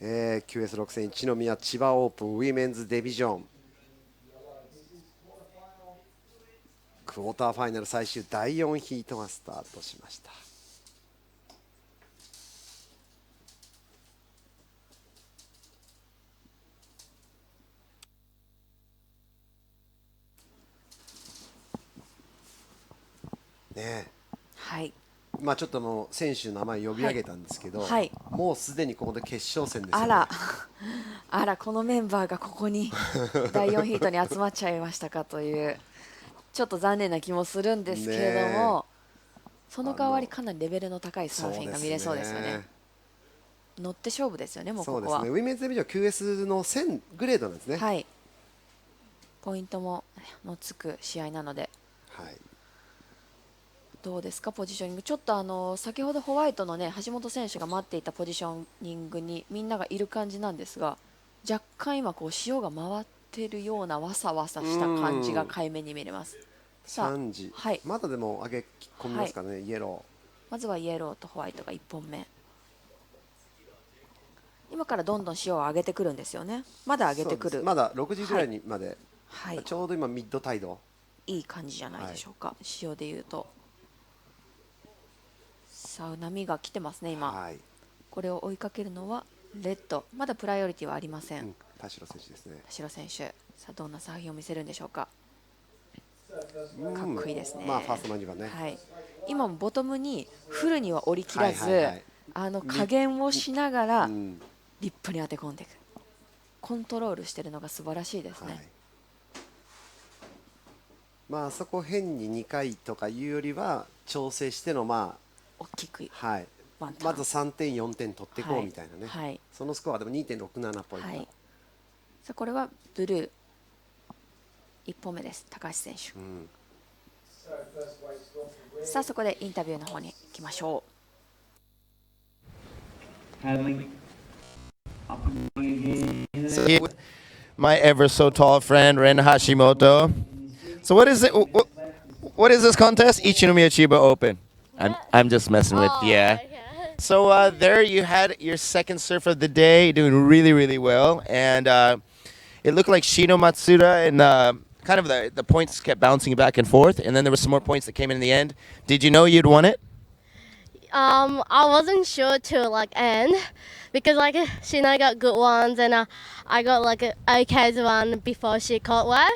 QS6 戦一宮千葉オープンウィメンズディビジョンクォーターファイナル最終第4ヒートがスタートしました。ね、はい。まあちょっともう選手の名前呼び上げたんですけど、もうすでにここで決勝戦ですよね。このメンバーがここに第4ヒートに集まっちゃいましたかという。ちょっと残念な気もするんですけれども、その代わりかなりレベルの高いサーフィンが見れそうですよね。乗って勝負ですよね、もうここは。そうですね、ウィメンズデビジョン QS の1000グレードなんですね。はい、ポイントもつく試合なので、はい、どうですか、ポジショニング。ちょっと先ほどホワイトのね、橋本選手が待っていたポジショニングにみんながいる感じなんですが、若干今こう潮が回ってるようなわさわさした感じが海面に見れます。3時、はい、まだでも上げ込みますかね、はい、イエロー。まずはイエローとホワイトが1本目。今からどんどん潮を上げてくるんですよね。まだ上げてくる。まだ6時ぐらいにまで、はい、ちょうど今ミッドタイド。いい感じじゃないでしょうか、はい、潮でいうと。さあ波が来てますね今、はい、これを追いかけるのはレッド。まだプライオリティはありません。田代選手ですね。田代選手、さあどんな作品を見せるんでしょうか。かっこいいですね。まあファーストマンジはね、はい、今もボトムにフルには折り切らず、加減をしながらリップに当て込んでいく、コントロールしてるのが素晴らしいですね。はい、まあそこ変に2回とかいうよりは調整してのまあ大きく、はい、まず3点4点取っていこうみたいなね、はい、そのスコアでも 2.67 ポイント、はい、さあこれはブルー1本目です、高橋選手。さあそこでインタビューの方に行きましょう。So my ever so tall friend Ren Hashimoto. So what is it? What is this contest? Ichinomiya Chiba Open. I'm just messing with yeah. So there you had your second surf of the day, doing really really well, and it looked like Shino Matsuda and kind of the points kept bouncing back and forth, and then there were some more points that came in the end. Did you know you'd won it? I wasn't sure till like end because like Shino got good ones and I got like an okay one before she caught wave,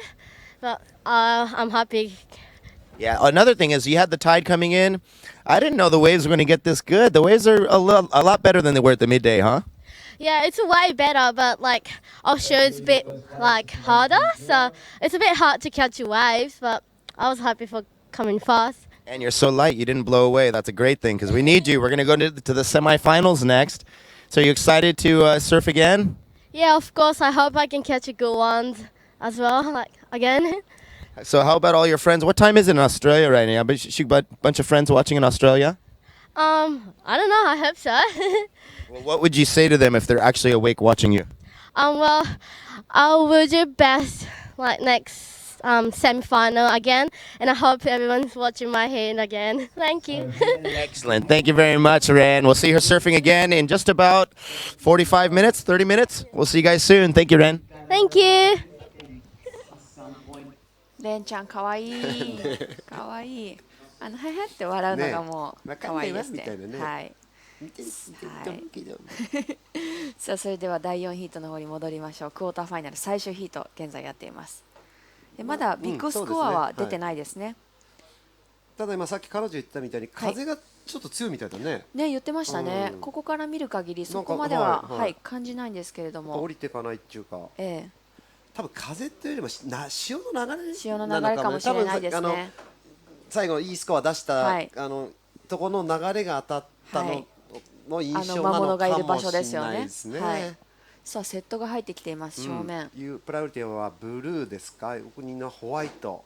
but I'm happy. Yeah. Another thing is you had the tide coming in. I didn't know the waves were going to get this good. The waves are a lot better than they were at the midday, huh? Yeah, it's way better, but like offshore it's a bit like harder, so it's a bit hard to catch waves. But I was happy for coming fast. And you're so light, you didn't blow away. That's a great thing because we need you. We're going to go to the semifinals next. So are you excited to surf again? Yeah, of course. I hope I can catch a good one as well, like again. So how about all your friends? What time is it in Australia right now? A bunch of friends watching in Australia? I don't know. I hope so. Well, what would you say to them if they're actually awake watching you? Well, I will do best like next semi-final again, and I hope everyone's watching my hand again. Thank you. Excellent. Thank you very much, Ren. We'll see her surfing again in just about 45 minutes, 30 minutes. We'll see you guys soon. Thank you, Ren. Thank you. レンちゃんかわいいかわいい。ははって笑うのがもうかわいいですね。はい。さあそれでは第4ヒートの方に戻りましょう。クォーターファイナル最終ヒート現在やっています。まだビッグスコアは出てないですね。ただ今さっき彼女言ったみたいに風がちょっと強いみたいだね。ね、言ってましたね。ここから見る限りそこまでは感じないんですけれども。降りていかないっていうか。多分風っていうよりも潮の流れかもしれないですね。最後いいスコア出したとこの流れが当たったの印象なのかもしれないですね。さあセットが入ってきています。正面。プライオリティはブルーですか。奥にのホワイト。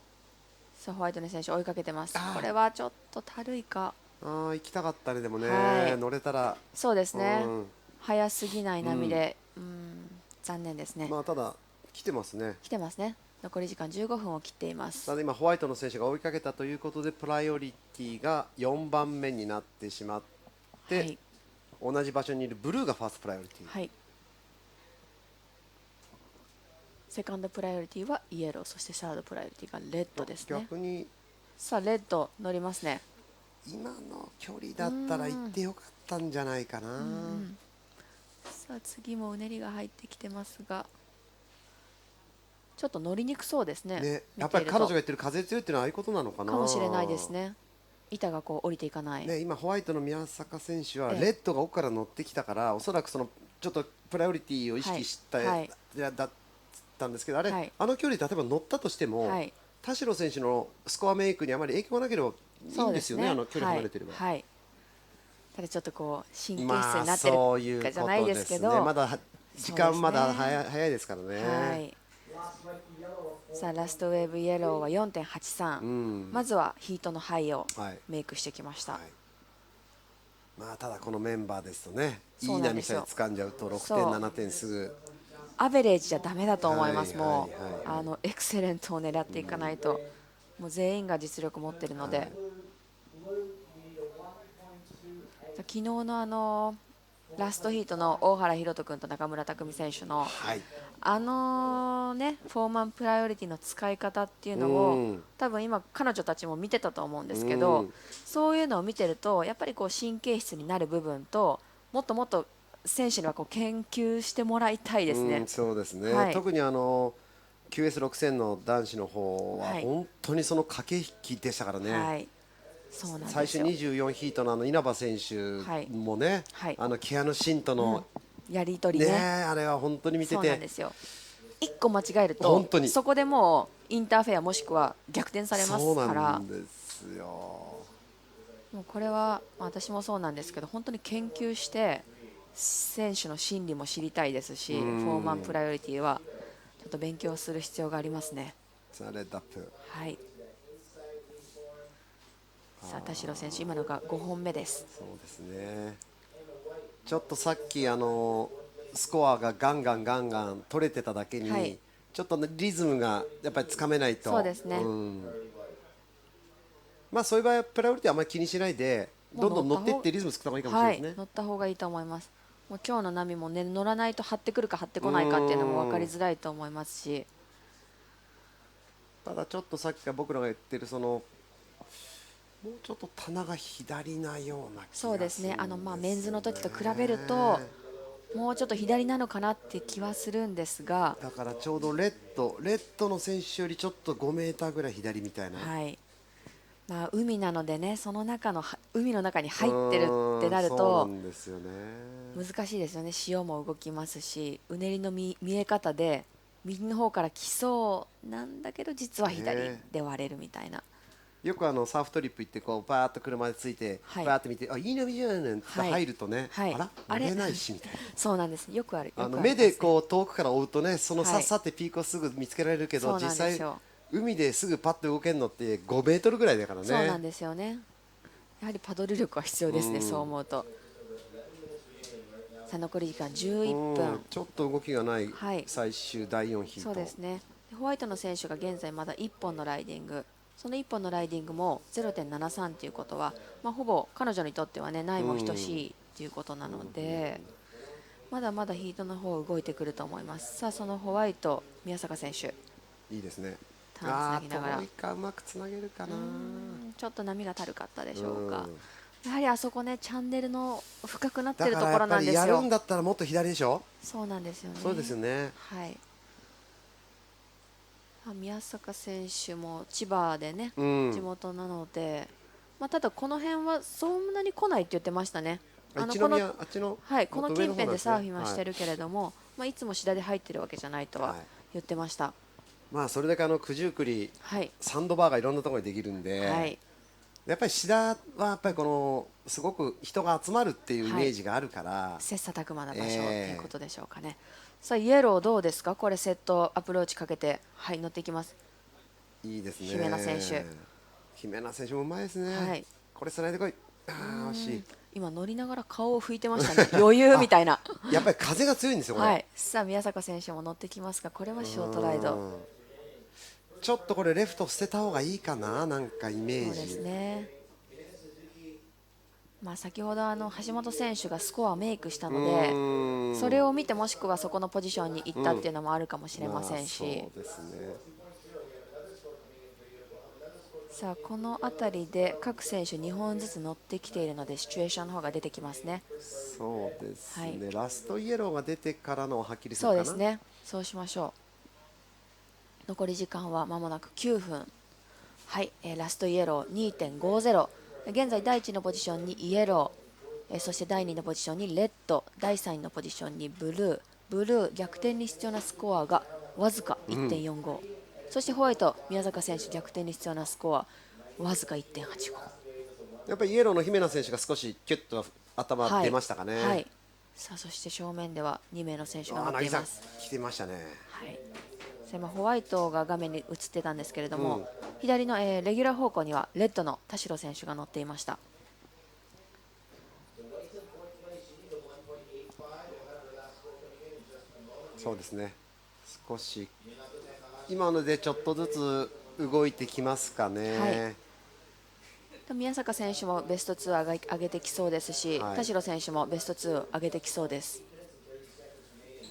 さあホワイトの選手追いかけてます。これはちょっとたるいか。行きたかったねでもね、乗れたら。そうですね。早すぎない波で、残念ですね。まあただ来てますね。来てますね。残り時間15分を切っています。ただ今ホワイトの選手が追いかけたということでプライオリティが4番目になってしまって、同じ場所にいるブルーがファーストプライオリティ。はい。セカンドプライオリティはイエロー、そしてサードプライオリティがレッドですね。逆にさあレッド乗りますね。今の距離だったら行ってよかったんじゃないかな。さあ次もうねりが入ってきてますが。ちょっと乗りにくそうですね。やっぱり彼女が言ってる風強いっていうのはああいうことなのかな。かもしれないですね。板がこう降りていかない。今ホワイトの宮坂選手はレッドが奥から乗ってきたから、おそらくそのちょっとプライオリティを意識しただったんですけど、あの距離例えば乗ったとしても、田代選手のスコアメイクにあまり影響がなければいいんですよね、距離離れてれば。はい、ただちょっとこう神経質になってるかじゃないですけど、まだ時間まだ早いですからね。はい、さあラストウェーブイエローは 4.83、まずはヒートのハイをメイクしてきました。まあただこのメンバーですとね、いい波さえ掴んじゃうと6点7点すぐアベレージじゃダメだと思います。もうエクセレントを狙っていかないと、もう全員が実力持ってるので、昨日のラストヒートの大原洋人君と中村拓海選手の、フォーマンプライオリティの使い方っていうのを多分今彼女たちも見てたと思うんですけど、そういうのを見てるとやっぱりこう神経質になる部分と、もっともっと選手にはこう研究してもらいたいですね。そうですね、特にQS6000 の男子の方は本当にその駆け引きでしたからね。そうなんですよ。最初24ヒートの稲葉選手もね、ケアのシンとのやり取りね、あれは本当に見てて、そうなんですよ。1個間違えるとそこでもうインターフェアもしくは逆転されますから。そうなんですよ。もうこれは私もそうなんですけど、本当に研究して選手の心理も知りたいですし、フォーマンプライオリティはちょっと勉強する必要がありますね。レッドアップ。はい。さあ田代選手、今のが5本目です。そうですね。ちょっとさっきスコアがガンガン取れてただけに、ちょっとリズムがやっぱりつかめないと。そうですね。まあそういう場合はプライオリティあんまり気にしないで、どんどん乗っていってリズム作った方がいいかもしれないですね。乗った方がいいと思います。もう今日の波もね、乗らないと張ってくるか張ってこないかっていうのも分かりづらいと思いますし。ただちょっとさっきから僕らが言ってるもうちょっと棚が左なような気がするんですよね。そうですね。メンズの時と比べるともうちょっと左なのかなって気はするんですが、だからちょうどレッドの選手よりちょっと5メーターぐらい左みたいな。はい。海なのでね、その中の海の中に入ってるってなると難しいですよね。潮も動きますし、うねりの見え方で右の方から来そうなんだけど実は左で割れるみたいな。よくサーフトリップ行ってこうバーッと車でついて、バーッと見て、いい波じゃんって入るとね、あら乗れないしみたいな。そうなんです。よくある。目でこう遠くから追うとね、そのさっさってピークをすぐ見つけられるけど、実際海ですぐパッと動けるのって5メートルぐらいだからね。そうなんですよね。やはりパドル力は必要ですね。そう思うと。さあ残り時間11分。ちょっと動きがない最終第4ヒート。そうですね。ホワイトの選手が現在まだ1本のライディング。その1本のライディングも 0.73 ということは、ほぼ彼女にとってはね、ないも等しいということなので、まだまだヒートの方動いてくると思います。さあそのホワイト、宮坂選手、いいですね。ターンつなぎながら、うまくつなげるかな。ちょっと波がたるかったでしょうか。やはりあそこね、チャンネルの深くなってるところなんですよ。やるんだったらもっと左でしょ。そうなんですよね。そうですよね。はい。宮坂選手も千葉でね、地元なので、ただこの辺はそんなに来ないって言ってましたね。この近辺でサーフィンはしてるけれども、いつもシダで入ってるわけじゃないとは言ってました。それだけ九十九里、サンドバーがいろんなところにできるんで、やっぱりシダはやっぱりすごく人が集まるっていうイメージがあるから、切磋琢磨な場所ということでしょうかね。さあイエローどうですか。これセットアプローチかけて乗っていきます。いいですね。姫野選手。姫野選手もうまいですね。これつないでこい。惜しい。今乗りながら顔を拭いてましたね。余裕みたいな。やっぱり風が強いんですよこれ。さあ宮坂選手も乗ってきますが、これはショートライド。ちょっとこれレフト捨てた方がいいかな、なんかイメージ。そうですね。先ほど橋本選手がスコアをメイクしたので、それを見てもしくはそこのポジションに行ったっていうのもあるかもしれませんし、そうですね。さあこの辺りで各選手2本ずつ乗ってきているので、シチュエーションの方が出てきますね。そうですね。ラストイエローが出てからのはっきりするかな。そうですね。そうしましょう。残り時間は間もなく9分。ラストイエロー 2.50。現在第1のポジションにイエロー、そして第2のポジションにレッド、第3のポジションにブルー逆転に必要なスコアがわずか 1.45、そしてホワイト、宮坂選手逆転に必要なスコアわずか 1.85。 やっぱりイエローの姫野選手が少しキュッと頭出ましたかね。はい、さあそして正面では2名の選手が乗っています。来てましたね。はい、今ホワイトが画面に映ってたんですけれども、左の、レギュラー方向にはレッドの田代選手が乗っていました。そうですね、少し今のでちょっとずつ動いてきますかね。はい、宮坂選手もベスト2を上げてきそうですし、田代選手もベスト2を上げてきそうです。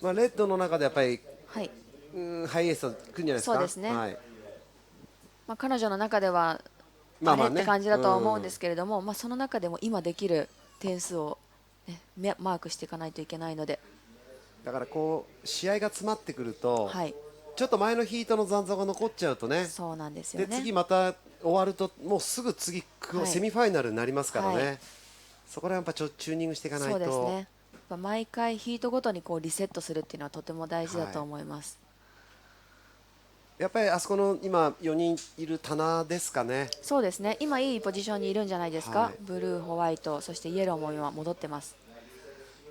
まあ、レッドの中でやっぱり、ハイエースは来るんじゃないですか。そうですね。はい、まあ、彼女の中ではあれって感じだとは思うんですけれども、まあその中でも今できる点数を、ね、マークしていかないといけないので。だからこう試合が詰まってくると、はい、ちょっと前のヒートの残像が残っちゃうとね。そうなんですよね。で次また終わるともうすぐ次、セミファイナルになりますからね。はい、そこらやっぱチューニングしていかないと。そうですね。やっぱ毎回ヒートごとにこうリセットするっていうのはとても大事だと思います。はい、やっぱりあそこの今4人いる棚ですかね。そうですね。今いいポジションにいるんじゃないですか。はい、ブルー、ホワイト、そしてイエローも今戻ってます。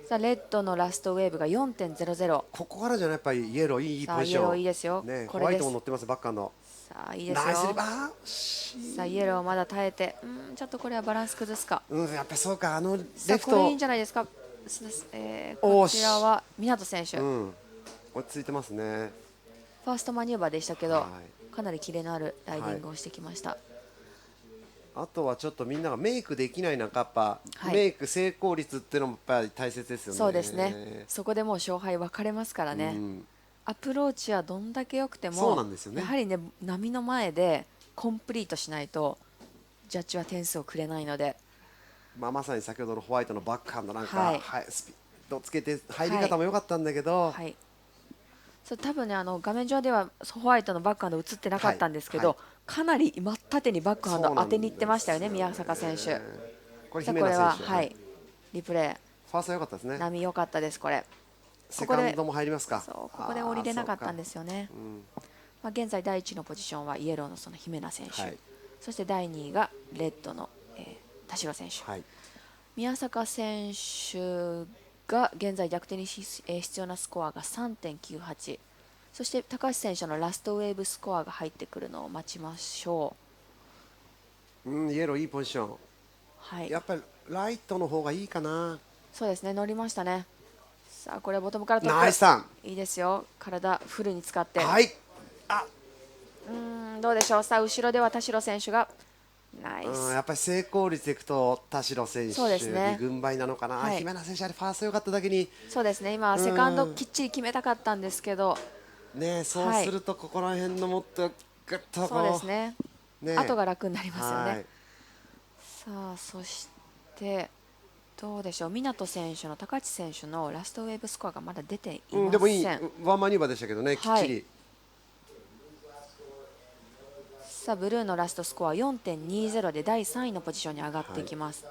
さあレッドのラストウェーブが 4.00。 ここからじゃないやっぱりイエローいいポジション。イエローいいですよ。ね、ホワイトも乗ってますバックハンド。さあいいですよ。ナイスリバー。さあイエローまだ耐えて、ちょっとこれはバランス崩すか。やっぱりそうか、レフト。これいいんじゃないですか。こちらは湊選手。落ち着いてますね。ファーストマニューバーでしたけど、かなりキレのあるライディングをしてきました。あとはちょっとみんながメイクできない中やっぱ、メイク成功率っていうのもやっぱり大切ですよね。そうですね。そこでもう勝敗分かれますからね。アプローチはどんだけ良くても、そうなんですよね。やはりね波の前でコンプリートしないとジャッジは点数をくれないので。まさに先ほどのホワイトのバックハンドなんか、スピードつけて入り方も良かったんだけど。そう多分ね画面上ではホワイトのバックハンド映ってなかったんですけど、かなり真っ縦にバックハンド当てに行ってましたよね、宮坂選手。これはリプレイ。ファースト良かったですね。波良かったです。これセカンドも入りますか。ここで降りれなかったんですよね。まあ現在第1のポジションはイエローのその姫野選手、そして第2位がレッドの田代選手。宮坂選手が現在逆転に必要なスコアが 3.98。 そして高橋選手のラストウェーブスコアが入ってくるのを待ちましょう。イエローいいポジション。やっぱりライトの方がいいかな。そうですね、乗りましたね。さあこれはボトムからトップ。ナイスターン。いいですよ、体フルに使って。どうでしょう。さあ後ろでは田代選手がナイス。やっぱり成功率でいくと田代選手に軍配なのかな。姫野選手あれファースト良かっただけに。そうですね、今セカンドきっちり決めたかったんですけどね、そうするとここら辺のもっとグッとそうですね、後が楽になりますよね。さあそしてどうでしょう、湊選手の高知選手のラストウェーブスコアがまだ出ていません。でもいいワンマニューバーでしたけどね、きっちり。さあブルーのラストスコア 4.20 で第3位のポジションに上がっていきます。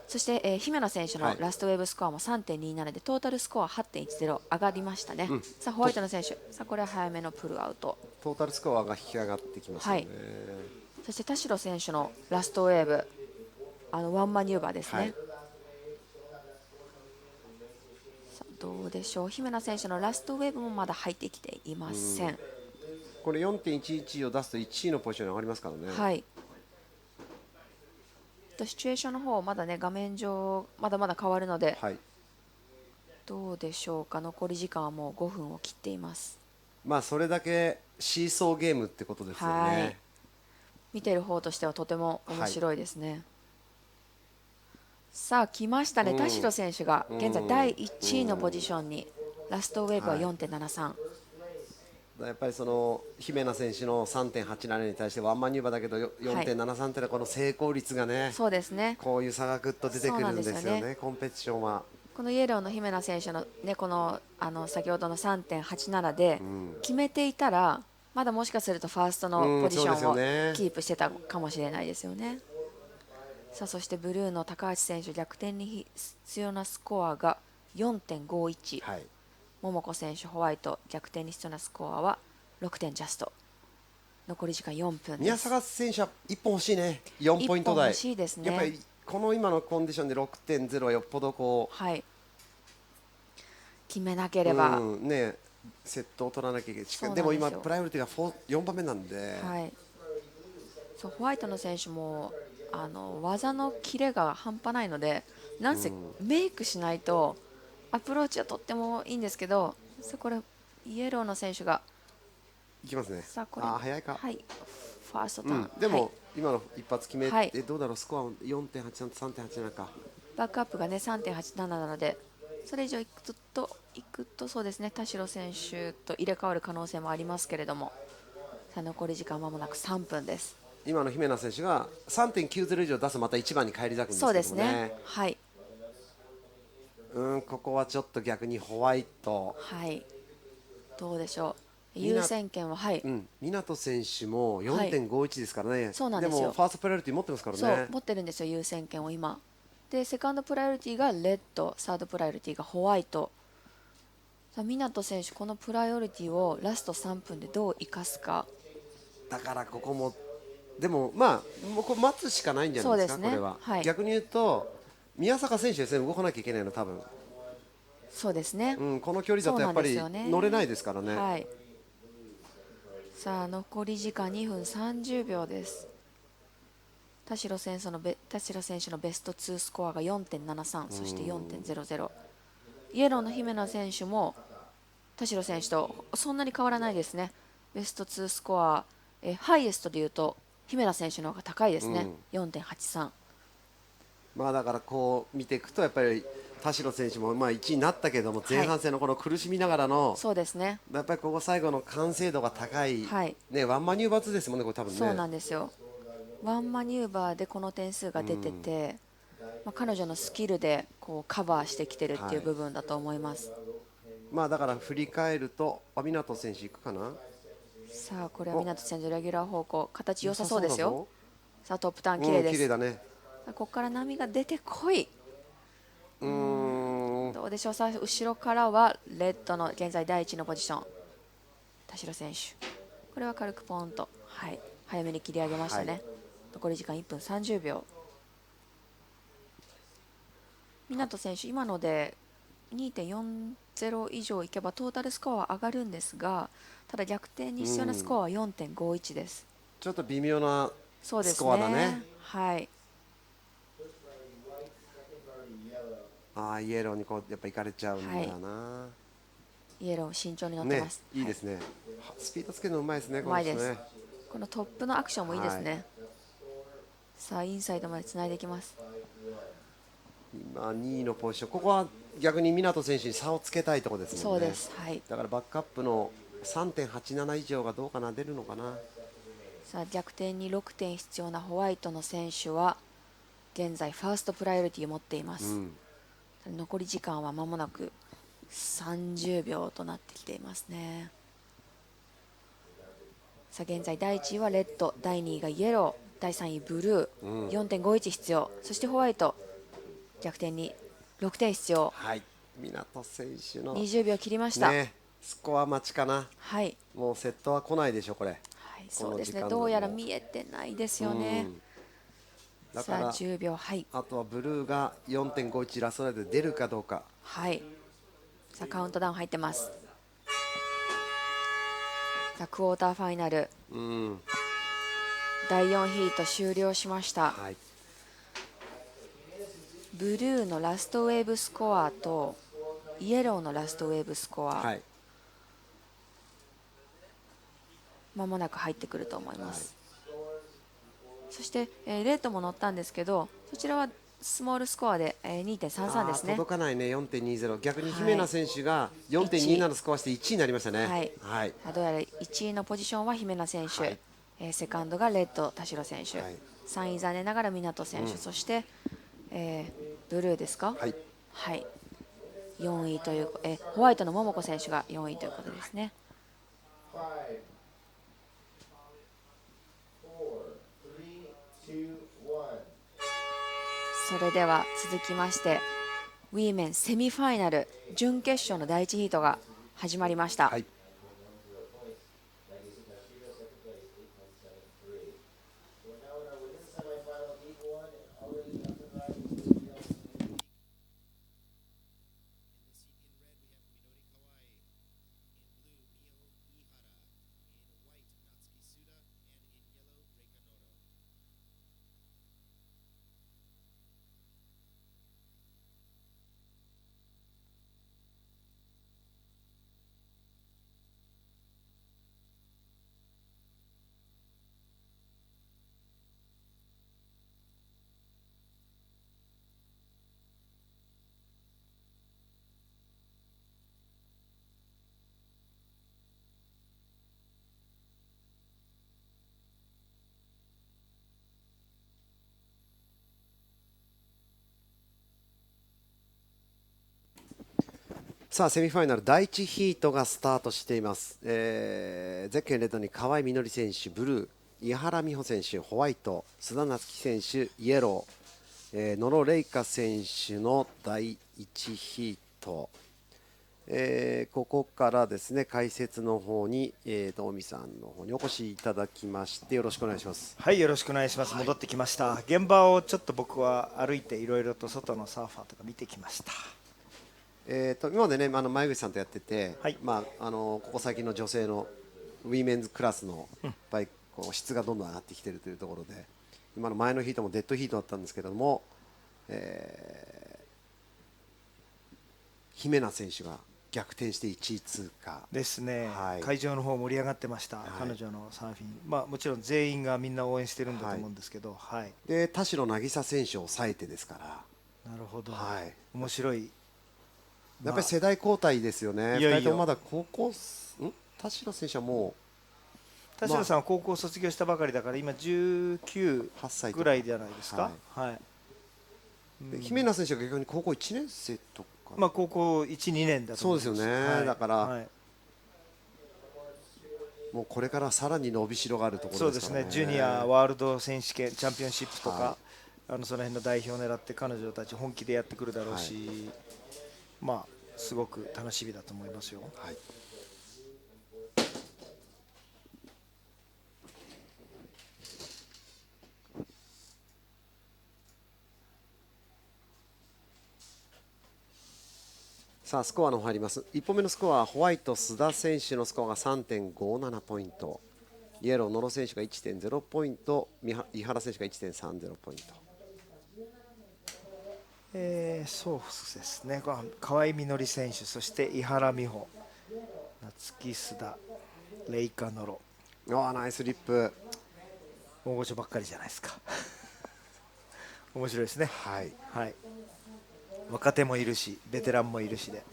そして、姫野選手のラストウェーブスコアも 3.27 でトータルスコア 8.10 上がりましたね。さあホワイトの選手、さあこれは早めのプルアウト。トータルスコアが引き上がってきますよね。そして田代選手のラストウェーブワンマニューバーですね。さあどうでしょう、姫野選手のラストウェーブもまだ入ってきていません。これ 4.11 を出すと1位のポジションに上がりますからね。シチュエーションの方まだね画面上まだまだ変わるので、どうでしょうか。残り時間はもう5分を切っています。まあそれだけシーソーゲームってことですよね。見てる方としてはとても面白いですね。さあ来ましたね、田代選手が現在第1位のポジションに。ラストウェーブは 4.73。やっぱりその姫野選手の 3.87 に対してワンマンニューバーだけど 4.73 ってのはこの成功率がね、そうですね、こういう差がぐっと出てくるんですよね、コンペティションは。このイエローの姫野選手のねこの先ほどの 3.87 で決めていたら、まだもしかするとファーストのポジションをキープしてたかもしれないですよね。さあそしてブルーの高橋選手、逆転に必要なスコアが 4.51。桃子選手ホワイト、逆転に必要なスコアは6点ジャスト。残り時間4分です。宮坂選手は1本欲しいね。4ポイント台。欲しいですね。やっぱりこの今のコンディションで 6.0 はよっぽどこう、はい、決めなければ、ね、セットを取らなきゃいけない。でも今プライオリティが4番目なんで、はい、そうホワイトの選手も技のキレが半端ないので、なんせメイクしないとアプローチはとってもいいんですけど、これイエローの選手がいきますね。さあこれ早いか。はい、ファーストターン、でも、はい、今の一発決めてどうだろう、スコア 4.83 と 3.87 か。バックアップがね 3.87 なので、それ以上いくとそうですね、田代選手と入れ替わる可能性もありますけれども、さあ残り時間まもなく3分です。今の姫野選手が 3.90 以上出すまた1番に返り咲くんですけどもね。そうですね、はい、ここはちょっと逆にホワイト、はい、どうでしょう。優先権は、はい、湊選手も 4.51 ですからね、そうなんですよ。でもファーストプライオリティ持ってますからね。そう持ってるんですよ、優先権を今で。セカンドプライオリティがレッド、サードプライオリティがホワイト。さあ湊選手、このプライオリティをラスト3分でどう生かすか。だからここもでももうこれ待つしかないんじゃないですか。これは、はい、逆に言うと宮坂選手ですね、動かなきゃいけないの多分。そうですね、この距離だとやっぱり乗れないですからね。はい、さあ残り時間2分30秒です。田代選手のベスト2スコアが 4.73、そして 4.00。イエローの姫野選手も田代選手とそんなに変わらないですね。ベスト2スコア、ハイエストでいうと姫野選手の方が高いですね、4.83。だからこう見ていくとやっぱり田代選手も1位になったけども、前半戦のこの苦しみながらの、そうですね、やっぱりここ最後の完成度が高い、ワンマニューバー2ですもんね、これ多分ね。そうなんですよ、ワンマニューバーでこの点数が出てて、彼女のスキルでこうカバーしてきてるっていう部分だと思います。だから振り返ると湊選手いくかな。さあこれは湊選手レギュラー方向、形良さそうですよ。さあトップターン綺麗です。綺麗だね。ここから波が出てこい。どうでしょう。さあ後ろからはレッドの現在第1のポジション、田代選手、これは軽くポンと、はい、早めに切り上げましたね。残り時間1分30秒。湊選手、今ので 2.40 以上いけばトータルスコアは上がるんですが、ただ逆転に必要なスコアは 4.51 です。ちょっと微妙なスコアだね。はい。イエローにこうやっぱ行かれちゃうんだよな。イエロー慎重に乗ってます。いいですね。スピードつけるのうまいですね。うまいです。このトップのアクションもいいですね。さあインサイドまでつないでいきます。今2位のポジション、ここは逆に湊選手に差をつけたいところですもんね。そうです、はい、だからバックアップの 3.87 以上がどうかな、出るのかな。さあ逆転に6点必要なホワイトの選手は現在ファーストプライオリティを持っています、残り時間は間もなく30秒となってきていますね。さあ現在第1位はレッド、第2位がイエロー、第3位ブルー、4.51 必要、そしてホワイト逆転に6点必要。はい、湊選手の20秒切りました、スコア待ちかな。はい、もうセットは来ないでしょこれ。はい、そうですね、どうやら見えてないですよね。だからさあ10秒、はい、あとはブルーが 4.51 ラストライドで出るかどうか。はい、さあカウントダウン入ってます。さあクォーターファイナル、第4ヒート終了しました、はい、ブルーのラストウェーブスコアとイエローのラストウェーブスコア、はい、間もなく入ってくると思います、はい、そして、レッドも乗ったんですけど、そちらはスモールスコアで、2.33 ですね。届かないね、4.20。逆に姫野選手が 4.27 スコアして1位になりましたね。はい、はい、どうやら1位のポジションは姫野選手、はい、セカンドがレッド田代選手、はい、3位残念ながら湊選手、そして、ブルーですか、はい、はい、4位という、ホワイトの桃子選手が4位ということですね。それでは続きましてウィーメンセミファイナル準決勝の第1ヒートが始まりました、はい、さあセミファイナル第1ヒートがスタートしています。ゼッケンレッドに河合みのり選手ブルー、井原美穂選手ホワイト、須田夏樹選手イエロー、野呂玲香選手の第1ヒート、ここからですね解説の方に能見さんの方にお越しいただきましてよろしくお願いします。はい、よろしくお願いします。戻ってきました。現場をちょっと僕は歩いていろいろと外のサーファーとか見てきました。今までね前口さんとやってて、はい、ここ最近の女性のウィメンズクラスのやっぱりこう質がどんどん上がってきているというところで、今の前のヒートもデッドヒートだったんですけども、姫菜選手が逆転して1位通過ですね、はい、会場の方盛り上がってました、はい、彼女のサーフィン、もちろん全員がみんな応援してるんだと思うんですけど、はいはい、で田代渚選手を抑えてですから、なるほど、はい、面白い。やっぱり世代交代ですよね。2人ともまだ高校田代選手はもう田代さんは高校卒業したばかりだから今19歳ぐらいじゃないですか。はい、姫菜選手が逆に高校1年生とか、高校1、2年だと思います。そうですよね、はい、だから、はい、もうこれからさらに伸びしろがあるところですからね。そうですね、ジュニアワールド選手権チャンピオンシップとか、はい、その辺の代表を狙って彼女たち本気でやってくるだろうし、はい、すごく楽しみだと思いますよ。はい、さあスコアの入ります。1本目のスコアはホワイト須田選手のスコアが 3.57 ポイント、イエロー野呂選手が 1.0 ポイント、井原選手が 1.30 ポイント。そうですね、河合みのり選手、そして井原美穂、夏木須田、レイカ野呂、ナイスリップ、大御所ばっかりじゃないですか面白いですね。はい、はい、若手もいるしベテランもいるしで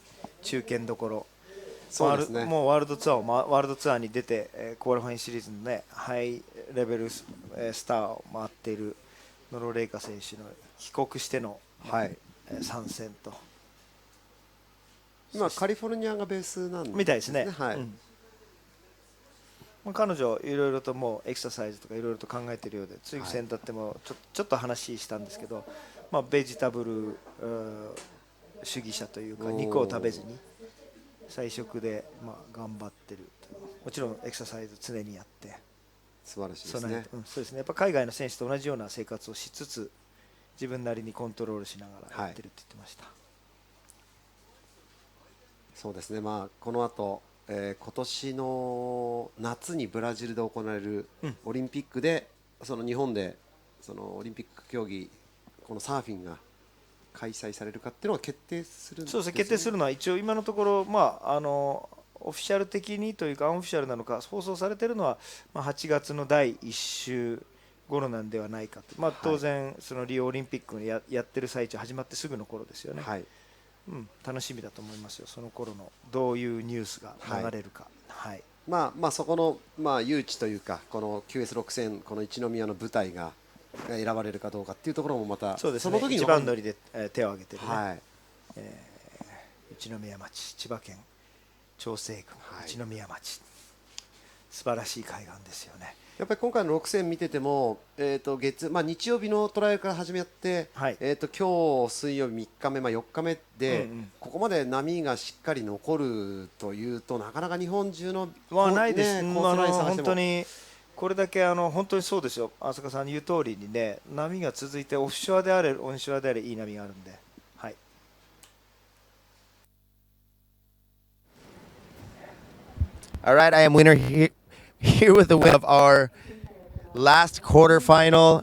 中堅どころ、そうですね、もうワールドツアーに出て、クオリファインシリーズのねハイレベルスターを回っている野呂玲香選手の帰国しての、はい、参戦と、今カリフォルニアがベースなんですね。みたいですね。はい、彼女いろいろともうエクササイズとかいろいろと考えているようで、次戦だってもちょっと話したんですけど、ベジタブル主義者というか肉を食べずに菜食で頑張ってる。もちろんエクササイズ常にやって素晴らしいですね。そうですね、やっぱ海外の選手と同じような生活をしつつ自分なりにコントロールしながらやってるって言ってました。はい、そうですね、この後、今年の夏にブラジルで行われるオリンピックで、その日本でそのオリンピック競技このサーフィンが開催されるかっていうのは決定するんですね。そうですね、決定するのは一応今のところ、オフィシャル的にというかアンオフィシャルなのか放送されているのは、8月の第1週頃なんではないかと、当然そのリオオリンピックに やってる最中始まってすぐの頃ですよね。はい、楽しみだと思いますよ、その頃のどういうニュースが流れるか。はい、そこの、誘致というかこの QS6000 この一宮の舞台が選ばれるかどうかっていうところもまたそうですね、一番乗りで手を挙げてるね、はい、一宮町、千葉県長生郡、一宮町、素晴らしい海岸ですよね。やっぱり今回の6000見てても、日曜日のトライアルから始まって、今日水曜日3日目、4日目で、ここまで波がしっかり残るというとなかなか日本中のないです、本当にこれだけ本当にそうですよ、浅香さん言う通りにね、波が続いてオフショアであれオンショアであれいい波があるんで、はい。All right, I am winner here with the win of our last quarterfinal.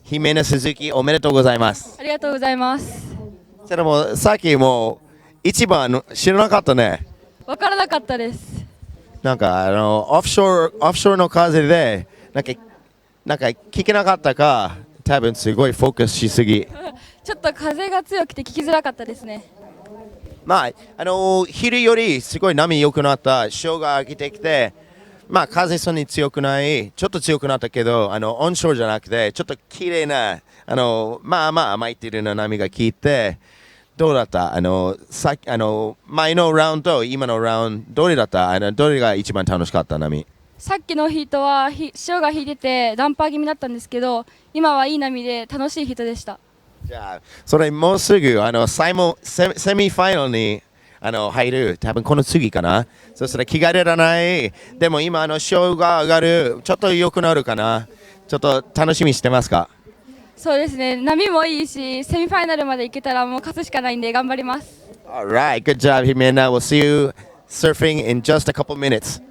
Himena Suzuki, おめでとうございます。ありがとうございます。それもさっきもう一番知らなかったね。わからなかったです。なんかオフショーの風でなんか聞けなかったか、多分すごいフォーカスしすぎ。ちょっと風が強くて聞きづらかったですね。昼よりすごい波良くなった、潮が上げてきて、風そんなに強くない、ちょっと強くなったけど、オンショーじゃなくて、ちょっと綺麗な、巻いてるような波が効いて、どうだった前のラウンドと今のラウンド、どれだったどれが一番楽しかった波？さっきのヒートは潮が引いててダンパー気味だったんですけど、今はいい波で楽しいヒートでした。じゃあそれもうすぐセミファイナルに入る、多分この次かな。そしたら気が出らない。でも今潮が上がる、ちょっと良くなるかな。ちょっと楽しみにしてますか？そうですね、波もいいし、セミファイナルまで行けたらもう勝つしかないんで頑張ります。Alright, good job, Jimena. We'll see you surfing in just a couple minutes.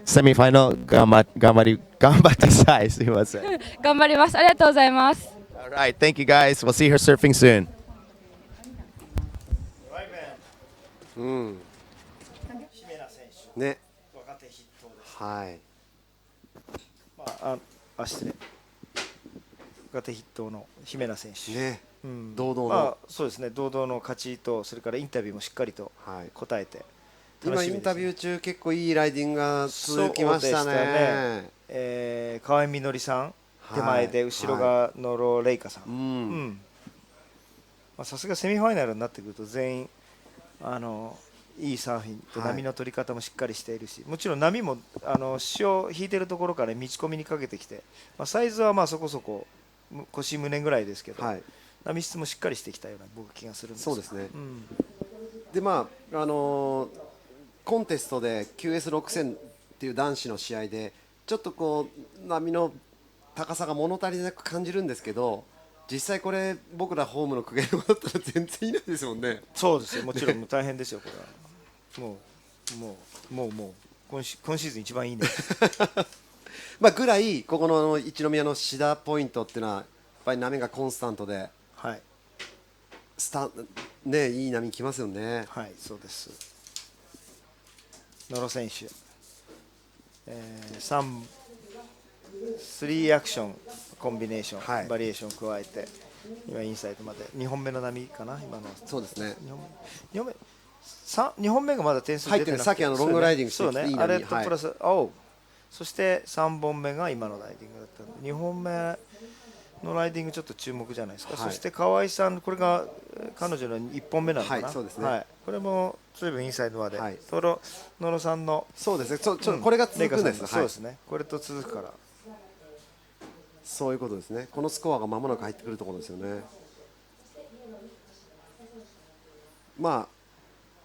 セミファイナル頑張ってください。すみません。頑張ります。ありがとうございます。Alright, thank you guys. We'll see her surfing soon. うん。ね。若手筆頭です。はい。失礼。若手筆頭の姫名選手。ね。うん、堂々の、そうですね。堂々の勝ちと、それからインタビューもしっかりと答えて。今インタビュー中結構いいライディングが続きましたね。河合みのりさん、手前で後ろが野呂玲香さん。さすがセミファイナルになってくると全員いいサーフィンと波の取り方もしっかりしているし、もちろん波も潮引いてるところから道込みにかけてきて、サイズはそこそこ腰胸ぐらいですけど、波質もしっかりしてきたような僕気がするんです。そうですね。でコンテストで QS6000 っていう男子の試合でちょっとこう波の高さが物足りなく感じるんですけど、実際これ僕らホームの公家のだったら全然いないですもんね。そうですよ、もちろん大変ですよこれは。もう今シーズン一番いいね。ぐらいここの一宮のシダポイントっていうのはやっぱり波がコンスタントで、いい波きますよね。はい、そうです。野呂選手、3アクションコンビネーション、バリエーションを加えて今インサイドまで2本目の波かな今の。そうですね。2本目がまだ点数出てなくて、さっきロングライディングしてそうね、あれとプラスそして3本目が今のライディングだったので2本目のライディングちょっと注目じゃないですか。そして河合さん、これが彼女の1本目なのかな。そうですね。これも随分インサイドまで。野呂さんの、そうですね。これが続くんです。そうですね。これと続くから。そういうことですね。このスコアが間もなく入ってくるところですよね。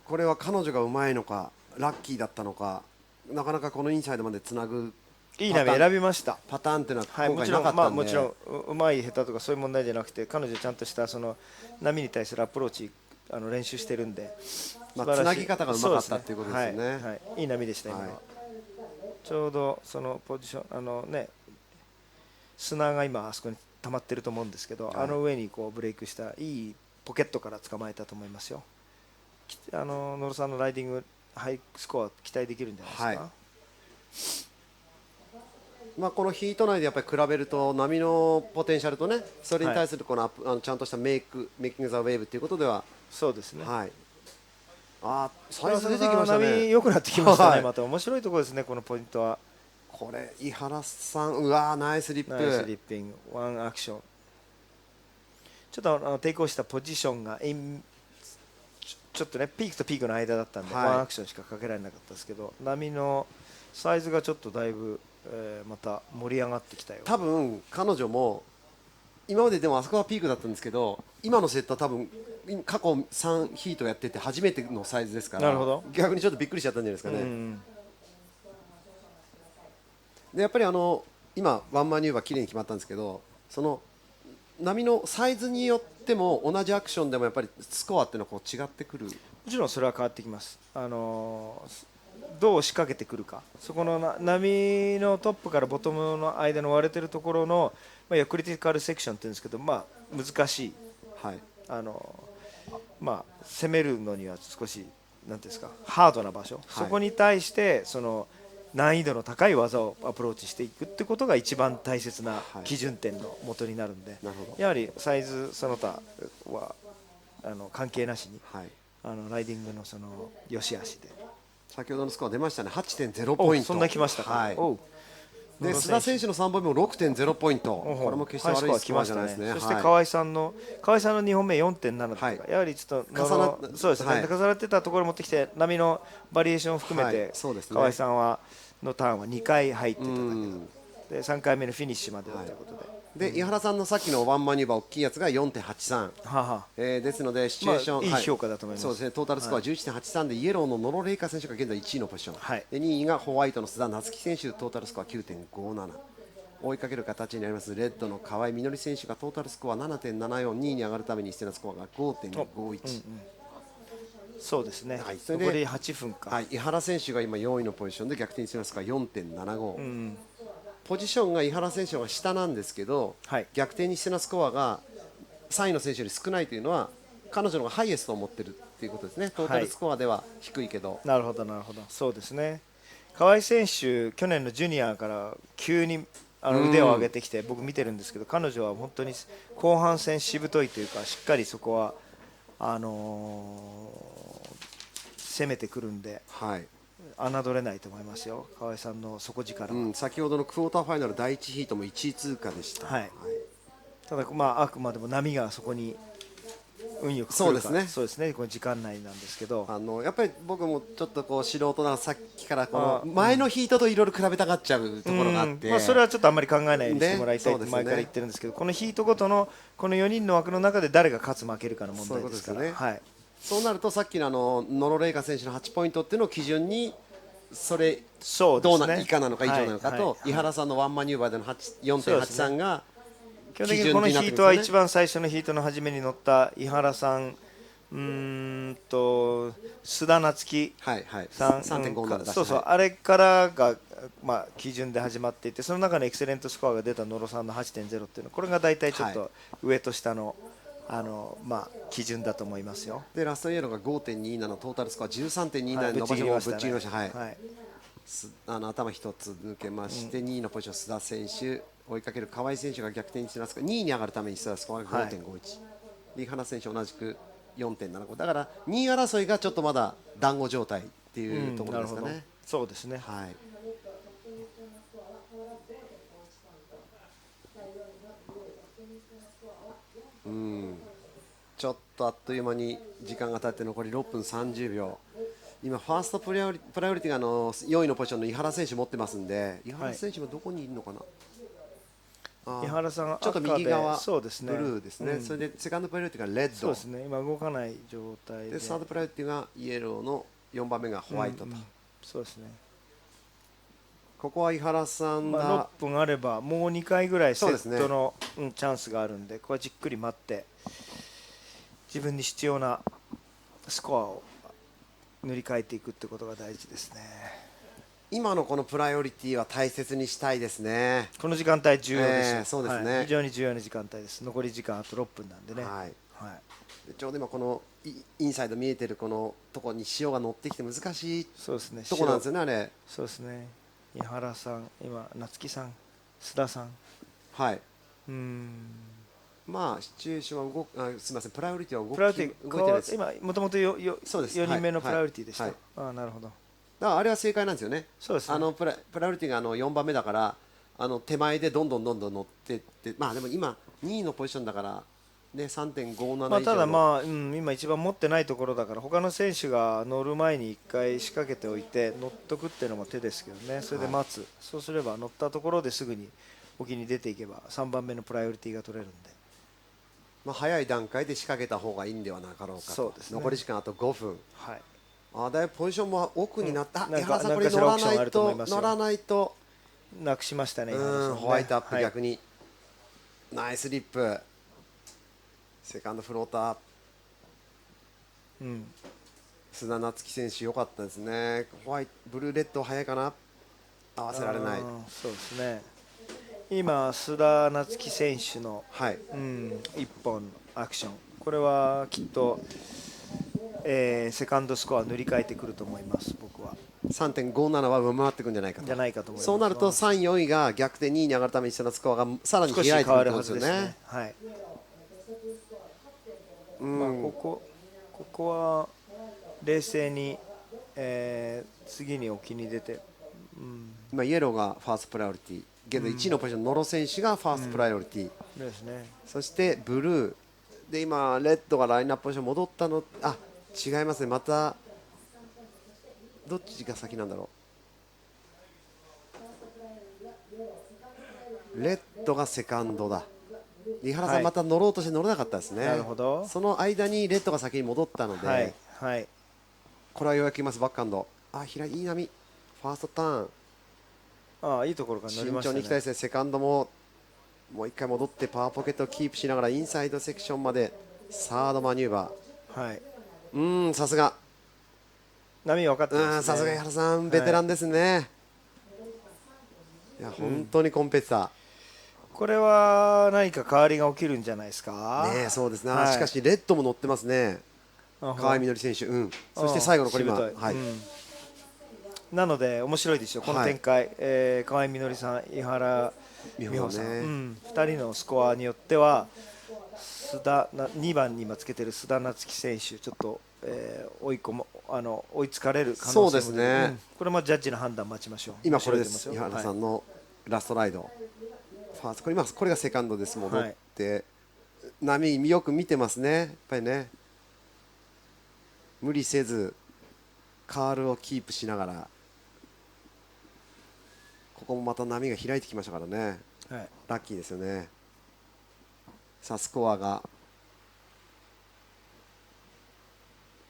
これは彼女がうまいのかラッキーだったのか、なかなかこのインサイドまでつなぐいい波選びました。パターンっていうのは今回なかったんで、もちろんうまい下手とかそういう問題じゃなくて、彼女ちゃんとした波に対するアプローチ練習してるんで、つなぎ方がうまかったっていうことですよね。いい波でした今は。ちょうどそのポジション砂が今あそこに溜まってると思うんですけど、上にこうブレイクしたいいポケットから捕まえたと思いますよ。野呂さんのライディングハイスコア期待できるんじゃないですか。このヒート内でやっぱり比べると波のポテンシャルとね、それに対するこのちゃんとしたメイキングザウェーブっていうことでは、そうですね。サイズ出てきましたね。波良くなってきましたね。また面白いところですね、このポイントは。これ井原さん、ナイスリップ。ナイスリッピング、ワンアクション。ちょっとテイクオフしたポジションがちょっとねピークとピークの間だったんで、ワンアクションしかかけられなかったですけど、波のサイズがちょっとだいぶまた盛り上がってきたよ。多分彼女も今まででもあそこはピークだったんですけど、今のセットは多分過去3ヒートやってて初めてのサイズですから、なるほど、逆にちょっとびっくりしちゃったんじゃないですかね。でやっぱり今ワンマンニューバー綺麗に決まったんですけど、その波のサイズによっても同じアクションでもやっぱりスコアっていうのはこう違ってくる。もちろんそれは変わってきます。どう仕掛けてくるか、そこの波のトップからボトムの間の割れてるところの、クリティカルセクションって言うんですけど、難しい、攻めるのには少しなんていうんですか、ハードな場所、そこに対してその難易度の高い技をアプローチしていくってことが一番大切な基準点の元になるんで、やはりサイズその他は関係なしに、ライディングのその良し悪しで。先ほどのスコア出ましたね、8.0 ポイント。そんな来ましたか。で須田選手の3本目も 6.0 ポイント、これも決して悪いスコアじゃないですね。そして河合さんの2本目 4.7 とか、やはりちょっとそうですね、重なってたところを持ってきて波のバリエーションを含めて河合さんのターンは2回入ってただけで3回目のフィニッシュまでだということで、井原さんのさっきのワンマニューバー大きいやつが 4.83、ですのでシチュエーション、いい評価だと思います。そうですね、トータルスコア 11.83 でイエローのノロレイカ選手が現在1位のポジション、で2位がホワイトの須田夏樹選手、トータルスコア 9.57、追いかける形になりますレッドの河合みのり選手がトータルスコア 7.74、2位に上がるために必要なスコアが 5.51、そうですね、残り8分か、井原選手が今4位のポジションで逆転してますから 4.75、ポジションが井原選手が下なんですけど、逆転に必要なスコアが3位の選手より少ないというのは彼女のがハイエストを持っているということですね。トータルスコアでは低いけど、なるほどなるほど、そうですね。河合選手去年のジュニアから急に腕を上げてきて、僕見てるんですけど、彼女は本当に後半戦しぶといというか、しっかりそこは攻めてくるんで、侮れないと思いますよ、河合さんの底力は。先ほどのクォーターファイナル第1ヒートも1位通過でした。ただ、あくまでも波がそこに運よく来るか、そうですね、この時間内なんですけど、やっぱり僕もちょっとこう素人ならさっきからこの前のヒートといろいろ比べたがっちゃうところがあって、それはちょっとあんまり考えないようにしてもらいたいって前から言ってるんですけど、このヒートごとのこの4人の枠の中で誰が勝つ負けるかの問題ですから。そうなるとさっきのノロレイカ選手の8ポイントっていうのを基準にそれどう以下なのか以上なのかと、井原さんのワンマニューバーでの 4.83 が基本的にこのヒートは一番最初のヒートの初めに乗った井原さん、須田夏樹さん、そうそう、あれからが基準で始まっていて、その中のエクセレントスコアが出た野呂さんの 8.0 っていうの、これが大体ちょっと上と下の基準だと思いますよ。でラストイエローが 5.27、トータルスコア 13.27 伸ばしもぶっちぎりました。頭一つ抜けまして、2位のポジション須田選手、追いかける河合選手が逆転してますが、2位に上がるために須田スコアが 5.51、井原選手同じく 4.75、だから2位争いがちょっとまだ団子状態っていうところですかね。そうですね。ちょっとあっという間に時間が経って残り6分30秒。今ファーストプライオリティが4位のポジションの井原選手持ってますんで、井原選手もどこにいるのかな。井原さんちょっと右側、そうですね、ブルーですね。それでセカンドプライオリティがレッド、そうですね、今動かない状態で、サードプライオリティがイエローの4番目がホワイトと、そうですね。ここは井原さんが6分あればもう2回ぐらいセットのチャンスがあるんで、ここはじっくり待って自分に必要なスコアを塗り替えていくってことが大事ですね。今のこのプライオリティは大切にしたいですね。この時間帯重要ですよ。そうですね、非常に重要な時間帯です。残り時間あと6分なんでね。ちょうど今このインサイド見えてるこのところに潮が乗ってきて難しいところなんですよね、あれ。そうですね。井原さん、今夏樹さん、須田さん、シチュエーションはすみません、プライオリティは動いてないです。今もともと4人目のプライオリティでした。なるほど。だからあれは正解なんですよね。そうですね。プライオリティが4番目だから手前でどんどん乗ってって、でも今2位のポジションだからね、3.57 以上の、ただ今一番持ってないところだから、他の選手が乗る前に1回仕掛けておいて乗っとくっていうのも手ですけどね。それで待つ、そうすれば乗ったところですぐに沖に出ていけば3番目のプライオリティが取れるんで、早い段階で仕掛けた方がいいんではなかろうかと。そうですね。残り時間あと5分。だいぶポジションも奥になった。井原さんこれ乗らないとなくしましたね。ホワイトアップ逆に、ナイスリップ、セカンドフローター、須田夏樹選手良かったですね。ブルーレッド早いかな、合わせられない。そうですね。今須田夏樹選手の1本アクション、これはきっとセカンドスコア塗り替えてくると思います。僕は 3.57 は上回ってくるんじゃないかと。と思います。そうなると3位4位が逆転2位に上がるために必要なスコアがさらに開いてくるんですよね。ここは冷静に、次に沖に出て、今イエローがファーストプライオリティ、現在1位のポジションノロ選手がファーストプライオリティ、ですね。そしてブルーで今レッドがラインナップポジション戻ったの、あ、違いますね。またどっちが先なんだろう。レッドがセカンドだ。井原さんまた乗ろうとして乗れなかったですね。なるほど。その間にレッドが先に戻ったので、はいはい、これはようやくいます。バックハンド、あ、いい波、ファーストターン、ああ、いいところから乗りましたね。慎重に行きたいですね。セカンドももう一回戻ってパワーポケットをキープしながらインサイドセクションまでサードマニューバー、はい、さすが波分かってますね。さすが井原さんベテランですね、はい、いや本当にコンペティター、これは何か変わりが起きるんじゃないですかね。そうですね、はい、しかしレッドも乗ってますね、河合みのり選手、そして最後のこれ今、はい、なので面白いですよ、この展開、河合みのりさん、井原美穂さん、2人のスコアによっては2番に今つけてる須田夏樹選手、ちょっと、追いつかれる可能性も、そうですね、これもジャッジの判断待ちましょう。今これです、井原さんのラストライド、ファースト、これがセカンドです、戻って、波よく見てますね、やっぱりね、無理せずカールをキープしながら、ここもまた波が開いてきましたからね、はい、ラッキーですよね。さあスコアが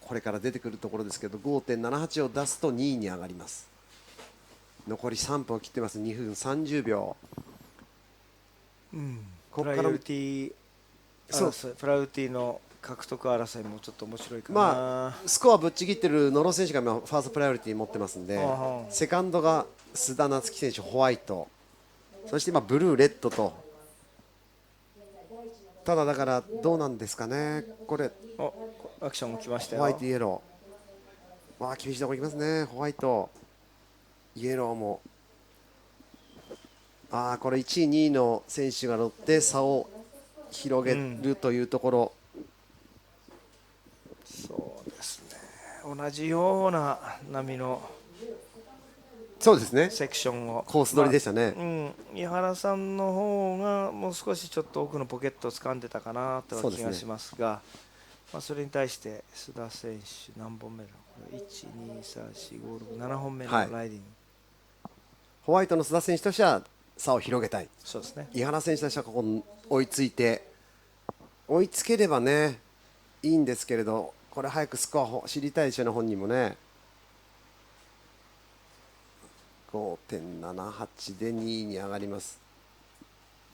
これから出てくるところですけど 5.78 を出すと2位に上がります。残り3分を切ってます。2分30秒、ここからプライオリティの獲得争いもちょっと面白いかな。スコアぶっちぎってる野呂選手がファーストプライオリティ持ってますんで、セカンドが須田夏樹選手、ホワイト、そして今ブルー、レッドと、ただだからどうなんですかね、これアクションも来ましたよ。ホワイト、イエロー、厳しいところいきますね。ホワイト、イエローも、これ1位、2位の選手が乗って差を広げるというところ、そうですね、同じような波のそうですね、セクションをコース取りでしたね、井原さんの方がもう少しちょっと奥のポケットを掴んでたかなという気がしますが、それに対して須田選手何本目の1,2,3,4,5,6,7本目のライディング、ホワイトの須田選手としては差を広げたい。そうですね、井原選手としてはここに追いついて、追いつければねいいんですけれど、これ早くスコアを知りたいでしょうね、本人もね。5.78 で2位に上がります。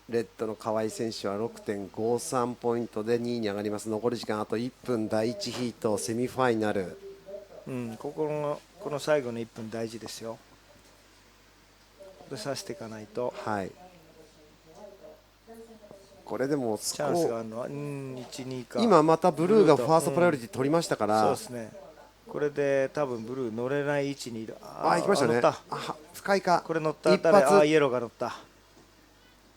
レッドの河合選手は 6.53 ポイントで2位に上がります。残り時間あと1分、第1ヒートセミファイナル、この最後の1分大事ですよ。させていかないと、これでもチャンスがあるのは1、2か。今またブルーがファーストプライオリティ取りましたから、そうですね、これで多分ブルー乗れない位置にいる。行きましたね。深いか。これ乗ったらイエローが乗った。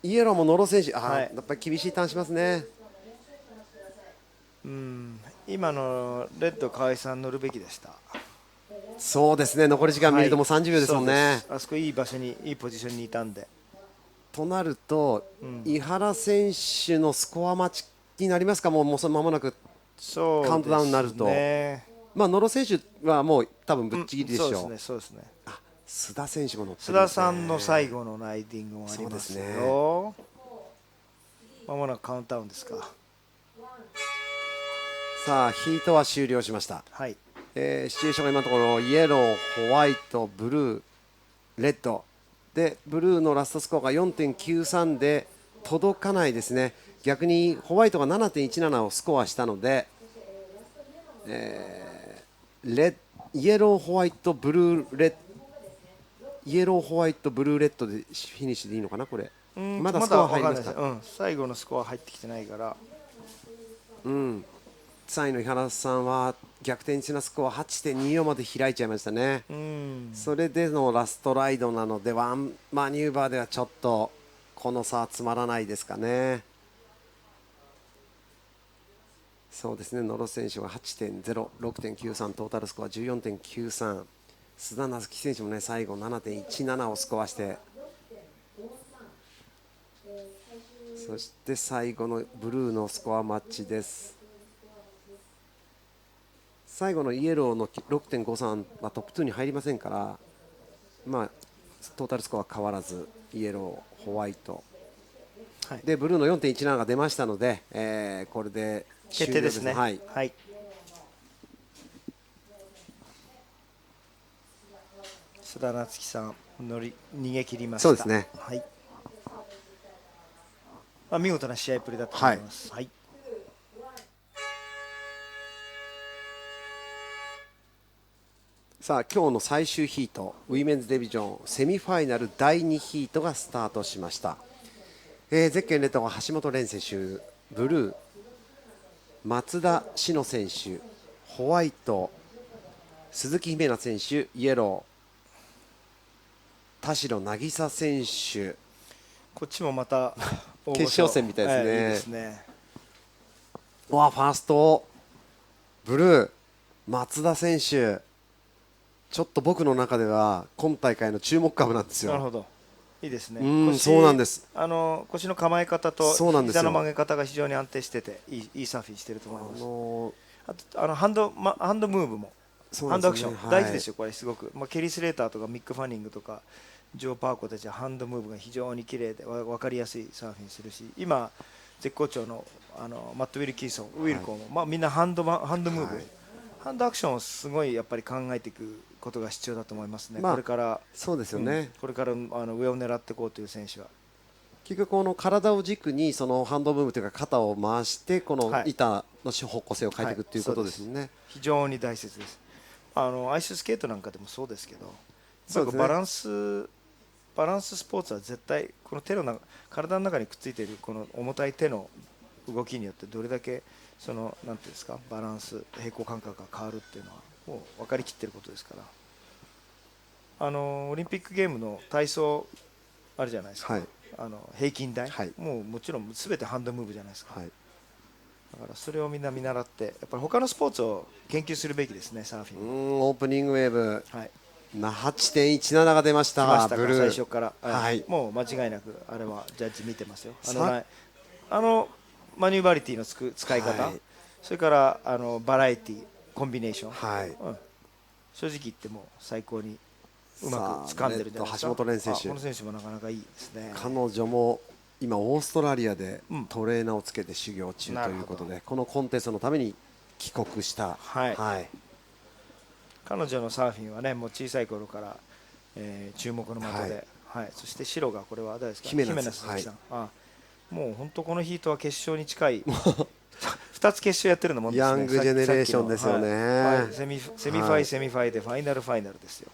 イエローも野呂選手、やっぱり厳しいターンしますね。今のレッド河合さん乗るべきでした。そうですね、残り時間見るともう30秒ですもんね。あそこいい場所にいいポジションにいたんで。となると、井原選手のスコア待ちになりますか、もう間もなくカウントダウンになると。野呂選手はもう多分ぶっちぎりでしょう。そうですね。須田選手も乗ってる須田さんの最後のライディングもありますよ。まもなくカウントダウンですか。さあヒートは終了しました。シチュエーションが今のところイエロー、ホワイト、ブルー、レッドで、ブルーのラストスコアが 4.93 で届かないですね。逆にホワイトが 7.17 をスコアしたので、イエロー、ホワイト、ブルー、レッド、イエロー、ホワイト、ブルー、レッドでフィニッシュでいいのかな、これ。まだスコア入りました。最後のスコア入ってきてないから。3位の井原さんは逆転しなスコア 8.24 まで開いちゃいましたね。それでのラストライドなので、ワンマニューバーではちょっとこの差はつまらないですかね。そうですね、野呂選手は 8.0、6.93、トータルスコア 14.93、須田夏樹選手もね最後 7.17 をスコアして、そして最後のブルーのスコアマッチです。最後のイエローの 6.53 はトップ2に入りませんから、まあ、トータルスコア変わらずイエロー、ホワイト、はい、でブルーの 4.17 が出ましたので、これで決定ですね。はい、はい、須田夏樹さん逃げ切りました。そうですね、はい、まあ、見事な試合プレーだと思います。はい、さあ今日の最終ヒート、ウィメンズデビジョンセミファイナル第2ヒートがスタートしました。ゼッケンレッドが橋本蓮選手、ブルー松田詩野選手、ホワイト鈴木姫奈選手、イエロー田代渚選手、こっちもまた決勝戦みたいですね。いいですね。わ、ファーストブルー松田選手、ちょっと僕の中では今大会の注目株なんですよ。なるほど、いいですね。そうなんです。腰の構え方と膝の曲げ方が非常に安定してていいサーフィンしてると思います。あとハンドムーブも、ハンドアクション大事ですよ、これすごく。ケリー・スレーターとかミック・ファニングとかジョー・パーコたちはハンドムーブが非常に綺麗で分かりやすいサーフィンするし、今絶好調のマット・ウィルキーソン、ウィルコンも、みんなハンドムーブ、ハンドアクションをすごいやっぱり考えていくことが必要だと思いますね。これからそうですよね。これから上を狙っていこうという選手は結局この体を軸にそのハンドムーブというか肩を回してこの板の方向性を変えていくということですね。非常に大切です。アイススケートなんかでもそうですけど、バランススポーツは絶対この体の中にくっついているこの重たい手の動きによってどれだけなんていうんですか、バランス平衡感覚が変わるっていうのはもう分かりきっていることですから。オリンピックゲームの体操あるじゃないですか、平均台、もちろん全てハンドムーブじゃないですか、だからそれをみんな見習ってやっぱり他のスポーツを研究するべきですね、サーフィン。オープニングウェーブ、8.17 が出ました。ブルー最初から、もう間違いなくあれはジャッジ見てますよ。マニューバリティの使い方、それからバラエティコンビネーション、正直言っても最高にうまく掴んでるんじゃないですか。橋本蓮選手、この選手もなかなかいいですね。彼女も今オーストラリアでトレーナーをつけて修行中ということで、このコンテストのために帰国した。彼女のサーフィンはね、もう小さい頃から、注目の的で、そして白がこれは誰ですか、姫奈鈴木さん。もう本当このヒートは決勝に近い2つ決勝やってるのもんですね。ヤングジェネレーションですよね。セミファイでファイナルですよ。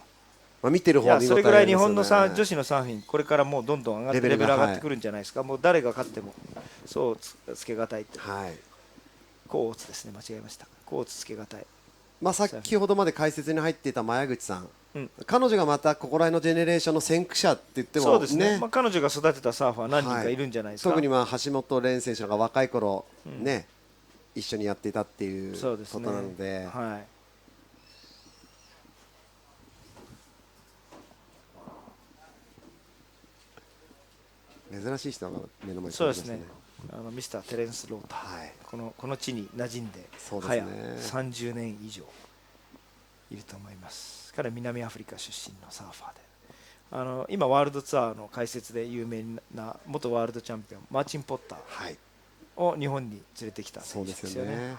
見てる方は見応えありますよね。それぐらい日本の女子のサーフィンこれからもうどんどんレベル上がってくるんじゃないですか。もう誰が勝ってもそうつけがたいって。コーツですね、間違えました。コーツつけがたい。先ほどまで解説に入っていた前口さん、彼女がまたここら辺のジェネレーションの先駆者って言ってもそうですね、彼女が育てたサーファー何人かいるんじゃないですか。特に橋本蓮選手が若い頃ね、一緒にやっていたっていうことなので、珍しい人が目の前にいますね。そうですね、ミスター・テレンス・ローター、この地に馴染んで早30年以上いると思います。彼は南アフリカ出身のサーファーで、今ワールドツアーの解説で有名な元ワールドチャンピオンマーチン・ポッターを日本に連れてきた選手ですよね。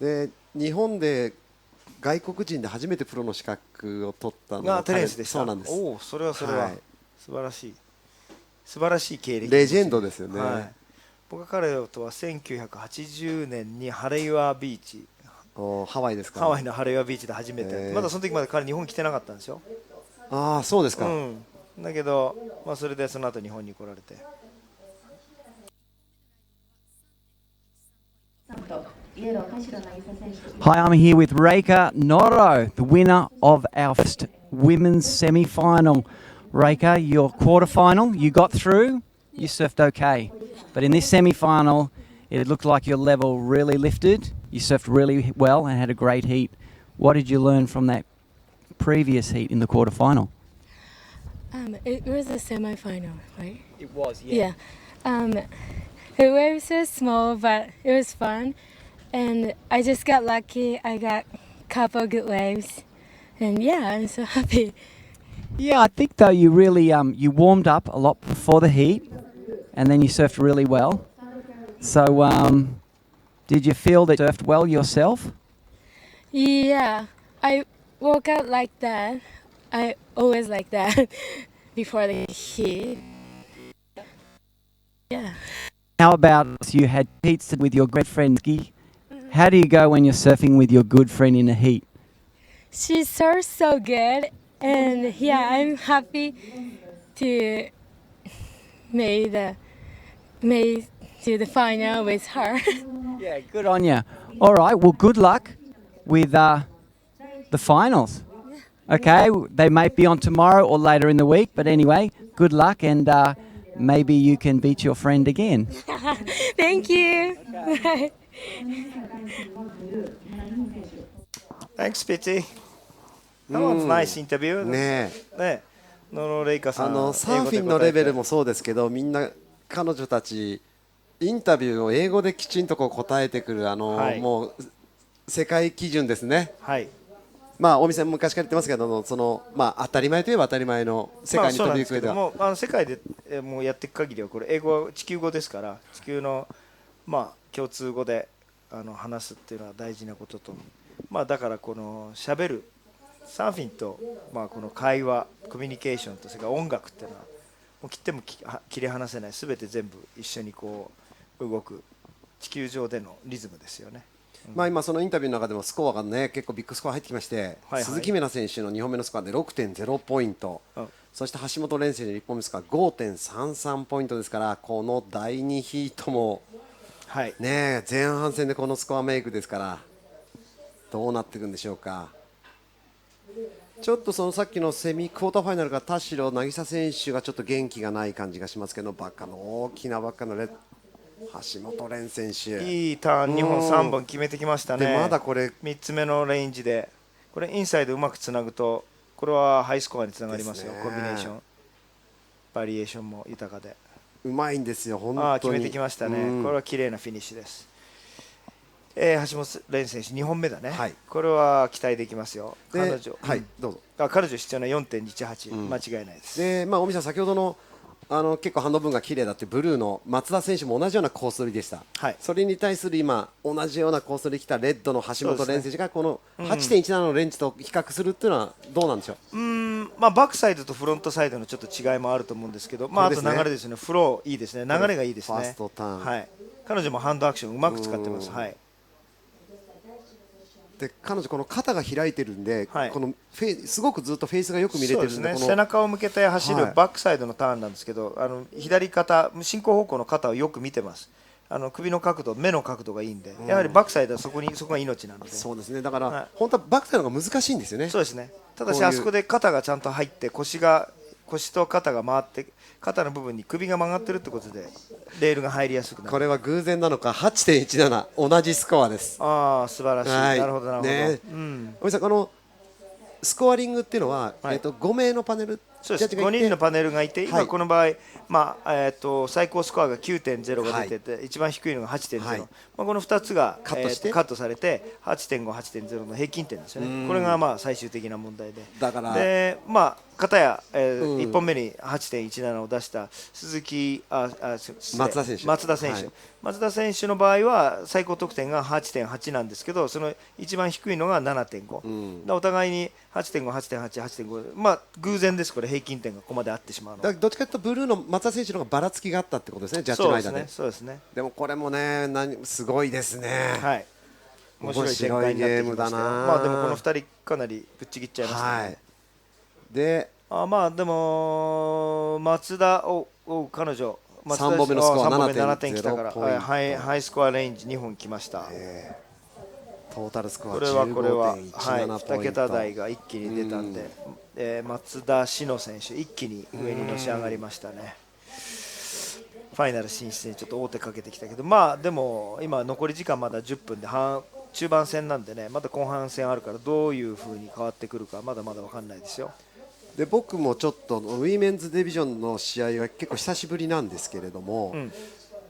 で日本で外国人で初めてプロの資格を取ったのがテレンスでした。そうなんです。それは素晴らしい経歴、レジェンドですよね。僕が彼とは1980年にハレイワビーチ、ハワイですか。ハワイのハレイワビーチで初めて、まだその時まで彼日本来てなかったんですよ。そうですか。だけど、それでその後日本に来られて。Hi, I'm here with Reika Noro, the winner of our first women's semi-final. Reika, your quarter-final, you got through, you surfed okay. But in this semi-final, it looked like your level really lifted. You surfed really well and had a great heat. What did you learn from that previous heat in the quarter-final? It was a semi-final, right? It was, yeah. The waves were small, but it was fun. And I just got lucky. I got a couple good waves. And yeah, I'm so happy. Yeah, I think though you really you warmed up a lot before the heat, and then you surfed really well. So did you feel that you surfed well yourself? Yeah, I woke up like that. I always like that before the heat. Yeah. How about you had heats with your great friend Ski? How do you go when you're surfing with your good friend in a heat? She surfs so good, and yeah, I'm happy to make to the final with her. Yeah, good on you. All right, well, good luck with the finals. Okay, they may be on tomorrow or later in the week, but anyway, good luck, and maybe you can beat your friend again. Thank you. Thanks, Pity. That was nice interview. ねえ。ノロレイカさん。サーフィンのレベルもそうですけど、みんな彼女たちインタビューを英語できちんとこう答えてくるもう世界基準ですね。はい。まあお店も昔から言ってますけど、まあ当たり前といえば当たり前の世界に飛び行く上では、もう世界でもうやっていく限りはこれ英語は地球語ですから、地球のまあ共通語で話すっていうのは大事なことと、まあだからこの喋るサーフィンとまあこの会話コミュニケーションとそれから音楽っていうのはもう切っても切り離せない、すべて全部一緒にこう動く地球上でのリズムですよね。まあ今そのインタビューの中でもスコアがね結構ビッグスコア入ってきまして、鈴木メナ選手の2本目のスコアで 6.0 ポイント、そして橋本蓮選手の1本目のスコア 5.33 ポイントですから、この第2ヒートもね前半戦でこのスコアメイクですからどうなっていくんでしょうか。ちょっとそのさっきのセミクォーターファイナルが田代渚選手がちょっと元気がない感じがしますけど、バカの大きなバカの橋本蓮選手いいターン2本3本決めてきましたね。でまだこれ3つ目のレンジでこれインサイドうまくつなぐとこれはハイスコアにつながりますよ。コンビネーションバリエーションも豊かでうまいんですよ本当に。決めてきましたね。これは綺麗なフィニッシュです。橋本蓮選手2本目だね、これは期待できますよ。彼女、どうぞ。彼女必要な 4.18、間違いないです。でまあ、尾身さん先ほどの結構ハンド分が綺麗だってブルーの松田選手も同じようなコース取りでした、それに対する今同じようなコース取りできたレッドの橋本蓮選手がこの 8.17 のレンジと比較するっていうのはどうなんでしょう。まあ、バックサイドとフロントサイドのちょっと違いもあると思うんですけど、まあ、あと流れですね。フローいいですね、流れがいいですね。ファーストターン、彼女もハンドアクションうまく使ってます。で彼女この肩が開いてるんで、このすごくずっとフェイスがよく見れてるんで、背中を向けて走るバックサイドのターンなんですけど、左肩進行方向の肩をよく見てます。首の角度、目の角度がいいんで、やはりバックサイドはそこが命なので。そうですね。だから、本当はバックサイドが難しいんですよね。そうですね。ただしあそこで肩がちゃんと入って腰と肩が回って肩の部分に首が曲がってるってことでレールが入りやすくなる。これは偶然なのか 8.17 同じスコアです。ああ素晴らしい、なるほどなるほど、おみさんこのスコアリングっていうのは、5名のパネル、そうです。5人のパネルがいて、今この場合、まあ最高スコアが 9.0 が出てて、一番低いのが 8.0、まあこの2つがカットされて 8.5、8.0 の平均点ですよね。これがまあ最終的な問題で、だからでまあ片や1本目に 8.17 を出した松田選手の場合は最高得点が 8.8 なんですけど、その一番低いのが 7.5、お互いに 8.5、8.8、8.5、まあ偶然です。これ平均点がここまで合ってしまうの。どっちかというとブルーの松田選手の方がばらつきがあったってことですね、ジャッジの間で。そうですね。でもこれもね、すごいですね。はい。面白い展開になってきました。まあでもこの2人かなりぶっちぎっちゃいましたね。で、まあでも松田彼女3本目のスコア 7点きたから、ハイスコアレンジ2本きました。トータルスコアこれは15.17 2桁台が一気に出たんで、松田詩野選手一気に上にのし上がりましたね。ファイナル進出にちょっと王手かけてきたけど、まあでも今残り時間まだ10分で中盤戦なんでね、まだ後半戦あるからどういう風に変わってくるかまだまだ分かんないですよ。で僕もちょっとウィメンズディビジョンの試合は結構久しぶりなんですけれども、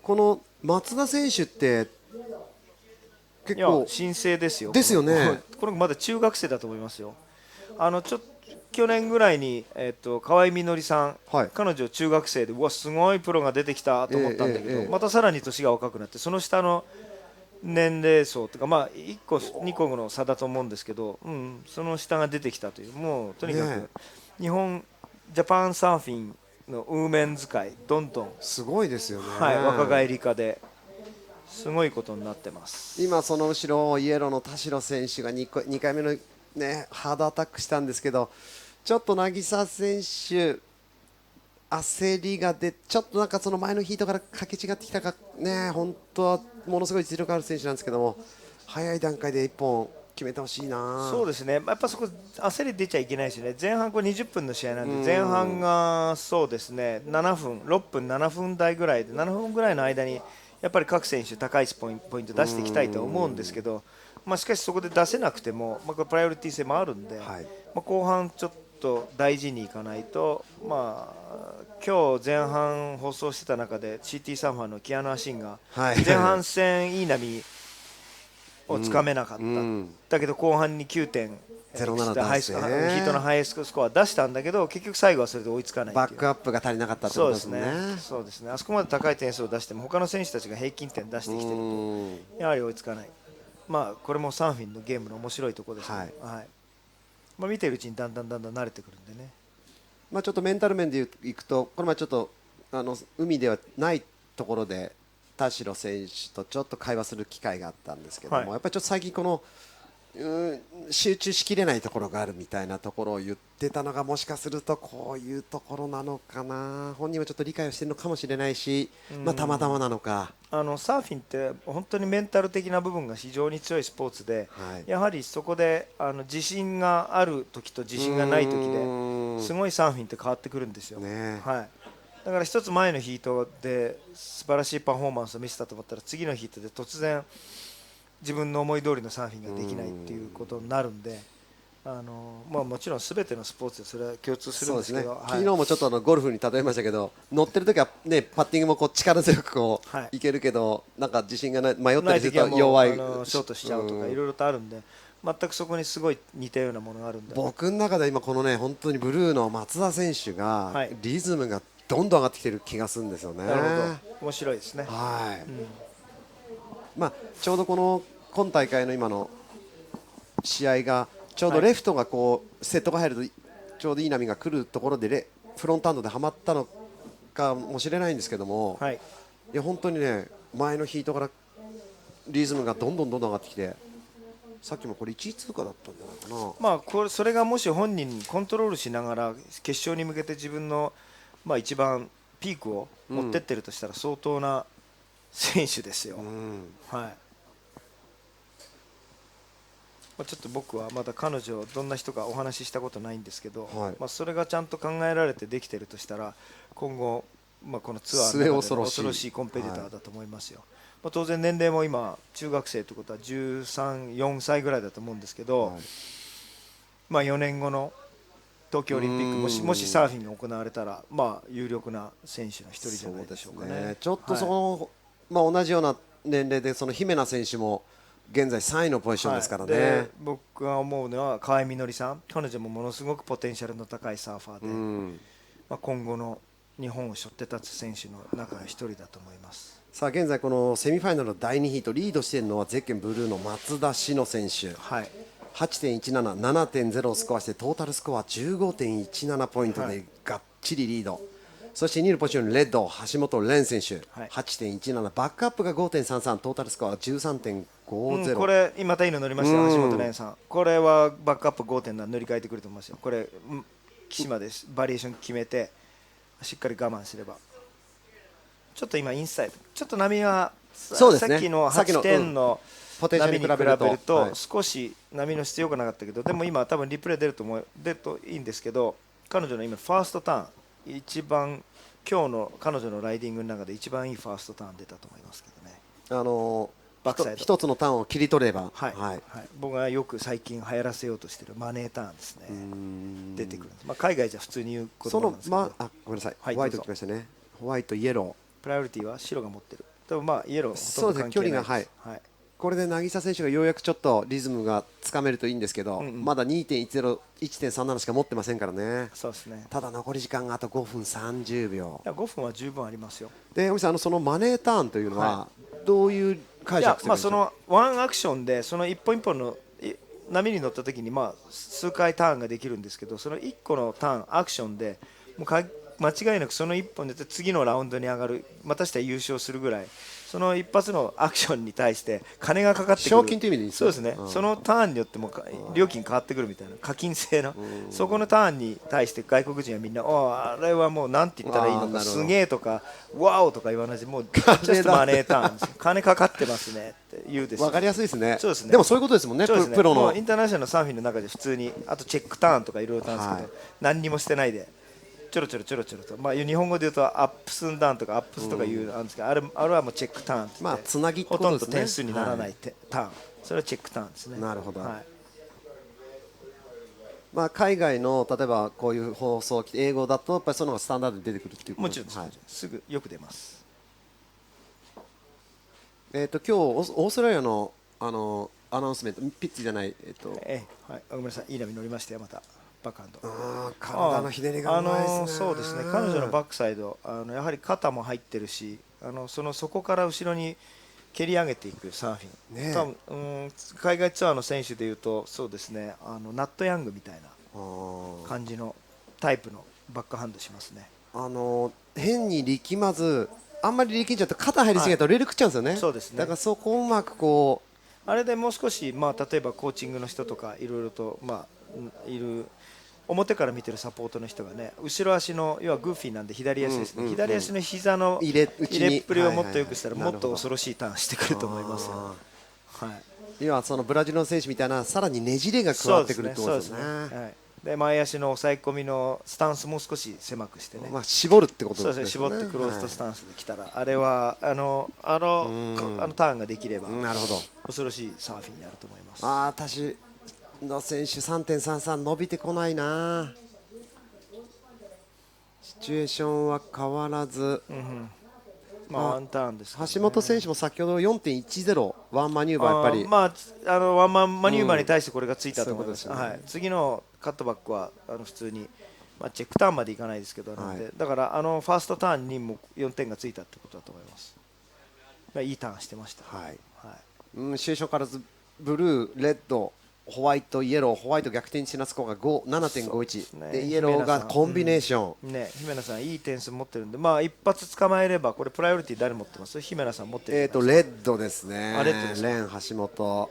この松田選手って結構新星ですよ。ですよね。このまだ中学生だと思いますよ。去年ぐらいに、河合みのりさん、彼女中学生で、うわすごいプロが出てきたと思ったんだけど、またさらに年が若くなって、その下の年齢層とか、まあ1個2個の差だと思うんですけど、その下が出てきたという、もうとにかくジャパンサーフィンのウーメン使いどんどんすごいですよね。若返り化ですごいことになってます。今その後ろイエローの田代選手が2回目のねハードアタックしたんですけど、ちょっと渚選手焦りが出、ちょっとなんかその前のヒートからかけ違ってきたかね、本当はものすごい実力ある選手なんですけども、早い段階で1本決めてほしいな。そうですね、やっぱそこ焦り出ちゃいけないですよね。前半これ20分の試合なんで、前半がそうですね6分7分台ぐらいで、7分ぐらいの間にやっぱり各選手高いポイント出していきたいと思うんですけど、しかしそこで出せなくても、これプライオリティ性もあるんで、後半ちょっと大事にいかないと、今日前半放送してた中で CT サーファーのキアヌ・アシンが前半戦いい波をつかめなかった、だけど後半に9.07ヒートのハイスコア出したんだけど、結局最後はそれで追いつかない。バックアップが足りなかったってことですね。そうですね、あそこまで高い点数を出しても他の選手たちが平均点出してきてるとやはり追いつかない。これもサーフィンのゲームの面白いところですね。見てるうちにだんだん慣れてくるんでね。ちょっとメンタル面でいくと、これちょっと海ではないところで田代選手とちょっと会話する機会があったんですけども、やっぱりちょっと最近この集中しきれないところがあるみたいなところを言ってたのが、もしかするとこういうところなのかな。本人はちょっと理解をしているのかもしれないし、たまたまなのか。サーフィンって本当にメンタル的な部分が非常に強いスポーツで、やはりそこで自信がある時と自信がない時ですごいサーフィンって変わってくるんですよ。だから一つ前のヒートで素晴らしいパフォーマンスを見せたと思ったら、次のヒートで突然自分の思い通りのサーフィンができないっていうことになるんで、もちろん全てのスポーツでそれは共通するんですけど、昨日もちょっとゴルフに例えましたけど、乗ってる時はねパッティングも力強くいけるけど、なんか自信がない、迷ったりすると弱い、ショートしちゃうとかいろいろとあるんで、全くそこにすごい似たようなものがあるんで、僕の中で今このね本当にブルーの松田選手がリズムがどんどん上がってきてる気がするんですよね。なるほど、面白いですね。ちょうど今大会の今の試合がちょうどレフトがセットが入るとちょうどいい波が来るところでフロントハンドではまったのかもしれないんですけども、いや本当にね前のヒートからリズムがどんどん上がってきて、さっきもこれ1位通過だったんじゃないかな。それがもし本人にコントロールしながら決勝に向けて自分の一番ピークを持ってってるとしたら相当な選手ですよ。ちょっと僕はまだ彼女どんな人かお話ししたことないんですけど、それがちゃんと考えられてできてるとしたら、今後、このツアーの中で恐ろしいコンペティターだと思いますよ。当然年齢も今中学生ということは13、4歳ぐらいだと思うんですけど、4年後の東京オリンピックもしサーフィンが行われたら、有力な選手の一人じゃないでしょうかね。ちょっと同じような年齢でその姫野選手も現在3位のポジションですからね。僕が思うのは河合みのりさん、彼女もものすごくポテンシャルの高いサーファーで、今後の日本を背負って立つ選手の中の一人だと思います。さあ現在このセミファイナルの第2ヒートリードしているのはゼッケンブルーの松田詩野選手、8.17、7.0をスコアしてトータルスコア 15.17 ポイントでがっちりリード。そして2位のポジションレッド橋本蓮選手、8.17、バックアップが 5.33、トータルスコア 13.50、これ今またいいの乗りましたよ、橋本蓮さん。これはバックアップ 5.7 塗り替えてくると思いますよ。これ岸までバリエーション決めてしっかり我慢すれば。ちょっと今インサイドちょっと波はさっきの8点の波に比べると少し波の質良くなかったけど、でも今多分リプレイ出るといいんですけど、彼女の今ファーストターン一番今日の彼女のライディングの中で一番いいファーストターン出たと思いますけどね。バックサイド一つのターンを切り取れば、僕がよく最近流行らせようとしているマネーターンですね、出てくるんです。海外じゃ普通に言うことなんですけど、ごめんなさい、ホワイト来ましたね。ホワイトイエロー、プライオリティは白が持ってる。でもまあイエローそうですね、距離が、はい、これで渚選手がようやくちょっとリズムがつかめるといいんですけど、まだ 2.10、1.37 しか持ってませんからね。そうですね。ただ残り時間があと5分30秒。いや5分は十分ありますよ。で、尾身さん、そのマネーターンというのはどういう解釈するんでしょうか。そのワンアクションでその一本一本の波に乗った時にまあ数回ターンができるんですけど、その1個のターンアクションでもう間違いなくその1本で次のラウンドに上がる、またしては優勝するぐらい、その一発のアクションに対して金がかかってくる。賞金という意味でいいですか。そうですね、そのターンによっても料金変わってくるみたいな課金制の、そこのターンに対して外国人はみんなあれはもうなんて言ったらいいのか、すげえとかワオとか言わないし、もうジャストマネーターンです。金かかってますねって言うです。わかりやすいですね。そうですね。でもそういうことですもんね。プロのインターナショナルサーフィンの中で普通にあとチェックターンとかいろいろあったんですけど、何にもしてないでちょろちょろと、まあ、日本語で言うとアップスンダウンとかアップスとかいうあんですけど、あれはもうチェックターンって、まあつなぎってほことですね。とんど点数にならないターン、それはチェックターンですね。なるほど。はい、まあ海外の例えばこういう放送英語だとやっぱりその方がスタンダードで出てくるっていうこと。もちろんです、はい、すぐよく出ます。今日オーストラリアのアナウンスメントピッチじゃないはい、ごめんなさい、いい波乗りましたよ、またバックハンド。体のひねりがうまいですね。そうですね、彼女のバックサイドやはり肩も入ってるし、そこから後ろに蹴り上げていくサーフィン、ね、多分海外ツアーの選手でいうとそうですね、ナットヤングみたいな感じのタイプのバックハンドしますね。変に力まず、あんまり力んじゃうと肩入りすぎるとレール食っちゃうんですよね。そうですね。だからそこをうまくこうあれでもう少し、まあ、例えばコーチングの人とかいろいろと、まあ、いる表から見てるサポートの人がね、後ろ足の要はグーフィーなんで左足ですね、左足の膝の入れっぷりをもっと良くしたらもっと恐ろしいターンしてくると思いますよ。はい、要はそのブラジルの選手みたいなさらにねじれが加わってくるってことですね。はい、で前足の抑え込みのスタンスも少し狭くしてね、まあ、絞るってことですね。そうですね、絞ってクローズドスタンスで来たら、あれはターンができればなるほど恐ろしいサーフィンになると思います。私の選手 3.33 伸びてこないな。シチュエーションは変わらず、まあワンターンです、ね、橋本選手も先ほど 4.10 ワンマニューバーやっぱりワンマンマニューバーに対してこれがついたと思います。はい、次のカットバックは普通に、まあ、チェックターンまでいかないですけど、なんでだからファーストターンにも4点がついたってことだと思います。まあ、いいターンしてました。はい、はい、シチュエーションからずブルー、レッド、ホワイト、イエロー、ホワイト逆転しなスコアが 7.51 でイエローがコンビネーション、姫野さんいい点数持ってるんで、まあ一発捕まえればこれプライオリティ誰持ってます？姫野さん持ってる。レッドですね。レッドです。レン橋本、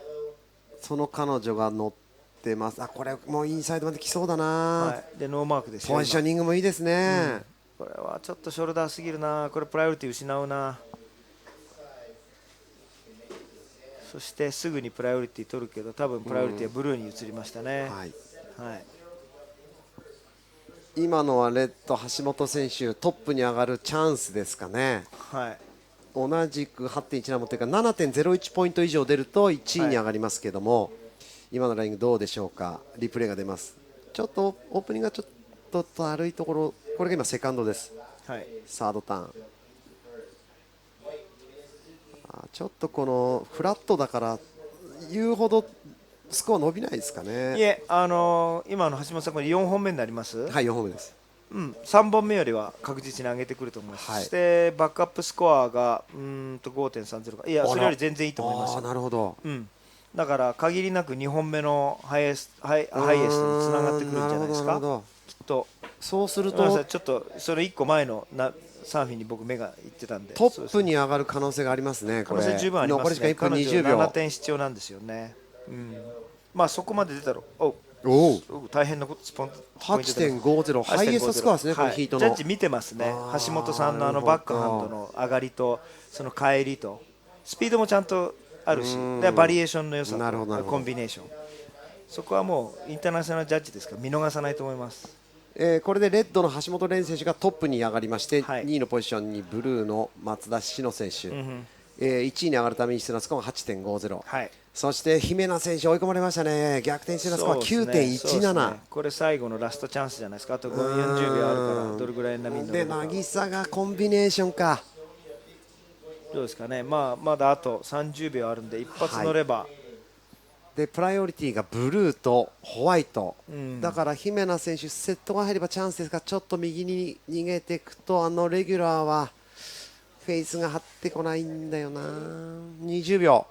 その彼女が乗ってます。これもうインサイドまで来そうだな。はい、でノーマークですよ。ポジショニングもいいですね。これはちょっとショルダーすぎるな。これプライオリティ失うな。そしてすぐにプライオリティ取るけど、多分プライオリティはブルーに移りましたね。はいはい、今のはレッド橋本選手トップに上がるチャンスですかね。はい、同じく 8.17 持ってるから 7.01 ポイント以上出ると1位に上がりますけども、はい、今のラインどうでしょうか。リプレイが出ます。ちょっとオープニングがちょっと悪いところ、これが今セカンドです。はい、サードターン、ちょっとこのフラットだから言うほどスコア伸びないですかね。いえ、今の橋本さんこれ4本目になります。はい、4本目です。3本目よりは確実に上げてくると思います。はい、そしてバックアップスコアが5.30 か、いやそれより全然いいと思います。なるほど。だから限りなく2本目のハイエストにつながってくるんじゃないですか。きっとそうするとちょっとそれ1個前のサーフィンに僕目がいってたんで、トップに上がる可能性がありますね。これ可能性十分ありますね。残り時間1分20秒。7点必要なんですよね。まあそこまで出たら大変なこと。スポン 8.50 ハイエストスコアですね。このヒートのジャッジ見てますね。橋本さんのバックハンドの上がりとその帰りとスピードもちゃんとあるし、バリエーションの良さとコンビネーション、そこはもうインターナショナルジャッジですから見逃さないと思います。これでレッドの橋本蓮選手がトップに上がりまして、2位のポジションにブルーの松田志乃選手、1位に上がるために必要なスコアが 8.50、そして姫野選手追い込まれましたね。逆転してのスコア 9.17、これ最後のラストチャンスじゃないですか。あと40秒あるからどれぐらいの波に乗るのか。で渚がコンビネーションか。どうですかね、まだあと30秒あるんで一発乗れば、はい、でプライオリティがブルーとホワイト、だから姫野選手セットが入ればチャンスですが、ちょっと右に逃げていくとレギュラーはフェイスが張ってこないんだよな。20秒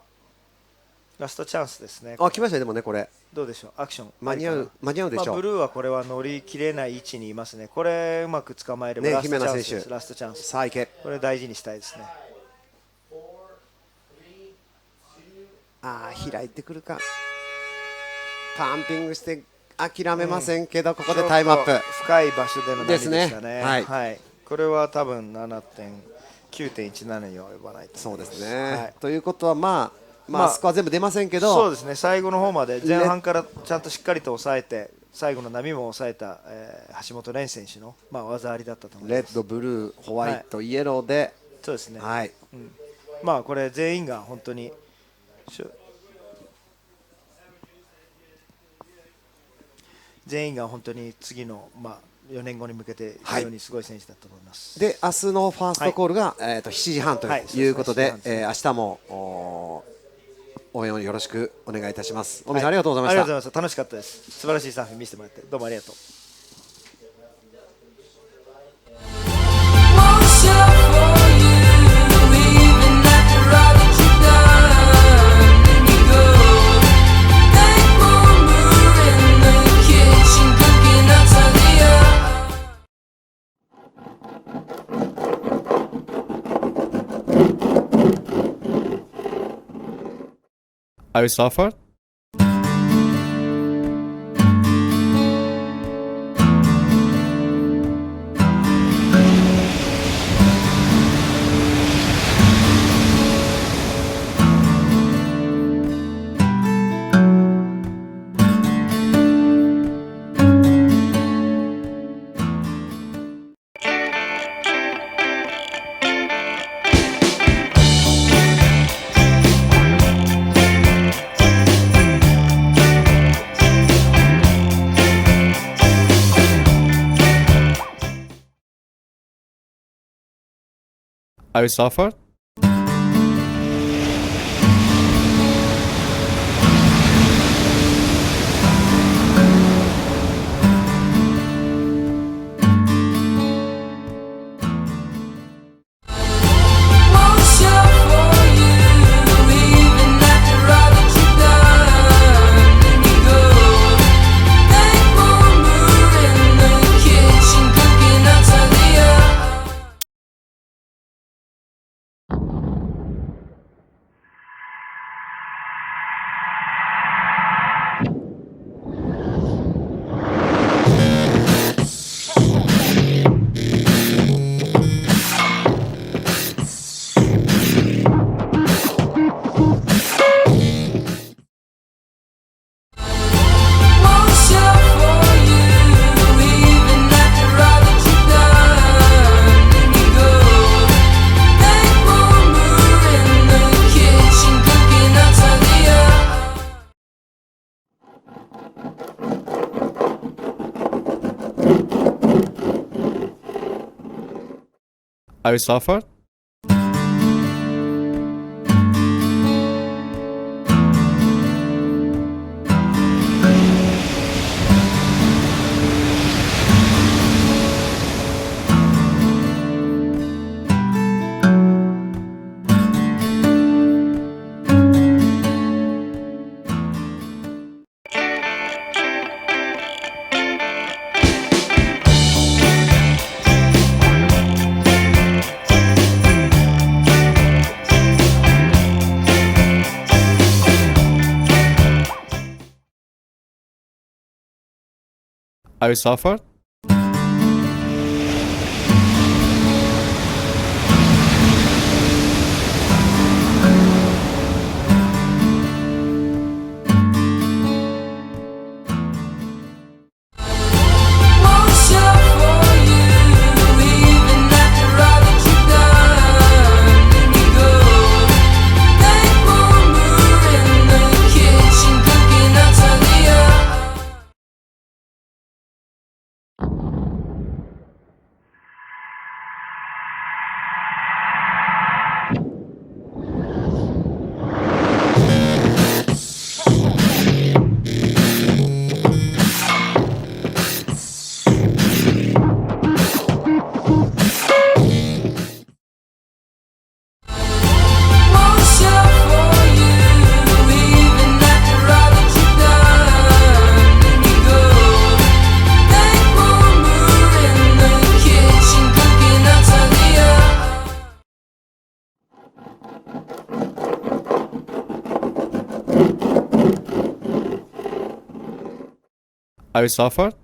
ラストチャンスですね。来ましたね。でもね、これどうでしょう、アクション間に合うでしょう。ブルーはこれは乗り切れない位置にいますね。これうまく捕まえればラストチャンスです。ラストチャンス、さあ行け。これ大事にしたいですね。開いてくるか。パンピングして諦めませんけど、ここでタイムアップ。深い場所での波でしたね。はい、これは多分9.17に及ばないと。そうですね、ということはスコア全部出ませんけど、そうですね、最後の方まで前半からちゃんとしっかりと抑えて、最後の波も抑えた、橋本蓮選手の、技ありだったと思います。レッド、ブルー、ホワイト、イエローで、そうですね、はい、これ全員が本当に次の、4年後に向けて非常にすごい選手だと思います。で明日のファーストコールが、7時半ということで、明日も応援をよろしくお願いいたします。大見さん、ありがとうございました。ありがとうございました。楽しかったです。素晴らしいサーフィン見せてもらってどうもありがとう。Are you suffered? Are you suffered? Are you suffered? Are you suffered? Are you suffered?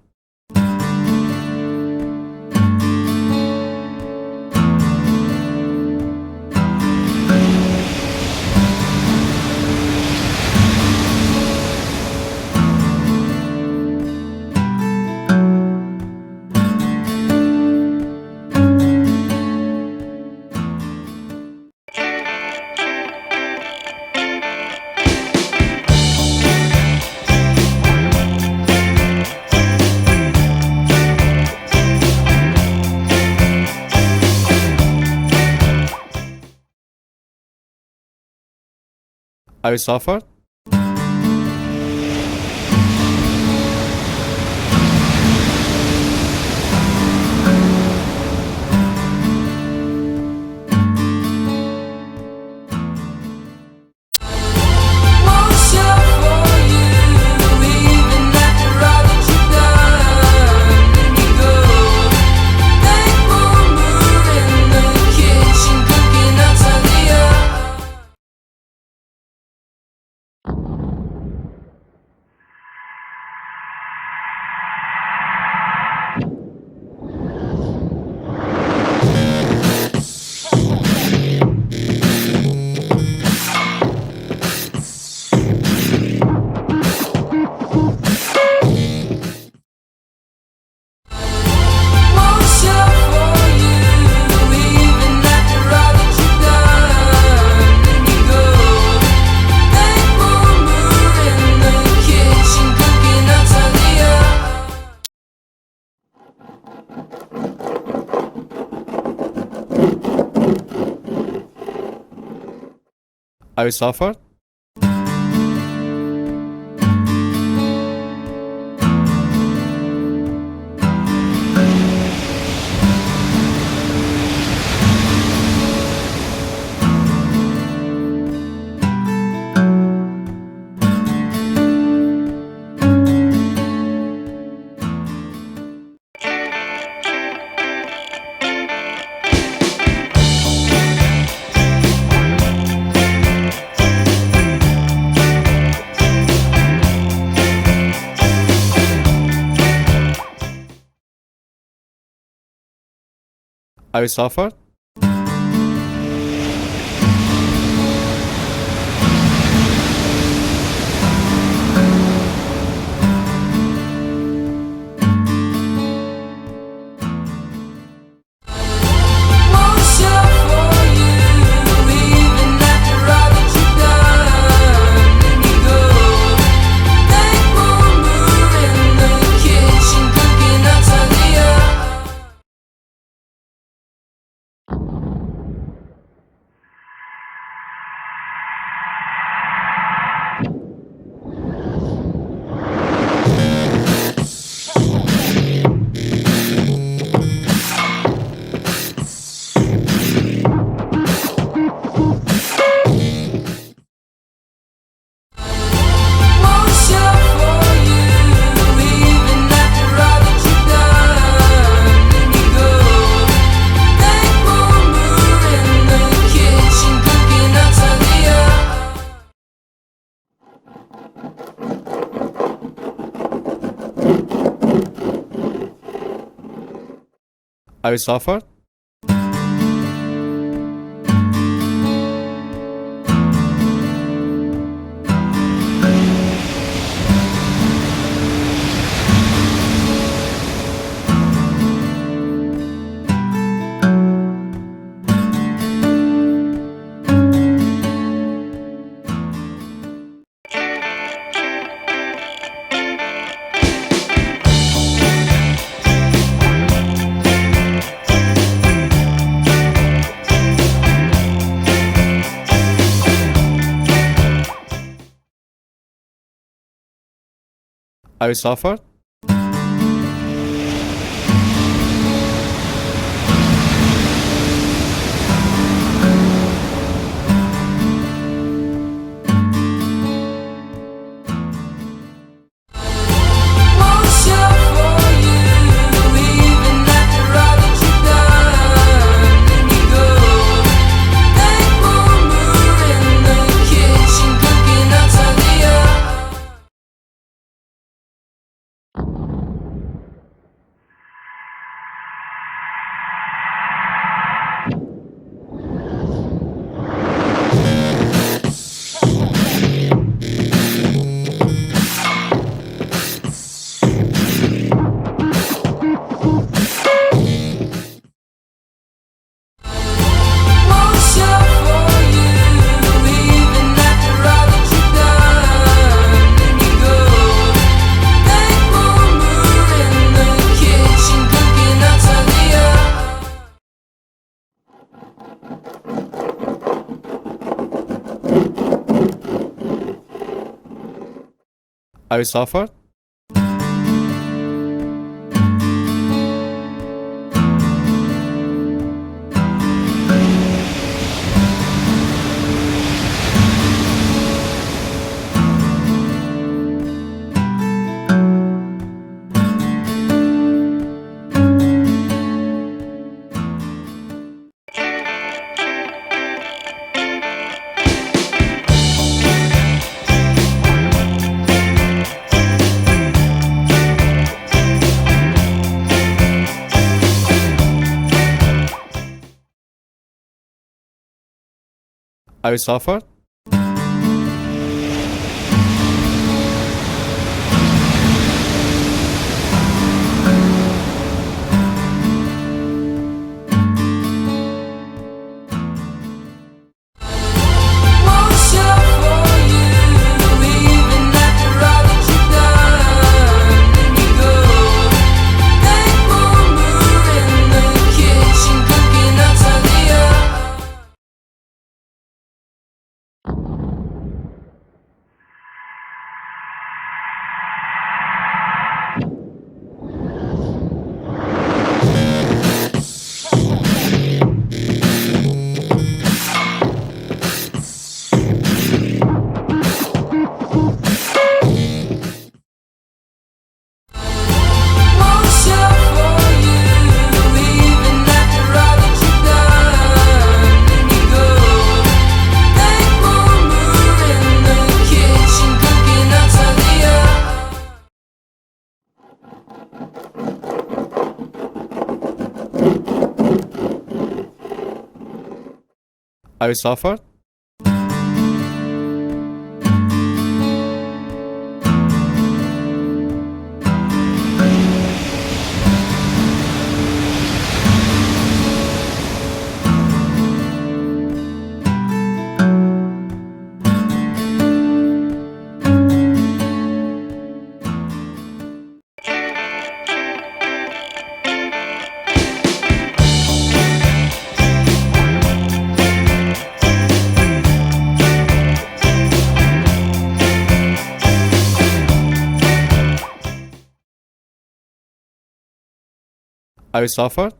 Are you suffered? Are you suffered? Are you suffered? Are you suffered? Are you suffered? Are you suffered? Are you suffered? Are you suffered? Are you suffered?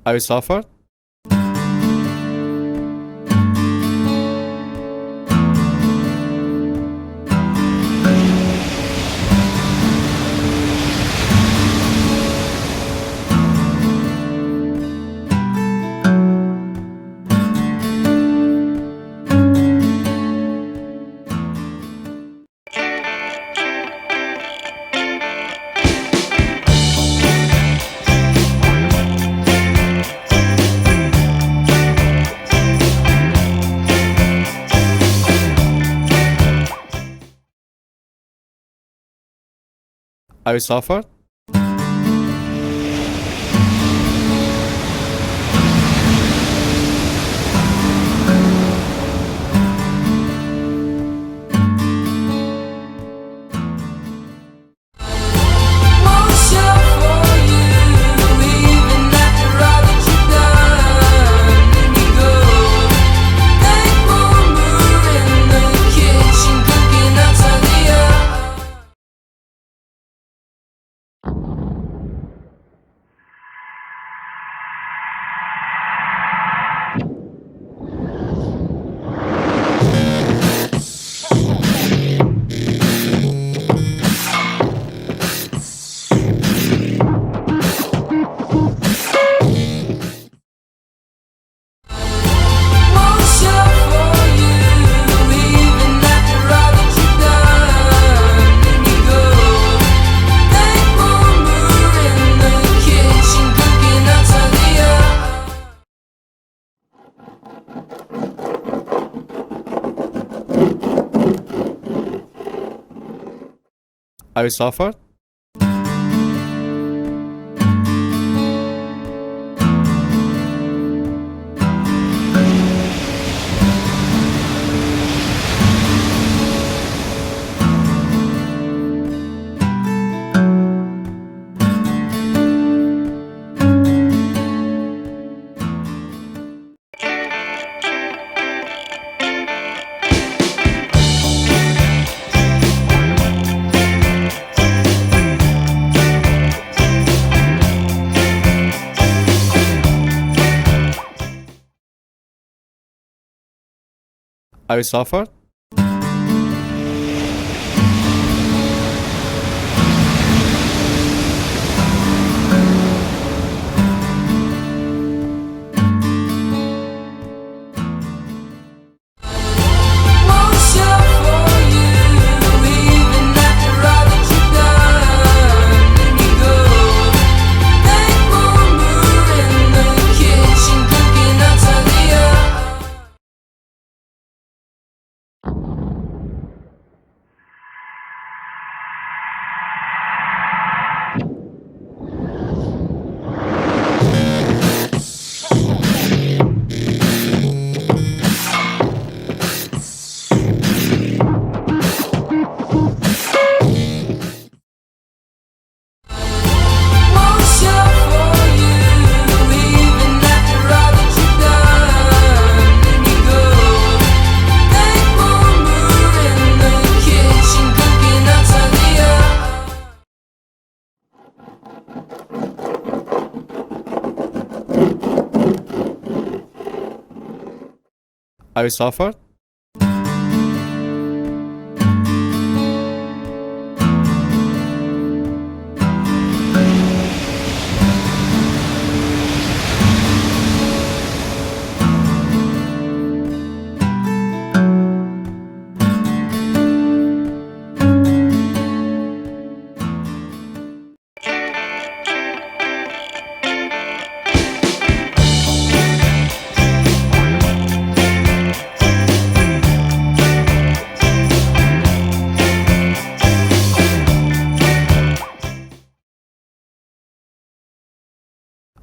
Are you suffered? Are you suffered? Are you suffered? Are you suffered? Are you suffered?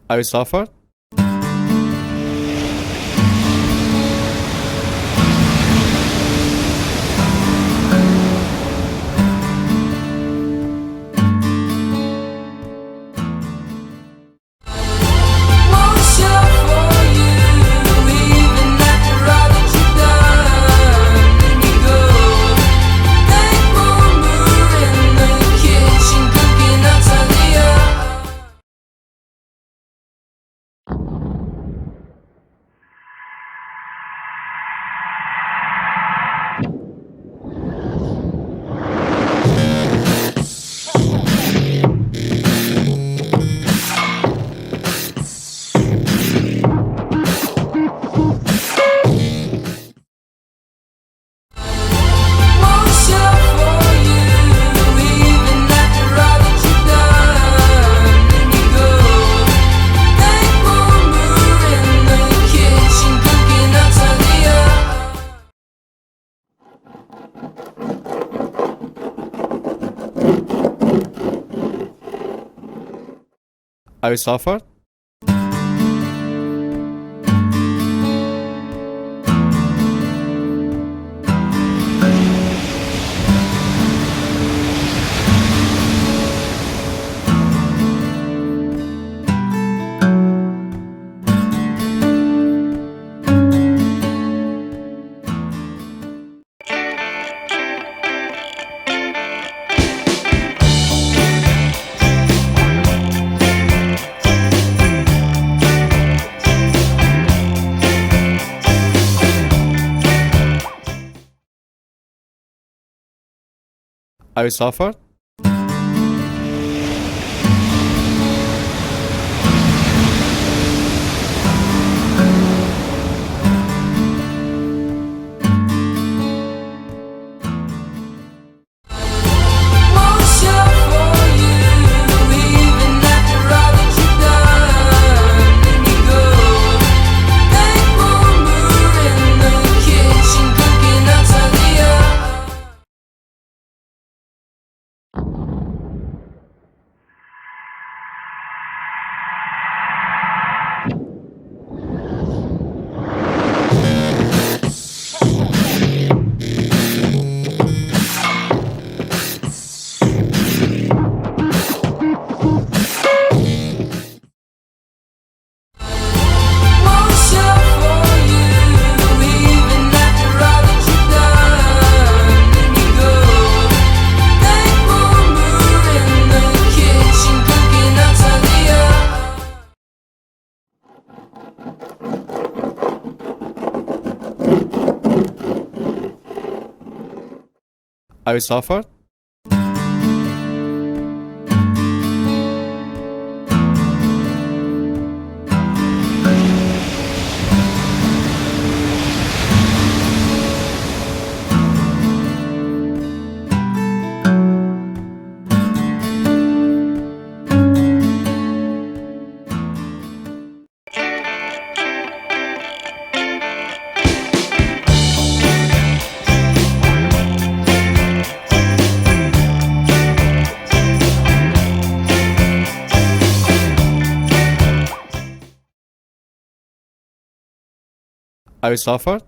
Are you suffered? Are you suffered? Are you suffered? I suffer. I suffer.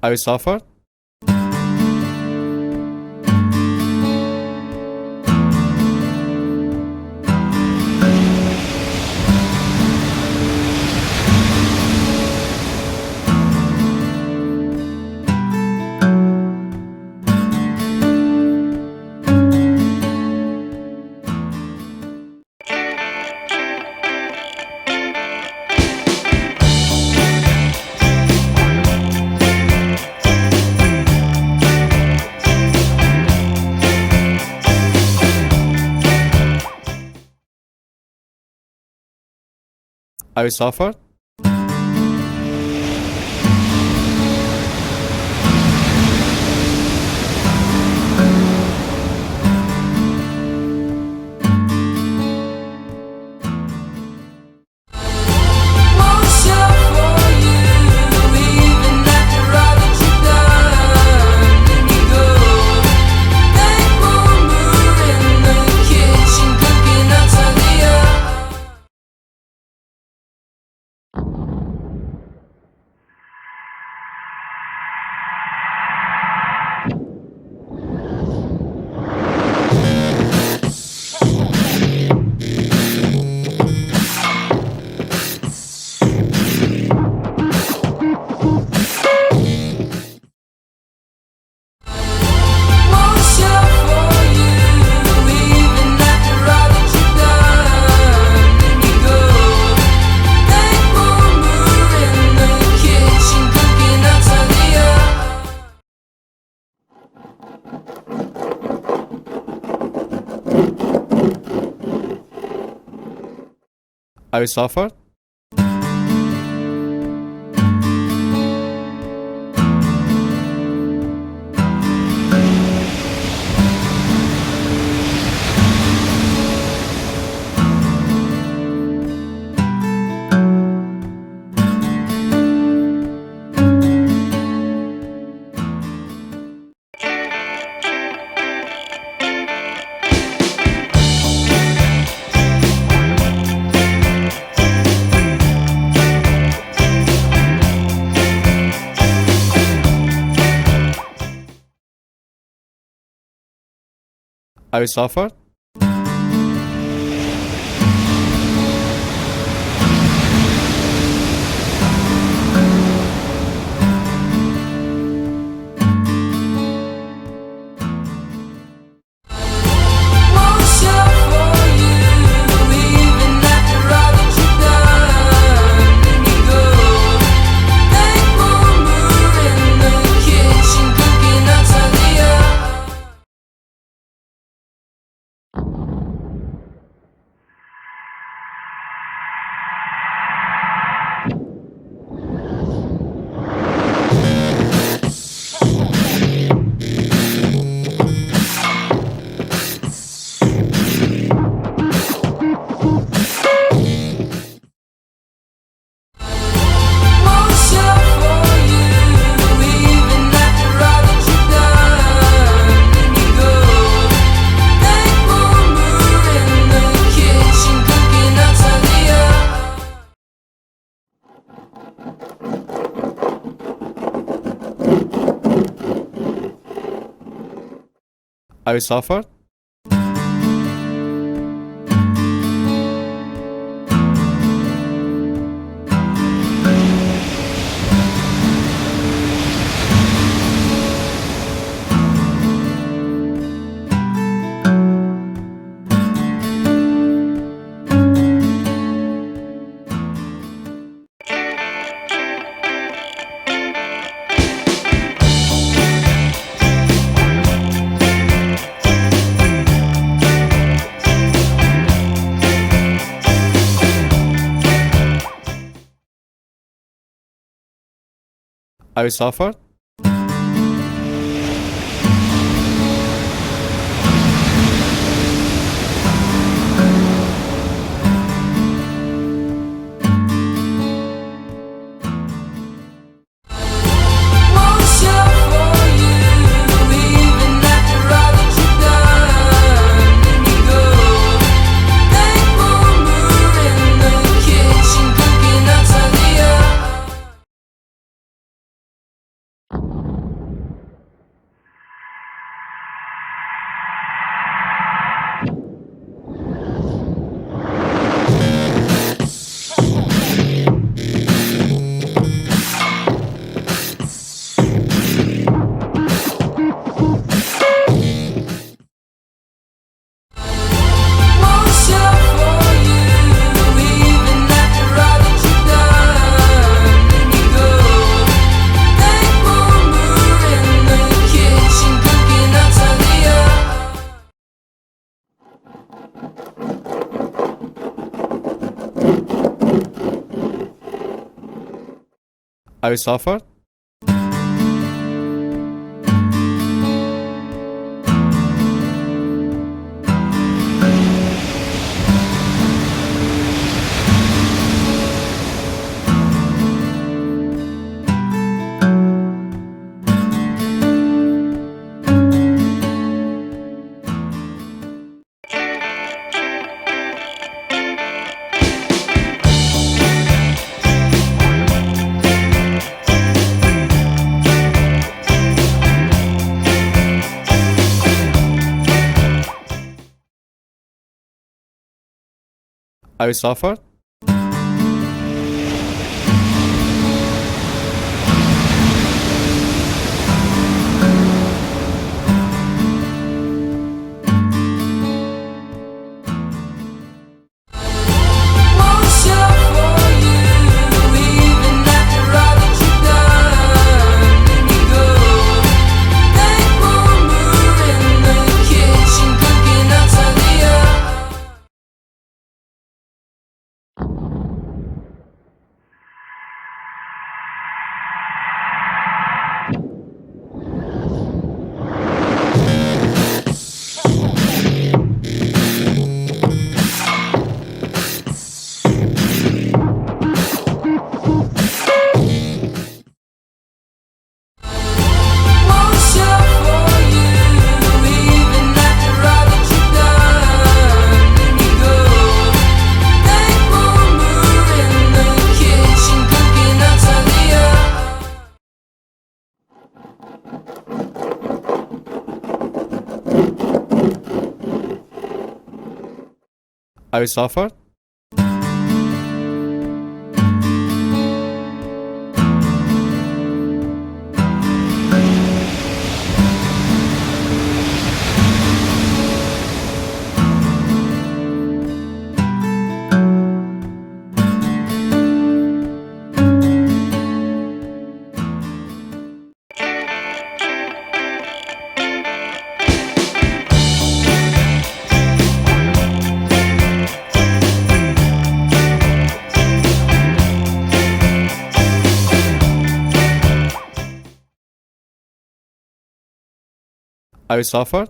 I suffer. I suffer. I suffer. I suffer. Are you suffered? Are you suffered? Are you suffered? Are you suffered? Are you suffered? Are you suffered?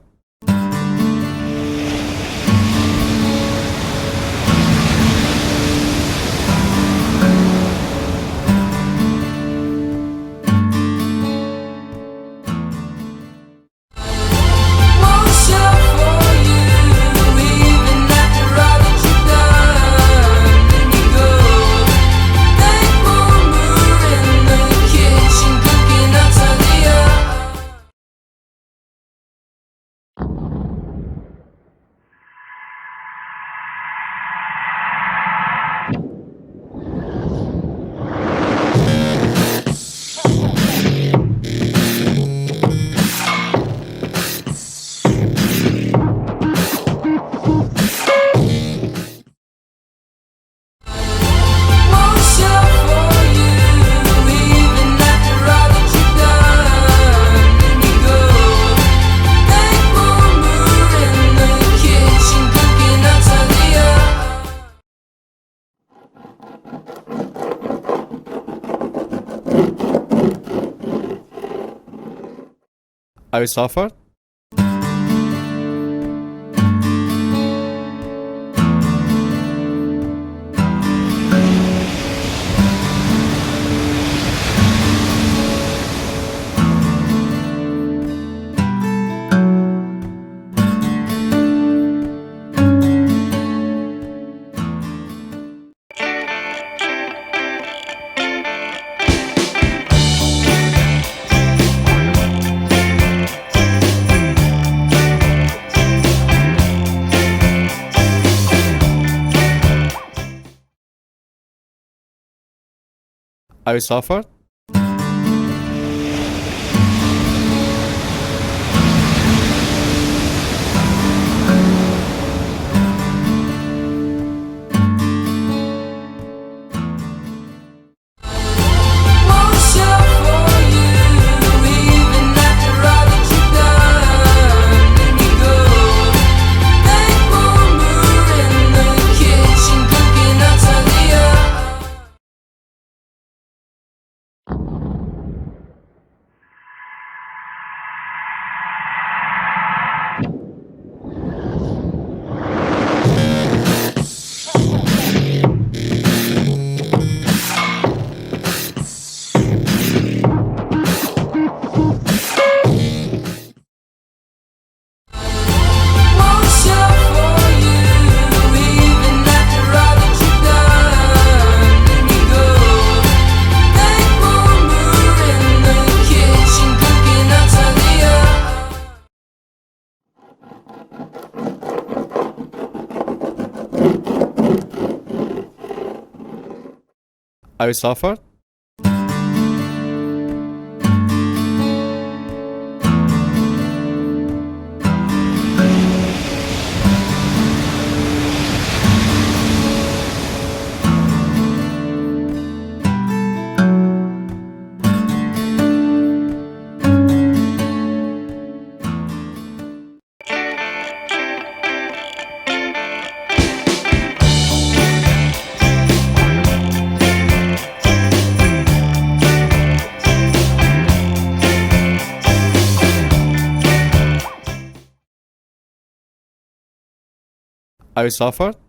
Are you suffered? Are you suffered? Are you suffered? Are you suffered?